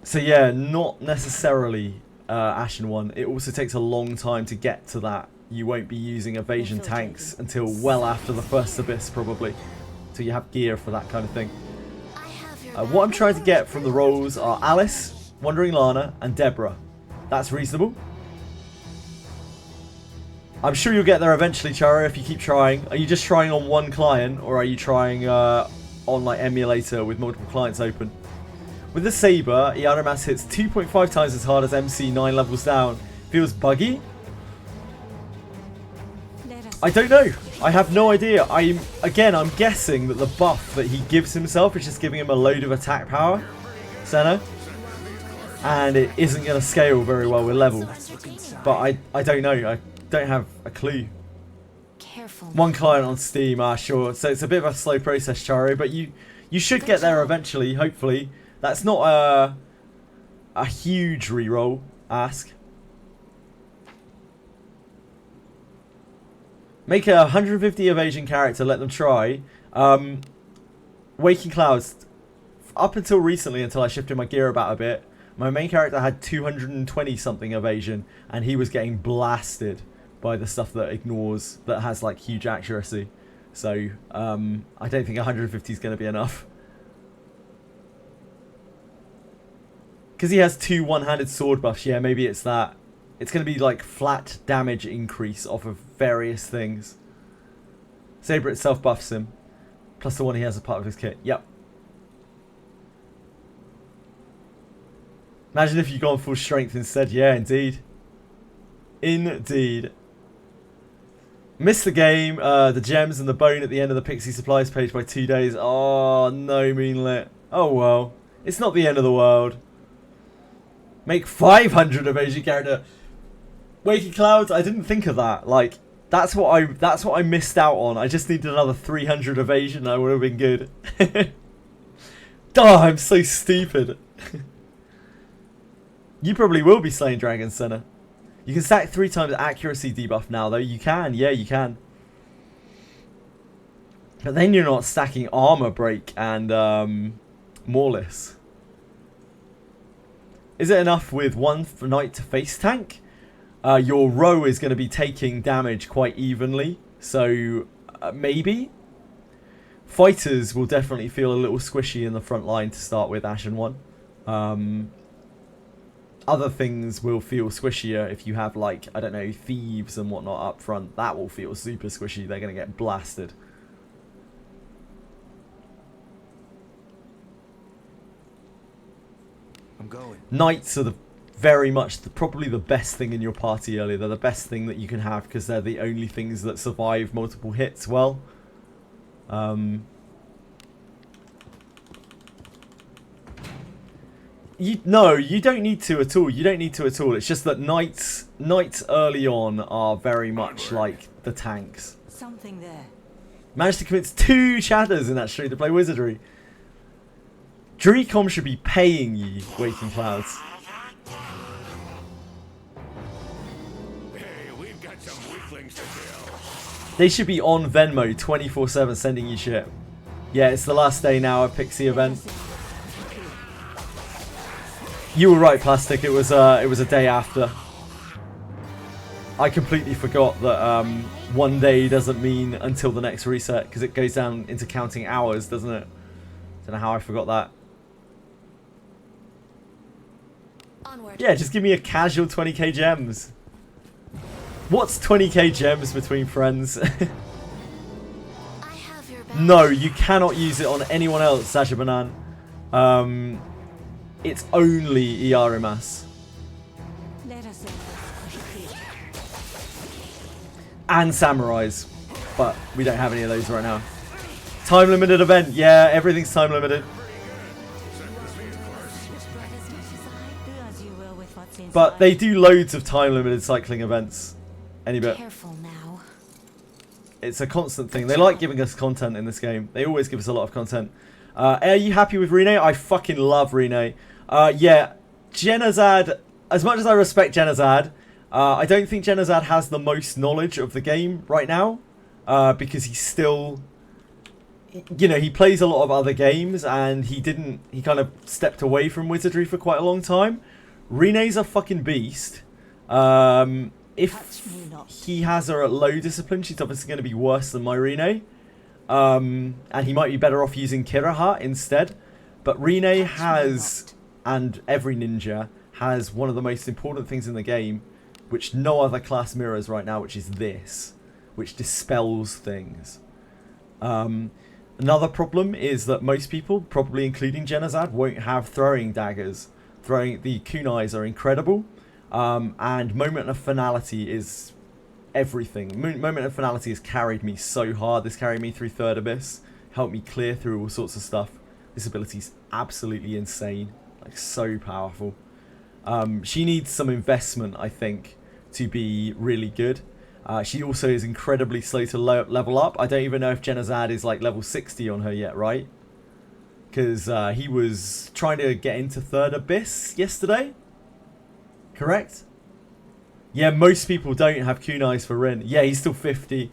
So yeah, not necessarily Ashen One. It also takes a long time to get to that. You won't be using evasion tanks until well after the first Abyss, probably. So you have gear for that kind of thing. What I'm trying to get from the roles are Alice, Wandering Lana, and Deborah. That's reasonable. I'm sure you'll get there eventually, Chara, if you keep trying. Are you just trying on one client, or are you trying on like emulator with multiple clients open? With the Saber, Iarumas hits 2.5 times as hard as MC 9 levels down. Feels buggy? I don't know. I have no idea. I'm guessing that the buff that he gives himself is just giving him a load of attack power, Senna, and it isn't going to scale very well with level. But I don't know. I don't have a clue. One client on Steam, sure. So it's a bit of a slow process, Chari, but you should get there eventually, hopefully. That's not a huge reroll, ask. Make a 150 evasion character, let them try. Waking Clouds, up until recently, until I shifted my gear about a bit, my main character had 220 something evasion, and he was getting blasted by the stuff that ignores, that has like huge accuracy. So I don't think 150 is going to be enough. Because he has 2 one-handed sword buffs, yeah, maybe it's that. It's going to be like flat damage increase off of various things. Saber itself buffs him. Plus the one he has as part of his kit. Yep. Imagine if you'd gone full strength instead. Yeah, indeed. Indeed. Missed the game. The gems and the bone at the end of the Pixie Supplies page by 2 days. Oh, no, Moonlit. Oh, well. It's not the end of the world. Make 500 evasion character. Waking Clouds, I didn't think of that. Like, that's what I missed out on. I just needed another 300 evasion. I would have been good. Oh, I'm so stupid. You probably will be slaying dragons, Senna. You can stack 3 times accuracy debuff now, though. You can, yeah, you can. But then you're not stacking armor break and Moreless. Is it enough with 1 knight to face tank? Your row is going to be taking damage quite evenly, so maybe. Fighters will definitely feel a little squishy in the front line to start with, Ashen One. other things will feel squishier if you have, like, I don't know, thieves and whatnot up front. That will feel super squishy. They're going to get blasted. I'm going. Knights are very much probably the best thing in your party earlier. They're the best thing that you can have because they're the only things that survive multiple hits well. No, you don't need to at all. You don't need to at all. It's just that knights early on are very much like the tanks. Something there. Managed to convince 2 chatters in that stream to play Wizardry. Dreecom should be paying you, Waking Clouds. Hey, we've got some weaklings to kill. They should be on Venmo 24/7 sending you shit. Yeah, it's the last day now of Pixie event. You were right, Plastic. It was a day after. I completely forgot that one day doesn't mean until the next reset because it goes down into counting hours, doesn't it? Don't know how I forgot that. Onward. Yeah, just give me a casual 20k gems. What's 20k gems between friends? I have your back. No, you cannot use it on anyone else, Sasha Banan. It's only Iarumas. Let us end this. And Samurais. But we don't have any of those right now. Time limited event. Yeah, everything's time limited. Do as you will with what's inside. But they do loads of time limited cycling events. Any bit. Careful now. It's a constant thing. They like giving us content in this game. They always give us a lot of content. Are you happy with Rene? I fucking love Rene. Yeah, Genazad, as much as I respect Genazad, I don't think Genazad has the most knowledge of the game right now. Because he's still, you know, he plays a lot of other games and he kind of stepped away from Wizardry for quite a long time. Rene's a fucking beast. If he has her at low discipline, she's obviously going to be worse than my Rene. And he might be better off using Kiraha instead. But Rene has, and every ninja, has one of the most important things in the game, which no other class mirrors right now, which is this, which dispels things. Another problem is that most people, probably including Genazad, won't have throwing daggers. The kunais are incredible. And Moment of Finality is everything. Moment of Finality has carried me so hard. This carried me through Third Abyss, helped me clear through all sorts of stuff. This ability's absolutely insane, like so powerful. She needs some investment, I think, to be really good. She also is incredibly slow to level up. I don't even know if Genazad is like level 60 on her yet, right? Because he was trying to get into Third Abyss yesterday. Correct? Yeah, most people don't have kunais for Rin. Yeah, he's still 50.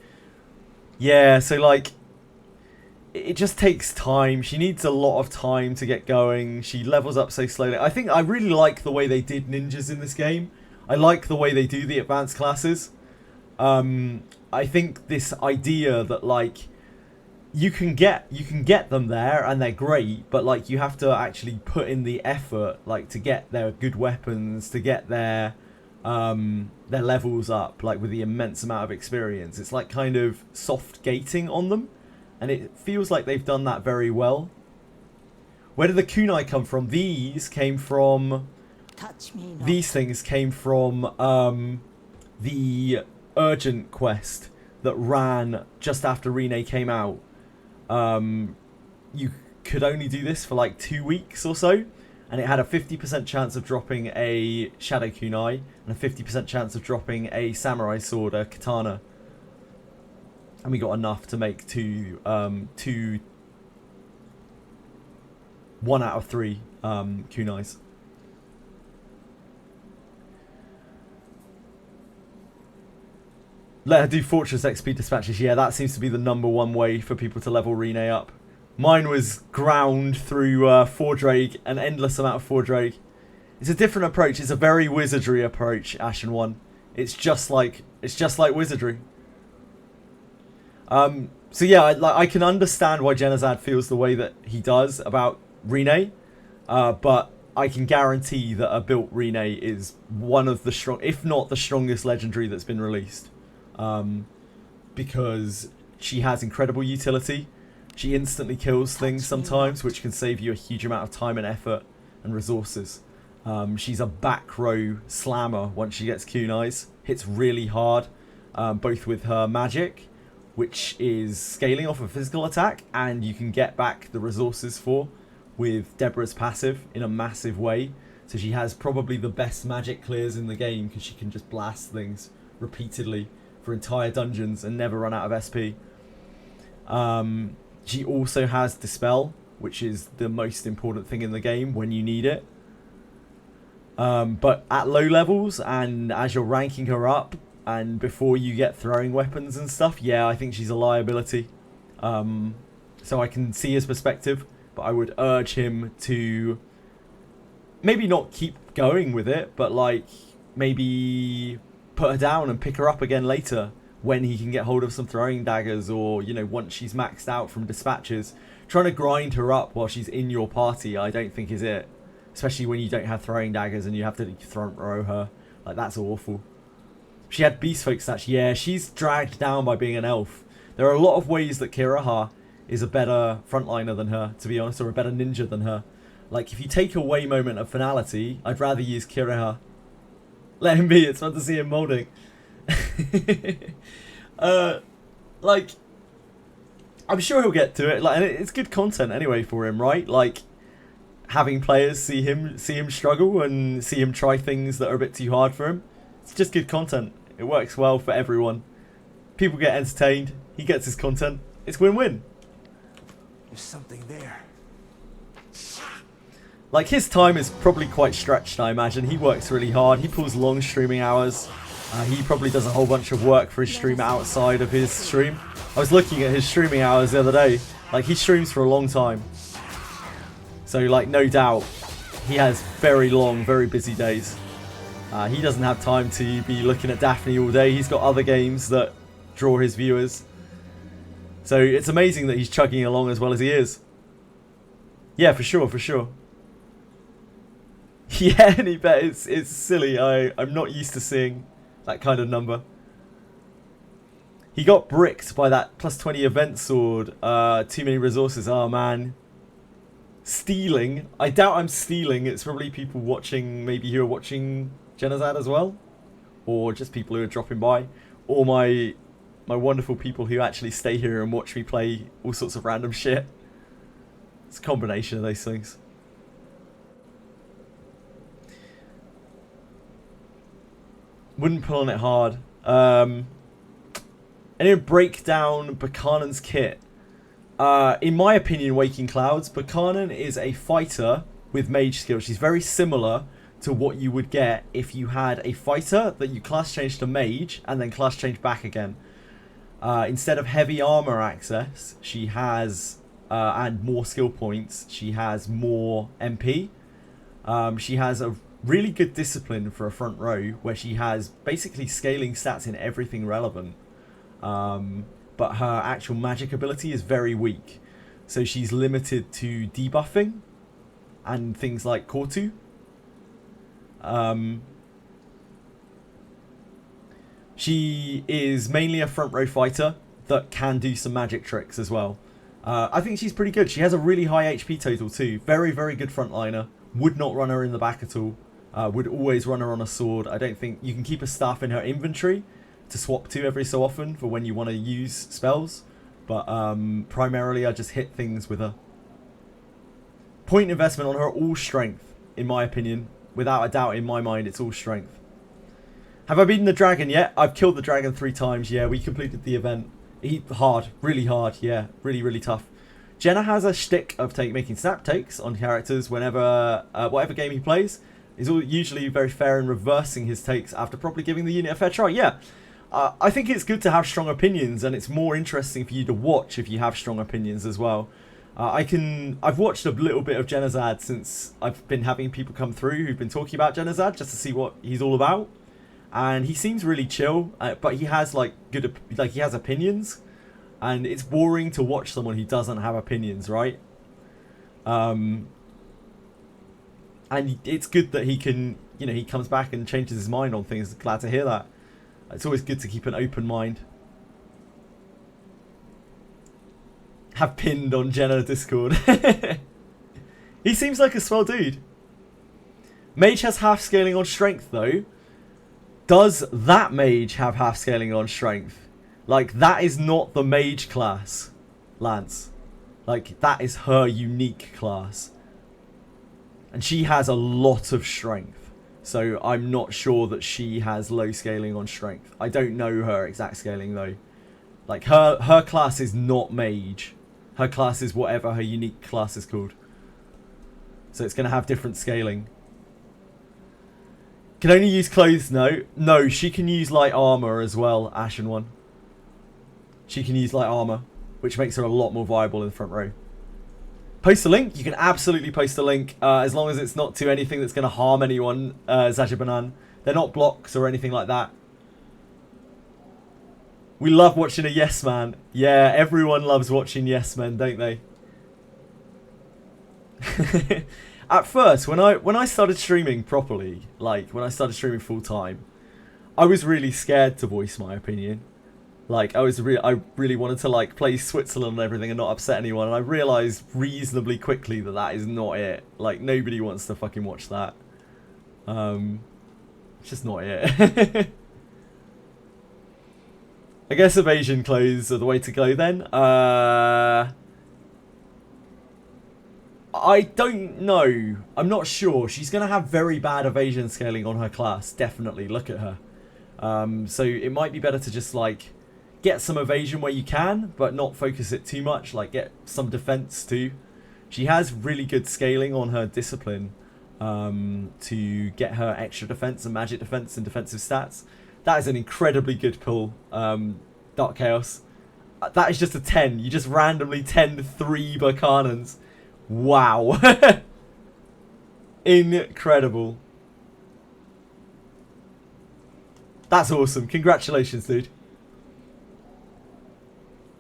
Yeah, so like, it just takes time. She needs a lot of time to get going. She levels up so slowly. I really like the way they did ninjas in this game. I like the way they do the advanced classes. I think this idea that like you can get them there and they're great, but like you have to actually put in the effort like to get their good weapons, to get their levels up, like with the immense amount of experience. It's like kind of soft gating on them, and it feels like they've done that very well. Where did the kunai come from? These came from Touch me not. These things came from the urgent quest that ran just after Rene came out. You could only do this for like 2 weeks or so, and it had a 50% chance of dropping a shadow kunai and a 50% chance of dropping a samurai sword, a katana. And we got enough to make one out of 3 kunais. Let her do Fortress XP dispatches. Yeah, that seems to be the #1 way for people to level Rene up. Mine was ground through Fordrake, an endless amount of Fordrake. It's a different approach. It's a very Wizardry approach, Ashen One. It's just like Wizardry. So yeah, I can understand why Genazad feels the way that he does about Rene, but I can guarantee that a built Rene is one of the strong, if not the strongest legendary that's been released. Because she has incredible utility. She instantly kills things sometimes, which can save you a huge amount of time and effort and resources. She's a back row slammer once she gets kunais. Hits really hard, both with her magic, which is scaling off a physical attack, and you can get back the resources for with Deborah's passive in a massive way. So she has probably the best magic clears in the game because she can just blast things repeatedly for entire dungeons and never run out of SP. She also has Dispel, which is the most important thing in the game when you need it. But at low levels and as you're ranking her up and before you get throwing weapons and stuff, yeah, I think she's a liability. So I can see his perspective, but I would urge him to maybe not keep going with it, but like maybe put her down and pick her up again later when he can get hold of some throwing daggers, or, you know, once she's maxed out from dispatches. Trying to grind her up while she's in your party, I don't think is it. Especially when you don't have throwing daggers and you have to front row her. Like, that's awful. She had Beast Folk stats. Yeah, she's dragged down by being an elf. There are a lot of ways that Kiraha is a better frontliner than her, to be honest, or a better ninja than her. Like, if you take away Moment of Finality, I'd rather use Kiraha. Let him be, it's fun to see him molding. Like, I'm sure he'll get to it. Like, and it's good content anyway for him, right? Like, having players see him struggle and see him try things that are a bit too hard for him. It's just good content. It works well for everyone. People get entertained. He gets his content. It's win-win. There's something there. Like, his time is probably quite stretched, I imagine. He works really hard. He pulls long streaming hours. He probably does a whole bunch of work for his stream outside of his stream. I was looking at his streaming hours the other day. Like, he streams for a long time. So, like, no doubt, he has very long, very busy days. He doesn't have time to be looking at Daphne all day. He's got other games that draw his viewers. So, it's amazing that he's chugging along as well as he is. Yeah, for sure, for sure. Yeah, any bet, it's silly. I'm not used to seeing that kind of number. He got bricked by that plus 20 event sword. Too many resources. Oh, man. Stealing. I doubt I'm stealing. It's probably people watching, maybe who are watching Genazad as well. Or just people who are dropping by. Or my wonderful people who actually stay here and watch me play all sorts of random shit. It's a combination of those things. Wouldn't pull on it hard. Anyone break down Berkanan's kit? In my opinion, Waking Clouds, Berkanan is a fighter with mage skills. She's very similar to what you would get if you had a fighter that you class change to mage and then class change back again. Instead of heavy armor access, she has, and more skill points, she has more MP. She has a really good discipline for a front row where she has basically scaling stats in everything relevant. But her actual magic ability is very weak. So she's limited to debuffing and things like Kortu. She is mainly a front row fighter that can do some magic tricks as well. I think she's pretty good. She has a really high HP total too. Very, very good frontliner. Would not run her in the back at all. Would always run her on a sword. I don't think you can keep a staff in her inventory to swap to every so often for when you want to use spells. But primarily I just hit things with her. Point investment on her, all strength, in my opinion. Without a doubt, in my mind, it's all strength. Have I beaten the dragon yet? I've killed the dragon 3 times. Yeah, we completed the event. Hard, really hard. Yeah, really, really tough. Jenna has a shtick of making snap takes on characters whenever, whatever game he plays. He's usually very fair in reversing his takes after probably giving the unit a fair try. Yeah, I think it's good to have strong opinions, and it's more interesting for you to watch if you have strong opinions as well. I've watched a little bit of Genazad since I've been having people come through who've been talking about Genazad just to see what he's all about, and he seems really chill, but he has he has opinions, and it's boring to watch someone who doesn't have opinions, right? And it's good that he can, you know, he comes back and changes his mind on things. Glad to hear that. It's always good to keep an open mind. Have pinned on Jenna Discord. He seems like a swell dude. Mage has half scaling on strength though. Does that mage have half scaling on strength? Like, that is not the mage class, Lance. Like, that is her unique class. And she has a lot of strength. So I'm not sure that she has low scaling on strength. I don't know her exact scaling though. Like, her class is not mage. Her class is whatever her unique class is called. So it's going to have different scaling. Can only use clothes? No. No, she can use light armor as well, Ashen One. She can use light armor, which makes her a lot more viable in the front row. Post a link? You can absolutely post a link, as long as it's not to anything that's going to harm anyone, Zajabanan. They're not blocks or anything like that. We love watching a yes man. Yeah, everyone loves watching yes men, don't they? At first, when I started streaming properly, like when I started streaming full time, I was really scared to voice my opinion. Like I really wanted to like play Switzerland and everything and not upset anyone, and I realized reasonably quickly that that is not it. Like nobody wants to fucking watch that. It's just not it. I guess evasion clothes are the way to go then. I don't know. I'm not sure. She's going to have very bad evasion scaling on her class. Definitely. Look at her. So it might be better to just like get some evasion where you can, but not focus it too much. Like get some defense too. She has really good scaling on her discipline to get her extra defense and magic defense and defensive stats. That is an incredibly good pull, Dark Chaos. That is just a 10. You just randomly 10 3 Berkanans. Wow. Incredible. That's awesome. Congratulations, dude.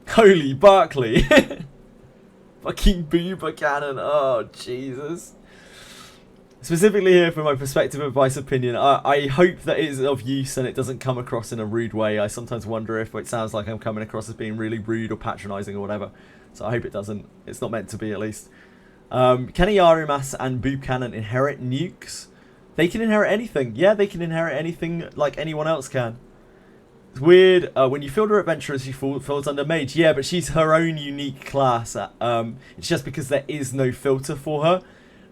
Holy Barkley. Fucking boo Berkanan. Oh, Jesus. Specifically here for my perspective, advice, opinion. I hope that it is of use and it doesn't come across in a rude way. I sometimes wonder if it sounds like I'm coming across as being really rude or patronising or whatever. So I hope it doesn't. It's not meant to be, at least. Can Iarumas and Berkanan inherit nukes? They can inherit anything. Yeah, they can inherit anything like anyone else can. It's weird. When you filter adventurers, she falls under mage. Yeah, but she's her own unique class. It's just because there is no filter for her.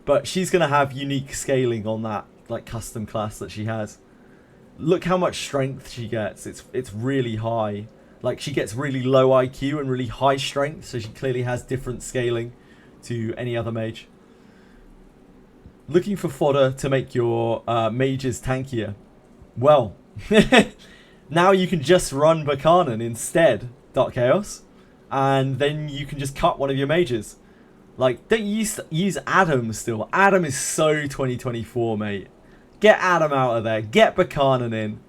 But she's going to have unique scaling on that like custom class that she has. Look how much strength she gets. It's really high. Like she gets really low IQ and really high strength. So she clearly has different scaling to any other mage. Looking for fodder to make your mages tankier. Well, now you can just run Berkanan instead, Dark Chaos, and then you can just cut one of your mages. Like, don't use Adam still. Adam is so 2024, mate. Get Adam out of there. Get Berkanan in.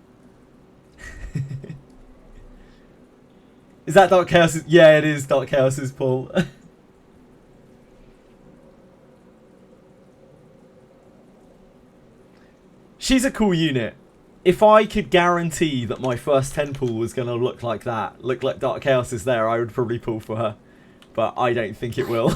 Is that Dark Chaos? Yeah, it is Dark Chaos's pull. She's a cool unit. If I could guarantee that my first 10 pull was going to look like that, look like Dark Chaos is there, I would probably pull for her. But I don't think it will.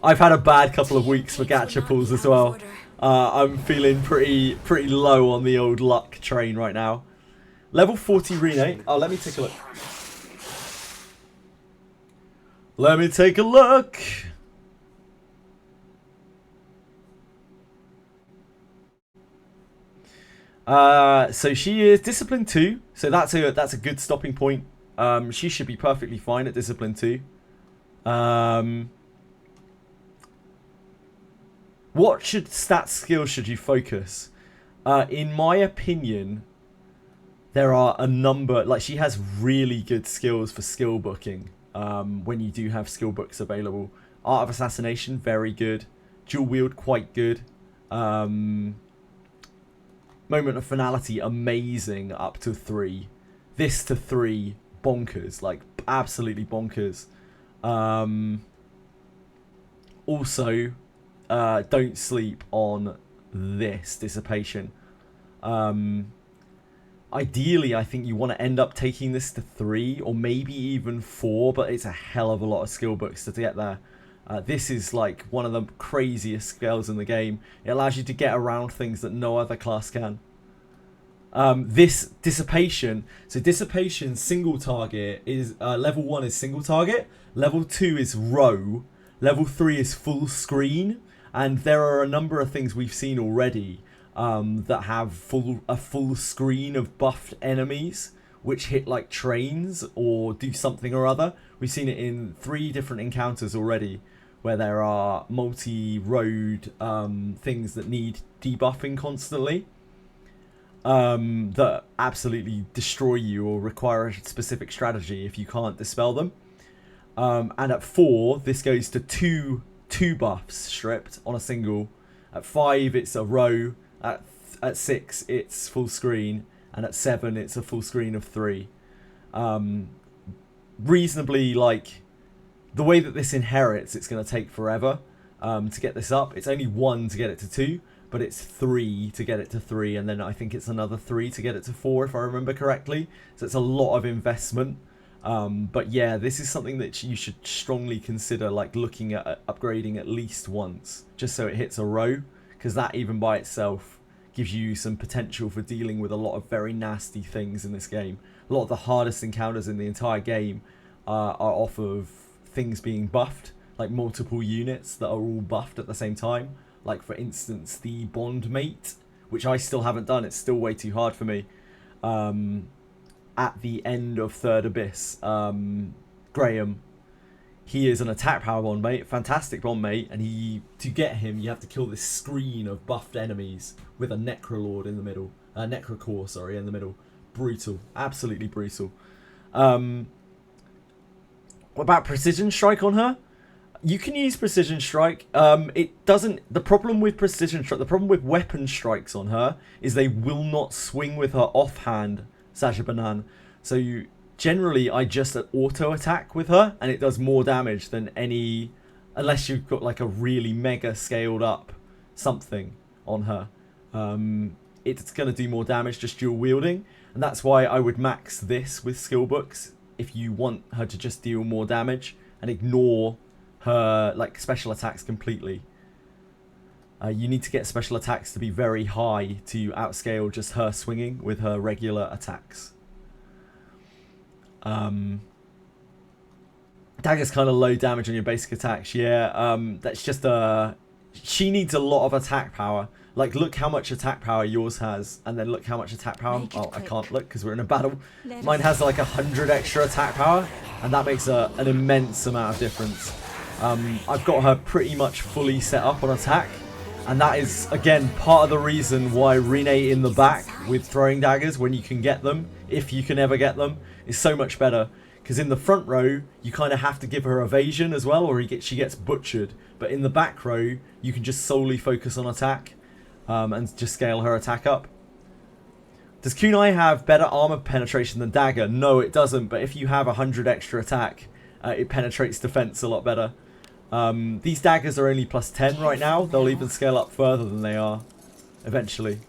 I've had a bad couple of weeks for gacha pulls as well. I'm feeling pretty low on the old luck train right now. Level 40 Rene. Oh, let me take a look. Let me take a look. So she is Discipline 2. So that's a good stopping point. She should be perfectly fine at Discipline 2. What stat skills should you focus? In my opinion, there are a number. Like she has really good skills for skill booking. When you do have skill books available, Art of Assassination very good. Dual Wield quite good. Moment of Finality amazing up to 3. This to 3 bonkers, like absolutely bonkers. Also, don't sleep on this dissipation. Ideally, I think you want to end up taking this to 3 or maybe even 4, but it's a hell of a lot of skill books to get there. This is like one of the craziest skills in the game. It allows you to get around things that no other class can. This dissipation, so dissipation single target is level 1 is single target, level 2 is row, level 3 is full screen, and there are a number of things we've seen already that have a full screen of buffed enemies which hit like trains or do something or other. We've seen it in 3 different encounters already where there are multi-road things that need debuffing constantly. That absolutely destroy you or require a specific strategy if you can't dispel them. And at 4, this goes to two buffs stripped on a single. At 5, it's a row. At 6, it's full screen. And at 7, it's a full screen of 3. Reasonably, like, the way that this inherits, it's going to take forever to get this up. It's only 1 to get it to 2. But it's 3 to get it to 3, and then I think it's another 3 to get it to 4, if I remember correctly. So it's a lot of investment. But yeah, this is something that you should strongly consider, like looking at upgrading at least once, just so it hits a row, because that even by itself gives you some potential for dealing with a lot of very nasty things in this game. A lot of the hardest encounters in the entire game are off of things being buffed, like multiple units that are all buffed at the same time. Like, for instance, the Bond Mate, which I still haven't done. It's still way too hard for me. At the end of Third Abyss, Graham, he is an attack power Bond Mate, fantastic Bond Mate, and to get him, you have to kill this screen of buffed enemies with a Necrolord in the middle. Necrocore, sorry, in the middle. Brutal. Absolutely brutal. What about Precision Strike on her? You can use Precision Strike. It doesn't. The problem with Precision Strike, the problem with weapon strikes on her, is they will not swing with her offhand, Sasha Banan. So generally, I just auto attack with her, and it does more damage than any, unless you've got like a really mega scaled up something on her. It's gonna do more damage just dual wielding, and that's why I would max this with skill books if you want her to just deal more damage and ignore her like special attacks completely. You need to get special attacks to be very high to outscale just her swinging with her regular attacks. Dagger's kind of low damage on your basic attacks. Yeah, that's just she needs a lot of attack power. Like, look how much attack power yours has, and then look how much attack power. Oh, I can't look because we're in a battle. Mine has like 100 extra attack power, and that makes an immense amount of difference. I've got her pretty much fully set up on attack, and that is, again, part of the reason why Rene in the back with throwing daggers, when you can get them, if you can ever get them, is so much better. Because in the front row, you kind of have to give her evasion as well, or she gets butchered. But in the back row, you can just solely focus on attack, and just scale her attack up. Does Kunai have better armor penetration than Dagger? No, it doesn't, but if you have 100 extra attack, it penetrates defense a lot better. These daggers are only plus 10 right now. They'll even scale up further than they are eventually.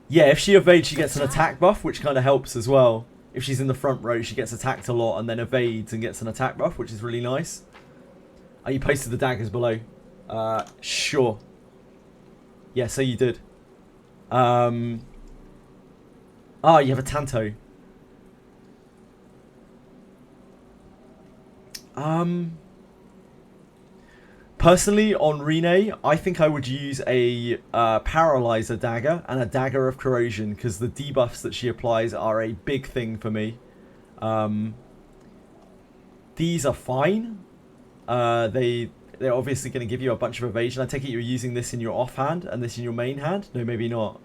Yeah, if she evades, she gets an attack buff, which kind of helps as well. If she's in the front row, she gets attacked a lot and then evades and gets an attack buff, which is really nice. You posted the daggers below. Sure. Yeah, so you did. You have a Tanto. Personally, on Rene, I think I would use a Paralyzer dagger and a Dagger of Corrosion, because the debuffs that she applies are a big thing for me. These are fine. They're obviously going to give you a bunch of evasion. I take it you're using this in your offhand and this in your main hand? No, maybe not.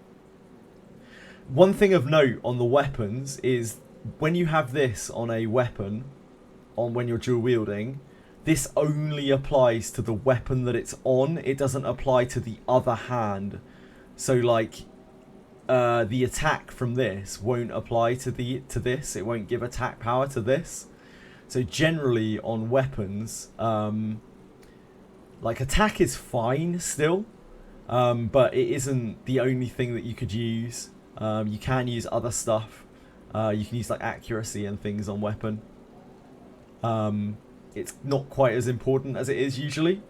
One thing of note on the weapons is when you have this on a weapon, when you're dual wielding, this only applies to the weapon that it's on. It doesn't apply to the other hand. So like the attack from this won't apply to this. It won't give attack power to this. So generally on weapons, Like, attack is fine still, but it isn't the only thing that you could use. You can use other stuff. You can use like accuracy and things on weapon. It's not quite as important as it is usually.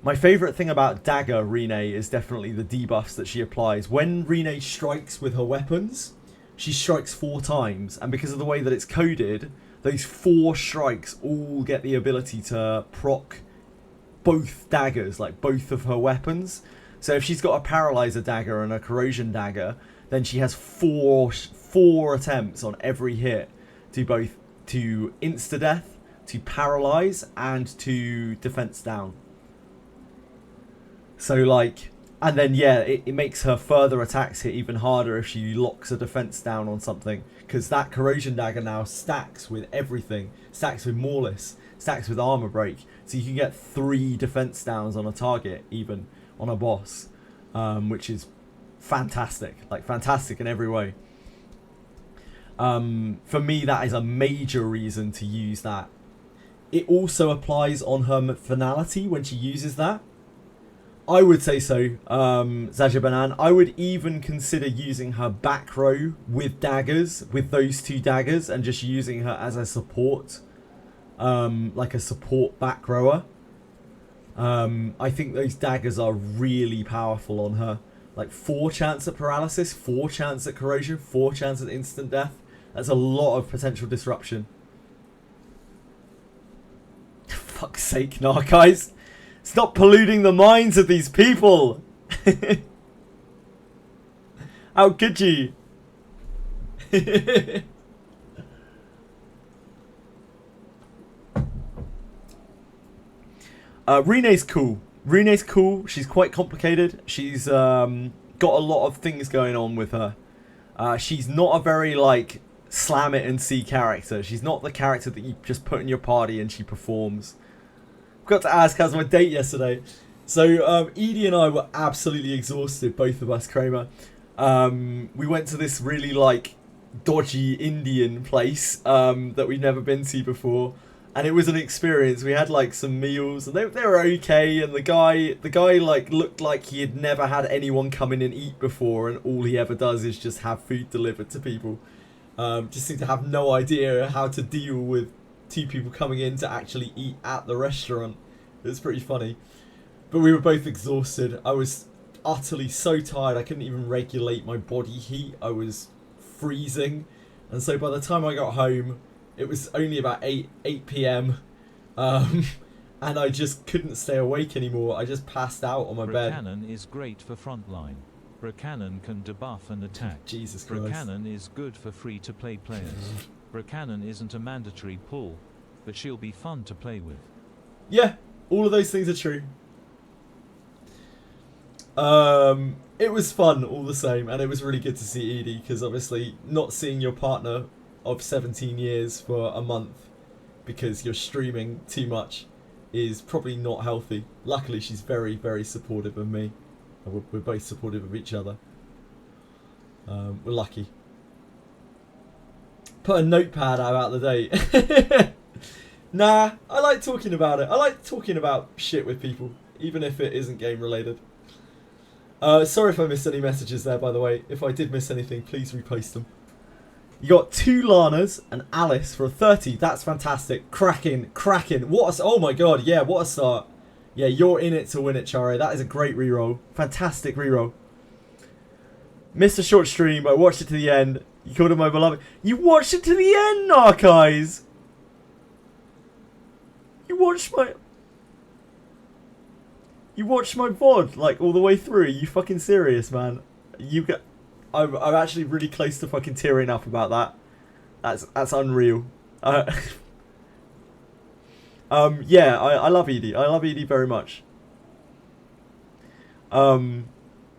My favourite thing about Dagger Rene is definitely the debuffs that she applies. When Rene strikes with her weapons, she strikes 4 times, and because of the way that it's coded, those 4 strikes all get the ability to proc both daggers, like both of her weapons. So if she's got a paralyzer dagger and a corrosion dagger, then she has four attempts on every hit to both to insta-death, to paralyze, and to defense down. So like, and then yeah, it makes her further attacks hit even harder if she locks a defense down on something, because that corrosion dagger now stacks with everything, stacks with Morlus, stacks with armor break, so you can get 3 defense downs on a target, even on a boss, which is fantastic, like fantastic in every way. For me, that is a major reason to use that. It also applies on her finality when she uses that. I would say so, Zajabanan. I would even consider using her back row with daggers, with those 2 daggers, and just using her as a support, like a support back rower. I think those daggers are really powerful on her. Like 4 chance at paralysis, 4 chance at corrosion, 4 chance at instant death. That's a lot of potential disruption. Fuck's sake, nah, guys. Stop polluting the minds of these people. How could you? Rene's cool. Rene's cool. She's quite complicated. She's got a lot of things going on with her. She's not a very like slam it and see character. She's not the character that you just put in your party and she performs. Got to ask, how's my date yesterday? So Edie and I were absolutely exhausted, both of us, Kramer. We went to this really like dodgy Indian place that we'd never been to before, and it was an experience. We had like some meals and they were okay, and the guy like looked like he had never had anyone come in and eat before, and all he ever does is just have food delivered to people. Just seemed to have no idea how to deal with 2 people coming in to actually eat at the restaurant. It was pretty funny. But we were both exhausted. I was utterly so tired I couldn't even regulate my body heat. I was freezing. And so by the time I got home, it was only about 8 p.m. And I just couldn't stay awake anymore. I just passed out on my bed. Berkanan is great for frontline. Berkanan can debuff and attack. Jesus Christ. Berkanan is good for free-to-play players. Berkanan isn't a mandatory pull, but she'll be fun to play with. Yeah, all of those things are true. It was fun all the same, and it was really good to see Edie, because obviously not seeing your partner of 17 years for a month because you're streaming too much is probably not healthy. Luckily, she's very, very supportive of me. We're both supportive of each other. We're lucky. Put a notepad out about the date. Nah, I like talking about it. I like talking about shit with people, even if it isn't game related. Sorry if I missed any messages there, by the way. If I did miss anything, please repost them. You got 2 Lanas and Alice for a 30. That's fantastic. Cracking. What a... Oh my god, yeah, what a start. Yeah, you're in it to win it, Charo. That is a great reroll. Fantastic reroll. Missed a short stream, but I watched it to the end. You called it my beloved. You watched it to the end, Narkeyes! You watched my VOD, like, all the way through. Are you fucking serious, man? I'm actually really close to fucking tearing up about that. That's unreal. Yeah, I love Edie. I love Edie very much.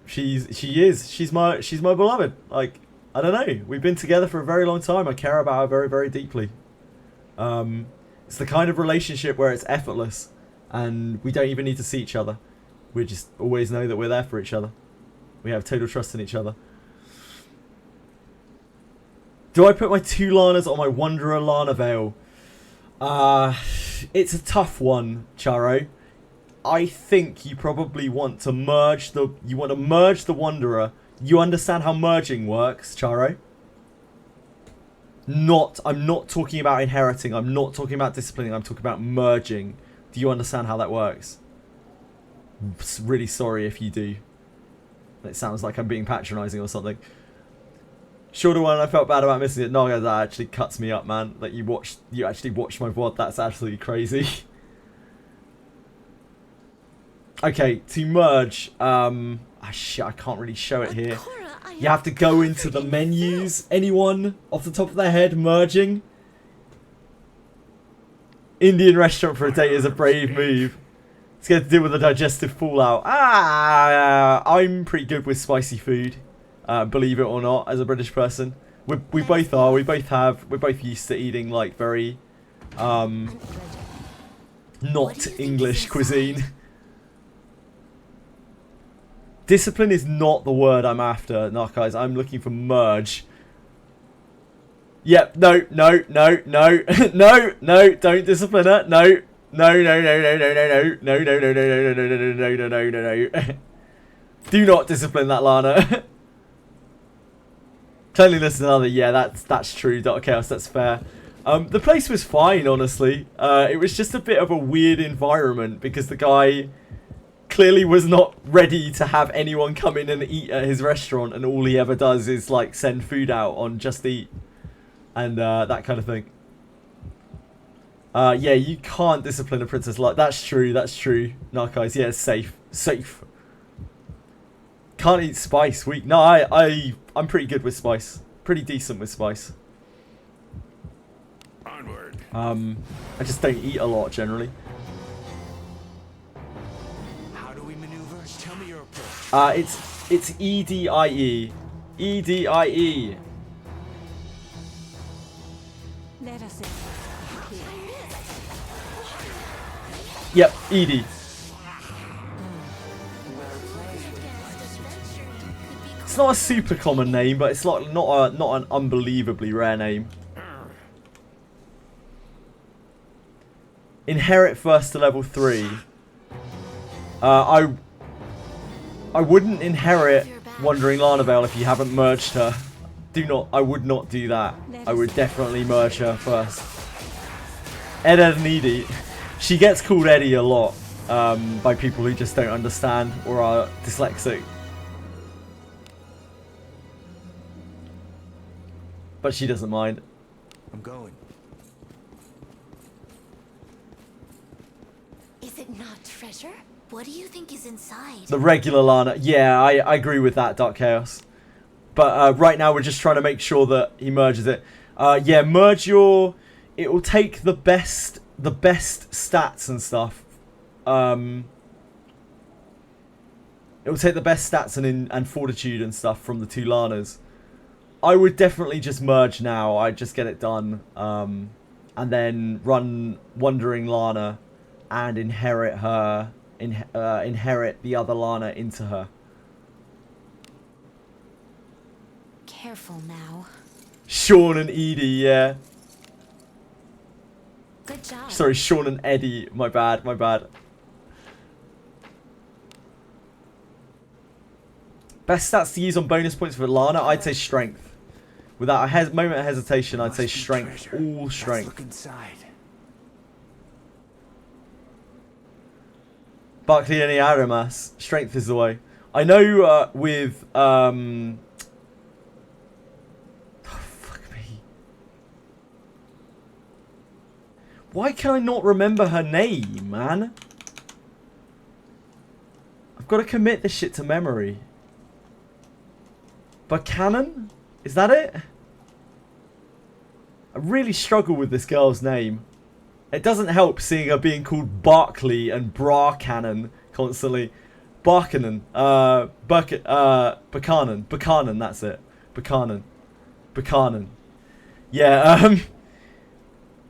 She's my beloved. Like, I don't know. We've been together for a very long time. I care about her very, very deeply. It's the kind of relationship where it's effortless and we don't even need to see each other. We just always know that we're there for each other. We have total trust in each other. Do I put my 2 Lanas on my Wanderer Lana Veil? It's a tough one, Charo. I think you probably want to merge the... You want to merge the Wanderer. You understand how merging works, Charo? I'm not talking about inheriting. I'm not talking about disciplining. I'm talking about merging. Do you understand how that works? I'm really sorry if you do. It sounds like I'm being patronizing or something. Shorter one, I felt bad about missing it. No, that actually cuts me up, man. Like you actually watched my VOD. That's absolutely crazy. Okay, to merge, shit, I can't really show it here. You have to go into the menus. Anyone off the top of their head merging? Indian restaurant for a date is a brave move. It's going to deal with the digestive fallout. I'm pretty good with spicy food. Believe it or not, as a British person. We both are. We're both used to eating like very not English cuisine. Discipline is not the word I'm after, no, guys. I'm looking for merge. Yep, no, no, no, no, no, no, don't discipline her. No, no, no, no, no, no, no, no, no, no, no, no, no, no, no, no, no, no, no. Do not discipline that, Lana. Cleanliness is another. Yeah, that's true. Chaos, that's fair. The place was fine, honestly. It was just a bit of a weird environment because the guy clearly was not ready to have anyone come in and eat at his restaurant, and all he ever does is like send food out on Just Eat and that kind of thing. Yeah, you can't discipline a princess like that's true. That's true. Narcos, yeah, it's safe. Safe. Can't eat spice. Weak. No, I'm pretty good with spice. Pretty decent with spice. Onward. I just don't eat a lot generally. How do we maneuver? Tell me your approach. It's EDIE. EDIE. Let us in. Yep, ED. It's not a super common name, but it's like not an unbelievably rare name. Inherit first to level 3. I wouldn't inherit Wandering Larnavale if you haven't merged her. I would not do that. I would definitely merge her first. Ed and Edie. She gets called Eddie a lot by people who just don't understand or are dyslexic. But she doesn't mind. I'm going. Is it not treasure? What do you think is inside? The regular Lana. Yeah, I agree with that, Dark Chaos. But right now we're just trying to make sure that he merges it. Yeah, merge your... It will take the best stats and stuff. It will take the best stats and fortitude and stuff from the two Lanas. I would definitely just merge now. I'd just get it done. And then run Wandering Lana and inherit her. Inherit the other Lana into her. Careful now. Sean and Edie, yeah. Good job. Sorry, Sean and Eddie. My bad, my bad. Best stats to use on bonus points for Lana, I'd say strength. Without a moment of hesitation, I'd say strength. All strength. Let's look inside. Berkanan Iarumas. Strength is the way. I know with... fuck me. Why can I not remember her name, man? I've got to commit this shit to memory. Berkanan? Is that it? I really struggle with this girl's name. It doesn't help seeing her being called Barkley and Bracanan constantly. Berkanan. Berkanan, that's it. Berkanan. Yeah,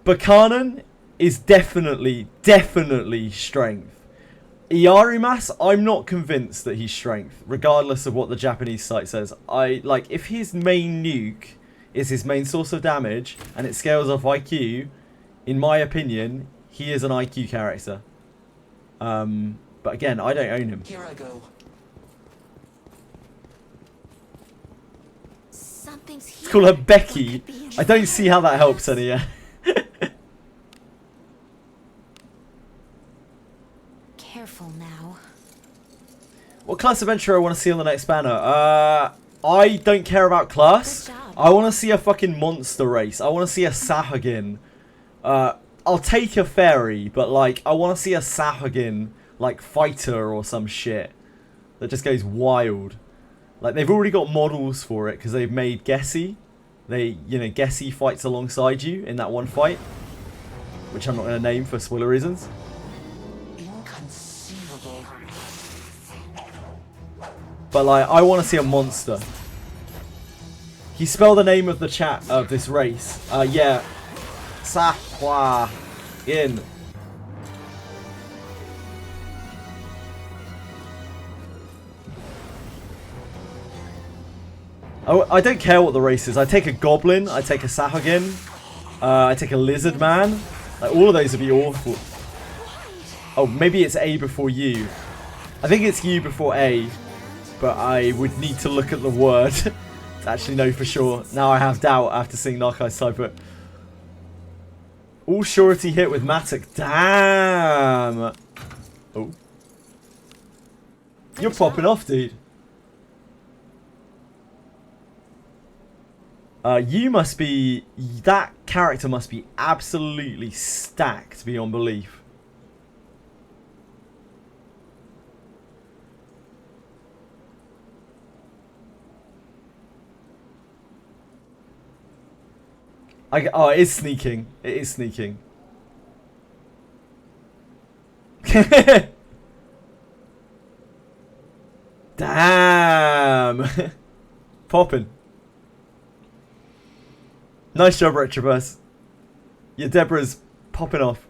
Berkanan is definitely strength. Iarumas, I'm not convinced that he's strength, regardless of what the Japanese site says. If his main nuke is his main source of damage, and it scales off IQ, in my opinion, he is an IQ character. But again, I don't own him. Here I go. Something's here. Let's call her Becky. I don't see how that helps any. Yeah. Careful now. What class adventure I want to see on the next banner? I don't care about class. I want to see a fucking monster race. I want to see a Sahagin. I'll take a fairy, but like I want to see a Sahagin like fighter or some shit that just goes wild. Like they've already got models for it because they've made Gessie. Gessie fights alongside you in that one fight, which I'm not going to name for spoiler reasons. Inconceivable. But like, I want to see a monster. Can you spell the name of the chat of this race? Yeah. Sahagin. Oh, I don't care what the race is. I take a goblin. I take a Sahagin. I take a lizard man. Like, all of those would be awful. Oh, maybe it's A before U. I think it's U before A. But I would need to look at the word to actually know for sure. Now I have doubt after seeing Narcais type it. All surety hit with Matic. Damn. Oh. You're popping off, dude. You must be... That character must be absolutely stacked beyond belief. Oh, it is sneaking. It is sneaking. Damn. Popping. Nice job, Retrobus. Your Deborah's popping off.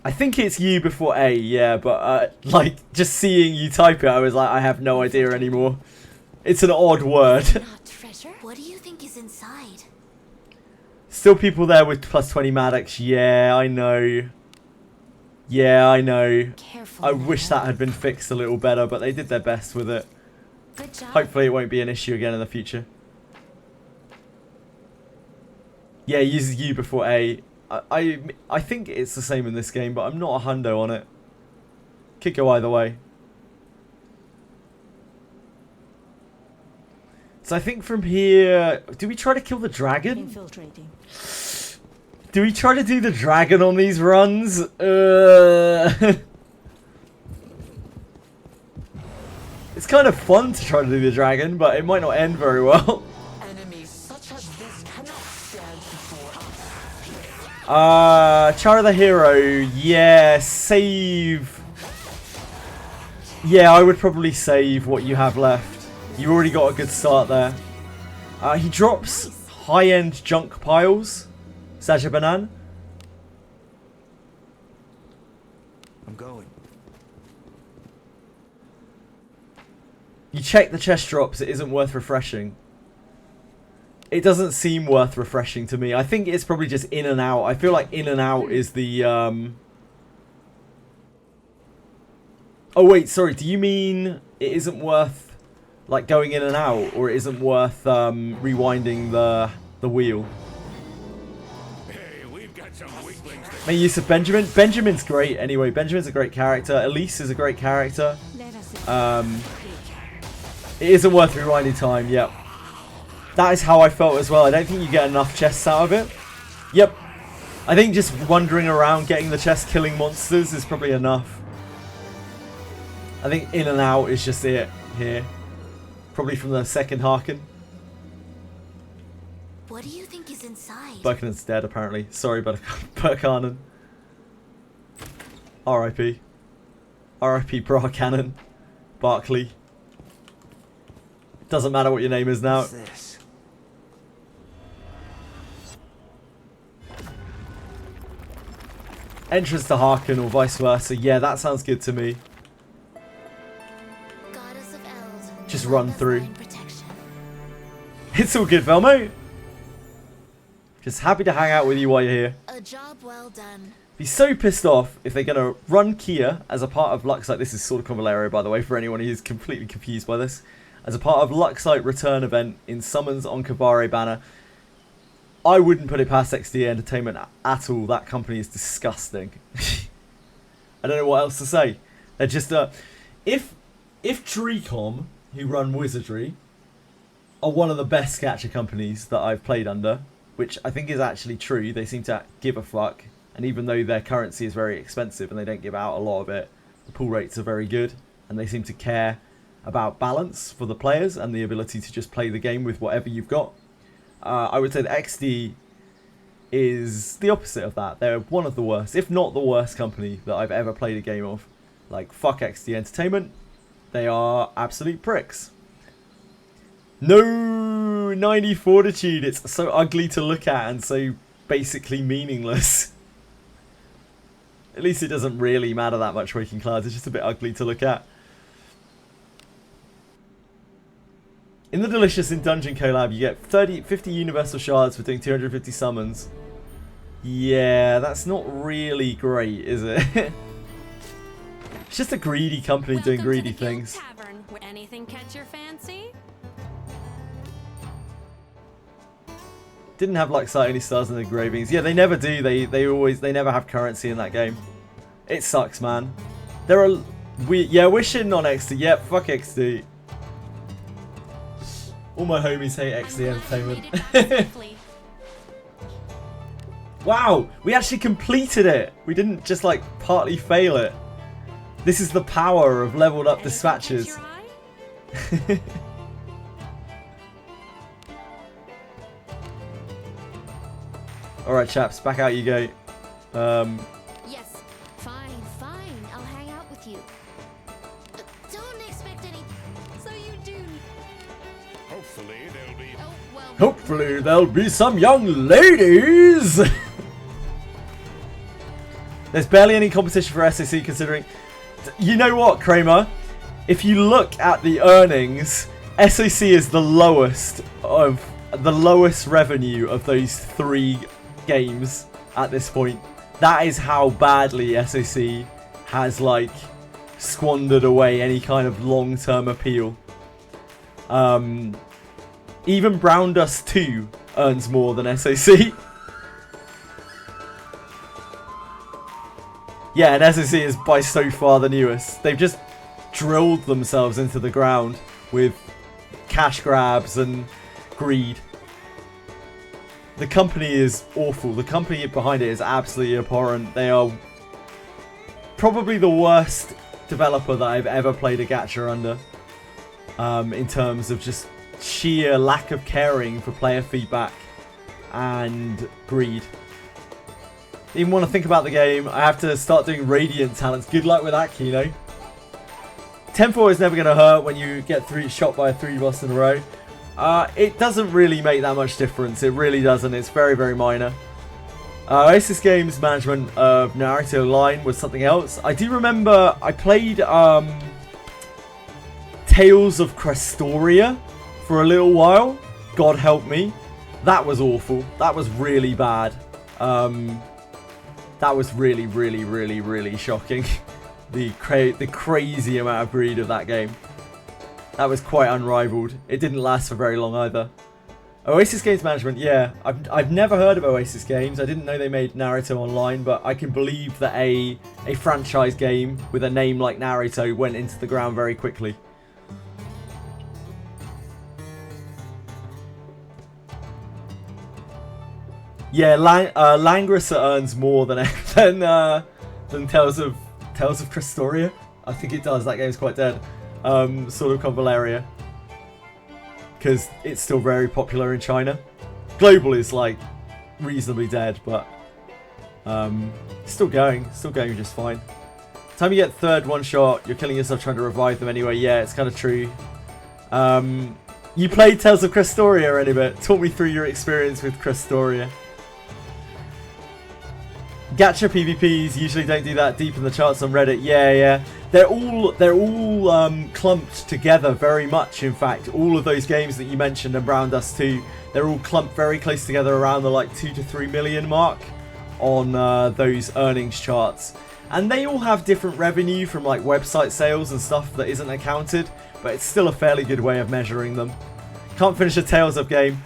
I think it's U before A, yeah, but like just seeing you type it, I was like, I have no idea anymore. It's an odd word. What do you think is inside? Still people there with +20 Maddox. Yeah, I know. Yeah, I know. Careful I wish that had been fixed a little better, but they did their best with it. Good job. Hopefully it won't be an issue again in the future. Yeah, uses U before A. I think it's the same in this game, but I'm not a hundo on it. Could go either way. So I think from here... Do we try to kill the dragon? Infiltrating. Do we try to do the dragon on these runs? It's kind of fun to try to do the dragon, but it might not end very well. Enemies such as this cannot stand before us. Chara the hero. Yeah, save. Yeah, I would probably save what you have left. You've already got a good start there. He drops high-end junk piles. Saja Banan. I'm going. You check the chest drops. It isn't worth refreshing. It doesn't seem worth refreshing to me. I think it's probably just in and out. I feel like in and out is the... Oh, wait, sorry. Do you mean it isn't worth... like going in and out, or it isn't worth rewinding the wheel? Hey, we've got some weaklings that... Main use of Benjamin. Benjamin's great anyway. Benjamin's a great character. Elise is a great character. It isn't worth rewinding time. Yep. That is how I felt as well. I don't think you get enough chests out of it. Yep. I think just wandering around getting the chest, killing monsters is probably enough. I think in and out is just it here. Probably from the second Harkin. What do you think is inside? Berkanan's dead, apparently. Sorry, Berkanan. R.I.P. R.I.P. Berkanan. Barkley. Doesn't matter what your name is now. What's this? Entrance to Harkin or vice versa. Yeah, that sounds good to me. Just run through. It's all good, Velmo. Just happy to hang out with you while you're here. A job well done. Be so pissed off if they're going to run Kia as a part of Luxite. This is Sword of Convaleria, by the way, for anyone who's completely confused by this. As a part of Luxite return event in Summons on Kavare banner. I wouldn't put it past XD Entertainment at all. That company is disgusting. I don't know what else to say. They're just if Treecom, who run Wizardry, are one of the best gacha companies that I've played under, which I think is actually true. They seem to give a fuck, and even though their currency is very expensive and they don't give out a lot of it, the pull rates are very good, and they seem to care about balance for the players and the ability to just play the game with whatever you've got. I would say that XD is the opposite of that. They're one of the worst, if not the worst company that I've ever played a game of. Like, fuck XD Entertainment. They are absolute pricks. No, 90 Fortitude. It's so ugly to look at and so basically meaningless. At least it doesn't really matter that much, Waking Clouds. It's just a bit ugly to look at. In the Delicious in Dungeon Collab, you get 50 Universal Shards for doing 250 summons. Yeah, that's not really great, is it? It's just a greedy company doing greedy things. Tavern, where anything catch your fancy? Didn't have Luxite any stars in the engravings. Yeah, they never do. They never have currency in that game. It sucks, man. We're shitting on XD. Yep, fuck XD. All my homies hate XD Entertainment. Wow, we actually completed it. We didn't just like partly fail it. This is the power of leveled up dispatches. Alright chaps, back out you go. Yes, fine. I'll hang out with you. Don't expect any... So you do. Hopefully there'll be some young ladies! There's barely any competition for SAC considering... You know what, Kramer? If you look at the earnings, SAC is the lowest revenue of those 3 games at this point. That is how badly SAC has like squandered away any kind of long-term appeal. Even Brown Dust 2 earns more than SAC. Yeah, and SAC is by so far the newest. They've just drilled themselves into the ground with cash grabs and greed. The company is awful. The company behind it is absolutely abhorrent. They are probably the worst developer that I've ever played a gacha under. In terms of just sheer lack of caring for player feedback and greed. Even want to think about the game, I have to start doing Radiant talents. Good luck with that, Kino. 10-4 is never going to hurt when you get shot by a 3 boss in a row. It doesn't really make that much difference. It really doesn't. It's very, very minor. Oasis Games management of Naruto Line was something else. I do remember I played Tales of Crestoria for a little while. God help me. That was awful. That was really bad. That was really, really, really, really shocking. The crazy amount of greed of that game. That was quite unrivaled. It didn't last for very long either. Oasis Games management, yeah. I've never heard of Oasis Games. I didn't know they made Naruto Online, but I can believe that a franchise game with a name like Naruto went into the ground very quickly. Yeah, Langrissa earns more than Tales of Crestoria. I think it does. That game's quite dead. Sword of Convaleria, because it's still very popular in China. Global is like reasonably dead, but still going just fine. Time you get third one shot, you're killing yourself trying to revive them anyway. Yeah, it's kind of true. You played Tales of Crestoria any bit? Talk me through your experience with Crestoria. Gacha PvPs usually don't do that deep in the charts on Reddit. Yeah. They're all clumped together very much. In fact, all of those games that you mentioned and Brown Dust 2, they're all clumped very close together around the like 2 to 3 million mark on those earnings charts. And they all have different revenue from like website sales and stuff that isn't accounted, but it's still a fairly good way of measuring them. Can't finish a Tales of game.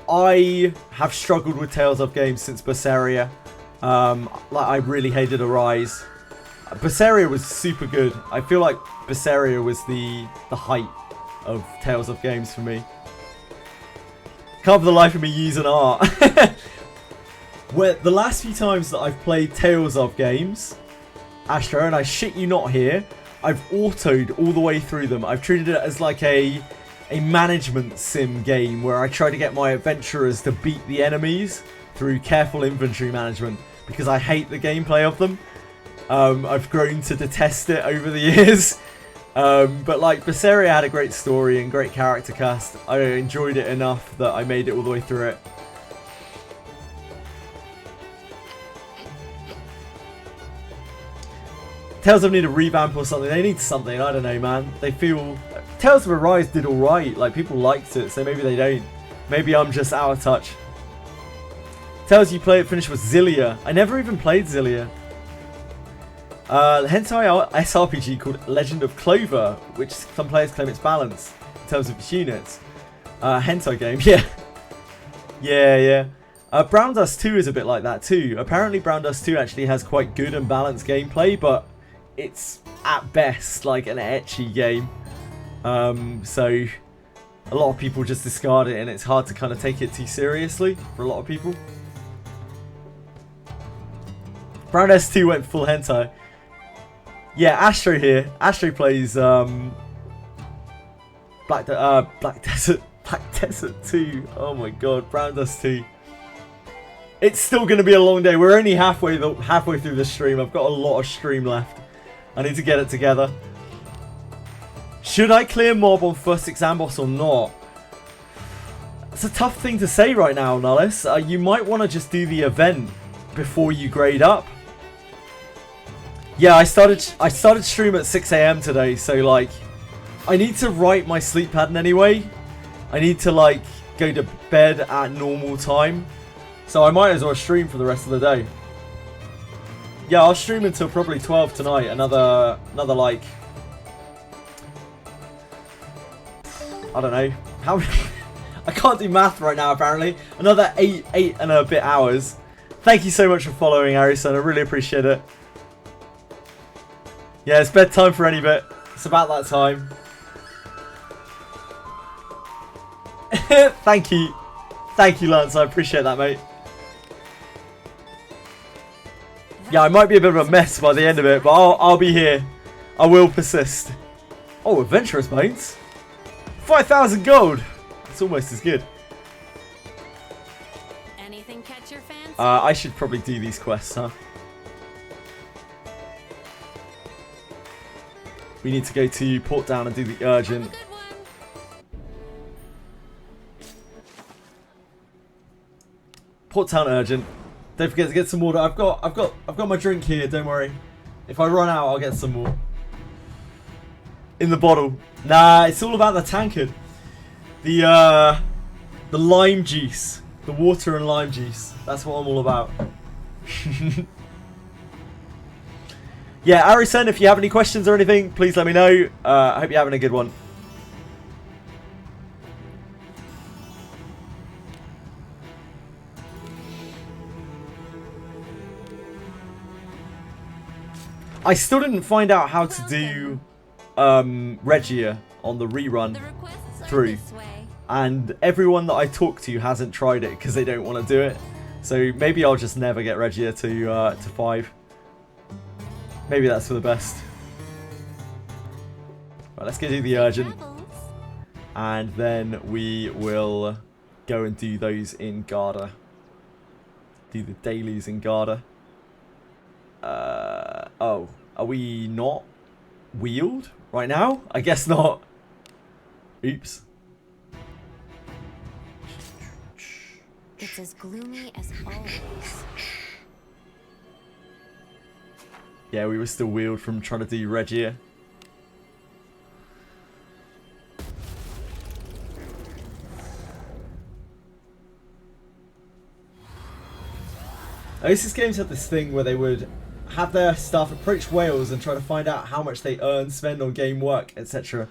I have struggled with Tales of games since Berseria. I really hated Arise. Berseria was super good. I feel like Berseria was the height of Tales of games for me. Can't for the life of me use an art. Where the last few times that I've played Tales of games, Astro, and I shit you not here, I've autoed all the way through them. I've treated it as like a management sim game where I try to get my adventurers to beat the enemies through careful inventory management because I hate the gameplay of them. I've grown to detest it over the years. But like Berseria had a great story and great character cast. I enjoyed it enough that I made it all the way through it. Tales of need a revamp or something. They need something. I don't know, man. They feel... Tales of Arise did alright. Like, people liked it, so maybe they don't. Maybe I'm just out of touch. Tales you play it finished with Zillia. I never even played Zillia. Hentai SRPG called Legend of Clover, which some players claim it's balanced in terms of its units. Hentai game, yeah. Yeah. Brown Dust 2 is a bit like that too. Apparently Brown Dust 2 actually has quite good and balanced gameplay, but it's at best like an ecchi game. So a lot of people just discard it and it's hard to kind of take it too seriously for a lot of people. Brown S2 went full hentai. Yeah, Astro here. Astro plays Black Desert 2. Oh my god, Brown Dust 2. It's still going to be a long day. We're only halfway through the stream. I've got a lot of stream left. I need to get it together. Should I clear mob on first exam boss or not? It's a tough thing to say right now, Nullis. You might want to just do the event before you grade up. Yeah, I started stream at 6 AM today, so like I need to write my sleep pattern anyway. I need to like go to bed at normal time. So I might as well stream for the rest of the day. Yeah, I'll stream until probably 12 tonight. Another like, I don't know how. I can't do math right now apparently. Another 8 and a bit hours. Thank you so much for following, Harrison. I really appreciate it. Yeah, it's bedtime for any bit. It's about that time. Thank you. Thank you, Lance. I appreciate that, mate. Yeah, I might be a bit of a mess by the end of it, but I'll be here. I will persist. Oh, adventurous mates. 5,000 gold. It's almost as good. Anything catch your fancy? I should probably do these quests, huh? We need to go to Port Down and do the urgent. Port Town urgent. Don't forget to get some water. I've got my drink here. Don't worry. If I run out, I'll get some more. In the bottle. Nah, it's all about the tankard. The lime juice, the water and lime juice. That's what I'm all about. Yeah, Arisen, if you have any questions or anything, please let me know. I hope you're having a good one. I still didn't find out how to do Regia on the rerun through. And everyone that I talk to hasn't tried it because they don't want to do it. So maybe I'll just never get Regia to 5. Maybe that's for the best. Right, let's go do the urgent. And then we will go and do those in Garda. Do the dailies in Garda. Oh, are we not wheeled right now? I guess not. Oops. It's as gloomy as always. Yeah, we were still wheeled from trying to do Regia. Oasis Games had this thing where they would have their staff approach whales and try to find out how much they earn, spend on game work, etc.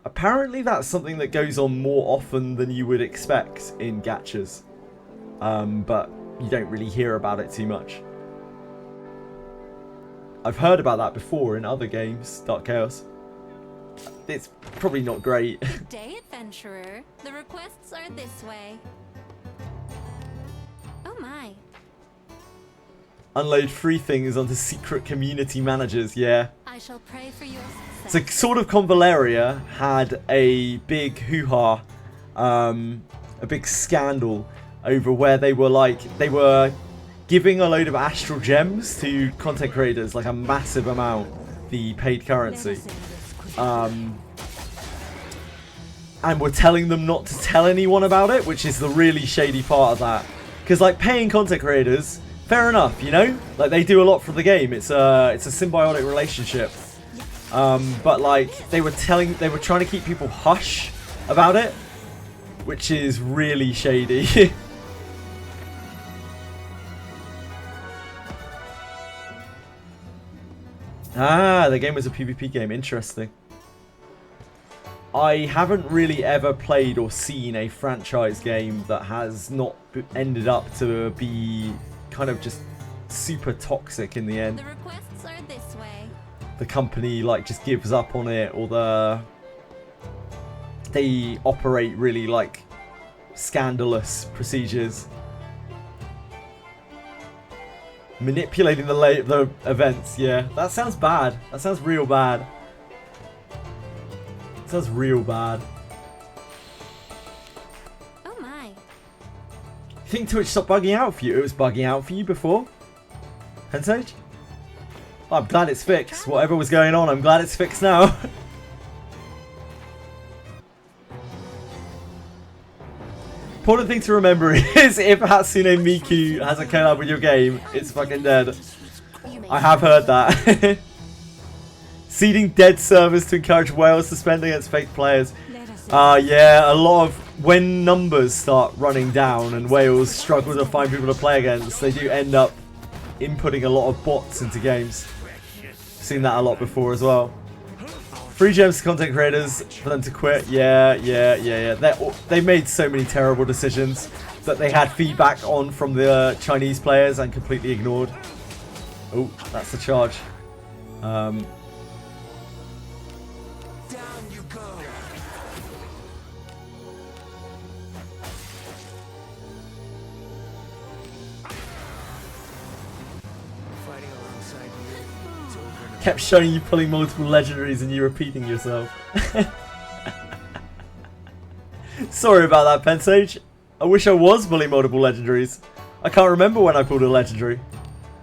Apparently that's something that goes on more often than you would expect in gachas. But you don't really hear about it too much. I've heard about that before in other games, Dark Chaos. It's probably not great. Good day, adventurer. The requests are this way. Oh my. Unload free things onto secret community managers, yeah. I shall pray for your success. So sort of Convaleria had a big hoo-ha, a big scandal over where they were giving a load of astral gems to content creators, like a massive amount, the paid currency. And we're telling them not to tell anyone about it, which is the really shady part of that. Because like paying content creators, fair enough, you know? Like they do a lot for the game. It's a symbiotic relationship. But like they were trying to keep people hush about it, which is really shady. Ah, the game was a PvP game. Interesting. I haven't really ever played or seen a franchise game that has not ended up to be kind of just super toxic in the end. The requests are this way. The company like just gives up on it, or they operate really like scandalous procedures. Manipulating the events, yeah. That sounds bad. That sounds real bad. That sounds real bad. Oh my. You think Twitch stopped bugging out for you? It was bugging out for you before? Hensage? Oh, I'm glad it's fixed. Whatever was going on, I'm glad it's fixed now. Important thing to remember is if Hatsune Miku has a collab with your game, it's fucking dead. I have heard that. Seeding dead servers to encourage whales to spend against fake players. Yeah, a lot of... When numbers start running down and whales struggle to find people to play against, they do end up inputting a lot of bots into games. Seen that a lot before as well. Free gems to content creators for them to quit. Yeah. They made so many terrible decisions that they had feedback on from the Chinese players and completely ignored. Oh, that's the charge. Down you go. Fighting alongside you. It's over and Kept showing you pulling multiple legendaries and you repeating yourself. Sorry about that, Pensage. I wish I was pulling multiple legendaries. I can't remember when I pulled a legendary.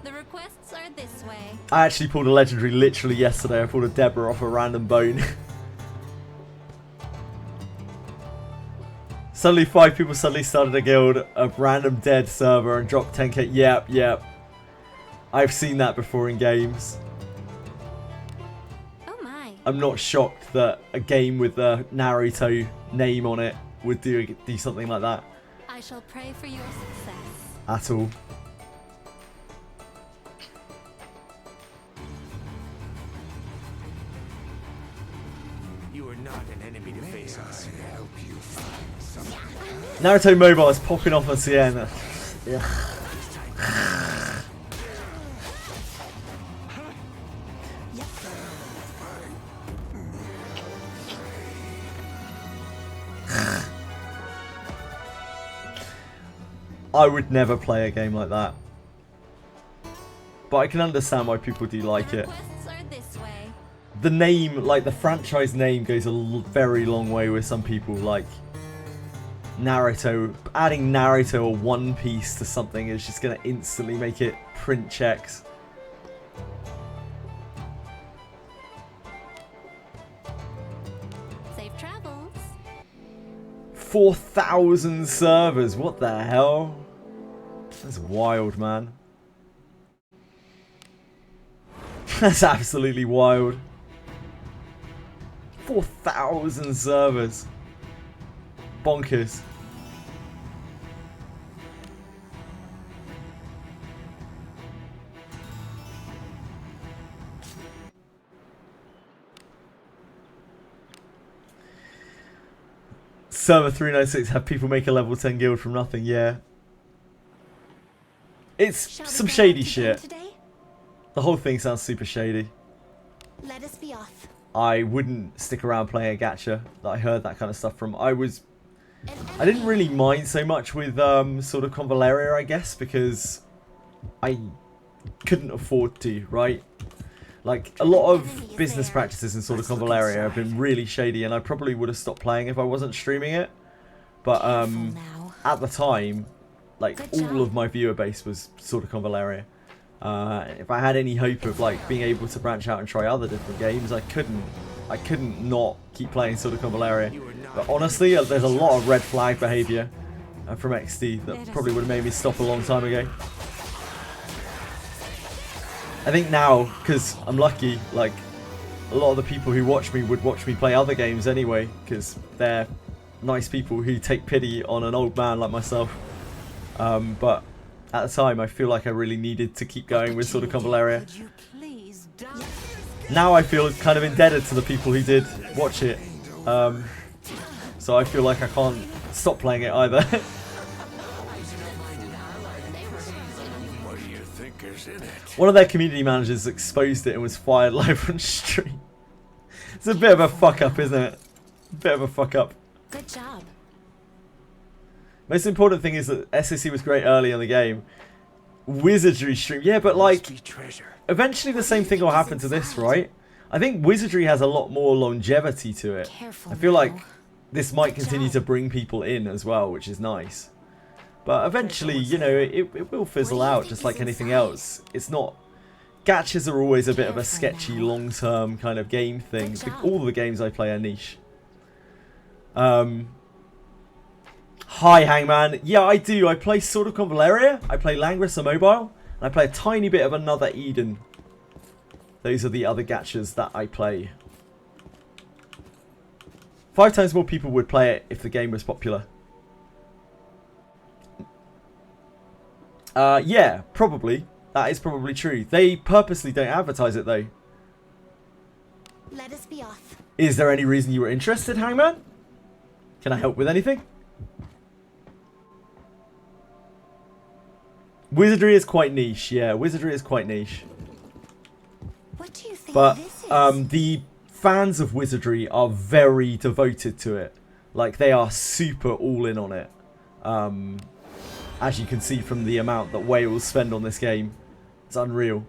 The requests are this way. I actually pulled a legendary literally yesterday. I pulled a Deborah off a random bone. Suddenly 5 people suddenly started a guild, a random dead server, and dropped 10k. Yep. I've seen that before in games. Oh my. I'm not shocked that a game with the Naruto name on it would do something like that. I shall pray for your success. At all. you are not an enemy to face us. Help you find something. Naruto Mobile is popping off on Sienna. I would never play a game like that. But I can understand why people do like it. The name, like the franchise name, goes a very long way with some people. Like Naruto, adding Naruto or One Piece to something is just going to instantly make it print checks. Safe travels. 4,000 servers, what the hell? That's wild, man. That's absolutely wild. 4,000 servers. Bonkers. Server 396 have people make a level 10 guild from nothing. Yeah. It's some shady shit. The whole thing sounds super shady. Let us be off. I wouldn't stick around playing a gacha that I heard that kind of stuff from. I didn't really mind so much with sort of Convaleria, I guess, because I couldn't afford to, right? Like, a lot of business practices in sort of Convaleria have been really shady, and I probably would have stopped playing if I wasn't streaming it. But at the time, like, all of my viewer base was sort of Convaleria. If I had any hope of like being able to branch out and try other different games, I couldn't not keep playing sort of Convaleria. But honestly, there's a lot of red flag behaviour from XD that probably would have made me stop a long time ago. I think now, because I'm lucky, like a lot of the people who watch me would watch me play other games anyway, because they're nice people who take pity on an old man like myself. But at the time, I feel like I really needed to keep going with sort of Convaleria. Now I feel kind of indebted to the people who did watch it. So I feel like I can't stop playing it either. One of their community managers exposed it and was fired live on stream. It's a bit of a fuck up, isn't it? A bit of a fuck up. Good job. Most important thing is that SAC was great early in the game. Wizardry stream. Yeah, but like, eventually the same thing will happen to this, right? I think Wizardry has a lot more longevity to it. I feel like this might continue to bring people in as well, which is nice. But eventually, you know, it will fizzle out just like anything else. It's not... Gachas are always a bit of a sketchy, long-term kind of game thing. All the games I play are niche. Hi, Hangman. Yeah, I do. I play sort of Convaleria. I play Langrisser Mobile. And I play a tiny bit of Another Eden. Those are the other gachas that I play. 5 times more people would play it if the game was popular. Yeah, probably. That is probably true. They purposely don't advertise it, though. Let us be off. Is there any reason you were interested, Hangman? Can I help with anything? Wizardry is quite niche. Yeah, Wizardry is quite niche. What do you think But this is? the fans of Wizardry are very devoted to it. Like, they are super all in on it. As you can see from the amount that whales spend on this game. It's unreal.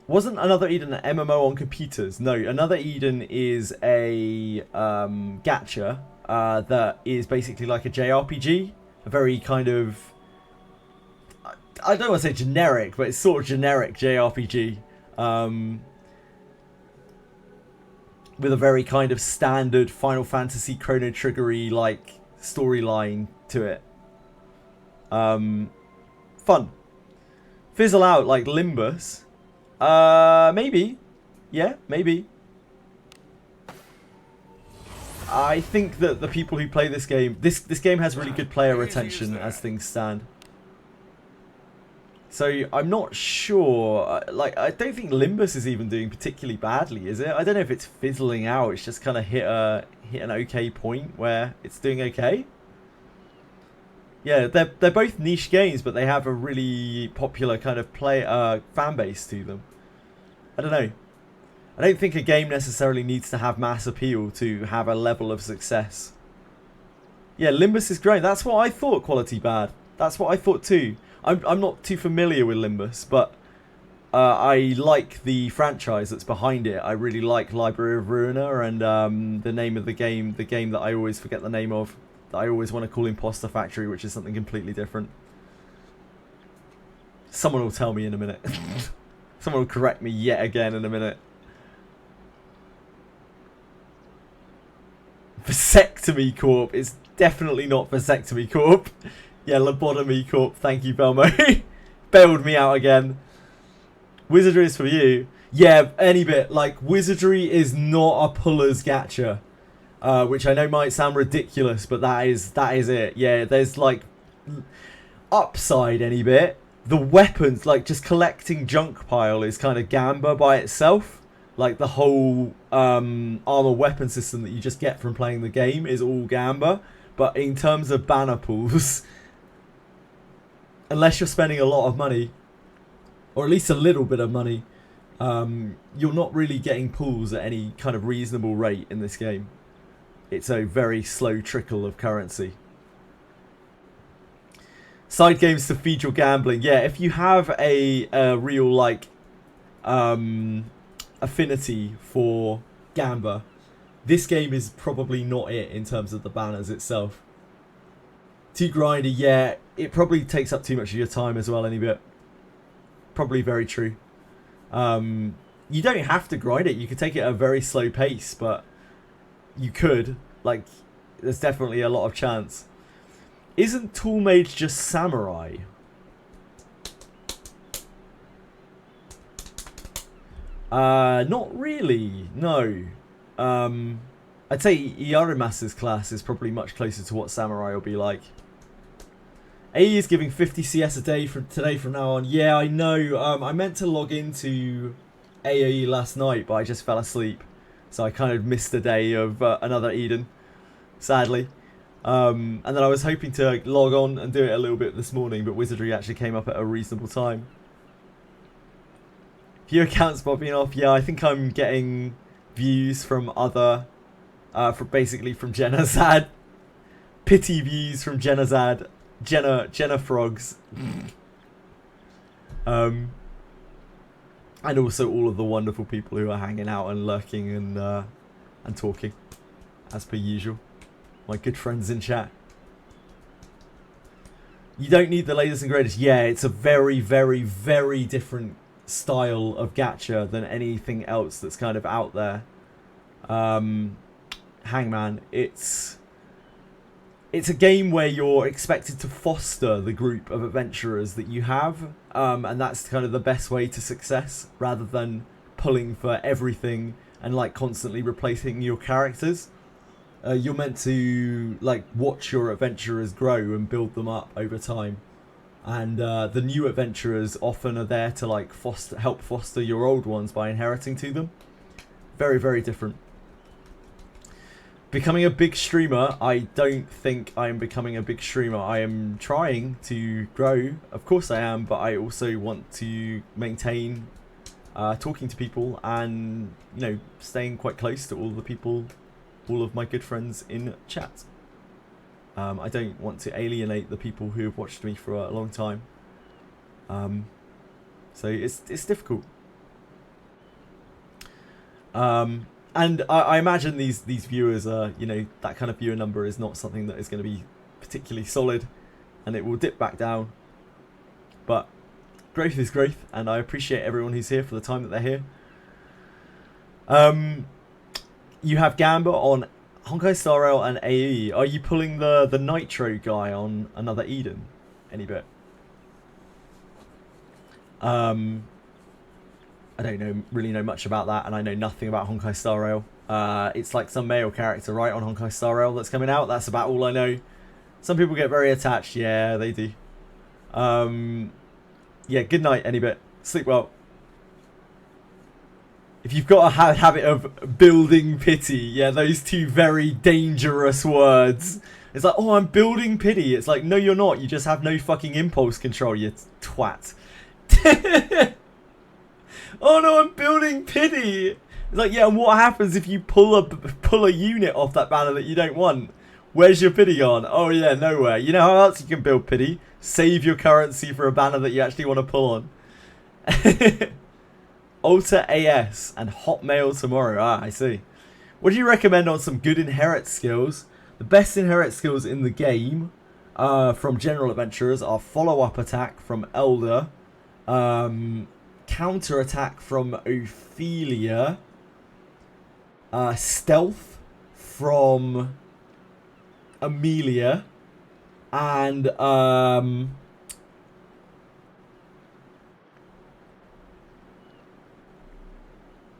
Wasn't Another Eden an MMO on computers? No, Another Eden is a gacha that is basically like a JRPG. A very kind of... I don't want to say generic, but it's sort of generic JRPG. With a very kind of standard Final Fantasy Chrono Trigger-y like storyline to it. Fun. Fizzle out like Limbus. Maybe. Yeah, maybe. I think that the people who play this game... This game has really good player retention as things stand. So, I'm not sure... Like, I don't think Limbus is even doing particularly badly, is it? I don't know if it's fizzling out. It's just kind of hit an okay point where it's doing okay. Yeah, they're both niche games, but they have a really popular kind of fan base to them. I don't know. I don't think a game necessarily needs to have mass appeal to have a level of success. Yeah, Limbus is great. That's what I thought, Quality Bad. That's what I thought too. I'm not too familiar with Limbus, but I like the franchise that's behind it. I really like Library of Ruina and the name of the game that I always forget the name of. That I always want to call Imposter Factory, which is something completely different. Someone will tell me in a minute. Someone will correct me yet again in a minute. Vasectomy Corp. It's definitely not Vasectomy Corp. Yeah, Lobotomy Corp. Thank you, Belmo. Bailed me out again. Wizardry is for you. Yeah, any bit. Like, Wizardry is not a puller's gacha. Which I know might sound ridiculous, but that is it. Yeah, there's like upside any bit. The weapons, like just collecting junk pile, is kind of gamba by itself. Like the whole armor weapon system that you just get from playing the game is all Gamba. But in terms of banner pools, unless you're spending a lot of money, or at least a little bit of money, you're not really getting pools at any kind of reasonable rate in this game. It's a very slow trickle of currency. Side games to feed your gambling. Yeah, if you have a real like affinity for Gamba, this game is probably not it in terms of the banners itself. Too grindy, yeah, it probably takes up too much of your time as well, any bit. Probably very true. You don't have to grind it, you could take it at a very slow pace, but you could. Like, there's definitely a lot of chance. Isn't Tool Mage just samurai? Not really, no. I'd say Iarumas' class is probably much closer to what samurai will be like. AE is giving 50 CS a day from today from now on. Yeah, I know. I meant to log into AE last night, but I just fell asleep. So I kind of missed a day of another Eden, sadly. And then I was hoping to log on and do it a little bit this morning, but Wizardry actually came up at a reasonable time. Few accounts popping off. Yeah, I think I'm getting views from other, basically from Genazad. Pity views from Genazad. Jenna Frogs. And also all of the wonderful people who are hanging out and lurking and talking, as per usual. My good friends in chat. You don't need the latest and greatest. Yeah, it's a very, very, very different style of gacha than anything else that's kind of out there. Hangman, it's a game where you're expected to foster the group of adventurers that you have, and that's kind of the best way to success, rather than pulling for everything and like constantly replacing your characters. You're meant to like watch your adventurers grow and build them up over time, and the new adventurers often are there to like help foster your old ones by inheriting to them. Very, very different. Becoming a big streamer, I don't think I am becoming a big streamer. I am trying to grow, of course I am, but I also want to maintain talking to people and, you know, staying quite close to all the people, all of my good friends in chat. I don't want to alienate the people who have watched me for a long time. So it's difficult. And I imagine these viewers are, you know, that kind of viewer number is not something that is going to be particularly solid, and it will dip back down. But growth is growth, and I appreciate everyone who's here for the time that they're here. You have Gamba on Honkai Star Rail and AE. Are you pulling the Nitro guy on another Eden? Any bit? I don't really know much about that, and I know nothing about Honkai Star Rail. It's like some male character, right, on Honkai Star Rail that's coming out. That's about all I know. Some people get very attached. Yeah, they do. Yeah, good night, any bit. Sleep well. If you've got a habit of building pity, yeah, those two very dangerous words. It's like, oh, I'm building pity. It's like, no, you're not. You just have no fucking impulse control, you twat. Oh no, I'm building pity. It's like, yeah, and what happens if you pull a unit off that banner that you don't want? Where's your pity gone? Oh yeah, nowhere. You know how else you can build pity? Save your currency for a banner that you actually want to pull on. Alter AS and Hotmail tomorrow. Ah, I see. What do you recommend on some good inherit skills? The best inherit skills in the game from general adventurers are follow-up attack from Elder, counter attack from Ophelia, stealth from Amelia, and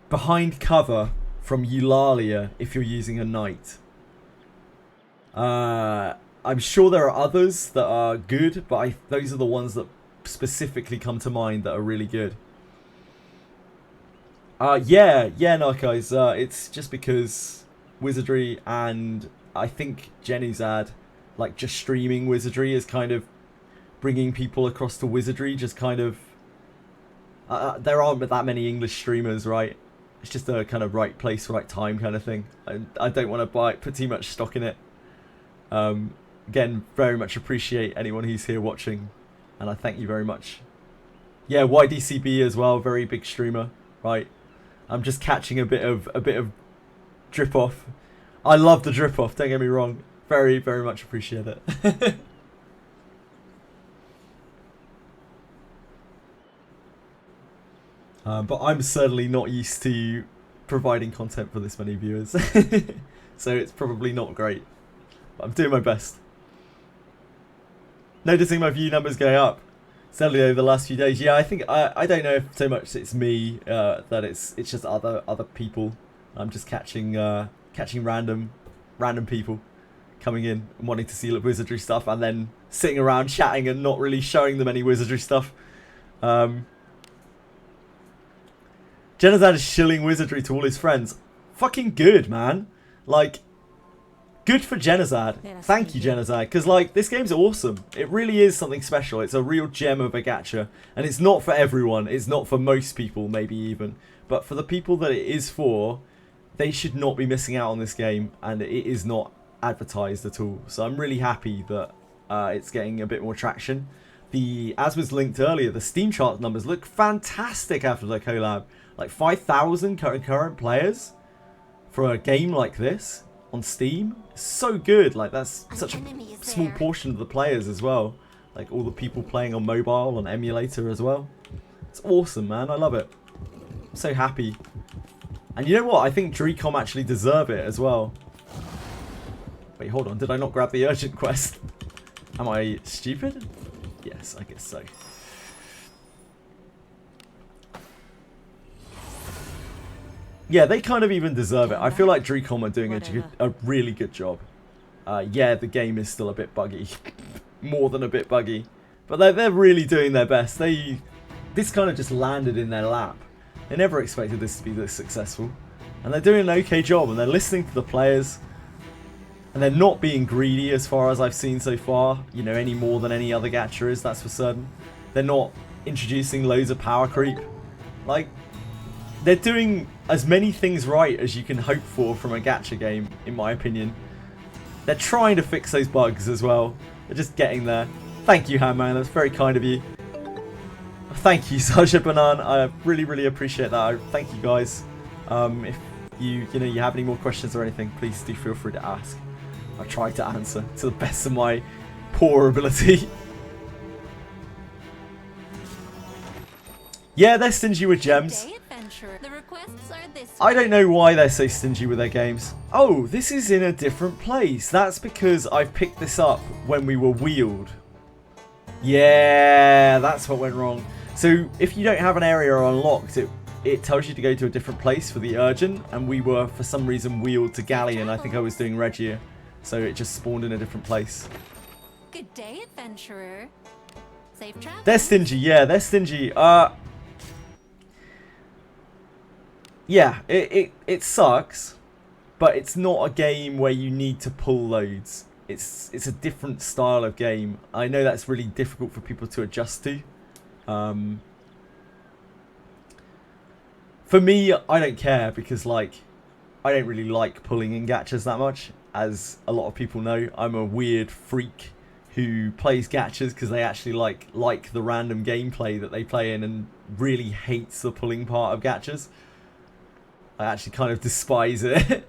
behind cover from Eulalia if you're using a knight. I'm sure there are others that are good, but those are the ones that specifically come to mind that are really good. Yeah, no, guys. It's just because Wizardry and I think Jenny's ad, like just streaming Wizardry is kind of bringing people across to Wizardry. Just kind of, there aren't that many English streamers, right? It's just a kind of right place, right time kind of thing. I don't want to put too much stock in it. Again, very much appreciate anyone who's here watching, and I thank you very much. Yeah, YDCB as well, very big streamer, right? I'm just catching a bit of drip off. I love the drip off, don't get me wrong. Very, very much appreciate it. But I'm certainly not used to providing content for this many viewers. So it's probably not great. But I'm doing my best. Noticing my view numbers going up steadily over the last few days. Yeah, I think I don't know if so much it's me that it's just other people. I'm just catching random people coming in and wanting to see Wizardry stuff, and then sitting around chatting and not really showing them any Wizardry stuff. Genozad is shilling Wizardry to all his friends. Fucking good, man. Like, good for Genozad. Thank you, Genozad. Because, like, this game's awesome. It really is something special. It's a real gem of a gacha. And it's not for everyone. It's not for most people, maybe even. But for the people that it is for, they should not be missing out on this game. And it is not advertised at all. So I'm really happy that it's getting a bit more traction. As was linked earlier, the Steam chart numbers look fantastic after the collab. Like 5,000 concurrent players for a game like this on Steam. So good. Like, that's such a small portion of the players as well. Like, all the people playing on mobile, on emulator as well. It's awesome, man. I love it. I'm so happy. And you know what? I think Dreecom actually deserve it as well. Wait, hold on. Did I not grab the urgent quest? Am I stupid? Yes, I guess so. Yeah, they kind of even deserve it. I feel like Dreecom are doing a really good job. Yeah, the game is still a bit buggy. More than a bit buggy. But they're really doing their best. This kind of just landed in their lap. They never expected this to be this successful. And they're doing an okay job. And they're listening to the players. And they're not being greedy as far as I've seen so far. You know, any more than any other gacha is, that's for certain. They're not introducing loads of power creep. Like, they're doing as many things right as you can hope for from a gacha game, in my opinion. They're trying to fix those bugs as well. They're just getting there. Thank you, Handman. That's very kind of you. Thank you, Sasha Banan. I really, really appreciate that. Thank you, guys. If you have any more questions or anything, please do feel free to ask. I try to answer to the best of my poor ability. Yeah, they're stingy with gems. I don't know why they're so stingy with their games. Oh, this is in a different place. That's because I've picked this up when we were wheeled. Yeah, that's what went wrong. So if you don't have an area unlocked, it tells you to go to a different place for the urgent, and we were for some reason wheeled to Galleon. I think I was doing Regia, so it just spawned in a different place. Good day, adventurer. Safe travel. They're stingy, yeah, they're stingy. Yeah, it sucks, but it's not a game where you need to pull loads. It's a different style of game. I know that's really difficult for people to adjust to. For me, I don't care because, like, I don't really like pulling in gachas that much. As a lot of people know, I'm a weird freak who plays gachas because they actually like the random gameplay that they play in and really hates the pulling part of gachas. I actually kind of despise it.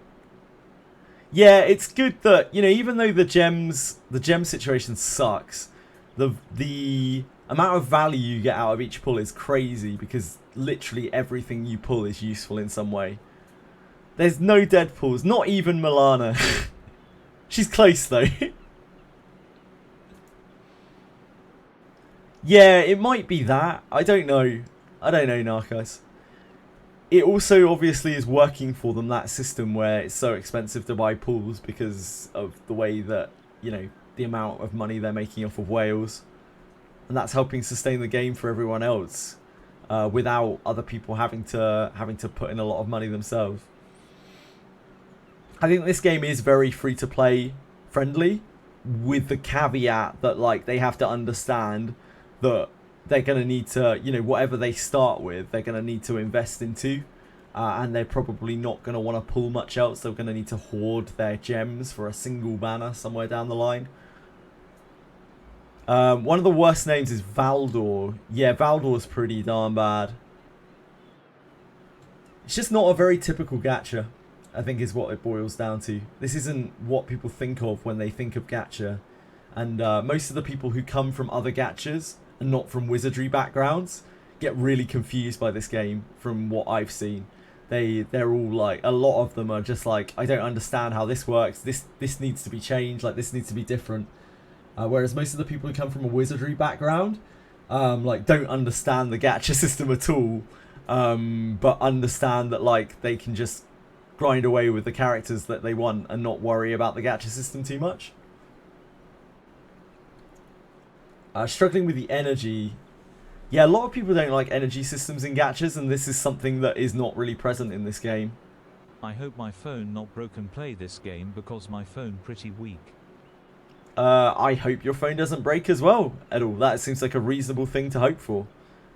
Yeah, it's good that, you know, even though the gem situation sucks, the amount of value you get out of each pull is crazy because literally everything you pull is useful in some way. There's no dead pulls, not even Milana. She's close though. Yeah, it might be that. I don't know. I don't know, Narcos. It also obviously is working for them, that system where it's so expensive to buy pools because of the way that, you know, the amount of money they're making off of whales. And that's helping sustain the game for everyone else. without other people having to put in a lot of money themselves. I think this game is very free-to-play friendly, with the caveat that like they have to understand that they're going to need to, you know, whatever they start with, they're going to need to invest into, and they're probably not going to want to pull much else. They're going to need to hoard their gems for a single banner somewhere down the line. One of the worst names is Valdor. Yeah, Valdor's pretty darn bad. It's just not a very typical gacha, I think, is what it boils down to. This isn't what people think of when they think of gacha. And most of the people who come from other gachas and not from Wizardry backgrounds get really confused by this game from what I've seen. They're all like, a lot of them are just like, I don't understand how this works. This needs to be changed. Like, this needs to be different. Whereas most of the people who come from a Wizardry background, like, don't understand the gacha system at all, but understand that like they can just grind away with the characters that they want and not worry about the gacha system too much. Struggling with the energy. Yeah, a lot of people don't like energy systems in gachas, and this is something that is not really present in this game. I hope my phone not broken play this game because my phone pretty weak. I hope your phone doesn't break as well, Edel. That seems like a reasonable thing to hope for.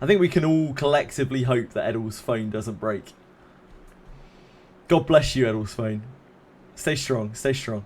I think we can all collectively hope that Edel's phone doesn't break. God bless you, Edel's phone. Stay strong, stay strong.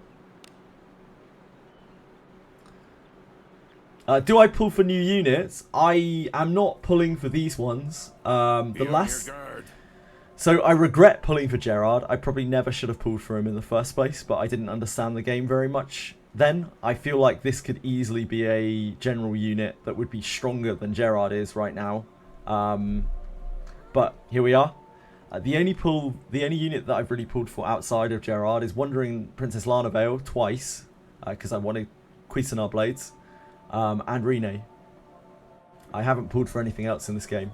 Do I pull for new units? I am not pulling for these ones. So I regret pulling for Gerard. I probably never should have pulled for him in the first place, but I didn't understand the game very much then. I feel like this could easily be a general unit that would be stronger than Gerard is right now. But here we are. The only unit that I've really pulled for outside of Gerard is Wandering Princess Lana Vale twice, because I wanted Cuisinart Blades, and Rene. I haven't pulled for anything else in this game.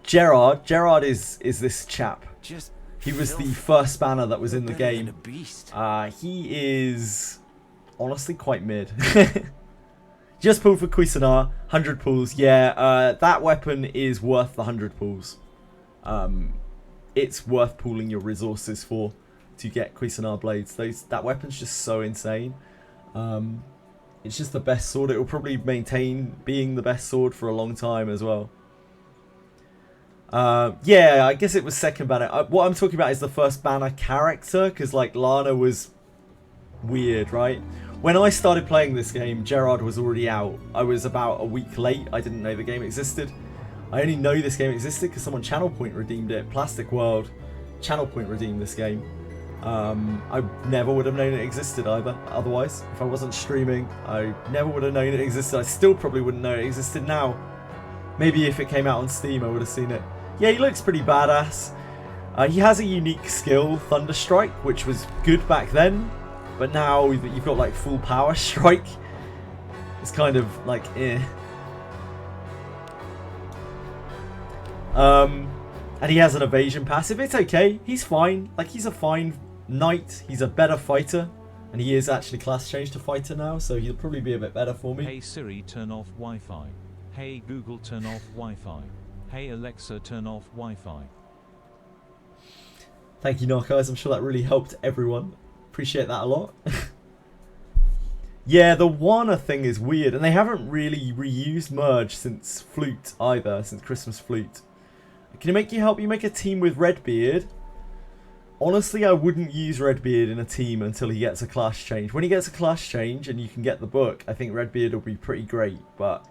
Gerard is this chap. He was the first banner that was in the game. He is honestly quite mid. Just pulled for Cuisinart, 100 pulls. Yeah, that weapon is worth the 100 pulls. It's worth pooling your resources for to get Cuisinart Blades. That weapon's just so insane. It's just the best sword. It will probably maintain being the best sword for a long time as well. Yeah, I guess it was second banner. What I'm talking about is the first banner character, because like Lana was weird, right? When I started playing this game, Gerard was already out. I was about a week late. I didn't know the game existed. I only know this game existed because someone Channel Point redeemed it. Plastic World Channel Point redeemed this game. I never would have known it existed either. Otherwise, if I wasn't streaming, I never would have known it existed. I still probably wouldn't know it existed now. Maybe if it came out on Steam, I would have seen it. Yeah, he looks pretty badass. He has a unique skill, Thunder Strike, which was good back then. But now that you've got like full power strike, it's kind of like eh. And he has an evasion passive. It's okay. He's fine. Like, he's a fine knight. He's a better fighter. And he is actually class changed to fighter now, so he'll probably be a bit better for me. Hey Siri, turn off Wi-Fi. Hey Google, turn off Wi-Fi. Hey Alexa, turn off Wi-Fi. Thank you, Narcos. I'm sure that really helped everyone. Appreciate that a lot. Yeah, the Wana thing is weird, and they haven't really reused Merge since Flute either, since Christmas Flute. Can it help you make a team with Redbeard? Honestly, I wouldn't use Redbeard in a team until he gets a class change. When he gets a class change and you can get the book, I think Redbeard will be pretty great. But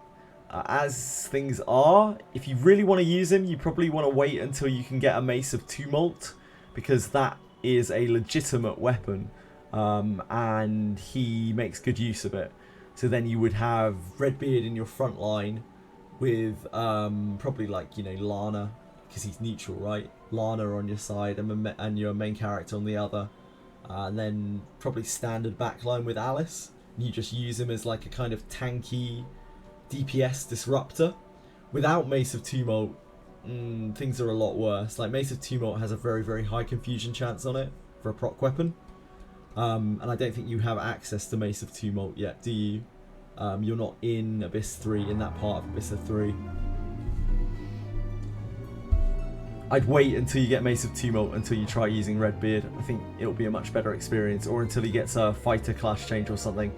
as things are, if you really want to use him, you probably want to wait until you can get a Mace of Tumult, because that is a legitimate weapon, and he makes good use of it. So then you would have Redbeard in your front line with probably like, you know, Lana, because he's neutral, right? Lana on your side and your main character on the other, and then probably standard backline with Alice. You just use him as like a kind of tanky DPS disruptor. Without Mace of Tumult, things are a lot worse. Like, Mace of Tumult has a very, very high confusion chance on it for a proc weapon, and I don't think you have access to Mace of Tumult yet, do you? You're not in Abyss 3, in that part of Abyss 3. I'd wait until you get Mace of Tumult until you try using Redbeard. I think it'll be a much better experience, or until he gets a fighter class change or something.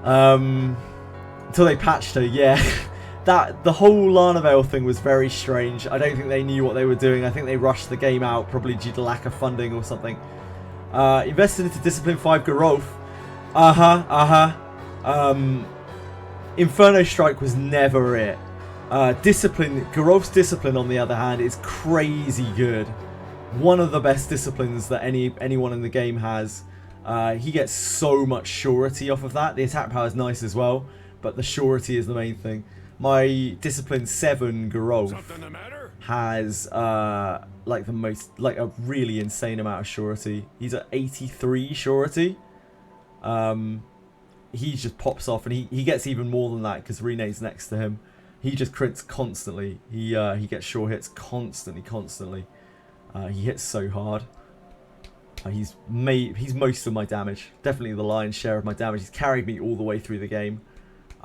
Until they patched her, yeah. The whole Lana Vale thing was very strange. I don't think they knew what they were doing. I think they rushed the game out, probably due to lack of funding or something. Invested into Discipline 5 Garolf. Inferno Strike was never it. Garolf's Discipline, on the other hand, is crazy good. One of the best disciplines that anyone in the game has. He gets so much surety off of that. The attack power is nice as well, but the surety is the main thing. My Discipline 7 Garolf has like a really insane amount of surety. He's at 83 surety. He just pops off, and he gets even more than that because Rene's next to him. He just crits constantly. He gets sure hits constantly. He hits so hard. He's most of my damage. Definitely the lion's share of my damage. He's carried me all the way through the game.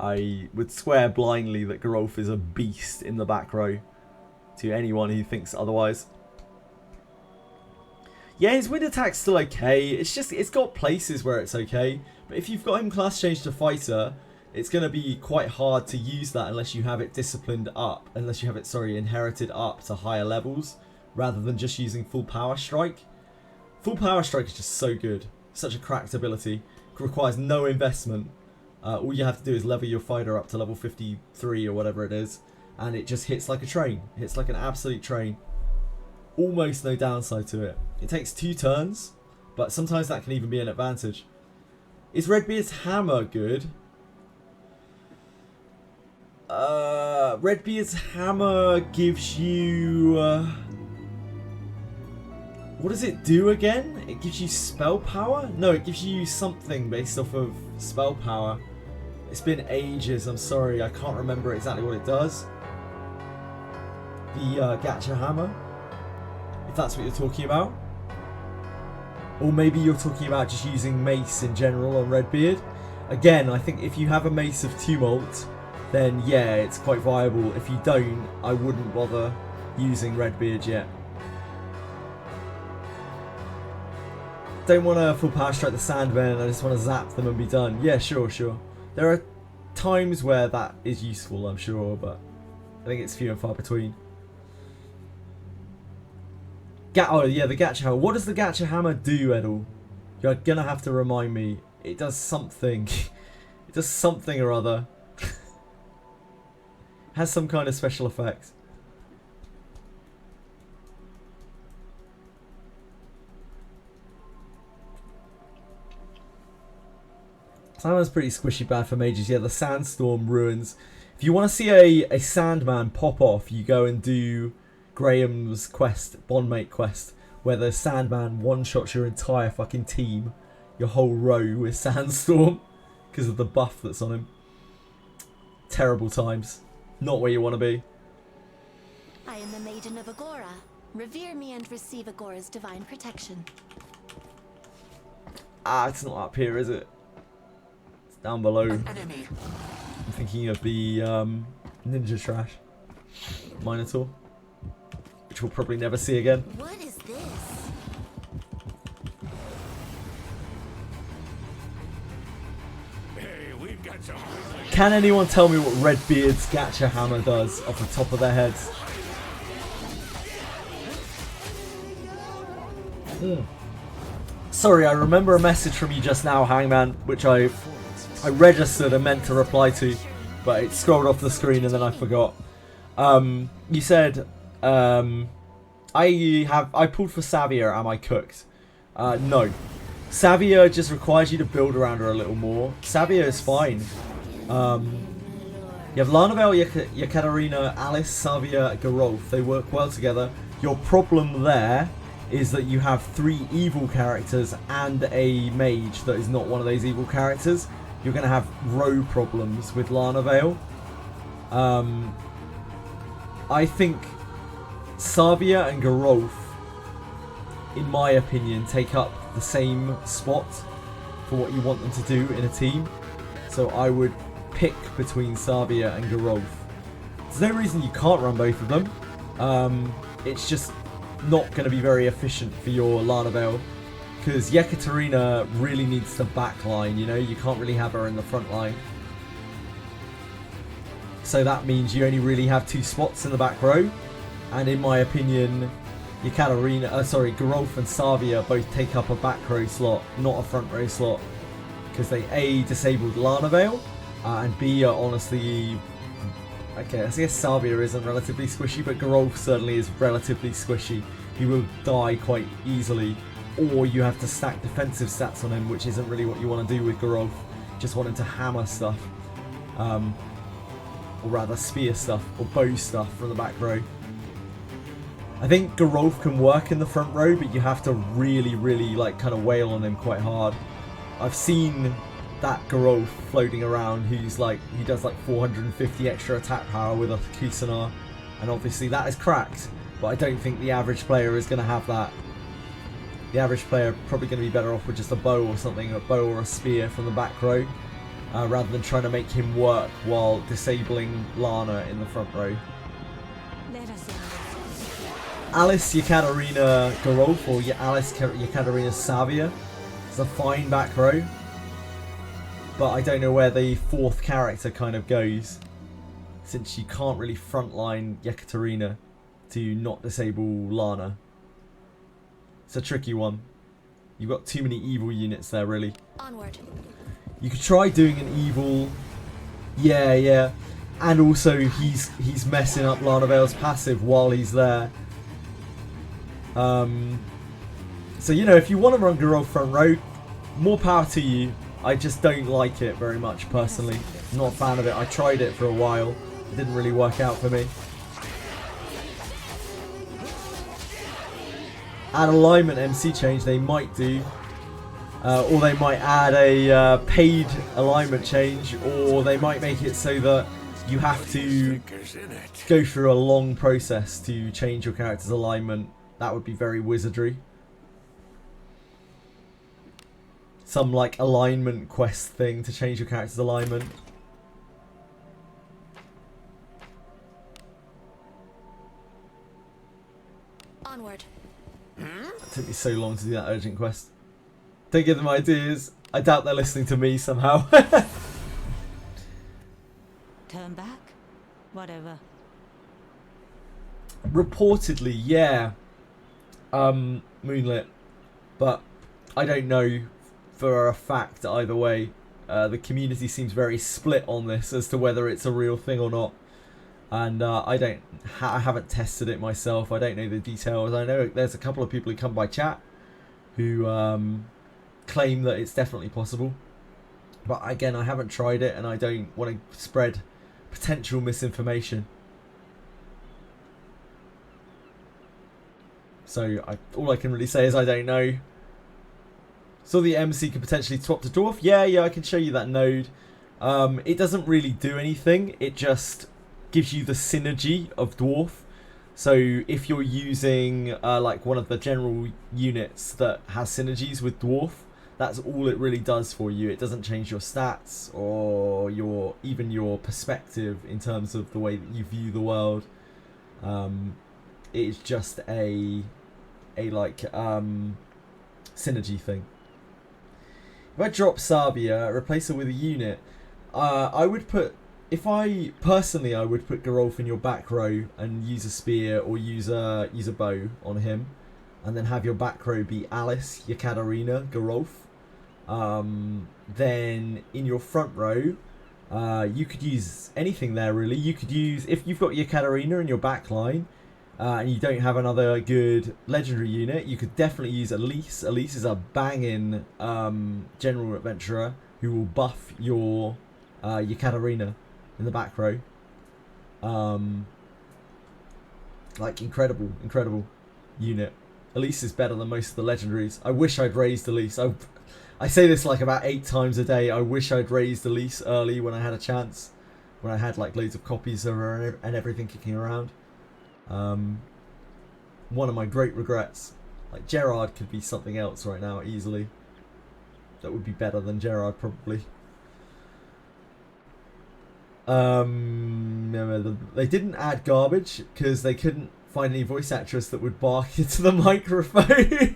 I would swear blindly that Garolf is a beast in the back row to anyone who thinks otherwise. Yeah, his wind attack's still okay. It's got places where it's okay. But if you've got him class changed to fighter, it's going to be quite hard to use that unless you have it disciplined up. Unless you have it, inherited up to higher levels, rather than just using full power strike. Full power strike is just so good. Such a cracked ability. It requires no investment. All you have to do is level your fighter up to level 53 or whatever it is. And it just hits like a train. Hits like an absolute train. Almost no downside to it. It takes 2 turns, but sometimes that can even be an advantage. Is Redbeard's hammer good? Redbeard's hammer gives you... what does it do again? It gives you spell power? No, it gives you something based off of spell power. It's been ages, I'm sorry, I can't remember exactly what it does. The Gacha hammer, if that's what you're talking about. Or maybe you're talking about just using mace in general on Redbeard. Again, I think if you have a Mace of Tumult, then yeah, it's quite viable. If you don't, I wouldn't bother using Redbeard yet. Don't want to full power strike the Sandmen, I just want to zap them and be done. Yeah, sure. There are times where that is useful, I'm sure, but I think it's few and far between. Oh yeah, the Gacha Hammer. What does the Gacha Hammer do, Edel? You're gonna have to remind me. It does something. It does something or other. Has some kind of special effect. Sandman's pretty squishy bad for mages. Yeah, the Sandstorm ruins. If you want to see a Sandman pop off, you go and do Graham's quest, Bondmate quest, where the Sandman one-shots your entire fucking team, your whole row with Sandstorm, because of the buff that's on him. Terrible times. Not where you want to be. I am the Maiden of Agora. Revere me and receive Agora's divine protection. Ah, it's not up here, is it? It's down below. Enemy. I'm thinking of the Ninja Trash Minotaur, which we'll probably never see again. What is this? Hey, we've got some. Can anyone tell me what Redbeard's Gacha Hammer does off the top of their heads? Sorry, I remember a message from you just now, Hangman, which I registered and meant to reply to, but it scrolled off the screen and then I forgot. You said, I pulled for Savia, am I cooked? No. Savia just requires you to build around her a little more. Savia is fine. You have Lana Vale, Yekaterina, Alice, Savia, Geralf. They work well together. Your problem there is that you have 3 evil characters and a mage that is not one of those evil characters. You're going to have row problems with Lana Vale. I think Savia and Geralf, in my opinion, take up the same spot for what you want them to do in a team. So I would pick between Savia and Geralf. There's no reason you can't run both of them. It's just not going to be very efficient for your Lana Vale, because Yekaterina really needs to backline, you know, you can't really have her in the front line. So that means you only really have 2 spots in the back row, and in my opinion, Geralf and Savia both take up a back row slot, not a front row slot, because they A, disabled Lana Vale, and B, are honestly, okay, I guess Savia isn't relatively squishy, but Geralf certainly is relatively squishy. He will die quite easily, or you have to stack defensive stats on him, which isn't really what you want to do with Geralf. Just want him to hammer stuff, or rather spear stuff, or bow stuff from the back row. I think Geralf can work in the front row, but you have to really, really like kind of wail on him quite hard. I've seen that Geralf floating around who's like, he does like 450 extra attack power with a Kusanar, and obviously that is cracked, but I don't think the average player is going to have that. The average player probably going to be better off with just a bow or something, a bow or a spear from the back row, rather than trying to make him work while disabling Lana in the front row. Alice Yekaterina Geralf or Alice Yekaterina Savia is a fine back row, but I don't know where the 4th character kind of goes, since you can't really frontline Yekaterina to not disable Lana. It's a tricky one. You've got too many evil units there, really. Onward. You could try doing an evil, yeah, and also he's messing up Lana Vale's passive while he's there. So, you know, if you want to run Geralf front row, more power to you. I just don't like it very much, personally. I'm not a fan of it. I tried it for a while. It didn't really work out for me. Add alignment MC change, they might do. Or they might add a paid alignment change, or they might make it so that you have to go through a long process to change your character's alignment. That would be very Wizardry. Some like alignment quest thing to change your character's alignment. Onward. It took me so long to do that urgent quest. Don't give them ideas. I doubt they're listening to me somehow. Turn back? Whatever. Reportedly, yeah. Moonlit. But I don't know for a fact either way. The community seems very split on this as to whether it's a real thing or not. And I haven't tested it myself. I don't know the details. I know there's a couple of people who come by chat who claim that it's definitely possible. But again, I haven't tried it, and I don't want to spread potential misinformation. So all I can really say is I don't know. So the MC could potentially swap to Dwarf. Yeah, I can show you that node. It doesn't really do anything. It just gives you the synergy of Dwarf. So if you're using like one of the general units that has synergies with Dwarf, that's all it really does for you. It doesn't change your stats or even your perspective in terms of the way that you view the world. It's just a synergy thing. If I drop Savia, replace her with a unit, I would put Geralf in your back row and use a spear or use a bow on him, and then have your back row be Alice, Yekaterina, Geralf. Then in your front row, you could use anything there really. You could use, if you've got Yekaterina in your back line, and you don't have another good legendary unit, you could definitely use Elise. Elise is a banging general adventurer who will buff your Yekaterina in the back row. Like incredible unit. Elise is better than most of the legendaries. I wish I'd raised Elise. I say this like about 8 times a day. I wish I'd raised Elise early when I had a chance, when I had like loads of copies of her and everything kicking around. One of my great regrets. Like Gerard could be something else right now easily. that would be better than Gerard probably. They didn't add garbage because they couldn't find any voice actress that would bark into the microphone.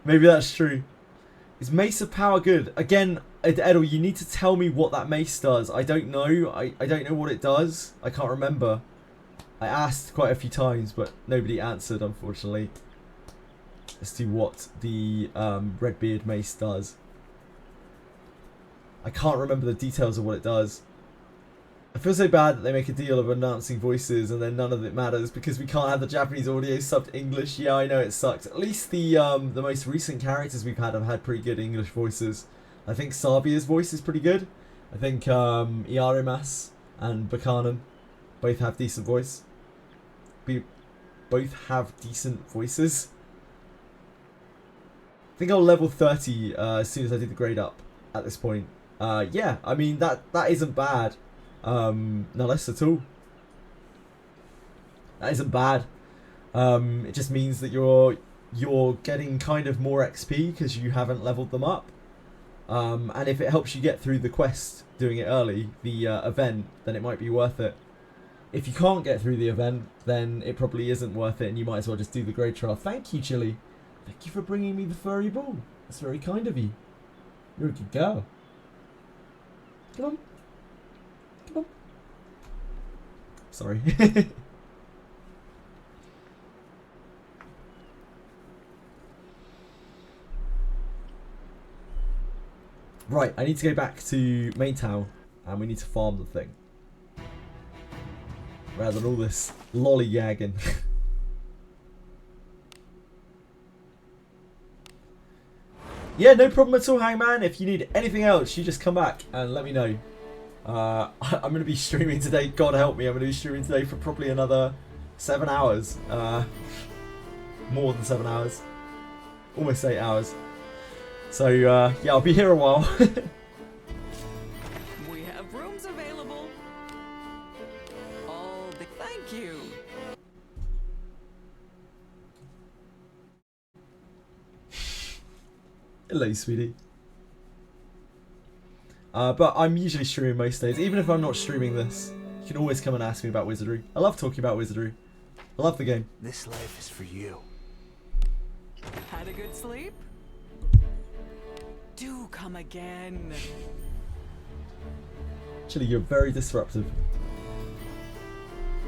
Maybe that's true. Is Mace of Power good? Again, Edel, you need to tell me what that mace does. I don't know. I don't know what it does. I can't remember. I asked quite a few times, but nobody answered, unfortunately, as to what the Redbeard mace does. I can't remember the details of what it does. I feel so bad that they make a deal of announcing voices and then none of it matters because we can't have the Japanese audio subbed English. Yeah, I know it sucks. At least the most recent characters we've had have had pretty good English voices. I think Savia's voice is pretty good. I think Iarumas and Berkanan both have decent voice. Both have decent voices. I think I'll level 30 as soon as I do the grade up at this point. Yeah, I mean that isn't bad. No less at all. That isn't bad. It just means that you're getting kind of more XP because you haven't leveled them up. And if it helps you get through the quest doing it early, the event, then it might be worth it. If you can't get through the event, then it probably isn't worth it and you might as well just do the grade trial. Thank you, Chili. Thank you for bringing me the furry ball. That's very kind of you. You're a good girl. Come on. Come on. Sorry. Right, I need to go back to Main Town and we need to farm the thing. Rather than all this lollygagging. Yeah, no problem at all, Hangman. If you need anything else, you just come back and let me know. I'm going to be streaming today. God help me, I'm going to be streaming today for probably another 7 hours. More than 7 hours. Almost 8 hours. So, yeah, I'll be here a while. We have rooms available. All the thank you. Hello, sweetie. But I'm usually streaming most days. Even if I'm not streaming this, you can always come and ask me about Wizardry. I love talking about Wizardry. I love the game. This life is for you. Had a good sleep? Do come again. Actually, you're very disruptive.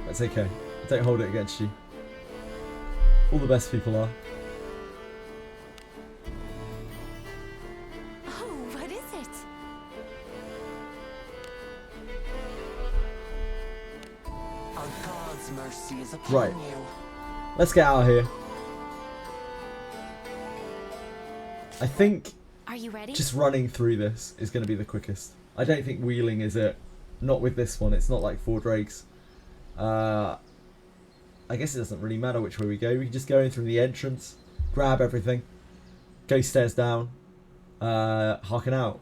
That's okay. I don't hold it against you. All the best people are. Oh, what is it? Our God's mercy is upon Right. you. Let's get out of here. I think Are you ready? just running through this is going to be the quickest. I don't think wheeling is it. Not with this one. It's not like 4 Drakes. I guess it doesn't really matter which way we go. We can just go in through the entrance, grab everything, go stairs down, harken out.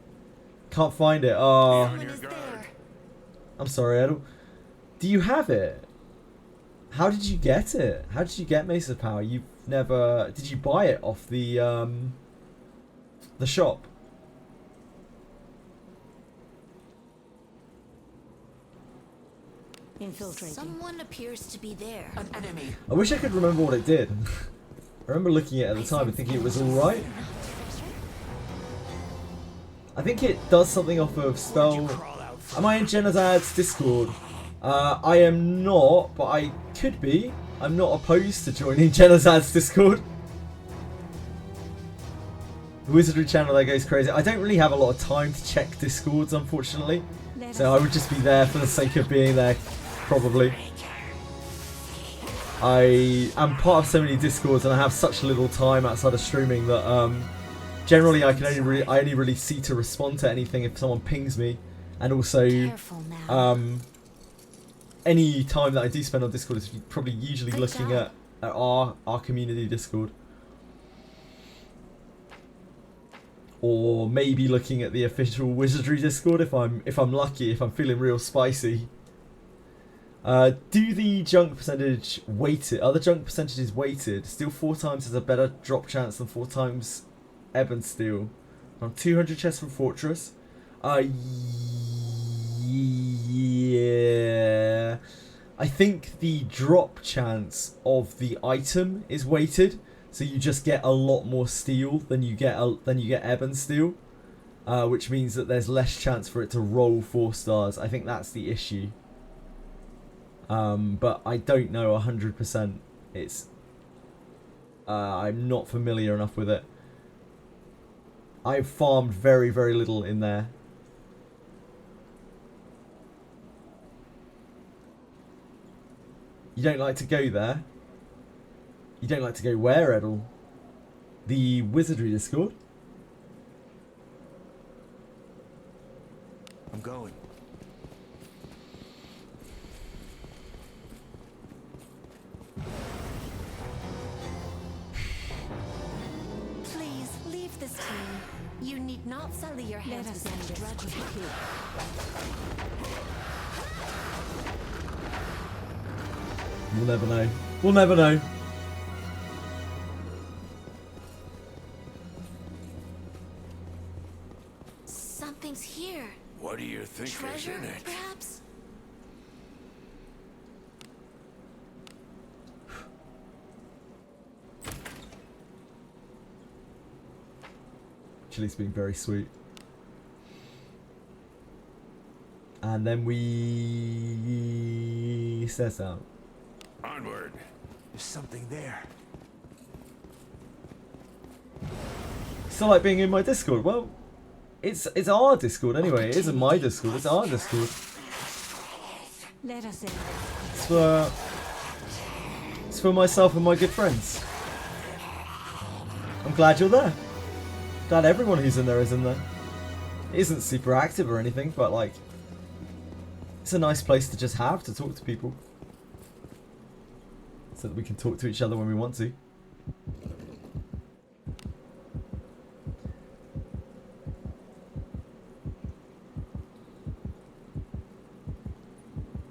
Can't find it. Oh, I'm sorry, Edel. Do you have it? How did you get it? How did you get Mace of Power? You've never... Did you buy it off the shop? Infiltrating. Someone appears to be there. An enemy. I wish I could remember what it did. I remember looking at it at the time and thinking it was alright. I think it does something off of spell... Am I in Genazad's Discord? I am not, but I could be. I'm not opposed to joining Genazad's Discord. The Wizardry channel that goes crazy. I don't really have a lot of time to check Discords, unfortunately. So I would just be there for the sake of being there, probably. I am part of so many Discords and I have such little time outside of streaming that generally I only really see to respond to anything if someone pings me, and also any time that I do spend on Discord is probably usually looking at our community Discord, or maybe looking at the official Wizardry Discord if I'm lucky, if I'm feeling real spicy. Do the junk percentage weighted? Are the junk percentages weighted? Steel 4 times has a better drop chance than 4 times Ebb and Steel. Around 200 chests from Fortress. Yeah. I think the drop chance of the item is weighted, so you just get a lot more steel than you get ebon steel, which means that there's less chance for it to roll 4 stars. I think that's the issue. But I don't know 100%. It's I'm not familiar enough with it. I've farmed very, very little in there. You don't like to go there? You don't like to go where, Edel? The Wizardry Discord? I'm going. Please, leave this team. You need not sully your hands with such drudgery. We'll never know. We'll never know. Something's here. What do you think Treasure, is in it? perhaps? Chili's being very sweet. And then we set out. Onward. There's something there. Still like being in my Discord. Well, it's our Discord anyway. It isn't my Discord. It's our Discord. Let us in. It's for myself and my good friends. I'm glad you're there. Glad everyone who's in there is in there. It isn't super active or anything, but like, it's a nice place to just have to talk to people, so that we can talk to each other when we want to.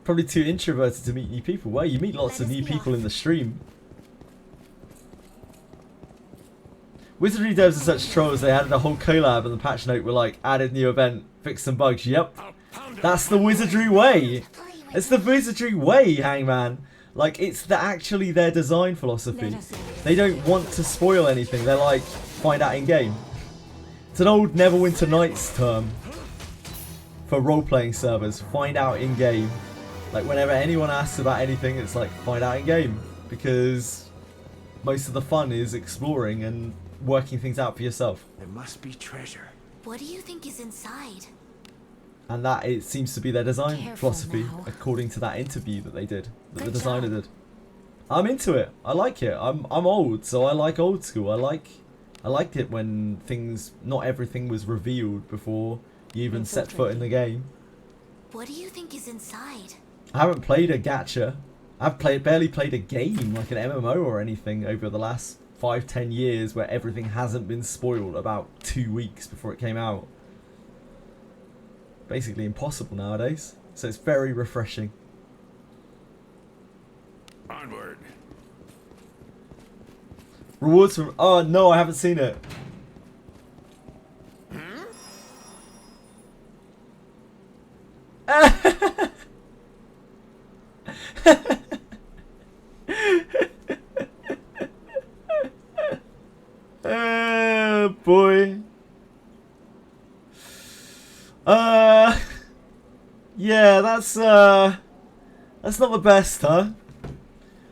Probably too introverted to meet new people. Well, you meet lots of new people in the stream. Wizardry devs are such trolls, they added a whole collab and the patch note were like, added new event, fix some bugs. Yep. That's the Wizardry way. It's the Wizardry way, Hangman. Like, it's actually their design philosophy. They don't want to spoil anything. They're like, find out in game. It's an old Neverwinter Nights term for role-playing servers. Find out in game. Like, whenever anyone asks about anything, it's like, find out in game. Because most of the fun is exploring and working things out for yourself. There must be treasure. What do you think is inside? And that, it seems to be their design Careful philosophy, now. according to that interview that they did, that the Good designer job. did. I'm into it. I like it. I'm old, so I like old school. I liked it when not everything was revealed before you even set foot in the game. What do you think is inside? I haven't played a gacha. I've barely played a game like an MMO or anything over the last 5-10 years where everything hasn't been spoiled about 2 weeks before it came out. Basically impossible nowadays, so it's very refreshing. Onward. Rewards from... Oh no, I haven't seen it. Boy. Yeah, that's not the best, huh?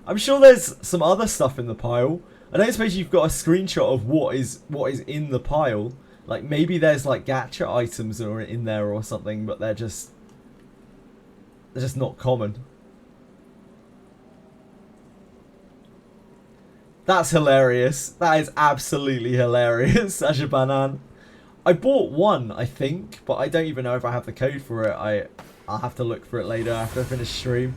I'm sure there's some other stuff in the pile. I don't suppose you've got a screenshot of what is in the pile. Like, maybe there's like gacha items that are in there or something, but they're just not common. That's hilarious. That is absolutely hilarious, Ashabanan. I bought one, I think, but I don't even know if I have the code for it. I'll have to look for it later after I finish stream.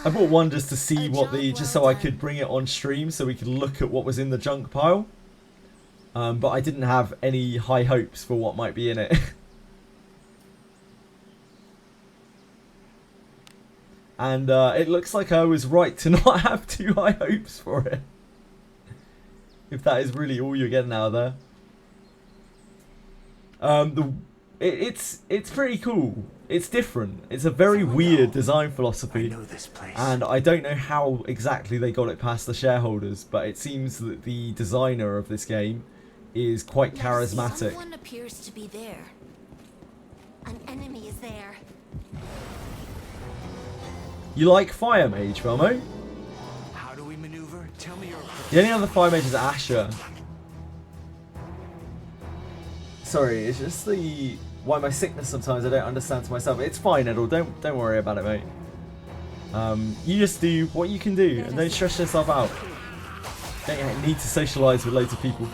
I bought one just to see just so I could bring it on stream so we could look at what was in the junk pile. But I didn't have any high hopes for what might be in it. And it looks like I was right to not have too high hopes for it. If that is really all you're getting out of there. It's pretty cool. It's different. It's a very weird design philosophy, and I don't know how exactly they got it past the shareholders, but it seems that the designer of this game is quite charismatic. Someone appears to be there. An enemy is there. You like Fire Mage, Velmo? How do we maneuver? Tell me your... The only other Fire Mage is Asher. Sorry, it's just the... Why my sickness sometimes I don't understand to myself. It's fine, Edel. Don't worry about it, mate. You just do what you can do and don't stress yourself out. Don't need to socialise with loads of people.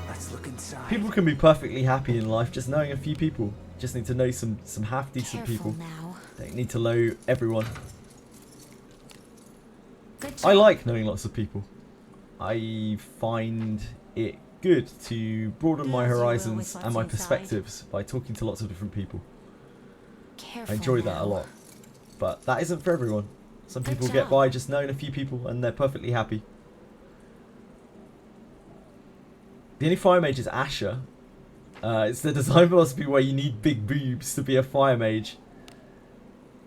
Let's look inside. People can be perfectly happy in life just knowing a few people. Just need to know some half decent people. Don't need to know everyone. I like knowing lots of people. I find it good to broaden my horizons and my perspectives by talking to lots of different people. I enjoy that a lot. But that isn't for everyone. Some people get by just knowing a few people and they're perfectly happy. The only Fire Mage is Asher. It's the design philosophy where you need big boobs to be a Fire Mage.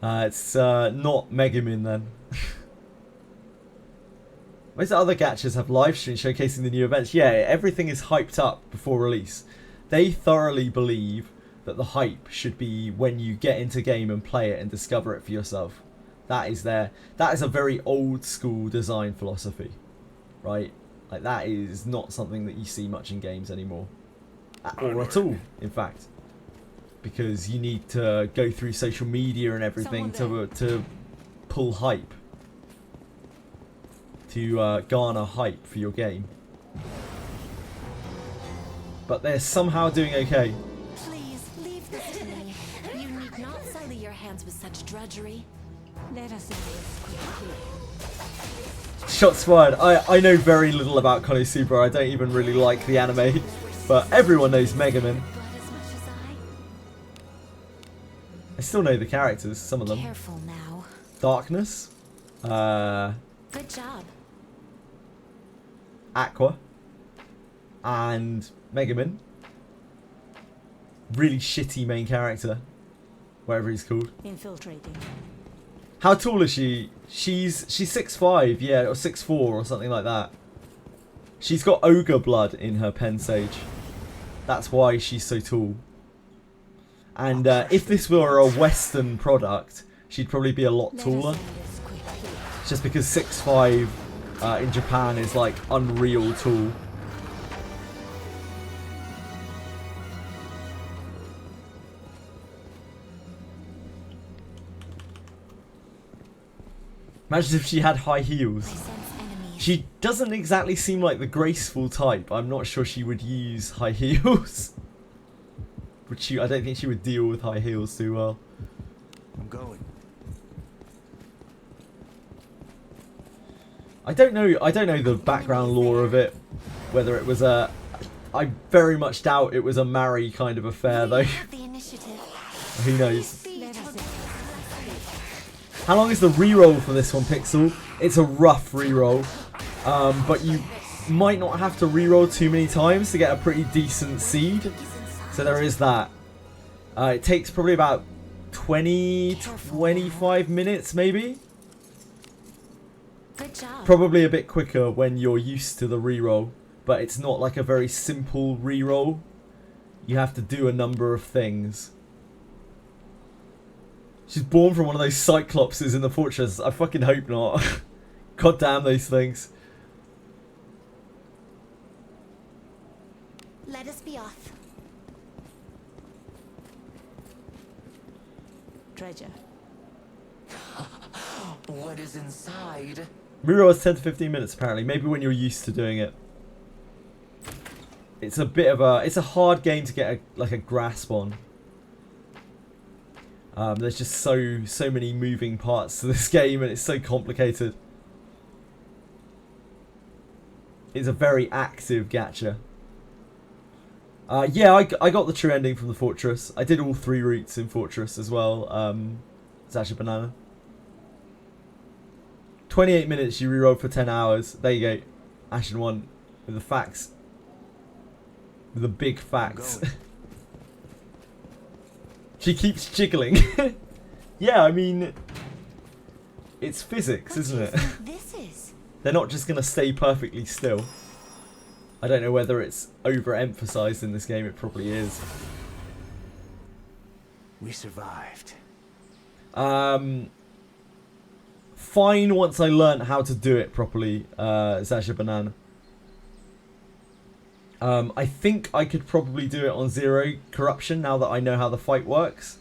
It's not Megamin then. Most other gachas have live streams showcasing the new events. Yeah, everything is hyped up before release. They thoroughly believe that the hype should be when you get into game and play it and discover it for yourself. That is a very old school design philosophy, right? Like that is not something that you see much in games anymore, or at all, in fact, because you need to go through social media and everything to pull hype. To garner hype for your game. But they're somehow doing okay. Please leave this to me. You need not sully your hands with such drudgery. Let us end this quickly. Shots fired. I know very little about Konosuba. I don't even really like the anime. But everyone knows Megaman. I still know the characters, some of them. Careful now. Darkness. Good job. Aqua and Megaman. Really shitty main character, whatever he's called. Infiltrating. How tall is she? She's 6'5", yeah, or 6'4", or something like that. She's got ogre blood in her pen sage. That's why she's so tall. And if this were a Western product, she'd probably be a lot taller. Just because 6'5" in Japan is like unreal tall. Imagine if she had high heels. She doesn't exactly seem like the graceful type. I'm not sure she would use high heels. I don't think she would deal with high heels too well. I'm going. I don't know the background lore of it. Whether it was a... I very much doubt it was a marry kind of affair though. Who knows? How long is the reroll for this one, Pixel? It's a rough reroll. But you might not have to reroll too many times to get a pretty decent seed. So there is that. It takes probably about 20-25 minutes maybe. Good job. Probably a bit quicker when you're used to the reroll, but it's not like a very simple reroll. You have to do a number of things. She's born from one of those cyclopses in the fortress. I fucking hope not. God damn those things. Let us be off. Treasure. What is inside? Reroll is 10 to 15 minutes apparently. Maybe when you're used to doing it. It's a bit of a... It's a hard game to get a grasp on. There's just so many moving parts to this game and it's so complicated. It's a very active gacha. Yeah, I got the true ending from the Fortress. I did all 3 routes in Fortress as well. It's actually Banana. 28 minutes, you reroll for 10 hours. There you go. Ashen 1 with the facts. With the big facts. She keeps jiggling. Yeah, I mean, it's physics, isn't it? This is. They're not just going to stay perfectly still. I don't know whether it's overemphasized in this game. It probably is. We survived. Fine once I learnt how to do it properly, Zasha Banana. I think I could probably do it on 0 corruption now that I know how the fight works.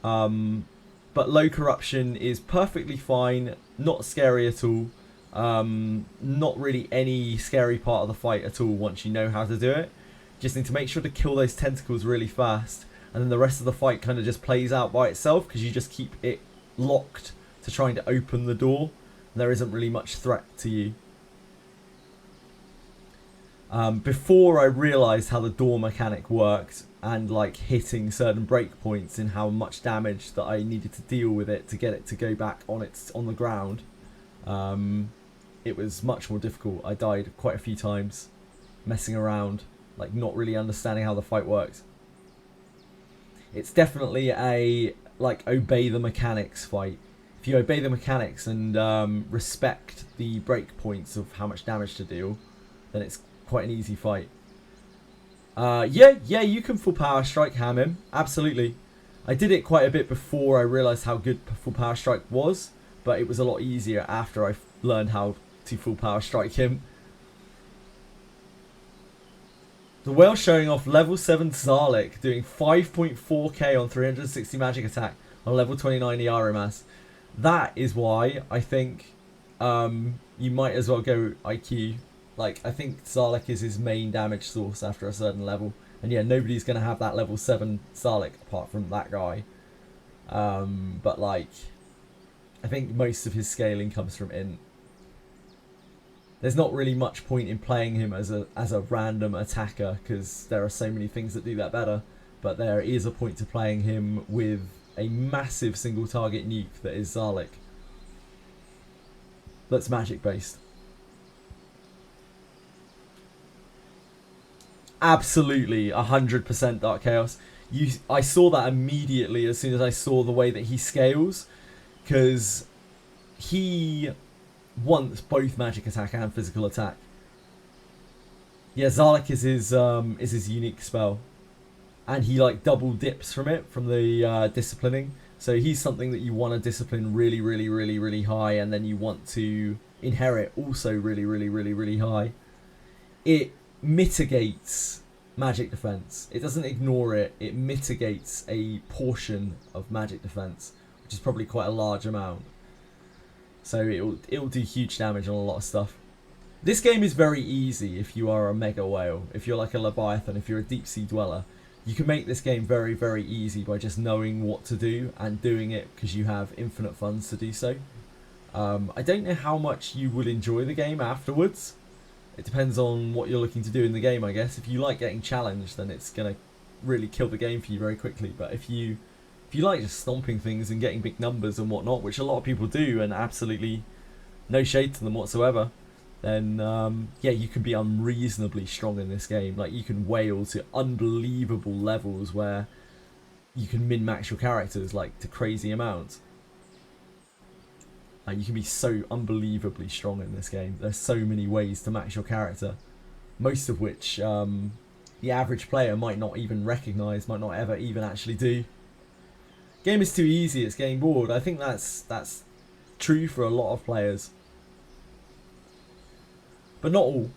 But low corruption is perfectly fine, not scary at all. Not really any scary part of the fight at all once you know how to do it. Just need to make sure to kill those tentacles really fast, and then the rest of the fight kind of just plays out by itself because you just keep it locked to trying to open the door. There isn't really much threat to you. Before I realised how the door mechanic worked and like hitting certain breakpoints and how much damage that I needed to deal with it to get it to go back on the ground, it was much more difficult. I died quite a few times messing around, like not really understanding how the fight works. It's definitely a like obey the mechanics fight. If you obey the mechanics and respect the breakpoints of how much damage to deal, then it's quite an easy fight. Yeah, you can full power strike ham him. Absolutely. I did it quite a bit before I realised how good full power strike was, but it was a lot easier after I learned how to full power strike him. The whale showing off level 7 Zarlik doing 5.4k on 360 magic attack on level 29 Iarumas. That is why I think you might as well go IQ. Like, I think Zarlik is his main damage source after a certain level. And yeah, nobody's going to have that level 7 Zarlik apart from that guy. But like, I think most of his scaling comes from int. There's not really much point in playing him as a random attacker because there are so many things that do that better. But there is a point to playing him with a massive single target nuke that is Zarlik. That's magic based. Absolutely 100% Dark Chaos. I saw that immediately as soon as I saw the way that he scales, because he wants both magic attack and physical attack. Yeah, Zarlik is his unique spell, and he like double dips from it, from the disciplining. So he's something that you want to discipline really, really, really, really high, and then you want to inherit also really, really, really, really high. It mitigates magic defense. It doesn't ignore it. It mitigates a portion of magic defense, which is probably quite a large amount. So it'll do huge damage on a lot of stuff. This game is very easy if you are a mega whale. If you're like a Leviathan, if you're a deep sea dweller, you can make this game very, very easy by just knowing what to do and doing it because you have infinite funds to do so. I don't know how much you will enjoy the game afterwards. It depends on what you're looking to do in the game, I guess. If you like getting challenged, then it's going to really kill the game for you very quickly. But if you like just stomping things and getting big numbers and whatnot, which a lot of people do, and absolutely no shade to them whatsoever, then yeah, you can be unreasonably strong in this game. Like, you can whale to unbelievable levels where you can min-max your characters like to crazy amounts. You can be so unbelievably strong in this game. There's so many ways to max your character, most of which the average player might not even recognise, might not ever even actually do. Game is too easy, it's getting bored. I think that's true for a lot of players, but not all.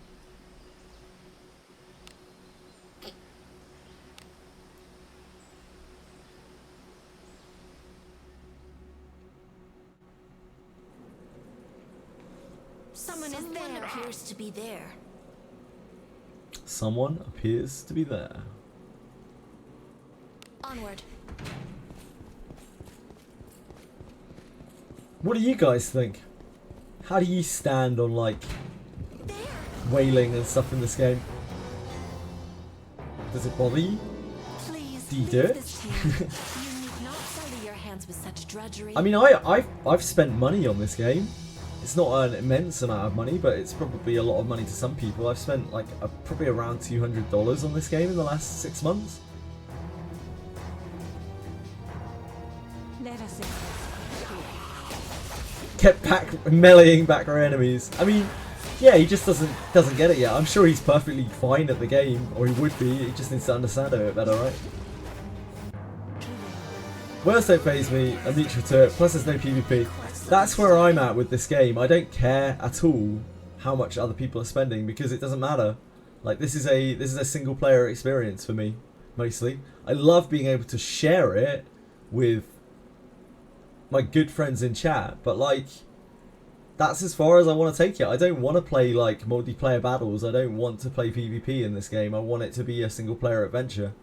Someone appears to be there. Someone appears to be there. Onward. What do you guys think? How do you stand on like whaling and stuff in this game? Does it bother you? Please, do you do it? You need not sully your hands with such drudgery. I mean, I've spent money on this game. It's not an immense amount of money, but it's probably a lot of money to some people. I've spent like probably around $200 on this game in the last 6 months. Let us in. Kept meleeing back our enemies. I mean, yeah, he just doesn't get it yet. I'm sure he's perfectly fine at the game, or he would be. He just needs to understand it a bit better, right? Words don't faze me. I'm neutral to it. Plus, there's no PvP. That's where I'm at with this game. I don't care at all how much other people are spending because it doesn't matter. Like this is a single player experience for me, mostly. I love being able to share it with my good friends in chat, but like that's as far as I want to take it. I don't want to play like multiplayer battles. I don't want to play PvP in this game. I want it to be a single player adventure.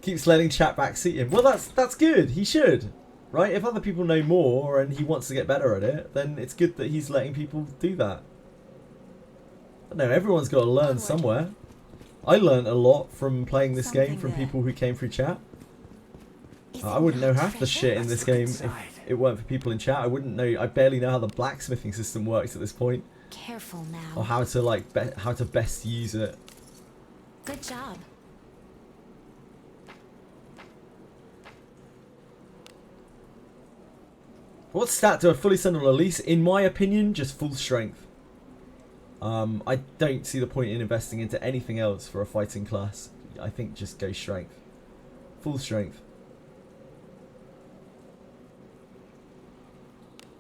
Keeps letting chat backseat him. Well, that's good. He should, right? If other people know more and he wants to get better at it, then it's good that he's letting people do that. But no, everyone's got to learn somewhere. I learned a lot from playing this game from people who came through chat. I wouldn't know half the shit in this game if it weren't for people in chat. I wouldn't know. I barely know how the blacksmithing system works at this point. Careful now. Or how to like how to best use it. Good job. What stat do I fully send on Elise? In my opinion, just full strength. I don't see the point in investing into anything else for a fighting class. I think just go strength. Full strength.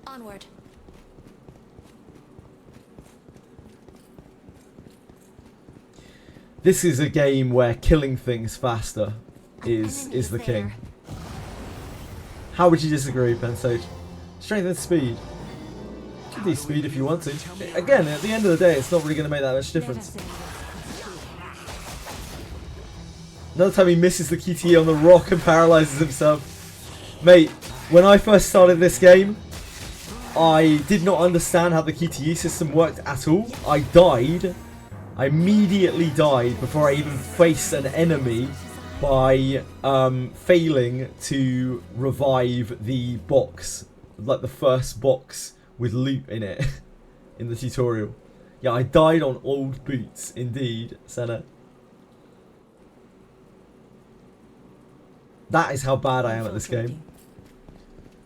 Onward. This is a game where killing things faster is the king. How would you disagree, Pensage? Strength and speed. You can do speed if you want to. Again, at the end of the day, it's not really going to make that much difference. Another time he misses the QTE on the rock and paralyzes himself. Mate, when I first started this game, I did not understand how the QTE system worked at all. I died. I immediately died before I even faced an enemy by failing to revive the box. Like the first box with loot in it in the tutorial. Yeah, I died on old boots, indeed, Senna. That is how bad I am at this game.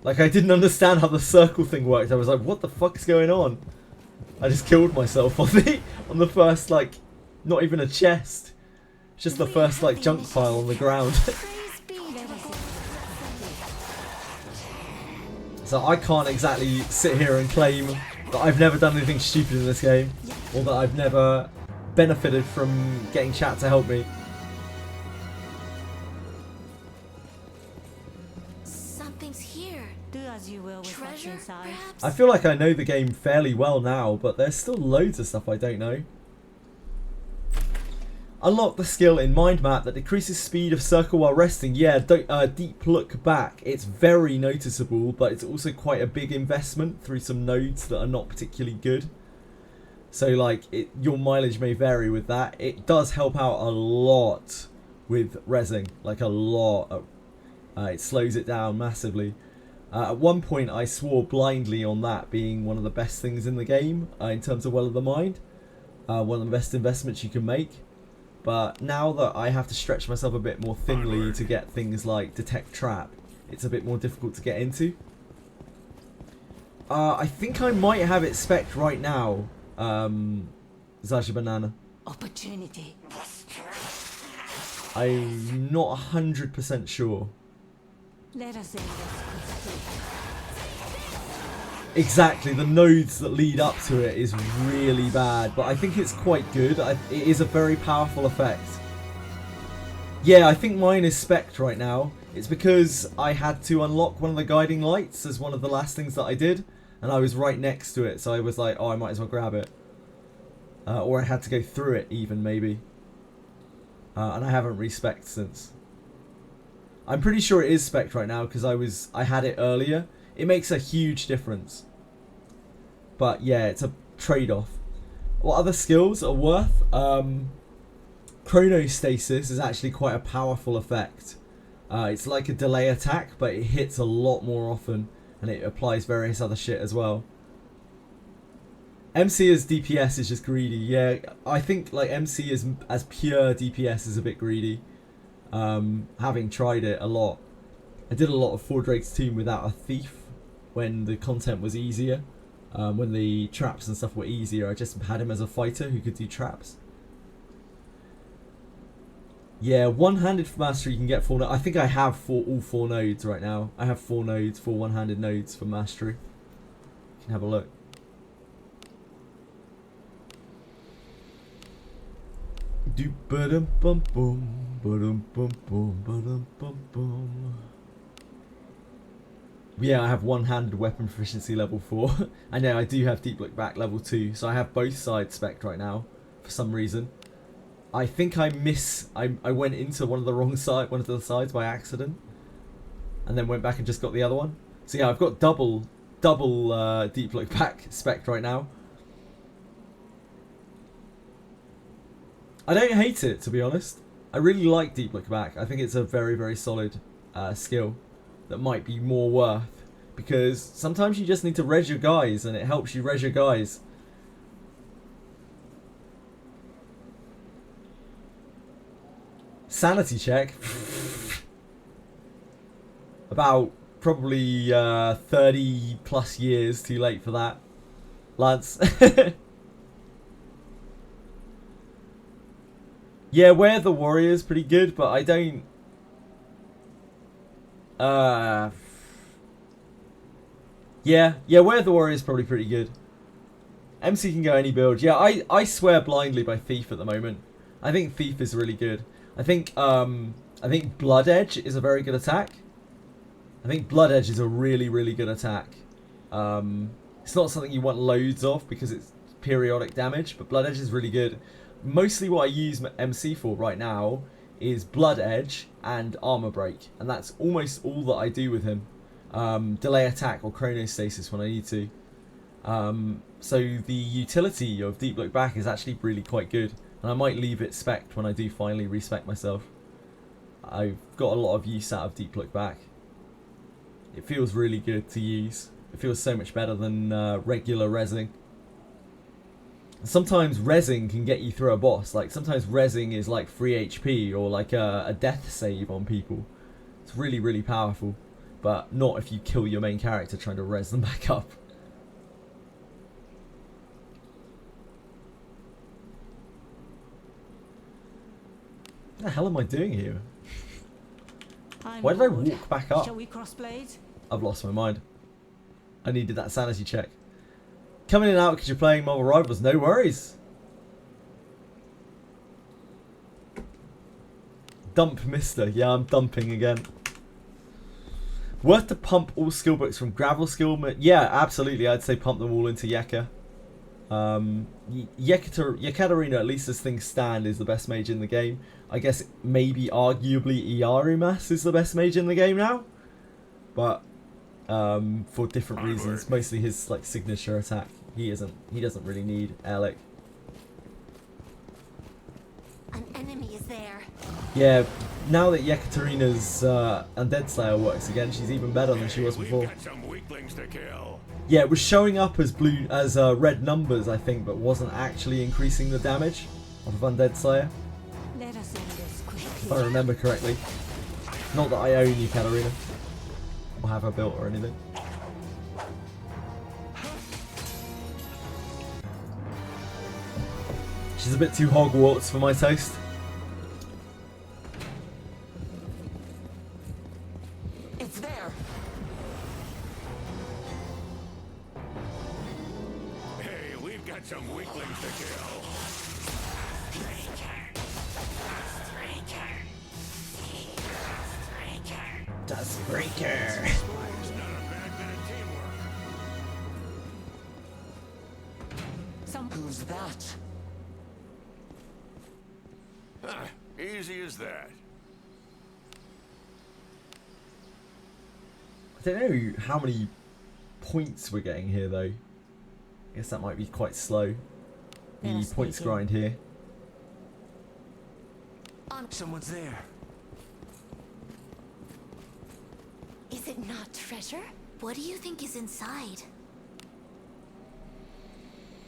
Like, I didn't understand how the circle thing worked. I was like, what the fuck is going on? I just killed myself on the first, like, not even a chest. It's just the first, like, junk pile on the ground. So I can't exactly sit here and claim that I've never done anything stupid in this game, or that I've never benefited from getting chat to help me. Something's here. Do as you will with what's inside. I feel like I know the game fairly well now, but there's still loads of stuff I don't know. Unlock the skill in Mind Map that decreases speed of circle while resting. Yeah, deep look back. It's very noticeable, but it's also quite a big investment through some nodes that are not particularly good. So like, your mileage may vary with that. It does help out a lot with resing, like a lot. It slows it down massively. At one point I swore blindly on that being one of the best things in the game in terms of well of the mind. One of the best investments you can make. But now that I have to stretch myself a bit more thinly to get things like Detect Trap, it's a bit more difficult to get into. I think I might have it spec'd right now, Zaja Banana. Opportunity. I'm not 100% sure. Let us in. Exactly, the nodes that lead up to it is really bad, but I think it's quite good. It is a very powerful effect. Yeah, I think mine is spec'd right now. It's because I had to unlock one of the guiding lights as one of the last things that I did, and I was right next to it, so I was like, oh, I might as well grab it. Or I had to go through it even, maybe. And I haven't respec'd since. I'm pretty sure it is spec'd right now because I had it earlier. It makes a huge difference. But yeah, it's a trade-off. What other skills are worth? Chronostasis is actually quite a powerful effect. It's like a delay attack, but it hits a lot more often, and it applies various other shit as well. MC as DPS is just greedy. Yeah, I think like MC as pure DPS is a bit greedy. Having tried it a lot. I did a lot of Four Drake's Tomb without a thief when the content was easier. When the traps and stuff were easier, I just had him as a fighter who could do traps. Yeah, one-handed for mastery you can get 4 nodes. I think I have all 4 nodes right now. I have 4 nodes, 4 one-handed nodes for mastery. You can have a look. Do ba-dum bum bum ba-dum bum bum ba-dum bum bum. Yeah, I have one-handed weapon proficiency level 4. I know I do have deep look back level 2, so I have both sides spec'd right now for some reason. I think I went into one of the sides by accident, and then went back and just got the other one. So yeah, I've got double deep look back spec'd right now. I don't hate it, to be honest. I really like deep look back. I think it's a very, very solid skill that might be more worth, because sometimes you just need to res your guys, and it helps you res your guys. Sanity check. About probably 30 plus years too late for that, Lance. Yeah, Wear the Warrior's pretty good, but I don't... Yeah, Wear the Warrior's probably pretty good. MC can go any build. Yeah, I swear blindly by Thief at the moment. I think Thief is really good. I think Blood Edge is a very good attack. I think Blood Edge is a really, really good attack. It's not something you want loads of because it's periodic damage, but Blood Edge is really good. Mostly what I use MC for right now is Blood Edge and Armor Break, and that's almost all that I do with him. Delay attack or Chronostasis when I need to. So the utility of Deep Look Back is actually really quite good, and I might leave it spec'd when I do finally respec myself. I've got a lot of use out of Deep Look Back. It feels really good to use. It feels so much better than regular rezzing. Sometimes rezzing can get you through a boss. Like sometimes rezzing is like free HP or like a death save on people. It's really, really powerful, but not if you kill your main character trying to res them back up. What the hell am I doing here? Why did I walk back up? Shall we cross blades? I've lost my mind. I needed that sanity check. Coming in and out because you're playing Marvel Rivals, no worries. Dump Mister. Yeah, I'm dumping again. Worth to pump all skill books from Gravel Skill. Yeah, absolutely. I'd say pump them all into Yeka. Yekaterina, at least as things stand, is the best mage in the game. I guess maybe arguably Iarumas is the best mage in the game now. But for different reasons. Mostly his like signature attack. He doesn't really need Alec. An enemy is there. Yeah, now that Yekaterina's Undead Slayer works again, she's even better than she was before. We've got some weaklings to kill. Yeah, it was showing up as red numbers, I think, but wasn't actually increasing the damage of Undead Slayer. Let us end this quickly. If I remember correctly. Not that I own Yekaterina or have her built or anything. She's a bit too Hogwarts for my taste. It's there. Hey, we've got some weaklings to kill. Dustbreaker. Who's that? Easy as that. I don't know how many points we're getting here though. I guess that might be quite slow. The points grind here. Someone's there. Is it not treasure? What do you think is inside?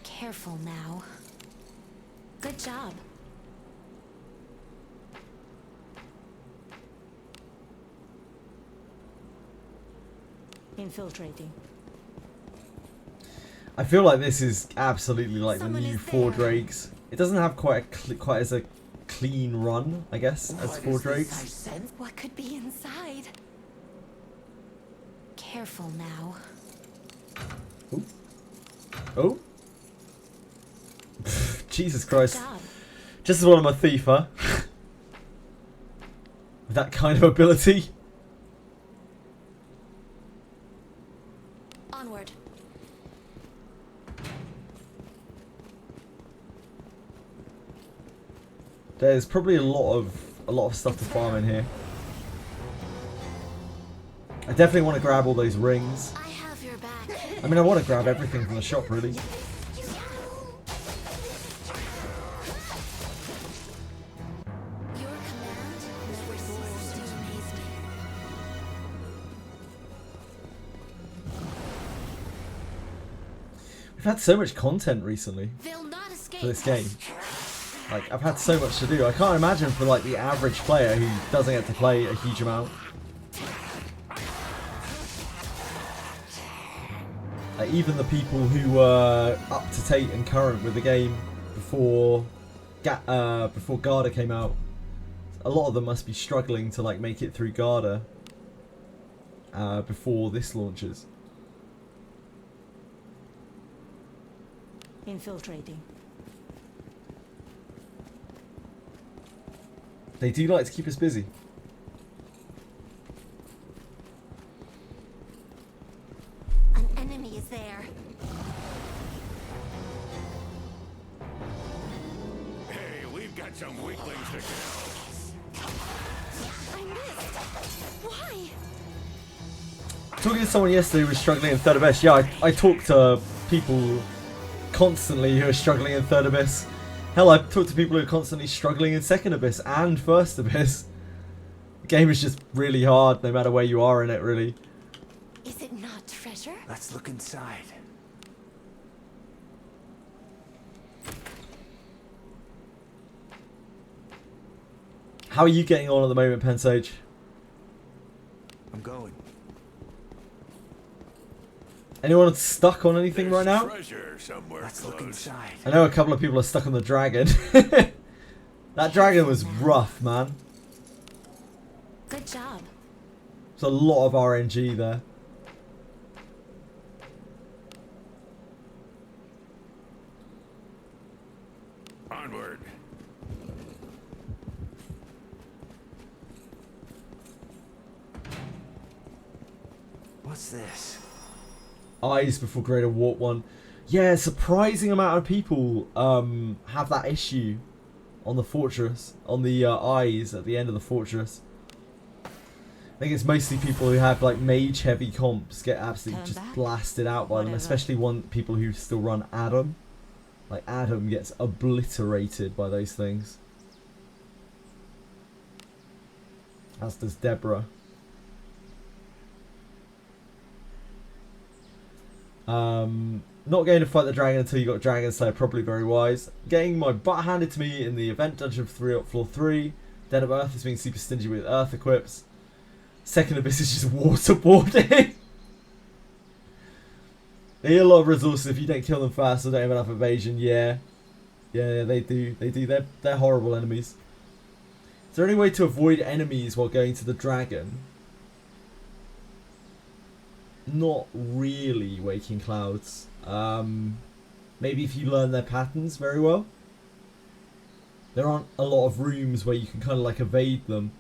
Careful now. Good job. Infiltrating. I feel like this is absolutely like Someone the new is Four there. Drakes. It doesn't have quite as a clean run, I guess, as Four Drakes. What could be inside? Careful now. Oh. Jesus Christ. Good job. Just as well I'm a thief, huh? With that kind of ability. Onward. There's probably a lot of stuff to farm in here. I definitely want to grab all those rings. I have your back. I mean, I want to grab everything from the shop, really. Your command never ceases to amaze me. We've had so much content recently They'll not escape. for this game. Like, I've had so much to do. I can't imagine for like the average player who doesn't get to play a huge amount. Even the people who were up to date and current with the game before Garda came out, a lot of them must be struggling to like make it through Garda before this launches. Infiltrating. They do like to keep us busy. An enemy is there. Hey, we've got some weaklings to kill. I missed. Why? Talking to someone yesterday who was struggling in Third Abyss. Yeah, I talk to people constantly who are struggling in Third Abyss. Hell, I've talked to people who are constantly struggling in Second Abyss and First Abyss. The game is just really hard no matter where you are in it, really. Is it not treasure? Let's look inside. How are you getting on at the moment, Pensage? I'm going. Anyone stuck on anything right now? Treasure somewhere Let's look inside. I know a couple of people are stuck on the dragon. That dragon was rough, man. Good job. There's a lot of RNG there. Onward. What's this? Eyes before Greater Warp 1. Yeah, surprising amount of people have that issue on the fortress, on the eyes at the end of the fortress. I think it's mostly people who have like mage heavy comps get absolutely just blasted out by them, especially people who still run Adam. Like Adam gets obliterated by those things. As does Deborah. Not going to fight the dragon until you got Dragon Slayer, probably very wise. Getting my butt handed to me in the event dungeon for floor 3. Den of Earth is being super stingy with Earth equips. Second Abyss is just waterboarding. They eat a lot of resources if you don't kill them fast or don't have enough evasion. Yeah, they do. They're horrible enemies. Is there any way to avoid enemies while going to the dragon? Not really, Waking Clouds. Maybe if you learn their patterns very well. There aren't a lot of rooms where you can kind of like evade them.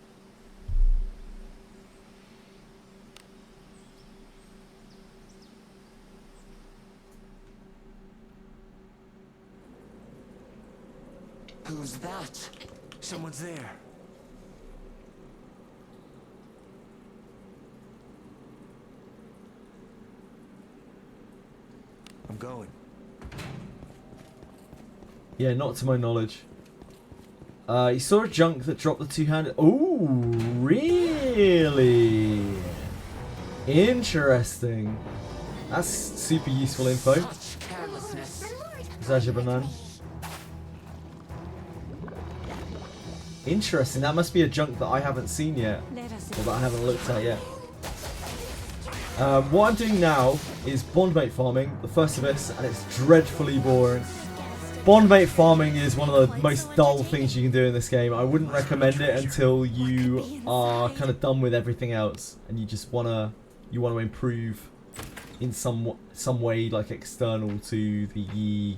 Who's that? Someone's there. I'm going. Yeah, not to my knowledge. You saw a junk that dropped the two-handed... Oh, really? Interesting. That's super useful info. Berkanan. Interesting. That must be a junk that I haven't seen yet. Or that I haven't looked at yet. What I'm doing now is bondmate farming, the first of this, and it's dreadfully boring. Bondmate farming is one of the most dull things you can do in this game. I wouldn't recommend it until you are kind of done with everything else and you just wanna improve in some way, like external to the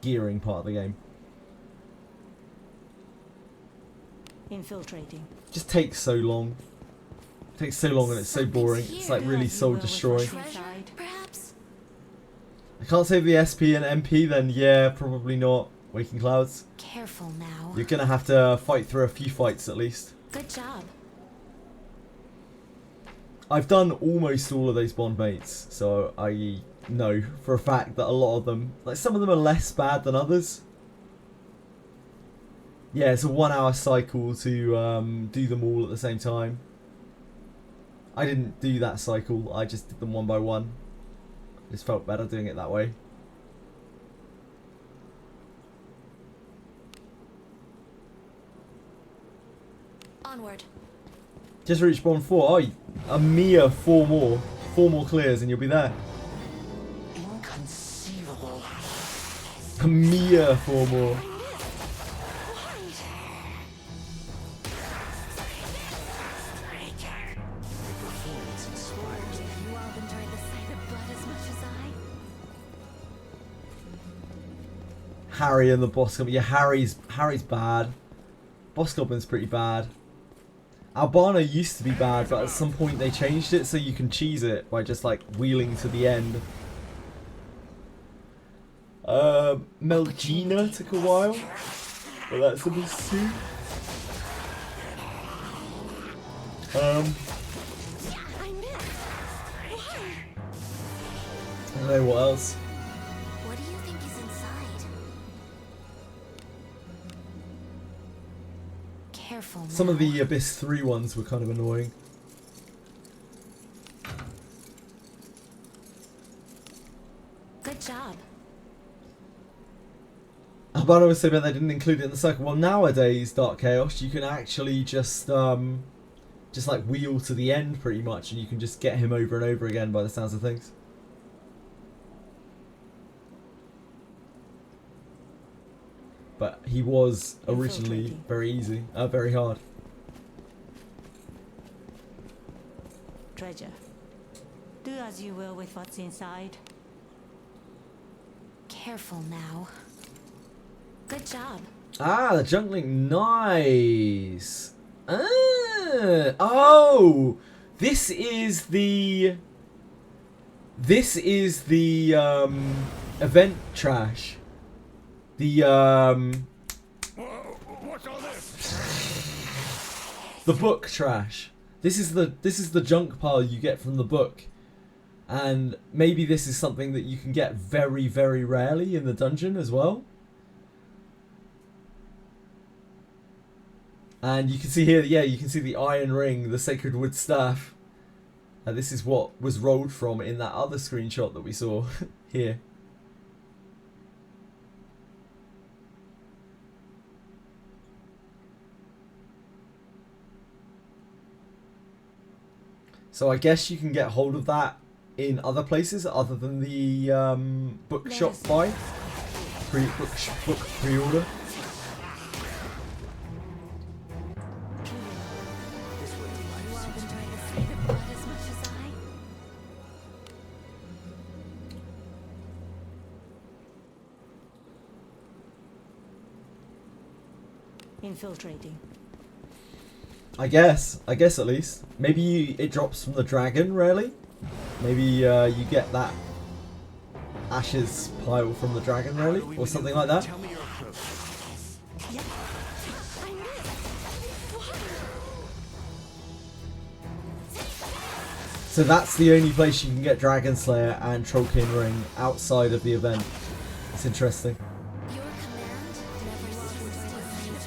gearing part of the game. Infiltrating. Just takes so long. It takes so long and it's so boring. It's like really soul destroying. I can't save the SP and MP, then yeah, probably not. Waking Clouds. Careful now. You're gonna have to fight through a few fights at least. Good job. I've done almost all of those bond mates, so I know for a fact that a lot of them, like some of them are less bad than others. Yeah, it's a 1 hour cycle to do them all at the same time. I didn't do that cycle, I just did them one by one. Just felt better doing it that way. Onward. Just reached bond 4. Oh, a mere 4 more. 4 more clears and you'll be there. Inconceivable. A mere 4 more. Harry and the Boss Goblin. Yeah, Harry's bad. Boss Goblin's pretty bad. Albano used to be bad, but at some point they changed it so you can cheese it by just like wheeling to the end. Melgina took a while, but that's a pursuit. I don't know what else. What do you think is inside? Careful. Some of the Abyss 3 ones were kind of annoying. Good job. Albano was saying that they didn't include it in the cycle. Well, nowadays, Dark Chaos, you can actually just like wheel to the end pretty much, and you can just get him over and over again by the sounds of things. But he was originally very easy, very hard. Treasure. Do as you will with what's inside. Careful now. Good job. Ah, the Junkling, nice. Oh, this is the event trash. What's all this? The book trash. This is the junk pile you get from the book. And maybe this is something that you can get very, very rarely in the dungeon as well. And you can see here, yeah, you can see the iron ring, the sacred wood staff. And this is what was rolled from in that other screenshot that we saw here. So I guess you can get hold of that in other places other than the bookshop buy. Book pre-order. Infiltrating. I guess at least. Maybe it drops from the dragon, really? Maybe you get that ashes pile from the dragon, really? Or something like that? So that's the only place you can get Dragon Slayer and Trollkin Ring outside of the event. It's interesting. Your command never ceases to amaze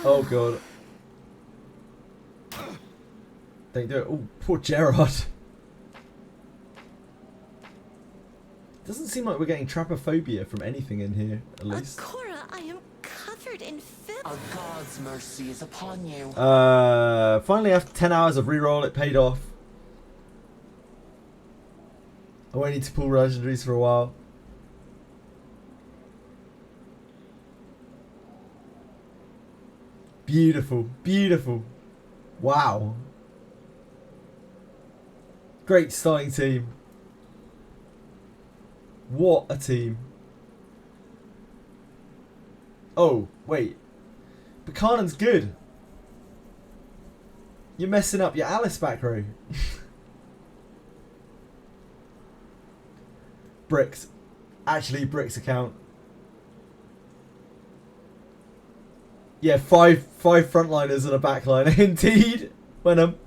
Oh god. Don't do it. Oh, poor Gerard. Doesn't seem like we're getting trapophobia from anything in here, at least. Cora, I am covered in filth. A god's mercy is upon you. Finally, after 10 hours of reroll, it paid off. I won't need to pull legendaries for a while. Beautiful, beautiful. Wow. Great starting team. What a team. Oh, wait. Berkanan's good. You're messing up your Alice back row. Bricks. Actually, Bricks account. Yeah, five frontliners and a backliner. Indeed. Wenham.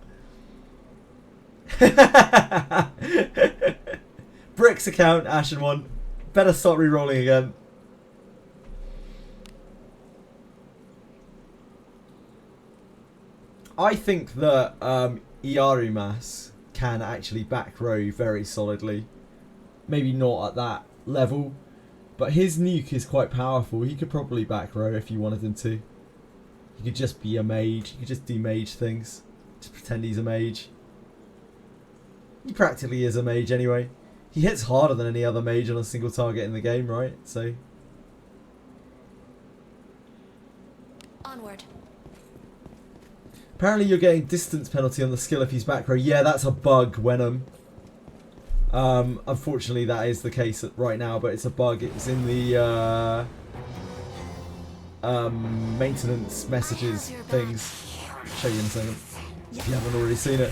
Bricks account, Ashen one. Better start re-rolling again. I think that Iarumas can actually back row very solidly. Maybe not at that level, but his nuke is quite powerful. He could probably back row if you wanted him to. He could just be a mage. He could just do mage things. Just pretend he's a mage. He practically is a mage anyway. He hits harder than any other mage on a single target in the game, right? So. Onward. Apparently you're getting distance penalty on the skill if he's back row. Yeah, that's a bug, Wenham. Unfortunately that is the case right now, but it's a bug. It's in the maintenance messages things. I'll show you in a second if you haven't already seen it.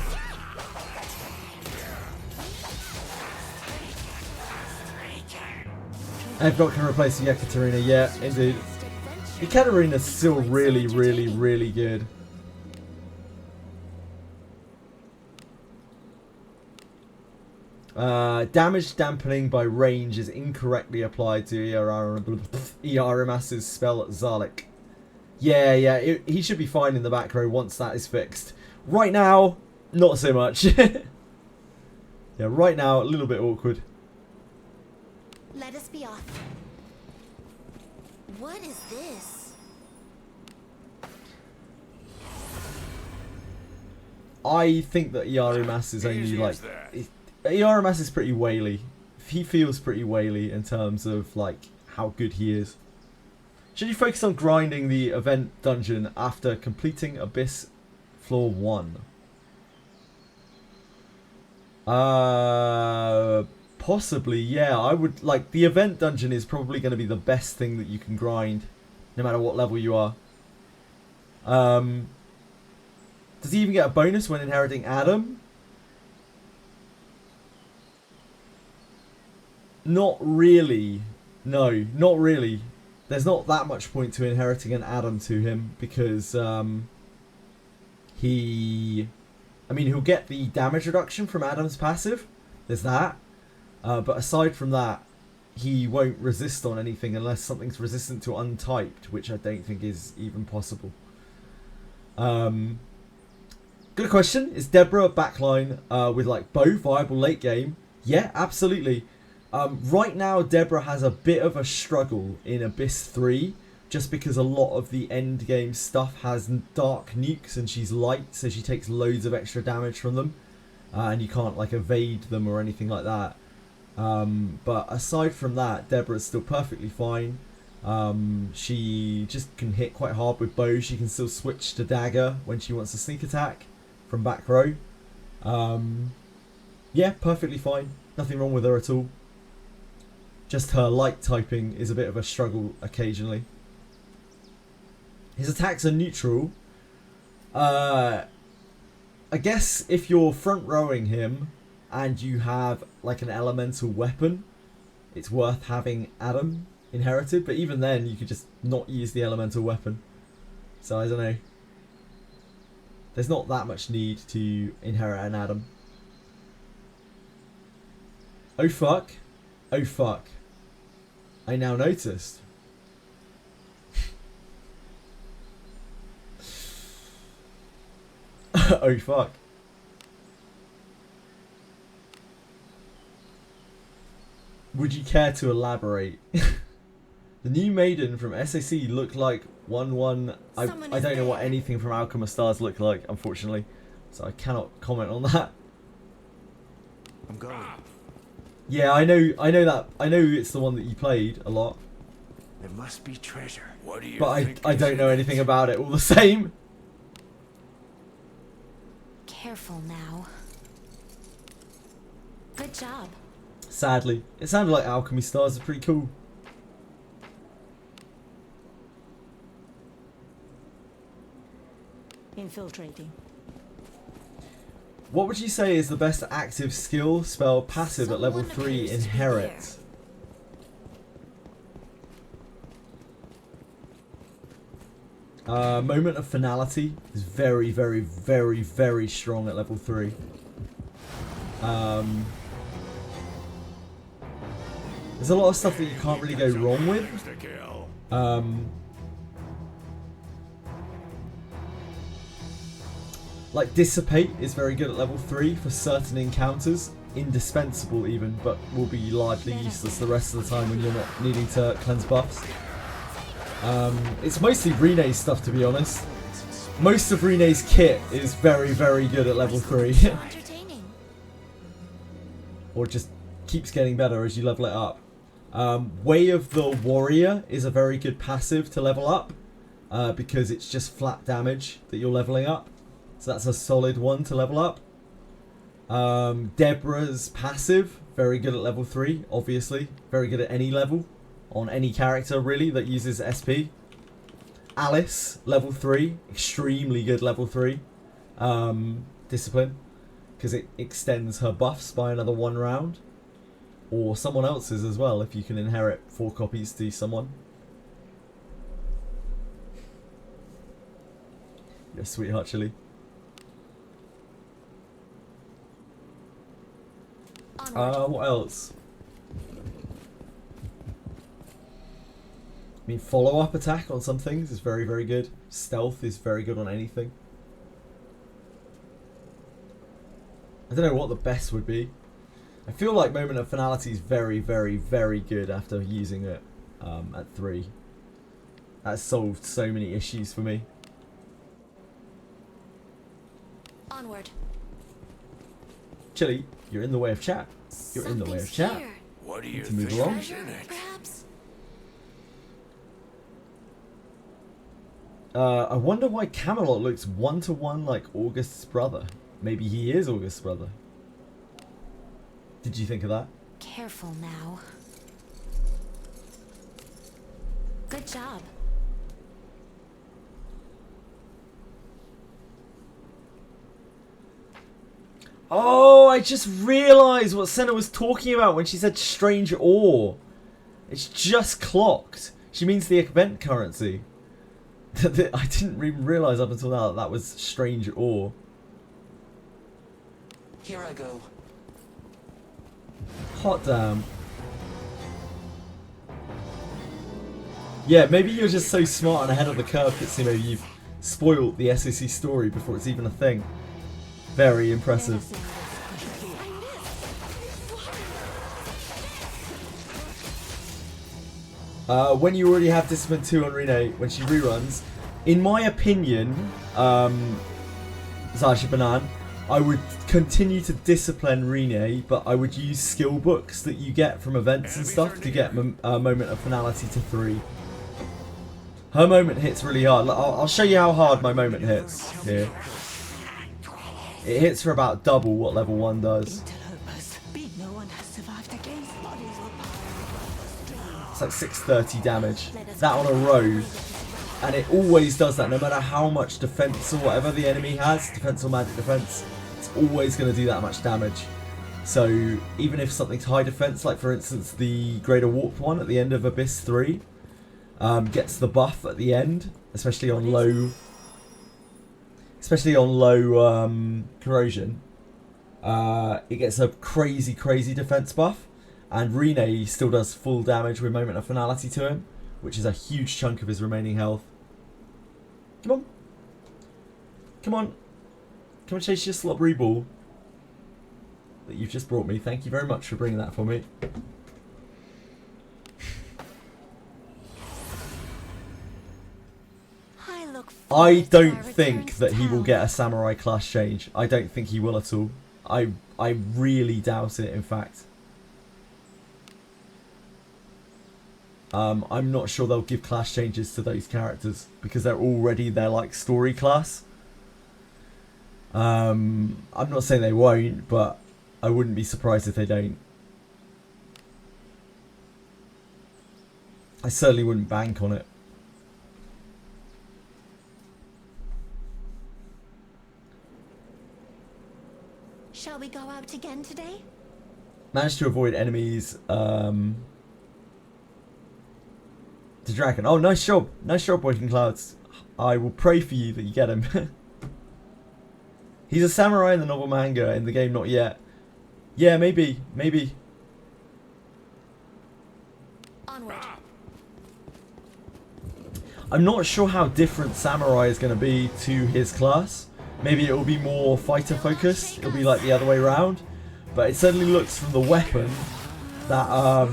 I've not can replace the Yekaterina yet, indeed. Yekaterina's still really, really, really good. Damage dampening by range is incorrectly applied to Iarumas' spell at Zalek. Yeah, he should be fine in the back row once that is fixed. Right now, not so much. Yeah, right now, a little bit awkward. Let us be off. What is this? I think that Iarumas is only like... Iarumas is pretty whaley. He feels pretty whaley in terms of like how good he is. Should you focus on grinding the event dungeon after completing Abyss Floor 1? Possibly, yeah. I would like the event dungeon is probably going to be the best thing that you can grind, no matter what level you are. Does he even get a bonus when inheriting Adam? Not really. No, not really. There's not that much point to inheriting an Adam to him because he'll get the damage reduction from Adam's passive. There's that. But aside from that, he won't resist on anything unless something's resistant to untyped, which I don't think is even possible. Good question. Is Deborah backline with like bow viable late game? Yeah, absolutely. Right now, Deborah has a bit of a struggle in Abyss 3, just because a lot of the end game stuff has dark nukes and she's light, so she takes loads of extra damage from them, and you can't like evade them or anything like that. But aside from that, Deborah's still perfectly fine. She just can hit quite hard with bow. She can still switch to dagger when she wants a sneak attack from back row. Yeah, perfectly fine. Nothing wrong with her at all. Just her light typing is a bit of a struggle occasionally. His attacks are neutral. I guess if you're front rowing him and you have like an elemental weapon, it's worth having Adam inherited. But even then, you could just not use the elemental weapon. So I don't know. There's not that much need to inherit an Adam. Oh fuck. Oh fuck. I now noticed. Oh fuck. Would you care to elaborate? The new maiden from SAC looked like one. I don't know what anything from Alchemist Stars looked like, unfortunately, so I cannot comment on that. I'm going. Yeah, I know that. I know it's the one that you played a lot. There must be treasure. What do you But I don't know anything about it all the same. Careful now. Good job. Sadly, it sounded like Alchemy Stars are pretty cool. Infiltrating. What would you say is the best active skill, spell, passive at level 3 inherit? Moment of Finality is very, very, very, very strong at level 3. There's a lot of stuff that you can't really go wrong with. Like Dissipate is very good at level 3 for certain encounters. Indispensable even, but will be largely useless the rest of the time when you're not needing to cleanse buffs. It's mostly Rene's stuff, to be honest. Most of Rene's kit is very, very good at level 3. Or just keeps getting better as you level it up. Way of the Warrior is a very good passive to level up, because it's just flat damage that you're leveling up. So that's a solid one to level up. Deborah's passive, very good at level 3, obviously. Very good at any level. On any character, really, that uses SP. Alice, level 3. Extremely good level 3. Discipline. Because it extends her buffs by another 1 round. Or someone else's as well, if you can inherit 4 copies to someone. You're a sweetheart, Chili. What else? I mean, follow-up attack on some things is very, very good. Stealth is very good on anything. I don't know what the best would be. I feel like Moment of Finality is very, very, very good after using it at 3. That solved so many issues for me. Onward. Chili, you're in the way of chat. You're in the way of chat. What do you to move think along. is in it? I wonder why Camelot looks 1-to-1 like August's brother. Maybe he is August's brother. Did you think of that? Careful now. Good job. Oh, I just realised what Senna was talking about when she said strange ore. It's just clocked. She means the event currency. I didn't even realise up until now that that was strange ore. Here I go. Hot damn. Yeah, maybe you're just so smart and ahead of the curve, Kitsune. Maybe you've spoiled the SAC story before it's even a thing. Very impressive. When you already have Discipline 2 on Rene, when she reruns, in my opinion, Zasha Banan, I would continue to discipline Rene, but I would use skill books that you get from events and stuff to get Moment of Finality to 3. Her moment hits really hard. I'll show you how hard my moment hits here. It hits for about double what level 1 does. It's like 630 damage. That on a road. And it always does that, no matter how much defense or whatever the enemy has, defense or magic defense, it's always going to do that much damage. So even if something's high defense, like for instance the Greater Warp one at the end of Abyss 3, gets the buff at the end, especially on low corrosion, it gets a crazy defense buff, and Rene still does full damage with Moment of Finality to him, which is a huge chunk of his remaining health. Come on. Come on. Come and chase your slobbery ball that you've just brought me. Thank you very much for bringing that for me. I don't think that he will get a samurai class change. I don't think he will at all. I really doubt it, in fact. I'm not sure they'll give class changes to those characters because they're already their like story class. I'm not saying they won't, but I wouldn't be surprised if they don't. I certainly wouldn't bank on it. Shall we go out again today? Managed to avoid enemies. The dragon. Oh, nice job. Nice job, Waking Clouds. I will pray for you that you get him. He's a samurai in the novel manga. In the game, not yet. Yeah, maybe. Maybe. Onward. I'm not sure how different samurai is going to be to his class. Maybe it will be more fighter focused. It'll be like the other way around. But it certainly looks from the weapon that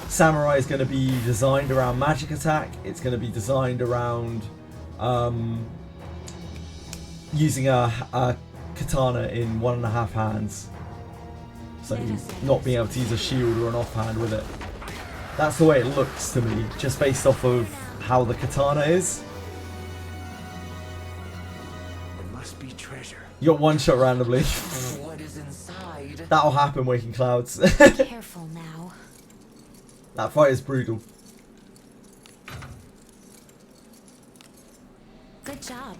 samurai is going to be designed around magic attack. It's going to be designed around using a katana in 1.5 hands. So not being able to use a shield or an offhand with it. That's the way it looks to me, just based off of how the katana is. You got one shot randomly. What is inside? That'll happen, Waking Clouds. Careful now. That fight is brutal. Good job.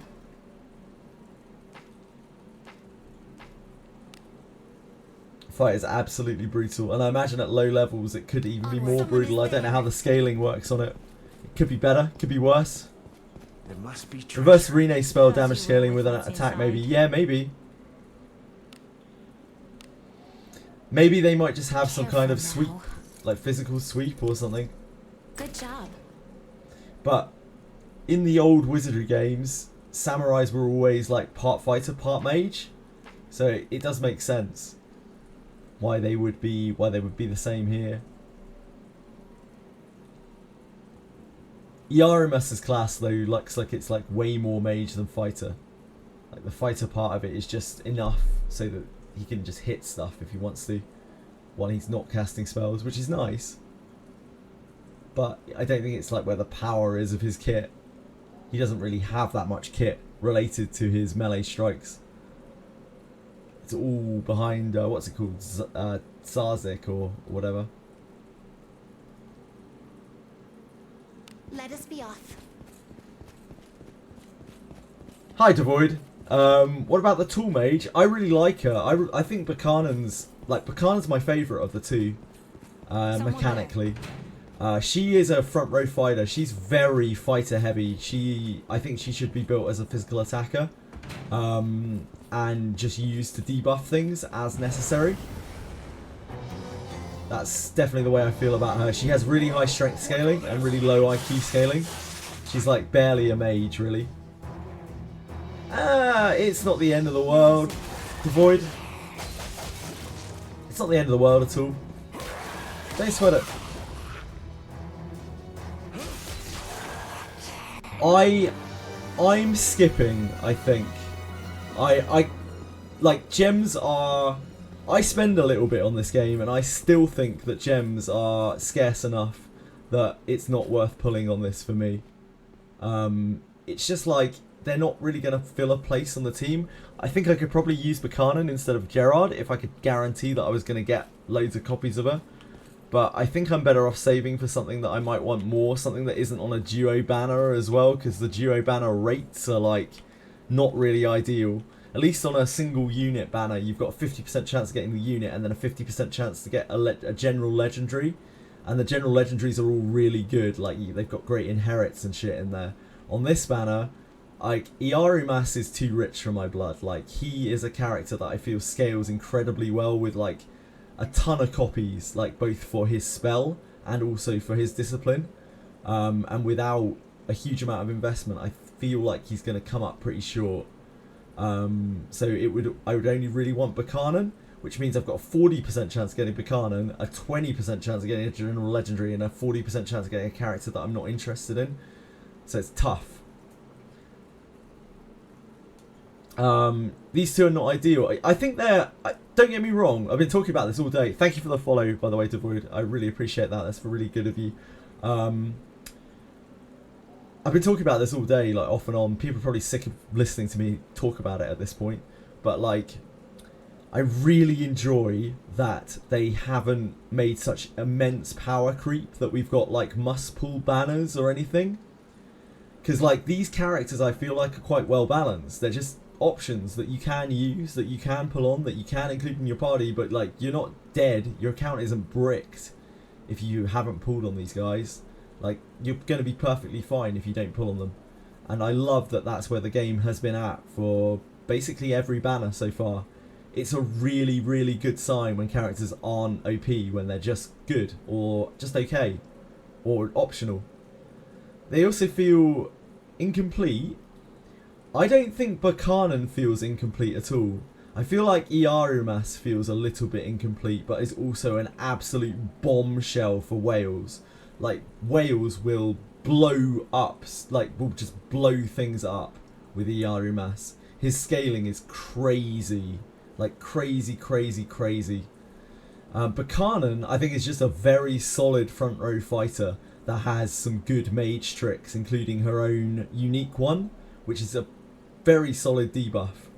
Fight is absolutely brutal, and I imagine at low levels it could even be more brutal. I don't know how the scaling works on it. It could be better, could be worse. There must be Reverse Rene spell damage scaling with an attack, maybe. Yeah, maybe. Maybe they might just have some kind of sweep, like physical sweep or something. Good job. But in the old Wizardry games, samurais were always like part fighter, part mage. So it does make sense why they would be the same here. Iarumas' class though looks like it's like way more mage than fighter. Like the fighter part of it is just enough so that he can just hit stuff if he wants to while he's not casting spells, which is nice. But I don't think it's like where the power is of his kit. He doesn't really have that much kit related to his melee strikes. It's all behind, what's it called? Zarzik or whatever. Let us be off. Hi, Devoid. What about the Tool Mage? I really like her. I think Berkanan's my favourite of the two, mechanically. She is a front row fighter. She's very fighter heavy. I think she should be built as a physical attacker, and just used to debuff things as necessary. That's definitely the way I feel about her. She has really high strength scaling and really low IQ scaling. She's like barely a mage, really. It's not the end of the world, Devoid. It's not the end of the world at all. Don't sweat it. I'm skipping, I think. I like gems are... I spend a little bit on this game and I still think that gems are scarce enough that it's not worth pulling on this for me. It's just like they're not really going to fill a place on the team. I think I could probably use Berkanan instead of Gerard if I could guarantee that I was going to get loads of copies of her. But I think I'm better off saving for something that I might want more, something that isn't on a duo banner as well, because the duo banner rates are like not really ideal. At least on a single unit banner, you've got a 50% chance of getting the unit and then a 50% chance to get a general legendary. And the general legendaries are all really good, like they've got great inherits and shit in there. On this banner, like Iarumas is too rich for my blood. Like he is a character that I feel scales incredibly well with like a ton of copies, like both for his spell and also for his discipline. And without a huge amount of investment, I feel like he's going to come up pretty short. So I would only really want Berkanan, which means I've got a 40% chance of getting Berkanan, a 20% chance of getting a general legendary, and a 40% chance of getting a character that I'm not interested in. So it's tough. These two are not ideal. I think they're... Don't get me wrong, I've been talking about this all day. Thank you for the follow, by the way, Devoid. I really appreciate that. That's really good of you. I've been talking about this all day, like off and on. People are probably sick of listening to me talk about it at this point. But like, I really enjoy that they haven't made such immense power creep that we've got like must pull banners or anything. Because like these characters I feel like are quite well balanced. They're just options that you can use, that you can pull on, that you can include in your party, but like you're not dead, your account isn't bricked if you haven't pulled on these guys. Like, you're going to be perfectly fine if you don't pull on them. And I love that that's where the game has been at for basically every banner so far. It's a really, really good sign when characters aren't OP, when they're just good, or just okay, or optional. They also feel incomplete. I don't think Berkanan feels incomplete at all. I feel like Iarumas feels a little bit incomplete, but is also an absolute bombshell for Wales. Like, Wales will blow up, like, will just blow things up with Iarumas. His scaling is crazy. Like, crazy, crazy, crazy. Berkanan, I think, is just a very solid front row fighter that has some good mage tricks, including her own unique one, which is a very solid debuff.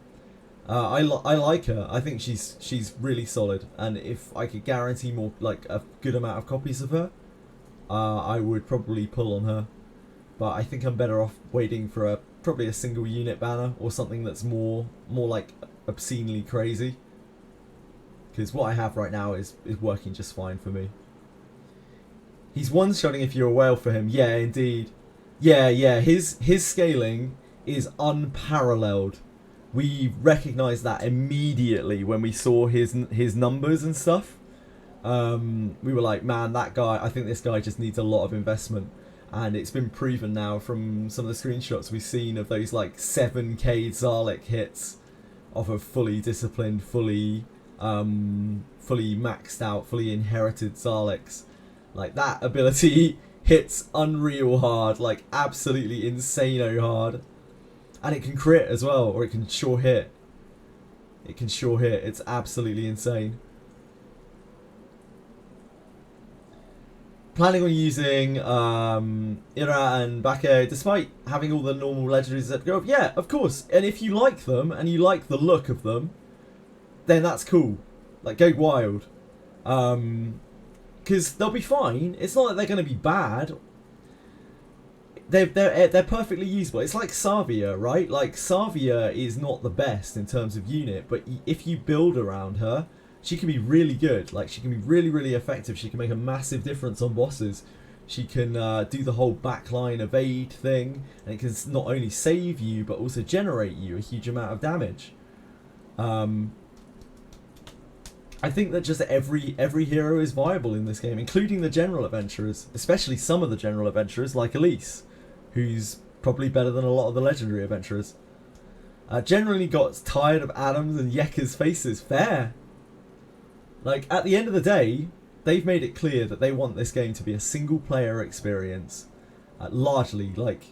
I like her. I think she's really solid, and if I could guarantee more, like a good amount of copies of her, I would probably pull on her. But I think I'm better off waiting for probably a single unit banner or something that's more like obscenely crazy. Because what I have right now is working just fine for me. He's one-shotting if you're a whale for him. Yeah, indeed. Yeah. His scaling is unparalleled. We recognised that immediately when we saw his numbers and stuff. We were like, man, that guy, I think this guy just needs a lot of investment. And it's been proven now from some of the screenshots we've seen of those like 7k Zarlik hits of a fully disciplined, fully maxed out, fully inherited Zarliks. Like, that ability hits unreal hard, like absolutely insane-o hard. And it can crit as well, or it can sure hit. It can sure hit. It's absolutely insane. Planning on using Ira and Bake, despite having all the normal legendaries that go up. Yeah, of course. And if you like them, and you like the look of them, then that's cool. Like, go wild. Because they'll be fine. It's not like they're going to be bad. They're perfectly usable. It's like Savia, right? Like, Savia is not the best in terms of unit, but if you build around her, she can be really good. Like, she can be really, really effective. She can make a massive difference on bosses. She can do the whole backline evade thing, and it can not only save you, but also generate you a huge amount of damage. I think that just every hero is viable in this game, including the general adventurers, especially some of the general adventurers like Elise, who's probably better than a lot of the legendary adventurers. Generally got tired of Adam's and Yeka's faces. Fair. Like, at the end of the day, they've made it clear that they want this game to be a single player experience. Largely, like,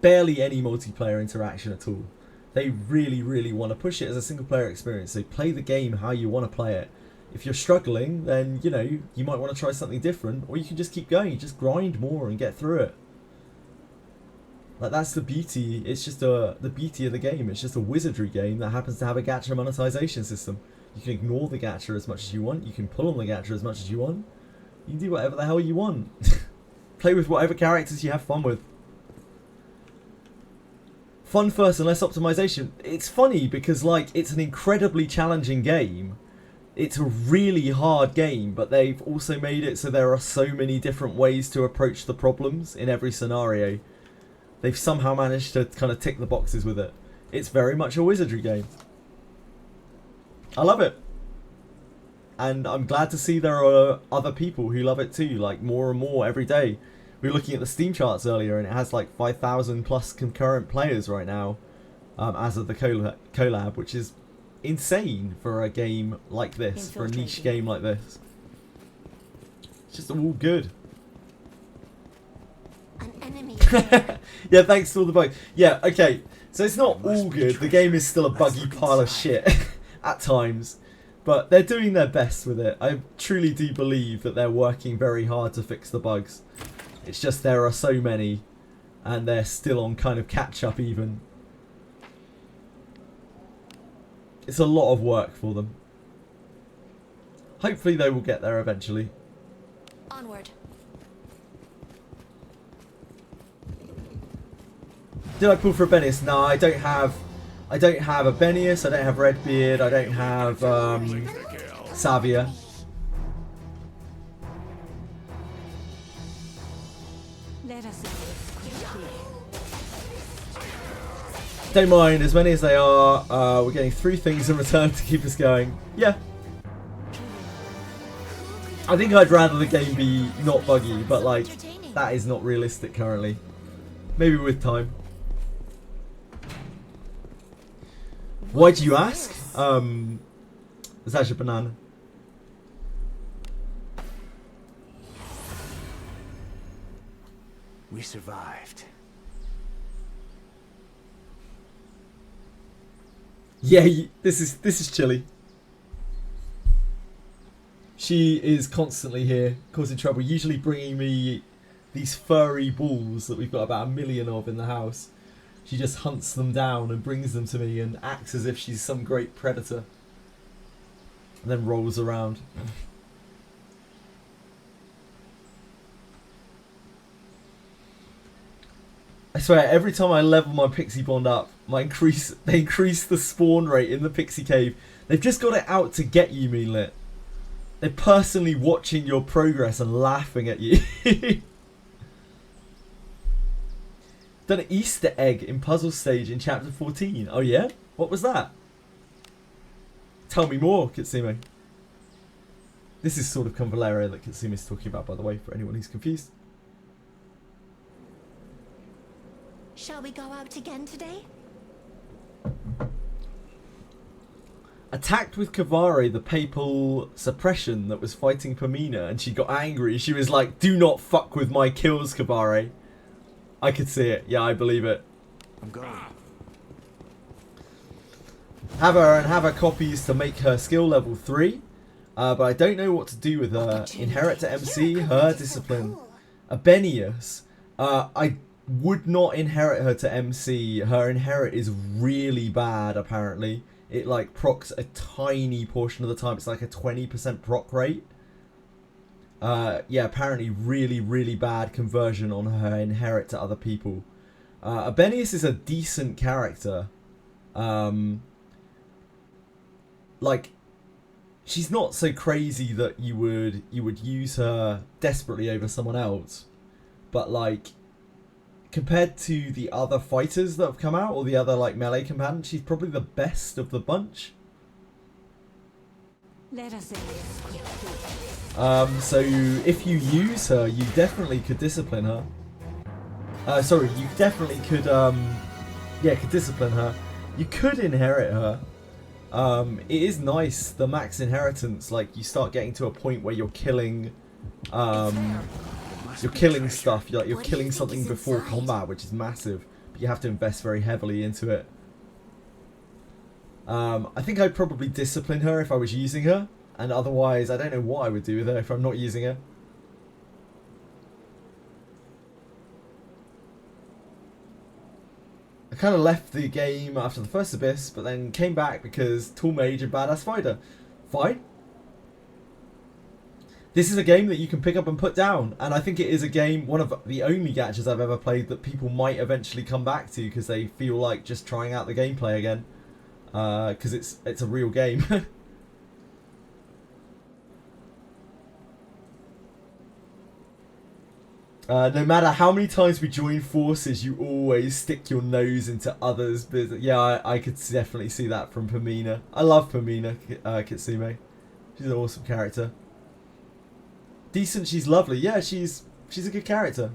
barely any multiplayer interaction at all. They really, really want to push it as a single player experience. So play the game how you want to play it. If you're struggling, then, you know, you might want to try something different, or you can just keep going. You just grind more and get through it. Like, that's the beauty. It's just the beauty of the game. It's just a Wizardry game that happens to have a gacha monetization system. You can ignore the gacha as much as you want. You can pull on the gacha as much as you want. You can do whatever the hell you want. Play with whatever characters you have fun with. Fun first and less optimization. It's funny because, like, it's an incredibly challenging game. It's a really hard game, but they've also made it so there are so many different ways to approach the problems in every scenario. They've somehow managed to kind of tick the boxes with it. It's very much a Wizardry game. I love it. And I'm glad to see there are other people who love it too, like more and more every day. We were looking at the Steam charts earlier and it has like 5,000 plus concurrent players right now. as of the collab, which is insane for a game like this, for a niche game like this. It's just all good. An enemy. Yeah, thanks to all the bugs. Yeah, okay. So it's not all good. The game is still a buggy pile of shit at times. But they're doing their best with it. I truly do believe that they're working very hard to fix the bugs. It's just there are so many. And they're still on kind of catch up even. It's a lot of work for them. Hopefully they will get there eventually. Onward. Did I pull for a Benius? No, I don't have a Benius, I don't have Redbeard, I don't have Savia. Let us quickly. Don't mind, as many as they are, we're getting 3 things in return to keep us going. Yeah. I think I'd rather the game be not buggy, but like, that is not realistic currently. Maybe with time. Why do you ask? It's actually a banana. We survived. Yeah, this is chilly. She is constantly here, causing trouble. Usually bringing me these furry balls that we've got about 1 million of in the house. She just hunts them down and brings them to me and acts as if she's some great predator. And then rolls around. I swear, every time I level my Pixie Bond up, they increase the spawn rate in the Pixie Cave. They've just got it out to get you, Meanlit. They're personally watching your progress and laughing at you. Done an Easter egg in puzzle stage in chapter 14. Oh yeah? What was that? Tell me more, Kitsime. This is sort of Convaleria that Kitsime is talking about, by the way, for anyone who's confused. Shall we go out again today? Attacked with Kavare, the papal suppression that was fighting Pamina, and she got angry. She was like, "Do not fuck with my kills, Kavare." I could see it. Yeah, I believe it. I'm going. Have her copies to make her skill level 3. But I don't know what to do with her. Inherit to MC, her discipline. Abenius. I would not inherit her to MC. Her inherit is really bad, apparently. It like procs a tiny portion of the time. It's like a 20% proc rate. Yeah, apparently really, really bad conversion on her inherit to other people. Abenius is a decent character. Like, she's not so crazy that you would use her desperately over someone else. But like, compared to the other fighters that have come out, or the other like melee companions, she's probably the best of the bunch. Let us end this quickly. So if you use her, you definitely could discipline her. Sorry, you definitely could, yeah, could discipline her. You could inherit her. It is nice, the max inheritance, like you start getting to a point where you're killing, stuff, you're killing something before combat, which is massive, but you have to invest very heavily into it. I think I'd probably discipline her if I was using her, and otherwise I don't know what I would do with her if I'm not using her. I kind of left the game after the first Abyss, but then came back because Tool Mage and Badass Fighter. Fine. This is a game that you can pick up and put down, and I think it is a game, one of the only gachas I've ever played that people might eventually come back to because they feel like just trying out the gameplay again. Because it's a real game. No matter how many times we join forces, you always stick your nose into others' business. Yeah, I could definitely see that from Pamina. I love Pamina, Kitsime. She's an awesome character. Decent, she's lovely. Yeah, she's a good character.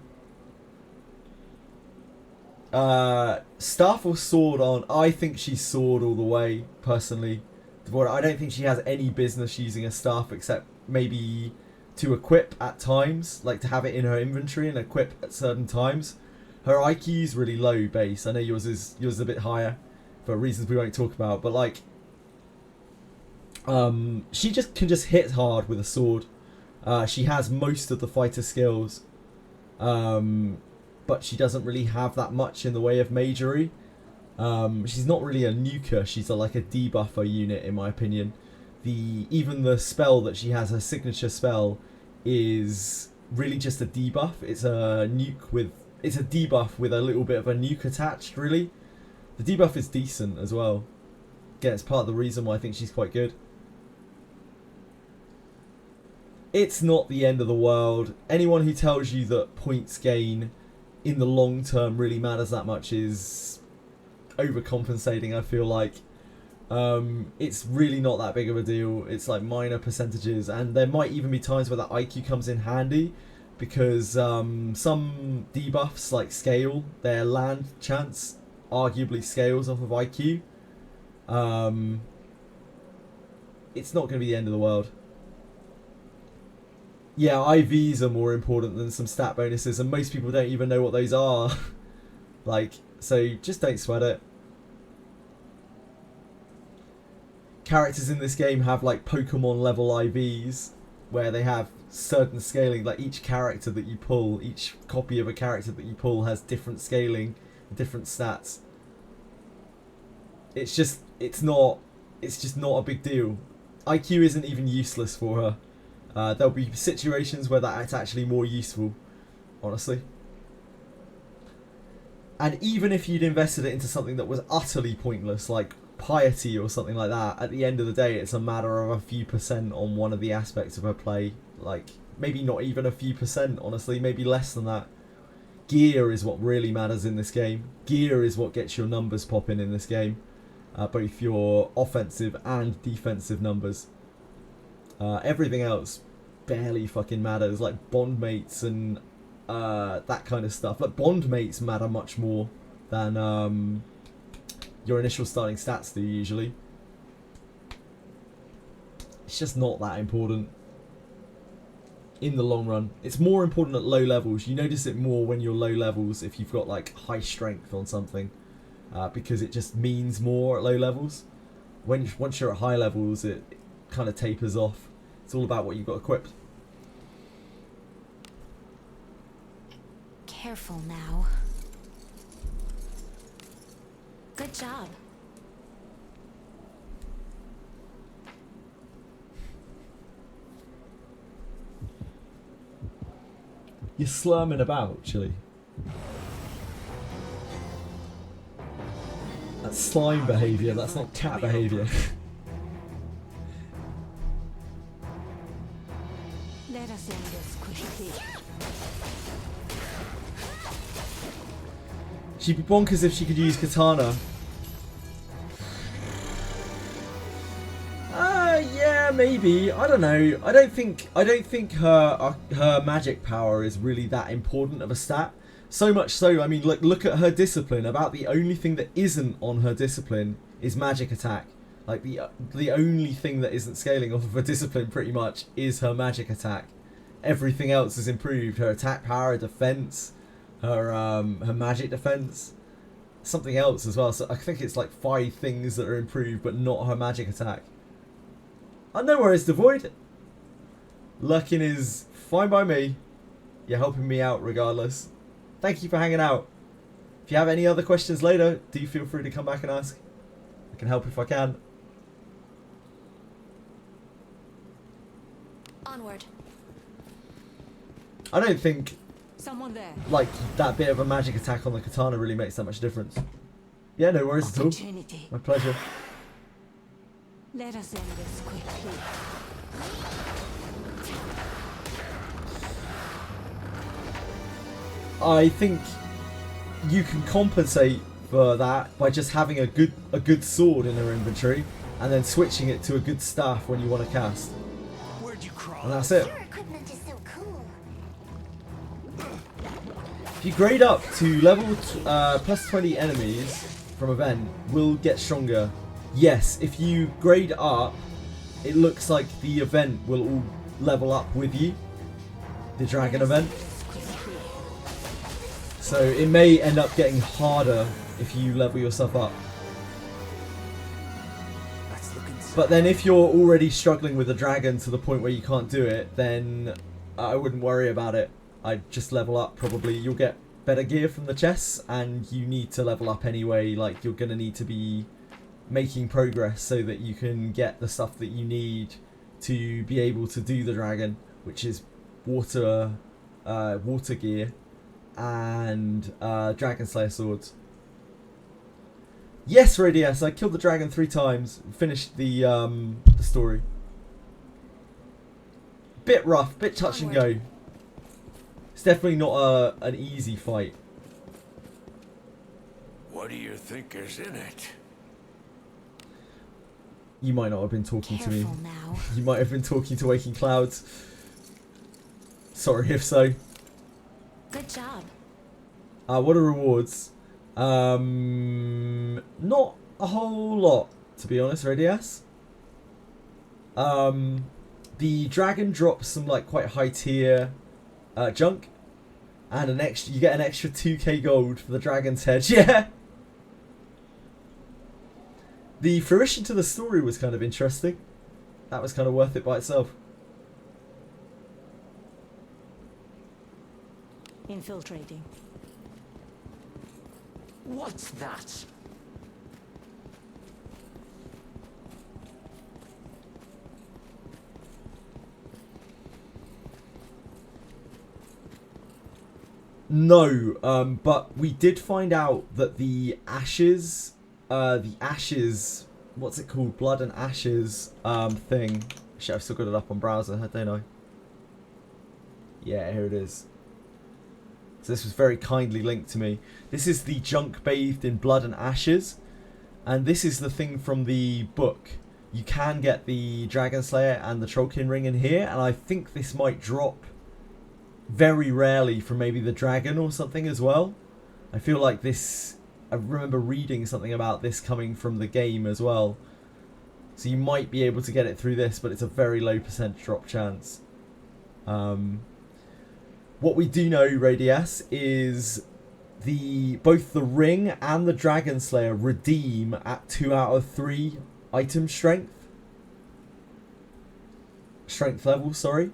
Staff or sword on? I think she's sword all the way, personally. I don't think she has any business using a staff except maybe to equip at times, like to have it in her inventory and equip at certain times. Her IQ is really low base. I know yours is a bit higher for reasons we won't talk about, but like she can just hit hard with a sword. She has most of the fighter skills, but she doesn't really have that much in the way of magery. She's not really a nuker, she's like a debuffer unit in my opinion. Even the spell that she has, her signature spell, is really just a debuff. It's a debuff with a little bit of a nuke attached, really. The debuff is decent as well. Again, it's part of the reason why I think she's quite good. It's not the end of the world. Anyone who tells you that points gain in the long term really matters that much is overcompensating, I feel like. It's really not that big of a deal. It's like minor percentages, and there might even be times where that IQ comes in handy because some debuffs like scale, their land chance arguably scales off of IQ. It's not going to be the end of the world. Yeah, IVs are more important than some stat bonuses, and most people don't even know what those are. Like, so just don't sweat it. Characters in this game have like Pokemon level IVs where they have certain scaling, like each character that you pull, each copy of a character that you pull has different scaling, different stats. It's just not a big deal. IQ isn't even useless for her. There'll be situations where that's actually more useful, honestly. And even if you'd invested it into something that was utterly pointless, like piety or something like that, at the end of the day it's a matter of a few percent on one of the aspects of her play. Like, maybe not even a few percent, honestly, maybe less than that. Gear is what really matters in this game. Gear is what gets your numbers popping in this game. Both your offensive and defensive numbers. Everything else barely fucking matters, like bond mates and that kind of stuff. Like, bond mates matter much more than your initial starting stats do usually. It's just not that important in the long run. It's more important at low levels. You notice it more when you're low levels if you've got like high strength on something, because it just means more at low levels. Once you're at high levels, it kind of tapers off. It's all about what you've got equipped. Careful now. Good job. You're slurming about, Chili. That's slime behaviour, that's not cat behaviour. Let us end this quickly. She'd be bonkers if she could use katana. Yeah, maybe. I don't know. I don't think her magic power is really that important of a stat. So much so, I mean, look at her discipline. About the only thing that isn't on her discipline is magic attack. Like, the only thing that isn't scaling off of her discipline pretty much is her magic attack. Everything else is improved. Her attack power, her defense, her magic defense, something else as well. So I think it's like 5 things that are improved, but not her magic attack. No worries, Devoid. Lurking is fine by me. You're helping me out regardless. Thank you for hanging out. If you have any other questions later, do feel free to come back and ask. I can help if I can. Onward. I don't think Someone there. like that bit of a magic attack on the katana really makes that much difference. Yeah, no worries at all. My pleasure. Let us end this quickly. I think you can compensate for that by just having a good sword in her inventory and then switching it to a good staff when you want to cast. Where'd you crawl? And that's it. Your equipment is so cool. If you grade up to level plus 20 enemies from event, will get stronger. Yes, if you grade up, it looks like the event will all level up with you. The dragon event. So it may end up getting harder if you level yourself up. But then if you're already struggling with the dragon to the point where you can't do it, then I wouldn't worry about it. I'd just level up probably. You'll get better gear from the chests, and you need to level up anyway. Like, you're going to need to be making progress so that you can get the stuff that you need to be able to do the dragon, which is water gear and Dragon Slayer swords. Yes, Radius, I killed the dragon 3 times. Finished the story. Bit rough, bit touch and go. It's definitely not an easy fight. What do you think is in it? You might not have been talking to me. Now. You might have been talking to Waking Clouds. Sorry if so. Good job. What are rewards? Not a whole lot, to be honest, Radius. The dragon drops some like quite high tier junk, and you get an extra 2k gold for the dragon's head. Yeah. The fruition to the story was kind of interesting. That was kind of worth it by itself. Infiltrating. What's that? No, but we did find out that the ashes, what's it called? Blood and Ashes thing. Shit, I've still got it up on browser, don't I? Yeah, here it is. So this was very kindly linked to me. This is the junk bathed in blood and ashes. And this is the thing from the book. You can get the Dragon Slayer and the Trollkin ring in here. And I think this might drop very rarely from maybe the dragon or something as well. I feel like this... I remember reading something about this coming from the game as well. So you might be able to get it through this, but it's a very low % drop chance. What we do know, Radius, is both the ring and the Dragon Slayer redeem at 2 out of 3 item strength level, sorry.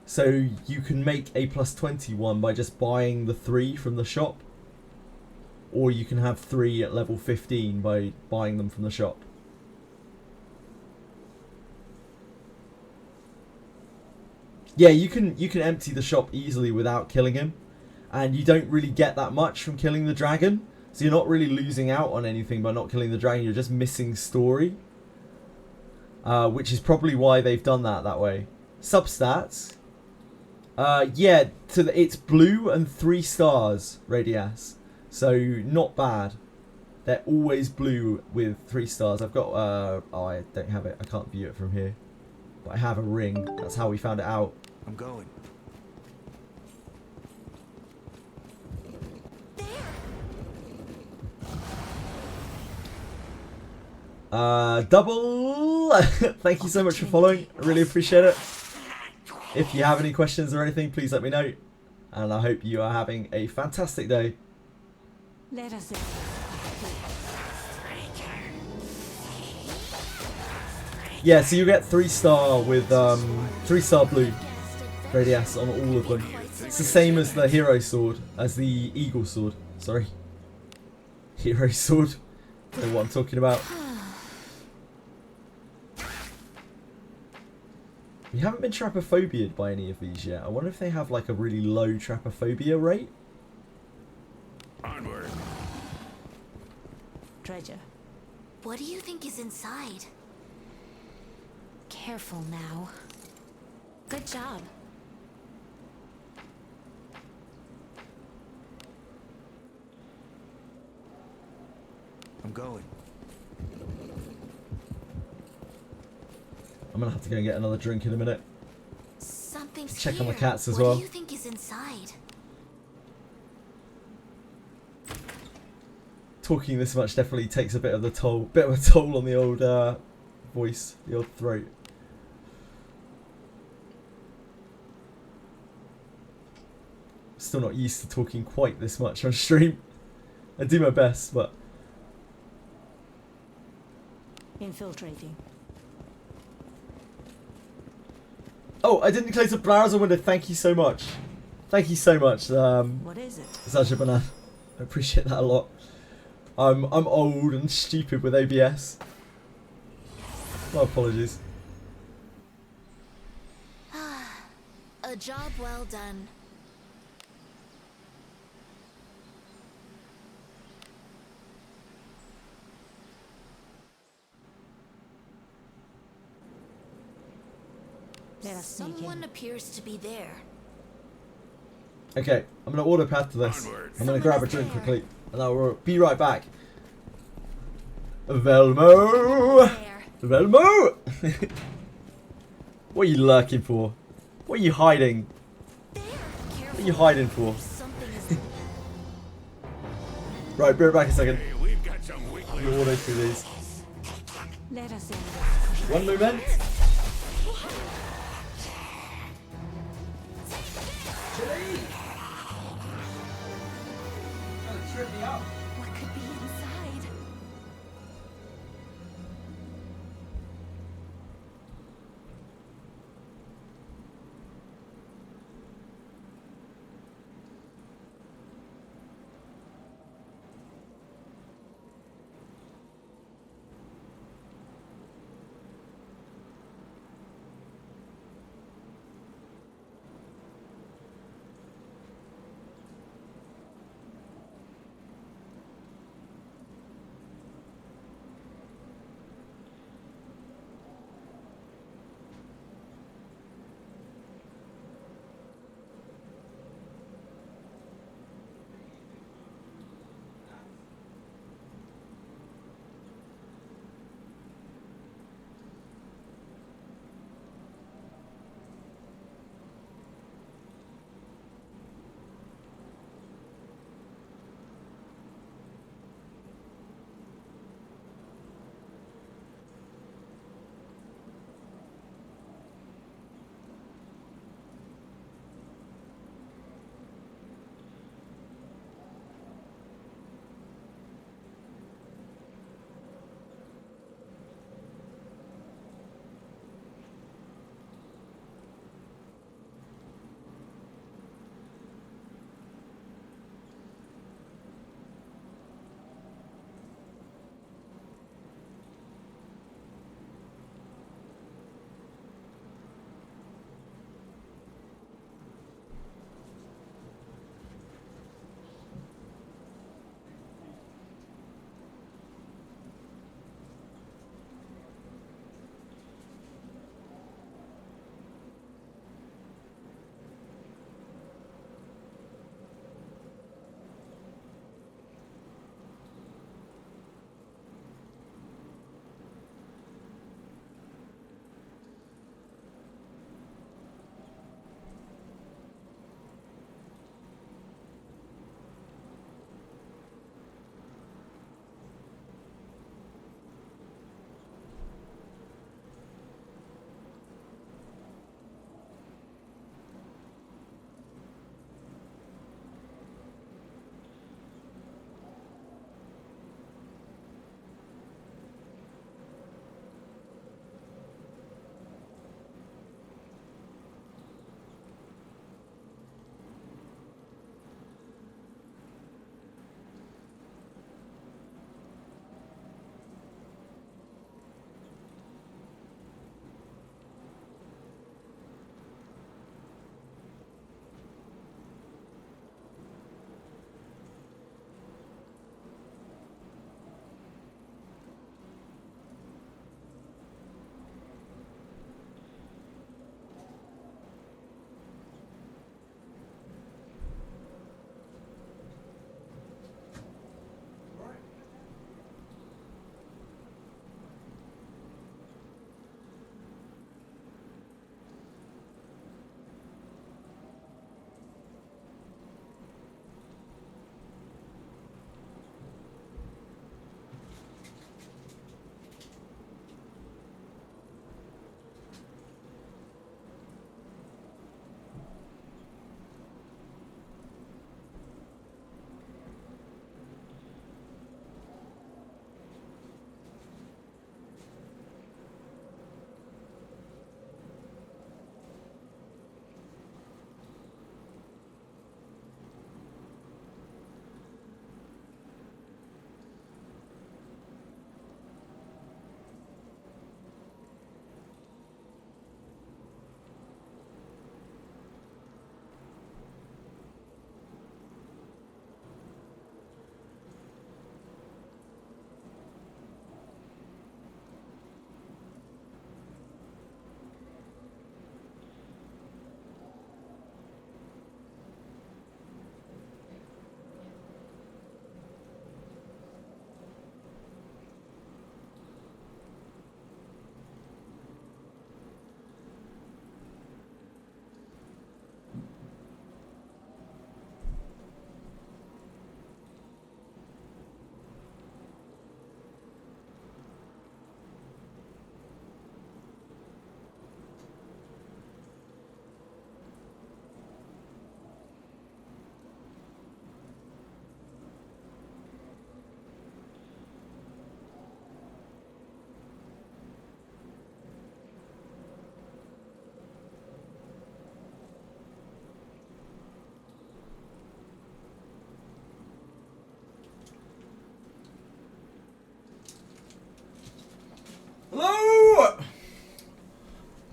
So you can make a plus 21 by just buying the 3 from the shop. Or you can have 3 at level 15 by buying them from the shop. Yeah, you can empty the shop easily without killing him. And you don't really get that much from killing the dragon. So you're not really losing out on anything by not killing the dragon. You're just missing story. Which is probably why they've done that way. Substats. Yeah, it's blue and 3 stars, Radius. So, not bad. They're always blue with 3 stars. I've got, oh, I don't have it. I can't view it from here. But I have a ring. That's how we found it out. I'm going. Double! Thank you so much for following. I really appreciate it. If you have any questions or anything, please let me know. And I hope you are having a fantastic day. Let us. Yeah, so you get 3-star with 3-star blue Radius on all of them. It's the same as the hero sword, as the eagle sword. Sorry, hero sword. Don't know what I'm talking about. We haven't been trapophobiaed by any of these yet. I wonder if they have like a really low trapophobia rate. Onward. Treasure. What do you think is inside? Careful now. Good job. I'm going. I'm gonna have to go and get another drink in a minute. Something's Check on the here. cats as what well. What do you think is inside? talking this much definitely takes a bit of a toll on the old voice, the old throat. Still not used to talking quite this much on stream. I do my best, but Infiltrating. oh, I didn't close the browser window. Thank you so much. Thank you so much. What is it? Sasha Banana. I appreciate that a lot. I'm old and stupid with OBS. My apologies. A job well done. Let us sneak in. Someone appears to be there. Okay, I'm gonna order path to this. I'm gonna grab a drink quickly, and I'll be right back. Velmo! Velmo! What are you lurking for? What are you hiding? What are you hiding for? Right, be right back in a second. I'm gonna order through these. Let us in. One moment. What could be inside?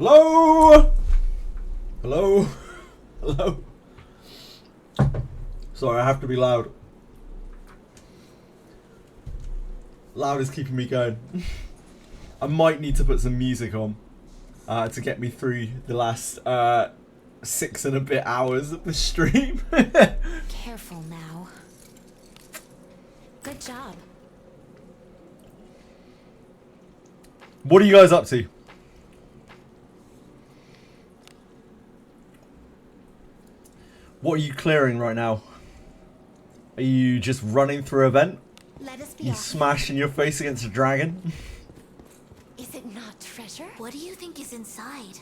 Hello? Hello? Hello? Sorry, I have to be loud. Loud is keeping me going. I might need to put some music on to get me through the last 6 and a bit hours of the stream. Careful now. Good job. What are you guys up to? What are you clearing right now? Are you just running through a vent? Let us be You off. smashing your face against a dragon? Is it not treasure? What do you think is inside?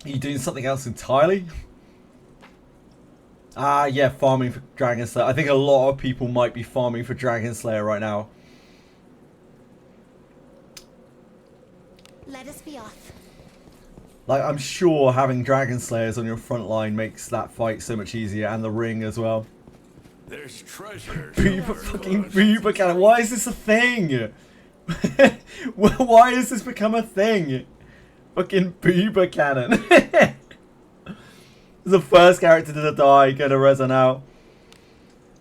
Are you doing something else entirely? Ah, yeah, farming for Dragon Slayer. I think a lot of people might be farming for Dragon Slayer right now. Let us be off. Like, I'm sure having Dragon Slayers on your front line makes that fight so much easier, and the ring as well. There's treasure. Fucking Berkanan. Why is this a thing? Why has this become a thing? Fucking Berkanan. The first character to die, gonna reson out.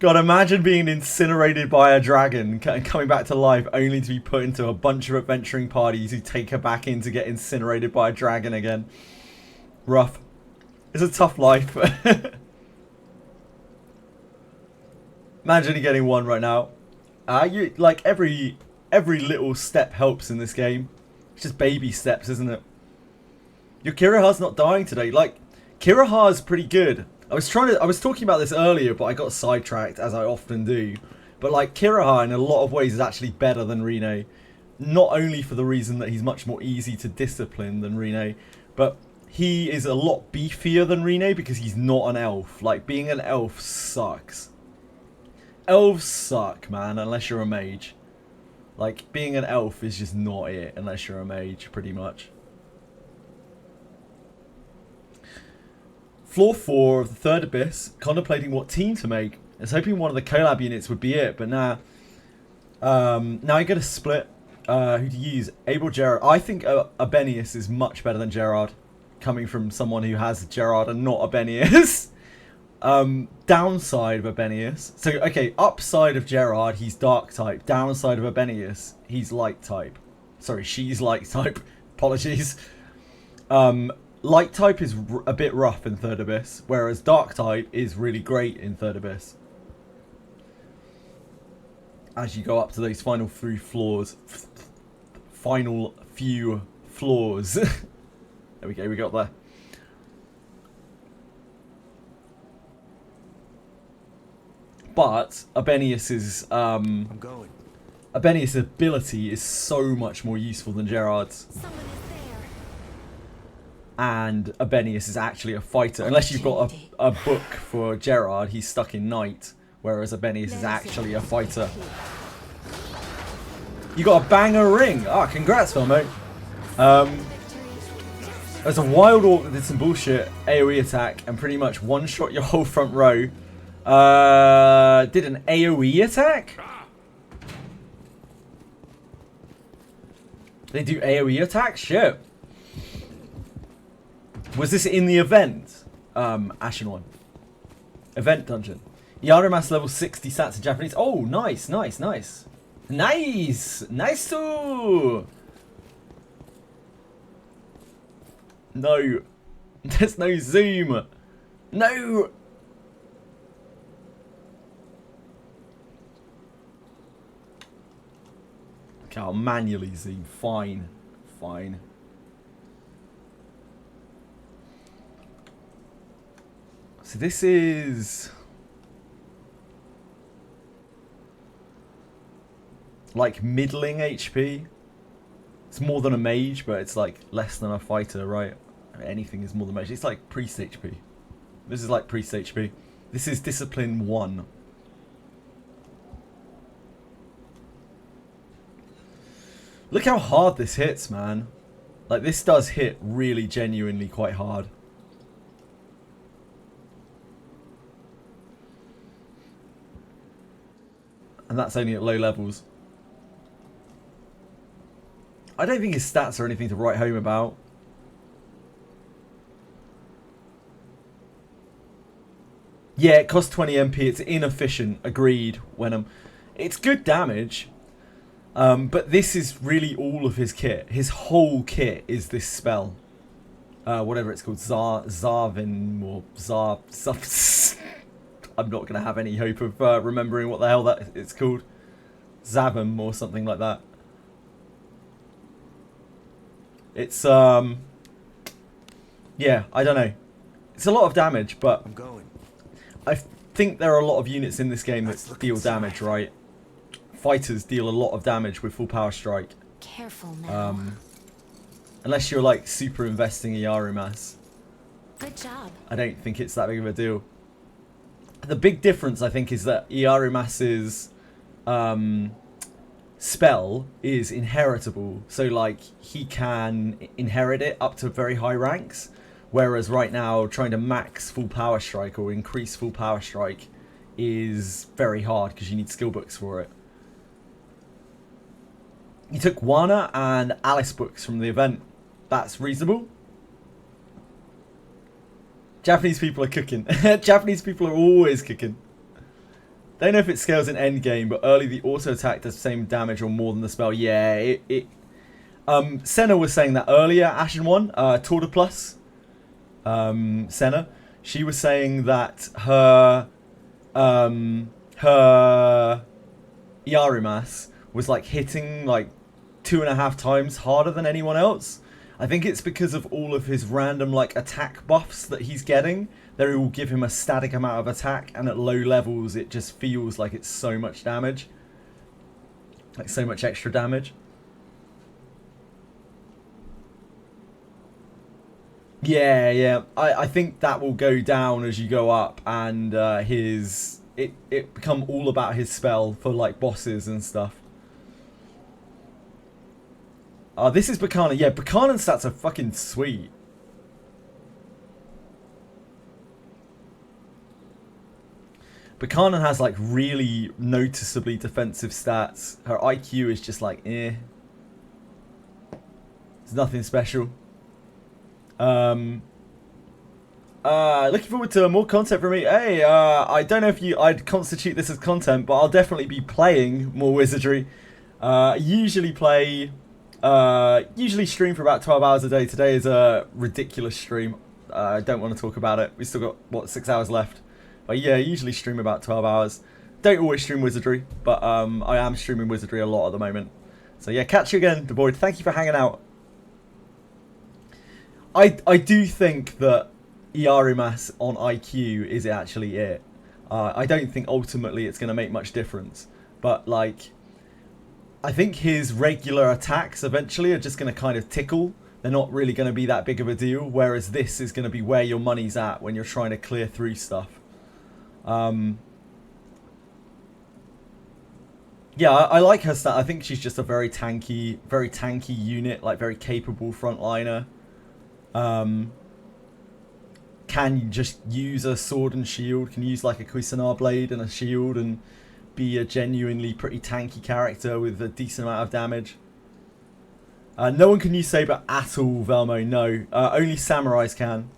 God, imagine being incinerated by a dragon and coming back to life only to be put into a bunch of adventuring parties who take her back in to get incinerated by a dragon again. Rough. It's a tough life. Imagine you getting one right now. You like every little step helps in this game. It's just baby steps, isn't it? Your Kiraha's not dying today. Like, Kiraha's pretty good. I was talking about this earlier, but I got sidetracked, as I often do. But like, Kiraha in a lot of ways is actually better than Rine. Not only for the reason that he's much more easy to discipline than Rine, but he is a lot beefier than Rine because he's not an elf. Like, being an elf sucks. Elves suck, man, unless you're a mage. Like, being an elf is just not it unless you're a mage, pretty much. Floor 4 of the Third Abyss, contemplating what team to make. I was hoping one of the collab units would be it, but nah. Now you get a split. Who to use? Abel, Gerard. I think Abenius is much better than Gerard, coming from someone who has Gerard and not Abenius. Downside of Abenius. So, okay, upside of Gerard, he's dark type. Downside of Abenius, he's light type. Sorry, she's light type. Apologies. Light type is a bit rough in Third Abyss, whereas dark type is really great in Third Abyss. As you go up to those final few floors. Final few floors. There we go, we got there. But Abenius's Abenius' ability is so much more useful than Gerard's. And Abenius is actually a fighter. Unless you've got a book for Gerard, he's stuck in Knight. Whereas Abenius is actually a fighter. You got a banger ring! Ah, congrats, Filmo. There's a wild orc that did some bullshit AoE attack and pretty much one-shot your whole front row. Did an AoE attack? They do AoE attack? Shit. Was this in the event? Ashen one. Event dungeon. Iarumas level 60 stats in Japanese. Oh, nice, nice, nice. Nice! Nice too! No. There's no zoom. No! Okay, I'll manually zoom. Fine. Fine. So this is like middling HP. It's more than a mage, but it's like less than a fighter, right? Anything is more than a mage. It's like priest HP. This is like priest HP. This is discipline 1. Look how hard this hits, man. Like, this does hit really genuinely quite hard. And that's only at low levels. I don't think his stats are anything to write home about. Yeah, it costs 20 MP. It's inefficient. Agreed, Wenham. It's good damage. But this is really all of his kit. His whole kit is this spell. Whatever it's called. Zarvin or Zar... I'm not going to have any hope of remembering what the hell that it's called. Zavim or something like that. It's, yeah, I don't know. It's a lot of damage, but I'm going. I think there are a lot of units in this game that deal damage, right? Fighters deal a lot of damage with full power strike. Careful now. Unless you're like super investing Iarumas. Good job. I don't think it's that big of a deal. The big difference, I think, is that Iarumas's spell is inheritable. So, like, he can inherit it up to very high ranks. Whereas right now, trying to max full power strike or increase full power strike is very hard because you need skill books for it. You took Wana and Alice books from the event. That's reasonable. Japanese people are cooking. Japanese people are always cooking. Don't know if it scales in endgame, but early the auto attack does the same damage or more than the spell. Yeah, Senna was saying that earlier, Ashen One, Torda Plus. Senna, she was saying that her Iarumas was like hitting like 2.5 times harder than anyone else. I think it's because of all of his random like attack buffs that he's getting. They will give him a static amount of attack, and at low levels it just feels like it's so much damage. Like so much extra damage. Yeah. I think that will go down as you go up, and it become all about his spell for like bosses and stuff. This is Berkanan. Yeah, Berkanan stats are fucking sweet. Berkanan has like really noticeably defensive stats. Her IQ is just like eh. It's nothing special. Looking forward to more content from me. Hey, I don't know if I'd constitute this as content, but I'll definitely be playing more Wizardry. Usually stream for about 12 hours a day. Today is a ridiculous stream. I don't want to talk about it. We still got, what, 6 hours left. But yeah, usually stream about 12 hours. Don't always stream Wizardry, but I am streaming Wizardry a lot at the moment. So yeah, catch you again, DeVoid. Thank you for hanging out. I do think that Iarumas on IQ is actually it. I don't think ultimately it's going to make much difference. But like, I think his regular attacks eventually are just going to kind of tickle. They're not really going to be that big of a deal. Whereas this is going to be where your money's at when you're trying to clear through stuff. Yeah, I like her stat. I think she's just a very tanky unit, like very capable frontliner. Can just use a sword and shield, can use like a Cuisinart blade and a shield and be a genuinely pretty tanky character with a decent amount of damage. No one can use Saber at all, Velmo, no. Only samurais can.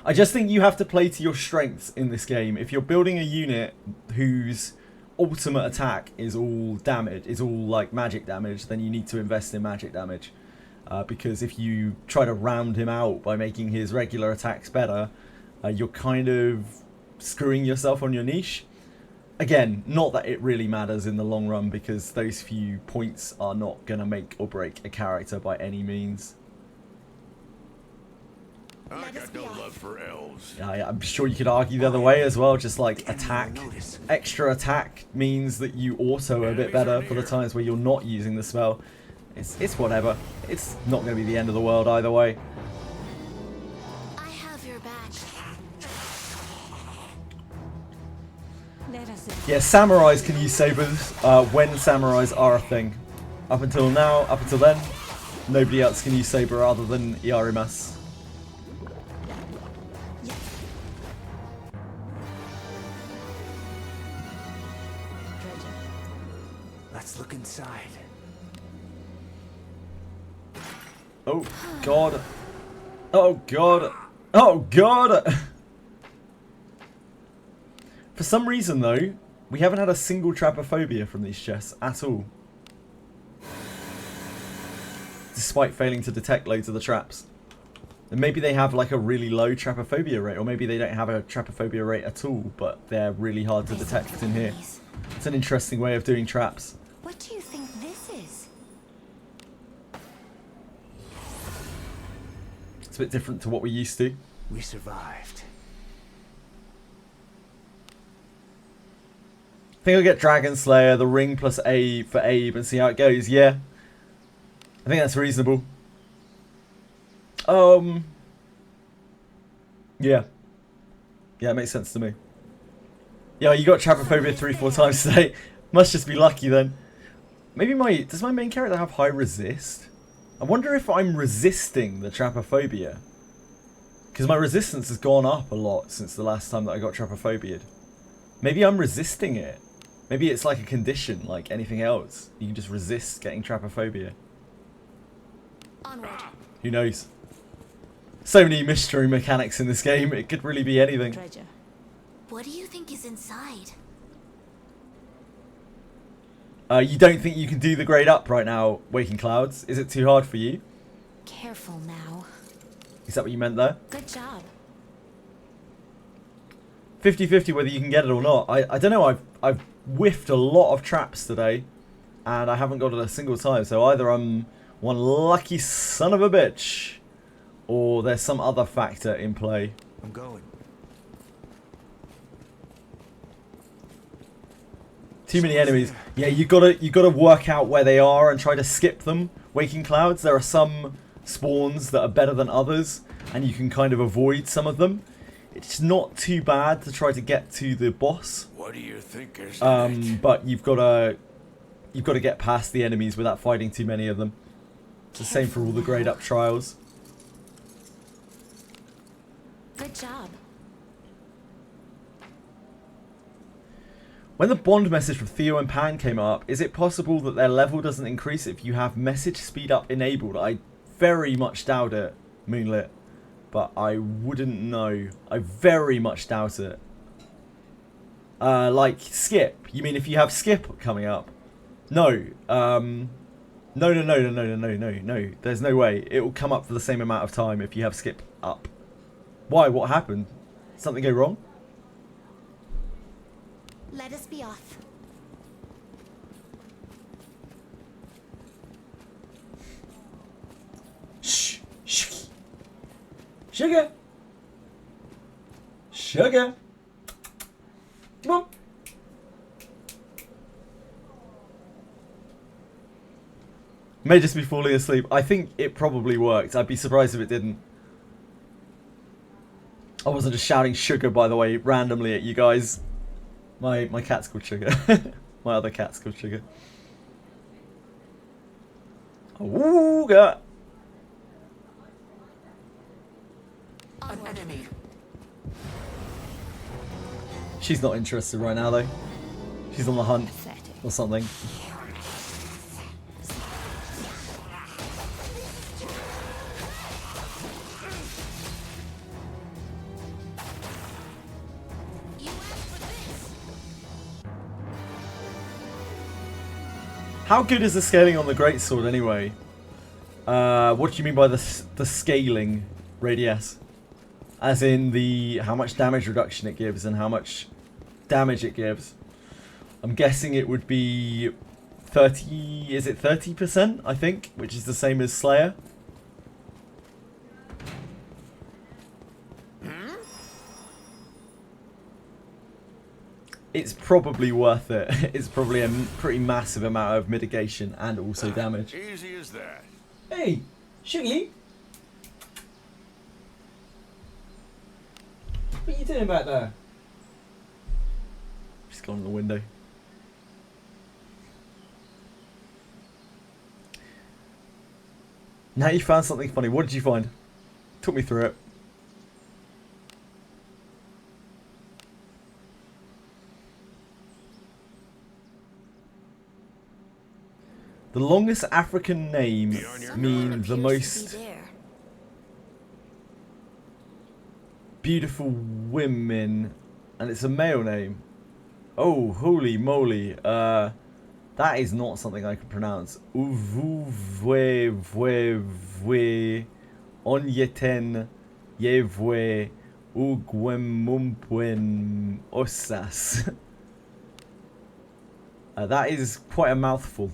I just think you have to play to your strengths in this game. If you're building a unit whose ultimate attack is all damage, is all like magic damage, then you need to invest in magic damage. Because if you try to round him out by making his regular attacks better, you're kind of screwing yourself on your niche. Again, not that it really matters in the long run, because those few points are not going to make or break a character by any means. I got no love for elves. I'm sure you could argue the other way as well, just like attack. Extra attack means that you auto a bit better for the times where you're not using the spell. It's whatever. It's not going to be the end of the world either way. I have your back. Yeah, samurais can use sabers when samurais are a thing. Up until now, up until then, nobody else can use saber other than Iarumas. Let's look inside. Oh, God. Oh, God. Oh, God. For some reason, though, we haven't had a single trapophobia from these chests at all. Despite failing to detect loads of the traps. And maybe they have like a really low trapophobia rate, or maybe they don't have a trapophobia rate at all, but they're really hard to detect in here. It's an interesting way of doing traps. What do you think this is? It's a bit different to what we're used to. We survived. I think I'll get Dragon Slayer, the ring plus A for Abe, and see how it goes. Yeah. I think that's reasonable. Yeah. Yeah, it makes sense to me. Yeah, you got Trapophobia 3-4 times today. Must just be lucky then. Maybe does my main character have high resist? I wonder if I'm resisting the Trapophobia. Because my resistance has gone up a lot since the last time that I got Trapophobia'd. Maybe I'm resisting it. Maybe it's like a condition, like anything else. You can just resist getting Trapophobia. Onward. Who knows? So many mystery mechanics in this game, it could really be anything. Treasure. What do you think is inside? You don't think you can do the grade up right now, Waking Clouds? Is it too hard for you? Careful now. Is that what you meant there? Good job. 50-50 whether you can get it or not. I don't know, I've whiffed a lot of traps today, and I haven't got it a single time, so either I'm one lucky son of a bitch, or there's some other factor in play. I'm going. Too many enemies. Yeah, you gotta work out where they are and try to skip them. Waking Clouds, there are some spawns that are better than others, and you can kind of avoid some of them. It's not too bad to try to get to the boss. What do you think is next? But you've gotta get past the enemies without fighting too many of them. It's the same for all the grade up trials. Good job. When the bond message from Theo and Pan came up, is it possible that their level doesn't increase if you have message speed up enabled? I very much doubt it, Moonlit. But I wouldn't know. I very much doubt it. Like skip. You mean if you have skip coming up? No. No. There's no way. It will come up for the same amount of time if you have skip up. Why? What happened? Something go wrong? Let us be off. Shh. Shh. Sugar. Sugar. Come on. May just be falling asleep. I think it probably worked. I'd be surprised if it didn't. I wasn't just shouting sugar, by the way, randomly at you guys. My cat's called Sugar. My other cat's called Sugar. Ooga. An enemy. She's not interested right now, though. She's on the hunt or something. How good is the scaling on the greatsword anyway? What do you mean by the scaling, Radius? As in the how much damage reduction it gives and how much damage it gives. I'm guessing it would be 30, is it 30%, I think, which is the same as Slayer. It's probably worth it. It's probably a pretty massive amount of mitigation and also damage. Easy as that. Hey, Shuggy. What are you doing back there? She's gone in the window. Now you found something funny. What did you find? Talk me through it. The longest African name mean the most beautiful women, and it's a male name. Oh, holy moly! That is not something I can pronounce. Uvuvwe onyeten yevwe ugwemumpwen osas. That is quite a mouthful.